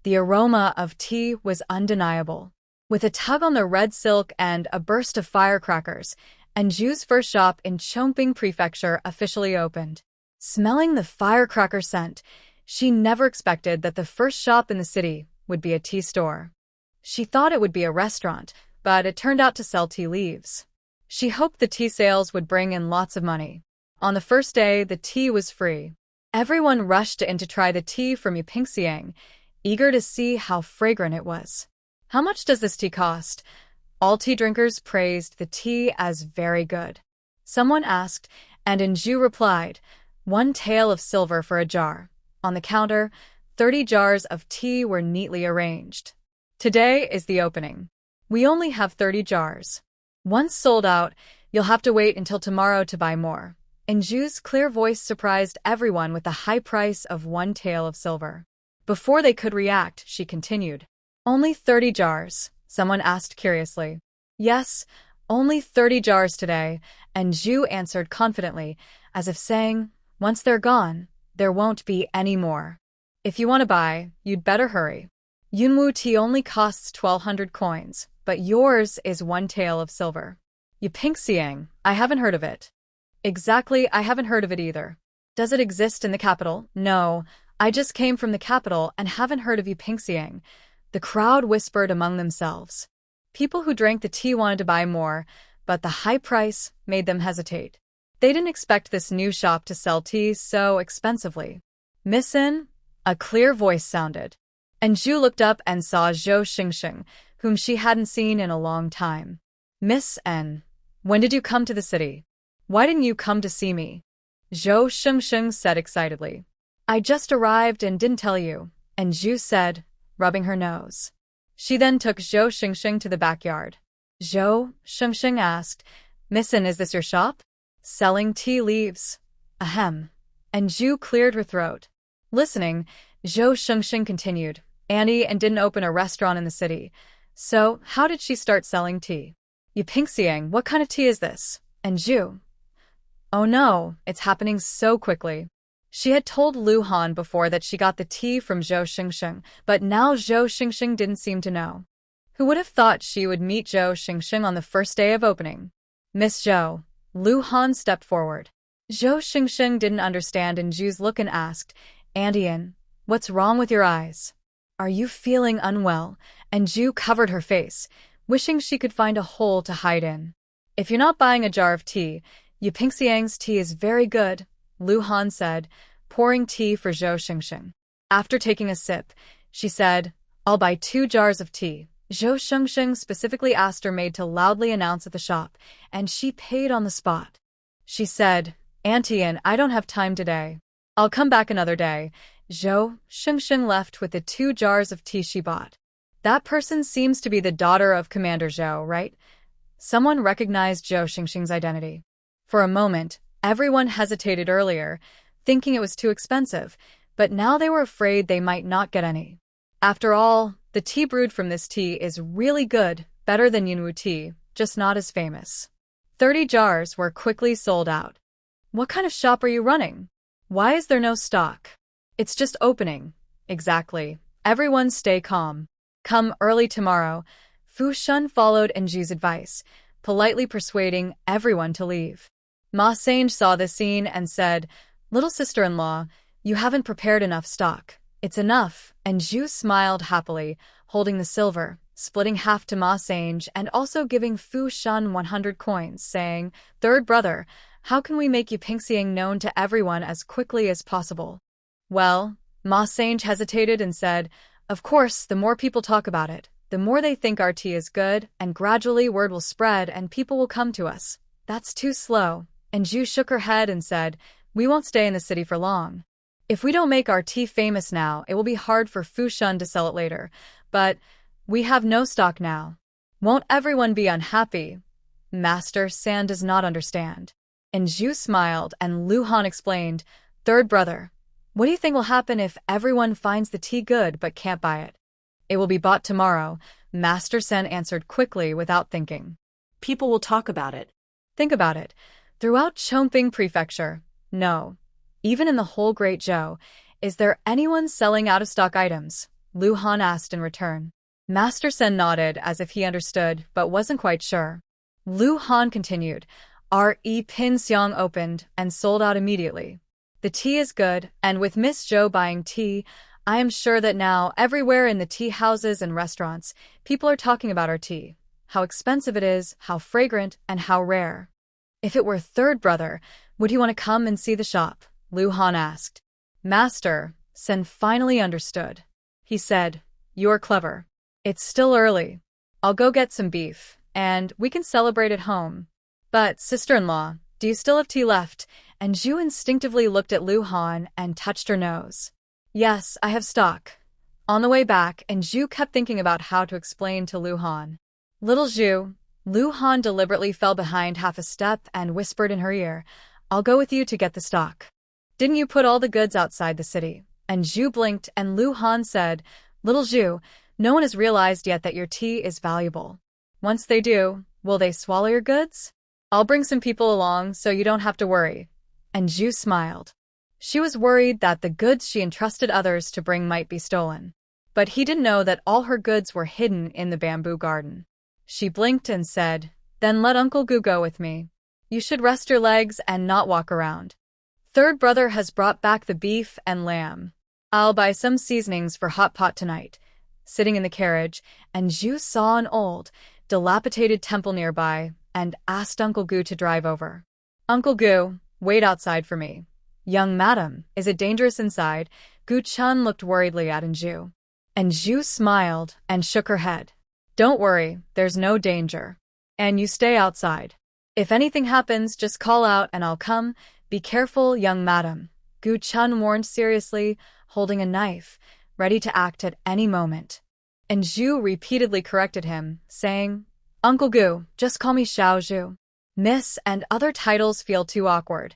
the aroma of tea was undeniable. With a tug on the red silk and a burst of firecrackers, Anju's first shop in Chongqing Prefecture officially opened. Smelling the firecracker scent, she never expected that the first shop in the city would be a tea store. She thought it would be a restaurant, but it turned out to sell tea leaves. She hoped the tea sales would bring in lots of money. On the first day, the tea was free. Everyone rushed in to try the tea from Yupingxiang, eager to see how fragrant it was. How much does this tea cost? All tea drinkers praised the tea as very good. Someone asked, and Anju replied, 1 tael of silver for a jar. On the counter, 30 jars of tea were neatly arranged. Today is the opening. We only have 30 jars. Once sold out, you'll have to wait until tomorrow to buy more. Anju's clear voice surprised everyone with the high price of 1 tael of silver. Before they could react, she continued. Only 30 jars, someone asked curiously. Yes, only 30 jars today, and Zhu answered confidently, as if saying, once they're gone, there won't be any more. If you want to buy, you'd better hurry. Yunwu tea only costs 1,200 coins, but yours is 1 tael of silver. Yupingxiang, I haven't heard of it. Exactly, I haven't heard of it either. Does it exist in the capital? No, I just came from the capital and haven't heard of Yupingxiang. The crowd whispered among themselves. People who drank the tea wanted to buy more, but the high price made them hesitate. They didn't expect this new shop to sell tea so expensively. Miss In? A clear voice sounded. And Zhu looked up and saw Zhou Xingxing, whom she hadn't seen in a long time. Miss N, when did you come to the city? Why didn't you come to see me? Zhou Xingxing said excitedly. I just arrived and didn't tell you, and Zhu said, rubbing her nose. She then took Zhou Xingxing to the backyard. Zhou Xingxing asked, Miss In, is this your shop? Selling tea leaves. Ahem. And Zhu cleared her throat. Listening, Zhou Shengsheng continued. Annie and didn't open a restaurant in the city. So, how did she start selling tea? Yipingxiang, what kind of tea is this? And Zhu? Oh no, it's happening so quickly. She had told Lu Han before that she got the tea from Zhou Xingxing, but now Zhou Xingxing didn't seem to know. Who would have thought she would meet Zhou Xingxing on the first day of opening? Miss Zhou. Lu Han stepped forward. Zhou Xingxing didn't understand in Zhu's look and asked, Andian, what's wrong with your eyes? Are you feeling unwell? And Zhu covered her face, wishing she could find a hole to hide in. If you're not buying a jar of tea, Yipingxiang's tea is very good, Lu Han said, pouring tea for Zhou Xingxing. After taking a sip, she said, I'll buy 2 jars of tea. Zhou Xingxing specifically asked her maid to loudly announce at the shop, and she paid on the spot. She said, Auntie, I don't have time today. I'll come back another day. Zhou Xingxing left with the 2 jars of tea she bought. That person seems to be the daughter of Commander Zhou, right? Someone recognized Zhou Xingxing's identity. For a moment, everyone hesitated earlier, thinking it was too expensive, but now they were afraid they might not get any. After all, the tea brewed from this tea is really good, better than Yunwu tea, just not as famous. 30 jars were quickly sold out. What kind of shop are you running? Why is there no stock? It's just opening. Exactly. Everyone stay calm. Come early tomorrow. Fu Shun followed Zhu's advice, politely persuading everyone to leave. Ma Sange saw this scene and said, Little sister-in-law, you haven't prepared enough stock. It's enough, and Zhu smiled happily, holding the silver, splitting half to Ma Sange and also giving Fu Shun 100 coins, saying, Third brother, how can we make Yipingxiang known to everyone as quickly as possible? Well, Ma Sange hesitated and said, Of course, the more people talk about it, the more they think our tea is good, and gradually word will spread and people will come to us. That's too slow. And Zhu shook her head and said, We won't stay in the city for long. If we don't make our tea famous now, it will be hard for Fu Shun to sell it later. But we have no stock now. Won't everyone be unhappy? Master San does not understand. And Zhu smiled and Lu Han explained, Third brother, what do you think will happen if everyone finds the tea good but can't buy it? It will be bought tomorrow, Master Sen answered quickly without thinking. People will talk about it. Think about it. Throughout Chongping Prefecture, no, even in the whole Great Zhou, is there anyone selling out-of-stock items? Lu Han asked in return. Master Sen nodded as if he understood, but wasn't quite sure. Lu Han continued, R.E. Pin Xiang opened and sold out immediately. The tea is good, and with Miss Zhou buying tea, I am sure that now, everywhere in the tea houses and restaurants, people are talking about our tea. How expensive it is, how fragrant, and how rare. If it were third brother, would he want to come and see the shop? Lu Han asked. Master, Sen finally understood. He said, You're clever. It's still early. I'll go get some beef, and we can celebrate at home. But, sister-in-law, do you still have tea left? And Zhu instinctively looked at Lu Han and touched her nose. Yes, I have stock. On the way back, and Zhu kept thinking about how to explain to Lu Han. Little Zhu, Lu Han deliberately fell behind half a step and whispered in her ear, I'll go with you to get the stock. Didn't you put all the goods outside the city? And Zhu blinked and Lu Han said, Little Zhu, no one has realized yet that your tea is valuable. Once they do, will they swallow your goods? I'll bring some people along so you don't have to worry. And Zhu smiled. She was worried that the goods she entrusted others to bring might be stolen. But he didn't know that all her goods were hidden in the bamboo garden. She blinked and said, Then let Uncle Gu go with me. You should rest your legs and not walk around. Third brother has brought back the beef and lamb. I'll buy some seasonings for hot pot tonight. Sitting in the carriage, and Zhu saw an old, dilapidated temple nearby and asked Uncle Gu to drive over. Uncle Gu, wait outside for me. Young madam, is it dangerous inside? Gu Chun looked worriedly at Zhu. And Zhu smiled and shook her head. Don't worry, there's no danger. And you stay outside. If anything happens, just call out and I'll come. Be careful, young madam. Gu Chun warned seriously, holding a knife, ready to act at any moment. And Zhu repeatedly corrected him, saying, Uncle Gu, just call me Xiao Zhu. Miss and other titles feel too awkward.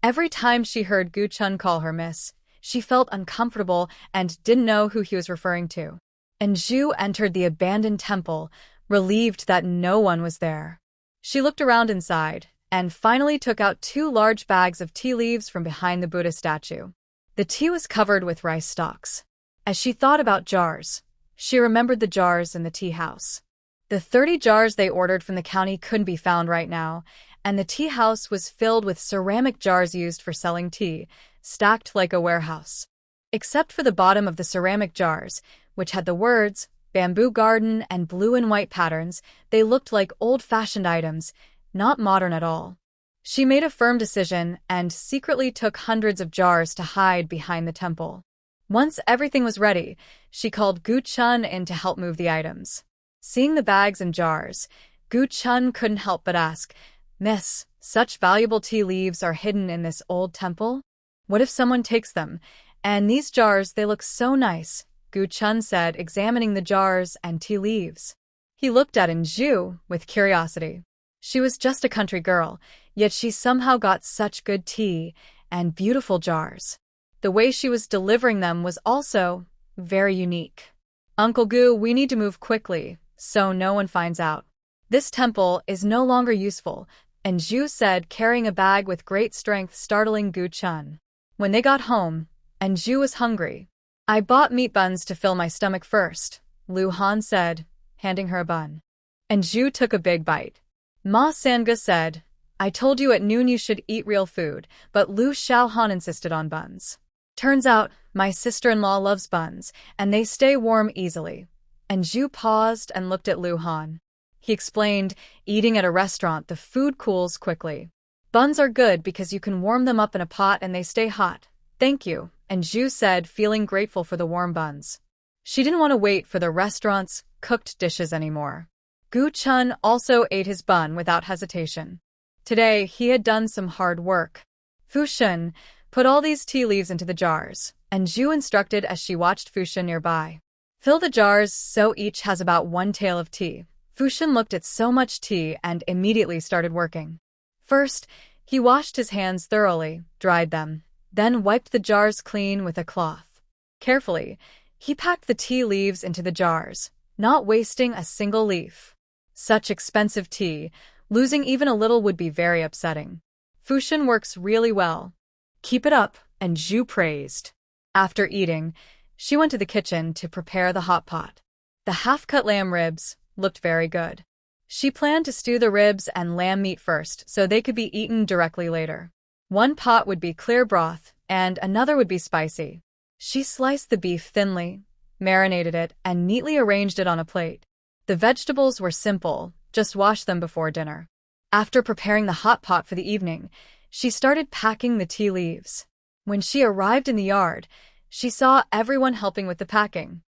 Every time she heard Gu Chun call her Miss, She felt uncomfortable and didn't know who he was referring to. And Zhu entered the abandoned temple, relieved that no one was there. She looked around inside, and finally took out 2 large bags of tea leaves from behind the Buddha statue. The tea was covered with rice stalks. As she thought about jars, she remembered the jars in the tea house. The 30 jars they ordered from the county couldn't be found right now, and the tea house was filled with ceramic jars used for selling tea, stacked like a warehouse. Except for the bottom of the ceramic jars, which had the words, bamboo garden and blue and white patterns, they looked like old-fashioned items, not modern at all. She made a firm decision and secretly took hundreds of jars to hide behind the temple. Once everything was ready, she called Gu Chun in to help move the items. Seeing the bags and jars, Gu Chun couldn't help but ask, "Miss, such valuable tea leaves are hidden in this old temple? What if someone takes them? And these jars, they look so nice," Gu Chun said, examining the jars and tea leaves. He looked at Zhu with curiosity. She was just a country girl, yet she somehow got such good tea and beautiful jars. The way she was delivering them was also very unique. "Uncle Gu, we need to move quickly, so no one finds out. This temple is no longer useful," and Zhu said, carrying a bag with great strength, startling Gu Chun. When they got home, and Zhu was hungry, "I bought meat buns to fill my stomach first," Lu Han said, handing her a bun. And Zhu took a big bite. Ma Sanga said, "I told you at noon you should eat real food," but Lu Xiaohan insisted on buns. "Turns out, my sister-in-law loves buns, and they stay warm easily." And Zhu paused and looked at Lu Han. He explained, "Eating at a restaurant, the food cools quickly. Buns are good because you can warm them up in a pot and they stay hot." "Thank you," and Zhu said, feeling grateful for the warm buns. She didn't want to wait for the restaurant's cooked dishes anymore. Gu Chun also ate his bun without hesitation. Today, he had done some hard work. Fu Shun, put all these tea leaves into the jars, and Zhu instructed as she watched Fu Shun nearby. "Fill the jars so each has about 1 tael of tea." Fu Shun looked at so much tea and immediately started working. First, he washed his hands thoroughly, dried them, then wiped the jars clean with a cloth. Carefully, he packed the tea leaves into the jars, not wasting a single leaf. Such expensive tea, losing even a little would be very upsetting. Fu Shun works really well. "Keep it up," and Zhu praised. After eating, she went to the kitchen to prepare the hot pot. The half-cut lamb ribs looked very good. She planned to stew the ribs and lamb meat first so they could be eaten directly later. One pot would be clear broth, and another would be spicy. She sliced the beef thinly, marinated it, and neatly arranged it on a plate. The vegetables were simple, just wash them before dinner. After preparing the hot pot for the evening, she started packing the tea leaves. When she arrived in the yard, she saw everyone helping with the packing.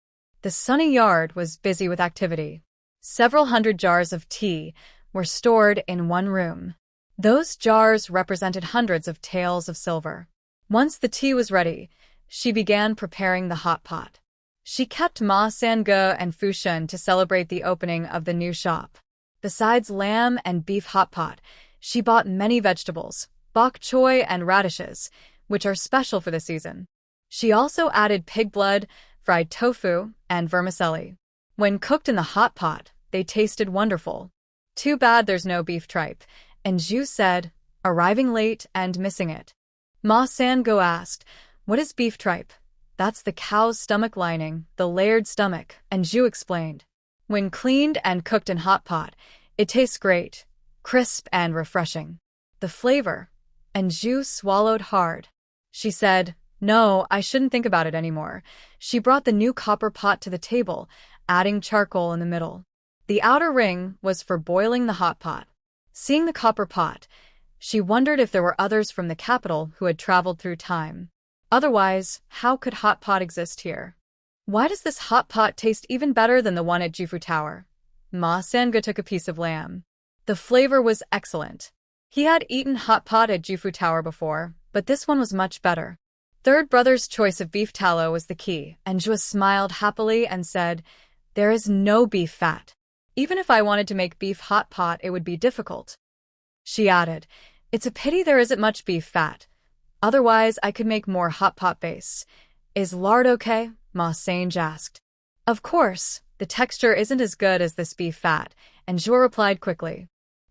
The sunny yard was busy with activity. Several hundred jars of tea were stored in one room. Those jars represented hundreds of taels of silver. Once the tea was ready, she began preparing the hot pot. She kept Ma Sanga and Fu Shun to celebrate the opening of the new shop. Besides lamb and beef hot pot, she bought many vegetables, bok choy and radishes, which are special for the season. She also added pig blood, fried tofu, and vermicelli. When cooked in the hot pot, they tasted wonderful. "Too bad there's no beef tripe," and Zhu said, arriving late and missing it. Ma Sango asked, "What is beef tripe?" "That's the cow's stomach lining, the layered stomach," and Zhu explained. When cleaned and cooked in hot pot, it tastes great, crisp and refreshing. The flavor, and Zhu swallowed hard. She said, "No, I shouldn't think about it anymore." She brought the new copper pot to the table, adding charcoal in the middle. The outer ring was for boiling the hot pot. Seeing the copper pot, she wondered if there were others from the capital who had traveled through time. Otherwise, how could hot pot exist here? "Why does this hot pot taste even better than the one at Jufu Tower?" Ma Sanga took a piece of lamb. The flavor was excellent. He had eaten hot pot at Jufu Tower before, but this one was much better. Third brother's choice of beef tallow was the key, and Zhu smiled happily and said, "There is no beef fat. Even if I wanted to make beef hot pot, it would be difficult." She added, "It's a pity there isn't much beef fat. Otherwise, I could make more hot pot base. Is lard okay? Ma Sange asked. Of course, the texture isn't as good as this beef fat, and Zhuo replied quickly.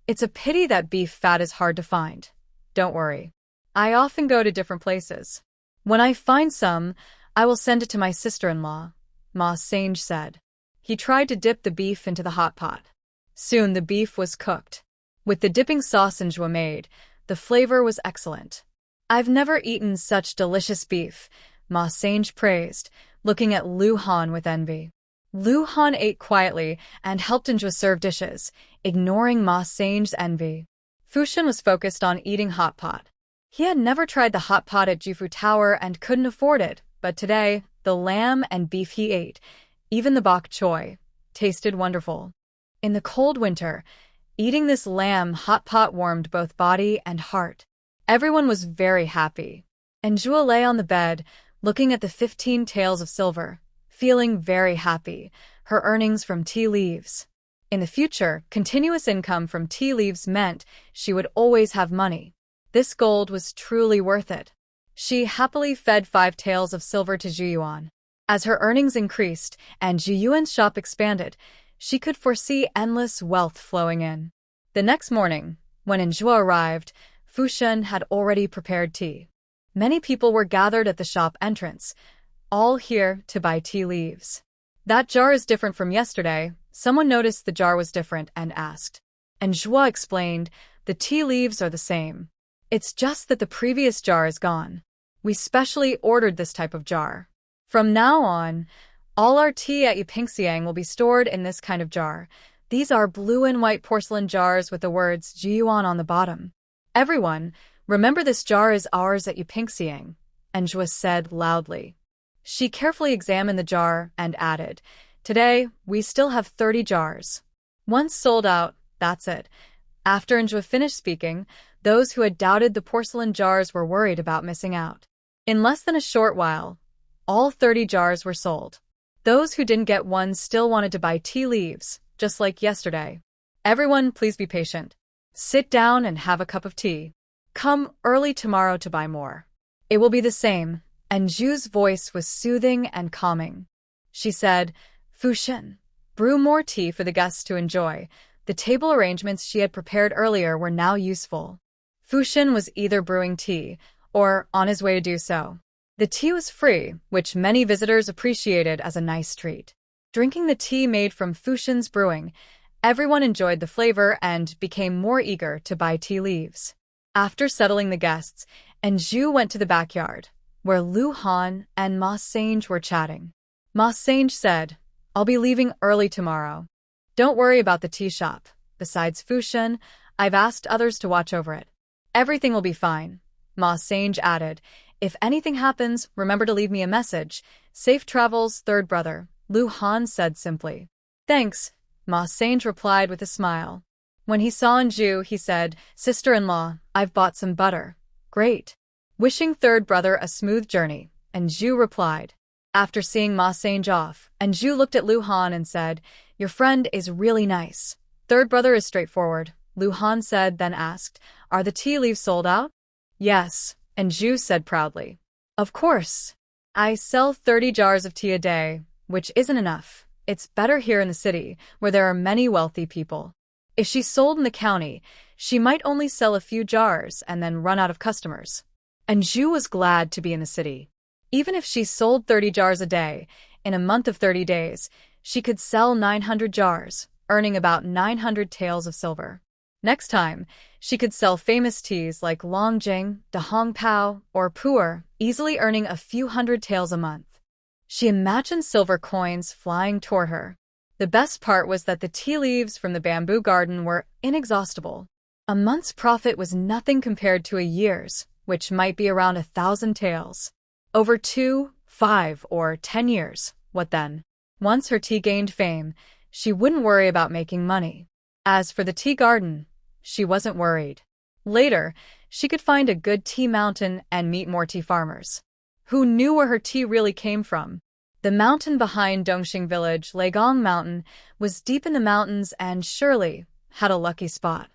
It's a pity that beef fat is hard to find. Don't worry. I often go to different places. When I find some, I will send it to my sister-in-law, Ma Sange said. He tried to dip the beef into the hot pot. Soon the beef was cooked. With the dipping sauce Zhuo made, the flavor was excellent. I've never eaten such delicious beef, Ma Sange praised, looking at Lu Han with envy. Lu Han ate quietly and helped Zhuo serve dishes, ignoring Ma Sange's envy. Fushan was focused on eating hot pot. He had never tried the hot pot at Jufu Tower and couldn't afford it, but today, the lamb and beef he ate, even the bok choy, tasted wonderful. In the cold winter, eating this lamb hot pot warmed both body and heart. Everyone was very happy. And Zhuo lay on the bed, looking at the 15 taels of silver, feeling very happy, her earnings from tea leaves. In the future, continuous income from tea leaves meant she would always have money. This gold was truly worth it. She happily fed 5 taels of silver to Zhuyuan. As her earnings increased and Zhuyuan's shop expanded, she could foresee endless wealth flowing in. The next morning, when Zhuo arrived, Fushan had already prepared tea. Many people were gathered at the shop entrance, all here to buy tea leaves. That jar is different from yesterday. Someone noticed the jar was different and asked. And Zhuo explained, the tea leaves are the same. It's just that the previous jar is gone. We specially ordered this type of jar. From now on, all our tea at Yipingxiang will be stored in this kind of jar. These are blue and white porcelain jars with the words Jiyuan on the bottom. Everyone, remember this jar is ours at Yipingxiang, and Zhuo said loudly. She carefully examined the jar and added, today, we still have 30 jars. Once sold out, that's it. After Zhuo finished speaking, those who had doubted the porcelain jars were worried about missing out. In less than a short while, all 30 jars were sold. Those who didn't get one still wanted to buy tea leaves, just like yesterday. Everyone, please be patient. Sit down and have a cup of tea. Come early tomorrow to buy more. It will be the same, and Zhu's voice was soothing and calming. She said, Fushan, brew more tea for the guests to enjoy. The table arrangements she had prepared earlier were now useful. Fushan was either brewing tea or on his way to do so. The tea was free, which many visitors appreciated as a nice treat. Drinking the tea made from Fushan's brewing, everyone enjoyed the flavor and became more eager to buy tea leaves. After settling the guests, Zhu went to the backyard, where Lu Han and Ma Sange were chatting. Ma Sange said, I'll be leaving early tomorrow. Don't worry about the tea shop. Besides Fushan, I've asked others to watch over it. Everything will be fine. Ma Sange added, if anything happens, remember to leave me a message. Safe travels, third brother, Lu Han said simply. Thanks, Ma Sange replied with a smile. When he saw Zhu, he said, sister-in-law, I've bought some butter. Great. Wishing third brother a smooth journey, Zhu replied. After seeing Ma Sange off, Zhu looked at Lu Han and said, your friend is really nice. Third brother is straightforward, Lu Han said, then asked, are the tea leaves sold out? Yes, Zhu said proudly. Of course. I sell 30 jars of tea a day, which isn't enough. It's better here in the city, where there are many wealthy people. If she sold in the county, she might only sell a few jars and then run out of customers. Zhu was glad to be in the city. Even if she sold 30 jars a day, in a month of 30 days, she could sell 900 jars, earning about 900 taels of silver. Next time, she could sell famous teas like Longjing, Dahongpao, or Pu'er, easily earning a few hundred taels a month. She imagined silver coins flying toward her. The best part was that the tea leaves from the bamboo garden were inexhaustible. A month's profit was nothing compared to a year's, which might be around 1,000 taels. Over 2, 5, or 10 years, what then? Once her tea gained fame, she wouldn't worry about making money. As for the tea garden, she wasn't worried. Later, she could find a good tea mountain and meet more tea farmers. Who knew where her tea really came from? The mountain behind Dongxing village, Leigong Mountain, was deep in the mountains and surely had a lucky spot.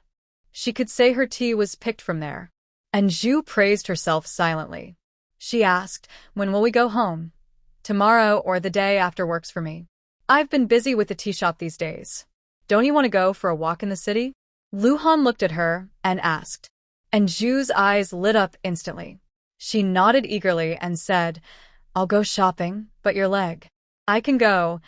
She could say her tea was picked from there. and Zhu praised herself silently. She asked, "When will we go home?" "Tomorrow or the day after works for me. I've been busy with the tea shop these days. Don't you want to go for a walk in the city?" Luhan looked at her and asked, and Zhu's eyes lit up instantly. She nodded eagerly and said, "I'll go shopping, but your leg." "I can go."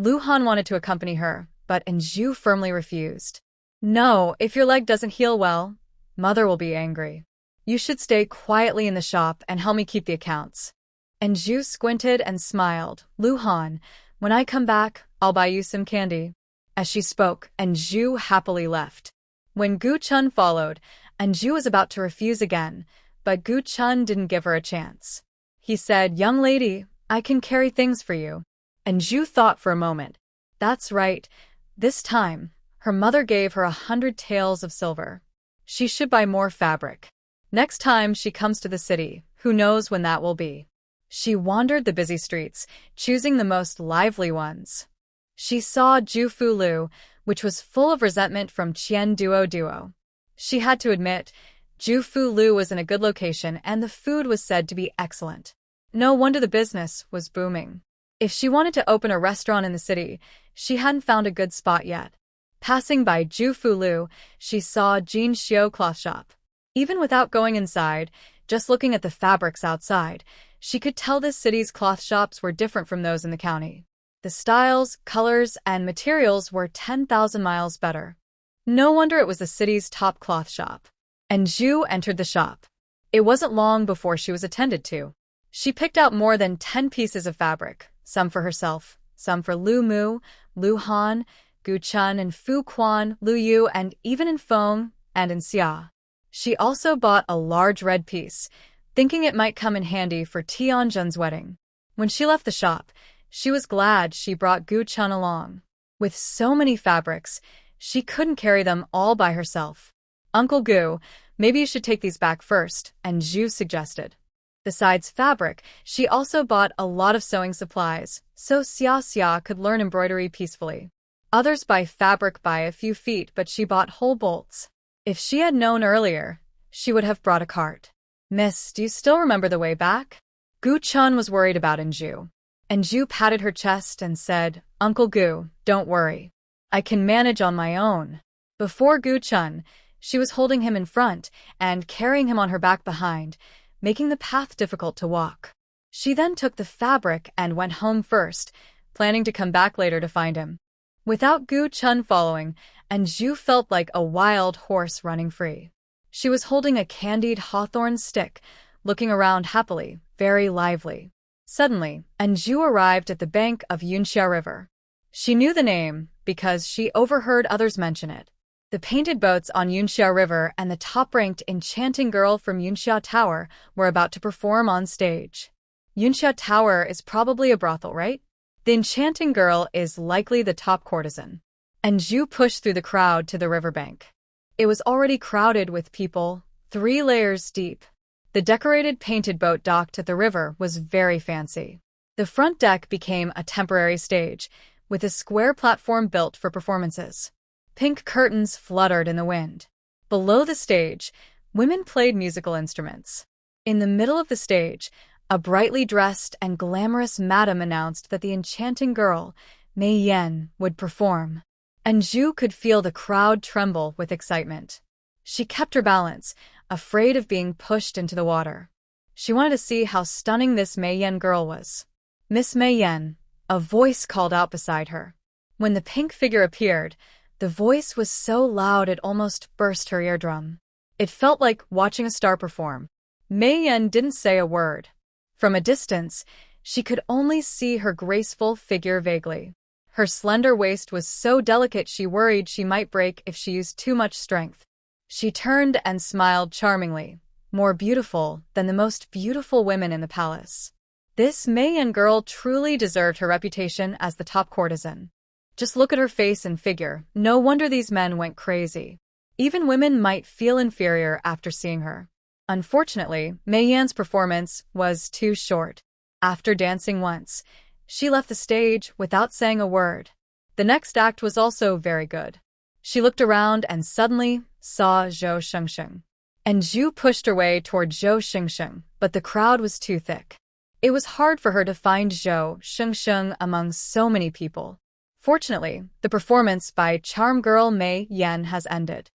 Luhan wanted to accompany her, but Zhu firmly refused. "No, if your leg doesn't heal well, Mother will be angry. You should stay quietly in the shop and help me keep the accounts." Zhu squinted and smiled. "Luhan, when I come back, I'll buy you some candy." As she spoke, Zhu happily left. When Gu Chun followed, Zhu was about to refuse again, but Gu Chun didn't give her a chance. He said, "Young lady, I can carry things for you." Zhu thought for a moment. That's right. This time, her mother gave her 100 taels of silver. She should buy more fabric. Next time she comes to the city, who knows when that will be. She wandered the busy streets, choosing the most lively ones. She saw Ju Fu Lu, which was full of resentment from Qian Duo. She had to admit, Ju Fu Lu was in a good location and the food was said to be excellent. No wonder the business was booming. If she wanted to open a restaurant in the city, she hadn't found a good spot yet. Passing by Ju Fu Lu, she saw Jin Xiu cloth shop. Even without going inside, just looking at the fabrics outside, she could tell this city's cloth shops were different from those in the county. The styles, colors, and materials were 10,000 miles better. No wonder it was the city's top cloth shop. Zhu entered the shop. It wasn't long before she was attended to. She picked out more than 10 pieces of fabric, some for herself, some for Lu Mu, Lu Han, Gu Chun, and Fu Quan, Lu Yu, and even in Feng and in Xia. She also bought a large red piece, thinking it might come in handy for Tianjun's wedding. When she left the shop, she was glad she brought Gu Chun along. With so many fabrics, she couldn't carry them all by herself. "Uncle Gu, maybe you should take these back first," Zhu suggested. Besides fabric, she also bought a lot of sewing supplies, so Xia could learn embroidery peacefully. Others buy fabric by a few feet, but she bought whole bolts. If she had known earlier, she would have brought a cart. "Miss, do you still remember the way back?" Gu Chun was worried about Zhu. Zhu patted her chest and said, "Uncle Gu, don't worry. I can manage on my own." Before Gu Chun, she was holding him in front and carrying him on her back behind, making the path difficult to walk. She then took the fabric and went home first, planning to come back later to find him. Without Gu Chun following, Zhu felt like a wild horse running free. She was holding a candied hawthorn stick, looking around happily, very lively. Suddenly, Zhu arrived at the bank of Yunxia River. She knew the name because she overheard others mention it. The painted boats on Yunxia River and the top-ranked enchanting girl from Yunxia Tower were about to perform on stage. Yunxia Tower is probably a brothel, right? The enchanting girl is likely the top courtesan. Zhu pushed through the crowd to the riverbank. It was already crowded with people, 3 layers deep. The decorated painted boat docked at the river was very fancy. The front deck became a temporary stage, with a square platform built for performances. Pink curtains fluttered in the wind. Below the stage, women played musical instruments. In the middle of the stage, a brightly dressed and glamorous madam announced that the enchanting girl, Mei Yan, would perform. Zhu could feel the crowd tremble with excitement. She kept her balance, afraid of being pushed into the water. She wanted to see how stunning this Mei Yan girl was. "Miss Mei Yan," a voice called out beside her. When the pink figure appeared, the voice was so loud it almost burst her eardrum. It felt like watching a star perform. Mei Yan didn't say a word. From a distance, she could only see her graceful figure vaguely. Her slender waist was so delicate she worried she might break if she used too much strength. She turned and smiled charmingly, more beautiful than the most beautiful women in the palace. This Mei Yan girl truly deserved her reputation as the top courtesan. Just look at her face and figure, no wonder these men went crazy. Even women might feel inferior after seeing her. Unfortunately, Mei Yan's performance was too short. After dancing once, she left the stage without saying a word. The next act was also very good. She looked around and suddenly saw Zhou Shengsheng. And Zhu pushed her way toward Zhou Xingxing, but the crowd was too thick. It was hard for her to find Zhou Xingxing among so many people. Fortunately, the performance by charm girl Mei Yan has ended.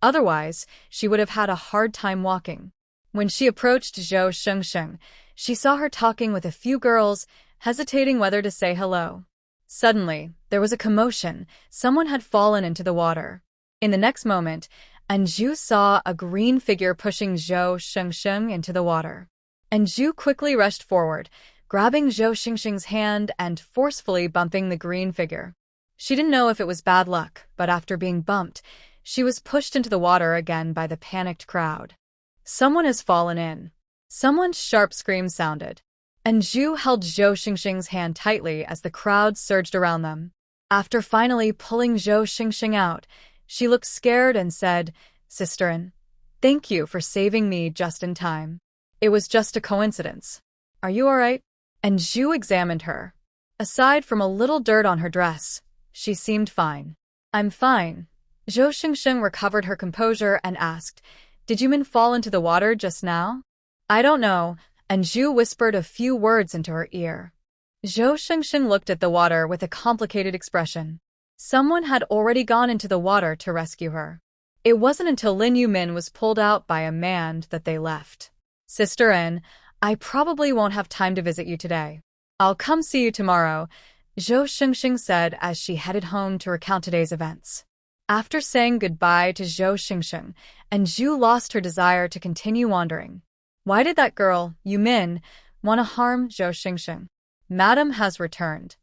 Otherwise, she would have had a hard time walking. When she approached Zhou Xingxing, she saw her talking with a few girls, hesitating whether to say hello. Suddenly, there was a commotion. Someone had fallen into the water. In the next moment, Anju saw a green figure pushing Zhou Xingxing into the water. Anju quickly rushed forward, grabbing Zhou Xingxing's hand and forcefully bumping the green figure. She didn't know if it was bad luck, but after being bumped, she was pushed into the water again by the panicked crowd. Someone has fallen in. Someone's sharp scream sounded. Anju held Zhou Xingxing's hand tightly as the crowd surged around them. After finally pulling Zhou Xingxing out, she looked scared and said, "Sisterin, thank you for saving me just in time. It was just a coincidence. Are you all right?" And Zhu examined her. Aside from a little dirt on her dress, she seemed fine. "I'm fine." Zhou Xingxing recovered her composure and asked, "Did you men fall into the water just now?" "I don't know," and Zhu whispered a few words into her ear. Zhou Xingxing looked at the water with a complicated expression. Someone had already gone into the water to rescue her. It wasn't until Lin Yumin was pulled out by a man that they left. "Sister N, I probably won't have time to visit you today. I'll come see you tomorrow," Zhou Xingxing said as she headed home to recount today's events. After saying goodbye to Zhou Xingxing, Anju lost her desire to continue wandering. Why did that girl, Yumin, want to harm Zhou Xingxing? Madam has returned.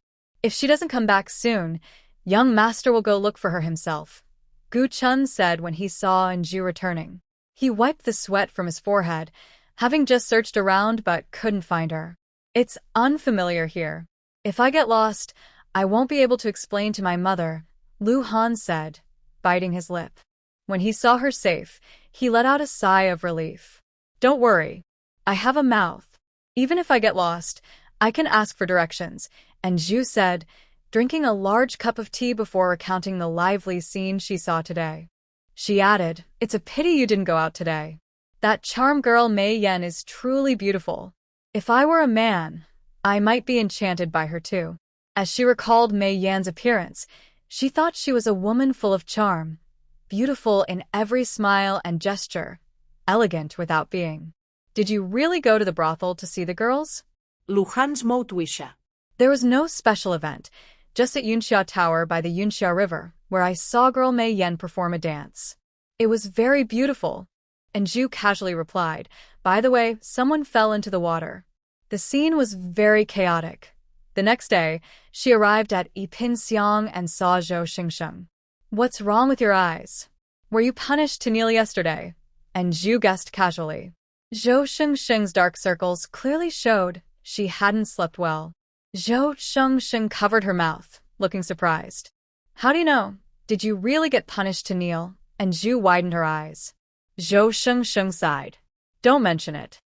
If she doesn't come back soon, young master will go look for her himself, Gu Chun said when he saw Anju returning. He wiped the sweat from his forehead, having just searched around but couldn't find her. "It's unfamiliar here. If I get lost, I won't be able to explain to my mother," Lu Han said, biting his lip. When he saw her safe, he let out a sigh of relief. "Don't worry. I have a mouth. Even if I get lost, I can ask for directions," and Zhu said, drinking a large cup of tea before recounting the lively scene she saw today. She added, "It's a pity you didn't go out today. That charm girl Mei Yan is truly beautiful. If I were a man, I might be enchanted by her too." As she recalled Mei Yan's appearance, she thought she was a woman full of charm, beautiful in every smile and gesture, elegant without being. "Did you really go to the brothel to see the girls?" Lu Han's Motwisha. "There was no special event, just at Yunxia Tower by the Yunxia River, where I saw girl Mei Yan perform a dance. It was very beautiful." And Zhu casually replied, "By the way, someone fell into the water." The scene was very chaotic. The next day, she arrived at Yipinxiang and saw Zhou Xingxing. "What's wrong with your eyes? Were you punished to kneel yesterday?" And Zhu guessed casually. Zhou Xingxing's dark circles clearly showed she hadn't slept well. Zhou Xingxing covered her mouth, looking surprised. "How do you know? Did you really get punished to kneel?" And Zhu widened her eyes. Zhou Xingxing sighed. "Don't mention it.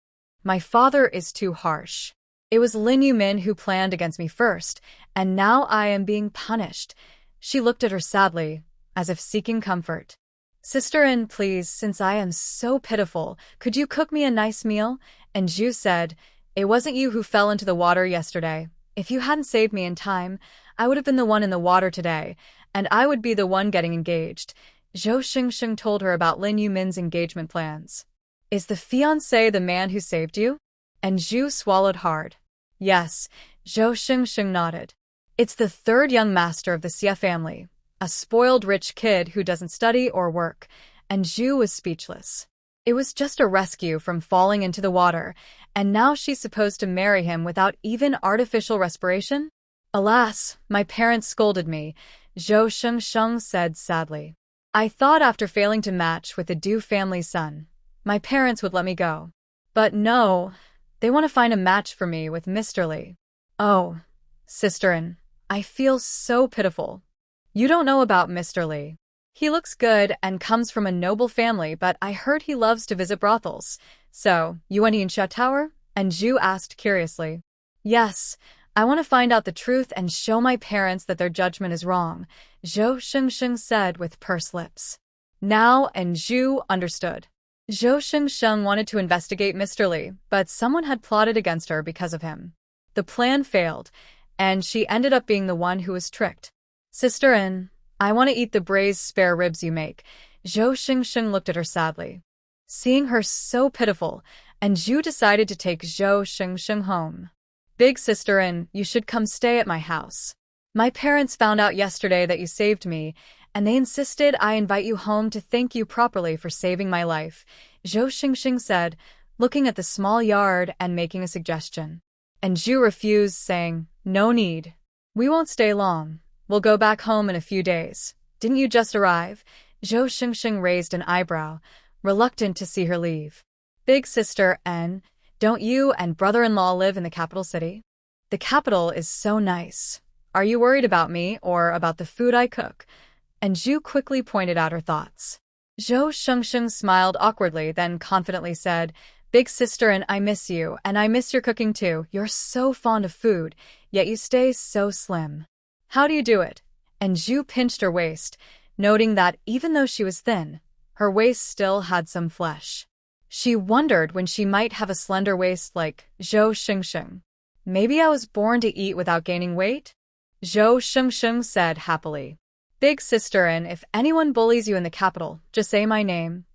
My father is too harsh. It was Lin Yumin who planned against me first, and now I am being punished." She looked at her sadly, as if seeking comfort. "Sister N, please, since I am so pitiful, could you cook me a nice meal?" And Zhu said, "It wasn't you who fell into the water yesterday. If you hadn't saved me in time, I would have been the one in the water today, and I would be the one getting engaged." Zhou Xingxing told her about Lin Yumin's engagement plans. "Is the fiancé the man who saved you?" And Zhu swallowed hard. "Yes," Zhou Xingxing nodded. "It's the third young master of the Xie family, a spoiled rich kid who doesn't study or work," and Zhu was speechless. It was just a rescue from falling into the water, and now she's supposed to marry him without even artificial respiration? "Alas, my parents scolded me," Zhou Xingxing said sadly. "I thought after failing to match with the Du family's son, my parents would let me go. But no, they want to find a match for me with Mr. Li. Oh, sisterin, I feel so pitiful. You don't know about Mr. Li. He looks good and comes from a noble family, but I heard he loves to visit brothels. So, you went to Yunxia Tower?" And Zhu asked curiously. "Yes, I want to find out the truth and show my parents that their judgment is wrong," Zhou Xingxing said with pursed lips. Now and Zhu understood. Zhou Shengsheng wanted to investigate Mr. Li, but someone had plotted against her because of him. The plan failed, and she ended up being the one who was tricked. Sister In, I want to eat the braised spare ribs you make. Zhou Shengsheng looked at her sadly. Seeing her so pitiful, and Zhu decided to take Zhou Shengsheng home. Big sister In, you should come stay at my house. My parents found out yesterday that you saved me, and they insisted I invite you home to thank you properly for saving my life, Zhou Shengsheng said, looking at the small yard and making a suggestion. And Zhu refused, saying, no need. We won't stay long. We'll go back home in a few days. Didn't you just arrive? Zhou Shengsheng raised an eyebrow, reluctant to see her leave. Big sister En, don't you and brother-in-law live in the capital city? The capital is so nice. Are you worried about me or about the food I cook? And Zhu quickly pointed out her thoughts. Zhou Shengsheng smiled awkwardly, then confidently said, Big sister and I miss you, and I miss your cooking too. You're so fond of food, yet you stay so slim. How do you do it? And Zhu pinched her waist, noting that even though she was thin, her waist still had some flesh. She wondered when she might have a slender waist like Zhou Shengsheng. Maybe I was born to eat without gaining weight? Zhou Shengsheng said happily. Big sister, and if anyone bullies you in the capital, just say my name.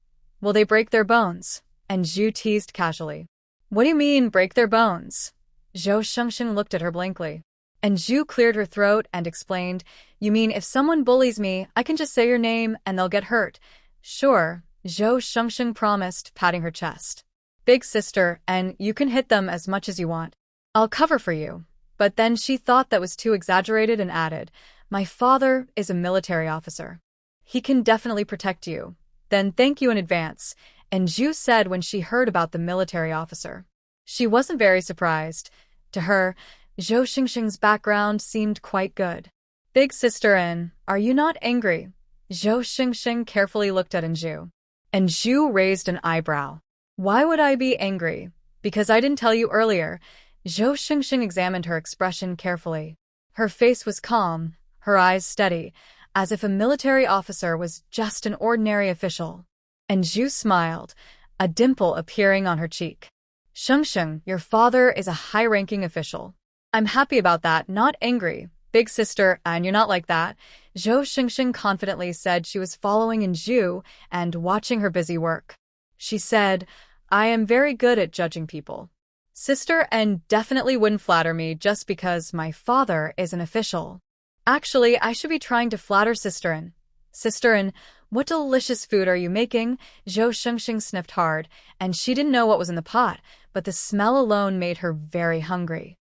Will they break their bones? And Zhu teased casually. What do you mean, break their bones? Zhou Shengsheng looked at her blankly. And Zhu cleared her throat and explained, You mean if someone bullies me, I can just say your name and they'll get hurt? Sure, Zhou Shengsheng promised, patting her chest. Big sister, and you can hit them as much as you want. I'll cover for you. But then she thought that was too exaggerated and added, My father is a military officer. He can definitely protect you. Then thank you in advance, and Zhu said when she heard about the military officer. She wasn't very surprised. To her, Zhou Shengsheng's background seemed quite good. Big sister En, are you not angry? Zhou Shengsheng carefully looked at Zhu. And Zhu raised an eyebrow. Why would I be angry? Because I didn't tell you earlier. Zhou Shengsheng examined her expression carefully. Her face was calm, her eyes steady, as if a military officer was just an ordinary official. And Zhu smiled, a dimple appearing on her cheek. Shengsheng, your father is a high-ranking official. I'm happy about that, not angry. Big sister, and you're not like that. Zhou Shengsheng confidently said she was following Zhu and watching her busy work. She said, I am very good at judging people. Sister and definitely wouldn't flatter me just because my father is an official. Actually, I should be trying to flatter Sister In. Sister In, what delicious food are you making? Zhou Shengsheng sniffed hard, and she didn't know what was in the pot, but the smell alone made her very hungry.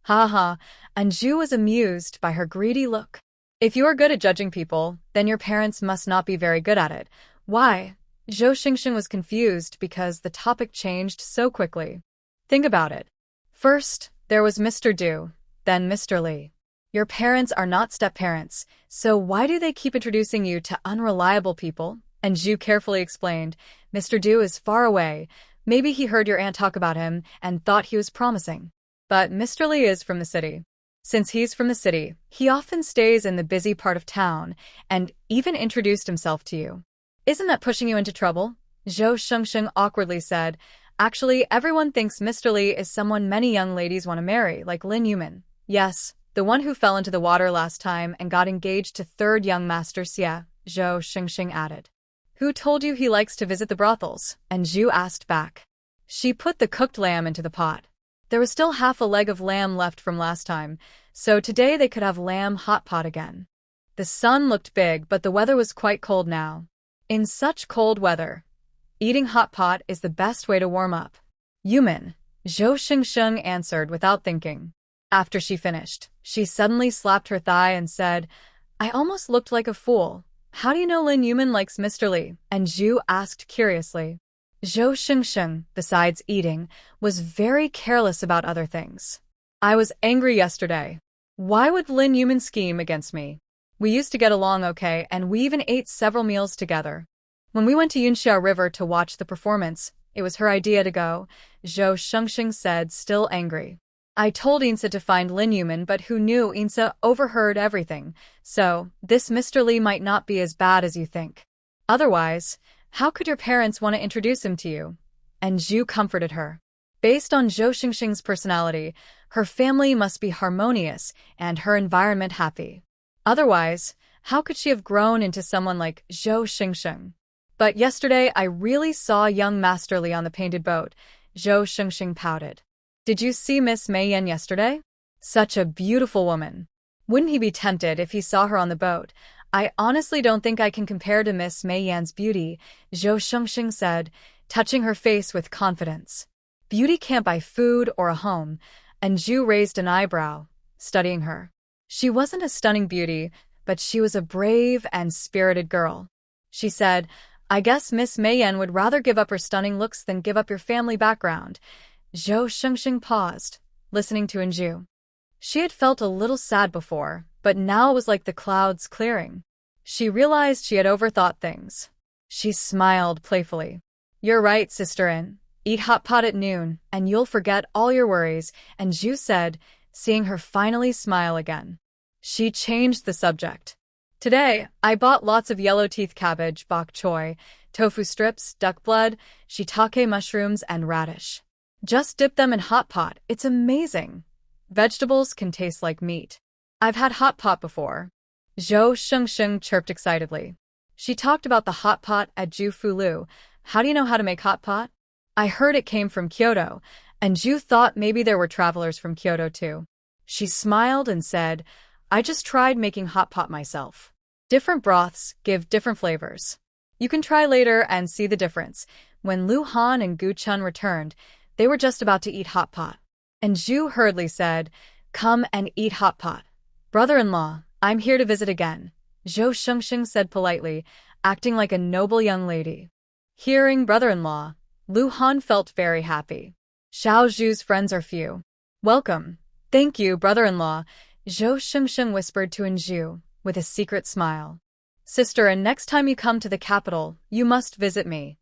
Ha ha, and Zhu was amused by her greedy look. If you are good at judging people, then your parents must not be very good at it. Why? Zhou Shengsheng was confused because the topic changed so quickly. Think about it. First, there was Mr. Du, then Mr. Li. Your parents are not step-parents, so why do they keep introducing you to unreliable people? And Zhu carefully explained, Mr. Du is far away. Maybe he heard your aunt talk about him and thought he was promising. But Mr. Li is from the city. Since he's from the city, he often stays in the busy part of town and even introduced himself to you. Isn't that pushing you into trouble? Zhou Shengsheng awkwardly said, Actually, everyone thinks Mr. Li is someone many young ladies want to marry, like Lin Yumin. Yes, the one who fell into the water last time and got engaged to third young master Xie, Zhou Shengsheng added. Who told you he likes to visit the brothels? And Zhu asked back. She put the cooked lamb into the pot. There was still half a leg of lamb left from last time, so today they could have lamb hot pot again. The sun looked big, but the weather was quite cold now. In such cold weather, eating hot pot is the best way to warm up. Yumin, Zhou Shengsheng answered without thinking. After she finished, she suddenly slapped her thigh and said, I almost looked like a fool. How do you know Lin Yumin likes Mr. Li? And Zhu asked curiously. Zhou Shengsheng, besides eating, was very careless about other things. I was angry yesterday. Why would Lin Yumin scheme against me? We used to get along okay, and we even ate several meals together. When we went to Yunxia River to watch the performance, it was her idea to go, Zhou Shengsheng said, still angry. I told Insa to find Lin Yumin, but who knew Insa overheard everything, so this Mr. Li might not be as bad as you think. Otherwise, How could your parents want to introduce him to you? And Zhu comforted her. Based on Zhou Xingxing's personality, her family must be harmonious and her environment happy. Otherwise, how could she have grown into someone like Zhou Xingxing? But yesterday I really saw young Master Li on the painted boat, Zhou Xingxing pouted. Did you see Miss Mei Yan yesterday? Such a beautiful woman. Wouldn't he be tempted if he saw her on the boat? I honestly don't think I can compare to Miss Mei Yan's beauty, Zhou Xingxing said, touching her face with confidence. Beauty can't buy food or a home, and Zhu raised an eyebrow, studying her. She wasn't a stunning beauty, but she was a brave and spirited girl. She said, I guess Miss Mei Yan would rather give up her stunning looks than give up your family background. Zhou Xingxing paused, listening to Anju. She had felt a little sad before, but now it was like the clouds clearing. She realized she had overthought things. She smiled playfully. You're right, Sister In. Eat hot pot at noon, and you'll forget all your worries, and Zhu said, seeing her finally smile again. She changed the subject. Today, I bought lots of yellow-teeth cabbage, bok choy, tofu strips, duck blood, shiitake mushrooms, and radish. Just dip them in hot pot. It's amazing. Vegetables can taste like meat. I've had hot pot before. Zhou Xingxing chirped excitedly. She talked about the hot pot at Zhu Fulu. How do you know how to make hot pot? I heard it came from Kyoto, and Zhu thought maybe there were travelers from Kyoto too. She smiled and said, I just tried making hot pot myself. Different broths give different flavors. You can try later and see the difference. When Lu Han and Gu Chun returned, they were just about to eat hot pot. And Zhu hurriedly said, Come and eat hot pot. Brother-in-law, I'm here to visit again, Zhou Xingxing said politely, acting like a noble young lady. Hearing brother-in-law, Lu Han felt very happy. Xiao Zhu's friends are few. Welcome. Thank you, brother-in-law, Zhou Xingxing whispered to Anju, with a secret smile. Sister, and next time you come to the capital, you must visit me.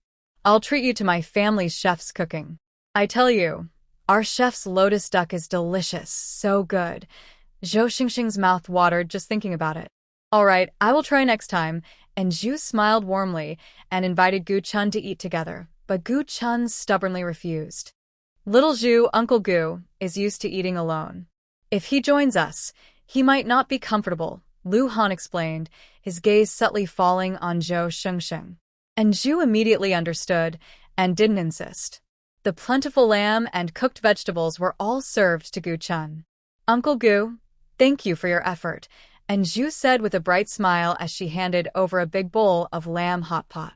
I'll treat you to my family's chef's cooking. I tell you, our chef's lotus duck is delicious, so good. Zhou Xingxing's mouth watered just thinking about it. All right, I will try next time, and Zhu smiled warmly and invited Gu Chun to eat together, but Gu Chun stubbornly refused. Little Zhu, Uncle Gu, is used to eating alone. If he joins us, he might not be comfortable, Lu Han explained, his gaze subtly falling on Zhou Xingxing. And Zhu immediately understood and didn't insist. The plentiful lamb and cooked vegetables were all served to Gu Chun. Uncle Gu, thank you for your effort, and Zhu said with a bright smile as she handed over a big bowl of lamb hot pot.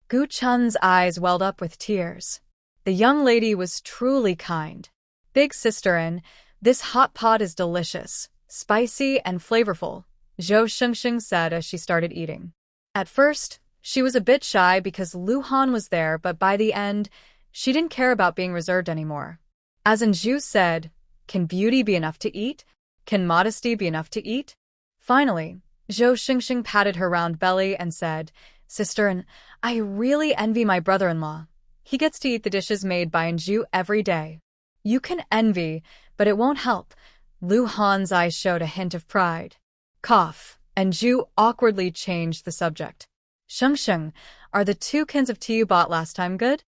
Gu Chun's eyes welled up with tears. The young lady was truly kind. Big sister In, this hot pot is delicious, spicy and flavorful, Zhou Xingxing said as she started eating. At first, she was a bit shy because Lu Han was there, but by the end, she didn't care about being reserved anymore. As Anju said, can beauty be enough to eat? Can modesty be enough to eat? Finally, Zhou Xingxing patted her round belly and said, Sister In, I really envy my brother-in-law. He gets to eat the dishes made by Anju every day. You can envy, but it won't help. Lu Han's eyes showed a hint of pride. Cough, and Zhu awkwardly changed the subject. Xingxing, are the 2 cans of tea you bought last time good?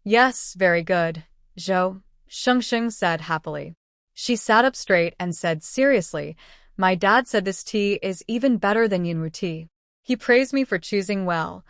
Yes, very good, Zhou Xingxing said happily. She sat up straight and said seriously, my dad said this tea is even better than Yinwu tea. He praised me for choosing well.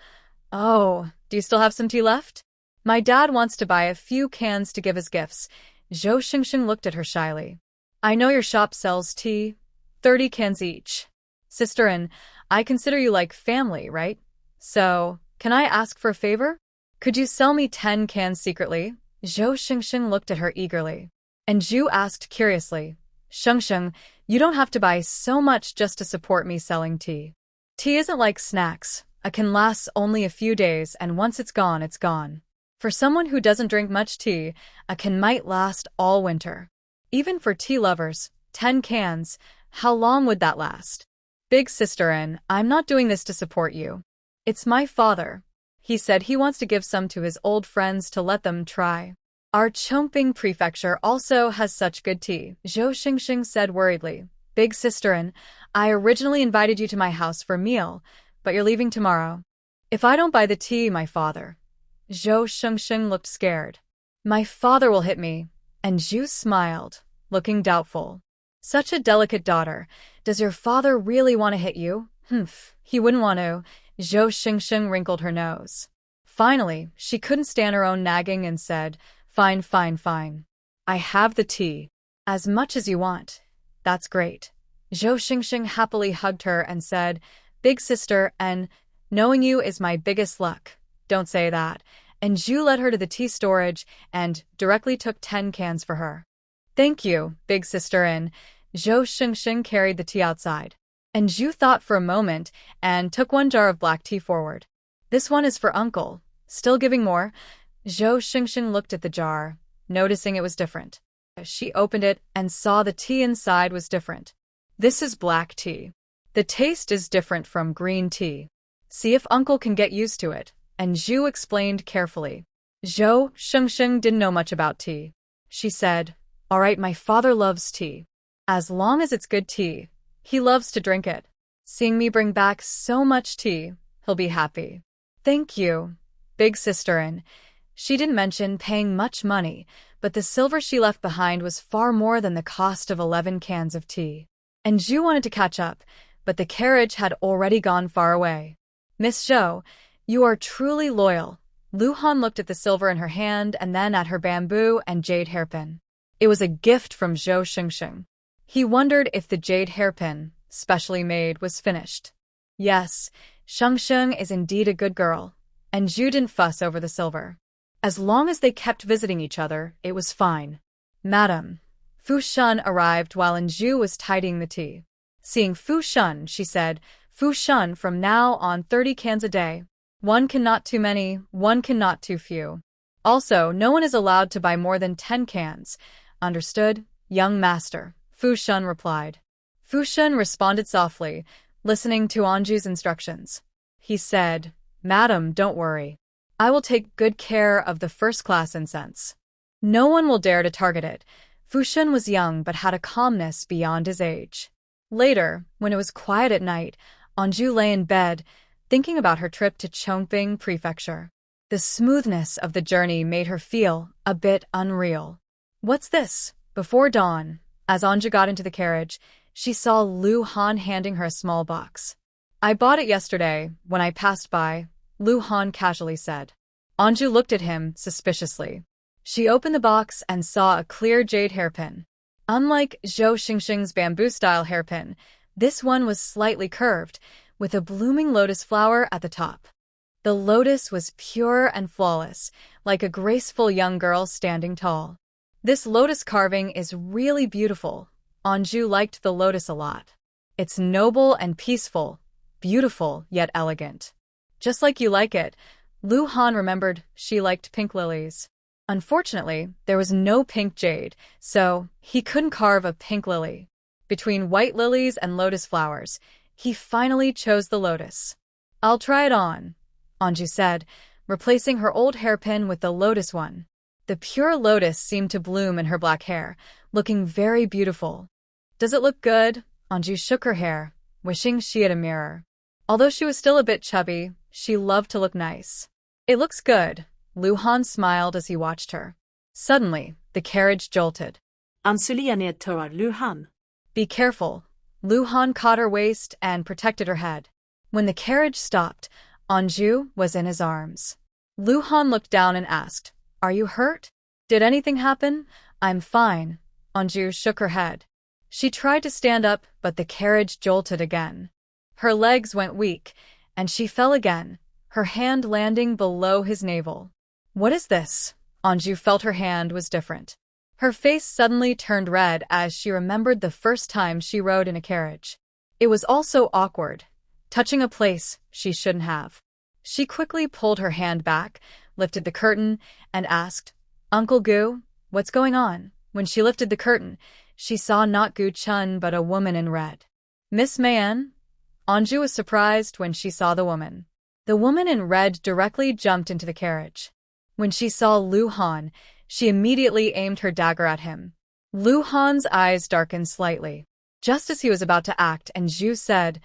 Oh, do you still have some tea left? My dad wants to buy a few cans to give as gifts. Zhou Xingxing looked at her shyly. I know your shop sells tea, 30 cans each. Sister In, I consider you like family, right? So, can I ask for a favor? Could you sell me 10 cans secretly? Zhou Xingxing looked at her eagerly. And Zhu asked curiously, Xingxing, you don't have to buy so much just to support me selling tea. Tea isn't like snacks. It can last only a few days, and once it's gone, it's gone. For someone who doesn't drink much tea, a can might last all winter. Even for tea lovers, 10 cans, how long would that last? Big sister In, I'm not doing this to support you. It's my father. He said he wants to give some to his old friends to let them try. Our Chongping prefecture also has such good tea, Zhou Xingxing said worriedly. Big sister In, I originally invited you to my house for a meal, but you're leaving tomorrow. If I don't buy the tea, my father. Zhou Shengsheng looked scared. My father will hit me. And Zhu smiled, looking doubtful. Such a delicate daughter. Does your father really want to hit you? Humph, he wouldn't want to. Zhou Shengsheng wrinkled her nose. Finally, she couldn't stand her own nagging and said, Fine, fine, fine. I have the tea. As much as you want. That's great. Zhou Shengsheng happily hugged her and said, Big sister, and knowing you is my biggest luck. Don't say that. And Zhu led her to the tea storage and directly took 10 cans for her. Thank you, big sister, and Zhou Shengsheng carried the tea outside. And Zhu thought for a moment and took one jar of black tea forward. This one is for uncle. Still giving more? Zhou Shengsheng looked at the jar, noticing it was different. She opened it and saw the tea inside was different. This is black tea. The taste is different from green tea. See if uncle can get used to it. And Zhu explained carefully. Zhou Shengsheng didn't know much about tea. She said, All right, my father loves tea. As long as it's good tea, he loves to drink it. Seeing me bring back so much tea, he'll be happy. Thank you, big sister. And she didn't mention paying much money, but the silver she left behind was far more than the cost of 11 cans of tea. And Zhu wanted to catch up, but the carriage had already gone far away. Miss Zhou, you are truly loyal. Lu Han looked at the silver in her hand and then at her bamboo and jade hairpin. It was a gift from Zhou Shengsheng. He wondered if the jade hairpin, specially made, was finished. Yes, Shengsheng is indeed a good girl, and Zhu didn't fuss over the silver. As long as they kept visiting each other, it was fine. Madam. Fu Shun arrived while Zhu was tidying the tea. Seeing Fu Shun, she said, Fu Shun, from now on 30 cans a day. One cannot too many, one cannot too few. Also, no one is allowed to buy more than 10 cans. Understood, young master, Fu Shun replied. Fu Shun responded softly, listening to Anju's instructions. He said, Madam, don't worry. I will take good care of the first-class incense. No one will dare to target it. Fu Shun was young but had a calmness beyond his age. Later, when it was quiet at night, Anju lay in bed, thinking about her trip to Chongqing Prefecture. The smoothness of the journey made her feel a bit unreal. What's this? Before dawn, as Anju got into the carriage, she saw Lu Han handing her a small box. I bought it yesterday, when I passed by, Lu Han casually said. Anju looked at him suspiciously. She opened the box and saw a clear jade hairpin. Unlike Zhou Shengsheng's bamboo-style hairpin, this one was slightly curved, with a blooming lotus flower at the top. The lotus was pure and flawless, like a graceful young girl standing tall. This lotus carving is really beautiful. Anju liked the lotus a lot. It's noble and peaceful, beautiful yet elegant. Just like you like it, Lu Han remembered she liked pink lilies. Unfortunately, there was no pink jade, so he couldn't carve a pink lily. Between white lilies and lotus flowers, he finally chose the lotus. I'll try it on, Anju said, replacing her old hairpin with the lotus one. The pure lotus seemed to bloom in her black hair, looking very beautiful. Does it look good? Anju shook her hair, wishing she had a mirror. Although she was still a bit chubby, she loved to look nice. It looks good, Lu Han smiled as he watched her. Suddenly, the carriage jolted. Ansulia nedtörar Lu Han. Be careful. Lu Han caught her waist and protected her head. When the carriage stopped, Anju was in his arms. Lu Han looked down and asked, Are you hurt? Did anything happen? I'm fine. Anju shook her head. She tried to stand up, but the carriage jolted again. Her legs went weak, and she fell again, her hand landing below his navel. What is this? Anju felt her hand was different. Her face suddenly turned red as she remembered the first time she rode in a carriage. It was all so awkward, touching a place she shouldn't have. She quickly pulled her hand back, lifted the curtain, and asked, Uncle Gu, what's going on? When she lifted the curtain, she saw not Gu Chun but a woman in red. Miss Mayan? Anju was surprised when she saw the woman. The woman in red directly jumped into the carriage. When she saw Lu Han, she immediately aimed her dagger at him. Lu Han's eyes darkened slightly. Just as he was about to act, and Zhu said,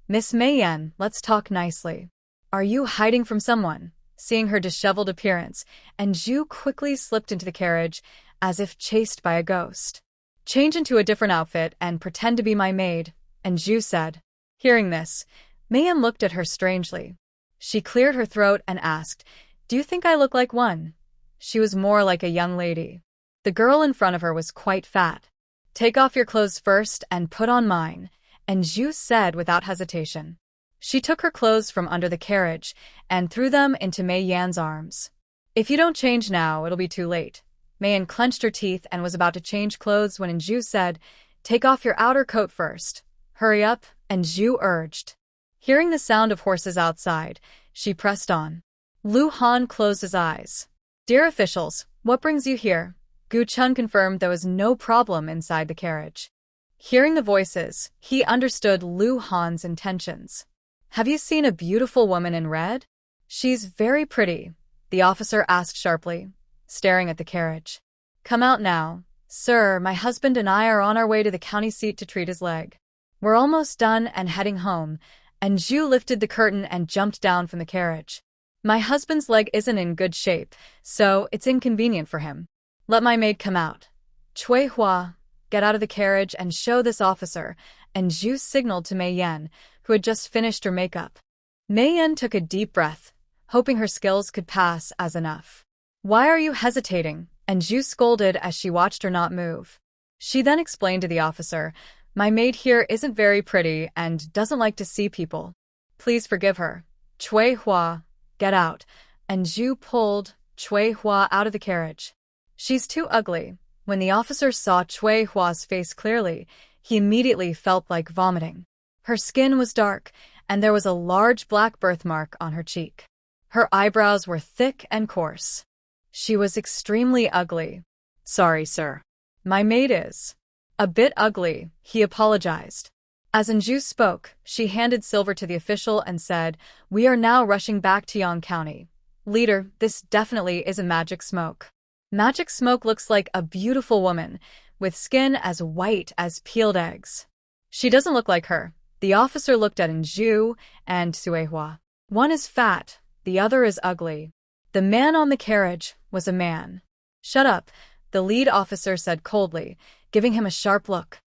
Miss Mayan, let's talk nicely. Are you hiding from someone? Seeing her disheveled appearance, and Zhu quickly slipped into the carriage, as if chased by a ghost. Change into a different outfit and pretend to be my maid, and Zhu said. Hearing this, Mayan looked at her strangely. She cleared her throat and asked, Do you think I look like one? She was more like a young lady. The girl in front of her was quite fat. Take off your clothes first and put on mine, and Zhu said without hesitation. She took her clothes from under the carriage and threw them into Mei Yan's arms. If you don't change now, it'll be too late. Mei Yan clenched her teeth and was about to change clothes when Zhu said, Take off your outer coat first. Hurry up, and Zhu urged. Hearing the sound of horses outside, she pressed on. Lu Han closed his eyes. Dear officials, what brings you here? Gu Chun confirmed there was no problem inside the carriage. Hearing the voices, he understood Lu Han's intentions. Have you seen a beautiful woman in red? She's very pretty, the officer asked sharply, staring at the carriage. Come out now. Sir, my husband and I are on our way to the county seat to treat his leg. We're almost done and heading home, and Zhu lifted the curtain and jumped down from the carriage. My husband's leg isn't in good shape, so it's inconvenient for him. Let my maid come out. Cui Hua, get out of the carriage and show this officer, and Zhu signaled to Mei Yan, who had just finished her makeup. Mei Yan took a deep breath, hoping her skills could pass as enough. Why are you hesitating? And Zhu scolded as she watched her not move. She then explained to the officer, My maid here isn't very pretty and doesn't like to see people. Please forgive her. Cui Hua, get out, and Zhu pulled Cui Hua out of the carriage. She's too ugly. When the officer saw Cui Hua's face clearly, he immediately felt like vomiting. Her skin was dark, and there was a large black birthmark on her cheek. Her eyebrows were thick and coarse. She was extremely ugly. Sorry, sir. My maid is a bit ugly, he apologized. As Zhu spoke, she handed silver to the official and said, We are now rushing back to Yang County. Leader, this definitely isn't magic smoke. Magic smoke looks like a beautiful woman, with skin as white as peeled eggs. She doesn't look like her. The officer looked at Zhu and Suehua. One is fat, the other is ugly. The man on the carriage was a man. Shut up, the lead officer said coldly, giving him a sharp look.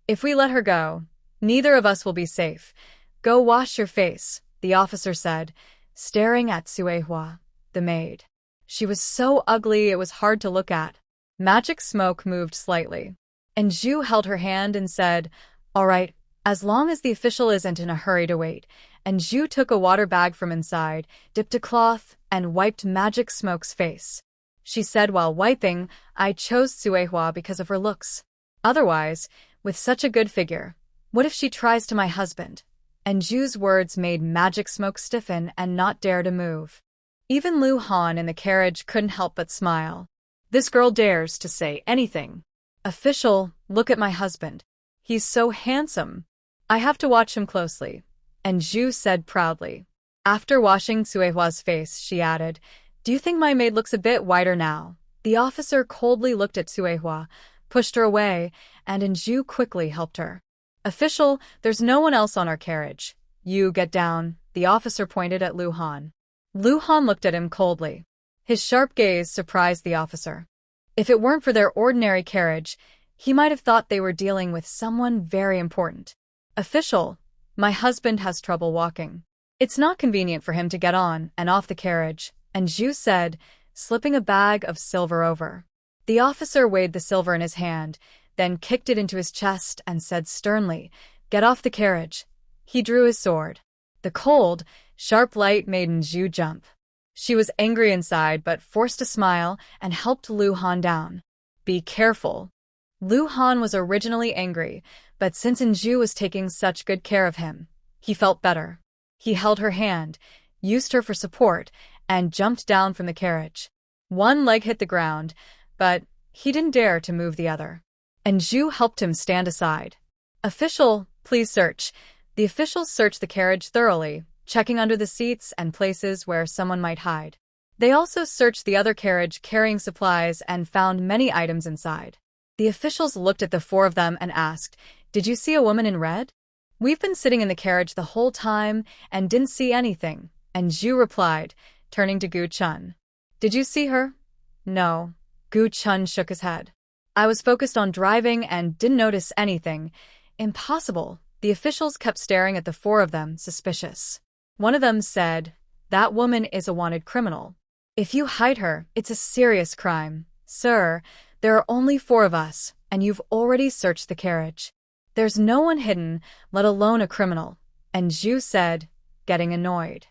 If we let her go, neither of us will be safe. Go wash your face, the officer said, staring at Suehua, the maid. She was so ugly it was hard to look at. Magic smoke moved slightly, and Zhu held her hand and said, All right, as long as the official isn't in a hurry to wait, and Zhu took a water bag from inside, dipped a cloth, and wiped Magic Smoke's face. She said while wiping, I chose Suehua because of her looks. Otherwise, with such a good figure, what if she tries to my husband? And Zhu's words made Magic Smoke stiffen and not dare to move. Even Lu Han in the carriage couldn't help but smile. This girl dares to say anything. Official, look at my husband. He's so handsome. I have to watch him closely. And Zhu said proudly. After washing Suehua's face, she added, Do you think my maid looks a bit whiter now? The officer coldly looked at Suehua, pushed her away, and Zhu quickly helped her. Official, there's no one else on our carriage. You get down, the officer pointed at Lu Han. Lu Han looked at him coldly. His sharp gaze surprised the officer. If it weren't for their ordinary carriage, he might have thought they were dealing with someone very important. Official, my husband has trouble walking. It's not convenient for him to get on and off the carriage, and Zhu said, slipping a bag of silver over. The officer weighed the silver in his hand, then kicked it into his chest and said sternly, Get off the carriage. He drew his sword. The cold, sharp light made Zhu jump. She was angry inside but forced a smile and helped Lu Han down. Be careful. Lu Han was originally angry, but since Zhu was taking such good care of him, he felt better. He held her hand, used her for support, and jumped down from the carriage. One leg hit the ground, but he didn't dare to move the other. And Zhu helped him stand aside. Official, please search. The officials searched the carriage thoroughly, checking under the seats and places where someone might hide. They also searched the other carriage carrying supplies and found many items inside. The officials looked at the four of them and asked, Did you see a woman in red? We've been sitting in the carriage the whole time and didn't see anything, and Zhu replied, turning to Gu Chun. Did you see her? No. Gu Chun shook his head. I was focused on driving and didn't notice anything. Impossible. The officials kept staring at the four of them, suspicious. One of them said, that woman is a wanted criminal. If you hide her, it's a serious crime. Sir, there are only four of us, and you've already searched the carriage. There's no one hidden, let alone a criminal. And Zhu said, getting annoyed.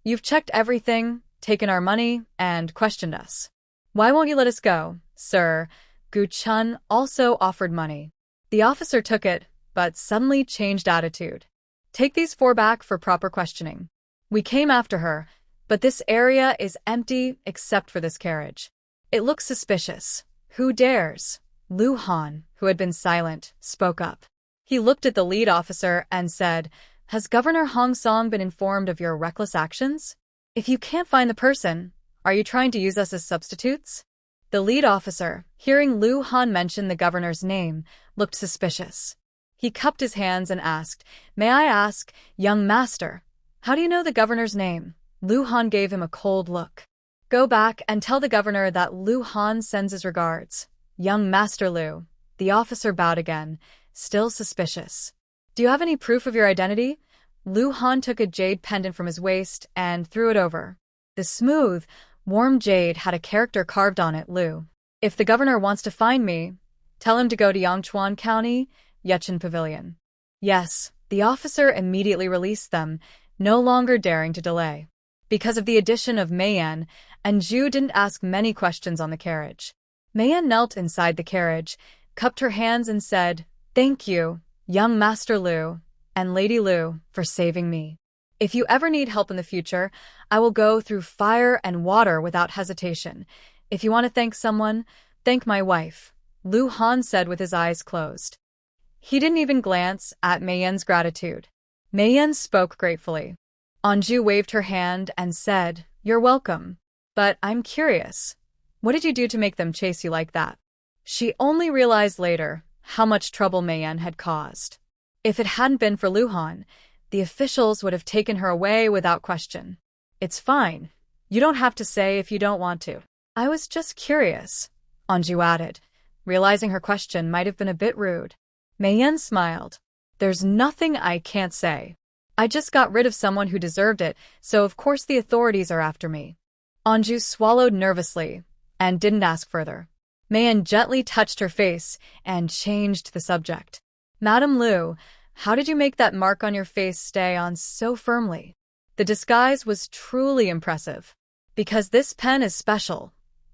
You've checked everything, taken our money, and questioned us. Why won't you let us go, sir? Gu Chun also offered money. The officer took it, but suddenly changed attitude. Take these four back for proper questioning. We came after her, but this area is empty except for this carriage. It looks suspicious. Who dares? Lu Han, who had been silent, spoke up. He looked at the lead officer and said, has Governor Hong Song been informed of your reckless actions? If you can't find the person, are you trying to use us as substitutes? The lead officer, hearing Lu Han mention the governor's name, looked suspicious. He cupped his hands and asked, may I ask, young master, how do you know the governor's name? Lu Han gave him a cold look. Go back and tell the governor that Lu Han sends his regards. Young Master Lu. The officer bowed again, still suspicious. Do you have any proof of your identity? Lu Han took a jade pendant from his waist and threw it over. The smooth, warm jade had a character carved on it, Lu. If the governor wants to find me, tell him to go to Yangchuan County, Yechen Pavilion. Yes, the officer immediately released them, no longer daring to delay. Because of the addition of Meiyan, and Zhu didn't ask many questions on the carriage. Meiyan knelt inside the carriage, cupped her hands and said, thank you, young Master Lu, and Lady Lu, for saving me. If you ever need help in the future, I will go through fire and water without hesitation. If you want to thank someone, thank my wife, Lu Han said with his eyes closed. He didn't even glance at Meiyan's gratitude. Meiyan spoke gratefully. Anju waved her hand and said, you're welcome. But I'm curious. What did you do to make them chase you like that? She only realized later how much trouble Meiyan had caused. If it hadn't been for Lu Han, the officials would have taken her away without question. It's fine. You don't have to say if you don't want to. I was just curious, Anju added, realizing her question might have been a bit rude. Meiyan smiled. There's nothing I can't say. I just got rid of someone who deserved it, so of course the authorities are after me. Anju swallowed nervously and didn't ask further. Meiyan gently touched her face and changed the subject. Madam Lu, how did you make that mark on your face stay on so firmly? The disguise was truly impressive. Because this pen is special,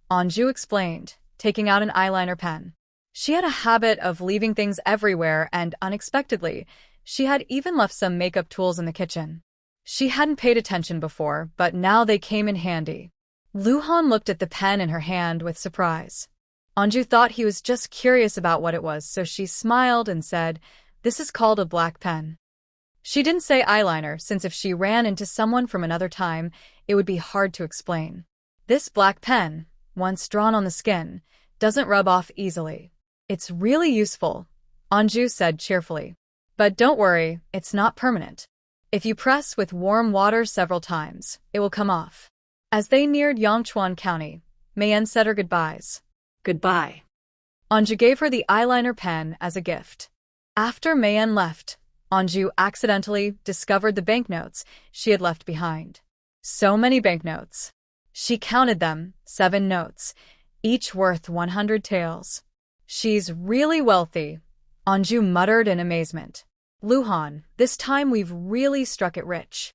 Anju explained, taking out an eyeliner pen. She had a habit of leaving things everywhere and unexpectedly, she had even left some makeup tools in the kitchen. She hadn't paid attention before, but now they came in handy. Lu Han looked at the pen in her hand with surprise. Anju thought he was just curious about what it was, so she smiled and said, this is called a black pen. She didn't say eyeliner, since if she ran into someone from another time, it would be hard to explain. This black pen, once drawn on the skin, doesn't rub off easily. It's really useful, Anju said cheerfully. But don't worry, it's not permanent. If you press with warm water several times, it will come off. As they neared Yangchuan County, Meiyan said her goodbyes. Goodbye. Anju gave her the eyeliner pen as a gift. After Meiyan left, Anju accidentally discovered the banknotes she had left behind. So many banknotes. She counted them, 7 notes, each worth 100 taels. She's really wealthy, Anju muttered in amazement. Lu Han, this time we've really struck it rich.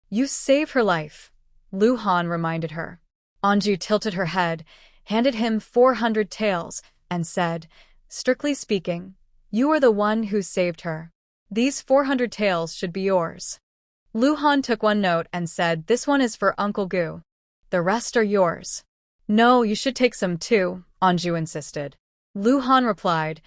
You saved her life, Lu Han reminded her. Anju tilted her head, handed him 400 taels, and said, strictly speaking, you are the one who saved her. These 400 taels should be yours. Lu Han took one note and said, this one is for Uncle Gu. The rest are yours. No, you should take some too, Anju insisted. Lu Han replied,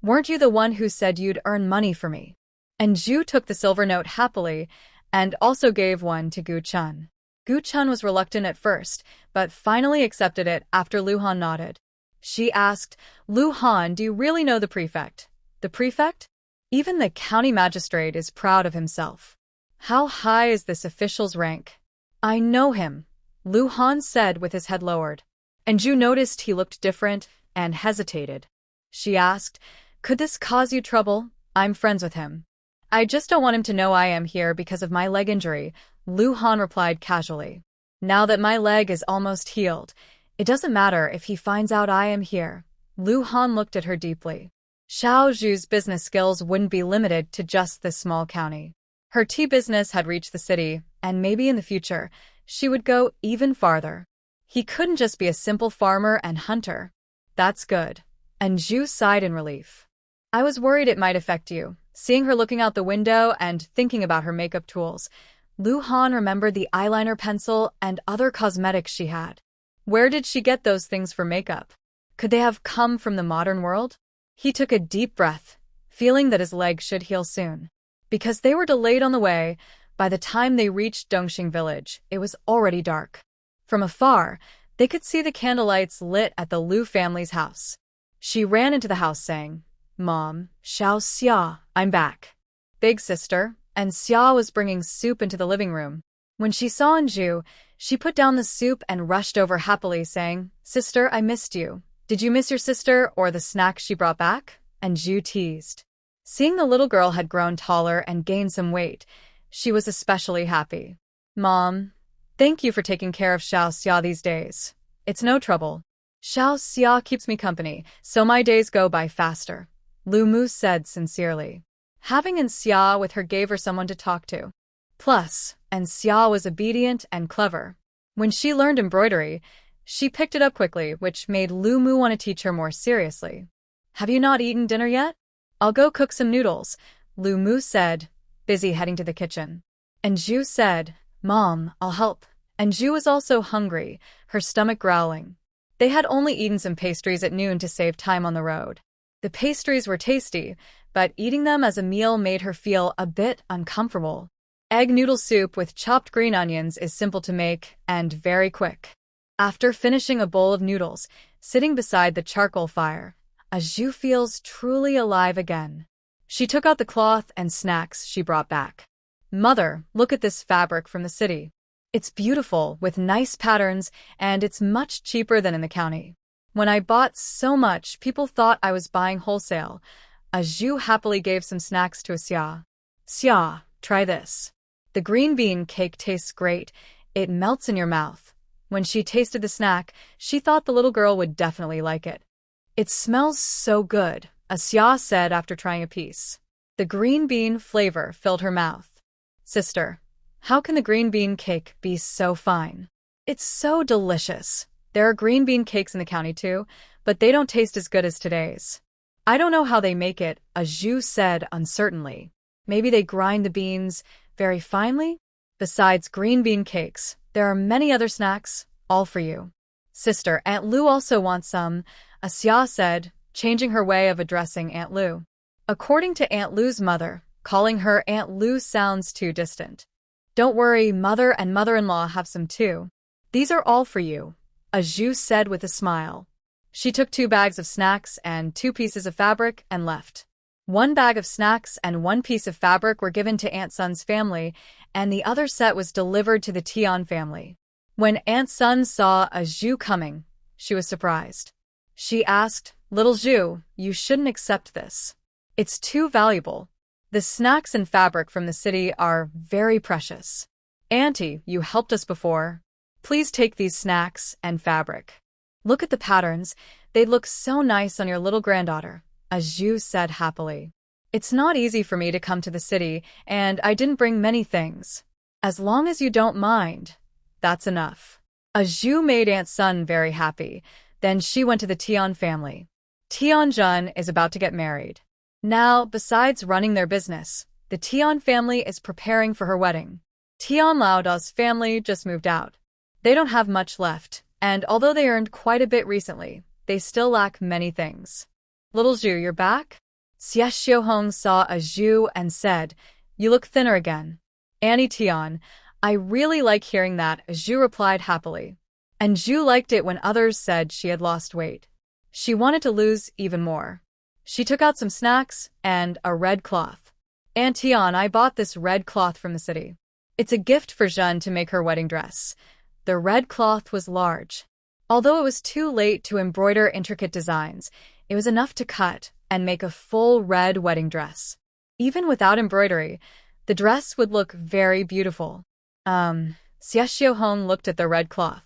weren't you the one who said you'd earn money for me? And Zhu took the silver note happily and also gave one to Gu Chun. Gu Chun was reluctant at first, but finally accepted it after Lu Han nodded. She asked, Lu Han, do you really know the prefect? The prefect? Even the county magistrate is proud of himself. How high is this official's rank? I know him, Lu Han said with his head lowered. And Ju noticed he looked different and hesitated. She asked, could this cause you trouble? I'm friends with him. I just don't want him to know I am here because of my leg injury, Lu Han replied casually. Now that my leg is almost healed, it doesn't matter if he finds out I am here. Lu Han looked at her deeply. Xiao Zhu's business skills wouldn't be limited to just this small county. Her tea business had reached the city, and maybe in the future, she would go even farther. He couldn't just be a simple farmer and hunter. That's good. And Zhu sighed in relief. I was worried it might affect you. Seeing her looking out the window and thinking about her makeup tools, Lu Han remembered the eyeliner pencil and other cosmetics she had. Where did she get those things for makeup? Could they have come from the modern world? He took a deep breath, feeling that his leg should heal soon. Because they were delayed on the way, by the time they reached Dongxing village, it was already dark. From afar, they could see the candlelights lit at the Lu family's house. She ran into the house saying, Mom, Xiao Xia, I'm back. Big sister, and Xia was bringing soup into the living room. When she saw Anju, she put down the soup and rushed over happily saying, Sister, I missed you. Did you miss your sister or the snack she brought back? Anju teased. Seeing the little girl had grown taller and gained some weight, she was especially happy. Mom, thank you for taking care of Xiao Xia these days. It's no trouble. Xiao Xia keeps me company, so my days go by faster, Lu Mu said sincerely. Having An Xia with her gave her someone to talk to. Plus, An Xia was obedient and clever. When she learned embroidery, she picked it up quickly, which made Lu Mu want to teach her more seriously. Have you not eaten dinner yet? I'll go cook some noodles, Lu Mu said, busy heading to the kitchen. And Zhu said, Mom, I'll help. And Zhu was also hungry, her stomach growling. They had only eaten some pastries at noon to save time on the road. The pastries were tasty, but eating them as a meal made her feel a bit uncomfortable. Egg noodle soup with chopped green onions is simple to make and very quick. After finishing a bowl of noodles, sitting beside the charcoal fire, Zhu feels truly alive again. She took out the cloth and snacks she brought back. Mother, look at this fabric from the city. It's beautiful, with nice patterns, and it's much cheaper than in the county. When I bought so much, people thought I was buying wholesale. Zhu happily gave some snacks to Xia. Xia, try this. The green bean cake tastes great. It melts in your mouth. When she tasted the snack, she thought the little girl would definitely like it. It smells so good, Xia said after trying a piece. The green bean flavor filled her mouth. Sister, how can the green bean cake be so fine? It's so delicious. There are green bean cakes in the county too, but they don't taste as good as today's. I don't know how they make it, Zhu said uncertainly. Maybe they grind the beans very finely? Besides green bean cakes, there are many other snacks, all for you. Sister, Aunt Lu also wants some, Xia said, changing her way of addressing Aunt Lu. According to Aunt Lu's mother, calling her Aunt Lu sounds too distant. Don't worry, mother and mother-in-law have some too. These are all for you, Zhu said with a smile. She took 2 bags of snacks and 2 pieces of fabric and left. 1 bag of snacks and 1 piece of fabric were given to Aunt Sun's family, and the other set was delivered to the Tian family. When Aunt Sun saw Zhu coming, she was surprised. She asked, Little Zhu, you shouldn't accept this. It's too valuable. The snacks and fabric from the city are very precious. Auntie, you helped us before. Please take these snacks and fabric. Look at the patterns. They'd look so nice on your little granddaughter, Zhu said happily. It's not easy for me to come to the city, and I didn't bring many things. As long as you don't mind, that's enough. Zhu made Aunt Sun very happy. Then she went to the Tian family. Tian Jun is about to get married. Now, besides running their business, the Tian family is preparing for her wedding. Tian Laoda's family just moved out. They don't have much left, and although they earned quite a bit recently, they still lack many things. Little Zhu, you're back? Xie Xiuhong saw Zhu and said, You look thinner again. Annie Tian, I really like hearing that, Zhu replied happily. And Zhu liked it when others said she had lost weight. She wanted to lose even more. She took out some snacks and a red cloth. Aunt Tian, I bought this red cloth from the city. It's a gift for Jeanne to make her wedding dress. The red cloth was large. Although it was too late to embroider intricate designs, it was enough to cut and make a full red wedding dress. Even without embroidery, the dress would look very beautiful. Xiaoxiu Hong looked at the red cloth.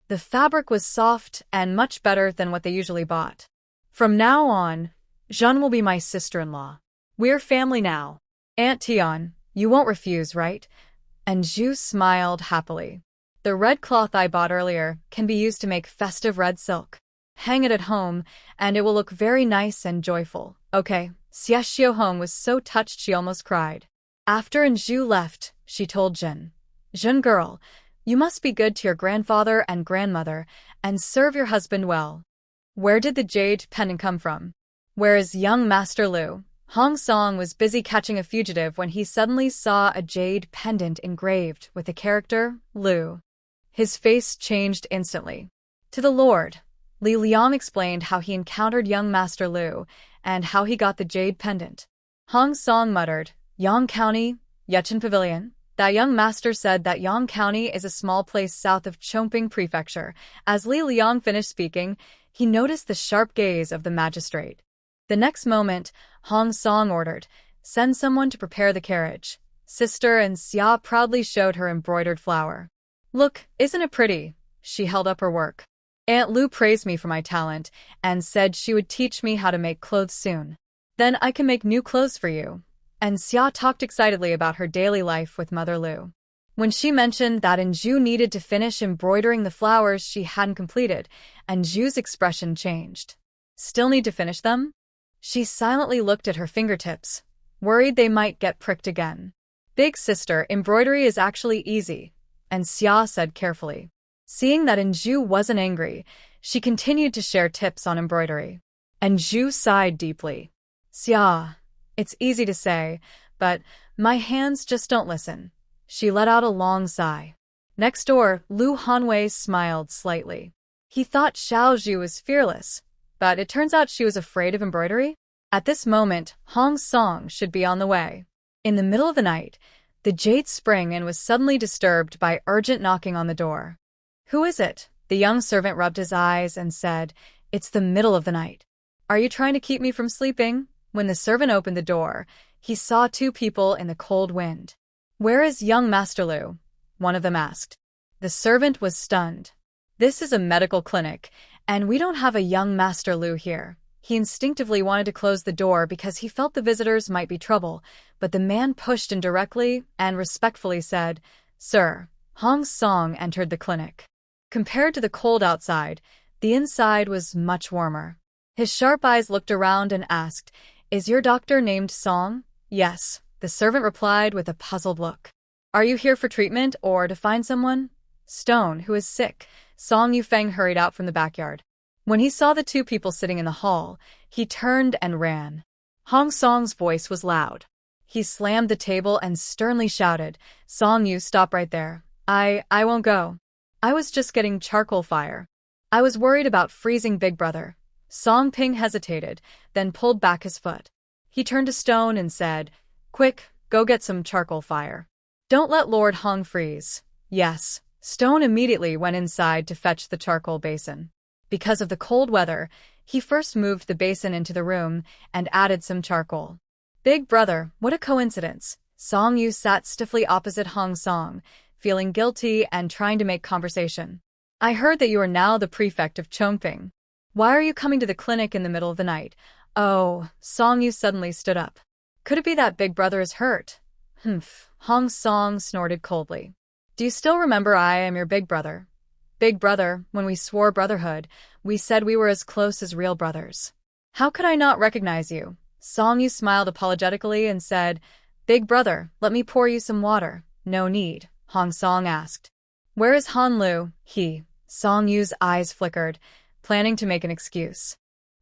The fabric was soft and much better than what they usually bought. From now on, Jeanne will be my sister-in-law. We're family now. Aunt Tian, you won't refuse, right? And Zhu smiled happily. The red cloth I bought earlier can be used to make festive red silk. Hang it at home, and it will look very nice and joyful. Okay. Xiaoxiu Hong was so touched she almost cried. After Zhu left, she told Jin, Jin girl, you must be good to your grandfather and grandmother, and serve your husband well. Where did the jade pendant come from? Where is young Master Lu? Hong Song was busy catching a fugitive when he suddenly saw a jade pendant engraved with the character Lu. His face changed instantly. To the Lord, Li Liang explained how he encountered young Master Lu and how he got the jade pendant. Hong Song muttered, Yang County, Yechen Pavilion. That young master said that Yang County is a small place south of Chongping Prefecture. As Li Liang finished speaking, he noticed the sharp gaze of the magistrate. The next moment, Hong Song ordered, send someone to prepare the carriage. Sister and Xia proudly showed her embroidered flower. Look, isn't it pretty? She held up her work. Aunt Lu praised me for my talent and said she would teach me how to make clothes soon. Then I can make new clothes for you. And Xia talked excitedly about her daily life with Mother Lu. When she mentioned that Zhu needed to finish embroidering the flowers she hadn't completed, and Zhu's expression changed. Still need to finish them? She silently looked at her fingertips, worried they might get pricked again. Big sister, embroidery is actually easy, and Xia said carefully. Seeing that Zhu wasn't angry, she continued to share tips on embroidery. And Zhu sighed deeply. Xia, it's easy to say, but my hands just don't listen. She let out a long sigh. Next door, Lu Hanwei smiled slightly. He thought Xiao Zhu was fearless, but it turns out she was afraid of embroidery. At this moment, Hong Song should be on the way. In the middle of the night, the jade sprang and was suddenly disturbed by urgent knocking on the door. Who is it? The young servant rubbed his eyes and said, It's the middle of the night. Are you trying to keep me from sleeping? When the servant opened the door, he saw two people in the cold wind. Where is young Master Lu? One of them asked. The servant was stunned. This is a medical clinic, and we don't have a young Master Lu here. He instinctively wanted to close the door because he felt the visitors might be trouble, but the man pushed indirectly and respectfully said, Sir, Hong Song entered the clinic. Compared to the cold outside, the inside was much warmer. His sharp eyes looked around and asked, Is your doctor named Song? Yes, the servant replied with a puzzled look. Are you here for treatment or to find someone? Stone, who is sick. Song Yufeng hurried out from the backyard. When he saw the two people sitting in the hall, he turned and ran. Hong Song's voice was loud. He slammed the table and sternly shouted, Song Yu, stop right there. I won't go. I was just getting charcoal fire. I was worried about freezing Big Brother. Song Ping hesitated, then pulled back his foot. He turned to Stone and said, Quick, go get some charcoal fire. Don't let Lord Hong freeze. Yes. Stone immediately went inside to fetch the charcoal basin. Because of the cold weather, he first moved the basin into the room and added some charcoal. Big Brother, what a coincidence. Song Yu sat stiffly opposite Hong Song, feeling guilty and trying to make conversation. I heard that you are now the prefect of Chongping. Why are you coming to the clinic in the middle of the night? Oh, Song Yu suddenly stood up. Could it be that Big Brother is hurt? Humph, Hong Song snorted coldly. Do you still remember I am your Big Brother? Big Brother, when we swore brotherhood, we said we were as close as real brothers. How could I not recognize you? Song Yu smiled apologetically and said, Big Brother, let me pour you some water. No need, Hong Song asked. Where is Han Lu? Song Yu's eyes flickered, planning to make an excuse.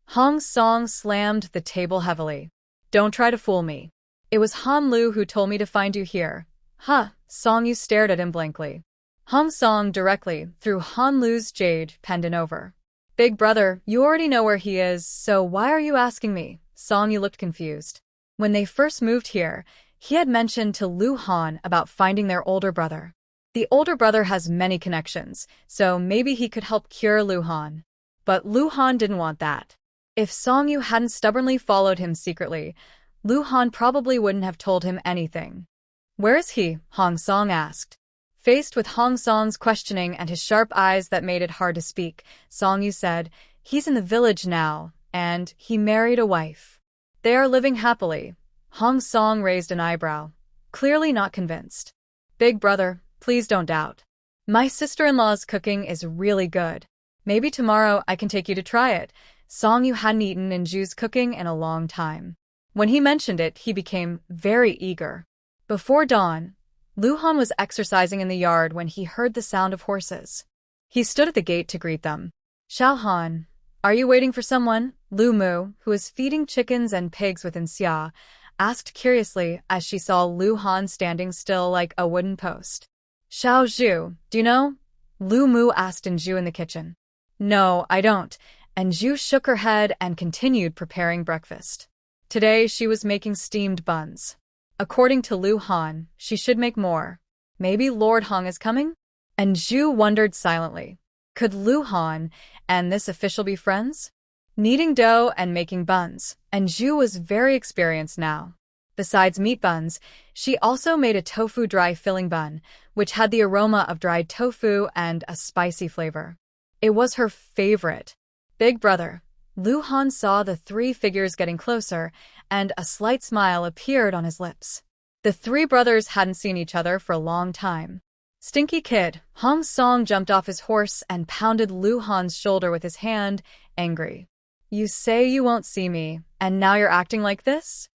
Hong Song slammed the table heavily. Don't try to fool me. It was Han Lu who told me to find you here. Huh, Song Yu stared at him blankly. Hong Song directly threw Han Lu's jade pendant over. Big Brother, you already know where he is, so why are you asking me? Song Yu looked confused. When they first moved here, He had mentioned to Lu Han about finding their older brother. The older brother has many connections, so maybe he could help cure Lu Han. But Lu Han didn't want that. If Song Yu hadn't stubbornly followed him secretly, Lu Han probably wouldn't have told him anything. "Where is he?" Hong Song asked. Faced with Hong Song's questioning and his sharp eyes that made it hard to speak, Song Yu said, "He's in the village now, and he married a wife. They are living happily." Hong Song raised an eyebrow, clearly not convinced. "Big brother, please don't doubt. My sister-in-law's cooking is really good. Maybe tomorrow I can take you to try it." Song Yu hadn't eaten Inju's cooking in a long time. When he mentioned it, he became very eager. Before dawn, Lu Han was exercising in the yard when he heard the sound of horses. He stood at the gate to greet them. "Xiao Han, are you waiting for someone?" Lu Mu, who was feeding chickens and pigs within Xia, asked curiously as she saw Lu Han standing still like a wooden post. "Xiao Zhu, do you know?" Lu Mu asked Inju in the kitchen. "No, I don't," and Zhu shook her head and continued preparing breakfast. Today she was making steamed buns. According to Lu Han, she should make more. Maybe Lord Hong is coming? And Zhu wondered silently. Could Lu Han and this official be friends? Kneading dough and making buns, and Zhu was very experienced now. Besides meat buns, she also made a tofu dry filling bun, which had the aroma of dried tofu and a spicy flavor. It was her favorite. "Big brother." Lu Han saw the three figures getting closer, and a slight smile appeared on his lips. The three brothers hadn't seen each other for a long time. "Stinky kid." Hong Song jumped off his horse and pounded Lu Han's shoulder with his hand, angry. "You say you won't see me, and now you're acting like this?"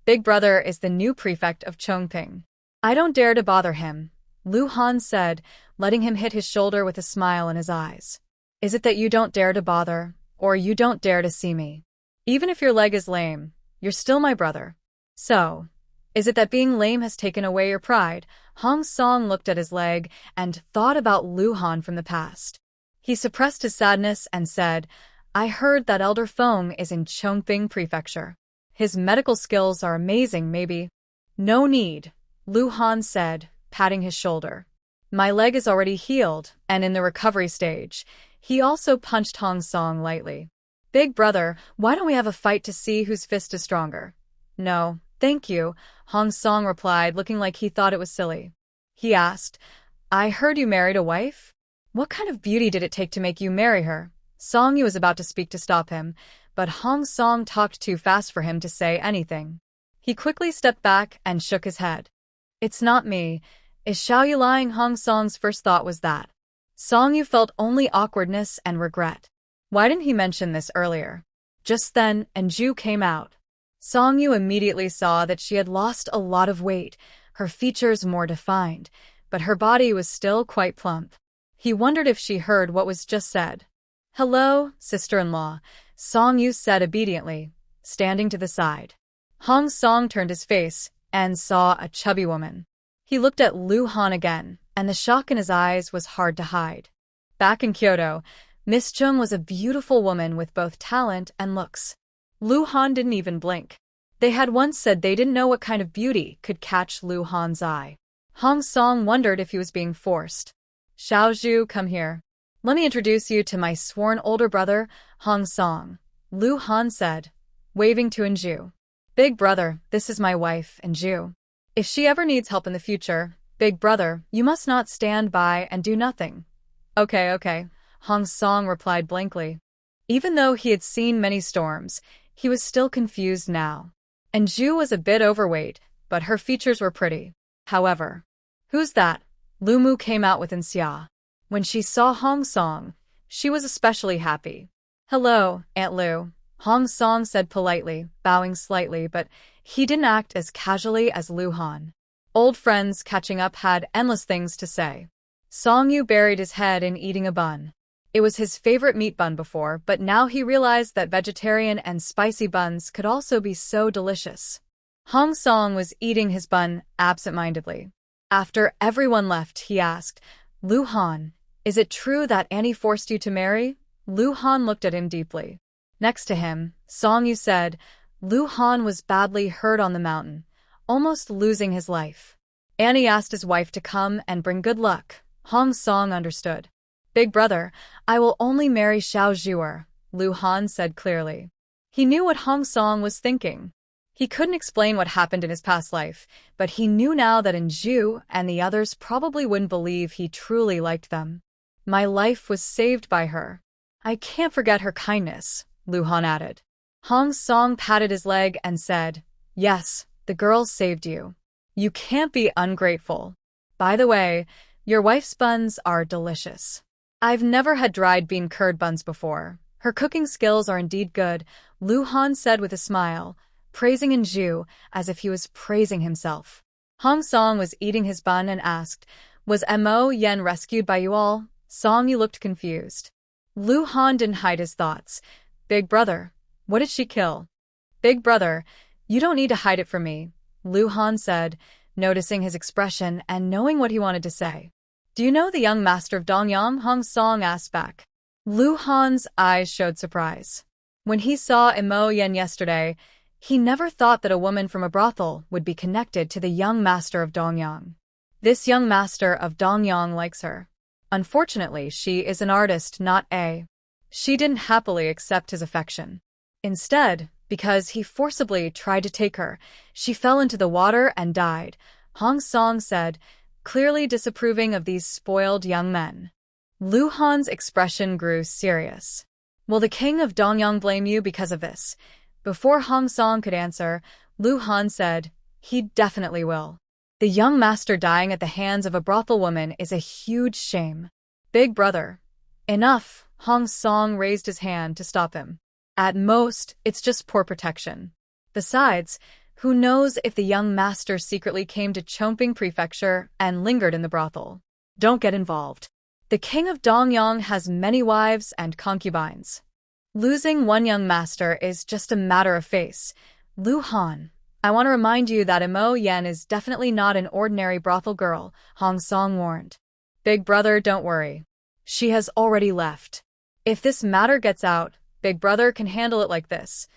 "Big brother is the new prefect of Chongping. I don't dare to bother him," Lu Han said, letting him hit his shoulder with a smile in his eyes. "Is it that you don't dare to bother, or you don't dare to see me? Even if your leg is lame, you're still my brother. So, is it that being lame has taken away your pride?" Hong Song looked at his leg and thought about Lu Han from the past. He suppressed his sadness and said, "I heard that Elder Feng is in Chongping Prefecture. His medical skills are amazing, maybe." "No need," Lu Han said, patting his shoulder. "My leg is already healed and in the recovery stage." He also punched Hong Song lightly. "Big brother, why don't we have a fight to see whose fist is stronger?" "No, thank you," Hong Song replied, looking like he thought it was silly. He asked, "I heard you married a wife? What kind of beauty did it take to make you marry her?" Song Yu was about to speak to stop him, but Hong Song talked too fast for him to say anything. He quickly stepped back and shook his head. "It's not me. Is Xiao Yu lying?" Hong Song's first thought was that. Song Yu felt only awkwardness and regret. Why didn't he mention this earlier? Just then, Anju came out. Song Yu immediately saw that she had lost a lot of weight, her features more defined, but her body was still quite plump. He wondered if she heard what was just said. "Hello, sister-in-law," Song Yu said obediently, standing to the side. Hong Song turned his face and saw a chubby woman. He looked at Lu Han again, and the shock in his eyes was hard to hide. Back in Kyoto, Miss Chung was a beautiful woman with both talent and looks. Lu Han didn't even blink. They had once said they didn't know what kind of beauty could catch Lu Han's eye. Hong Song wondered if he was being forced. "Xiao Zhu, come here. Let me introduce you to my sworn older brother, Hong Song," Lu Han said, waving to Anju. "Big brother, this is my wife, Anju. If she ever needs help in the future, big brother, you must not stand by and do nothing." Okay, Hong Song replied blankly. Even though he had seen many storms, he was still confused now. Anju was a bit overweight, but her features were pretty. However, "Who's that?" Lu Mu came out with Xia. When she saw Hong Song, she was especially happy. "Hello, Aunt Lu," Hong Song said politely, bowing slightly, but he didn't act as casually as Lu Han. Old friends catching up had endless things to say. Song Yu buried his head in eating a bun. It was his favorite meat bun before, but now he realized that vegetarian and spicy buns could also be so delicious. Hong Song was eating his bun absent-mindedly. After everyone left, he asked, "Lu Han, is it true that Annie forced you to marry?" Lu Han looked at him deeply. Next to him, Song Yu said, "Lu Han was badly hurt on the mountain. almost losing his life. Annie asked his wife to come and bring good luck. Hong Song understood. Big brother, I will only marry Xiao Zhuer, Lu Han said clearly. He knew what Hong Song was thinking. He couldn't explain what happened in his past life, but he knew now that Zhu and the others probably wouldn't believe he truly liked them. My life was saved by her. I can't forget her kindness, Lu Han added. Hong Song patted his leg and said, Yes, the girl saved you. You can't be ungrateful. By the way, your wife's buns are delicious. I've never had dried bean curd buns before. Her cooking skills are indeed good, Lu Han said with a smile, praising Zhu as if he was praising himself. Hong Song was eating his bun and asked, Was Mo Yen rescued by you all? Song, you looked confused. Lu Han didn't hide his thoughts. Big brother, what did she kill? Big brother, you don't need to hide it from me, Lu Han said, noticing his expression and knowing what he wanted to say. Do you know the young master of Dongyang? Hong Song asked back. Lu Han's eyes showed surprise. When he saw Mo Yen yesterday, he never thought that a woman from a brothel would be connected to the young master of Dongyang. This young master of Dongyang likes her. Unfortunately, she is an artist, not a. She didn't happily accept his affection. Instead, because he forcibly tried to take her, she fell into the water and died, Hong Song said, clearly disapproving of these spoiled young men. Lu Han's expression grew serious. Will the king of Dongyang blame you because of this? Before Hong Song could answer, Lu Han said, He definitely will. The young master dying at the hands of a brothel woman is a huge shame. Big brother. Enough, Hong Song raised his hand to stop him. At most, it's just poor protection. Besides, who knows if the young master secretly came to Chongping Prefecture and lingered in the brothel. Don't get involved. The king of Dongyang has many wives and concubines. Losing one young master is just a matter of face. Lu Han, I want to remind you that Mo Yen is definitely not an ordinary brothel girl, Hong Song warned. Big brother, don't worry. She has already left. If this matter gets out, Big brother can handle it like this.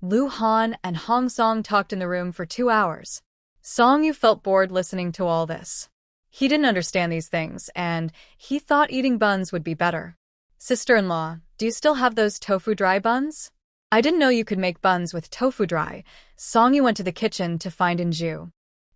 Lu Han and Hong Song talked in the room for 2 hours. Song Yu felt bored listening to all this. He didn't understand these things, and he thought eating buns would be better. Sister-in-law, do you still have those tofu dry buns? I didn't know you could make buns with tofu dry. Song Yu went to the kitchen to find Zhu.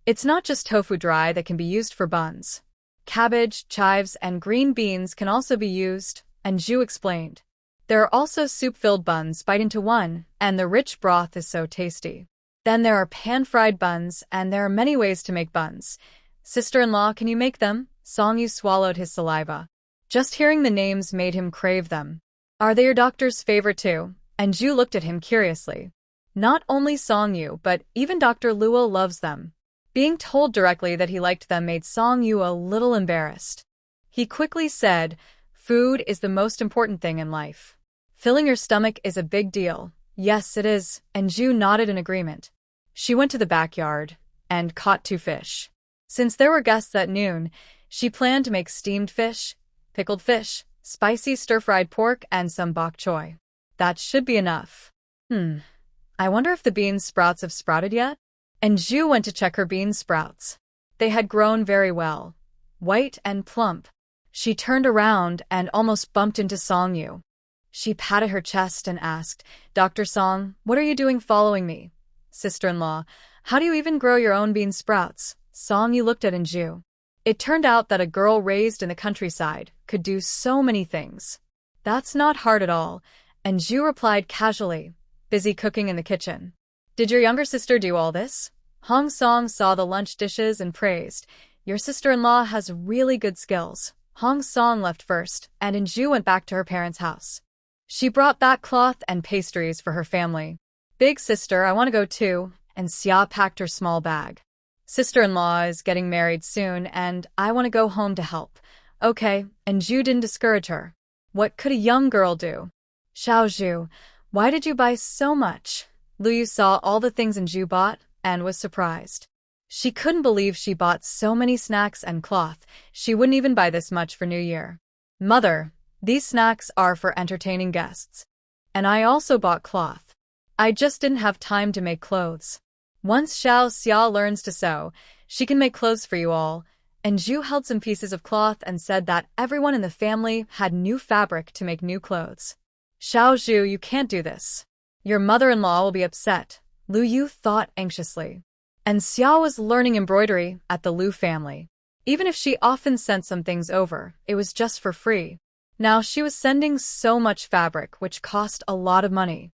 It's not just tofu dry that can be used for buns. Cabbage, chives, and green beans can also be used, and Zhu explained. There are also soup-filled buns bite into one, and the rich broth is so tasty. Then there are pan-fried buns, and there are many ways to make buns. Sister-in-law, can you make them? Song Yu swallowed his saliva. Just hearing the names made him crave them. Are they your doctor's favorite too? And Zhu looked at him curiously. Not only Song Yu, but even Dr. Luo loves them. Being told directly that he liked them made Song Yu a little embarrassed. He quickly said, Food is the most important thing in life. Filling your stomach is a big deal. Yes, it is, and Zhu nodded in agreement. She went to the backyard and caught 2 fish. Since there were guests at noon, she planned to make steamed fish, pickled fish, spicy stir-fried pork, and some bok choy. That should be enough. I wonder if the bean sprouts have sprouted yet? And Zhu went to check her bean sprouts. They had grown very well, white and plump. She turned around and almost bumped into Song Yu. She patted her chest and asked, Dr. Song, what are you doing following me? Sister-in-law, how do you even grow your own bean sprouts? Song Yu looked at Zhu. It turned out that a girl raised in the countryside could do so many things. That's not hard at all, and Zhu replied casually, busy cooking in the kitchen. Did your younger sister do all this? Hong Song saw the lunch dishes and praised, Your sister-in-law has really good skills. Hong Song left first, and Zhu went back to her parents' house. She brought back cloth and pastries for her family. Big sister, I want to go too, and Xia packed her small bag. Sister-in-law is getting married soon, and I want to go home to help. Okay, and Zhu didn't discourage her. What could a young girl do? Xiao Zhu, why did you buy so much? Lu Yu saw all the things Zhu bought and was surprised. She couldn't believe she bought so many snacks and cloth. She wouldn't even buy this much for New Year. Mother, these snacks are for entertaining guests. And I also bought cloth. I just didn't have time to make clothes. Once Xiao Xia learns to sew, she can make clothes for you all. And Zhu held some pieces of cloth and said that everyone in the family had new fabric to make new clothes. Xiao Zhu, you can't do this. Your mother-in-law will be upset, Lu Yu thought anxiously. And Xiao was learning embroidery at the Lu family. Even if she often sent some things over, it was just for free. Now she was sending so much fabric, which cost a lot of money.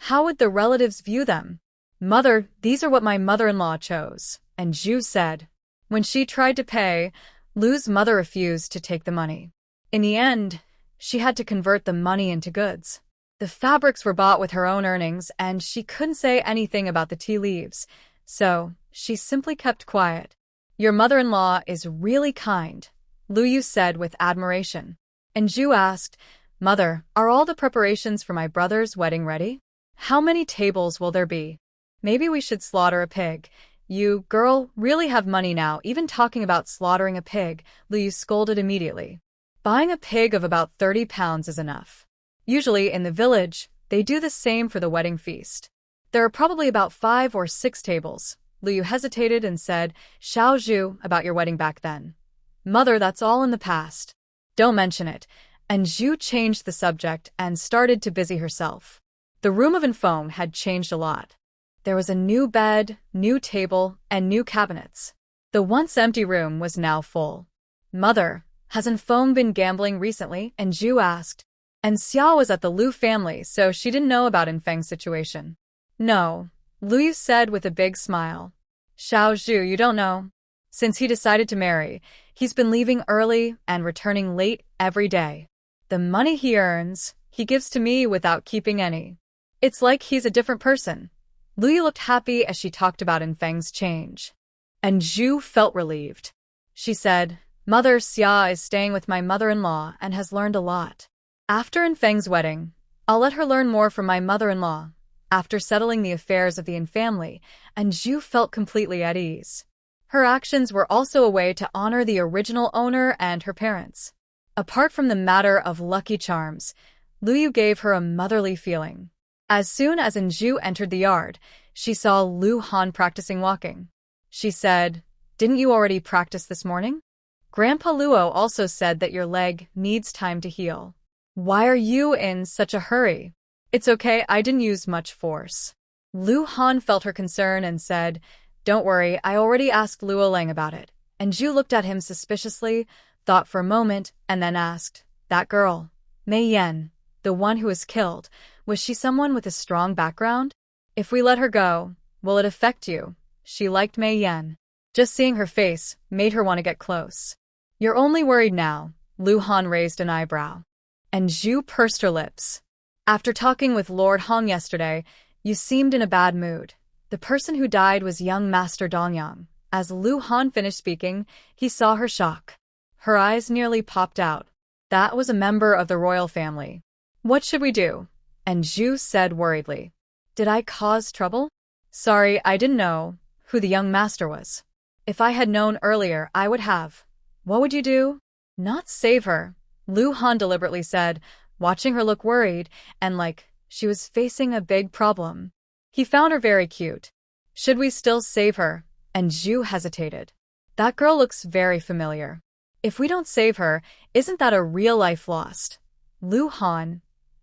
How would the relatives view them? Mother, these are what my mother-in-law chose, and Zhu said. When she tried to pay, Lu's mother refused to take the money. In the end, she had to convert the money into goods. The fabrics were bought with her own earnings, and she couldn't say anything about the tea leaves, so she simply kept quiet. Your mother-in-law is really kind, Lu Yu said with admiration. And Zhu asked, Mother, are all the preparations for my brother's wedding ready? How many tables will there be? Maybe we should slaughter a pig. You, girl, really have money now. Even talking about slaughtering a pig, Lu Yu scolded immediately. Buying a pig of about 30 pounds is enough. Usually, in the village, they do the same for the wedding feast. There are probably about 5 or 6 tables. Lu Yu hesitated and said, Xiao Zhu, about your wedding back then. Mother, that's all in the past. Don't mention it. And Zhu changed the subject and started to busy herself. The room of Infeng had changed a lot. There was a new bed, new table, and new cabinets. The once empty room was now full. Mother, has Infeng been gambling recently? And Zhu asked. And Xiao was at the Lu family, so she didn't know about Infeng's situation. No, Lu Yu said with a big smile. Xiao Zhu, you don't know. Since he decided to marry, he's been leaving early and returning late every day. The money he earns, he gives to me without keeping any. It's like he's a different person. Lu Yu looked happy as she talked about Infeng's change. And Zhu felt relieved. She said, Mother, Xia is staying with my mother-in-law and has learned a lot. After Infeng's wedding, I'll let her learn more from my mother-in-law. After settling the affairs of the Yin family, and Zhu felt completely at ease. Her actions were also a way to honor the original owner and her parents. Apart from the matter of lucky charms, Lu Yu gave her a motherly feeling. As soon as Zhu entered the yard, she saw Lu Han practicing walking. She said, Didn't you already practice this morning? Grandpa Luo also said that your leg needs time to heal. Why are you in such a hurry? It's okay, I didn't use much force. Lu Han felt her concern and said, Don't worry, I already asked Luo Lang about it. And Zhu looked at him suspiciously, thought for a moment, and then asked, That girl, Mei Yan, the one who was killed, was she someone with a strong background? If we let her go, will it affect you? She liked Mei Yan. Just seeing her face made her want to get close. You're only worried now, Lu Han raised an eyebrow. And Zhu pursed her lips. After talking with Lord Hong yesterday, you seemed in a bad mood. The person who died was young Master Dongyang. As Lu Han finished speaking, he saw her shock. Her eyes nearly popped out. That was a member of the royal family. What should we do? And Zhu said worriedly. Did I cause trouble? Sorry, I didn't know who the young master was. If I had known earlier, I would have. What would you do? Not save her, Lu Han deliberately said, watching her look worried and like she was facing a big problem. He found her very cute. Should we still save her? And Zhu hesitated. That girl looks very familiar. If we don't save her, isn't that a real life lost? Lu Han,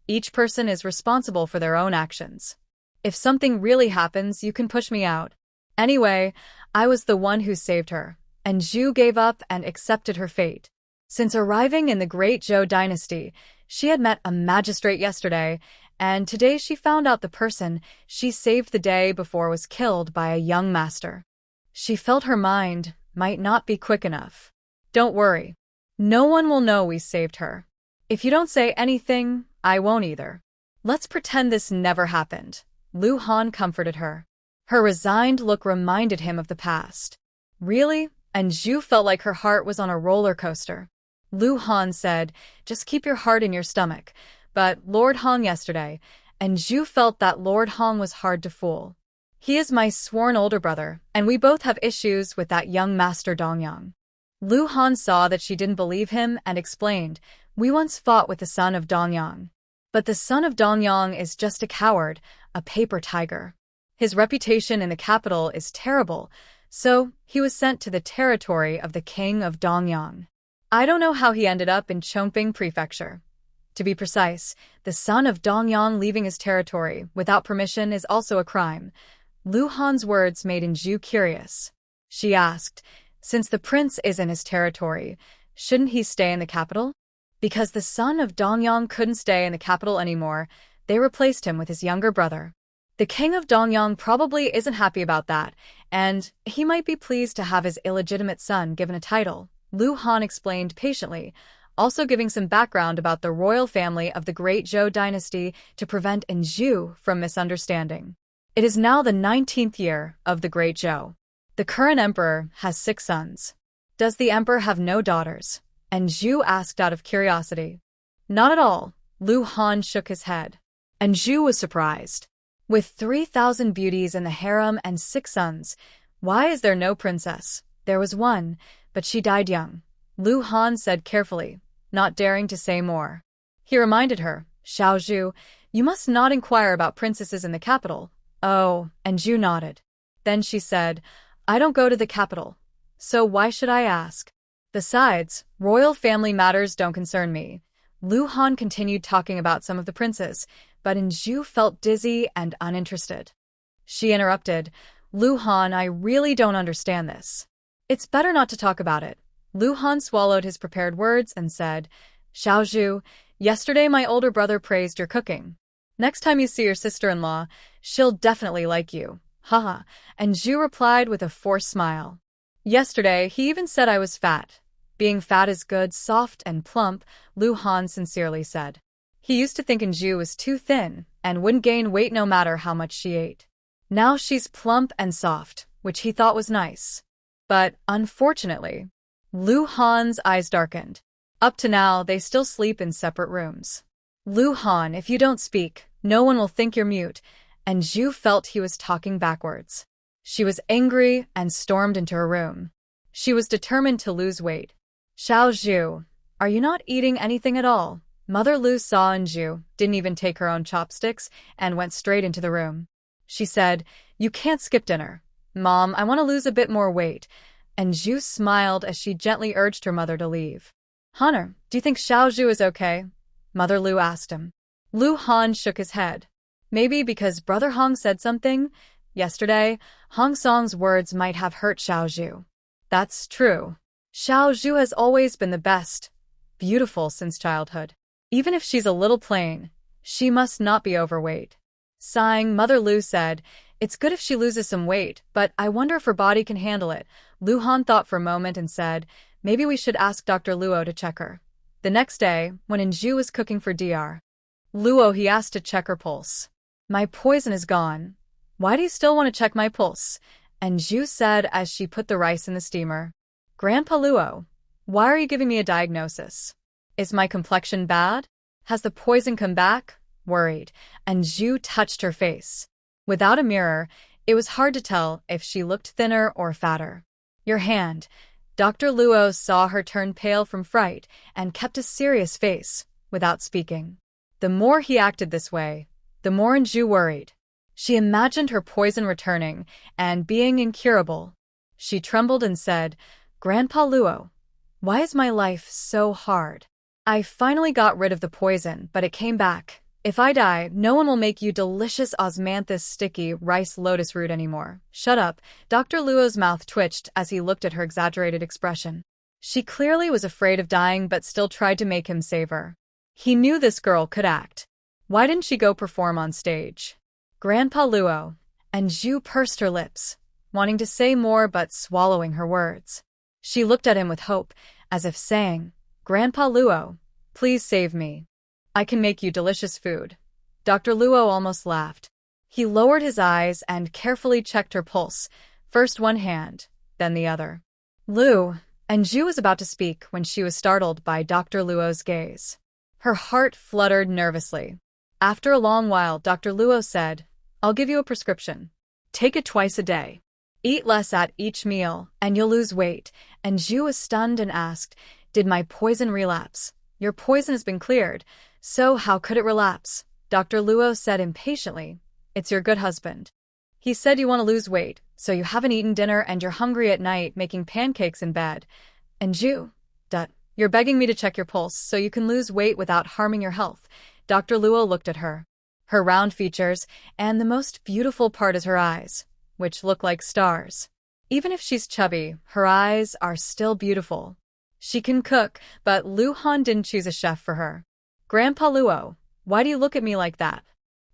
each person is responsible for their own actions. If something really happens, you can push me out. Anyway, I was the one who saved her. And Zhu gave up and accepted her fate. Since arriving in the Great Zhou dynasty, she had met a magistrate yesterday, and today she found out the person she saved the day before was killed by a young master. She felt her mind might not be quick enough. Don't worry. No one will know we saved her. If you don't say anything, I won't either. Let's pretend this never happened. Lu Han comforted her. Her resigned look reminded him of the past. Really? And Zhu felt like her heart was on a roller coaster. Lu Han said, Just keep your heart in your stomach. But Lord Hong yesterday, and Zhu felt that Lord Hong was hard to fool. He is my sworn older brother, and we both have issues with that young Master Dongyang. Lu Han saw that she didn't believe him and explained, We once fought with the son of Dongyang. But the son of Dongyang is just a coward, a paper tiger. His reputation in the capital is terrible, so he was sent to the territory of the king of Dongyang. I don't know how he ended up in Chongping Prefecture. To be precise, the son of Dongyang leaving his territory without permission is also a crime. Lu Han's words made Inju curious. She asked, since the prince is in his territory, shouldn't he stay in the capital? Because the son of Dongyang couldn't stay in the capital anymore, they replaced him with his younger brother. The king of Dongyang probably isn't happy about that, and he might be pleased to have his illegitimate son given a title, Lu Han explained patiently, also giving some background about the royal family of the Great Zhou dynasty to prevent Inju from misunderstanding. It is now the 19th year of the Great Zhou. The current emperor has 6 sons. Does the emperor have no daughters? Inju asked out of curiosity. Not at all, Lu Han shook his head. Inju was surprised. With 3,000 beauties in the harem and 6 sons, why is there no princess? There was one, but she died young, Lu Han said carefully, not daring to say more. He reminded her, Xiaozhu, you must not inquire about princesses in the capital. Oh, and Zhu nodded. Then she said, I don't go to the capital. So why should I ask? Besides, royal family matters don't concern me. Lu Han continued talking about some of the princes, but Inju felt dizzy and uninterested. She interrupted, Lu Han, I really don't understand this. It's better not to talk about it. Lu Han swallowed his prepared words and said, Xiaozhu, yesterday my older brother praised your cooking. Next time you see your sister-in-law, she'll definitely like you. Haha, and Zhu replied with a forced smile. Yesterday, he even said I was fat. Being fat is good, soft and plump, Lu Han sincerely said. He used to think Inju was too thin and wouldn't gain weight no matter how much she ate. Now she's plump and soft, which he thought was nice. But, unfortunately, Lu Han's eyes darkened. Up to now, they still sleep in separate rooms. Lu Han, if you don't speak, no one will think you're mute, and Zhu felt he was talking backwards. She was angry and stormed into her room. She was determined to lose weight. Xiaozhu, are you not eating anything at all? Mother Lu saw Inju, didn't even take her own chopsticks, and went straight into the room. She said, you can't skip dinner. Mom, I want to lose a bit more weight. And Zhu smiled as she gently urged her mother to leave. Hunter, do you think Xiaozhu is okay? Mother Lu asked him. Lu Han shook his head. Maybe because Brother Hong said something? Yesterday, Hong Song's words might have hurt Xiaozhu. That's true. Xiaozhu has always been the best, beautiful since childhood. Even if she's a little plain, she must not be overweight. Sighing, Mother Lu said, it's good if she loses some weight, but I wonder if her body can handle it. Lu Han thought for a moment and said, maybe we should ask Dr. Luo to check her. The next day, when Inju was cooking for Dr. Luo, he asked to check her pulse. My poison is gone. Why do you still want to check my pulse? And Zhu said as she put the rice in the steamer. Grandpa Luo, why are you giving me a diagnosis? Is my complexion bad? Has the poison come back? Worried, and Zhu touched her face. Without a mirror, it was hard to tell if she looked thinner or fatter. Your hand. Dr. Luo saw her turn pale from fright and kept a serious face, without speaking. The more he acted this way, the more Zhu worried. She imagined her poison returning and being incurable. She trembled and said, Grandpa Luo, why is my life so hard? I finally got rid of the poison, but it came back. If I die, no one will make you delicious osmanthus sticky rice lotus root anymore. Shut up. Dr. Luo's mouth twitched as he looked at her exaggerated expression. She clearly was afraid of dying but still tried to make him save her. He knew this girl could act. Why didn't she go perform on stage? Grandpa Luo. And Zhu pursed her lips, wanting to say more but swallowing her words. She looked at him with hope, as if saying, Grandpa Luo, please save me. I can make you delicious food. Dr. Luo almost laughed. He lowered his eyes and carefully checked her pulse, first one hand, then the other. Lu, and Zhu was about to speak when she was startled by Dr. Luo's gaze. Her heart fluttered nervously. After a long while, Dr. Luo said, I'll give you a prescription. Take it twice a day. Eat less at each meal, and you'll lose weight. And Zhu was stunned and asked, did my poison relapse? Your poison has been cleared. So how could it relapse? Dr. Luo said impatiently, it's your good husband. He said you want to lose weight, so you haven't eaten dinner and you're hungry at night making pancakes in bed. And you're begging me to check your pulse so you can lose weight without harming your health. Dr. Luo looked at her. Her round features, and the most beautiful part is her eyes, which look like stars. Even if she's chubby, her eyes are still beautiful. She can cook, but Lu Han didn't choose a chef for her. Grandpa Luo, why do you look at me like that?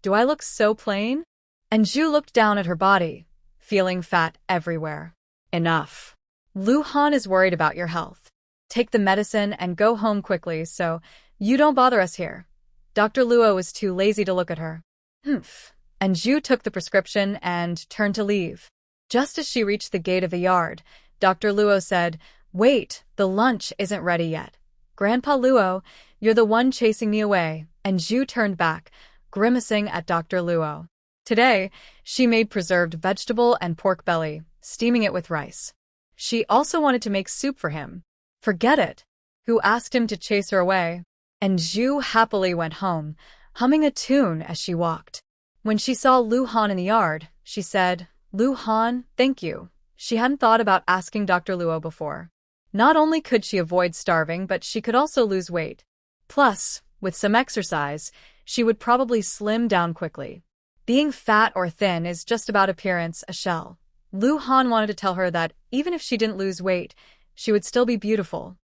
Do I look so plain? And Zhu looked down at her body, feeling fat everywhere. Enough. Lu Han is worried about your health. Take the medicine and go home quickly so you don't bother us here. Dr. Luo was too lazy to look at her. Humph. And Zhu took the prescription and turned to leave. Just as she reached the gate of the yard, Dr. Luo said, "Wait, the lunch isn't ready yet." "Grandpa Luo, you're the one chasing me away." And Zhu turned back, grimacing at Dr. Luo. Today, she made preserved vegetable and pork belly, steaming it with rice. She also wanted to make soup for him. Forget it. Who asked him to chase her away? And Zhu happily went home, humming a tune as she walked. When she saw Lu Han in the yard, she said, "Lu Han, thank you." She hadn't thought about asking Dr. Luo before. Not only could she avoid starving, but she could also lose weight. Plus, with some exercise, she would probably slim down quickly. Being fat or thin is just about appearance, a shell. Lu Han wanted to tell her that even if she didn't lose weight, she would still be beautiful.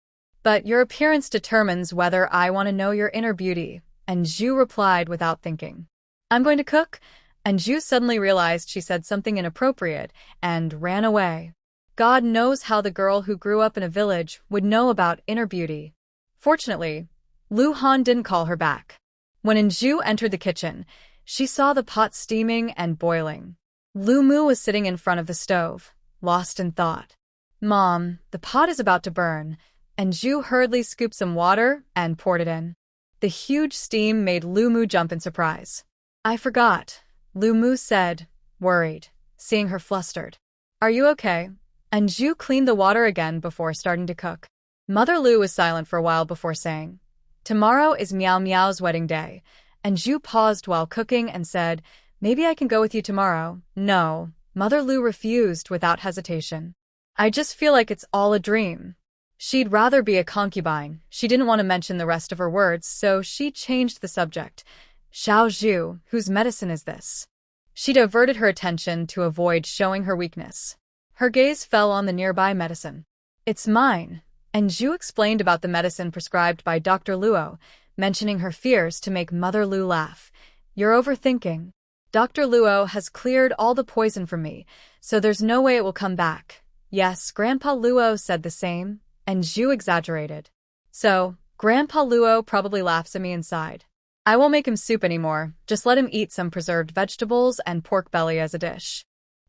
"But your appearance determines whether I want to know your inner beauty," and Zhu replied without thinking. "I'm going to cook," and Zhu suddenly realized she said something inappropriate and ran away. God knows how the girl who grew up in a village would know about inner beauty. Fortunately, Lu Han didn't call her back. When Zhu entered the kitchen, she saw the pot steaming and boiling. Lu Mu was sitting in front of the stove, lost in thought. "Mom, the pot is about to burn," and Zhu hurriedly scooped some water and poured it in. The huge steam made Lu Mu jump in surprise. "I forgot," Lu Mu said, worried, seeing her flustered. "Are you okay?" And Zhu cleaned the water again before starting to cook. Mother Lu was silent for a while before saying, "Tomorrow is Meow Meow's wedding day," and Zhu paused while cooking and said, "Maybe I can go with you tomorrow." "No," Mother Lu refused without hesitation. "I just feel like it's all a dream." She'd rather be a concubine. She didn't want to mention the rest of her words, so she changed the subject. "Xiao Zhu, whose medicine is this?" She diverted her attention to avoid showing her weakness. Her gaze fell on the nearby medicine. "It's mine," and Zhu explained about the medicine prescribed by Dr. Luo, mentioning her fears to make Mother Lu laugh. "You're overthinking. Dr. Luo has cleared all the poison from me, so there's no way it will come back." "Yes, Grandpa Luo said the same," and Zhu exaggerated. "So, Grandpa Luo probably laughs at me inside. I won't make him soup anymore, just let him eat some preserved vegetables and pork belly as a dish."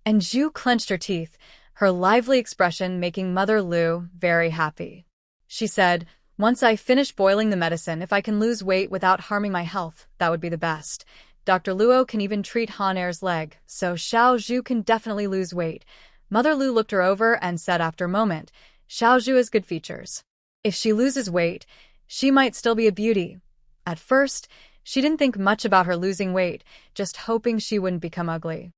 And Zhu clenched her teeth, her lively expression making Mother Lu very happy. She said, "Once I finish boiling the medicine, if I can lose weight without harming my health, that would be the best. Dr. Luo can even treat Han Er's leg, so Xiao Zhu can definitely lose weight." Mother Lu looked her over and said after a moment, "Xiao Zhu has good features. If she loses weight, she might still be a beauty." At first, she didn't think much about her losing weight, just hoping she wouldn't become ugly.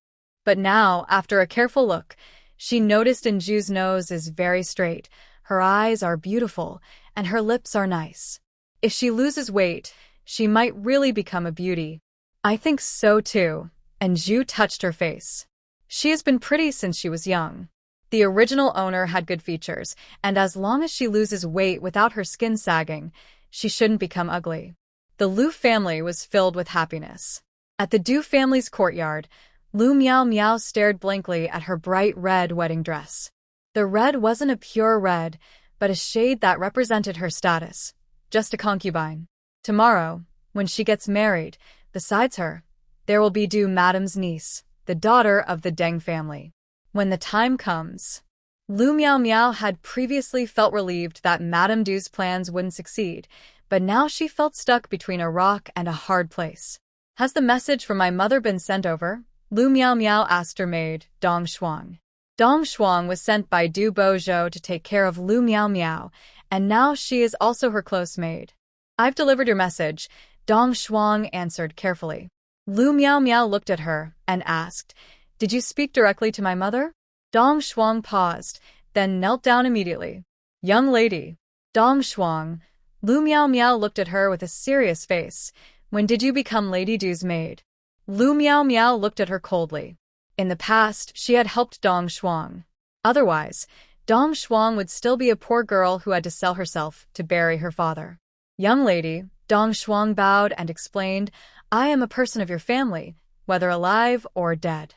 But now, after a careful look, she noticed Zhu's nose is very straight, her eyes are beautiful, and her lips are nice. If she loses weight, she might really become a beauty. "I think so too," and Zhu touched her face. She has been pretty since she was young. The original owner had good features, and as long as she loses weight without her skin sagging, she shouldn't become ugly. The Lu family was filled with happiness. At the Du family's courtyard, Lu Miao Miao stared blankly at her bright red wedding dress. The red wasn't a pure red, but a shade that represented her status, just a concubine. Tomorrow, when she gets married, besides her, there will be Du Madam's niece, the daughter of the Deng family. When the time comes, Lu Miao Miao had previously felt relieved that Madame Du's plans wouldn't succeed, but now she felt stuck between a rock and a hard place. "Has the message from my mother been sent over?" Lu Miao Miao asked her maid, Dong Shuang. Dong Shuang was sent by Du Bozhou to take care of Lu Miao Miao, and now she is also her close maid. "I've delivered your message," Dong Shuang answered carefully. Lu Miao Miao looked at her and asked, Did you speak directly to my mother? Dong Shuang paused, then knelt down immediately. Young lady. Dong Shuang. Lu Miao Miao looked at her with a serious face. When did you become Lady Du's maid? Lu Miao Miao looked at her coldly. In the past, she had helped Dong Shuang. Otherwise, Dong Shuang would still be a poor girl who had to sell herself to bury her father. Young lady, Dong Shuang bowed and explained, I am a person of your family, whether alive or dead.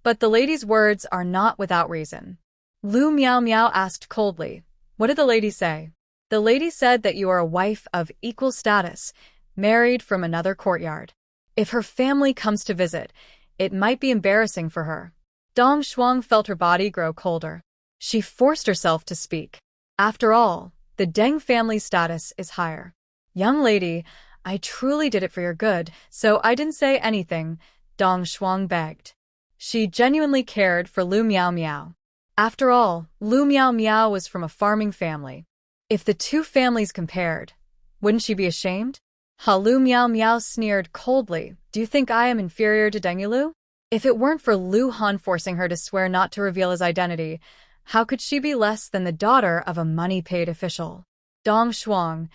But the lady's words are not without reason. Lu Miao Miao asked coldly, what did the lady say? The lady said that you are a wife of equal status, married from another courtyard. If her family comes to visit, it might be embarrassing for her. Dong Shuang felt her body grow colder. She forced herself to speak. After all, the Deng family status is higher. Young lady, I truly did it for your good, so I didn't say anything, Dong Shuang begged. She genuinely cared for Lu Miao Miao. After all, Lu Miao Miao was from a farming family. If the two families compared, wouldn't she be ashamed? Lu Miao Miao sneered coldly, do you think I am inferior to Deng Yilu? If it weren't for Lu Han forcing her to swear not to reveal his identity, how could she be less than the daughter of a money-paid official? Dong Shuang,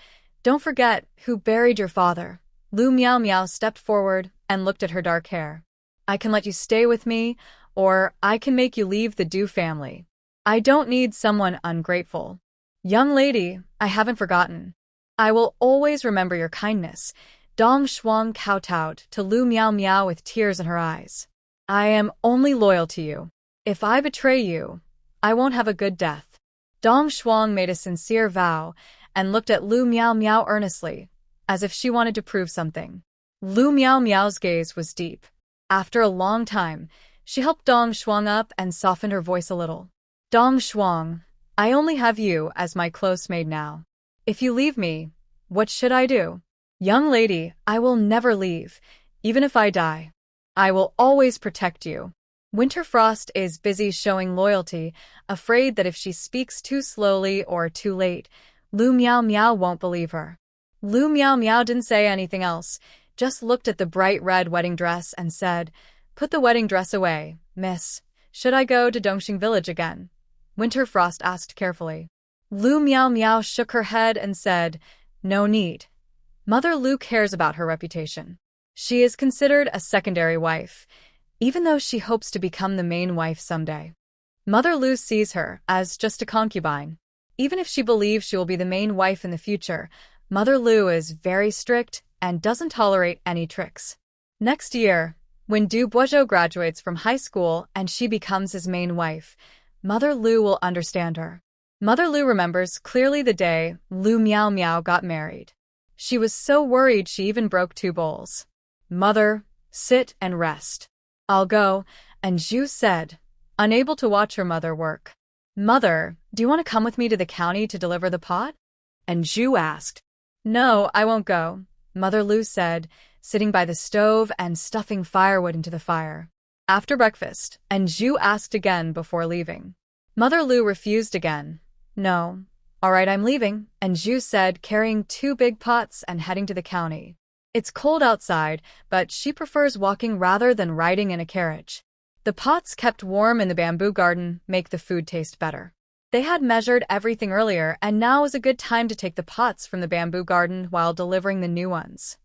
don't forget who buried your father. Lu Miao Miao stepped forward and looked at her dark hair. I can let you stay with me, or I can make you leave the Du family. I don't need someone ungrateful. Young lady, I haven't forgotten. I will always remember your kindness. Dong Shuang kowtowed to Lu Miao Miao with tears in her eyes. I am only loyal to you. If I betray you, I won't have a good death. Dong Shuang made a sincere vow and looked at Lu Miao Miao earnestly, as if she wanted to prove something. Lu Miao Miao's gaze was deep. After a long time, she helped Dong Shuang up and softened her voice a little. Dong Shuang, I only have you as my close maid now. If you leave me, what should I do? Young lady, I will never leave, even if I die. I will always protect you. Winterfrost is busy showing loyalty, afraid that if she speaks too slowly or too late, Lu Miao Miao won't believe her. Lu Miao Miao didn't say anything else, just looked at the bright red wedding dress and said, Put the wedding dress away, miss. Should I go to Dongxing village again? Winterfrost asked carefully. Lu Miao Miao shook her head and said, No need. Mother Lu cares about her reputation. She is considered a secondary wife, even though she hopes to become the main wife someday. Mother Lu sees her as just a concubine. Even if she believes she will be the main wife in the future, Mother Lu is very strict and doesn't tolerate any tricks. Next year, when Du Boizhou graduates from high school and she becomes his main wife, Mother Lu will understand her. Mother Lu remembers clearly the day Lu Miao Miao got married. She was so worried she even broke 2 bowls. Mother, sit and rest. I'll go, and Zhu said, unable to watch her mother work. Mother, do you want to come with me to the county to deliver the pot? And Zhu asked. No, I won't go, Mother Lu said, sitting by the stove and stuffing firewood into the fire. After breakfast, and Zhu asked again before leaving. Mother Lu refused again. No. All right, I'm leaving, and Zhu said, carrying 2 big pots and heading to the county. It's cold outside, but she prefers walking rather than riding in a carriage. The pots kept warm in the bamboo garden make the food taste better. They had measured everything earlier, and now was a good time to take the pots from the bamboo garden while delivering the new ones.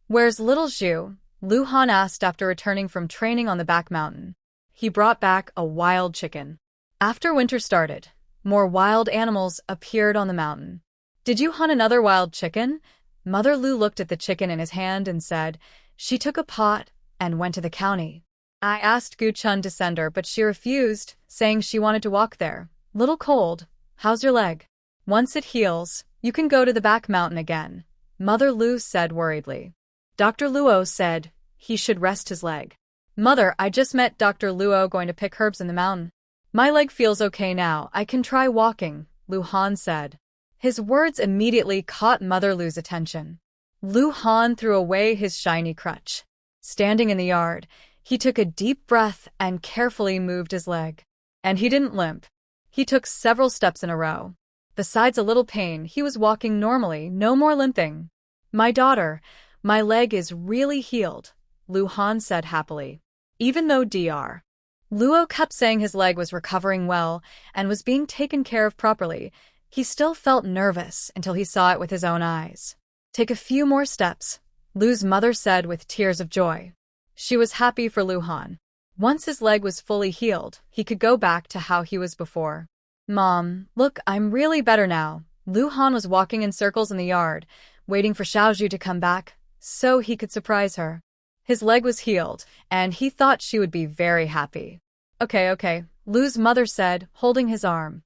Where's little Zhu? Lu Han asked after returning from training on the back mountain. He brought back a wild chicken. After winter started, more wild animals appeared on the mountain. Did you hunt another wild chicken? Mother Lu looked at the chicken in his hand and said, she took a pot and went to the county. I asked Gu Chun to send her, but she refused, saying she wanted to walk there. Little cold. How's your leg? Once it heals, you can go to the back mountain again, Mother Lu said worriedly. Dr. Luo said he should rest his leg. Mother, I just met Dr. Luo going to pick herbs in the mountain. My leg feels okay now. I can try walking, Lu Han said. His words immediately caught Mother Lu's attention. Lu Han threw away his shiny crutch. Standing in the yard, he took a deep breath and carefully moved his leg. And he didn't limp. He took several steps in a row. Besides a little pain, he was walking normally, no more limping. My daughter, my leg is really healed, Lu Han said happily. Even though Dr. Luo kept saying his leg was recovering well and was being taken care of properly. He still felt nervous until he saw it with his own eyes. Take a few more steps, Lu's mother said with tears of joy. She was happy for Luhan. Once his leg was fully healed, he could go back to how he was before. Mom, look, I'm really better now. Luhan was walking in circles in the yard, waiting for Xiaozhu to come back so he could surprise her. His leg was healed, and he thought she would be very happy. Okay, Lu's mother said, holding his arm.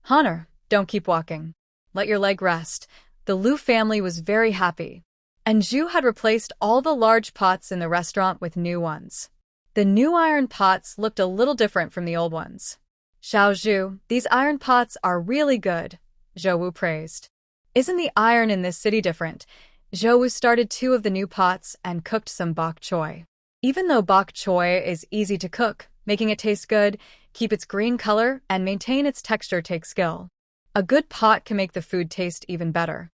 Honor, don't keep walking. Let your leg rest. The Lu family was very happy. And Zhu had replaced all the large pots in the restaurant with new ones. The new iron pots looked a little different from the old ones. Xiaozhu, these iron pots are really good, Zhou praised. Isn't the iron in this city different? Zhou started 2 of the new pots and cooked some bok choy. Even though bok choy is easy to cook, making it taste good, keep its green color, and maintain its texture takes skill. A good pot can make the food taste even better.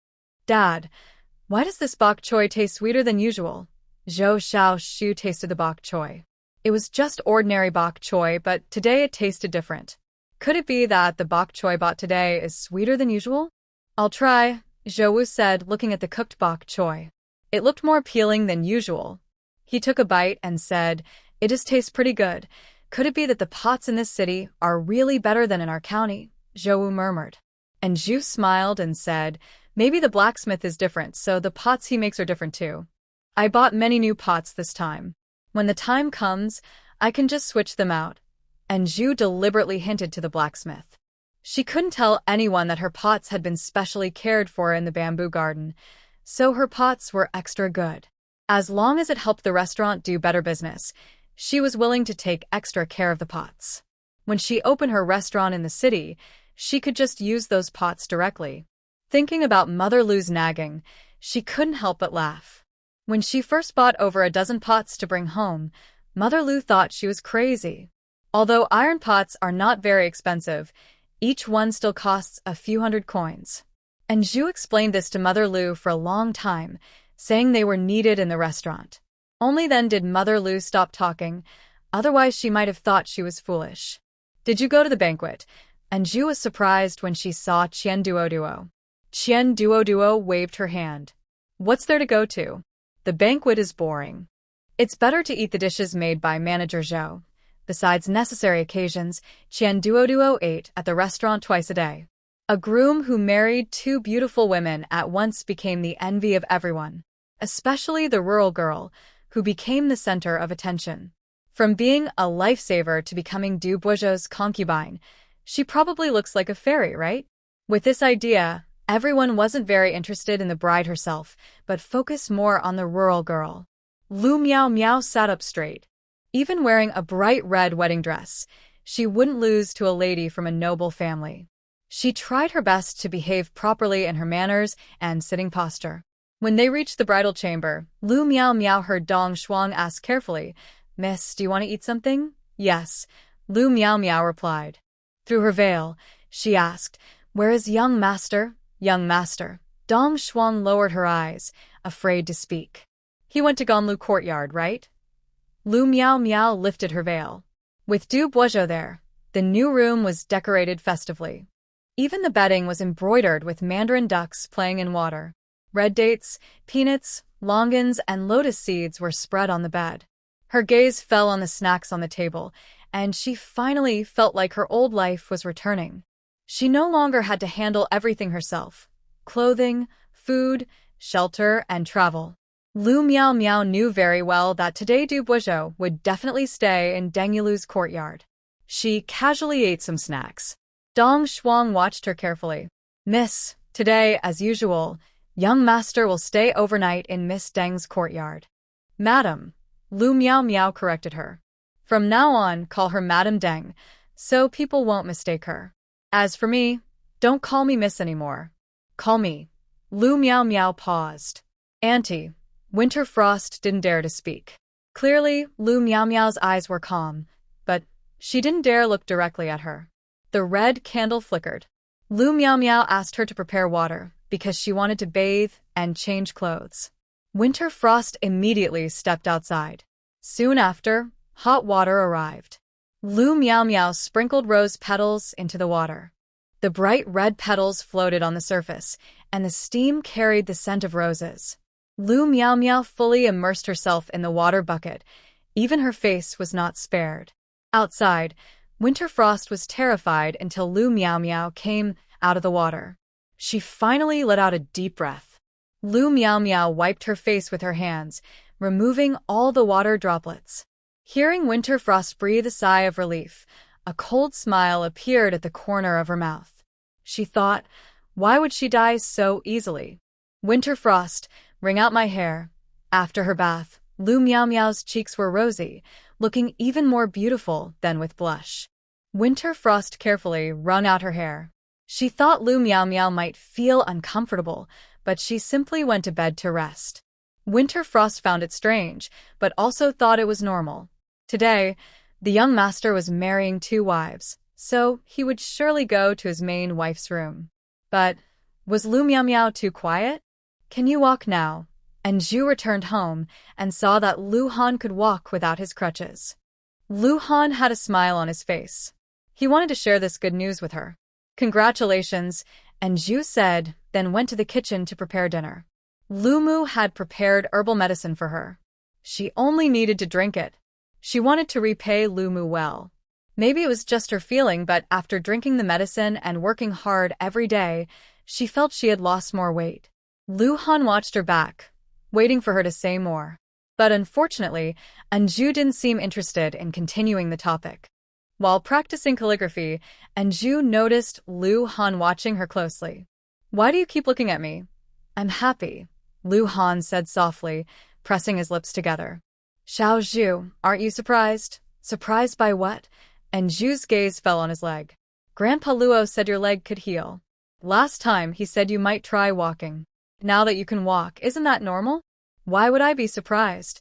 Dad, why does this bok choy taste sweeter than usual? Zhou Xiaoshu tasted the bok choy. It was just ordinary bok choy, but today it tasted different. Could it be that the bok choy bought today is sweeter than usual? I'll try, Zhou said, looking at the cooked bok choy. It looked more appealing than usual. He took a bite and said, it does taste pretty good. Could it be that the pots in this city are really better than in our county? Zhou murmured. And Zhu smiled and said, maybe the blacksmith is different, so the pots he makes are different too. I bought many new pots this time. When the time comes, I can just switch them out. And Zhu deliberately hinted to the blacksmith. She couldn't tell anyone that her pots had been specially cared for in the bamboo garden, so her pots were extra good. As long as it helped the restaurant do better business, she was willing to take extra care of the pots. When she opened her restaurant in the city, she could just use those pots directly. Thinking about Mother Lu's nagging, she couldn't help but laugh. When she first bought over a dozen pots to bring home, Mother Lu thought she was crazy. Although iron pots are not very expensive, each one still costs a few hundred coins. And Zhu explained this to Mother Lu for a long time, saying they were needed in the restaurant. Only then did Mother Lu stop talking, otherwise she might have thought she was foolish. Did you go to the banquet? And Zhu was surprised when she saw Qian Duoduo. Qian Duoduo waved her hand. What's there to go to? The banquet is boring. It's better to eat the dishes made by Manager Zhou. Besides necessary occasions, Qian Duoduo ate at the restaurant twice a day. A groom who married 2 beautiful women at once became the envy of everyone, especially the rural girl, who became the center of attention. From being a lifesaver to becoming Du Boizhou's concubine, she probably looks like a fairy, right? With this idea, everyone wasn't very interested in the bride herself, but focused more on the rural girl. Lu Miao Miao sat up straight. Even wearing a bright red wedding dress, she wouldn't lose to a lady from a noble family. She tried her best to behave properly in her manners and sitting posture. When they reached the bridal chamber, Lu Miao Miao heard Dong Shuang ask carefully, Miss, do you want to eat something? Yes, Lu Miao Miao replied. Through her veil, she asked, where is young master? Young master. Dong Shuang lowered her eyes, afraid to speak. He went to Ganlu courtyard, right? Lu Miao Miao lifted her veil. With Du Boizhou there, the new room was decorated festively. Even the bedding was embroidered with mandarin ducks playing in water. Red dates, peanuts, longans, and lotus seeds were spread on the bed. Her gaze fell on the snacks on the table, and she finally felt like her old life was returning. She no longer had to handle everything herself: clothing, food, shelter, and travel. Lu Miao Miao knew very well that today Du Boizhou would definitely stay in Deng Yilu's courtyard. She casually ate some snacks. Dong Shuang watched her carefully. Miss, today, as usual, young master will stay overnight in Miss Deng's courtyard. Madam, Lu Miao Miao corrected her. From now on, call her Madam Deng, so people won't mistake her. As for me, don't call me Miss anymore. Call me. Lu Miao Miao paused. Auntie. Winter Frost didn't dare to speak. Clearly, Lu Miao Miao's eyes were calm, but she didn't dare look directly at her. The red candle flickered. Lu Miao Miao asked her to prepare water because she wanted to bathe and change clothes. Winter Frost immediately stepped outside. Soon after, hot water arrived. Lu Miao Miao sprinkled rose petals into the water. The bright red petals floated on the surface, and the steam carried the scent of roses. Lu Miao Miao fully immersed herself in the water bucket. Even her face was not spared. Outside, Winter Frost was terrified until Lu Miao Miao came out of the water. She finally let out a deep breath. Lu Miao Miao wiped her face with her hands, removing all the water droplets. Hearing Winter Frost breathe a sigh of relief, a cold smile appeared at the corner of her mouth. She thought, why would she die so easily? Winter Frost, wring out my hair. After her bath, Lu Miao Miao's cheeks were rosy, looking even more beautiful than with blush. Winter Frost carefully wrung out her hair. She thought Lu Miao Miao might feel uncomfortable, but she simply went to bed to rest. Winter Frost found it strange, but also thought it was normal. Today, the young master was marrying 2 wives, so he would surely go to his main wife's room. But was Lu Miao Miao too quiet? Can you walk now? And Zhu returned home and saw that Lu Han could walk without his crutches. Lu Han had a smile on his face. He wanted to share this good news with her. Congratulations, and Zhu said, then went to the kitchen to prepare dinner. Lu Mu had prepared herbal medicine for her. She only needed to drink it. She wanted to repay Lu Mu well. Maybe it was just her feeling, but after drinking the medicine and working hard every day, she felt she had lost more weight. Lu Han watched her back, waiting for her to say more. But unfortunately, Anju didn't seem interested in continuing the topic. While practicing calligraphy, Anju noticed Lu Han watching her closely. Why do you keep looking at me? I'm happy, Lu Han said softly, pressing his lips together. Xiao Zhu, aren't you surprised? Surprised by what? And Zhu's gaze fell on his leg. Grandpa Luo said your leg could heal. Last time he said you might try walking. Now that you can walk, isn't that normal? Why would I be surprised?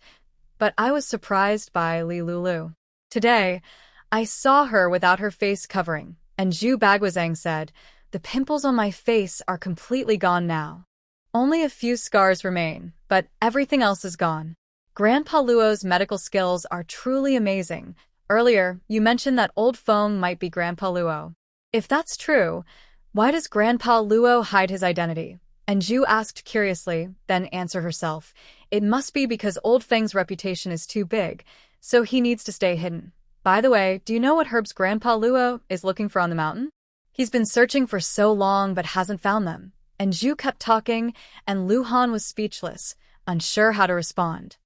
But I was surprised by Li Lulu. Today, I saw her without her face covering, and Zhu Baguazhang said, the pimples on my face are completely gone now. Only a few scars remain, but everything else is gone. Grandpa Luo's medical skills are truly amazing. Earlier, you mentioned that old Feng might be Grandpa Luo. If that's true, why does Grandpa Luo hide his identity? And Zhu asked curiously, then answered herself. It must be because old Feng's reputation is too big, so he needs to stay hidden. By the way, do you know what herbs Grandpa Luo is looking for on the mountain? He's been searching for so long but hasn't found them. And Zhu kept talking, and Lu Han was speechless, unsure how to respond.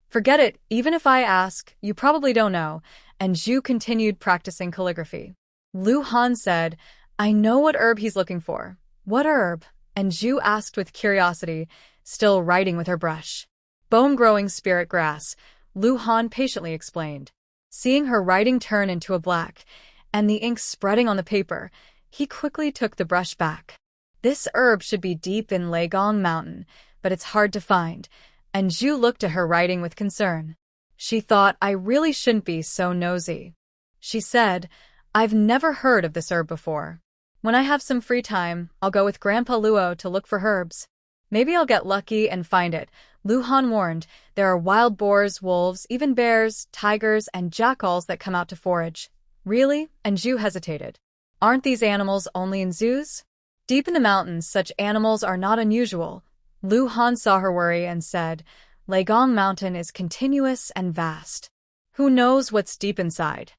Forget it, even if I ask, you probably don't know, and Zhu continued practicing calligraphy. Lu Han said, I know what herb he's looking for. What herb? And Zhu asked with curiosity, still writing with her brush. Bone-growing spirit grass, Lu Han patiently explained. Seeing her writing turn into a black, and the ink spreading on the paper, he quickly took the brush back. This herb should be deep in Leigong Mountain, but it's hard to find, and Zhu looked at her writing with concern. She thought, I really shouldn't be so nosy. She said, I've never heard of this herb before. When I have some free time, I'll go with Grandpa Luo to look for herbs. Maybe I'll get lucky and find it. Lu Han warned, there are wild boars, wolves, even bears, tigers, and jackals that come out to forage. Really? And Zhu hesitated. Aren't these animals only in zoos? Deep in the mountains, such animals are not unusual. Lu Han saw her worry and said, Leigong Mountain is continuous and vast. Who knows what's deep inside?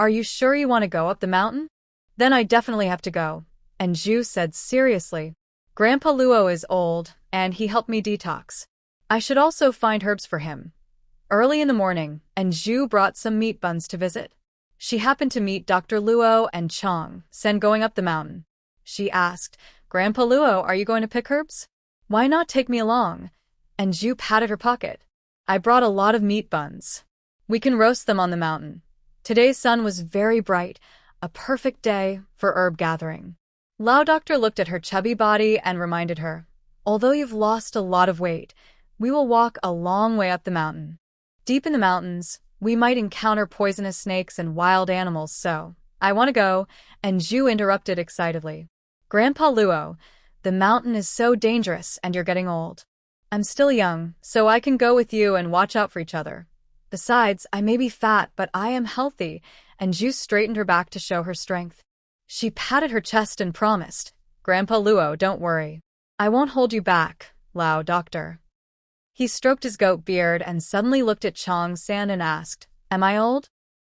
Are you sure you want to go up the mountain? Then I definitely have to go. And Zhu said seriously, Grandpa Luo is old, and he helped me detox. I should also find herbs for him. Early in the morning, and Zhu brought some meat buns to visit. She happened to meet Dr. Luo and Chang Sen going up the mountain. She asked, Grandpa Luo, are you going to pick herbs? Why not take me along? And Zhu patted her pocket. I brought a lot of meat buns. We can roast them on the mountain. Today's sun was very bright, a perfect day for herb gathering. Lao Doctor looked at her chubby body and reminded her, although you've lost a lot of weight, we will walk a long way up the mountain. Deep in the mountains, we might encounter poisonous snakes and wild animals, so I want to go, and Zhu interrupted excitedly. Grandpa Luo, the mountain is so dangerous and you're getting old. I'm still young, so I can go with you and watch out for each other. Besides, I may be fat, but I am healthy, and Ju straightened her back to show her strength. She patted her chest and promised, Grandpa Luo, don't worry. I won't hold you back, Lao Doctor. He stroked his goat beard and suddenly looked at Chong San and asked, Am I old?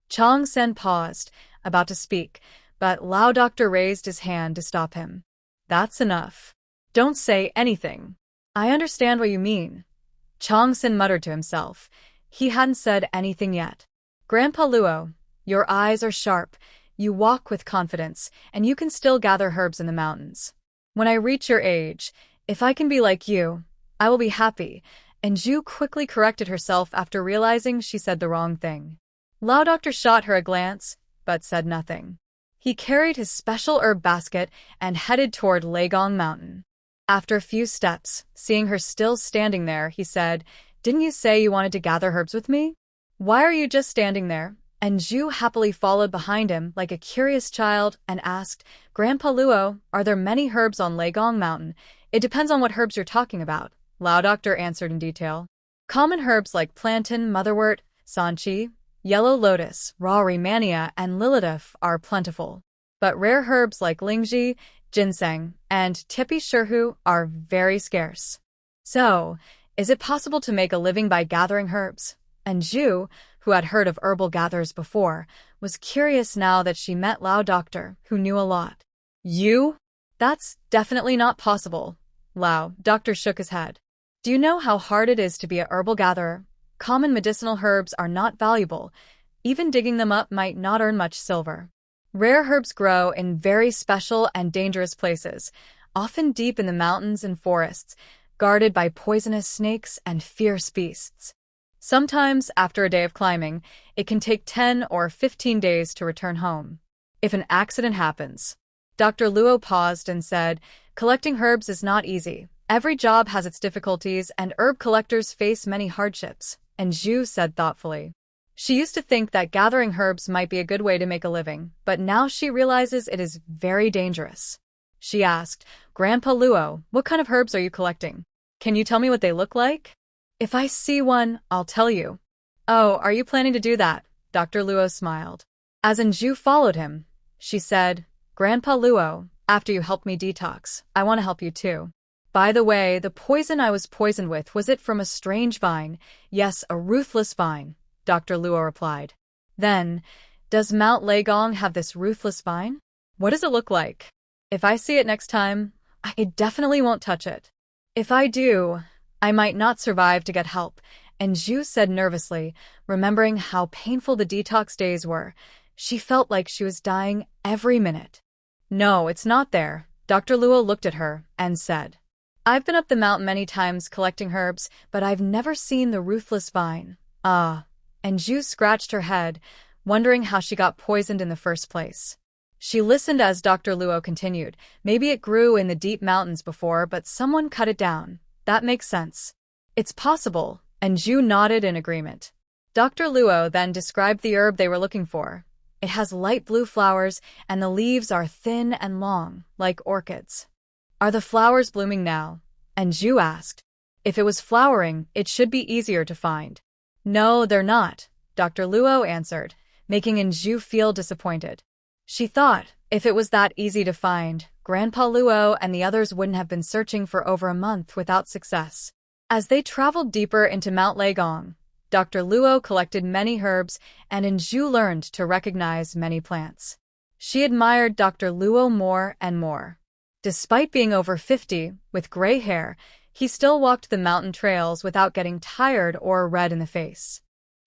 Chong San paused, about to speak, but Lao Doctor raised his hand to stop him. That's enough. Don't say anything. I understand what you mean. Chong San muttered to himself. He hadn't said anything yet. Grandpa Luo, your eyes are sharp, you walk with confidence, and you can still gather herbs in the mountains. When I reach your age, if I can be like you, I will be happy, and Ju quickly corrected herself after realizing she said the wrong thing. Lao Doctor shot her a glance, but said nothing. He carried his special herb basket and headed toward Legong Mountain. After a few steps, seeing her still standing there, he said, Didn't you say you wanted to gather herbs with me? Why are you just standing there? And Ju happily followed behind him like a curious child and asked, Grandpa Luo, are there many herbs on Legong Mountain? It depends on what herbs you're talking about, Lao Doctor answered in detail. Common herbs like plantain, motherwort, sanchi, yellow lotus, raw rehmannia, and lilidif are plentiful. But rare herbs like lingji, ginseng, and tipi shirhu are very scarce. So, is it possible to make a living by gathering herbs? And Ju, who had heard of herbal gatherers before, was curious now that she met Lao Doctor, who knew a lot. You? That's definitely not possible. Lao Doctor shook his head. Do you know how hard it is to be a herbal gatherer? Common medicinal herbs are not valuable. Even digging them up might not earn much silver. Rare herbs grow in very special and dangerous places, often deep in the mountains and forests, guarded by poisonous snakes and fierce beasts. Sometimes, after a day of climbing, it can take 10 or 15 days to return home. If an accident happens, Dr. Luo paused and said, Collecting herbs is not easy. Every job has its difficulties, and herb collectors face many hardships, and Ju said thoughtfully. She used to think that gathering herbs might be a good way to make a living, but now she realizes it is very dangerous. She asked, Grandpa Luo, what kind of herbs are you collecting? Can you tell me what they look like? If I see one, I'll tell you. Oh, are you planning to do that? Dr. Luo smiled. As Ju followed him, she said, Grandpa Luo, after you helped me detox, I want to help you too. By the way, the poison I was poisoned with, was it from a strange vine? Yes, a ruthless vine, Dr. Luo replied. Then, does Mount Legong have this ruthless vine? What does it look like? If I see it next time, I definitely won't touch it. If I do, I might not survive to get help, and Ju said nervously, remembering how painful the detox days were. She felt like she was dying every minute. No, it's not there. Dr. Luo looked at her and said, I've been up the mountain many times collecting herbs, but I've never seen the ruthless vine. Ah. And Ju scratched her head, wondering how she got poisoned in the first place. She listened as Dr. Luo continued. Maybe it grew in the deep mountains before, but someone cut it down. That makes sense. It's possible, and Ju nodded in agreement. Dr. Luo then described the herb they were looking for. It has light blue flowers, and the leaves are thin and long, like orchids. Are the flowers blooming now? And Ju asked. If it was flowering, it should be easier to find. No, they're not, Dr. Luo answered, making Ju feel disappointed. She thought, if it was that easy to find, Grandpa Luo and the others wouldn't have been searching for over a month without success. As they traveled deeper into Mount Legong, Dr. Luo collected many herbs, and Ju learned to recognize many plants. She admired Dr. Luo more and more. Despite being over 50, with gray hair, he still walked the mountain trails without getting tired or red in the face.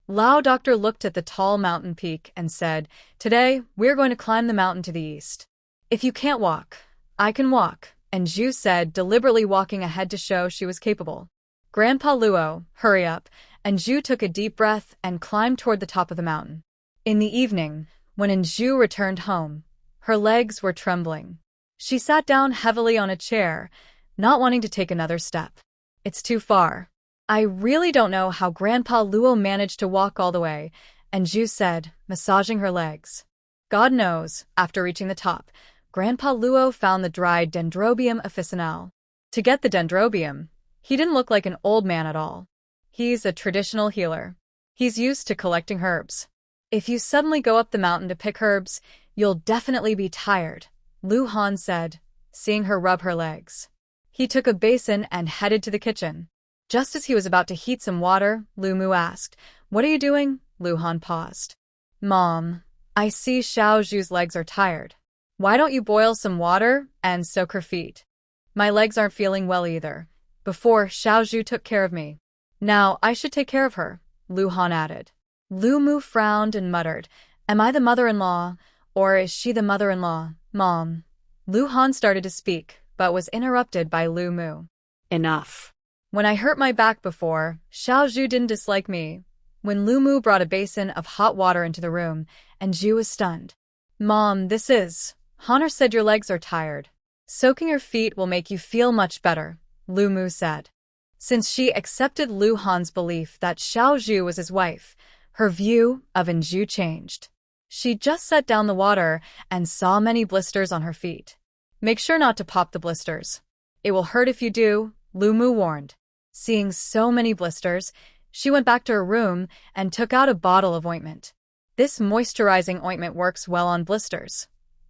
Lao Doctor looked at the tall mountain peak and said, Today, we're going to climb the mountain to the east. If you can't walk, I can walk, and Ju said, deliberately walking ahead to show she was capable. Grandpa Luo, hurry up, and Ju took a deep breath and climbed toward the top of the mountain. In the evening, when Ju returned home, her legs were trembling. She sat down heavily on a chair, not wanting to take another step. It's too far. I really don't know how Grandpa Luo managed to walk all the way, and Ju said, massaging her legs. God knows, after reaching the top, Grandpa Luo found the dried Dendrobium officinale. To get the Dendrobium, he didn't look like an old man at all. He's a traditional healer. He's used to collecting herbs. If you suddenly go up the mountain to pick herbs, you'll definitely be tired, Lu Han said, seeing her rub her legs. He took a basin and headed to the kitchen. Just as he was about to heat some water, Lu Mu asked, "What are you doing?" Lu Han paused. "Mom, I see Xiao Zhu's legs are tired. Why don't you boil some water and soak her feet? My legs aren't feeling well either. Before, Xiao Zhu took care of me. Now I should take care of her," Lu Han added. Lu Mu frowned and muttered, "Am I the mother-in-law, or is she the mother-in-law, Mom?" Lu Han started to speak, but was interrupted by Lu Mu. Enough. "When I hurt my back before, Xiao Zhu didn't dislike me." When Lu Mu brought a basin of hot water into the room, and Zhu was stunned. "Mom, this is..." "Honor said your legs are tired. Soaking your feet will make you feel much better," Lu Mu said. Since she accepted Lu Han's belief that Xiao Zhu was his wife, her view of Zhu changed. She just set down the water and saw many blisters on her feet. "Make sure not to pop the blisters. It will hurt if you do," Lu Mu warned. Seeing so many blisters, she went back to her room and took out a bottle of ointment. "This moisturizing ointment works well on blisters."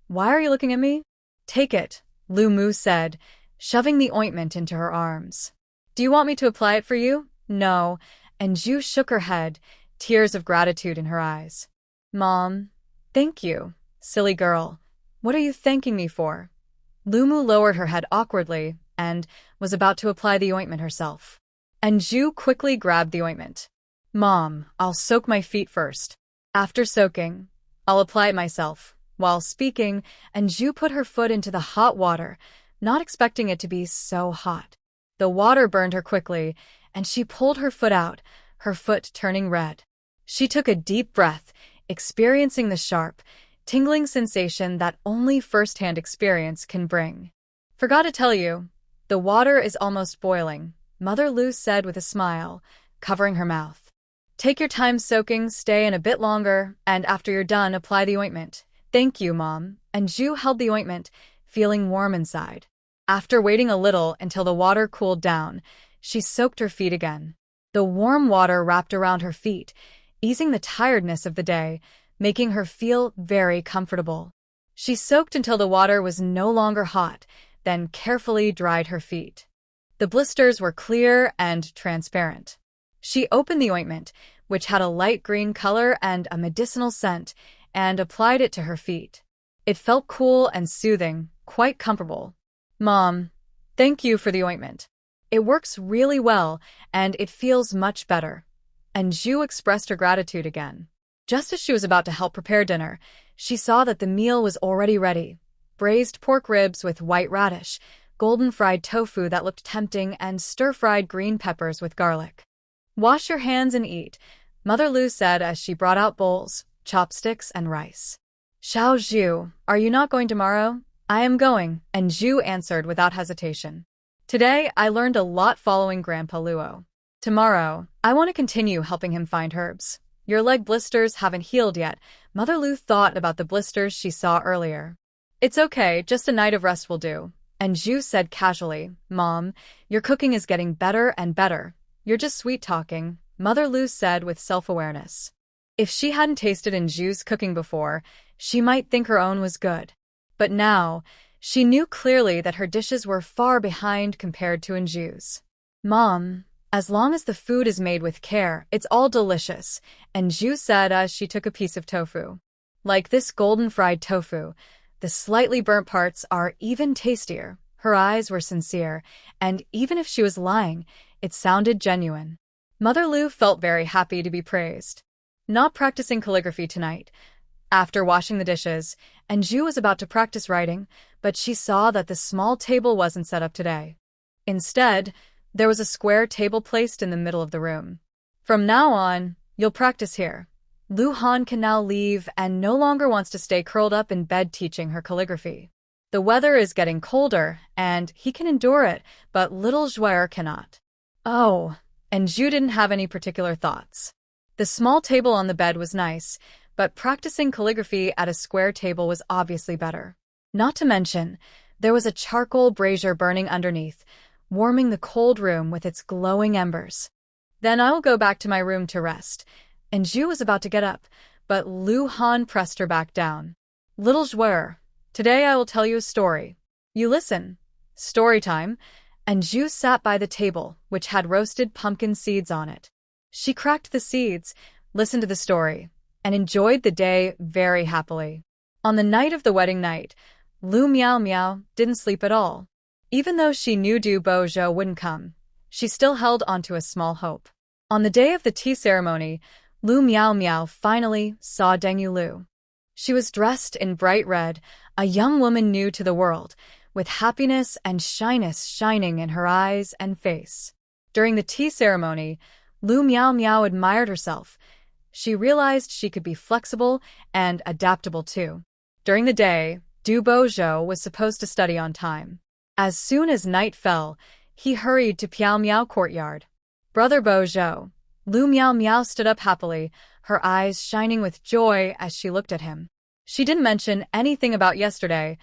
"Why are you looking at me?" "Take it," Lu Mu said, shoving the ointment into her arms. "Do you want me to apply it for you?" "No," and Zhu shook her head, tears of gratitude in her eyes. "Mom, thank you, silly girl. What are you thanking me for?" Lu Mu lowered her head awkwardly and was about to apply the ointment herself. And Zhu quickly grabbed the ointment. "Mom, I'll soak my feet first. After soaking, I'll apply it myself." While speaking, and Zhu put her foot into the hot water, not expecting it to be so hot. The water burned her quickly, and she pulled her foot out, her foot turning red. She took a deep breath, experiencing the sharp, tingling sensation that only first-hand experience can bring. "Forgot to tell you, the water is almost boiling," Mother Lu said with a smile, covering her mouth. "Take your time soaking, stay in a bit longer, and after you're done, apply the ointment." "Thank you, Mom," and Zhu held the ointment, feeling warm inside. After waiting a little until the water cooled down, she soaked her feet again. The warm water wrapped around her feet, easing the tiredness of the day, making her feel very comfortable. She soaked until the water was no longer hot, then carefully dried her feet. The blisters were clear and transparent. She opened the ointment, which had a light green color and a medicinal scent, and applied it to her feet. It felt cool and soothing, quite comfortable. "Mom, thank you for the ointment. It works really well, and it feels much better." And Zhu expressed her gratitude again. Just as she was about to help prepare dinner, she saw that the meal was already ready. Braised pork ribs with white radish, golden fried tofu that looked tempting, and stir-fried green peppers with garlic. "Wash your hands and eat," Mother Lu said as she brought out bowls, chopsticks, and rice. "Xiao Zhu, are you not going tomorrow?" "I am going," and Zhu answered without hesitation. "Today, I learned a lot following Grandpa Luo. Tomorrow, I want to continue helping him find herbs." "Your leg blisters haven't healed yet." Mother Lu thought about the blisters she saw earlier. "It's okay, just a night of rest will do." And Zhu said casually, "Mom, your cooking is getting better and better. You're just sweet-talking," Mother Lu said with self-awareness. If she hadn't tasted Zhu's cooking before, she might think her own was good. But now, she knew clearly that her dishes were far behind compared to Zhu's. "Mom, as long as the food is made with care, it's all delicious," and Zhu said as she took a piece of tofu. "Like this golden fried tofu, the slightly burnt parts are even tastier." Her eyes were sincere, and even if she was lying, it sounded genuine. Mother Lu felt very happy to be praised. Not practicing calligraphy tonight. After washing the dishes, and Zhu was about to practice writing, but she saw that the small table wasn't set up today. Instead, there was a square table placed in the middle of the room. "From now on, you'll practice here." Lu Han can now leave and no longer wants to stay curled up in bed teaching her calligraphy. The weather is getting colder, and he can endure it, but little Zhuer cannot. Oh, and Zhu didn't have any particular thoughts. The small table on the bed was nice, but practicing calligraphy at a square table was obviously better. Not to mention, there was a charcoal brazier burning underneath, warming the cold room with its glowing embers. "Then I will go back to my room to rest," and Zhu was about to get up, but Lu Han pressed her back down. Little joueur, today I will tell you a story. You listen. Story time. And Zhu sat by the table, which had roasted pumpkin seeds on it. She cracked the seeds, listened to the story, and enjoyed the day very happily. On the night of the wedding night, Lu Miao Miao didn't sleep at all. Even though she knew Du Bouzhou wouldn't come, she still held onto a small hope. On the day of the tea ceremony, Lu Miao Miao finally saw Deng Yulu. She was dressed in bright red, a young woman new to the world, with happiness and shyness shining in her eyes and face. During the tea ceremony, Lu Miao Miao admired herself. She realized she could be flexible and adaptable too. During the day, Du Bouzhou was supposed to study on time. As soon as night fell, he hurried to Piao Miao courtyard. Brother Bouzhou. Lu Miao Miao stood up happily, her eyes shining with joy as she looked at him. She didn't mention anything about yesterday,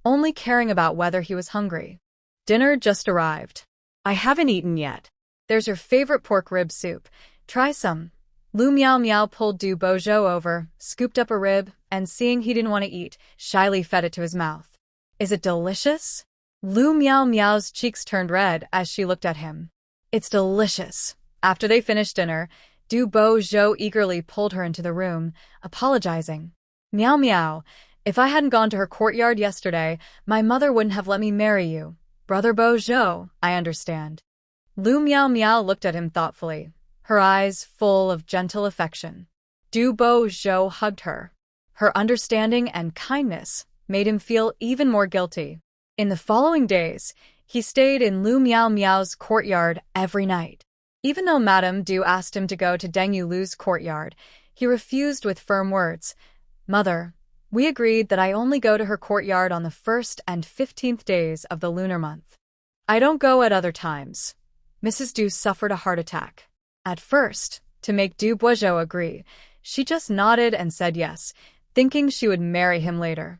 only caring about whether he was hungry. Dinner just arrived. I haven't eaten yet. There's your favorite pork rib soup. Try some. Lu Miao Miao pulled Du Bouzhou over, scooped up a rib, and seeing he didn't want to eat, shyly fed it to his mouth. Is it delicious? Lu Miao Miao's cheeks turned red as she looked at him. It's delicious. After they finished dinner, Du Bouzhou eagerly pulled her into the room, apologizing. Miao Miao, if I hadn't gone to her courtyard yesterday, my mother wouldn't have let me marry you. Brother Bouzhou, I understand. Lu Miao Miao looked at him thoughtfully, her eyes full of gentle affection. Du Bouzhou hugged her. Her understanding and kindness made him feel even more guilty. In the following days, he stayed in Lu Miao Miao's courtyard every night. Even though Madame Du asked him to go to Deng Yulu's courtyard, he refused with firm words. Mother, we agreed that I only go to her courtyard on the 1st and 15th days of the lunar month. I don't go at other times. Mrs. Du suffered a heart attack. At first, to make Du Bouzhou agree, she just nodded and said yes, thinking she would marry him later.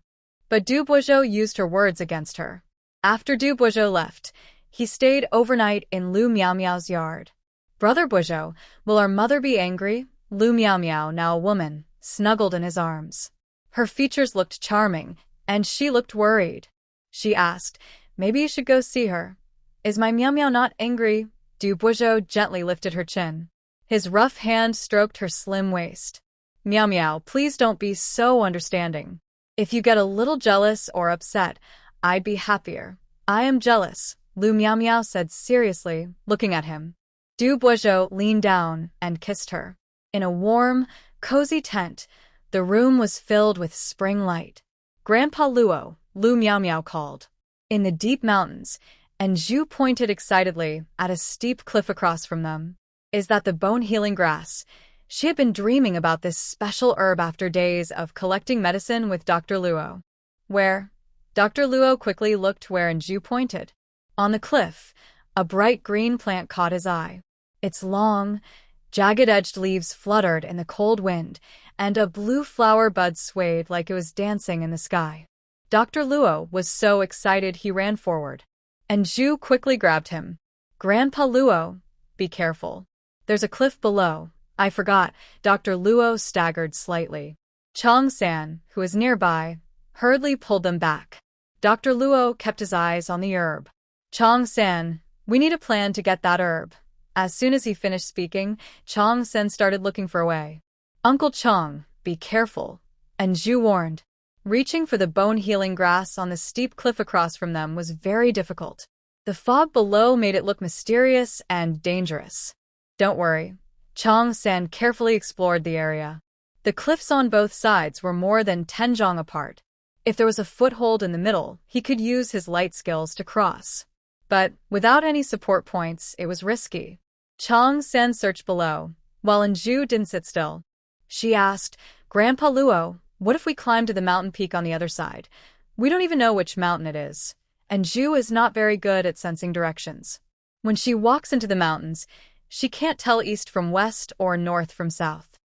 But Du Bouzhou used her words against her. After Du Bouzhou left, he stayed overnight in Lu Miao Miao's yard. Brother Bouzhou, will our mother be angry? Lu Miao Miao, now a woman, snuggled in his arms. Her features looked charming, and she looked worried. She asked, maybe you should go see her. Is my Miao Miao not angry? Du Bouzhou gently lifted her chin. His rough hand stroked her slim waist. Miao Miao, please don't be so understanding. If you get a little jealous or upset, I'd be happier. I am jealous, Lu Miao Miao said seriously, looking at him. Du Bouzhou leaned down and kissed her. In a warm, cozy tent, the room was filled with spring light. Grandpa Luo, Lu Miao Miao called. In the deep mountains, and Zhu pointed excitedly at a steep cliff across from them. Is that the bone-healing grass? She had been dreaming about this special herb after days of collecting medicine with Dr. Luo. Where? Dr. Luo quickly looked where Zhu pointed. On the cliff, a bright green plant caught his eye. Its long, jagged-edged leaves fluttered in the cold wind, and a blue flower bud swayed like it was dancing in the sky. Dr. Luo was so excited he ran forward. And Zhu quickly grabbed him. Grandpa Luo, be careful. There's a cliff below. I forgot. Dr. Luo staggered slightly. Chong San, who was nearby, hurriedly pulled them back. Dr. Luo kept his eyes on the herb. Chong San, we need a plan to get that herb. As soon as he finished speaking, Chong San started looking for a way. Uncle Chong, be careful. And Zhu warned. Reaching for the bone-healing grass on the steep cliff across from them was very difficult. The fog below made it look mysterious and dangerous. Don't worry. Chong San carefully explored the area. The cliffs on both sides were more than 10 zhang apart. If there was a foothold in the middle, he could use his light skills to cross. But without any support points, it was risky. Chong San searched below, while Zhu didn't sit still. She asked, Grandpa Luo, what if we climb to the mountain peak on the other side? We don't even know which mountain it is. And Zhu is not very good at sensing directions. When she walks into the mountains, she can't tell east from west or north from south.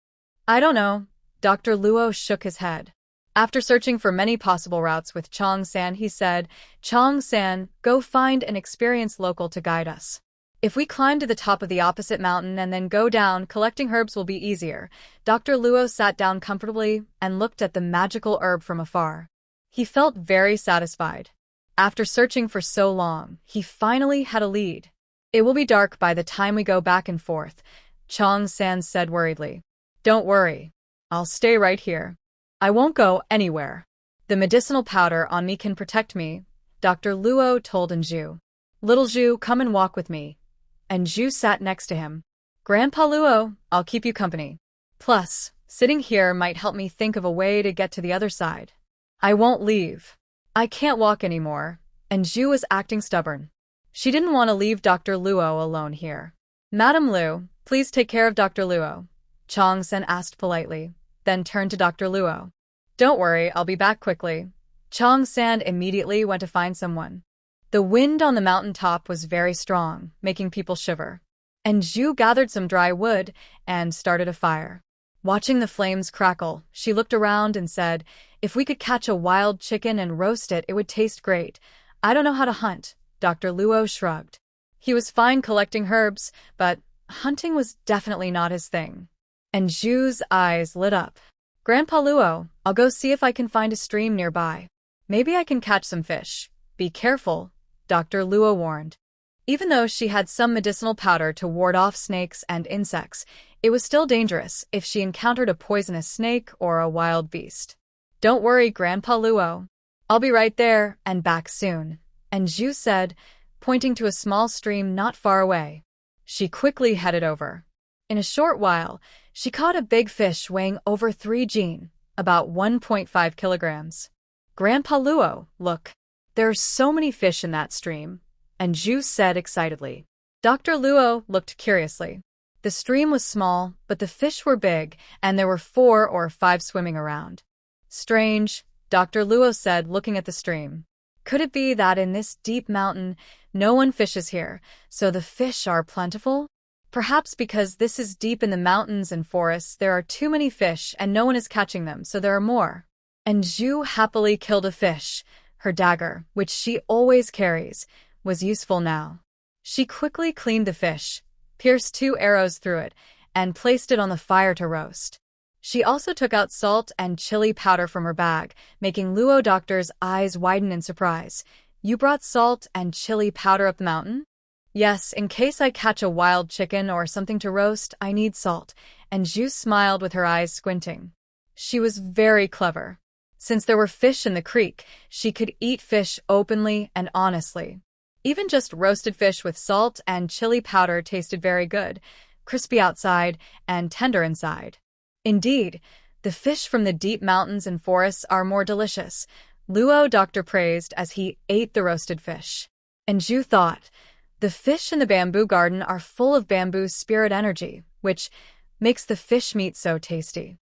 I don't know. Dr. Luo shook his head. After searching for many possible routes with Chong San, he said, Chong San, go find an experienced local to guide us. If we climb to the top of the opposite mountain and then go down, collecting herbs will be easier. Dr. Luo sat down comfortably and looked at the magical herb from afar. He felt very satisfied. After searching for so long, he finally had a lead. It will be dark by the time we go back and forth, Chong San said worriedly. Don't worry. I'll stay right here. I won't go anywhere. The medicinal powder on me can protect me, Dr. Luo told Anju. Little Zhu, come and walk with me. And Zhu sat next to him. Grandpa Luo, I'll keep you company. Plus, sitting here might help me think of a way to get to the other side. I won't leave. I can't walk anymore, and Zhu was acting stubborn. She didn't want to leave Dr. Luo alone here. Madam Lu, please take care of Dr. Luo, Chong Sen asked politely, then turned to Dr. Luo. Don't worry, I'll be back quickly. Chong San immediately went to find someone. The wind on the mountaintop was very strong, making people shiver. And Zhu gathered some dry wood and started a fire. Watching the flames crackle, she looked around and said, if we could catch a wild chicken and roast it, it would taste great. I don't know how to hunt, Dr. Luo shrugged. He was fine collecting herbs, but hunting was definitely not his thing. And Zhu's eyes lit up. Grandpa Luo, I'll go see if I can find a stream nearby. Maybe I can catch some fish. Be careful, Dr. Luo warned. Even though she had some medicinal powder to ward off snakes and insects, it was still dangerous if she encountered a poisonous snake or a wild beast. Don't worry, Grandpa Luo. I'll be right there and back soon, and Zhu said, pointing to a small stream not far away. She quickly headed over. In a short while, she caught a big fish weighing over 3 jin, about 1.5 kilograms. Grandpa Luo, look. There are so many fish in that stream, and Zhu said excitedly. Dr. Luo looked curiously. The stream was small, but the fish were big, and there were 4 or 5 swimming around. Strange, Dr. Luo said, looking at the stream. Could it be that in this deep mountain, no one fishes here, so the fish are plentiful? Perhaps because this is deep in the mountains and forests, there are too many fish and no one is catching them, so there are more. And Zhu happily killed a fish. Her dagger, which she always carries, was useful now. She quickly cleaned the fish, pierced 2 arrows through it, and placed it on the fire to roast. She also took out salt and chili powder from her bag, making Luo Doctor's eyes widen in surprise. You brought salt and chili powder up the mountain? Yes, in case I catch a wild chicken or something to roast, I need salt, and Zhu smiled with her eyes squinting. She was very clever. Since there were fish in the creek, she could eat fish openly and honestly. Even just roasted fish with salt and chili powder tasted very good, crispy outside and tender inside. Indeed, the fish from the deep mountains and forests are more delicious, Luo Doctor praised as he ate the roasted fish. And Zhu thought, the fish in the bamboo garden are full of bamboo spirit energy, which makes the fish meat so tasty.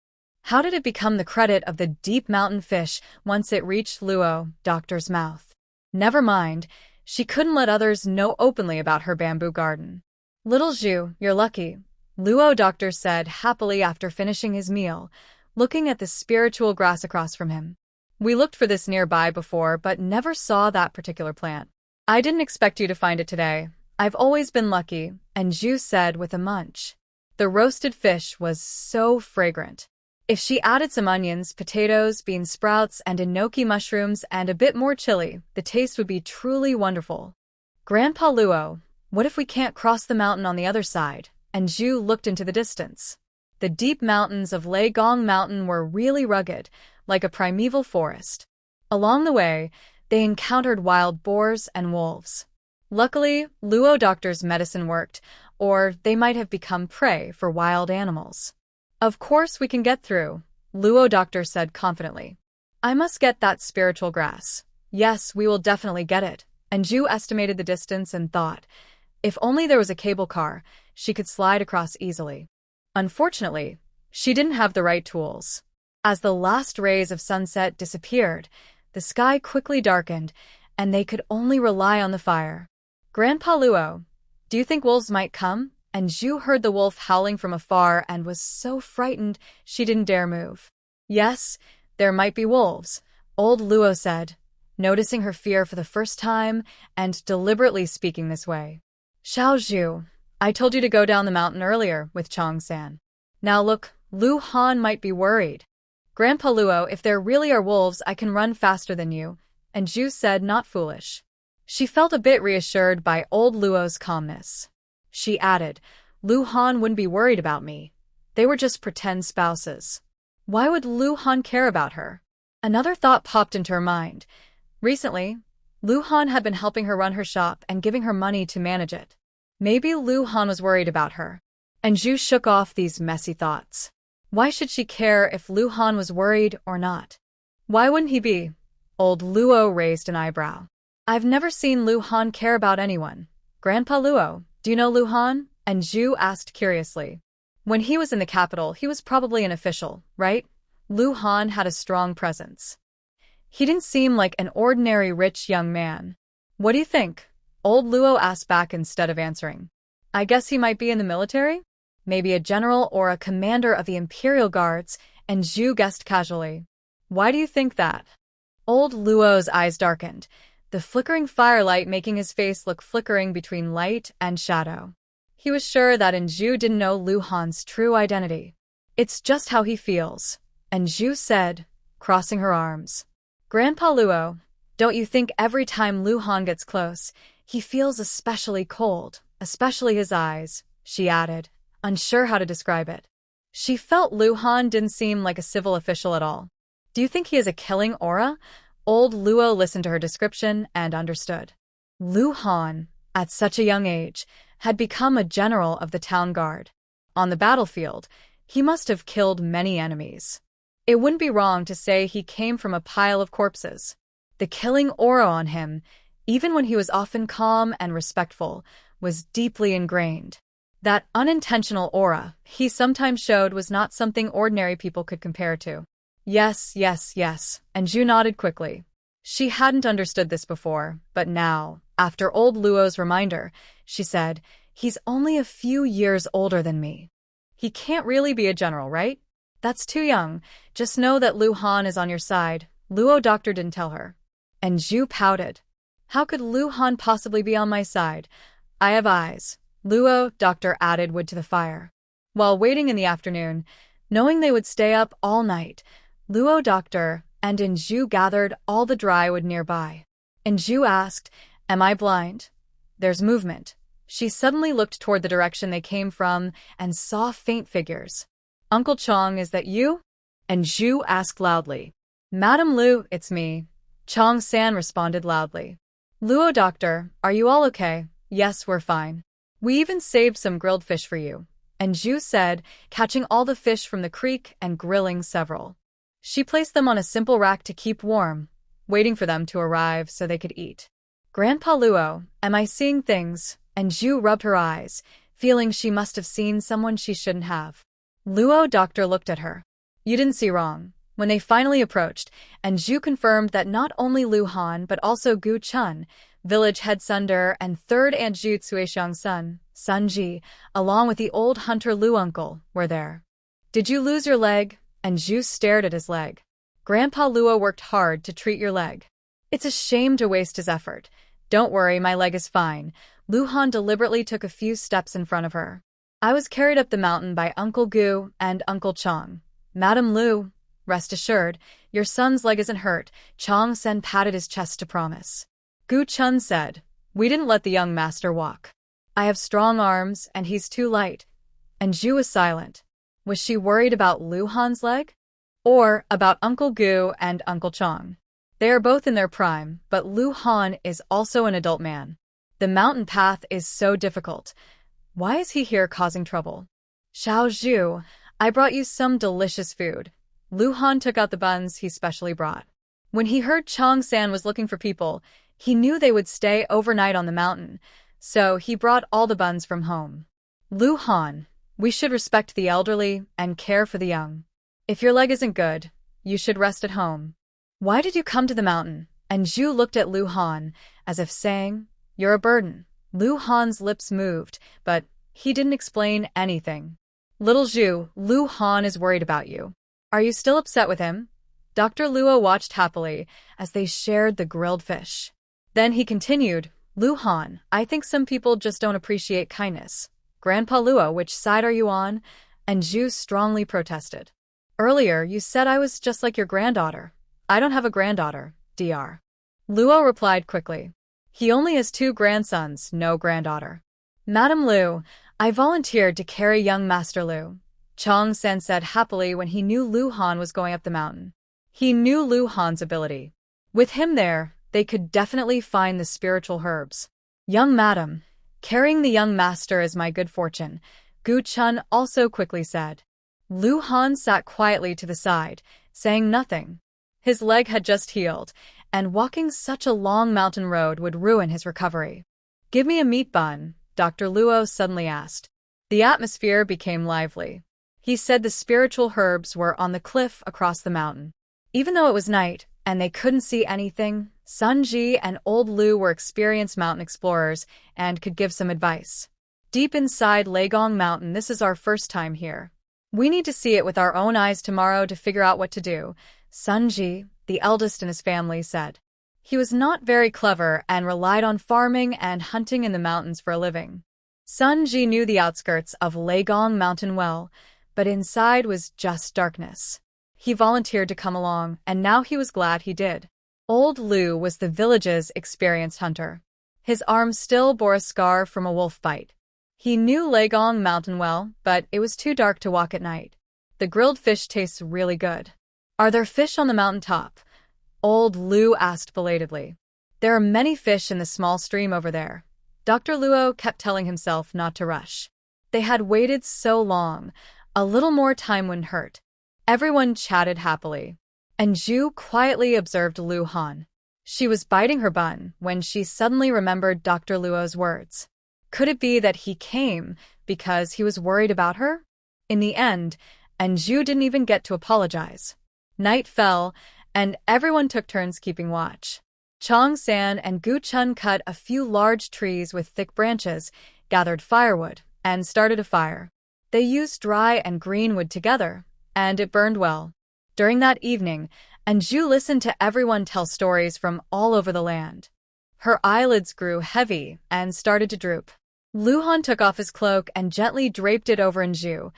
How did it become the credit of the deep mountain fish once it reached Luo Doctor's mouth? Never mind, she couldn't let others know openly about her bamboo garden. Little Zhu, you're lucky, Luo Doctor said happily after finishing his meal, looking at the spiritual grass across from him. We looked for this nearby before, but never saw that particular plant. I didn't expect you to find it today. I've always been lucky, and Zhu said with a munch. The roasted fish was so fragrant. If she added some onions, potatoes, bean sprouts, and enoki mushrooms and a bit more chili, the taste would be truly wonderful. Grandpa Luo, what if we can't cross the mountain on the other side? And Zhu looked into the distance. The deep mountains of Lei Gong Mountain were really rugged, like a primeval forest. Along the way, they encountered wild boars and wolves. Luckily, Luo Doctor's medicine worked, or they might have become prey for wild animals. Of course we can get through, Luo Doctor said confidently. I must get that spiritual grass. Yes, we will definitely get it. And Zhu estimated the distance and thought, if only there was a cable car, she could slide across easily. Unfortunately, she didn't have the right tools. As the last rays of sunset disappeared, the sky quickly darkened, and they could only rely on the fire. Grandpa Luo, do you think wolves might come? And Zhu heard the wolf howling from afar and was so frightened she didn't dare move. Yes, there might be wolves, old Luo said, noticing her fear for the first time and deliberately speaking this way. Xiao Zhu, I told you to go down the mountain earlier with Chong-san. Now look, Lu Han might be worried. Grandpa Luo, if there really are wolves, I can run faster than you, and Zhu said not foolish. She felt a bit reassured by old Luo's calmness. She added, Lu Han wouldn't be worried about me. They were just pretend spouses. Why would Lu Han care about her? Another thought popped into her mind. Recently, Lu Han had been helping her run her shop and giving her money to manage it. Maybe Lu Han was worried about her. And Zhu shook off these messy thoughts. Why should she care if Lu Han was worried or not? Why wouldn't he be? Old Luo raised an eyebrow. I've never seen Lu Han care about anyone. Grandpa Luo, do you know Lu Han? And Zhu asked curiously. When he was in the capital, he was probably an official, right? Lu Han had a strong presence. He didn't seem like an ordinary rich young man. What do you think? Old Luo asked back instead of answering. I guess he might be in the military? Maybe a general or a commander of the Imperial Guards, and Zhu guessed casually. Why do you think that? Old Luo's eyes darkened, the flickering firelight making his face look flickering between light and shadow. He was sure that Zhu didn't know Lu Han's true identity. It's just how he feels, and Zhu said, crossing her arms. Grandpa Luo, don't you think every time Lu Han gets close, he feels especially cold, especially his eyes, she added, unsure how to describe it. She felt Lu Han didn't seem like a civil official at all. Do you think he has a killing aura? Old Luo listened to her description and understood. Lu Han, at such a young age, had become a general of the town guard. On the battlefield, he must have killed many enemies. It wouldn't be wrong to say he came from a pile of corpses. The killing aura on him, even when he was often calm and respectful, was deeply ingrained. That unintentional aura he sometimes showed was not something ordinary people could compare to. Yes, and Zhu nodded quickly. She hadn't understood this before, but now, after old Luo's reminder, she said, he's only a few years older than me. He can't really be a general, right? That's too young. Just know that Lu Han is on your side. Luo doctor didn't tell her. And Zhu pouted. How could Lu Han possibly be on my side? I have eyes. Luo doctor added wood to the fire. While waiting in the afternoon, knowing they would stay up all night, Luo doctor and Zhu gathered all the dry wood nearby. Zhu asked, Am I blind? There's movement. She suddenly looked toward the direction they came from and saw faint figures. Uncle Chong, is that you? Zhu asked loudly. Madam Lu, it's me. Chong-san responded loudly. Luo doctor, are you all okay? Yes, we're fine. We even saved some grilled fish for you. Zhu said, catching all the fish from the creek and grilling several. She placed them on a simple rack to keep warm, waiting for them to arrive so they could eat. Grandpa Luo, am I seeing things? Zhu rubbed her eyes, feeling she must have seen someone she shouldn't have. Luo doctor looked at her. You didn't see wrong. When they finally approached, Zhu confirmed that not only Lu Han but also Gu Chun, village head Sunder and third Aunt Zhu Tsuexiang's son, Sun Ji, along with the old hunter Lu uncle, were there. Did you lose your leg? Zhu stared at his leg. Grandpa Luo worked hard to treat your leg. It's a shame to waste his effort. Don't worry, my leg is fine. Lu Han deliberately took a few steps in front of her. I was carried up the mountain by Uncle Gu and Uncle Chong. Madam Lu, rest assured, your son's leg isn't hurt. Chong-sen patted his chest to promise. Gu Chun said, we didn't let the young master walk. I have strong arms, and he's too light. Zhu was silent. Was she worried about Lu Han's leg? Or about Uncle Gu and Uncle Chong? They are both in their prime, but Lu Han is also an adult man. The mountain path is so difficult. Why is he here causing trouble? Xiao Zhu, I brought you some delicious food. Lu Han took out the buns he specially brought. When he heard Chong-san was looking for people, he knew they would stay overnight on the mountain, so he brought all the buns from home. Lu Han, we should respect the elderly and care for the young. If your leg isn't good, you should rest at home. Why did you come to the mountain? Zhu looked at Lu Han, as if saying, you're a burden. Lu Han's lips moved, but he didn't explain anything. Little Zhu, Lu Han is worried about you. Are you still upset with him? Dr. Luo watched happily as they shared the grilled fish. Then he continued, Lu Han, I think some people just don't appreciate kindness. Grandpa Luo, which side are you on? And Zhu strongly protested. Earlier, you said I was just like your granddaughter. I don't have a granddaughter, Dr. Luo replied quickly. He only has 2 grandsons, no granddaughter. Madam Lu, I volunteered to carry young Master Lu, Chong San said happily when he knew Lu Han was going up the mountain. He knew Lu Han's ability. With him there, they could definitely find the spiritual herbs. Young madam, carrying the young master is my good fortune, Gu Chun also quickly said. Lu Han sat quietly to the side, saying nothing. His leg had just healed, and walking such a long mountain road would ruin his recovery. Give me a meat bun, Dr. Luo suddenly asked. The atmosphere became lively. He said the spiritual herbs were on the cliff across the mountain. Even though it was night, and they couldn't see anything, Sun Ji and Old Lu were experienced mountain explorers and could give some advice. Deep inside Leigong Mountain, this is our first time here. We need to see it with our own eyes tomorrow to figure out what to do, Sun Ji, the eldest in his family, said. He was not very clever and relied on farming and hunting in the mountains for a living. Sun Ji knew the outskirts of Leigong Mountain well, but inside was just darkness. He volunteered to come along, and now he was glad he did. Old Lu was the village's experienced hunter. His arm still bore a scar from a wolf bite. He knew Leigong Mountain well, but it was too dark to walk at night. The grilled fish tastes really good. Are there fish on the mountain top? Old Lu asked belatedly. There are many fish in the small stream over there. Dr. Luo kept telling himself not to rush. They had waited so long. A little more time wouldn't hurt. Everyone chatted happily. And Zhu quietly observed Lu Han. She was biting her bun when she suddenly remembered Dr. Luo's words. Could it be that he came because he was worried about her? In the end, and Zhu didn't even get to apologize. Night fell, and everyone took turns keeping watch. Chong San and Gu Chun cut a few large trees with thick branches, gathered firewood, and started a fire. They used dry and green wood together, and it burned well. During that evening, Anju listened to everyone tell stories from all over the land. Her eyelids grew heavy and started to droop. Lu Han took off his cloak and gently draped it over Anju,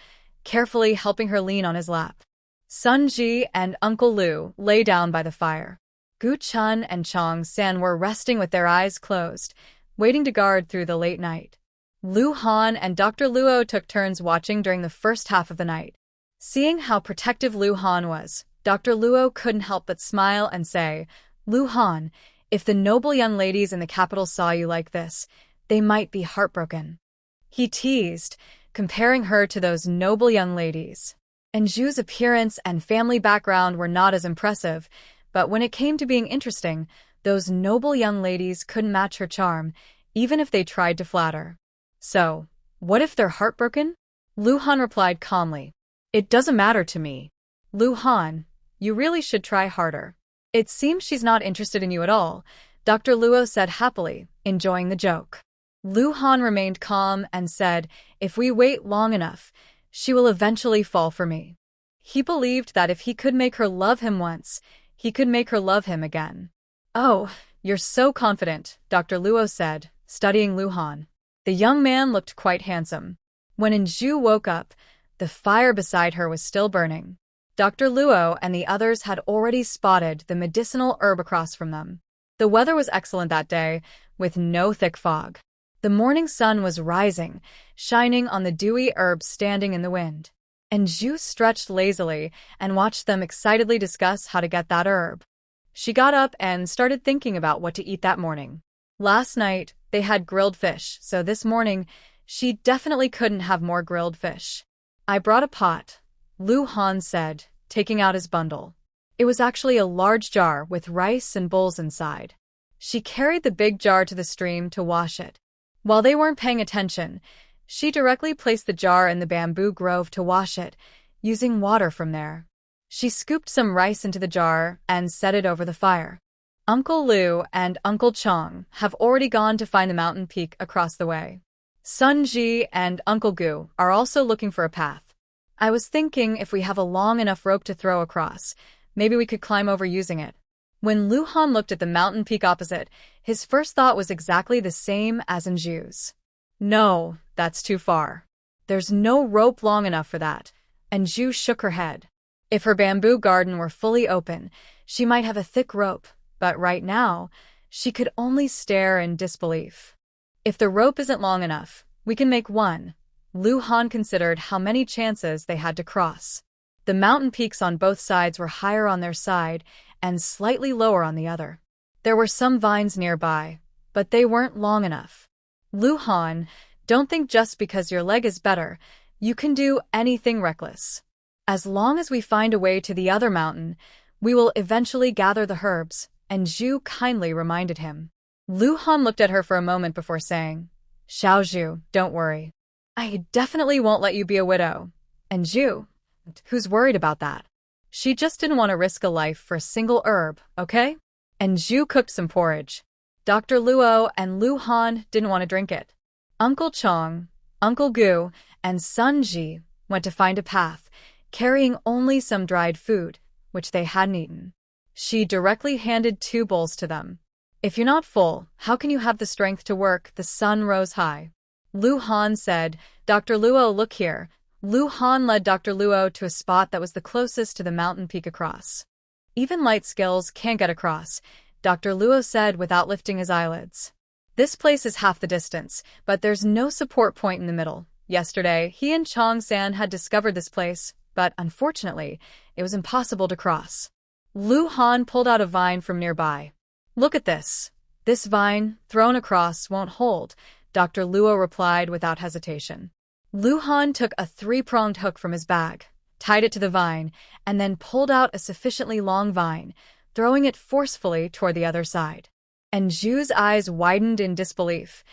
carefully helping her lean on his lap. Sun Ji and Uncle Lu lay down by the fire. Gu Chun and Chong San were resting with their eyes closed, waiting to guard through the late night. Lu Han and Dr. Luo took turns watching during the first half of the night. Seeing how protective Lu Han was, Dr. Luo couldn't help but smile and say, Lu Han, if the noble young ladies in the capital saw you like this, they might be heartbroken. He teased, comparing her to those noble young ladies. Anju's appearance and family background were not as impressive, but when it came to being interesting, those noble young ladies couldn't match her charm, even if they tried to flatter. So, what if they're heartbroken? Lu Han replied calmly. It doesn't matter to me. Lu Han, you really should try harder. It seems she's not interested in you at all, Dr. Luo said happily, enjoying the joke. Lu Han remained calm and said, if we wait long enough, she will eventually fall for me. He believed that if he could make her love him once, he could make her love him again. Oh, you're so confident, Dr. Luo said, studying Lu Han. The young man looked quite handsome. When Anju woke up, the fire beside her was still burning. Dr. Luo and the others had already spotted the medicinal herb across from them. The weather was excellent that day, with no thick fog. The morning sun was rising, shining on the dewy herbs standing in the wind. Anju stretched lazily and watched them excitedly discuss how to get that herb. She got up and started thinking about what to eat that morning. Last night, they had grilled fish, so this morning, she definitely couldn't have more grilled fish. I brought a pot, Lu Han said, taking out his bundle. It was actually a large jar with rice and bowls inside. She carried the big jar to the stream to wash it. While they weren't paying attention, she directly placed the jar in the bamboo grove to wash it, using water from there. She scooped some rice into the jar and set it over the fire. Uncle Lu and Uncle Chong have already gone to find the mountain peak across the way. Sun Ji and Uncle Gu are also looking for a path. I was thinking if we have a long enough rope to throw across, maybe we could climb over using it. When Lu Han looked at the mountain peak opposite, his first thought was exactly the same as in Zhu's. No, that's too far. There's no rope long enough for that. And Zhu shook her head. If her bamboo garden were fully open, she might have a thick rope, but right now, she could only stare in disbelief. If the rope isn't long enough, we can make one. Lu Han considered how many chances they had to cross. The mountain peaks on both sides were higher on their side and slightly lower on the other. There were some vines nearby, but they weren't long enough. Lu Han, don't think just because your leg is better, you can do anything reckless. As long as we find a way to the other mountain, we will eventually gather the herbs, and Zhu kindly reminded him. Lu Han looked at her for a moment before saying, Xiao Zhu, don't worry. I definitely won't let you be a widow. And Zhu, who's worried about that? She just didn't want to risk a life for a single herb, okay? And Zhu cooked some porridge. Dr. Luo and Lu Han didn't want to drink it. Uncle Chong, Uncle Gu, and Sun Ji went to find a path, carrying only some dried food, which they hadn't eaten. She directly handed 2 bowls to them. If you're not full, how can you have the strength to work? The sun rose high. Lu Han said, Dr. Luo, look here. Lu Han led Dr. Luo to a spot that was the closest to the mountain peak across. Even light skills can't get across, Dr. Luo said without lifting his eyelids. This place is half the distance, but there's no support point in the middle. Yesterday, he and Chong San had discovered this place, but unfortunately, it was impossible to cross. Lu Han pulled out a vine from nearby. Look at this. This vine, thrown across, won't hold, Dr. Luo replied without hesitation. Lu Han took a 3-pronged hook from his bag, tied it to the vine, and then pulled out a sufficiently long vine, throwing it forcefully toward the other side. And Zhu's eyes widened in disbelief.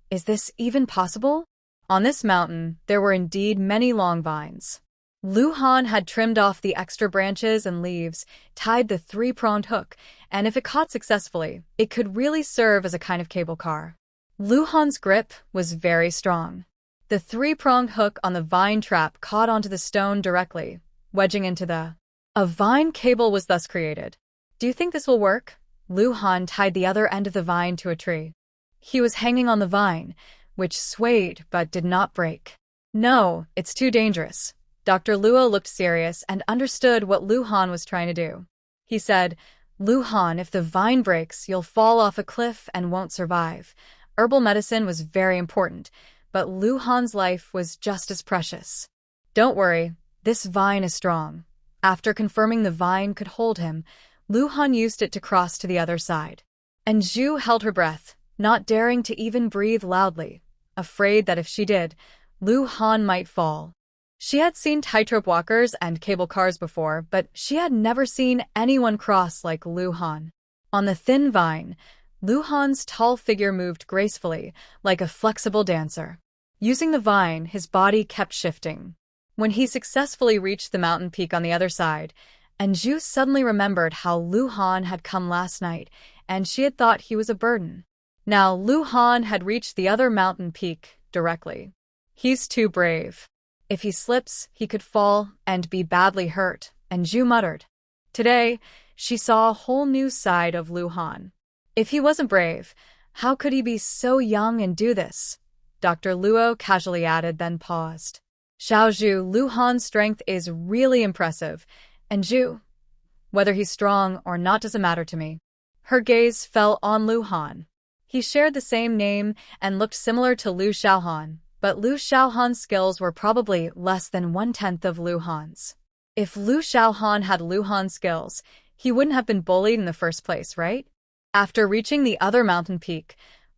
Is this even possible? On this mountain, there were indeed many long vines. Lu Han had trimmed off the extra branches and leaves, tied the 3-pronged hook, and if it caught successfully, it could really serve as a kind of cable car. Lu Han's grip was very strong. The 3-pronged hook on the vine trap caught onto the stone directly, wedging into A vine cable was thus created. Do you think this will work? Lu Han tied the other end of the vine to a tree. He was hanging on the vine, which swayed but did not break. No, it's too dangerous. Dr. Luo looked serious and understood what Lu Han was trying to do. He said, Lu Han, if the vine breaks, you'll fall off a cliff and won't survive. Herbal medicine was very important, but Lu Han's life was just as precious. Don't worry, this vine is strong. After confirming the vine could hold him, Lu Han used it to cross to the other side. And Zhu held her breath, not daring to even breathe loudly, afraid that if she did, Lu Han might fall. She had seen tightrope walkers and cable cars before, but she had never seen anyone cross like Lu Han. On the thin vine, Lu Han's tall figure moved gracefully, like a flexible dancer. Using the vine, his body kept shifting. When he successfully reached the mountain peak on the other side, and Zhu suddenly remembered how Lu Han had come last night, and she had thought he was a burden. Now Lu Han had reached the other mountain peak directly. He's too brave. If he slips, he could fall and be badly hurt, and Zhu muttered. Today, she saw a whole new side of Lu Han. If he wasn't brave, how could he be so young and do this? Dr. Luo casually added, then paused. Xiao Zhu, Lu Han's strength is really impressive, and Zhu, whether he's strong or not doesn't matter to me. Her gaze fell on Lu Han. He shared the same name and looked similar to Lu Xiaohan, but Lu Xiaohan's skills were probably less than 1/10 of Lu Han's. If Lu Xiaohan had Lu Han's skills, he wouldn't have been bullied in the first place, right? After reaching the other mountain peak,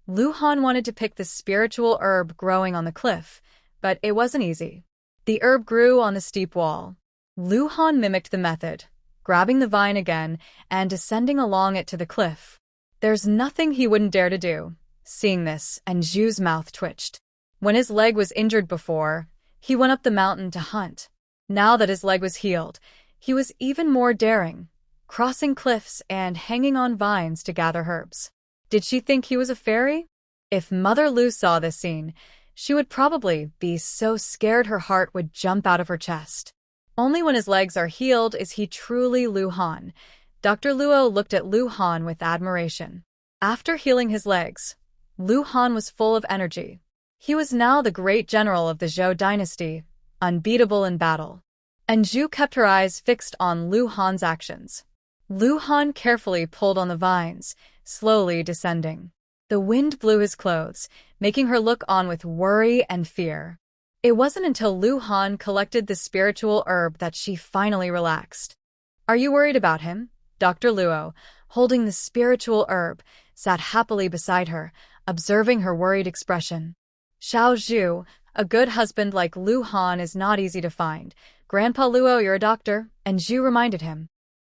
Lu Han wanted to pick the spiritual herb growing on the cliff, but it wasn't easy. The herb grew on the steep wall. Lu Han mimicked the method, grabbing the vine again and descending along it to the cliff. There's nothing he wouldn't dare to do. Seeing this, and Zhu's mouth twitched. When his leg was injured before, he went up the mountain to hunt. Now that his leg was healed, he was even more daring, crossing cliffs and hanging on vines to gather herbs. Did she think he was a fairy? If Mother Lu saw this scene, she would probably be so scared her heart would jump out of her chest. Only when his legs are healed is he truly Lu Han. Dr. Luo looked at Lu Han with admiration. After healing his legs, Lu Han was full of energy. He was now the great general of the Zhou dynasty, unbeatable in battle. And Zhu kept her eyes fixed on Lu Han's actions. Lu Han carefully pulled on the vines, slowly descending. The wind blew his clothes, making her look on with worry and fear. It wasn't until Lu Han collected the spiritual herb that she finally relaxed. "Are you worried about him?" Dr. Luo, holding the spiritual herb, sat happily beside her, observing her worried expression. "Xiao Zhu, a good husband like Lu Han is not easy to find. Grandpa Luo, you're a doctor," and Zhu reminded him.